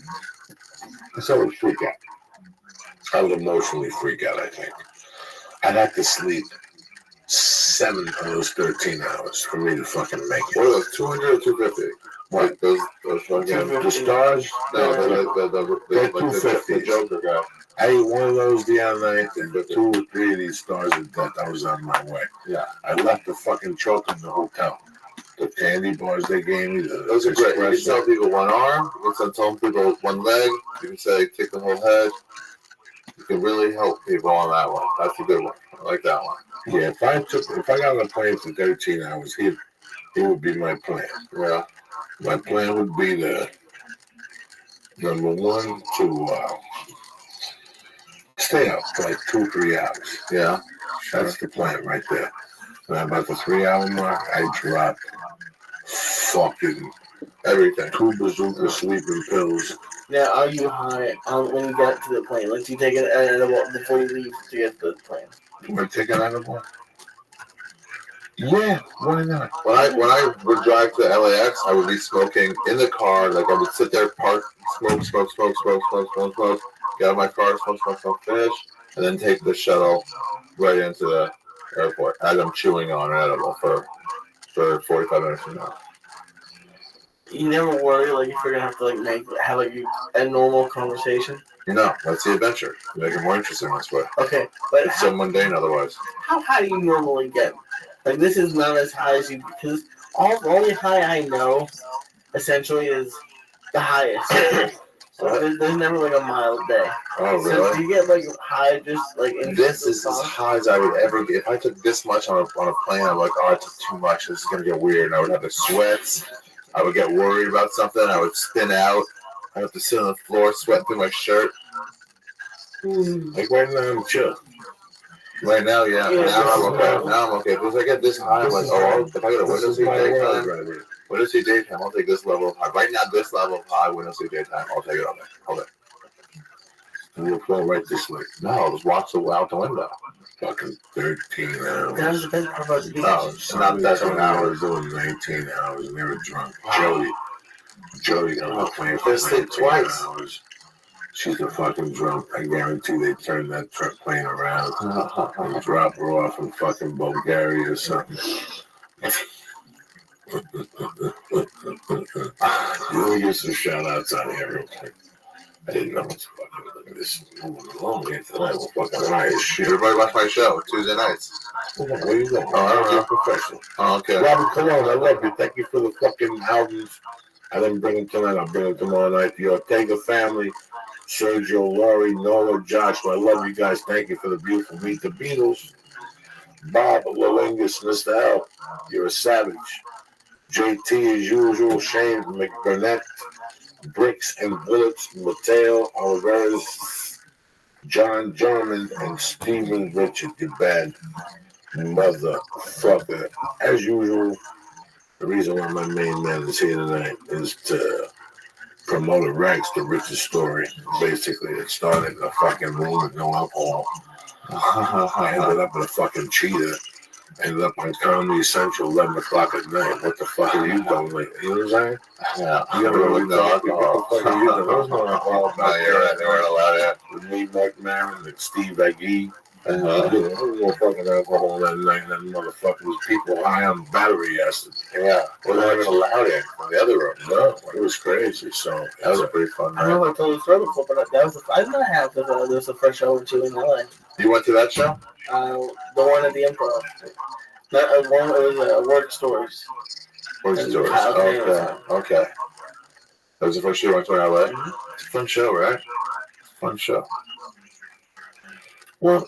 I would freak out. I would emotionally freak out, I think. I'd have to sleep 7 of those 13 hours for me to fucking make it. What are those, 200 or 250? What? Those fucking... The stars? No, They're 250. The Joker guy. I ate one of those the other night, and 2 or 3 of these stars of death, I was on my way. Yeah. I left the fucking choke in the hotel. The candy bars they gave me. Those are great. You can tell people one arm. You can tell people one leg. You can say take the whole head. You can really help people on that one. That's a good one. I like that one. Yeah, if I got on a plane for 13 hours, it would be my plan. Yeah. My plan would be to, number one, to stay up for like 2 or 3 hours. Yeah. That's the plan right there. And about the 3-hour mark, I drop fucking everything. 2 bazooka sleeping pills. Now, are you high when you get to the plane? Like, do you take an edible before you leave to get to the plane? Do I take an edible? Yeah, why not? When I would drive to LAX, I would be smoking in the car. Like, I would sit there, park, smoke, get out of my car, smoke, finish, and then take the shuttle right into the airport as I'm chewing on an edible for 45 minutes from now. You never worry, like, if you're gonna have to, have a normal conversation? No, that's the adventure. Make it more interesting this way. Okay, but it's so mundane otherwise. How high do you normally get? Like, this is not as high as you, because the only high I know, essentially, is the highest. So there's never, like, a mild day. Oh, really? So do you get, like, high just, like... This is as high as I would ever get. If I took this much on a plane, I'm like, oh, I took too much. This is going to get weird. And I would have the sweats. I would get worried about something. I would spin out. I have to sit on the floor, sweat through my shirt. Like right now, I'm chill. Right now, yeah. Now I'm okay. Because I get this high, I'm like, oh, if I get a window seat daytime, window seat daytime, I'll take this level of high. Right now, this level of high, window seat daytime, I'll take it all day. And you'll fall right this way. No, I'll just watch out the window. Fucking 13 hours. That's the best part about the beach. No, not that many hours, doing 19 hours, and they were drunk. Jody got on the plane for 19 hours. She's a fucking drunk. I guarantee they turned that truck plane around and drop her off in fucking Bulgaria or something. You only get some shout outs on here real quick. I didn't know what's fucking look at this moving along here tonight. We're fucking high as shit. Everybody watch my show Tuesday nights. Where you going? Oh, I don't know. Professional. Oh, okay. Robert Colon, I love you. Thank you for the fucking albums. I didn't bring them tonight. I'll bring them tomorrow night. The Ortega family, Sergio, Laurie, Noah, Joshua. I love you guys. Thank you for the beautiful Meet the Beatles. Bob, Lolingus, Mr. L. You're a savage. JT as usual. Shane McBurnett. Bricks and Bullets, Mateo Oliveras, John German, and Stephen Richard, the bad motherfucker. As usual, the reason why my main man is here tonight is to promote a Rags to Riches story. Basically, it started in a fucking room with no alcohol. I ended up in a fucking cheetah. Ended up on Comedy Central 11 o'clock at night. What the fuck are you doing lately? You know what I'm saying? Yeah. You gotta really talk. What the fuck are you doing? There's no alcohol about that. They weren't allowed that. With me, Mark Maron, and Steve Agee. There was no fucking alcohol that night. That motherfucker was people high on battery acid. Yeah. Well, they weren't even allowed in the other room. No, it was crazy. So that was a pretty fun night. I don't know if I told the story before, but I did not have there was the first show or two in LA. You went to that show? The one at the Improv. It was Word Stories. Word Stories. Okay. That was the first show you went to in LA? It's a fun show, right? Fun show. Well,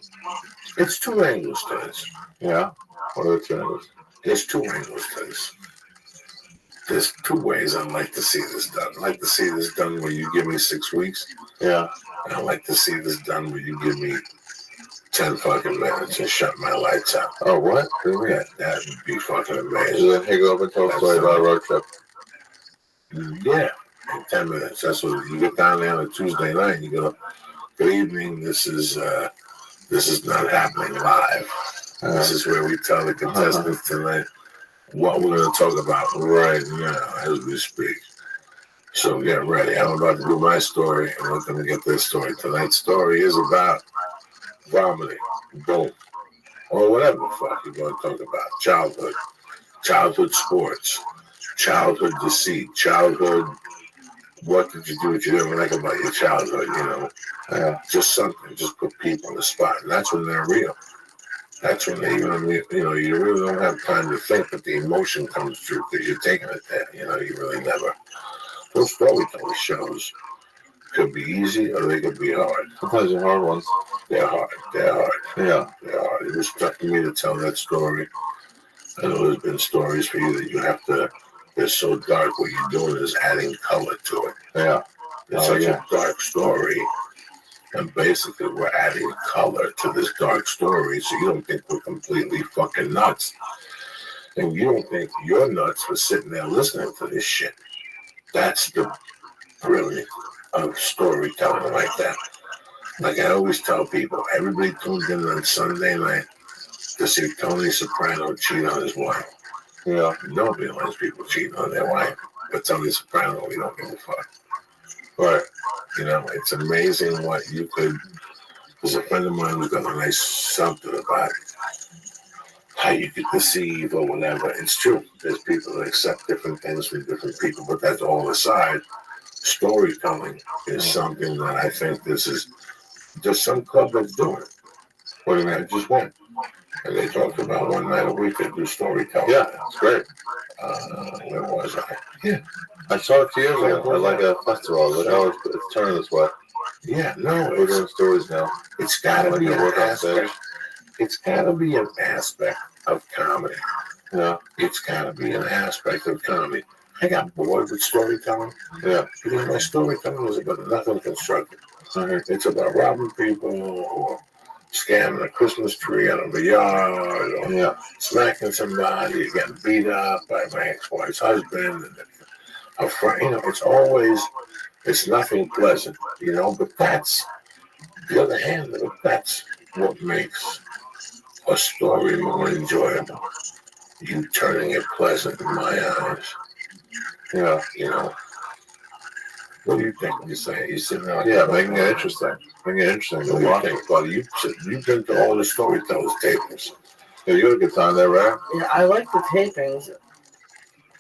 it's 2 angles to this. Yeah. What are the 2 angles? There's 2 angles to this. There's 2 ways I'd like to see this done. I'd like to see this done where you give me 6 weeks. Yeah. And I'd like to see this done where you give me 10 fucking minutes and shut my lights out. Oh, what? Yeah, that would be fucking amazing. Then hey, go up and tell a story about a road trip. Yeah, in 10 minutes. That's what you get down there on a Tuesday night and you go, good evening, this is not happening live. This is where we tell the contestants tonight what we're going to talk about right now as we speak. So get ready. I'm about to do my story and we're going to get this story. Tonight's story is about vomiting. Boom. or whatever the fuck you want to talk about. Childhood sports, childhood deceit, childhood. What did you do that you didn't like about your childhood? Just something. Just put people on the spot, and that's when they're real. That's when they even, you really don't have time to think, but the emotion comes through because you're taking it there. You really never. Those storytelling shows could be easy or they could be hard. Sometimes they're hard ones. They're hard. They're hard. Yeah. They're hard. It was tough for me to tell that story. I know there's been stories for you that you have to. They're so dark. What you're doing is adding color to it. Yeah. It's such a dark story. And basically, we're adding color to this dark story, so you don't think we're completely fucking nuts. And you don't think you're nuts for sitting there listening to this shit. That's the brilliance of storytelling like that. Like I always tell people, everybody tunes in on Sunday night to see Tony Soprano cheat on his wife. Nobody likes people cheating on their wife. But Tony Soprano, we don't give a fuck. But, it's amazing what you could. There's a friend of mine who's got a nice something about how you could deceive or whatever. It's true. There's people that accept different things from different people, but that's all aside. Storytelling is something that I think there's some club that's doing it. What did I just went? And they talked about one night a week they do storytelling. Yeah, it's great. Where was I? Yeah. I saw it 2 years ago at like a festival. Like, it's turning this way. Yeah, no, we're doing stories now. It's gotta be an aspect. It's gotta be an aspect of comedy. It's gotta be an aspect of comedy. I got bored with storytelling. Yeah. Because my storytelling was about nothing constructive. It's about robbing people or scamming a Christmas tree out of a yard or smacking somebody or getting beat up by my ex-wife's husband and a friend. It's nothing pleasant, but that's the other hand of it. That's what makes a story more enjoyable. You turning it pleasant in my eyes. What do you think you're saying? You're sitting there like, making it interesting. Making it interesting. What do you think, buddy? You've been to all the storytellers tapings. Yeah, you had a good time there, right? Yeah, I like the tapings.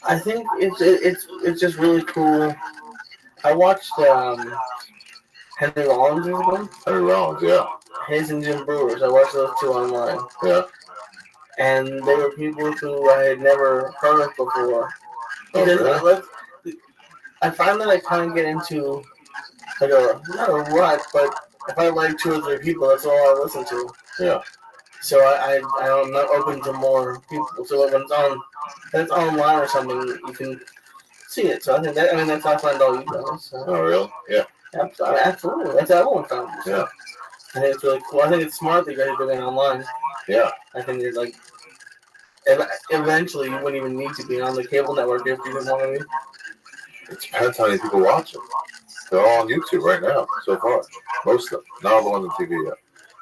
I think it's just really cool. I watched Henry Rollins' one. Henry Rollins, yeah. His and Jim Brewer's. I watched those two online. Yeah. And they were people who I had never heard of before. Really? I find that I kind of get into like not a rut, but if I like 2 or 3 people, that's all I listen to. Yeah. So I'm not open to more people. So when it's online or something, you can see it. So I think that's how I find all you guys. So. Oh, really? Yeah. Absolutely. That's how everyone found it. So. Yeah. I think it's really cool. I think it's smart that you guys are doing it online. Yeah. I think it's like eventually you wouldn't even need to be on the cable network if you didn't want to be. It depends how many people watch them. They're all on YouTube right now, so far. Most of them. Not all the ones on TV yet.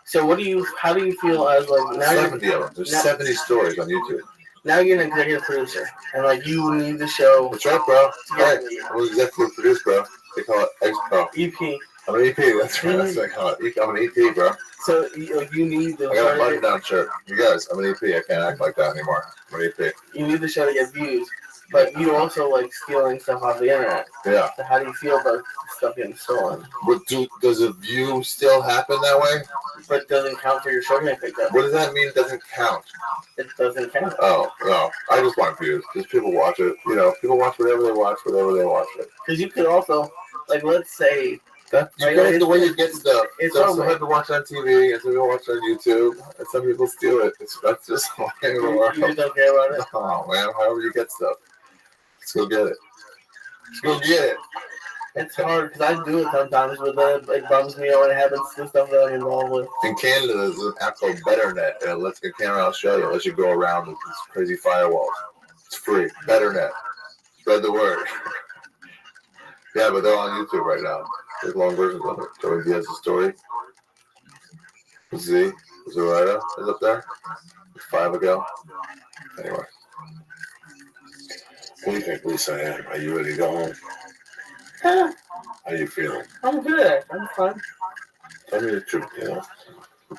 So how do you feel as like now 70 of them. There's 70 stories on YouTube. Now you're an executive producer, and like you need the show. That's right, bro. Right. I'm an executive producer, bro. They call it EP. I'm an EP. That's right. That's what they call it. I'm an EP, bro. So you need the. I got a button-down shirt. You guys, I'm an EP. I can't act like that anymore. I'm an EP. You need the show to get views, but you also like stealing stuff off the internet. Yeah. So how do you feel about stuff getting stolen? But does a view still happen that way? But it doesn't count for your show getting picked up. What does that mean? It doesn't count. It doesn't count. Oh no! I just want views. Just people watch it. People watch whatever they watch, it. Because you could also, like, let's say. That's the way you get stuff. Some have to watch on TV, and some people watch on YouTube, and some people steal it. That's just the way of the world. You don't care about it? Oh man, however you get stuff, let's go get it. Let's go get it. It's hard because I do it sometimes, but it bums me out when it happens to stuff that I'm involved with. In Canada, there's an app called BetterNet, and it lets the camera out show you, lets you go around with these crazy firewalls. It's free. BetterNet. Spread the word. Yeah, but they're on YouTube right now. There's long versions of it. Joey Diaz's story. Z. Zoraida is up there. 5 ago. Anyway. What do you think, Lisa? Are you ready to go home? Yeah. How you feeling? I'm good. I'm fine. Tell me the truth,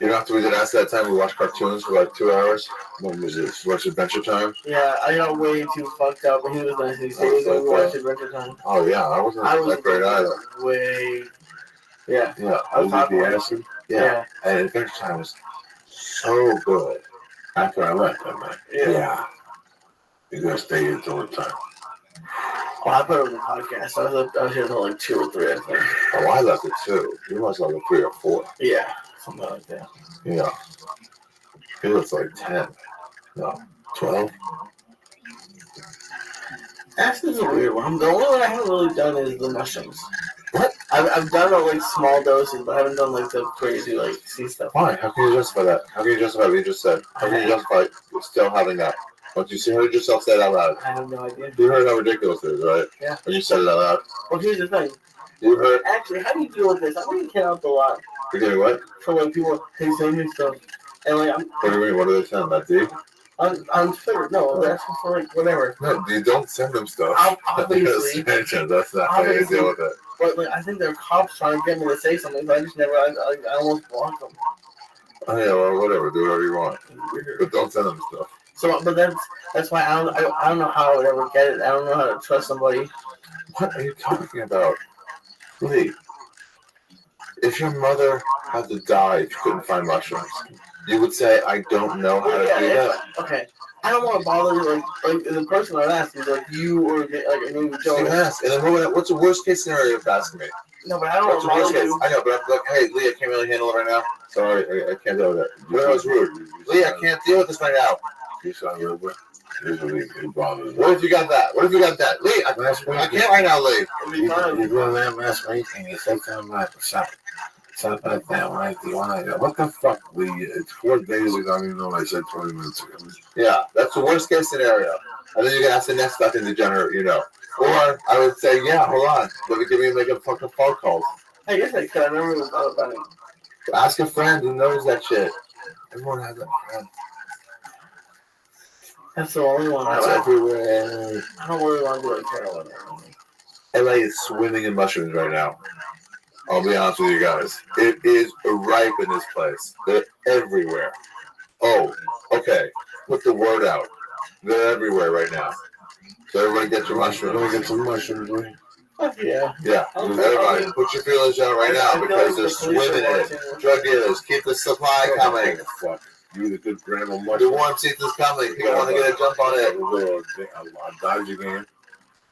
You know, after we did Ask That Time, we watched cartoons for like 2 hours. What was this? Watch Adventure Time? Yeah, I got way too fucked up, but he was nice. He said he was watch Adventure Time. Oh, yeah, I wasn't that great either. Way. Yeah. Yeah, I was talking the acid. Yeah. And Adventure Time was so good. After I left, I'm like, yeah. You're going to stay here till the time. Oh, I put it on the podcast. I was here until like 2 or 3, I think. Oh, I left it too. You must have like 3 or 4. Yeah, something like that. Yeah. It was like 10. No, 12. Acid's a weird one. The only one I haven't really done is the mushrooms. What? I've done like small doses, but I haven't done like the crazy like sea stuff. Why? How can you justify that? How can you justify what you just said? How can you justify still having that? Don't you heard yourself say it out loud? I have no idea. You heard how ridiculous it is, right? Yeah. When you said it out loud. Well, here's the thing. You heard. Actually, how do you deal with this? I'm getting out a lot. You're getting what? For like people who send me stuff, and like I'm. What do you mean? What are they sending? That deep? On Twitter, no, that's for like whatever. No, you don't send them stuff. Obviously. That's not how you deal with it. But like, I think they're cops trying to get me to say something, but I just never. I almost block them. Oh yeah, well, whatever. Do whatever you want, but don't send them stuff. So, but that's why I don't know how I would ever get it. I don't know how to trust somebody. What are you talking about, Lee? If your mother had to die if you couldn't find mushrooms, you would say, "I don't know how to do that." Okay. I don't want to bother you. Like the person I'd ask is like you or like maybe Joe. You ask, and then what's the worst case scenario of asking me? No, but I don't want to bother you. I know, but I'm like, hey, Lee, I can't really handle it right now. Sorry, I can't deal with it. That was rude. Lee, I can't deal with this right now. You sound rude, but what if you got that? What if you got that? Lee, I can't right now, Lee. You're doing that last week and you said something like something like that, right? Do you want to go? What the fuck, Lee? It's 4 days ago. I don't even know what I said 20 minutes ago. Yeah, that's the worst case scenario. And then you can ask the next fucking degenerate, you know. Or I would say, yeah, hold on. Let me give you making fucking phone calls. I guess I could. I never even thought about it. Ask a friend who knows that shit. Everyone has that friend. That's the only one. That's everywhere. I don't really want to do like heroin. LA is swimming in mushrooms right now. I'll be honest with you guys. It is ripe in this place. They're everywhere. Oh, okay. Put the word out. They're everywhere right now. So everybody get your mushrooms. Let me get some mushrooms, Lee. Yeah. Yeah. Everybody, put your feelers out right now because they're swimming in it. Drug dealers, keep the supply coming. Fuck. You the good grandma The mushroom. warm season's coming. People want to get a jump on it. I'll dodge again.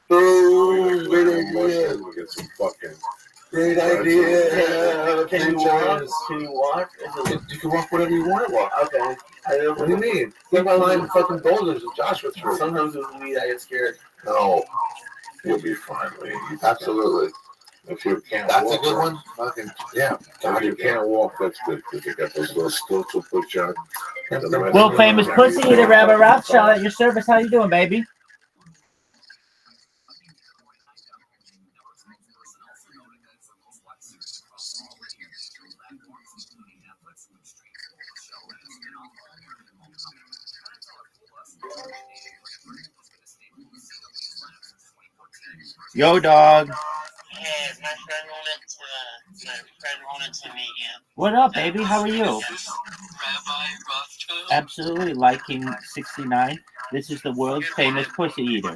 Boom. Great idea. We'll get some fucking. Great idea. Can you walk? Can you walk? You can walk whatever you want to walk. Okay. What do you mean? Keep on line fucking boulders with Joshua through. Sometimes with weed I get scared. No. You'll be fine, Lee. Absolutely. If you can't That's walk, a good one. Fucking yeah. If you can't walk, that's good because you got those little stilts to put you on. World famous pussy eater, Rabbi Rothschild at your service. How you doing, baby? Yo, dog. Hey, my friend wanted to meet you. What up, baby? How are you? Rabbi Rothschild. Absolutely, liking 69. This is the world's famous pussy eater. I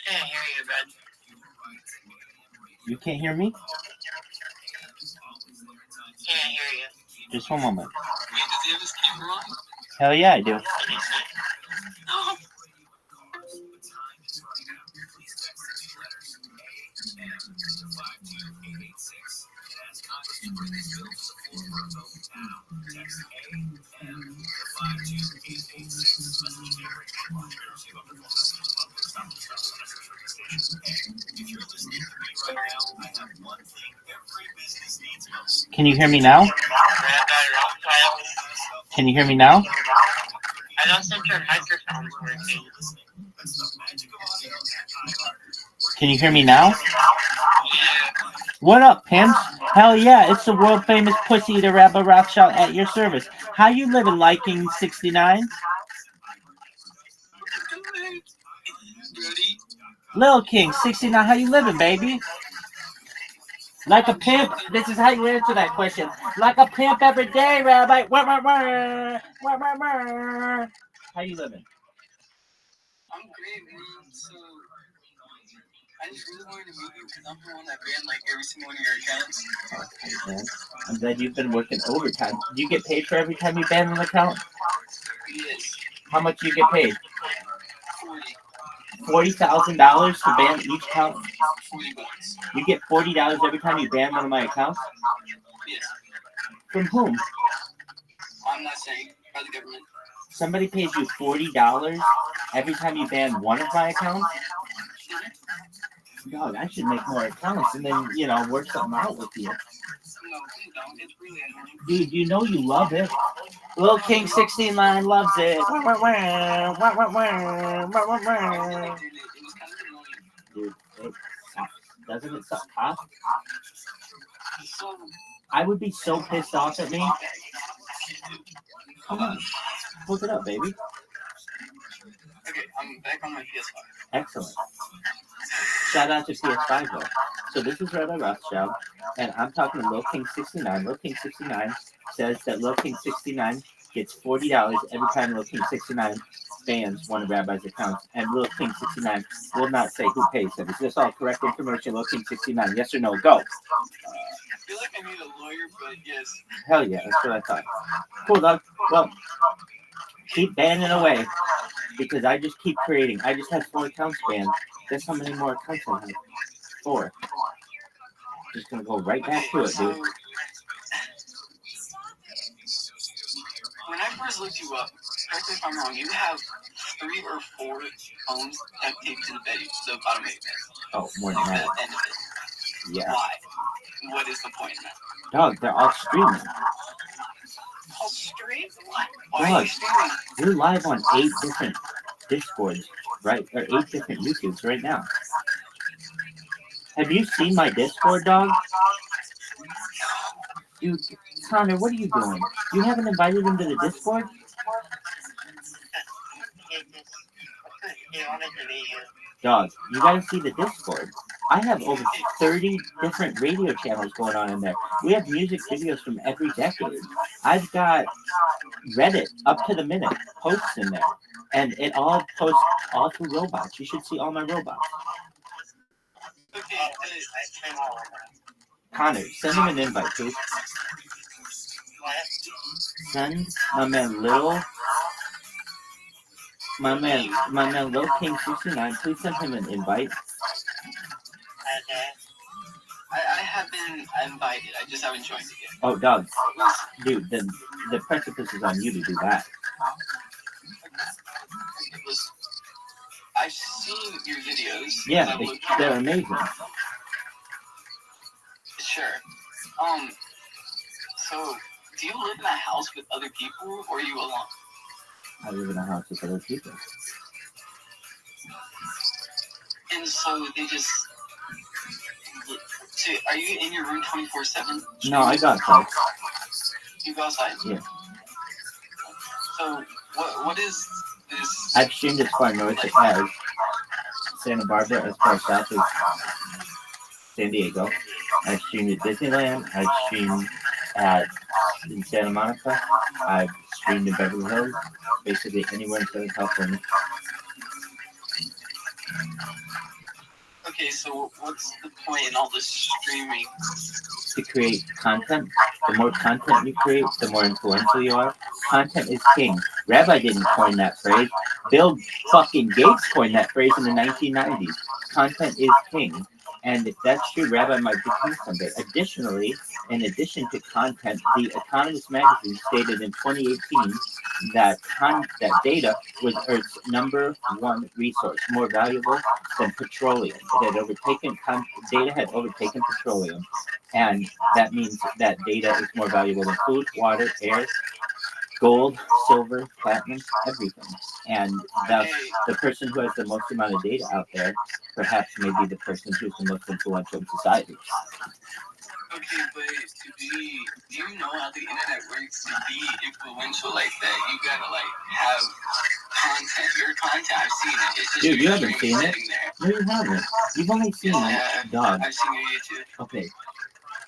can't hear you, bud. You can't hear me? Can't hear you. Just one moment. Wait, does he have his camera on? Hell yeah, I do. No. Can you hear me now? Rabbi Rothschild. Can you hear me now? I don't think your microphone's working. Can you hear me now? Yeah. What up, pimps? Hell yeah, it's the world famous pussy eater, Rabbi Rothschild at your service. How you living, liking 69? Lil King, 69, how you living, baby? Like a pimp. This is how you answer that question. Like a pimp every day, Rabbi. How you living? I'm great, man. So, I just really wanted to meet you because I'm the one that ran like every single one of your accounts. Okay, man. I'm glad you've been working overtime. Do you get paid for every time you ban an account? Yes. How much do you get paid? 40. $40,000 to ban each account? $40. You get $40 every time you ban one of my accounts? Yes. From whom? I'm not saying by the government. Somebody pays you $40 every time you ban one of my accounts? Dog, I should make more accounts and then, work something out with you. No, please don't. It's really annoying. Dude, you know you love it. Lil King 69 loves it. Dude, it sucks. Doesn't it suck, huh? I would be so pissed off at me. Come on. Look it up, baby. Okay, I'm back on my PS5. Excellent. Shout out to PS5 though. So this is Rabbi Rothschild, and I'm talking to Lil King 69. Lil King 69 says that Lil King 69 gets $40 every time Lil King 69 bans one of Rabbi's accounts, and Lil King 69 will not say who pays him. Is this all correct information, Lil King 69? Yes or no? Go. I feel like I need a lawyer, but yes. Hell yeah, that's what I thought. Cool, dog. Well, keep banning away, because I just keep creating. I just had 4 accounts banned. Guess how many more accounts I have? 4. Just gonna go right back to it, dude. When I first looked you up, correct me if I'm wrong, you have 3 or 4 phones duct taped to the bed, the bottom of your bed. Oh, more than that. The end of it. Yeah. Why? What is the point in that? Dog, they're all streaming. All stream? Why are Dog, you streaming? we're live on 8 different Discords, right? Or 8 different YouTubes right now. Have you seen my Discord, dog? Dude, Connor, what are you doing? You haven't invited him to the Discord? Dog, you gotta see the Discord. I have over 30 different radio channels going on in there. We have music videos from every decade. I've got Reddit up to the minute posts in there. And it all posts all through robots. You should see all my robots. Connor, send him an invite, please. Send my man Lil King 69, please send him an invite. I have been invited. I just haven't joined it yet. Oh, dog. Dude, the precipice is on you to do that. I've seen your videos. Yeah, they're amazing. Sure. So, do you live in a house with other people, or are you alone? I live in a house with other people. And so they just... So, are you in your room 24/7? No, I got outside. You go outside? Yeah. So, what is this... I've streamed as far north as Santa Barbara, as far south as San Diego. I've streamed at Disneyland. I've streamed in Santa Monica. I've streamed in Beverly Hills. Basically anywhere in Southern California. Okay, so what's the point in all this streaming? To create content. The more content you create, the more influential you are. Content is king. Rabbi didn't coin that phrase. Bill fucking Gates coined that phrase in the 1990s. Content is king. And if that's true, Rabbi might be king someday. Additionally, in addition to content, The Economist magazine stated in 2018 that data was Earth's #1 resource, more valuable than petroleum. Data had overtaken petroleum, and that means that data is more valuable than food, water, air, gold, silver, platinum, everything. And thus, the person who has the most amount of data out there perhaps may be the person who's the most influential in society. Okay, but do you know how the internet works? To be influential like that, you gotta have content. Your content, I've seen it. It's just dude, you haven't seen it? No, you haven't. You've only seen Dog. Dog. I've seen your YouTube. Okay.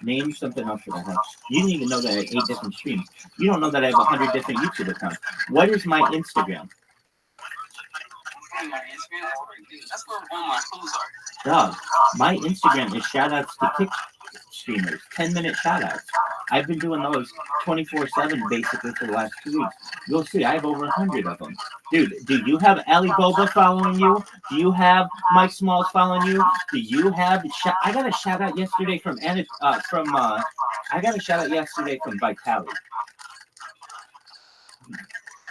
Name something else that I have. You didn't even know that I have 8 different streams. You don't know that I have 100 different YouTube accounts. What is my Instagram? That's where all my clothes are. Dog, my Instagram is shoutouts to Kick streamers, 10-minute shoutouts. I've been doing those 24/7 basically for the last 2 weeks. You'll see, I have over 100 of them. Dude, do you have Ali Boba following you? Do you have Mike Smalls following you? Do you have? I got a shout out yesterday from Vitali.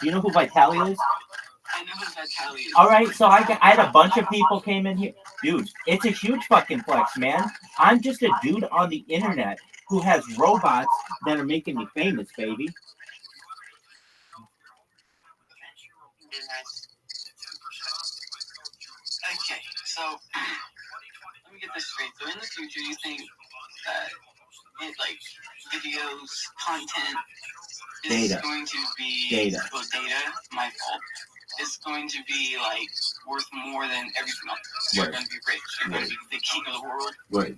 Do you know who Vitali is? I know who Vitali is. All right, so I had a bunch of people came in here. Dude, it's a huge fucking flex, man. I'm just a dude on the internet who has robots that are making me famous, baby. Okay, so let me get this straight. So in the future, you think that like videos, content is going to be data. My fault. It's going to be like worth more than everything else. You're going to be rich. You're going to be the king of the world. Right.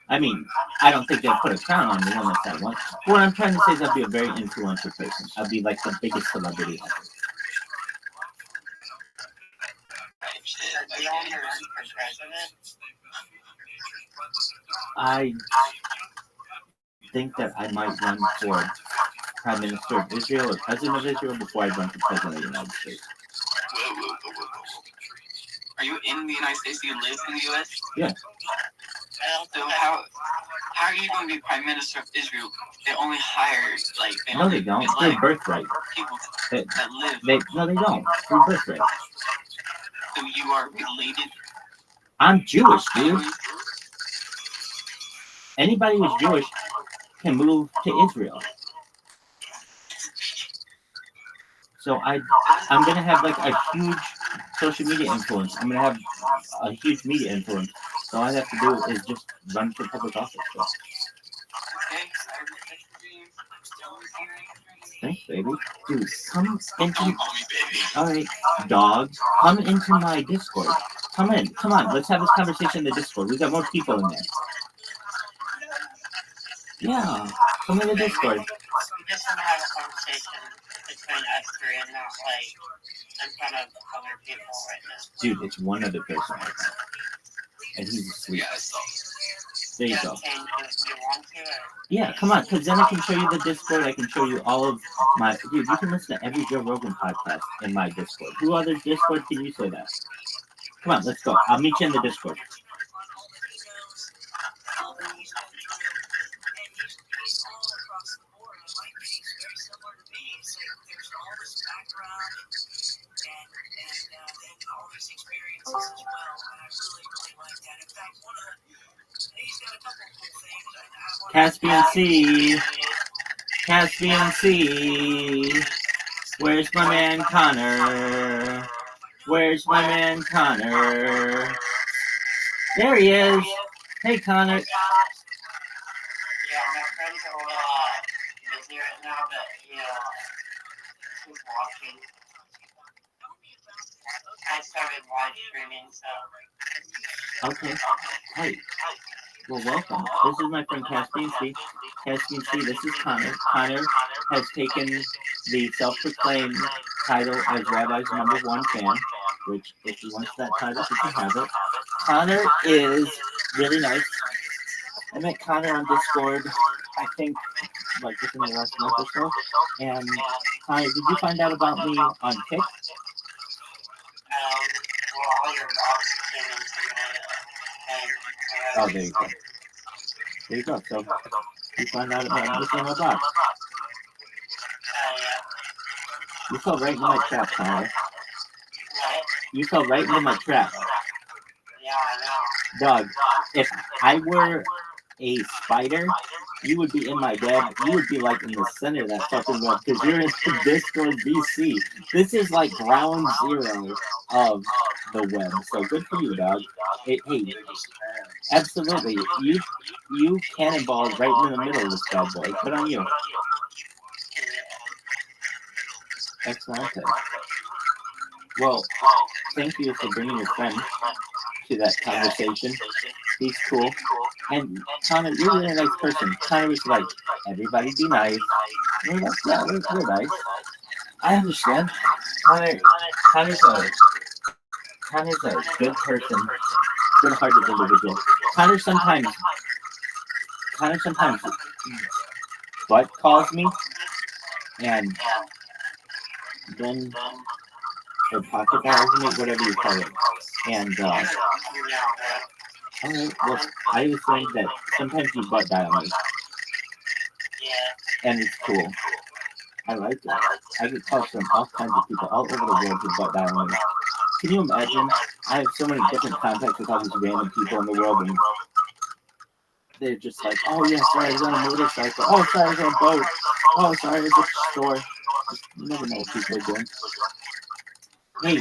I mean, I don't think they'll put a crown on me unless I want. What I'm trying to say is I'll be a very influential person. I'll be like the biggest celebrity ever. I think that I might run for Prime Minister of Israel or President of Israel before I run for President of the United States. Whoa. Are you in the United States? Do you live in the U.S.? Yeah. So how are you going to be Prime Minister of Israel? They only hire No, they don't. It's their birthright. People that live. No, they don't. It's their birthright. So you are related? I'm Jewish, dude. Anybody who's Jewish can move to Israel. So I'm gonna have like a huge social media influence. I'm gonna have a huge media influence. So all I have to do is just run for public office. So. Thanks, baby. Dude, come into. All right, dog. Come into my Discord. Come in. Come on. Let's have this conversation in the Discord. We got more people in there. Yeah. Come in the Discord. We just want to have a conversation between us three and not like in front of other people right now. Dude, it's one other person right now. And he's asleep. There you go. Yeah, come on, because then I can show you the Discord. I can show you all of my... Dude, you can listen to every Joe Rogan podcast in my Discord. Who other Discord can you say that? Come on, let's go. I'll meet you in the Discord. Caspian Sea. Caspian Sea. Where's my man Connor? Where's my man Connor? There he is. Hey, Connor. Yeah, my friends are busy right now, but he's watching. I started live streaming, so. Okay. Hey. Well, welcome. This is my friend Caspian Sea. Caspian Sea, this is Connor. Connor has taken the self-proclaimed title as Rabbi's #1 fan, which, if he wants that title, he can have it. Connor is really nice. I met Connor on Discord, I think, like within the last month or so. And Connor, did you find out about me on Kick? Well, all your dogs came into my Oh, there you go. There you go. So you find out about this in my box. You fell right into my trap, Connor. You fell right into my trap. Yeah, I know. Dog, if I were a spider, you would be in my web. You would be like in the center of that fucking web because you're in Discord BC. This is like ground zero of the web. So good for you, dog. Hey, absolutely. You cannonball right in the middle of this bad boy. Good on you. Excellent. Well, thank you for bringing your friend to that conversation. He's cool. And Connor, you're a really nice person. Connor was like, everybody be nice. And we're like, yeah, we're nice. I understand. Connor's a good person, good-hearted individual. Connor sometimes butt calls me, and then or pocket dials me, whatever you call it. And alright, well, I was saying that sometimes you butt dial me, and it's cool. I like it. I get calls from all kinds of people all over the world who butt dial me. Can you imagine? I have so many different contacts with all these random people in the world, and they're just like, oh yeah, sorry, I was on a motorcycle. Oh, sorry, I was on a boat. Oh, sorry, I was at the store. You never know what people are doing. Hey.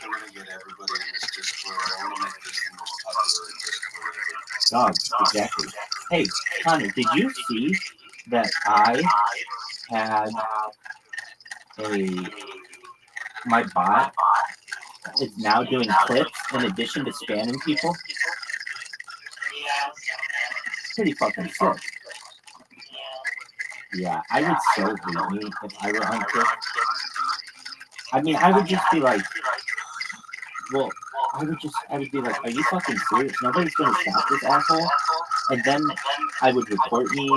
I'm gonna get everybody in this Discord. I want to make this the most popular Discord ever. Exactly. Hey, Connor, did you see that I had my bot is now doing clips in addition to spamming people? Pretty fucking sick. Yeah, I would so hate me if I were on Twitch. I mean, I would just be like, well, I would be like, are you fucking serious? Nobody's gonna stop this asshole? And then I would report me.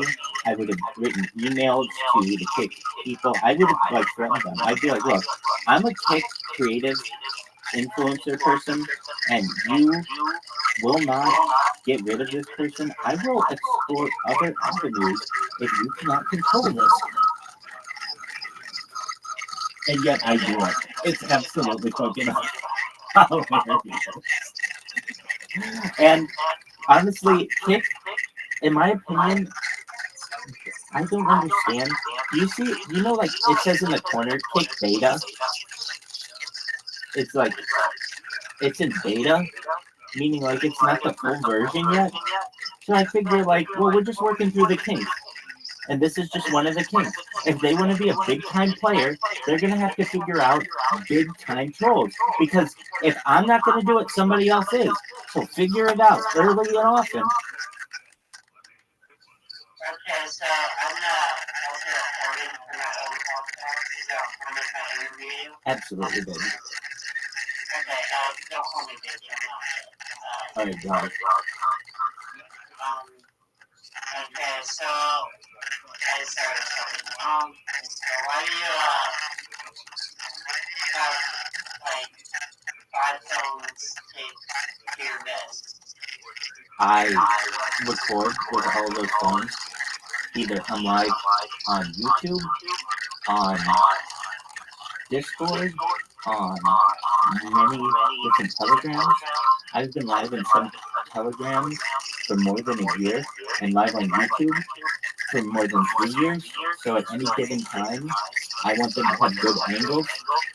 I would have written emails to the kick people. I would have like threatened them. I'd be like, look, I'm a kick creative influencer person, and you will not get rid of this person. I will explore other avenues if you cannot control this. And yet I do it. It's absolutely fucking hilarious. And honestly, kick, in my opinion, I don't understand. You know, like it says in the corner, kick beta. It's like, it's in beta, meaning like it's not the full version yet. So I figure like, well, we're just working through the kinks. And this is just one of the kinks. If they want to be a big-time player, they're going to have to figure out big-time trolls. Because if I'm not going to do it, somebody else is. So figure it out early and often. Okay, so I'm not also recording for my own podcast. Is that one of my interview? Absolutely, baby. Okay, don't call me baby. I'm not. Alright, got it. Okay, so sorry. So why do you have like 5 phones taped to your vest? I record with all those phones. Either I'm live on YouTube, on Discord, on many different telegrams. I've been live in some telegrams for more than a year, and live on YouTube for more than 3 years. So at any given time, I want them to have good angles.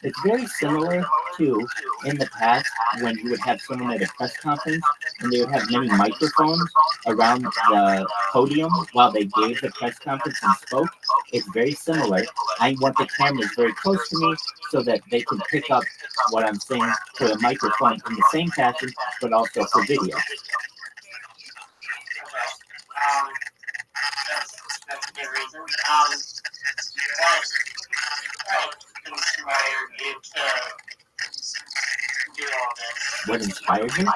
It's very similar to in the past when you would have someone at a press conference and they would have many microphones around the podium while they gave the press conference and spoke. It's very similar. I want the cameras very close to me so that they can pick up what I'm saying to the microphone in the same fashion, but also for video. That's a good reason. What inspired you to do all this? What inspired me? Or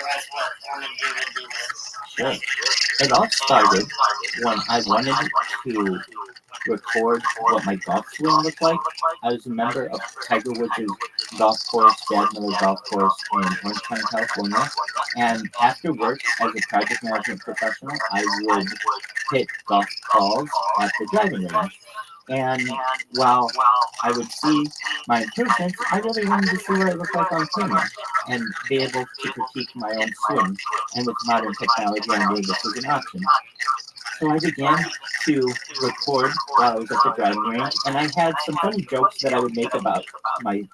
like what wanted you to do this? Sure. It all started when I wanted to record what my golf swing looked like. I was a member of Tiger Woods' golf course, Jazz Miller Golf Course in Orange County, California. And after work as a project management professional, I would hit golf balls at the driving range. And while I would see my improvements, I really wanted to see what it looked like on camera and be able to critique my own swing. And with modern technology, I knew this was an option. So I began to record while I was at the driving range, and I had some funny jokes that I would make about my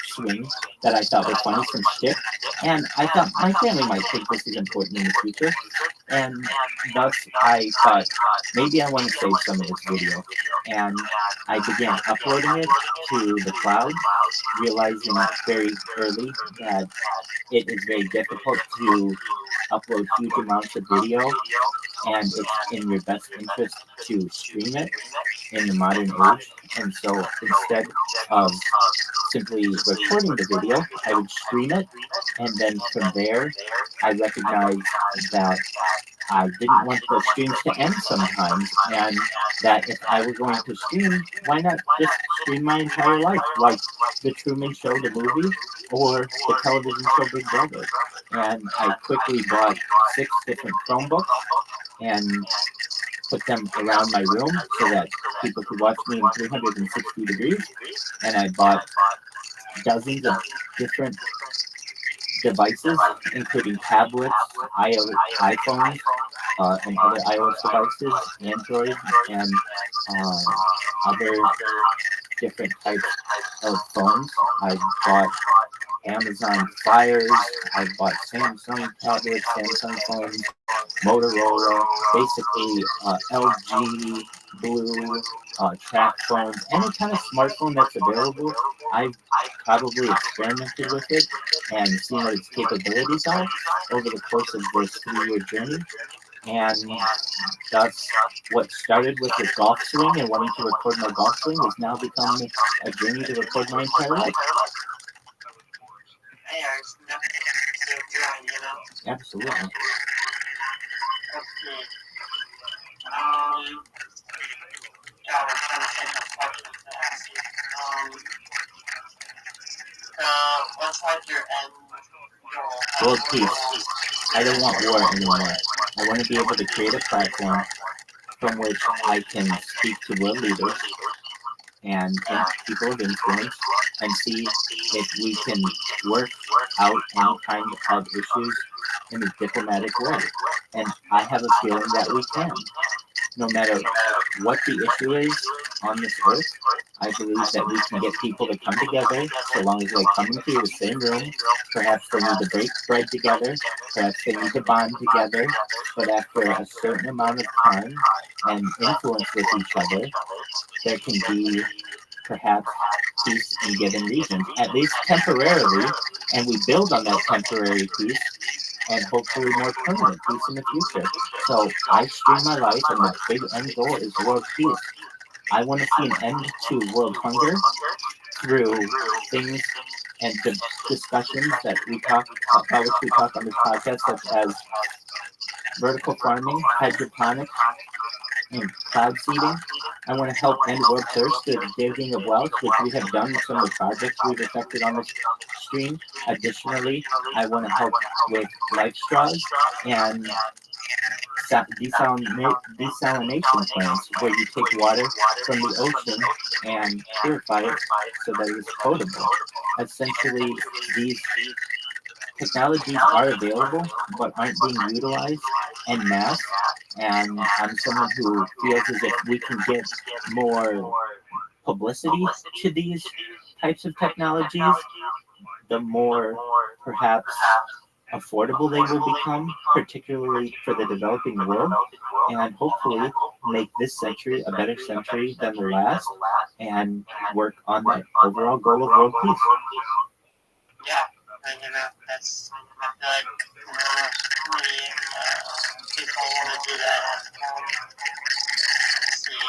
swing that I thought were funny, some shit. And I thought my family might think this is important in the future. And thus I thought, maybe I want to save some of this video. And I began uploading it to the cloud, realizing very early that it is very difficult to upload huge amounts of video, and it's in your best interest to stream it in the modern age. And so instead of simply recording the video, I would stream it, and then from there, I recognized that I didn't want the streams to end sometimes, and that if I were going to stream, why not just stream my entire life, like the Truman Show, the movie, or the television show Big Brother. And I quickly bought 6 different Chromebooks and put them around my room so that people could watch me in 360 degrees. And I bought dozens of different devices, including tablets, iPhones, and other iOS devices, Android, and other different types of phones. I bought Amazon Fires, I bought Samsung tablets, Samsung phones, Motorola, basically LG, Blue, track phones, any kind of smartphone that's available. I've probably experimented with it and seen what its capabilities are over the course of this 3-year journey. And that's what started with a golf swing and wanting to record my golf swing has now become a journey to record my entire life. Hey, it's nothing to grind, you know? Absolutely. Okay. God, I'm trying to think of questions to ask you. What's like your end goal? World peace. I don't want war anymore. I want to be able to create a platform from which I can speak to world leaders and people of influence and see if we can work out any kind of issues in a diplomatic way. And I have a feeling that we can. No matter what the issue is on this earth, I believe that we can get people to come together so long as they come into the same room. Perhaps they need to break bread together, perhaps they need to bond together, but after a certain amount of time and influence with each other, there can be perhaps peace in given regions, at least temporarily, and we build on that temporary peace and hopefully more permanent peace in the future. So I stream my life, and the big end goal is world peace. I want to see an end to world hunger through things and discussions that we talk about, which we talk on this podcast, such as vertical farming, hydroponics, and cloud seeding. I want to help end world thirst through the digging of wells, which we have done with some of the projects we've affected on this stream. Additionally, I want to help with life straws and desalination plants, where you take water from the ocean and purify it so that it is potable. Essentially, these technologies are available but aren't being utilized en masse, and I'm someone who feels as if we can get more publicity to these types of technologies, the more perhaps affordable they will become, particularly for the developing world, and hopefully make this century a better century than the last, and work on that overall goal of world peace. Yeah, and that's good. Many people want to do that. Let's see.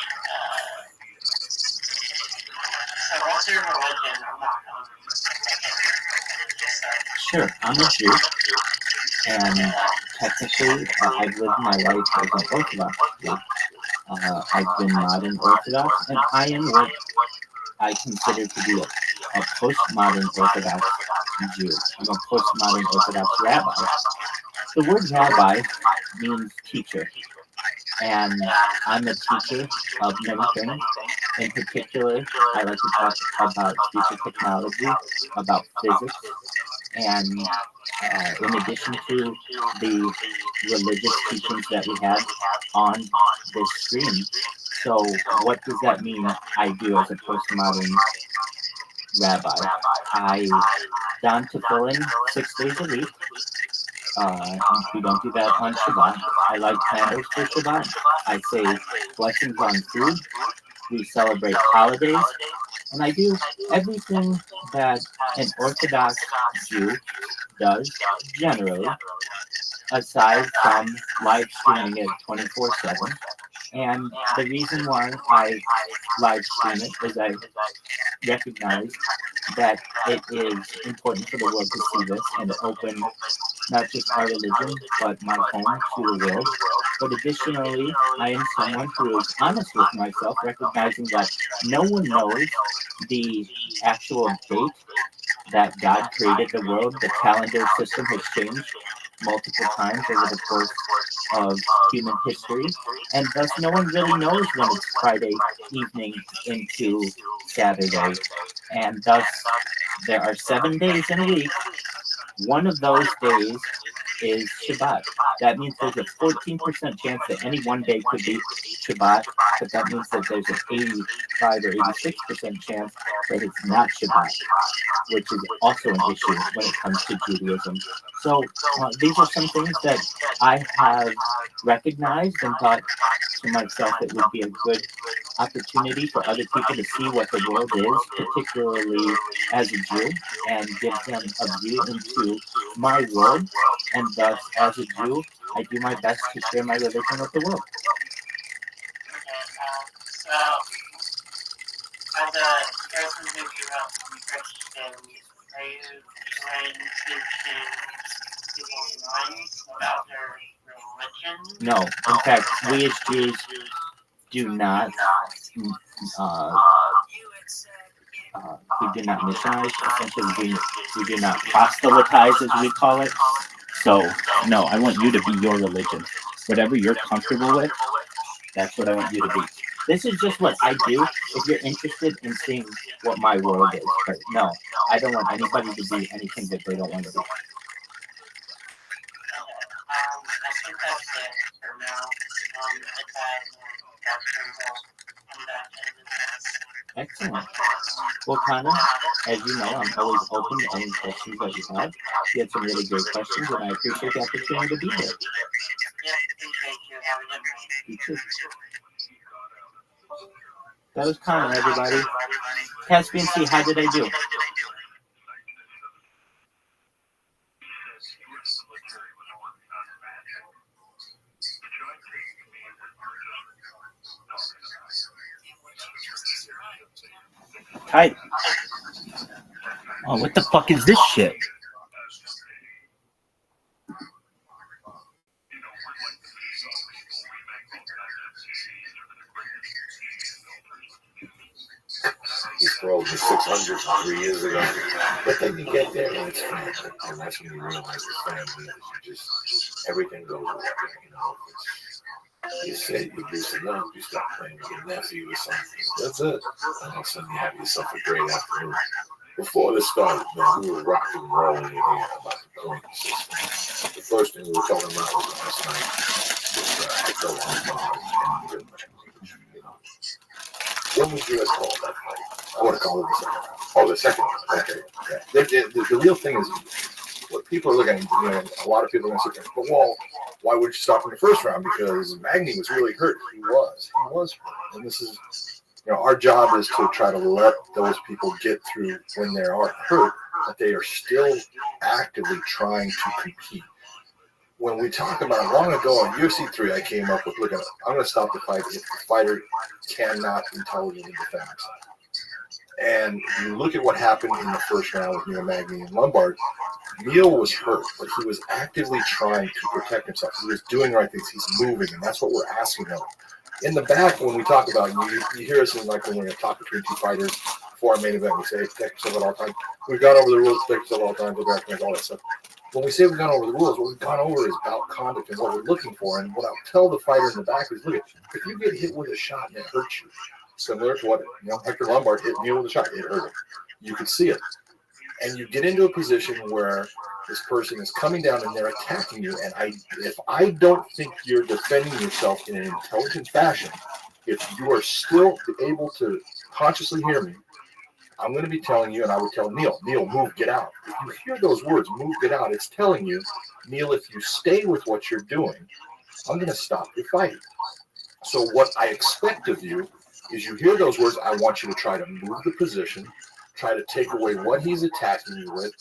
So what's your religion? Sure, I'm a Jew, and technically I've lived my life as an Orthodox Jew. I've been modern Orthodox, and I am what I consider to be a postmodern Orthodox Jew. I'm a postmodern Orthodox rabbi. The word rabbi means teacher, and I'm a teacher of many things. In particular, I like to talk about future technology, about physics, and in addition to the religious teachings that we have on this stream. So what does that mean I do as a postmodern rabbi? I don tefillin 6 days a week. We don't do that on Shabbat. I light candles for Shabbat. I say blessings on food. We celebrate holidays. And I do everything that an Orthodox Jew does generally, aside from live streaming it 24/7. And the reason why I live stream it is I recognize that it is important for the world to see this and to open not just our religion, but my home to the world. But additionally, I am someone who is honest with myself, recognizing that no one knows the actual date that God created the world. The calendar system has changed multiple times over the course of human history, and thus no one really knows when it's Friday evening into Saturday. And thus, there are 7 days in a week. One of those days is Shabbat. That means there's a 14% chance that any one day could be Shabbat, but that means that there's an 85 or 86% chance that it's not Shabbat, which is also an issue when it comes to Judaism. So these are some things that I have recognized and thought to myself it would be a good opportunity for other people to see what the world is, particularly as a Jew, and give them a view into my world. And thus, as a Jew, I do my best to share my religion with the world. So, as a person who grew up Christian, are you trying to change people's minds about their religion? No, in fact, we as Jews do not we do not missionize. Essentially, we do not proselytize, as we call it. So, no, I want you to be your religion. Whatever you're comfortable with, that's what I want you to be. This is just what I do if you're interested in seeing what my world is. But no, I don't want anybody to be anything that they don't want to be. I think that's it for now. If I have more questions, I'll come back in. Excellent. Well, Connor, as you know, I'm always open to any questions that you have. You had some really great questions, and I appreciate the opportunity to be here. Yeah, appreciate you. Have a good night. You too. That was Connor, everybody. Caspian C, how did I do? Hi. Oh, what the fuck is this shit? He throws the 603 years ago. But then you get there and it's family. And that's when you realize it's family. You just, everything goes away. You know, you say you loosen up, you start playing with your nephew or something. That's it. And all of a sudden you have yourself a great afternoon. Before this started, man, we were rocking and rolling in here about the point system. The first thing we were talking about was last night. When would you have called that fight? I want to call it the second round. Oh, the second one. Okay. The real thing is, what people are looking at, you know, a lot of people are going to say, well, why would you stop in the first round? Because Magny was really hurt. He was hurt. And this is, you know, our job is to try to let those people get through when they are hurt, that they are still actively trying to compete. When we talk about long ago on UFC 3, I came up with, look, I'm going to stop the fight if the fighter cannot intelligently defend himself. And you look at what happened in the first round with Neil Magny and Lombard. Neil was hurt, but he was actively trying to protect himself. He was doing the right things. He's moving, and that's what we're asking of him. In the back, when we talk about, you hear us in, like, when we're going to talk between two fighters before our main event, we say, protect yourself at all times. We've gone over the rules, protect yourself at all times, all that stuff. When we say we've gone over the rules, what we've gone over is about conduct and what we're looking for. And what I'll tell the fighter in the back is, look, if you get hit with a shot and it hurts you, similar to what, you know, Hector Lombard hit Neil with a shot, it hurt him. You could see it. And you get into a position where this person is coming down and they're attacking you. And if I don't think you're defending yourself in an intelligent fashion, if you are still able to consciously hear me, I'm going to be telling you, and I would tell Neil, move, get out. If you hear those words, move, get out, it's telling you, Neil, if you stay with what you're doing, I'm going to stop your fight. So what I expect of you is you hear those words, I want you to try to move the position, try to take away what he's attacking you with.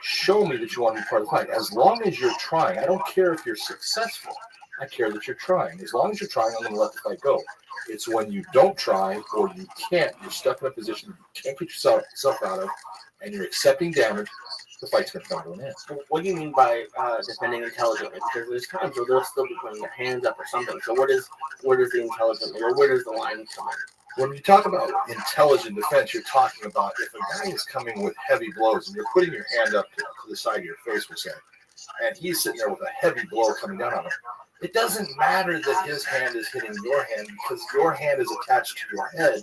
Show me that you want to be part of the fight. As long as you're trying, I don't care if you're successful. I care that you're trying. As long as you're trying, I'm going to let the fight go. It's when you don't try or you can't, you're stuck in a position you can't get yourself out of, and you're accepting damage, the fight's going to come to an end. What do you mean by defending intelligently? Because there's times where they'll still be putting their hands up or something. So where does the intelligently, or where does the line come in? When you talk about intelligent defense, you're talking about if a guy is coming with heavy blows and you're putting your hand up to the side of your face, we'll say, and he's sitting there with a heavy blow coming down on him. It doesn't matter that his hand is hitting your hand because your hand is attached to your head,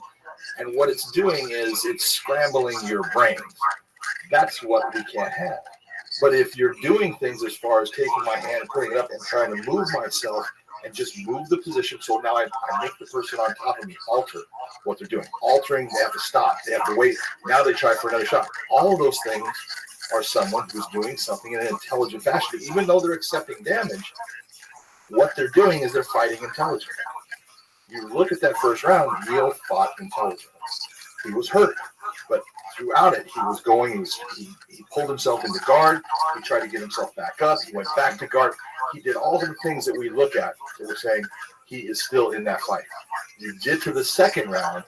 and what it's doing is it's scrambling your brain. That's what we can't have. But if you're doing things as far as taking my hand and putting it up and trying to move myself and just move the position, so now I make the person on top of me alter what they're doing. Altering, they have to stop. They have to wait. Now they try for another shot. All of those things are someone who's doing something in an intelligent fashion. Even though they're accepting damage, what they're doing is they're fighting intelligently. You look at that first round, Neil fought intelligently. He was hurt, but throughout it, he was going, he pulled himself into guard, he tried to get himself back up, he went back to guard. He did all the things that we look at that we're saying he is still in that fight. You get to the second round,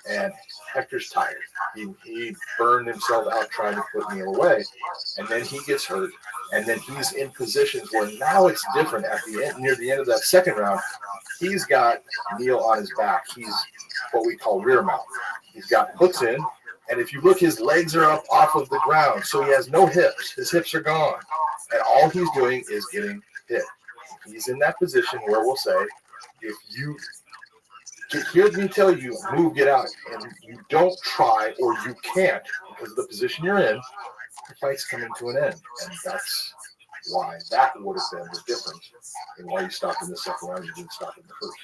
and Hector's tired. He burned himself out trying to put Neil away, and then he gets hurt, and then he's in positions where now it's different at the end, near the end of that second round. He's got Neil on his back. He's what we call rear mount. He's got hooks in, and if you look, his legs are up off of the ground, so he has no hips. His hips are gone, and all he's doing is getting hit. He's in that position where we'll say, if you hear me tell you, move, get out, and you don't try or you can't because of the position you're in, the fight's coming to an end. And that's why that would have been the difference in why you stopped in the second round and you didn't stop in the first.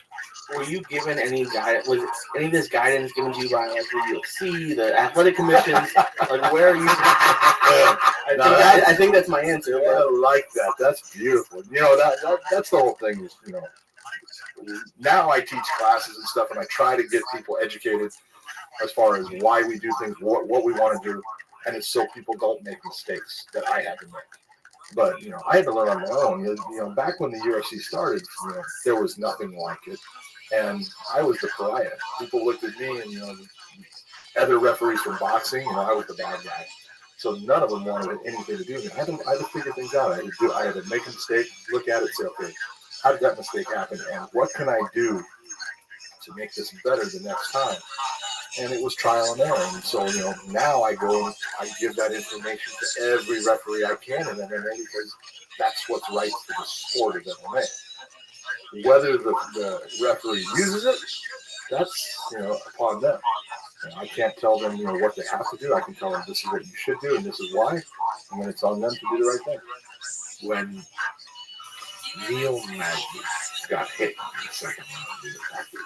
Were you given any guidance? Was any of this guidance given to you by like the UFC, the athletic commissions? Like, where are you? I think that's my answer. Yeah, I like that. That's beautiful. You know, that's the whole thing. Is, you know, now I teach classes and stuff, and I try to get people educated as far as why we do things, what we want to do, and it's so people don't make mistakes that I had to make. But, you know, I had to learn on my own. You know, back when the UFC started, you know, there was nothing like it. And I was the pariah. People looked at me and, you know, other referees from boxing, you know, I was the bad guy. So none of them wanted anything to do with me. I had to figure things out. I had to make a mistake, look at it, say, okay, how did that mistake happen? And what can I do to make this better the next time? And it was trial and error. And so, you know, now I go and I give that information to every referee I can in MMA because that's what's right for the sport of MMA. Whether the referee uses it, that's, you know, upon them. You know, I can't tell them, you know, what they have to do. I can tell them this is what you should do and this is why. And then it's on them to do the right thing. When Neil Magny got hit in the second round in the package,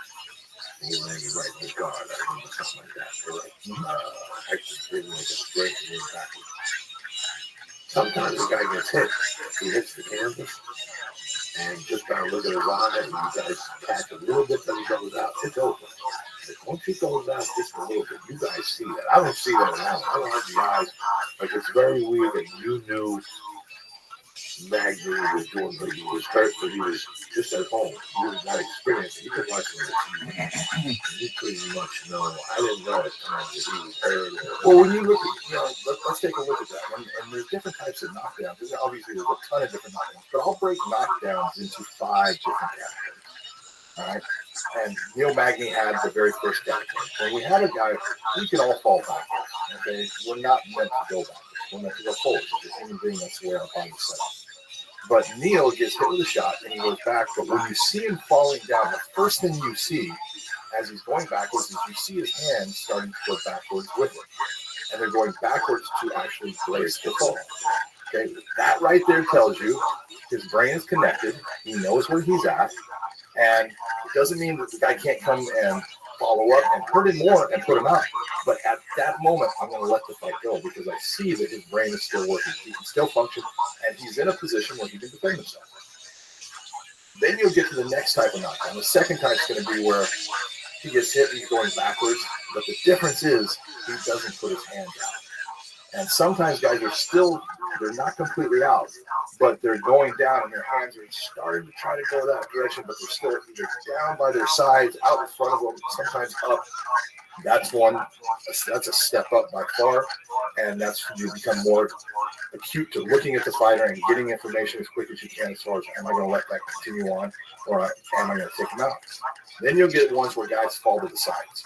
he landed right in his guard. I remember something like that, correct? Hector didn't make a great move backwards. Sometimes the guy gets hit. He hits the canvas, and just by look at his eye, and you guys catch a little bit, then he goes out. It's over. But once he goes out just a little bit, you guys see that. I don't see that now. I don't have the eyes. Like, it's very weird that you knew Magny was doing, but he was hurt, but he was just at home. You did not experience it. You could watch him. You pretty much know. I didn't know at times that he was hurt. Well, when you look at, you know, let's take a look at that. And there's different types of knockdowns. Obviously, there's a ton of different knockdowns, but I'll break knockdowns into 5 different categories. All right. And Neil Magny had the very first category. When we had a guy, we can all fall backwards. Okay. We're not meant to go backwards. We're meant to go forward. As a human being, that's the way our body is set up. But Neil gets hit with a shot and he goes back. But when you see him falling down, the first thing you see as he's going backwards is you see his hands starting to go backwards with him. And they're going backwards to actually brace the fall. Okay, that right there tells you his brain is connected. He knows where he's at. And it doesn't mean that the guy can't come and follow up and hurt him more and put him out. But at that moment, I'm going to let the fight go because I see that his brain is still working. He can still function, and he's in a position where he can defend himself. Then you'll get to the next type of knockdown. The second type is going to be where he gets hit and he's going backwards. But the difference is he doesn't put his hand out. And sometimes guys they're not completely out, but they're going down and their hands are starting to try to go that direction, but they're still either down by their sides, out in front of them, sometimes up. That's a step up by far, and you become more acute to looking at the fighter and getting information as quick as you can as far as, am I going to let that continue on, or am I going to take him out? Then you'll get ones where guys fall to the sides.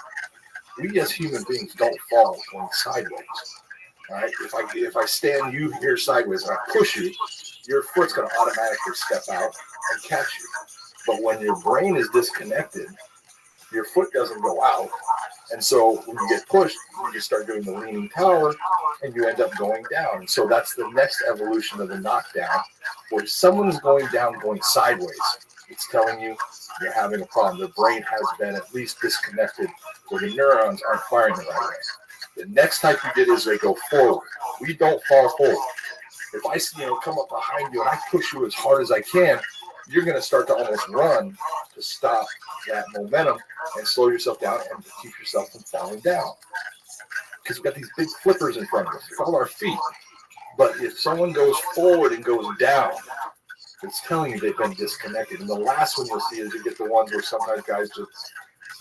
We as human beings don't fall going sideways. All right? If I stand you here sideways and I push you, your foot's going to automatically step out and catch you. But when your brain is disconnected, your foot doesn't go out. And so when you get pushed, you just start doing the leaning tower and you end up going down. And so that's the next evolution of the knockdown, where someone's going down, going sideways. It's telling you you're having a problem. The brain has been at least disconnected where the neurons aren't firing the right way. The next type you get is they go forward. We don't fall forward. If I come up behind you and I push you as hard as I can, you're going to start to almost run to stop that momentum and slow yourself down and keep yourself from falling down. Because we've got these big flippers in front of us. It's all our feet. But if someone goes forward and goes down, it's telling you they've been disconnected. And the last one you'll see is you get the ones where sometimes guys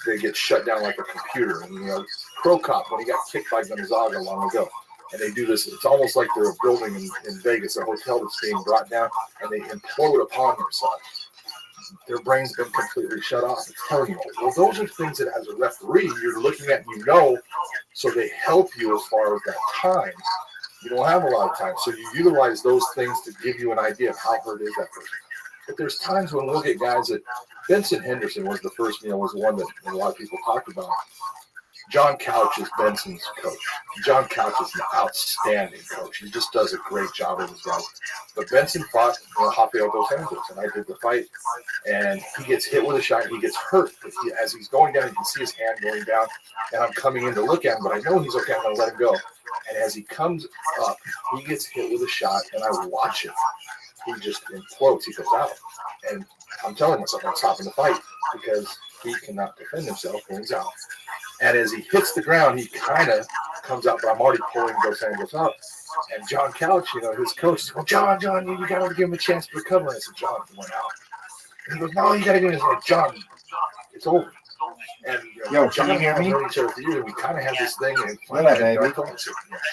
they get shut down like a computer. And, Pro Cop, when he got kicked by Gonzaga long ago, and they do this, it's almost like they're a building in Vegas, a hotel that's being brought down, and they implode upon themselves. Their brain's been completely shut off. It's telling you, well, those are things that as a referee, you're looking at, so they help you as far as that time. You don't have a lot of time, so you utilize those things to give you an idea of how hurt is that person. But there's times when we'll get guys that, Benson Henderson was the first, was the one that a lot of people talked about. John Couch is Benson's coach. John Couch is an outstanding coach. He just does a great job with his guys. But Benson fought Rafael dos Anjos, and I did the fight, and he gets hit with a shot, and he gets hurt. As he's going down, you can see his hand going down, and I'm coming in to look at him, but I know he's okay. I'm going to let him go. And as he comes up, he gets hit with a shot, and I watch him. He just implodes. He goes out. And I'm telling myself I'm stopping the fight because he cannot defend himself when he's out. And as he hits the ground, he kind of comes out, but I'm already pulling Dos Anjos up. And John Couch, his coach, says, well, John, you got to give him a chance to recover. And I said, John, he went out. And he goes, no, you got to give him. I said, John, it's over. And John and I have known each other for years, and we kind of have this thing. And finally, I told him,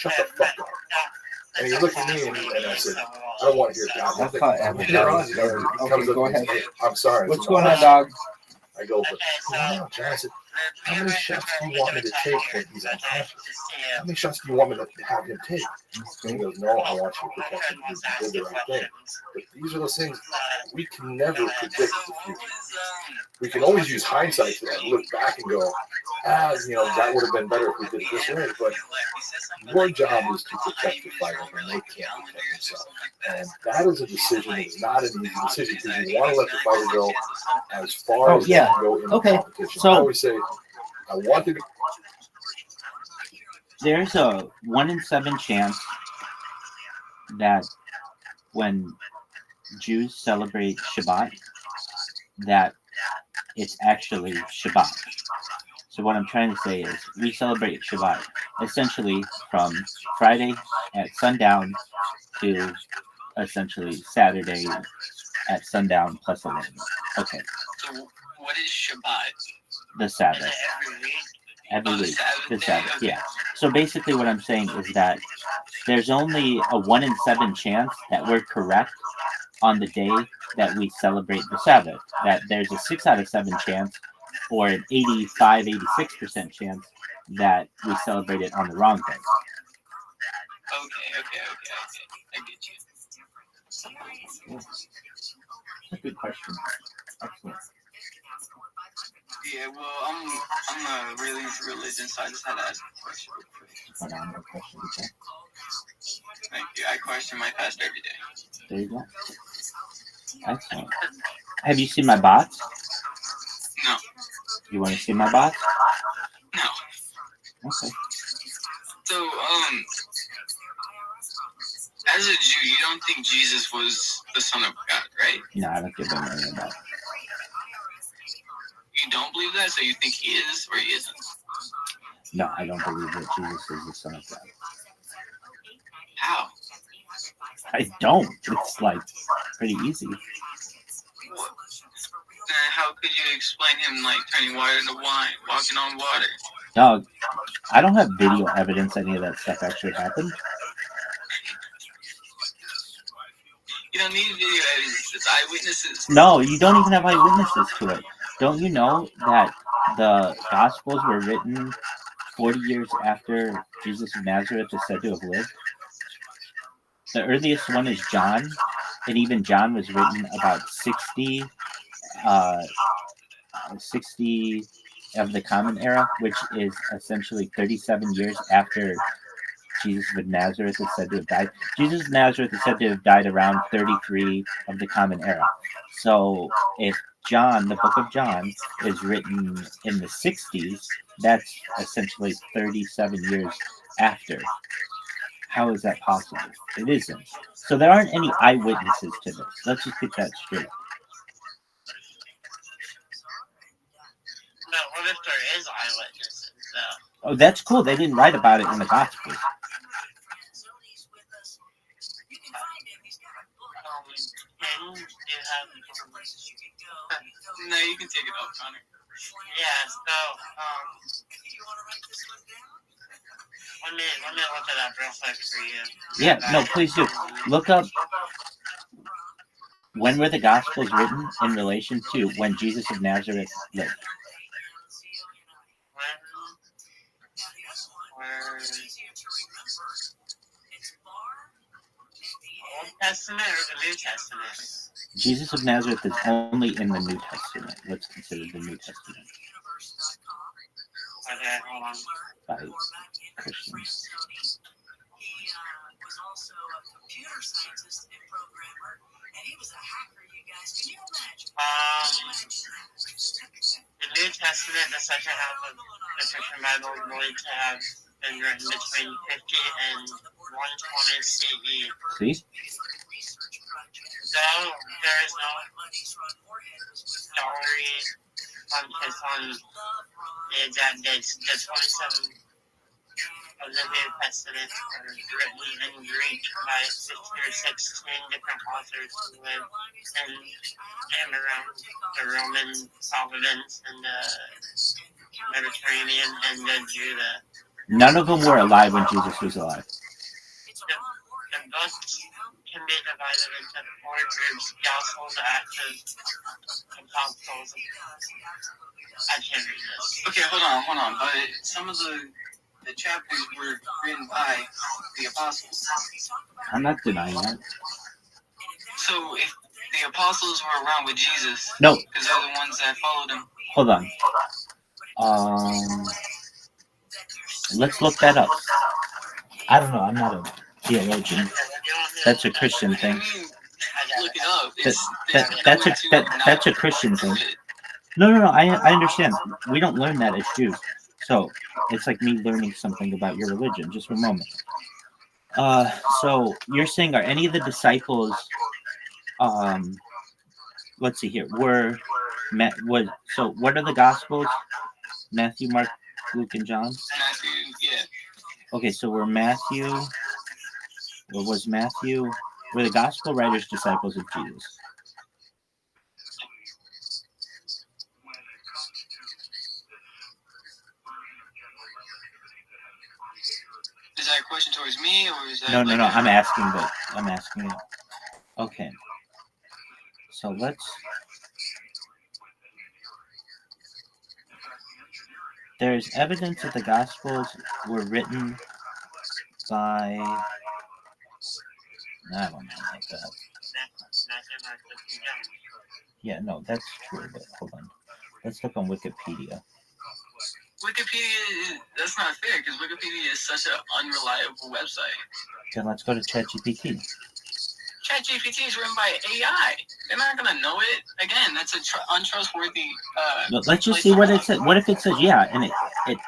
shut the fuck up. And he looked at me, and I said, I don't want to hear God. Okay, go ahead. I'm sorry. What's going on, dog? I go, but no, John, I said, how many shots do you want me to take when he's unconscious? How many shots do you want me to have him take? And he goes, no, I want you to protect him. You did the right thing. But these are those things we can never predict the future. We can always use hindsight to look back and go, that would have been better if we did it this way. But your job is to protect the fighter, and they can't protect themselves. And that is a decision that is not an easy decision because you want to let the fighter go as far as they can go in the competition. So, I always say, I want to. There's a 1 in 7 chance that when Jews celebrate Shabbat, that it's actually Shabbat. So what I'm trying to say is we celebrate Shabbat essentially from Friday at sundown to essentially Saturday at sundown plus a little bit. Okay. So what is Shabbat? The Sabbath. Every week. The Sabbath, yeah. So basically what I'm saying is that there's only a 1 in 7 chance that we're correct on the day that we celebrate the Sabbath. That there's a 6 out of 7 chance or an 85-86% chance that we celebrate it on the wrong day. Okay. I get you. That's a good question. Excellent. Yeah, well, I'm really into religion, so I just had to ask a question real quick. Thank you. I question my pastor every day. There you go. Excellent. Have you seen my bots? No. You want to see my bots? No. Okay. So, as a Jew, you don't think Jesus was the Son of God, right? No, I don't give them any of that. You don't believe that, so you think he is or he isn't? No, I don't believe that Jesus is the Son of God. How? I don't. It's like pretty easy. Then how could you explain him like turning water into wine, walking on water? Dog, I don't have video evidence any of that stuff actually happened. You don't need video evidence. It's eyewitnesses. No, you don't even have eyewitnesses to it. Don't you know that the Gospels were written 40 years after Jesus of Nazareth is said to have lived? The earliest one is John, and even John was written about 60 of the Common Era, which is essentially 37 years after Jesus of Nazareth is said to have died. Jesus of Nazareth is said to have died around 33 of the Common Era. So if John, the book of John, is written in the 60s, that's essentially 37 years after. How is that possible? It isn't. So there aren't any eyewitnesses to this. Let's just get that straight. But what if there is eyewitnesses, though? Oh, that's cool. They didn't write about it in the Gospels. No, you can take it off, Connor. Yeah, so, let me look it up real quick for you. Yeah, no, please do. Look up when were the Gospels written in relation to when Jesus of Nazareth lived. Old Testament or the New Testament? Jesus of Nazareth is only in the New Testament. What's considered the New Testament Okay, hold on. by Christians. He was also a computer scientist and programmer, and he was a hacker, you guys. Can you imagine? The New Testament, the second half of the Christian Bible, is believed to have been written between 50 and 120 CE. See? Though there is no scholarly consensus on the exact dates, the 27 of the New Testament are written in Greek by 15 or 16 different authors who lived in and around the Roman province and the Mediterranean and the Judah. None of them were alive when Jesus was alive. The books can be divided into 4 groups: Gospels, Acts, Apostles. I can't read this. Okay, hold on. But some of the chapters were written by the apostles. I'm not denying that. So if the apostles were around with Jesus, no, because they're the ones that followed him. Hold on. Let's look that up. I don't know. I'm not a theologian. That's a Christian thing. Look it up. That's a Christian thing. No. I understand. We don't learn that as Jews. So it's like me learning something about your religion. Just for a moment. So you're saying, are any of the disciples? Let's see here. So what are the Gospels? Matthew, Mark, Luke, and John. Matthew, yeah. Okay, so were the Gospel writers disciples of Jesus? Is that a question towards me, or is that? No. I'm asking it. Okay. So there's evidence that the Gospels were written by, I don't know about that. Yeah, no, that's true, but hold on. Let's look on Wikipedia. Wikipedia, that's not fair, because Wikipedia is such an unreliable website. Then let's go to ChatGPT. ChatGPT is written by AI. They're not going to know it. Again, that's an untrustworthy But let's just see what it says. What if it says, yeah, and it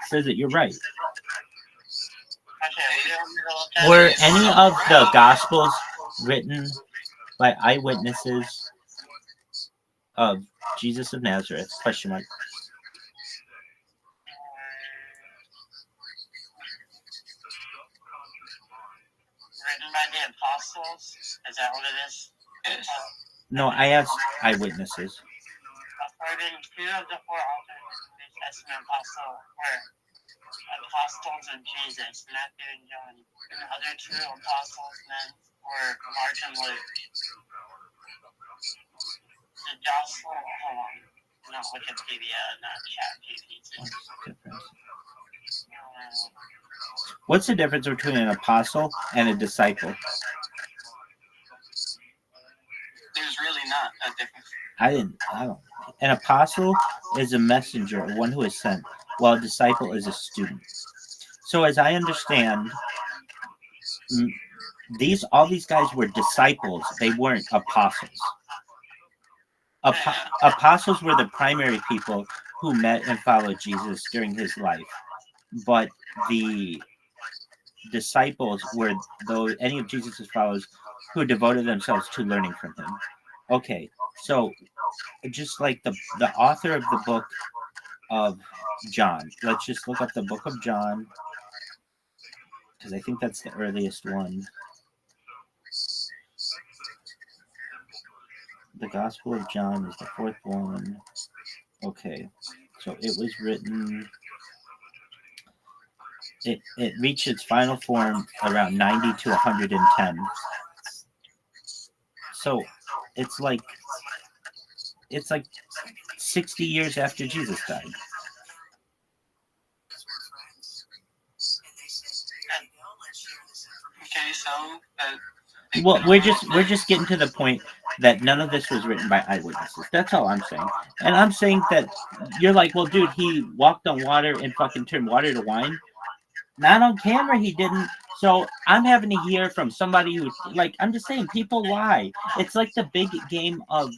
says that you're right? Were any of the Gospels written by eyewitnesses of Jesus of Nazareth? Question mark. the apostles? Is that what it is? No, I asked eyewitnesses. According to the four authors of the New Testament apostle were apostles of Jesus, Matthew and John. And the other two apostles then were Mark and Luke. The gospel, hold on, not Wikipedia, not ChatGPT. What's the difference between an apostle and a disciple? There's really not a difference. I don't. An apostle is a messenger, one who is sent, while a disciple is a student. So as I understand, all these guys were disciples. They weren't apostles. Apostles were the primary people who met and followed Jesus during his life. But the disciples were any of Jesus' followers who devoted themselves to learning from him. Okay, so just like the author of the book of John, let's just look up the book of John, because I think that's the earliest one. The Gospel of John is the fourth one. Okay, so it was written. It reached its final form around 90 to 110. So it's like 60 years after Jesus died. Okay, so Well, we're just getting to the point that none of this was written by eyewitnesses. That's all I'm saying. And I'm saying that you're like, well, dude, he walked on water and fucking turned water to wine. Not on camera, he didn't. So I'm having to hear from somebody who, like, I'm just saying, people lie. It's like the big game of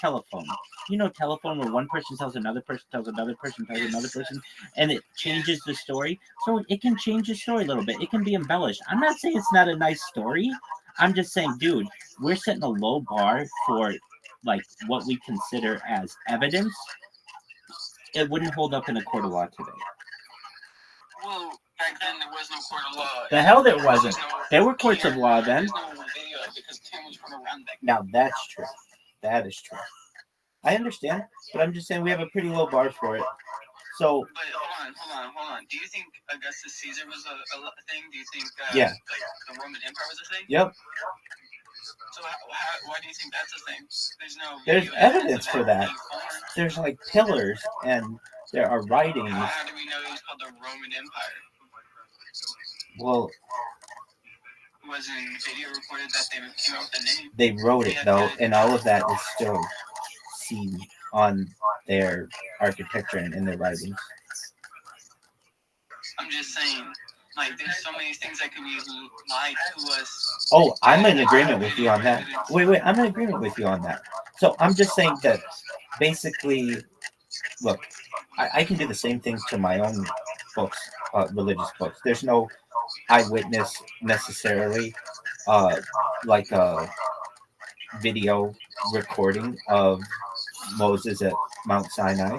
telephone. You know, telephone where one person tells another person, tells another person, tells another person, and it changes the story. So it can change the story a little bit. It can be embellished. I'm not saying it's not a nice story. I'm just saying, dude, we're setting a low bar for, like, what we consider as evidence. It wouldn't hold up in a court of law today. well, back then there was no court of law. The hell there wasn't. There were courts of law then. There's no video because cameras weren't around back then. Now that's true. That is true. I understand, but I'm just saying we have a pretty low bar for it. So. But hold on. Do you think Augustus Caesar was a thing? Do you think yeah. Like the Roman Empire was a thing? Yep. So why do you think that's a thing? There's evidence for that. There's like pillars and there are writings. How do we know it was called the Roman Empire? Well, wasn't video recorded that they came up with the name? They wrote it though, and all of that is still seen on their architecture and in their writings. I'm just saying, like, there's so many things that could be lied to us. Oh, I'm in agreement with you on that. Wait, I'm in agreement with you on that. So I'm just saying that basically, look, I can do the same thing to my own books, religious books. There's no eyewitness necessarily, like a video recording of Moses at Mount Sinai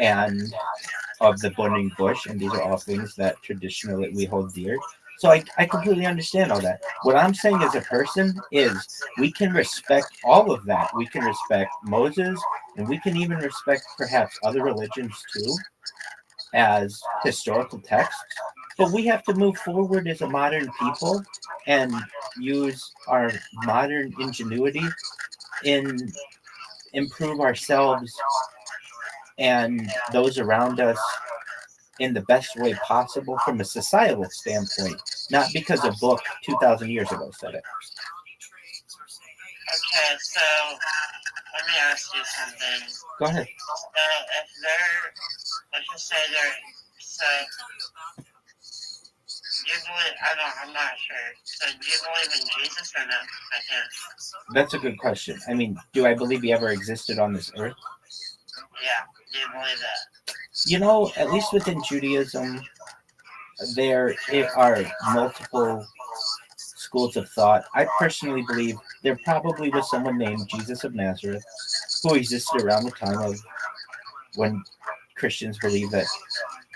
and of the burning bush, and these are all things that traditionally we hold dear. So I completely understand all that. What I'm saying as a person is we can respect all of that. We can respect Moses, and we can even respect perhaps other religions too as historical texts. But we have to move forward as a modern people and use our modern ingenuity in improve ourselves and those around us in the best way possible from a societal standpoint, not because a book 2,000 years ago said it. Okay, so let me ask you something. Go ahead. If they're, let's just say they're, so, you believe, I'm not sure. So do you believe in Jesus or not? I can't. That's a good question. I mean, do I believe he ever existed on this earth? Yeah, do you believe that? You know, at least within Judaism, there are multiple schools of thought. I personally believe there probably was someone named Jesus of Nazareth who existed around the time of when Christians believe that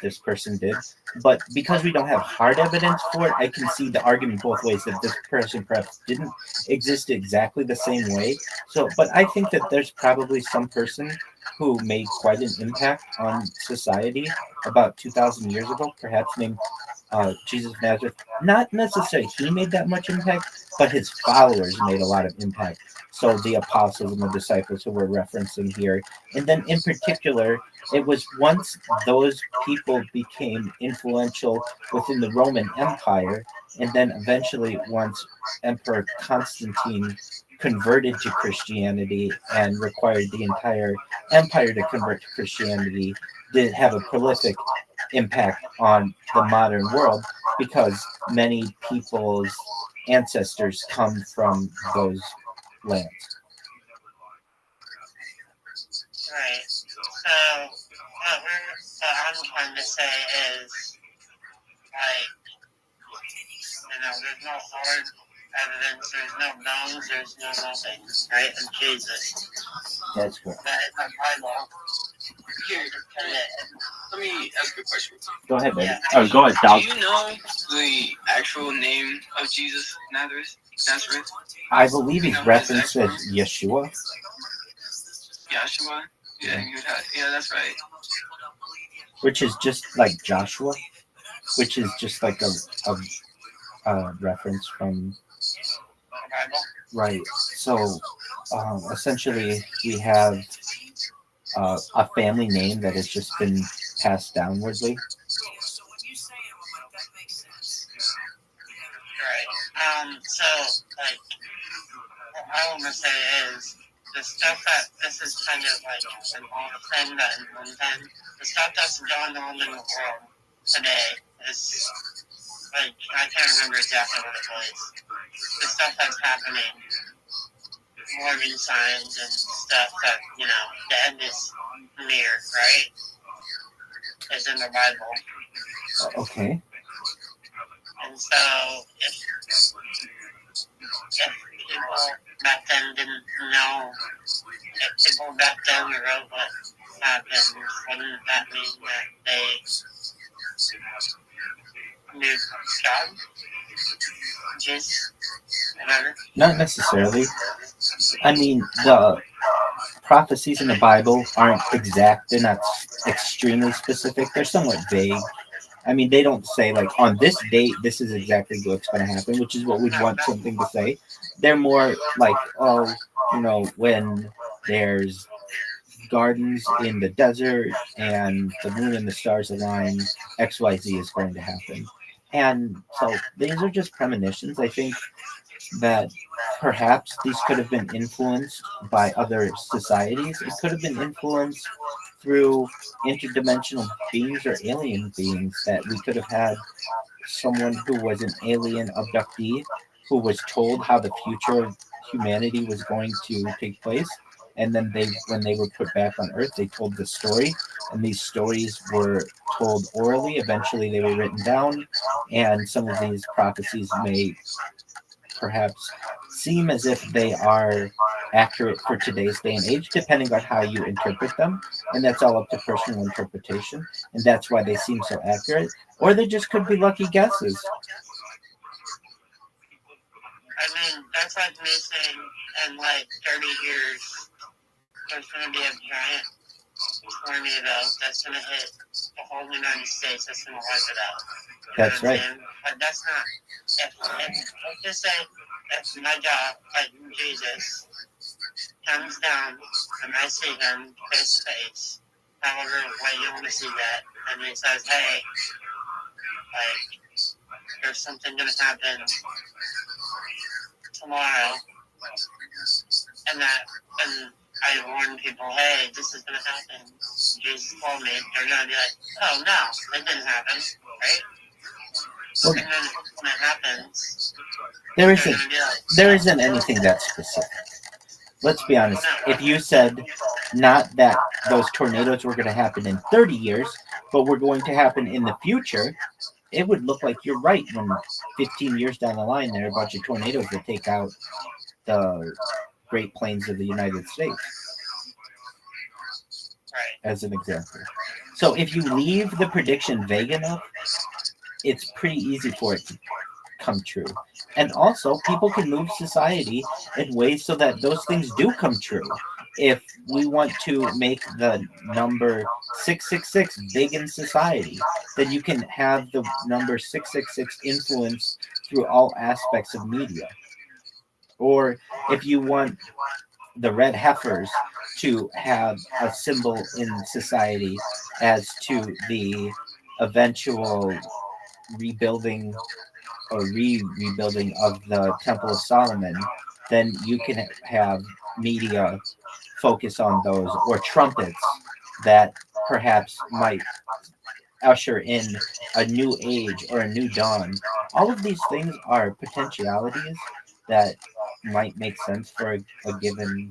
this person did. But because we don't have hard evidence for it, I can see the argument both ways that this person perhaps didn't exist exactly the same way. So, but I think that there's probably some person who made quite an impact on society about 2,000 years ago, perhaps named Jesus of Nazareth. Not necessarily he made that much impact, but his followers made a lot of impact. So the apostles and the disciples who we're referencing here. And then in particular, it was once those people became influential within the Roman Empire, and then eventually once Emperor Constantine converted to Christianity and required the entire empire to convert to Christianity, did have a prolific impact on the modern world because many people's ancestors come from those lands. Right. So what I'm trying to say is, like, there's no hard evidence, there's no bones, there's no nothing, right? Of Jesus. That's correct. That is the Bible. Here, let me ask you a question. Go ahead, baby. Yeah. Oh, go ahead, dog. Do you know the actual name of Jesus Nazareth? I believe he's referenced as Yeshua. Yeshua? Yeah, that's right. Which is just like Joshua, which is just like a reference from right. So essentially, we have a family name that has just been passed downwardly. Right. So, like, what I want to say is, the stuff that, this is kind of like an old thing that in one time, the stuff that's going on in the world today is, like, I can't remember exactly what it was. The stuff that's happening, warning signs and stuff that, the end is near, right? Is in the Bible. Okay. And so, if people back then didn't know, if people back then wrote what happened, wouldn't that mean that they knew God? Jesus? Whatever? Not necessarily. I mean, the prophecies in the Bible aren't exact. They're not extremely specific. They're somewhat vague. I mean, they don't say, like, on this date, this is exactly what's going to happen, which is what we'd want something to say. They're more like, oh, when there's gardens in the desert and the moon and the stars align, XYZ is going to happen. And so these are just premonitions. I think that perhaps these could have been influenced by other societies. It could have been influenced through interdimensional beings or alien beings, that we could have had someone who was an alien abductee who was told how the future of humanity was going to take place. And then when they were put back on Earth, they told the story, and these stories were told orally. Eventually they were written down, and some of these prophecies may perhaps seem as if they are accurate for today's day and age, depending on how you interpret them. And that's all up to personal interpretation. And that's why they seem so accurate. Or they just could be lucky guesses. I mean, that's like me saying in like 30 years, there's going to be a giant tornado that's going to hit the whole United States, that's going to wipe it out. That's right. But that's not, let's just say, if my job, like Jesus, comes down and I see him face to face, however way you want to see that, and he says, hey, like, there's something going to happen tomorrow, and I warn people, hey, this is going to happen. Jesus told me. They're going to be like, oh, no, it didn't happen, right? Well, and then when it happens, there isn't anything that specific. Let's be honest. If you said not that those tornadoes were going to happen in 30 years, but were going to happen in the future, it would look like you're right when 15 years down the line there are a bunch of tornadoes that take out the Great Plains of the United States. Right. as an example. So if you leave the prediction vague enough, it's pretty easy for it to come true. And also, people can move society in ways so that those things do come true. If we want to make the number 666 big in society, then you can have the number 666 influence through all aspects of media. Or if you want the red heifers to have a symbol in society as to the eventual rebuilding or rebuilding of the Temple of Solomon, then you can have media focus on those, or trumpets that perhaps might usher in a new age or a new dawn. All of these things are potentialities that might make sense for a given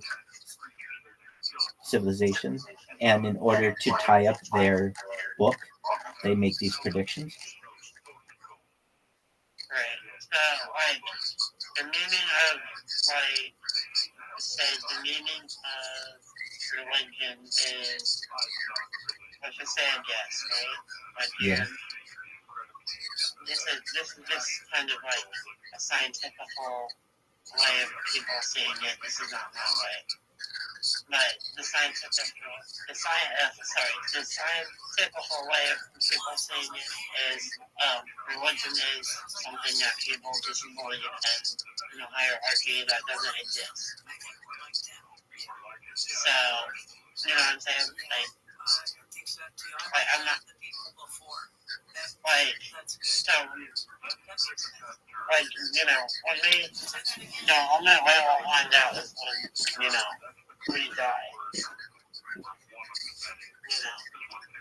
civilization, and in order to tie up their book, they make these predictions. Right. So, like, the meaning of, like, it says the meaning of religion is, let's just say a guess, right? Like, Yeah. This is kind of like a scientific way of people seeing it. This is not that way. But the scientific way of people seeing it is religion is something that people just believe in a hierarchy that doesn't exist. So, you know what I'm saying? Like I'm not like so like you know when we the only way we'll find out is when we die.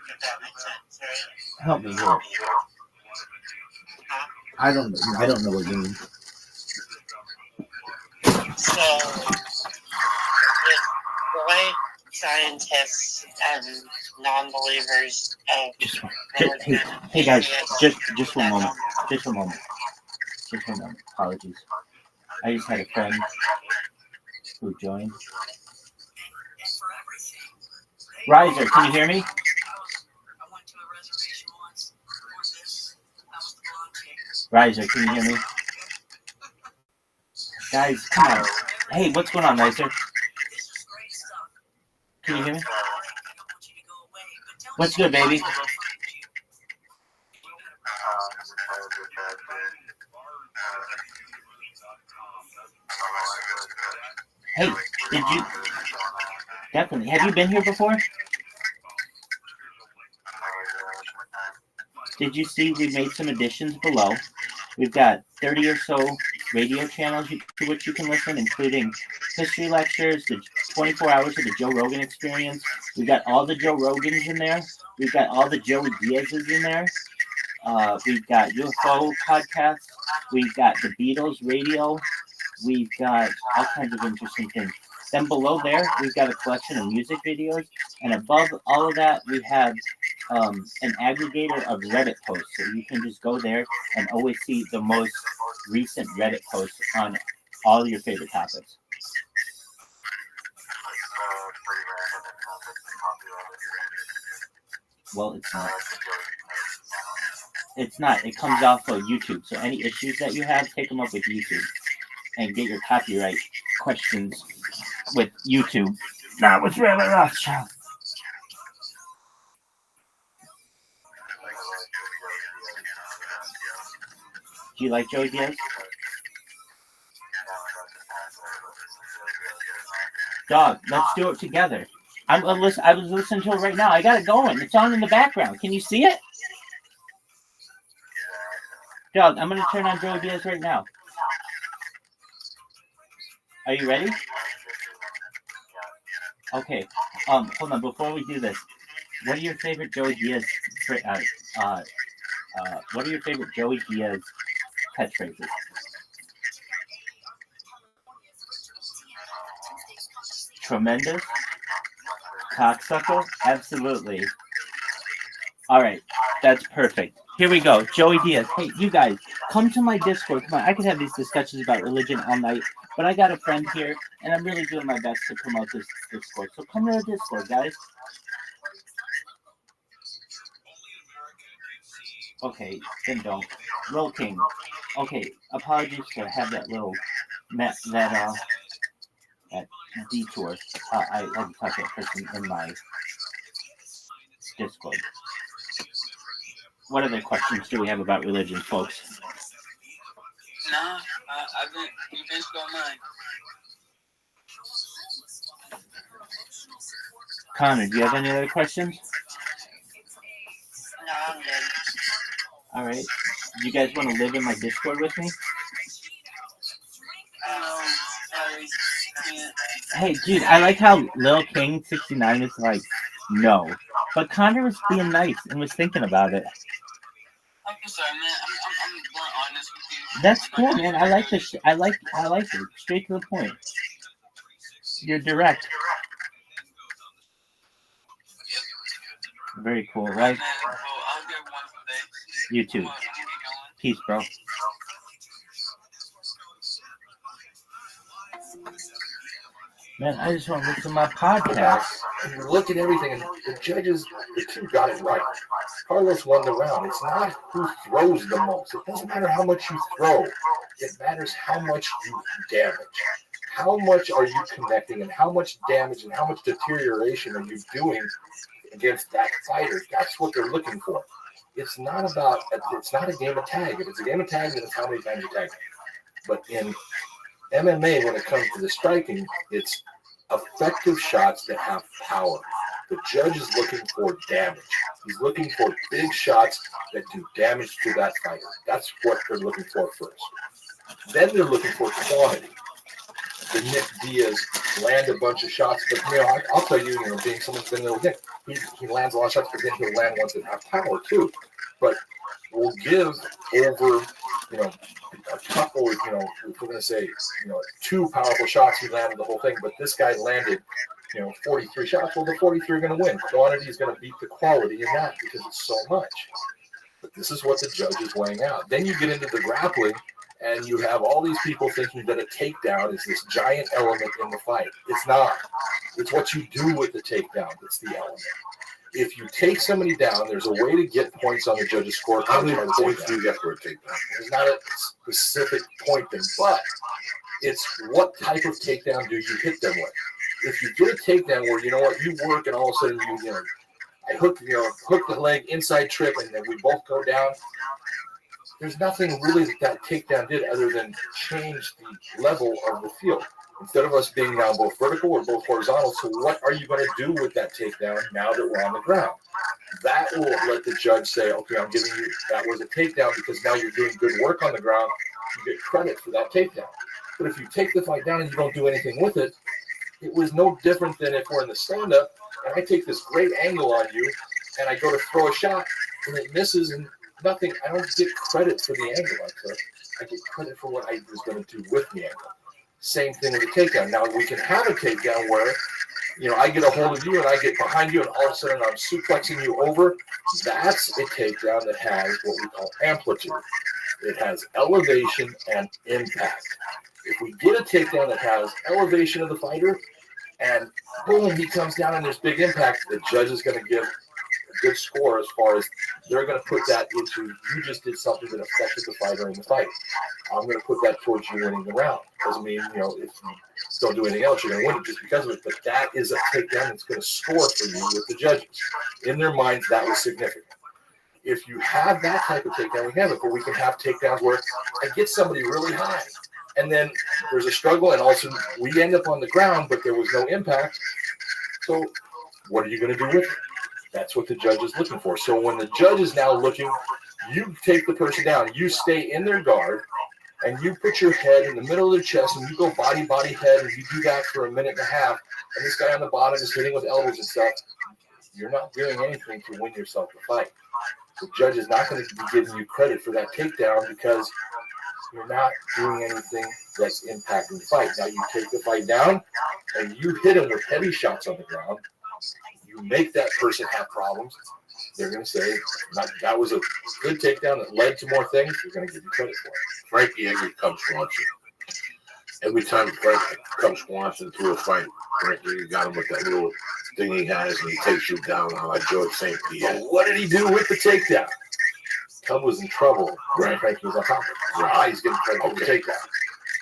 If that makes sense, right? Help me here. I don't know what you mean. So the way scientists and non-believers of Hey guys, just one moment. Just one moment. Apologies. I just had a friend who joined. Riser, can you hear me? Riser, can you hear me? Guys, come on. Hey, what's going on, Riser? Can you hear me? What's good, baby? Hey, did you... Definitely. Have you been here before? Did you see we made some additions below? We've got 30 or so radio channels to which you can listen, including history lectures, the 24 hours of the Joe Rogan Experience. We've got all the Joe Rogans in there. We've got all the Joey Diaz's in there. We've got UFO podcasts. We've got the Beatles radio. We've got all kinds of interesting things. Then below there, we've got a collection of music videos. And above all of that, we have an aggregator of Reddit posts. So you can just go there and always see the most recent Reddit posts on all your favorite topics. Well, it's not. It's not. It comes off of YouTube. So any issues that you have, take them up with YouTube and get your copyright questions with YouTube, not with Rabbi Rothschild. Do you like Joey Diaz? Dog, let's do it together. I was listening to it right now. I got it going. It's on in the background. Can you see it? Dog, I'm going to turn on Joey Diaz right now. Are you ready? Okay. Hold on. Before we do this, what are your favorite Joey Diaz? What are your favorite Joey Diaz catchphrases? Tremendous. Cocksucker. Absolutely. All right. That's perfect. Here we go. Joey Diaz. Hey, you guys, come to my Discord. Come on. I could have these discussions about religion all night, but I got a friend here, and I'm really doing my best to promote this Discord. So come to the Discord, guys. Okay, then don't. Lil King. Okay, apologies to have that little that detour. I had to talk to that person in my Discord. What other questions do we have about religion, folks? No, you finished all mine. Connor, do you have any other questions? No, I'm good. All right. You guys want to live in my Discord with me? Sorry. Hey, dude, I like how Lil King 69 is like, no. But Connor was being nice and was thinking about it. I'm sorry, man. I'm blunt honest with you. That's cool, man. I like this. I like it. Straight to the point. You're direct. Very cool, right? You too. Peace, bro. Man, I just want to listen to my podcast. And you look at everything, and the judges, the two got it right. Carlos won the round. It's not who throws the most. It doesn't matter how much you throw. It matters how much you damage. How much are you connecting, and how much damage and how much deterioration are you doing against that fighter? That's what they're looking for. It's not a game of tag. If it's a game of tag, then it's how many times you tag. But in MMA, when it comes to the striking, it's effective shots that have power. The judge is looking for damage. He's looking for big shots that do damage to that fighter. That's what they're looking for first. Then they're looking for quantity. The Nick Diaz land a bunch of shots, but I'll tell you, being someone's been there, Nick, he lands a lot of shots, but then he'll land ones that have power too. But we'll give over, a couple, if we're going to say, 2 powerful shots, he landed the whole thing, but this guy landed, 43 shots. Well, the 43 are going to win. Quantity is going to beat the quality in that because it's so much. But this is what the judge is weighing out. Then you get into the grappling, and you have all these people thinking that a takedown is this giant element in the fight. It's not. It's what you do with the takedown that's the element. If you take somebody down, there's a way to get points on the judge's score. How many points do you get for a takedown? There's not a specific point thing, but it's what type of takedown do you hit them with. If you get a takedown where, you work and all of a sudden I hook the leg, inside trip, and then we both go down. There's nothing really that takedown did other than change the level of the field. Instead of us being now both vertical or both horizontal, so what are you going to do with that takedown now that we're on the ground? That will let the judge say, okay, I'm giving you, that was a takedown because now you're doing good work on the ground. You get credit for that takedown. But if you take the fight down and you don't do anything with it, it was no different than if we're in the stand-up and I take this great angle on you and I go to throw a shot and it misses and nothing. I don't get credit for the angle I took. I get credit for what I was going to do with the angle. Same thing with a takedown. Now, we can have a takedown where, I get a hold of you and I get behind you and all of a sudden I'm suplexing you over. That's a takedown that has what we call amplitude. It has elevation and impact. If we get a takedown that has elevation of the fighter and boom, he comes down and there's big impact, the judge is going to give a good score as far as they're going to put that into, you just did something that affected the fighter in the fight. I'm going to put that towards you winning the round. Doesn't mean, if you don't do anything else, you're going to win it just because of it. But that is a takedown that's going to score for you with the judges. In their minds, that was significant. If you have that type of takedown, we have it, but we can have takedowns where I get somebody really high, and then there's a struggle, and also we end up on the ground, but there was no impact. So what are you going to do with it? That's what the judge is looking for. So when the judge is now looking, you take the person down, you stay in their guard, and you put your head in the middle of their chest, and you go body, head, and you do that for a minute and a half, and this guy on the bottom is hitting with elbows and stuff. You're not doing anything to win yourself the fight. The judge is not going to be giving you credit for that takedown because you're not doing anything that's impacting the fight. Now you take the fight down, and you hit him with heavy shots on the ground. You make that person have problems. They're going to say, that was a good takedown that led to more things. They're going to give you credit for it. Frankie Edgar comes Swanson. Every time Frank comes Swanson through a fight, Frankie got him with that little thing he has, and he takes you down like George St. Pierre. But what did he do with the takedown? Cub was in trouble. Grand Frankie was on top of it. He's getting credit to take that.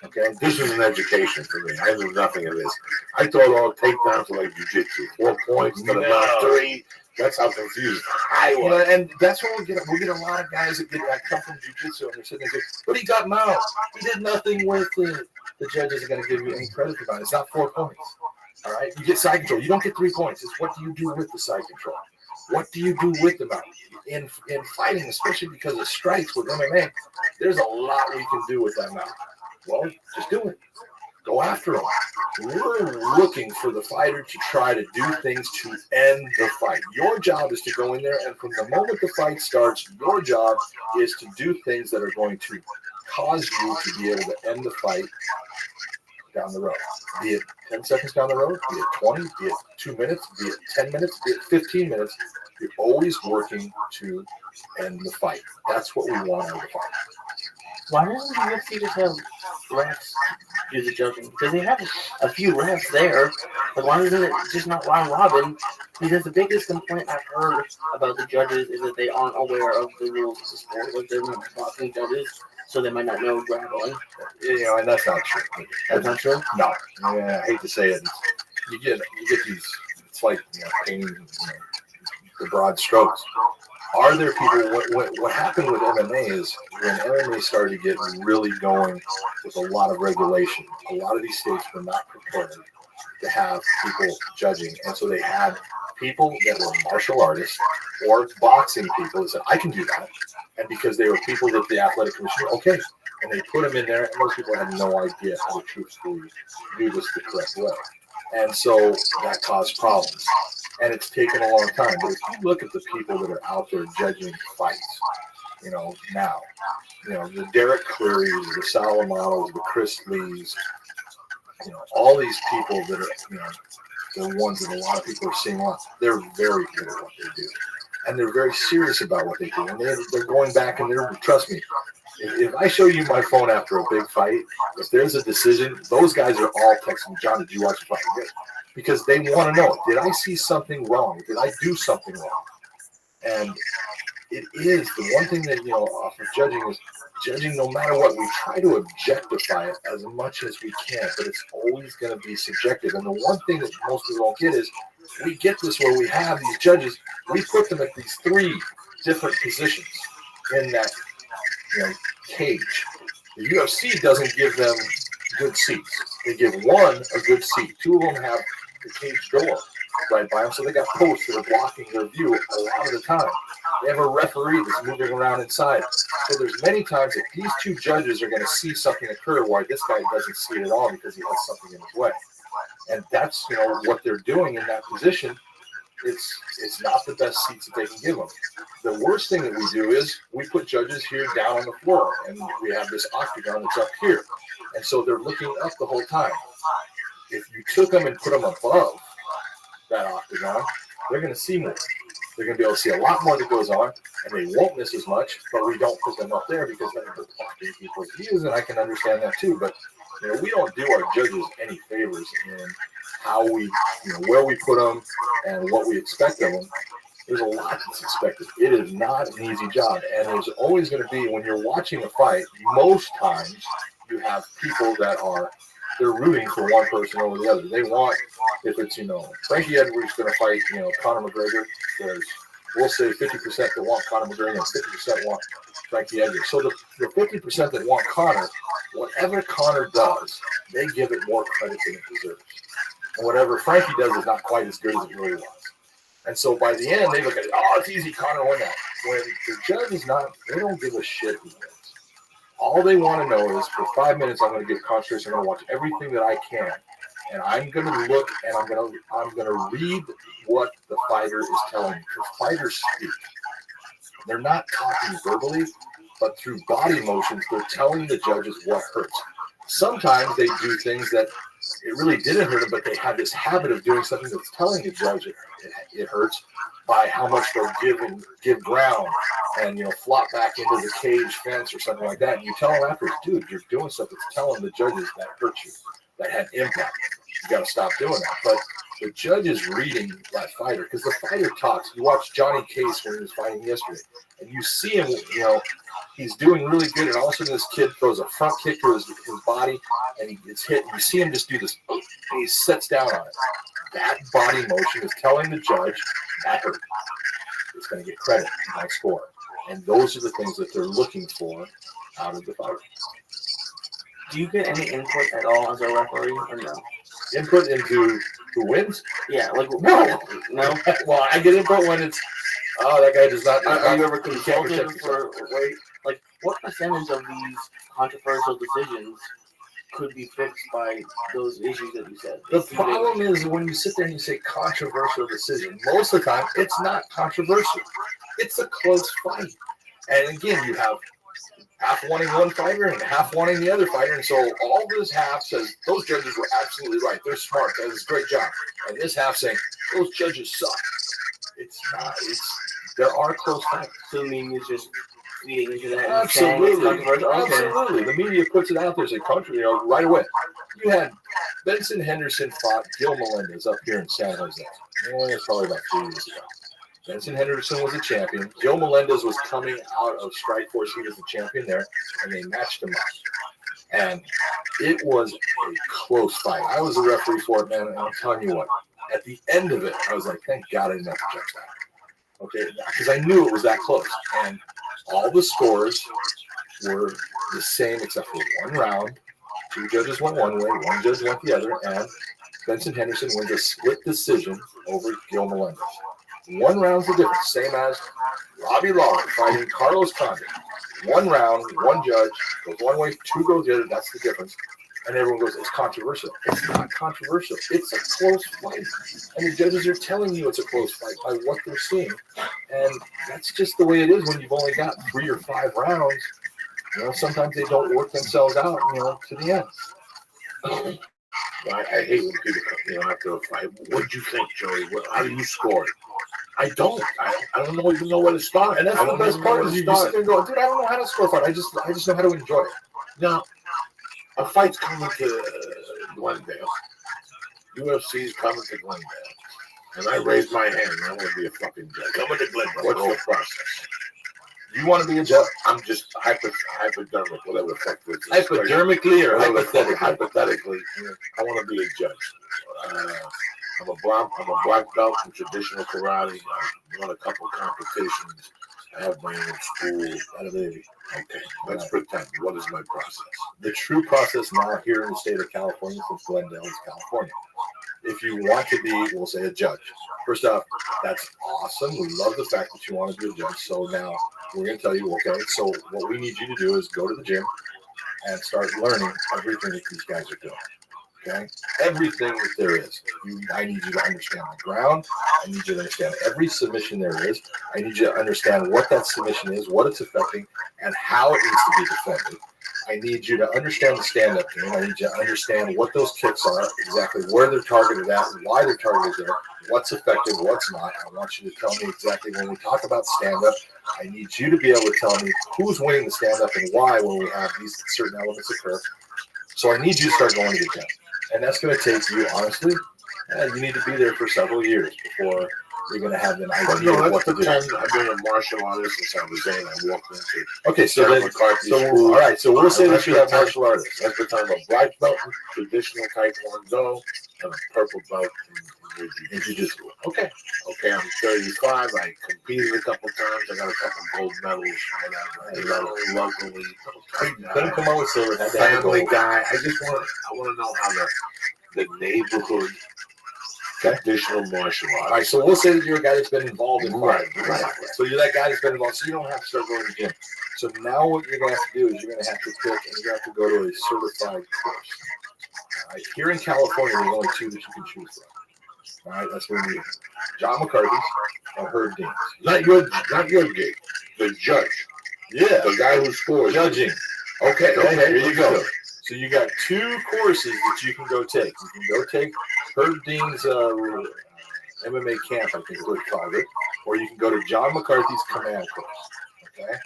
Okay, This was an education for me. I knew nothing of this. I thought all takedowns were like jiu-jitsu. 4 points to the left, 3. That's how confused I was. And that's what we get a lot of guys that come from jiu-jitsu and they're sitting there, but he got mouth. He did nothing with it. The judges are going to give you any credit for that. It's not 4 points. All right, you get side control. You don't get 3 points. It's what do you do with the side control? What do you do with the mount? In fighting, especially because of strikes with MMA, there's a lot we can do with that mount. Well, just do it. Go after him. We're looking for the fighter to try to do things to end the fight. Your job is to go in there, and from the moment the fight starts, your job is to do things that are going to cause you to be able to end the fight down the road. Be it 10 seconds down the road, be it 20, be it 2 minutes, be it 10 minutes, be it 15 minutes. You're always working to end the fight. That's what we want out of the fight. Why doesn't the UFC just have refs do the judging? Because they have a few refs there. But why isn't it just not round robin? Because the biggest complaint I've heard about the judges is that they aren't aware of the rules of the sport. Like they're not boxing judges, so they might not know grappling. And that's not true. That's not true? No. Yeah, I hate to say it. You get these. It's like painting the broad strokes. Are there people? What happened with MMA is when MMA started to get really going with a lot of regulation, a lot of these states were not prepared to have people judging, and so they had people that were martial artists or boxing people that said, "I can do that," and because they were people that the athletic commission, okay, and they put them in there, and most people had no idea how to truthfully do this the correct way, and so that caused problems. And it's taken a long time. But if you look at the people that are out there judging fights, now, the Derek Clearys, the Salamanos, the Chris Lees, all these people that are, the ones that a lot of people are seeing a lot, they're very good at what they do. And they're very serious about what they do. And they're going back and trust me, if I show you my phone after a big fight, if there's a decision, those guys are all texting me, John, did you watch the fight? Because they want to know, did I see something wrong? Did I do something wrong? And it is the one thing that, off of judging is judging no matter what. We try to objectify it as much as we can, but it's always going to be subjective. And the one thing that most people don't get is we get this where we have these judges, we put them at these 3 different positions in that cage. The UFC doesn't give them good seats. They give one a good seat. 2 of them have the cage door right by them, so they got posts that are blocking their view a lot of the time. They have a referee that's moving around inside. So there's many times that these 2 judges are going to see something occur where this guy doesn't see it at all because he has something in his way. And that's what they're doing in that position. It's not the best seats that they can give them. The worst thing that we do is we put judges here down on the floor, and we have this octagon that's up here. And so they're looking up the whole time. If you took them and put them above that octagon, they're going to see more. They're going to be able to see a lot more that goes on, and they won't miss as much, but we don't put them up there because then they're blocking people's views, and I can understand that too. But we don't do our judges any favors in how we, where we put them and what we expect of them. There's a lot that's expected. It is not an easy job, and there's always going to be, when you're watching a fight, most times you have people that they're rooting for one person over the other. They want, if it's, Frankie Edwards going to fight, Conor McGregor, there's, we'll say 50% that want Conor McGregor and 50% want Frankie Edwards. So the 50% that want Conor, whatever Conor does, they give it more credit than it deserves. And whatever Frankie does is not quite as good as it really was. And so by the end, they look at it, it's easy, Conor won that. When the judge is not, they don't give a shit who wins. All they want to know is, for 5 minutes, I'm going to give concentration. I'm going to watch everything that I can, and I'm going to look, and I'm going to read what the fighter is telling me. Because fighters speak. They're not talking verbally, but through body motions, they're telling the judges what hurts. Sometimes they do things that it really didn't hurt them, but they have this habit of doing something that's telling the judge it hurts by how much they'll give ground and flop back into the cage fence or something like that. And you tell them afterwards, dude, you're doing stuff that's telling the judges that hurt you, that had impact. You got to stop doing that. But the judge is reading that fighter because the fighter talks. You watch Johnny Case when he was fighting yesterday, and you see him, he's doing really good, and all of a sudden this kid throws a front kick to his body, and he gets hit, and you see him just do this, and he sits down on it. That body motion is telling the judge that hurt. It's going to get credit, not score. And those are the things that they're looking for out of the fighter. Do you get any input at all as a referee, or no? Input into who wins? Yeah, like no. Well, I get input when it's that guy does not. Are you ever consulted for like what percentage of these controversial decisions could be fixed by those issues that you said? The problem is when you sit there and you say controversial decision, most of the time it's not controversial. It's a close fight, and again, you have half wanting one fighter and half wanting the other fighter. And so all this half says, those judges were absolutely right. They're smart. That was a great job. And this half saying, those judges suck. It's not. There are close fights. So the media is just feeding into that. Absolutely. Absolutely. The media puts it out there as a country, right away. You had Benson Henderson fought Gil Melendez up here in San Jose. It's probably about 3 years ago. Benson Henderson was a champion. Gil Melendez was coming out of Strikeforce. He was the champion there, and they matched him up. And it was a close fight. I was a referee for it, man, and I'm telling you what, at the end of it, I was like, thank God I didn't have to judge that. Okay, because I knew it was that close. And all the scores were the same except for one round. 2 judges went one way, 1 judge went the other, and Benson Henderson wins a split decision over Gil Melendez. 1 round's the difference, same as Robbie Lawler fighting Carlos Condit. 1 round, 1 judge goes one way, 2 goes the other. That's the difference. And everyone goes, it's controversial. It's not controversial. It's a close fight. And the judges are telling you it's a close fight by what they're seeing. And that's just the way it is when you've only got 3 or 5 rounds. Sometimes they don't work themselves out, to the end. I hate when people, after a fight. What'd you think, Joey? How do you score it? I don't. I don't even know where to start. And that's the best part is you sit there and go, dude, I don't know how to score a fight. I just know how to enjoy it. Now, a fight's coming to Glendale. UFC's coming to Glendale. And I raise my hand. I want to be a fucking judge. Coming to Glendale. What's the process? You want to be a judge? I'm just hypodermic, whatever the fuck it is. Hypodermically or hypothetically, I want to be a judge. I'm a black belt in traditional karate. I've won a couple competitions. I have my own school. Okay, let's pretend. What is my process? The true process now here in the state of California, since Glendale is California. If you want to be, we'll say, a judge. First off, that's awesome. We love the fact that you want to be a judge. So now we're going to tell you, okay, so what we need you to do is go to the gym and start learning everything that these guys are doing. Okay? Everything that there is. I need you to understand the ground. I need you to understand every submission there is. I need you to understand what that submission is, what it's affecting, and how it needs to be defended. I need you to understand the stand-up game. I need you to understand what those kicks are, exactly where they're targeted at, why they're targeted there, what's effective, what's not. I want you to tell me exactly when we talk about stand-up. I need you to be able to tell me who's winning the stand-up and why when we have these certain elements occur. So I need you to start going to the gym. And that's going to take you, honestly, you need to be there for several years before you're going to have an idea of what to do. I've been a martial artist since I was 8. I walked into Okay, so then, all right, so we'll say that you have martial artists. That's the time of black belt in traditional Taekwondo and a purple belt in Jiu-Jitsu. Okay, I'm 35. I competed a couple times. I got a couple gold medals. Locally. Couldn't come out with silver. Family guy. I want to know how the neighborhood traditional martial arts. All right, so we'll say that you're a guy that's been involved in fighting. Right. So you're that guy that's been involved. So you don't have to start going to the gym. So now what you're going to have to do is you're going to have to pick and you're going to have to go to a certified course. All right, here in California, there's only 2 that you can choose from. All right, that's what we need. John McCarthy's and Herb Dean's. Not your gig. The judge. Yeah. The guy who scores. Judging. Okay, here you go. So you got 2 courses that you can go take. You can go take Herb Dean's MMA camp, I think is what it's called it, or you can go to John McCarthy's command course. Okay?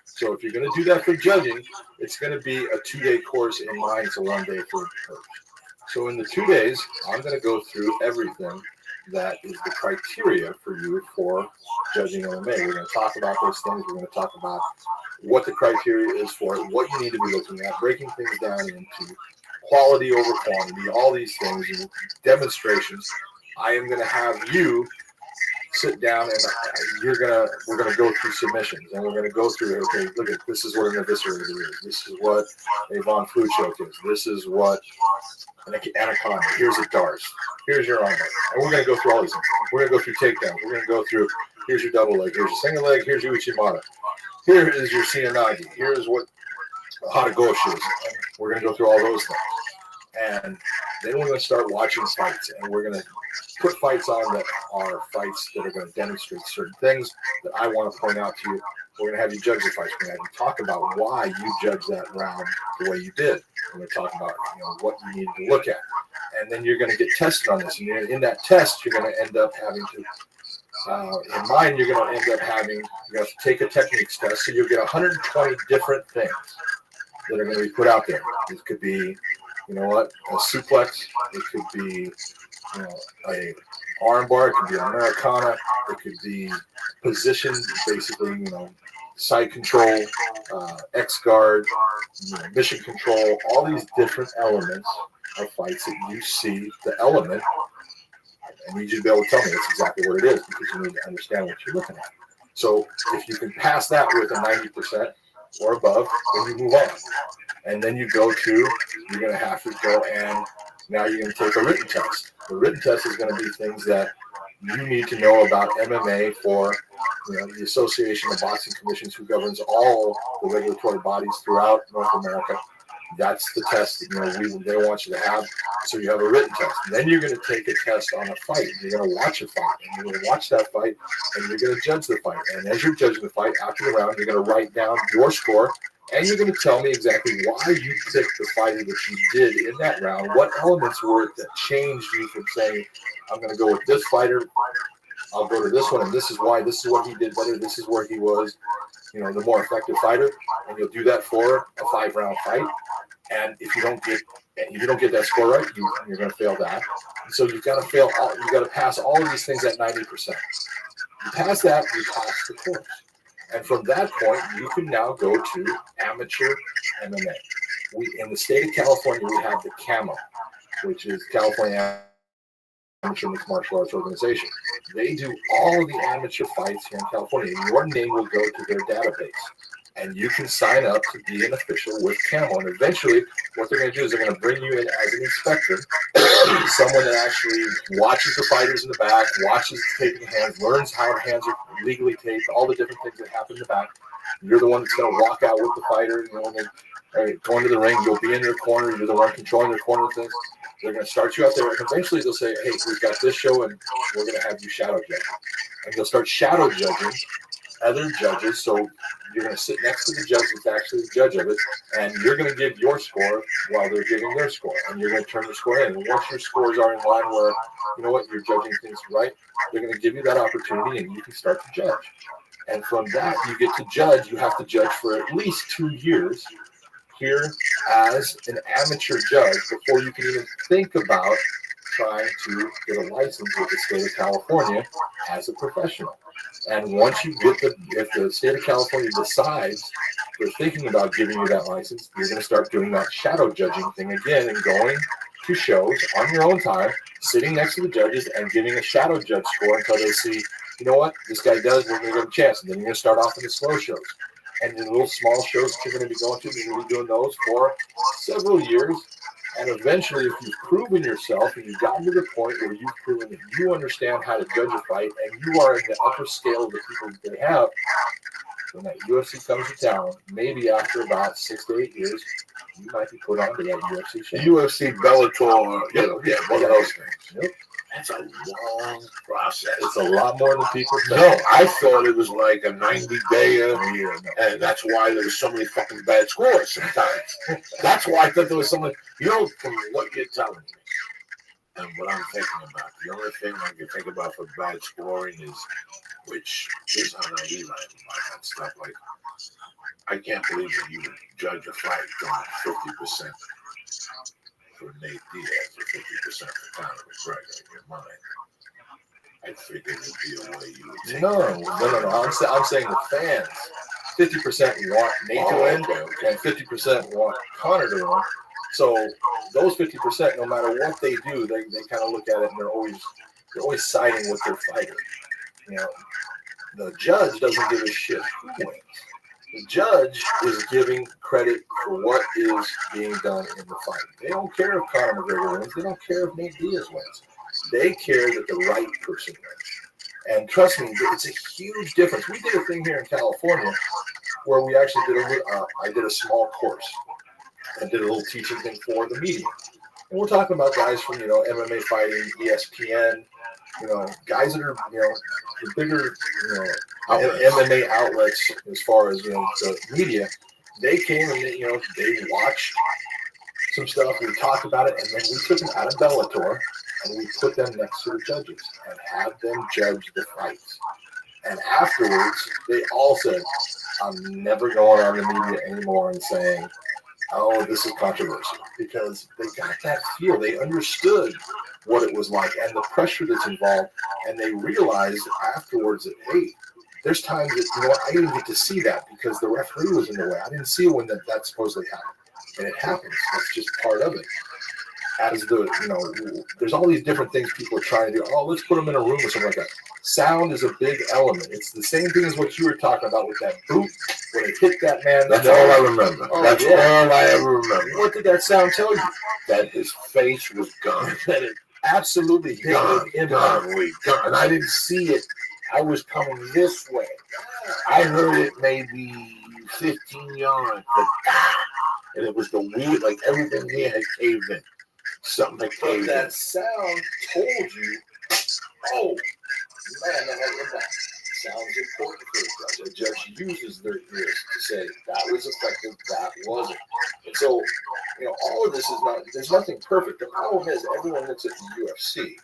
So if you're going to do that for judging, it's going to be a 2-day course in mine, so 1 day for Herb. So in the 2 days, I'm going to go through everything that is the criteria for you for judging MMA. We're going to talk about those things. We're going to talk about what the criteria is for it, what you need to be looking at, breaking things down into quality over quantity, all these things, and demonstrations. I am going to have you sit down and we're gonna go through submissions, and we're gonna go through, okay, look at this is what an eviscerator is, this is what a Von Flue choke is, this is what an anaconda, here's a Darce, here's your armbar, and we're gonna go through all these things. We're gonna go through takedowns, we're gonna go through, here's your double leg, here's your single leg, here's your Uchimata, here is your Sianagi, here's what Hatagoshi is. We're gonna go through all those things. And then we're going to start watching fights, and we're going to put fights on that are fights that are going to demonstrate certain things that I want to point out to you. We're going to have you judge the fights. We're going to have you talk about why you judged that round the way you did. We're going to talk about what you needed to look at. And then you're going to get tested on this. And in that test, you're going to end up having to, in mine, you're going to end up having, you have to take a techniques test. So you'll get 120 different things that are going to be put out there. It could be, a suplex. It could be, a armbar. It could be an Americana. It could be position, basically, side control, X guard, mission control. All these different elements of fights that you see the element. I need you to be able to tell me that's exactly what it is, because you need to understand what you're looking at. So if you can pass that with a 90% or above, then you move on. And then you're going to have to go, and now you're going to take a written test. The written test is going to be things that you need to know about MMA for, the Association of Boxing Commissions, who governs all the regulatory bodies throughout North America. That's the test that they want you to have. So you have a written test. And then you're going to take a test on a fight. You're going to watch a fight, and you're going to watch that fight, and you're going to judge the fight. And as you're judging the fight after the round, you're going to write down your score. And you're going to tell me exactly why you picked the fighter that you did in that round. What elements were it that changed you from saying, I'm going to go with this fighter, I'll go to this one, and this is why, this is what he did better, this is where he was, the more effective fighter. And you'll do that for a 5-round fight. And if you don't get that score right, you're going to fail that. And so you've got to pass all of these things at 90%. You pass that, you pass the course. And from that point, you can now go to amateur MMA. In the state of California, we have the CAMO, which is California Amateur Mixed Martial Arts Organization. They do all of the amateur fights here in California. Your name will go to their database. And you can sign up to be an official with CAMO. And eventually, what they're going to do is they're going to bring you in as an inspector, someone that actually watches the fighters in the back, watches taping hands, learns how the hands are legally taped, all the different things that happen in the back. You're the one that's going to walk out with the fighter, when they're going to the ring, you'll be in your corner, you're the one controlling their corner things. They're going to start you out there, and eventually they'll say, hey, we've got this show, and we're going to have you shadow judge. And you'll start shadow judging other judges, so you're going to sit next to the judge that's actually the judge of it, and you're going to give your score while they're giving their score, and you're going to turn your score in. And once your scores are in line where, you're judging things right, they're going to give you that opportunity, and you can start to judge. And from that, you get to judge. You have to judge for at least 2 years here as an amateur judge before you can even think about trying to get a license with the state of California as a professional. And once you get if the state of California decides they're thinking about giving you that license, you're going to start doing that shadow judging thing again and going to shows on your own time, sitting next to the judges and giving a shadow judge score until they see, this guy does, we're going to give him a chance. And then you're going to start off in the slow shows. And the little small shows that you're going to be going to, you're going to be doing those for several years. And eventually, if you've proven yourself and you've gotten to the point where you've proven that you understand how to judge a fight and you are in the upper scale of the people that they have, when that UFC comes to town, maybe after about 6 to 8 years, you might be put onto that UFC show. UFC, Bellator, one of those things. Yep. That's a long process. It's a lot more than people think. No, I thought it was like a 90-day, and that's why there was so many fucking bad scores sometimes. That's why I thought there was so many. From what you're telling me and what I'm thinking about, the only thing I can think about for bad scoring is, which is how naive I am about that stuff. Like, I can't believe that you would judge a fight going 50%. for Nate Diaz or 50% for Conor McGregor in your mind? I figured it'd be a way you would take No. that. I'm saying the fans. 50% want Nate to win, and 50% want Conor to win. So those 50%, no matter what they do, they kind of look at it and they're always siding with their fighter. You know, the judge doesn't give a shit who wins. The judge is giving credit for what is being done in the fight. They don't care if Conor McGregor wins. They don't care if Nate Diaz wins. They care that the right person wins. And trust me, it's a huge difference. We did a thing here in California where we actually I did a small course and did a little teaching thing for the media. And we're talking about guys from, MMA fighting, ESPN, guys that are, the bigger, MMA outlets as far as, the media. They came and, they watched some stuff. We talked about it, and then we took them out of Bellator and we put them next to the judges and had them judge the fights. And afterwards, they all said, I'm never going on the media anymore and saying, oh, this is controversial, because they got that feel. They understood what it was like and the pressure that's involved, and they realized afterwards that, hey, there's times that, I didn't get to see that because the referee was in the way. I didn't see when that supposedly happened. And it happens. That's just part of it. As there's all these different things people are trying to do. Oh, let's put them in a room or something like that. Sound is a big element. It's the same thing as what you were talking about with that boot when it hit that man. That's all I remember. That's all I ever remember. What did that sound tell you? That his face was gone. That it absolutely hit him. Gone. And I didn't see it. I was coming this way. I heard it maybe 15 yards, and it was the weird, like everything here had caved in. Something that caved in. That sound told you, oh, man, that sounds important for the judge. A judge uses their ears to say that was effective, that wasn't. And so, all of this is there's nothing perfect. The problem is everyone looks at the UFC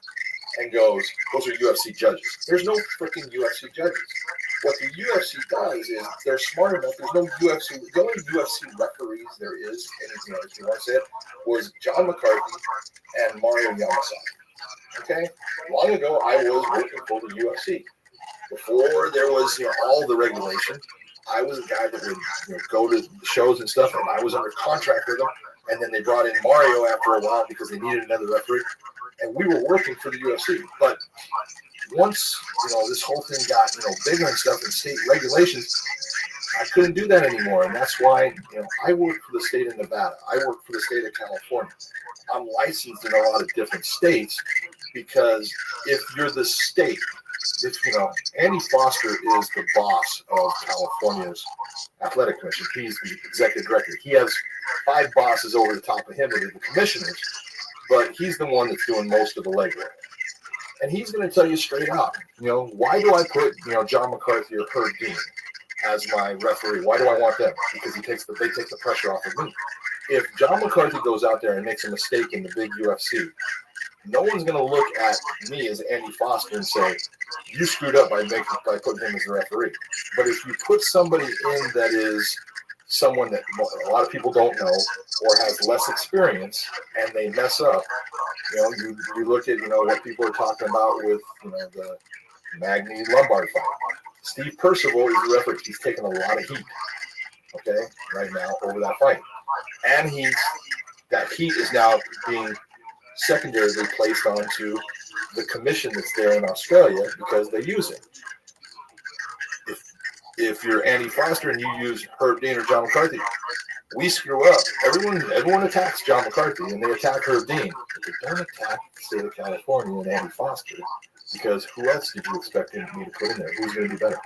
and goes, those are UFC judges. There's no freaking UFC judges. What the UFC does is they're smart enough. There's no UFC. The only UFC referees there is, and if you want to say it, was John McCarthy and Mario Yamasaki. Okay? Long ago, I was working for the UFC. Before there was, all the regulation, I was a guy that would, go to the shows and stuff, and I was under contract with them. And then they brought in Mario after a while because they needed another referee. And we were working for the UFC. But once, this whole thing got, bigger and stuff and state regulations, I couldn't do that anymore. And that's why, I work for the state of Nevada. I work for the state of California. I'm licensed in a lot of different states because if you're the state, Andy Foster is the boss of California's athletic commission. He's the executive director. He has 5 bosses over the top of him that are the commissioners, but he's the one that's doing most of the legwork. And he's going to tell you straight out, why do I put, John McCarthy or Herb Dean as my referee? Why do I want them? Because they take the pressure off of me. If John McCarthy goes out there and makes a mistake in the big UFC, no one's going to look at me as Andy Foster and say, you screwed up by putting him as the referee. But if you put somebody in that is someone that a lot of people don't know or has less experience and they mess up, you look at, what people are talking about with, the Magny Lombard fight. Steve Percival is the referee. He's taking a lot of heat, okay, right now over that fight. And that heat is now being secondarily placed onto the commission that's there in Australia because they use it. If you're Andy Foster and you use Herb Dean or John McCarthy, we screw up. Everyone attacks John McCarthy and they attack Herb Dean. But they don't attack the state of California and Andy Foster because who else did you expect me to put in there? Who's going to be better?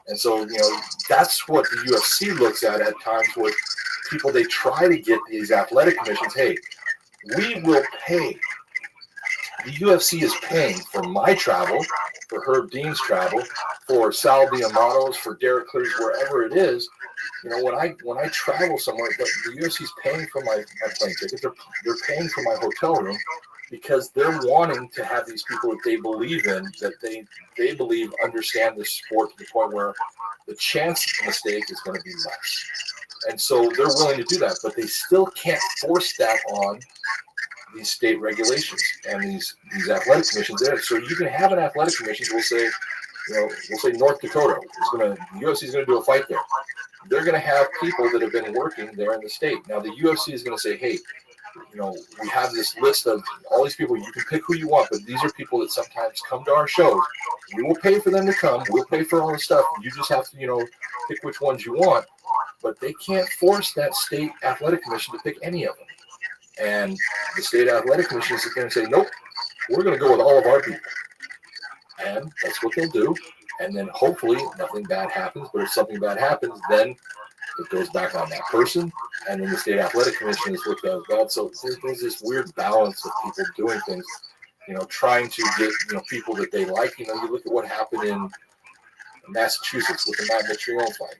And so, that's what the UFC looks at times with people. They try to get these athletic commissions, hey, we will pay. The UFC is paying for my travel, for Herb Dean's travel, for Sal Diamato's, for Derek Cleary's, wherever it is. When I travel somewhere, the UFC is paying for my plane ticket. They're paying for my hotel room because they're wanting to have these people that they believe in, that they believe understand the sport to the point where the chance of a mistake is going to be less. And so they're willing to do that, but they still can't force that on these state regulations and these athletic commissions there. So you can have an athletic commission. We'll say North Dakota the UFC is going to do a fight there. They're going to have people that have been working there in the state. Now the UFC is going to say, hey, we have this list of all these people. You can pick who you want, but these are people that sometimes come to our shows. We will pay for them to come. We'll pay for all the stuff. You just have to, pick which ones you want. But they can't force that state athletic commission to pick any of them. And the state athletic commission is going to say, nope, we're going to go with all of our people. And that's what they'll do. And then hopefully nothing bad happens. But if something bad happens, then it goes back on that person. And then the state athletic commission is looked at as bad. So there's this weird balance of people doing things, trying to get, people that they like. You look at what happened in Massachusetts with the Matt Mitrione fight.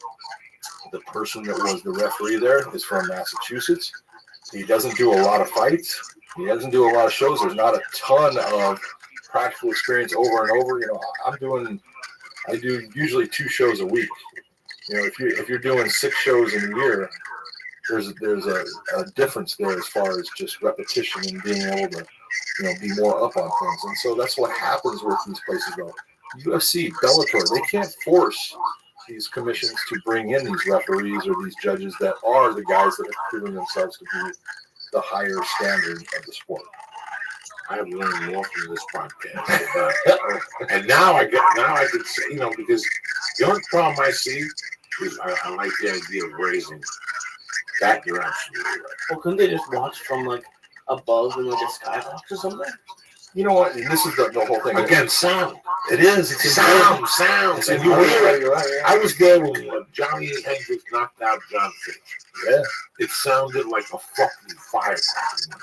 The person that was the referee there is from Massachusetts. He doesn't do a lot of fights. He doesn't do a lot of shows. There's not a ton of practical experience over and over. I do usually 2 shows a week. If you're doing 6 shows in a year, there's a difference there as far as just repetition and being able to, be more up on things. And so that's what happens with these places though. UFC, Bellator, they can't force these commissions to bring in these referees or these judges that are the guys that have proven themselves to be the higher standard of the sport. I've learned more from this podcast. And now I can say, because the only problem I see is I like the idea of raising that direction. Well, couldn't they just watch from above in a skybox or something? You know what? And this is the whole thing. Again, sound. It is. It's sound. And you hear it. Right. I was there when Johnny Hendricks knocked out John Finch. Yeah. It sounded like a fucking firecracker.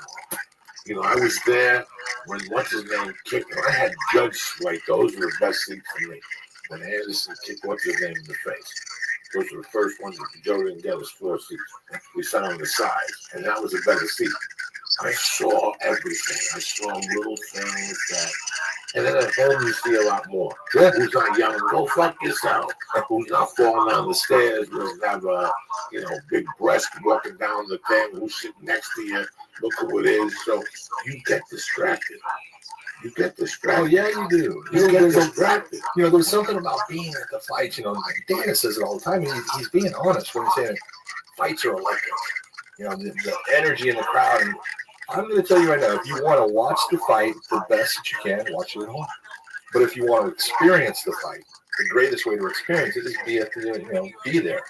I was there when what's his name kicked. I had judged those were the best things for me. When Anderson kicked what's his name in the face. Those were the first ones that Joe didn't get us 4 seats. We sat on the side, and that was a better seat. I saw everything. I saw little things that, and then at home you see a lot more. Yeah. Who's not yelling, go fuck yourself. Who's not falling down the stairs. Doesn't have a, big breast walking down the thing. Who's sitting next to you. Look at what it is. So you get distracted. Oh yeah, you do. You get distracted. There's something about being at the fights. Dana says it all the time. And he's being honest when he's saying fights are electric. The energy in the crowd. And I'm going to tell you right now, if you want to watch the fight the best that you can, watch it at home. But if you want to experience the fight, the greatest way to experience it is be there,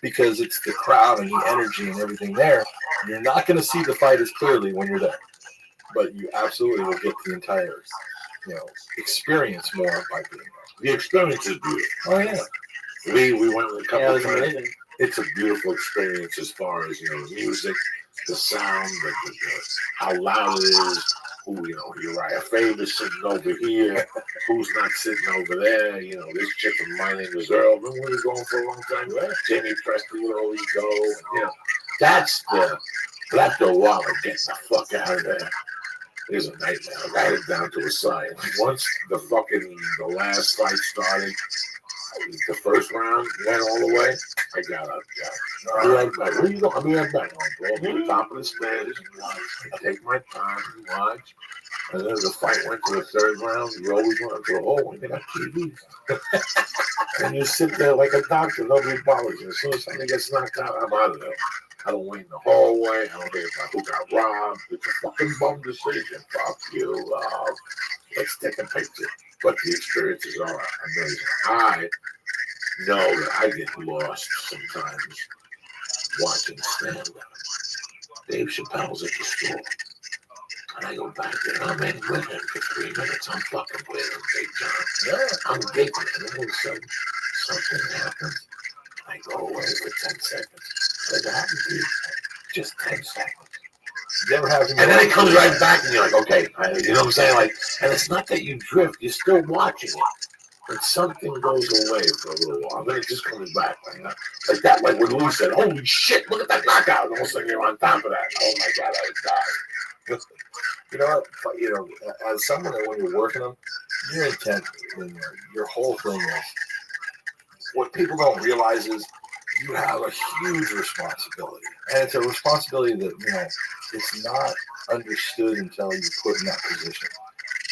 because it's the crowd and the energy and everything there. You're not going to see the fight as clearly when you're there, but you absolutely will get the entire, experience more by being there. The experience is beautiful. Oh yeah. We went with a couple of times. Amazing. It's a beautiful experience as far as the music, the sound, the how loud it is. Who Uriah Faber sitting over here, who's not sitting over there. This chick of My Name Is Earl. Remember we were going for a long time? Right? Jamie Preston would always go. That's the wall of getting the fuck out of there. It was a nightmare. I had it down to a science. Once the last fight started, the first round went all the way. I got up. I'll be right back. Where you going? I'll be right back. I'll go up to the top of the stairs and watch. I take my time and watch. And then the fight went to the 3rd round. You always want to go, and they got TVs. And you sit there like a doctor. Nobody bothers you. As soon as something gets knocked out, I'm out of there. I don't wait in the hallway. I don't care about who got robbed. It's a fucking bum decision. Fuck you. Let's take a picture. But the experiences are amazing. I know that I get lost sometimes watching stand-up. Dave Chappelle's at the store. And I go back there, I'm in with him for 3 minutes. I'm fucking with him, Big John. Yeah, I'm giggling. And all of a sudden, something happens. I go away for 10 seconds. What happened to you? Just 10 seconds. And then it comes right back, and you're like, okay, you know what I'm saying? And it's not that you drift, you're still watching it, but something goes away for a little while, then it just comes back like that. Like when Lou said, "Holy shit, look at that knockout!" And all of a sudden you're on top of that. Oh my God, I died. As someone that when you're working them, your intent, your whole thing is what people don't realize is you have a huge responsibility. And it's a responsibility that, it's not understood until you're put in that position.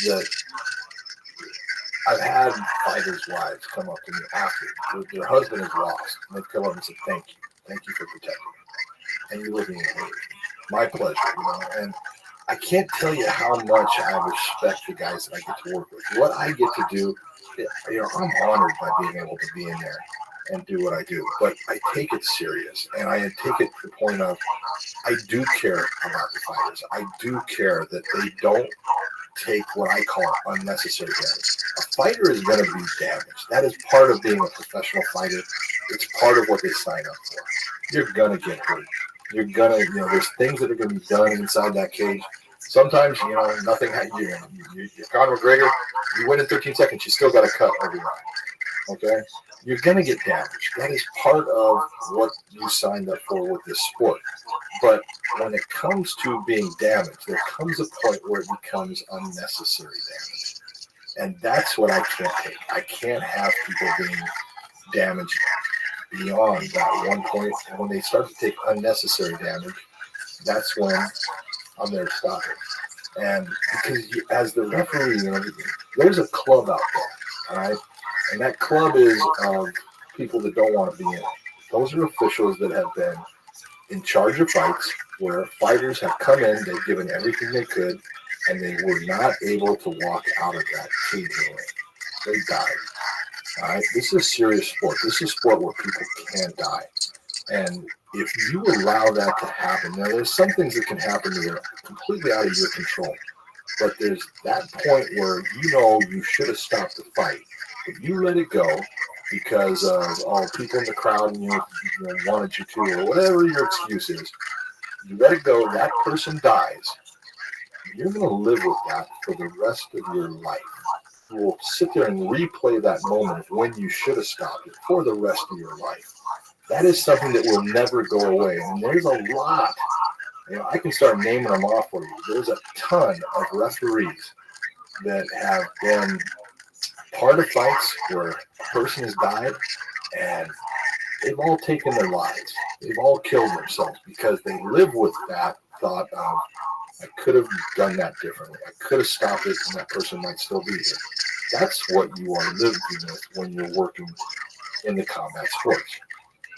That I've had fighters' wives come up to me after their husband is lost, and they've come up and said, thank you for protecting me. And you look at me and my pleasure, and I can't tell you how much I respect the guys that I get to work with. What I get to do, I'm honored by being able to be in there and do what I do, but I take it serious, and I take it to the point of I do care about the fighters. I do care that they don't take what I call unnecessary damage. A fighter is going to be damaged. That is part of being a professional fighter. It's part of what they sign up for. You're going to get hurt. You're going to, there's things that are going to be done inside that cage. Sometimes, nothing, you're Conor McGregor, you win in 13 seconds, you still got to cut every round. Okay? You're going to get damaged. That is part of what you signed up for with this sport. But when it comes to being damaged, there comes a point where it becomes unnecessary damage. And that's what I can't take. I can't have people being damaged beyond that one point. And when they start to take unnecessary damage, that's when I'm there to stop it. And because as the referee, there's a club out there, all right? And that club is people that don't want to be in it. Those are officials that have been in charge of fights where fighters have come in, they've given everything they could, and they were not able to walk out of that cage ring. They died. All right? This is a serious sport. This is a sport where people can die. And if you allow that to happen, now there's some things that can happen that are completely out of your control. But there's that point where you should have stopped the fight. If you let it go because of people in the crowd wanted you to, or whatever your excuse is, you let it go, that person dies. You're going to live with that for the rest of your life. You will sit there and replay that moment of when you should have stopped it for the rest of your life. That is something that will never go away. And there's a lot. I can start naming them off for you. There's a ton of referees that have been part of fights where a person has died and they've all taken their lives. They've all killed themselves because they live with that thought of, I could have done that differently. I could have stopped it and that person might still be here. That's what you are living with when you're working in the combat sports.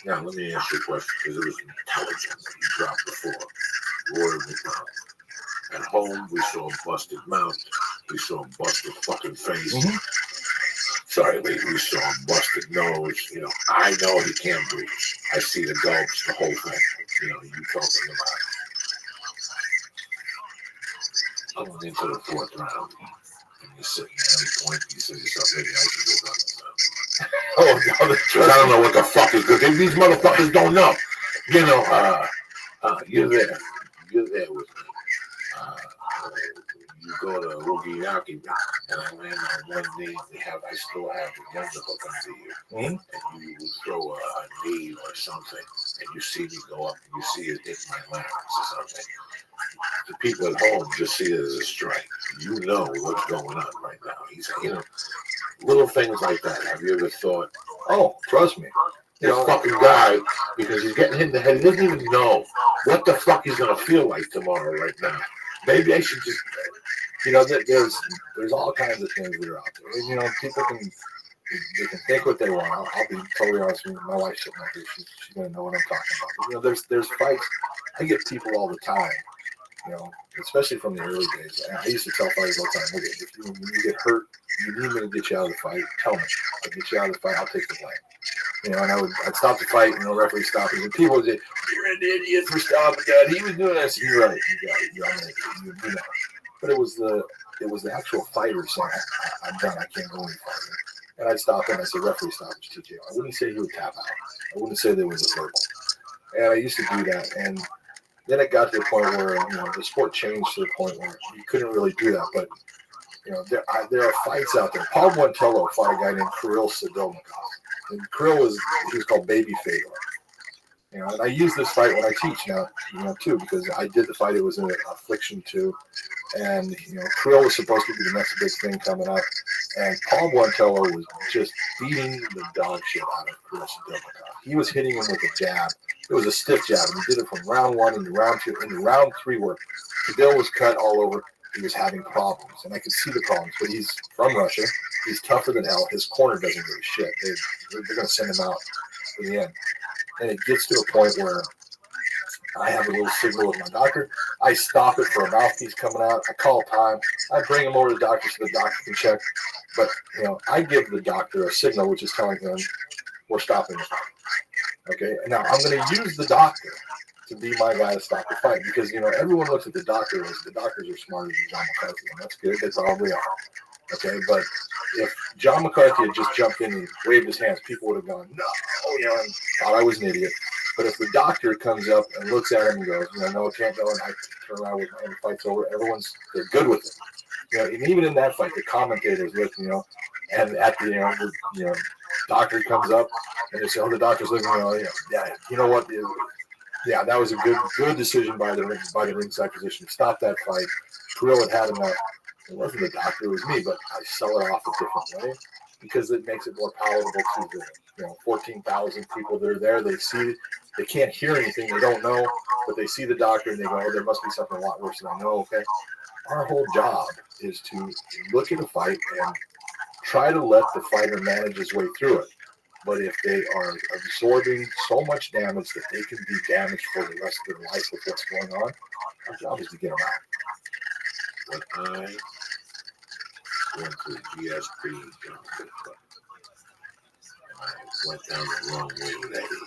Now, let me ask you a question, because it was intelligent that you dropped before. Roy McDonald. At home, we saw him busted mouth. We saw him busted fucking face. Mm-hmm. Sorry, lady, we saw him busted nose. I know he can't breathe. I see the gulps, the whole thing. You talking about going into the fourth round. And you're sitting there at any point, you say to yourself, maybe I should go down. I don't know what the fuck is good. These motherfuckers don't know. You're there. You're there with me. You go to Oogie Yaki, and I land on one knee. I still have the underhook under you. Mm-hmm. And you throw a knee or something, and you see me go up, and you see it hit my larynx or something. The people at home just see it as a strike. You know what's going on right now. He's, little things like that. Have you ever thought, oh, trust me, this fucking guy, because he's getting hit in the head, he doesn't even know what the fuck he's going to feel like tomorrow right now. Maybe I should just, there's all kinds of things that are out there. People can think what they want. I'll be totally honest with you. My wife's sitting right here. She's going to know what I'm talking about. But, there's fights. I get people all the time, especially from the early days. I used to tell fighters all the time, when you get hurt, you need me to get you out of the fight, tell me. I'll get you out of the fight, I'll take the blame. And I'd stop the fight, and the referee stopped it. And people would say, you're an idiot for stopping that. He was doing this. You're right. You got it. You know. But it was the actual fighter saying, I'm done. I can't go any farther. And I'd stop him. I said, referee, stop. It's TKO. I wouldn't say he would tap out. I wouldn't say there was a verbal. And I used to do that. And then it got to the point where, the sport changed to the point where you couldn't really do that. But there are fights out there. Paul Buentello fought a guy named Kirill Sadonikov. And Kirill was called Baby Fedor. And I use this fight when I teach now, too, because I did the fight. It was an affliction too. And, Kirill was supposed to be the next big thing coming up. And Paul Buentello was just beating the dog shit out of Kirill Sadonikov. he was hitting him with a jab. It was a stiff jab, and he did it from round 1 into round 2 into round 3 where Cadell was cut all over. He was having problems, and I could see the problems. But he's from Russia. He's tougher than hell. His corner doesn't give a shit. They're going to send him out for the end. And it gets to a point where I have a little signal with my doctor. I stop it for a mouthpiece coming out. I call time. I bring him over to the doctor so the doctor can check. But, I give the doctor a signal, which is telling him we're stopping the fight. Okay? Now, I'm going to use the doctor to be my guy to stop the fight because, everyone looks at the doctor as the doctors are smarter than John McCarthy, and that's good. They probably are. Okay? But if John McCarthy had just jumped in and waved his hands, people would have gone, no, and thought I was an idiot. But if the doctor comes up and looks at him and goes, no, it can't go, and I turn around with my hand, the fight's over, they're good with it. And even in that fight, the commentators look, and at the, doctor comes up and they say, the doctor's looking, you know what? Yeah, that was a good decision by the ringside physician to stop that fight. Kirill had enough. It wasn't the doctor, it was me, but I sell it off a different way because it makes it more palatable to the 14,000 people that are there. They see, they can't hear anything, they don't know, but they see the doctor and they go, there must be something a lot worse than I know. Okay, our whole job is to look at a fight and try to let the fighter manage his way through it. But if they are absorbing so much damage that they can be damaged for the rest of their life with what's going on, our job is to get them out. When I went to the GSP, I went down the wrong way with Eddie.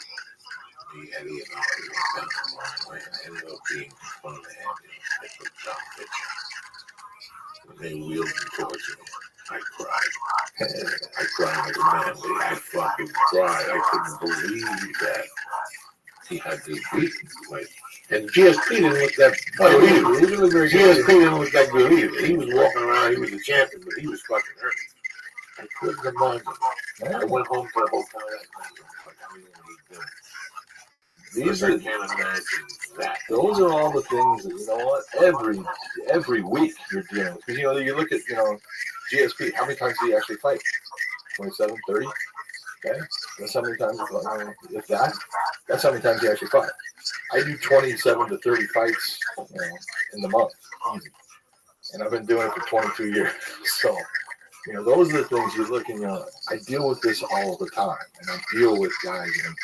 Eddie and I went down the wrong way, and I ended up being in front of the ambulance. I took John picture. When they wheeled him towards me, I cried. I cried like a man. I fucking cried. I couldn't believe that he had this beaten. And GSP didn't look that good either. GSP didn't look that good either. He was walking around. He was a champion, but he was fucking hurt. I couldn't imagine. I went home to the hotel that night. These are, can't imagine that. Those are all the things that, every week you're dealing with. Because, you look at, GSP, how many times do you actually fight? 27, 30? Okay? That's how many times, if that, that's how many times you actually fight. I do 27 to 30 fights, in the month. Easy. And I've been doing it for 22 years. So, those are the things you look and, I deal with this all the time. And I deal with guys and,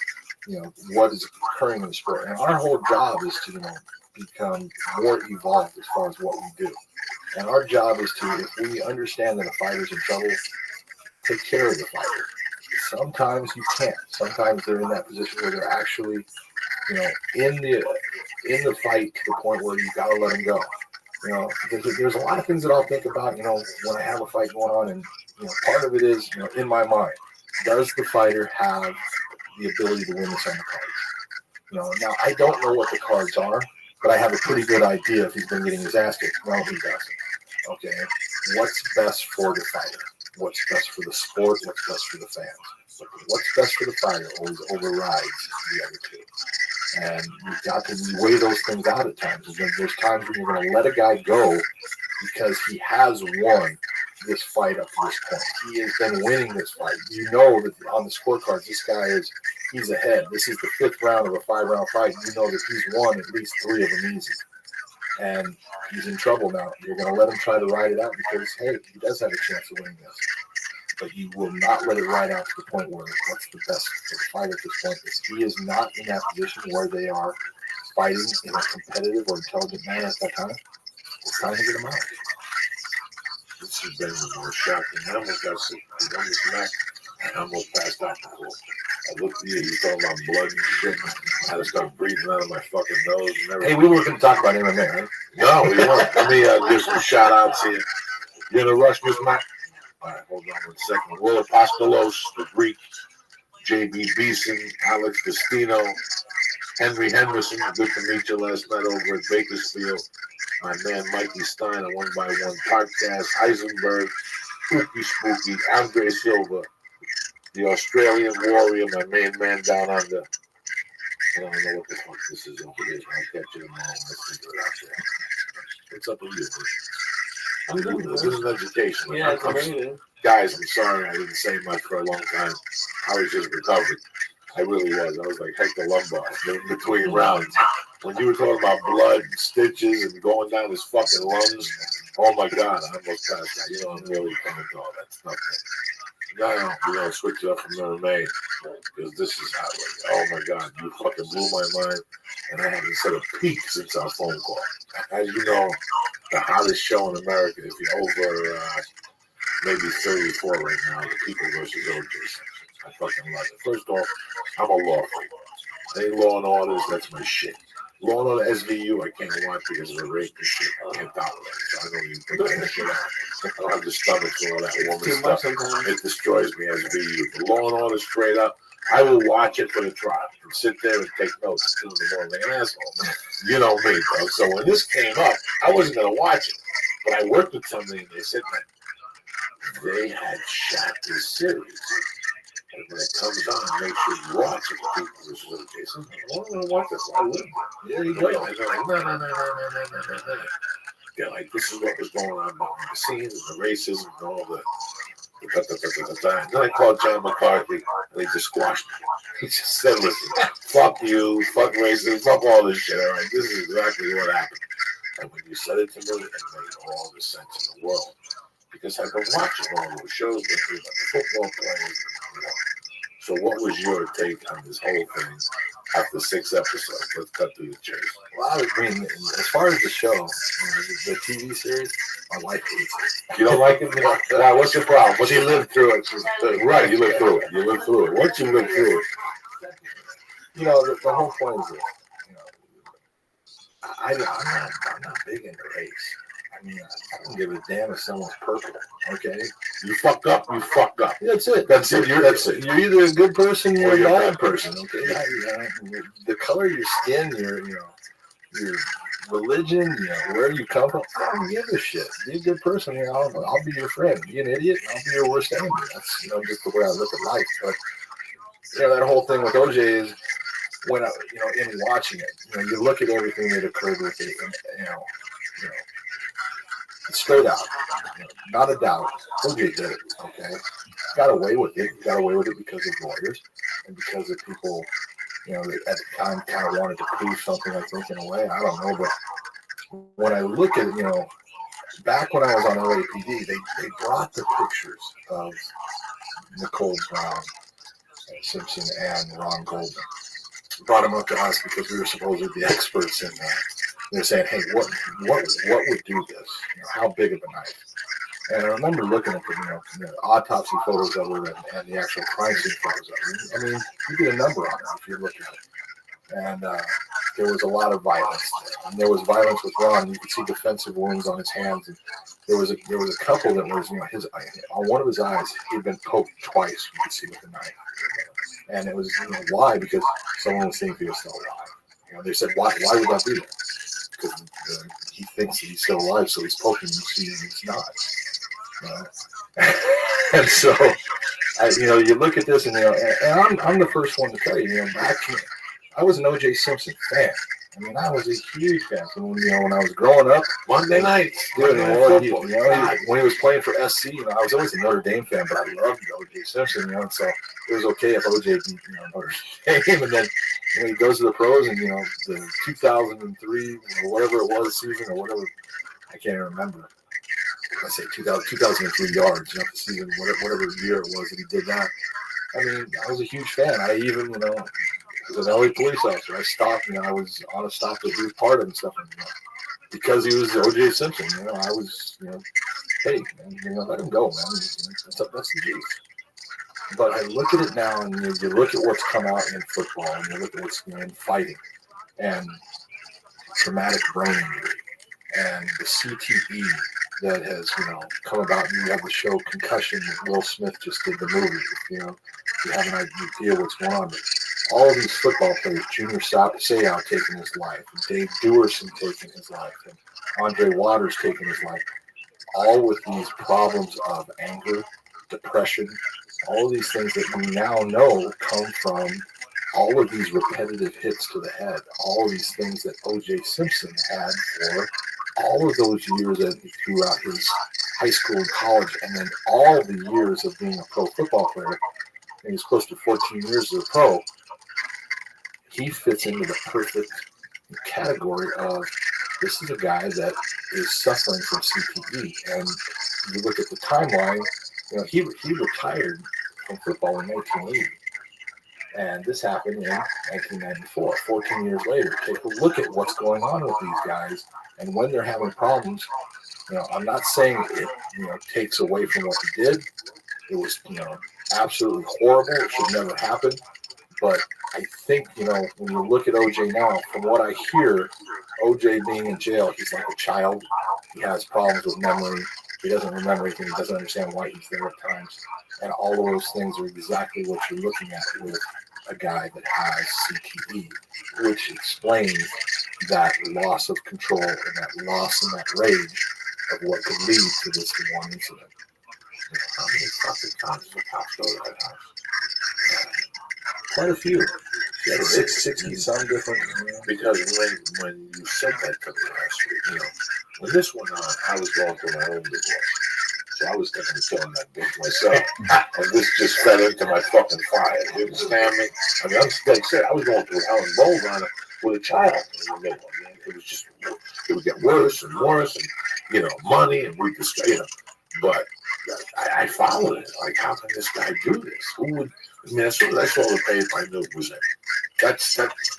what is occurring in the sport. And our whole job is to, become more evolved as far as what we do. And our job is to, if we understand that a fighter's in trouble, take care of the fighter. Sometimes you can't. Sometimes they're in that position where they're actually, in the fight to the point where you gotta let them go. There's a lot of things that I'll think about, when I have a fight going on, and part of it is, in my mind, does the fighter have the ability to win this on the cards? Now I don't know what the cards are, but I have a pretty good idea if he's been getting his ass kicked. No, he doesn't. Okay, what's best for the fighter? What's best for the sport? What's best for the fans? What's best for the fighter always overrides the other two. And you've got to weigh those things out at times. There's times when you're going to let a guy go because he has won this fight up to this point. He has been winning this fight. You know that on the scorecards, this guy he's ahead. This is the 5th round of a 5-round fight. You know that he's won at least 3 of them easy. And he's in trouble now. You're going to let him try to ride it out because, hey, he does have a chance of winning this. But you will not let it ride out to the point where what's the best for the fight at this point is he is not in that position where they are fighting in a competitive or intelligent manner at that time. It's time to get him out. This has been the more shocking. I almost got sick. I almost smacked. I almost passed out before. I looked at you talking about blood and shit. I had to start breathing out of my fucking nose and everything. Hey, we were going to talk about MMA, right? No, we weren't. Let me give some shout outs here. You're going to rush Miss Mac. All right, hold on 1 second. Will Apostolos, the Greek, J.B. Beeson, Alex Destino, Henry Henderson, good to meet you last night over at Bakersfield. My man Mikey Stein, a 1x1 podcast, Heisenberg, Spooky, Andre Silva, the Australian Warrior, my main man down under. I don't know what the fuck this is over here. I'll catch you tomorrow. Let's figure it out there. What's up with you, man? I'm good. This is education. Yeah, it's amazing. Guys, I'm sorry I didn't say much for a long time. I was just recovering. I really was. I was like Hector Lombard in between rounds. When you were talking about blood and stitches and going down his fucking lungs, oh my God, I almost passed out. You know, I'm really coming to all that stuff. Now we're going to switch it up from MMA because this is how, oh my God, you fucking blew my mind. And I haven't said a peep since our phone call. As you know, the hottest show in America is the over maybe 34 right now, the People versus OJ. I fucking love it. First off, I'm a law freak. Any Law and Orders, that's my shit. Law and Order SVU, I can't watch because of the rape and shit. I can't tolerate it. So I don't even put that shit on. I don't have the stomach for all that woman stuff. It destroys me as VU. The Law and Order straight up, I will watch it for the trial and sit there and take notes until the morning like an asshole. You know me, bro. So when this came up, I wasn't going to watch it. But I worked with somebody and they said that they had shot this series. And when it comes on, they should watch it. People versus OJ. So I want to watch this. I would. There you go. And they're like, no. They're like, this is what was going on behind the scenes and the racism and all the. And then I called John McCarthy and they just squashed me. He just said, listen, fuck you, fuck racism, fuck all this shit. All right, this is exactly what happened. And when you said it to me, it made all the sense in the world. Because I've been watching all those shows with you, about the football players. You know. So what was your take on this whole thing after 6 episodes? Let's cut through the chase. Well, I mean, as far as the show, the TV series, my wife hates it. You don't like it? Why? What's your problem? She lived through it. Right, you lived through it. You lived through it. Once you lived through it. You know, the whole point is this. You know, I'm not big into race. I mean, I don't give a damn if someone's purple. Okay, you fuck up. You fucked up. That's it. That's it. That's it. You're either a good person or you're a bad person. Okay, the color of your skin, your religion, where you come from, I don't give a shit. Be a good person. I'll be your friend. Be an idiot, I'll be your worst enemy. That's just the way I look at life. But that whole thing with OJ is when in watching it, you look at everything that occurred with it, and straight out, not a doubt, OJ did it. Okay, got away with it. Got away with it because of lawyers and because of people, that at the time kind of wanted to prove something. I think in a way, I don't know, but when I look at it, back when I was on LAPD, they brought the pictures of Nicole Brown, Simpson, and Ron Golden. Brought them up to us because we were supposed to be experts in that. They're saying, hey, what would do this? How big of a knife? And I remember looking at the autopsy photos of it and the actual crime scene photos of it. I mean, you get a number on it if you look at it. And there was a lot of violence there. And there was violence with Ron. You could see defensive wounds on his hands. And there was a couple that was, his on one of his eyes, he'd been poked twice. You could see with a knife. And it was why? Because someone was thinking he was still alive. They said, why would that be there? Because he thinks he's still alive, so he's poking him, seeing he's not. And so, you look at this, and I'm the first one to tell you, I was an O.J. Simpson fan. I mean, I was a huge fan. So when I was growing up, Monday night, when he was playing for SC, I was always a Notre Dame fan, but I loved O.J. Simpson, and so it was okay if O.J. beat Notre Dame, and then he goes to the pros, and the 2003 or whatever it was season or whatever, I can't even remember. I say 2003 yards, the season, whatever year it was that he did that. I mean, I was a huge fan. I even, as an LA police officer, I stopped, I was on a stop that he was part of and stuff, and, because he was O.J. Simpson, I was, hey, man, let him go, man. That's the G's. But I look at it now, and you look at what's come out in football, and you look at what's in fighting, and traumatic brain injury, and the CTE that has, come about. You have the show Concussion that Will Smith just did the movie. You have an idea what's going on. But all of these football players, Junior Seau taking his life, and Dave Duerson taking his life, and Andre Waters taking his life, all with these problems of anger, depression, all of these things that we now know come from all of these repetitive hits to the head, all of these things that O.J. Simpson had for all of those years throughout his high school and college, and then all the years of being a pro football player. And he's close to 14 years as a pro. he fits into the perfect category of this is a guy that is suffering from CTE. And you look at the timeline, he retired from football in 1980. And this happened in 1994, 14 years later. Take a look at what's going on with these guys. And when they're having problems, I'm not saying it, takes away from what he did. It was, absolutely horrible. It should never happen. But I think, when you look at OJ now, from what I hear, OJ being in jail, he's like a child. He has problems with memory. He doesn't remember anything. He doesn't understand why he's there at times. And all of those things are exactly what you're looking at with a guy that has CTE, which explains that loss of control and that loss and that rage of what could lead to this one incident. How many fucking times did the cops go to that house? Quite a few. She had 60 some different. Because when you said that to me last week, when this went on, I was going through my own divorce. So I was thinking of killing that bitch myself. And this just fed into my fucking fire. You understand me? I mean, like I said, I was going through Helen Bowles on it with a child in the middle. I mean, it would get worse and worse, and money, and we just, but I followed it. Like, how can this guy do this? Who would? I mean, as soon as I saw the paper, I knew it was him. That's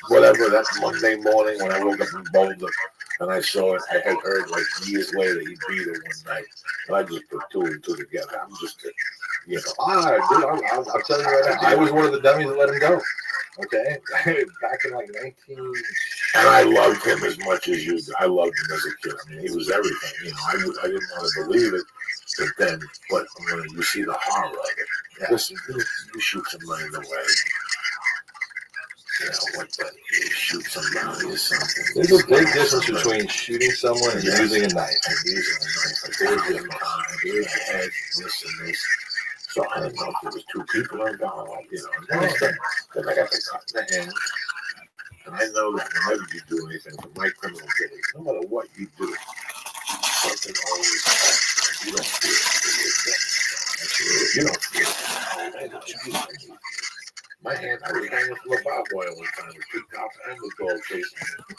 whatever. That Monday morning when I woke up in Boulder and I saw it, I had heard like years later he beat her one night, and I just put two and two together. I'm just, I'll tell you right now, I was one of the dummies that let him go. Okay, back in like 19. And I loved him as much as you. I loved him as a kid. I mean, he was everything. I didn't want to believe it, but when you see the horror of it, listen, you shoot somebody in the leg. You shoot somebody or something. There's a big difference between shooting someone and using a knife. Using a knife. Like, there's a head, this and this. So I didn't know if there was two people involved, Then I got the cut in the hand. And I know that whenever you do anything for my criminal days, no matter what you do, something always happens. You don't feel it. You don't feel it. My hand, I was hanging from a barbed wire one time. The two cops and the dog chasing me.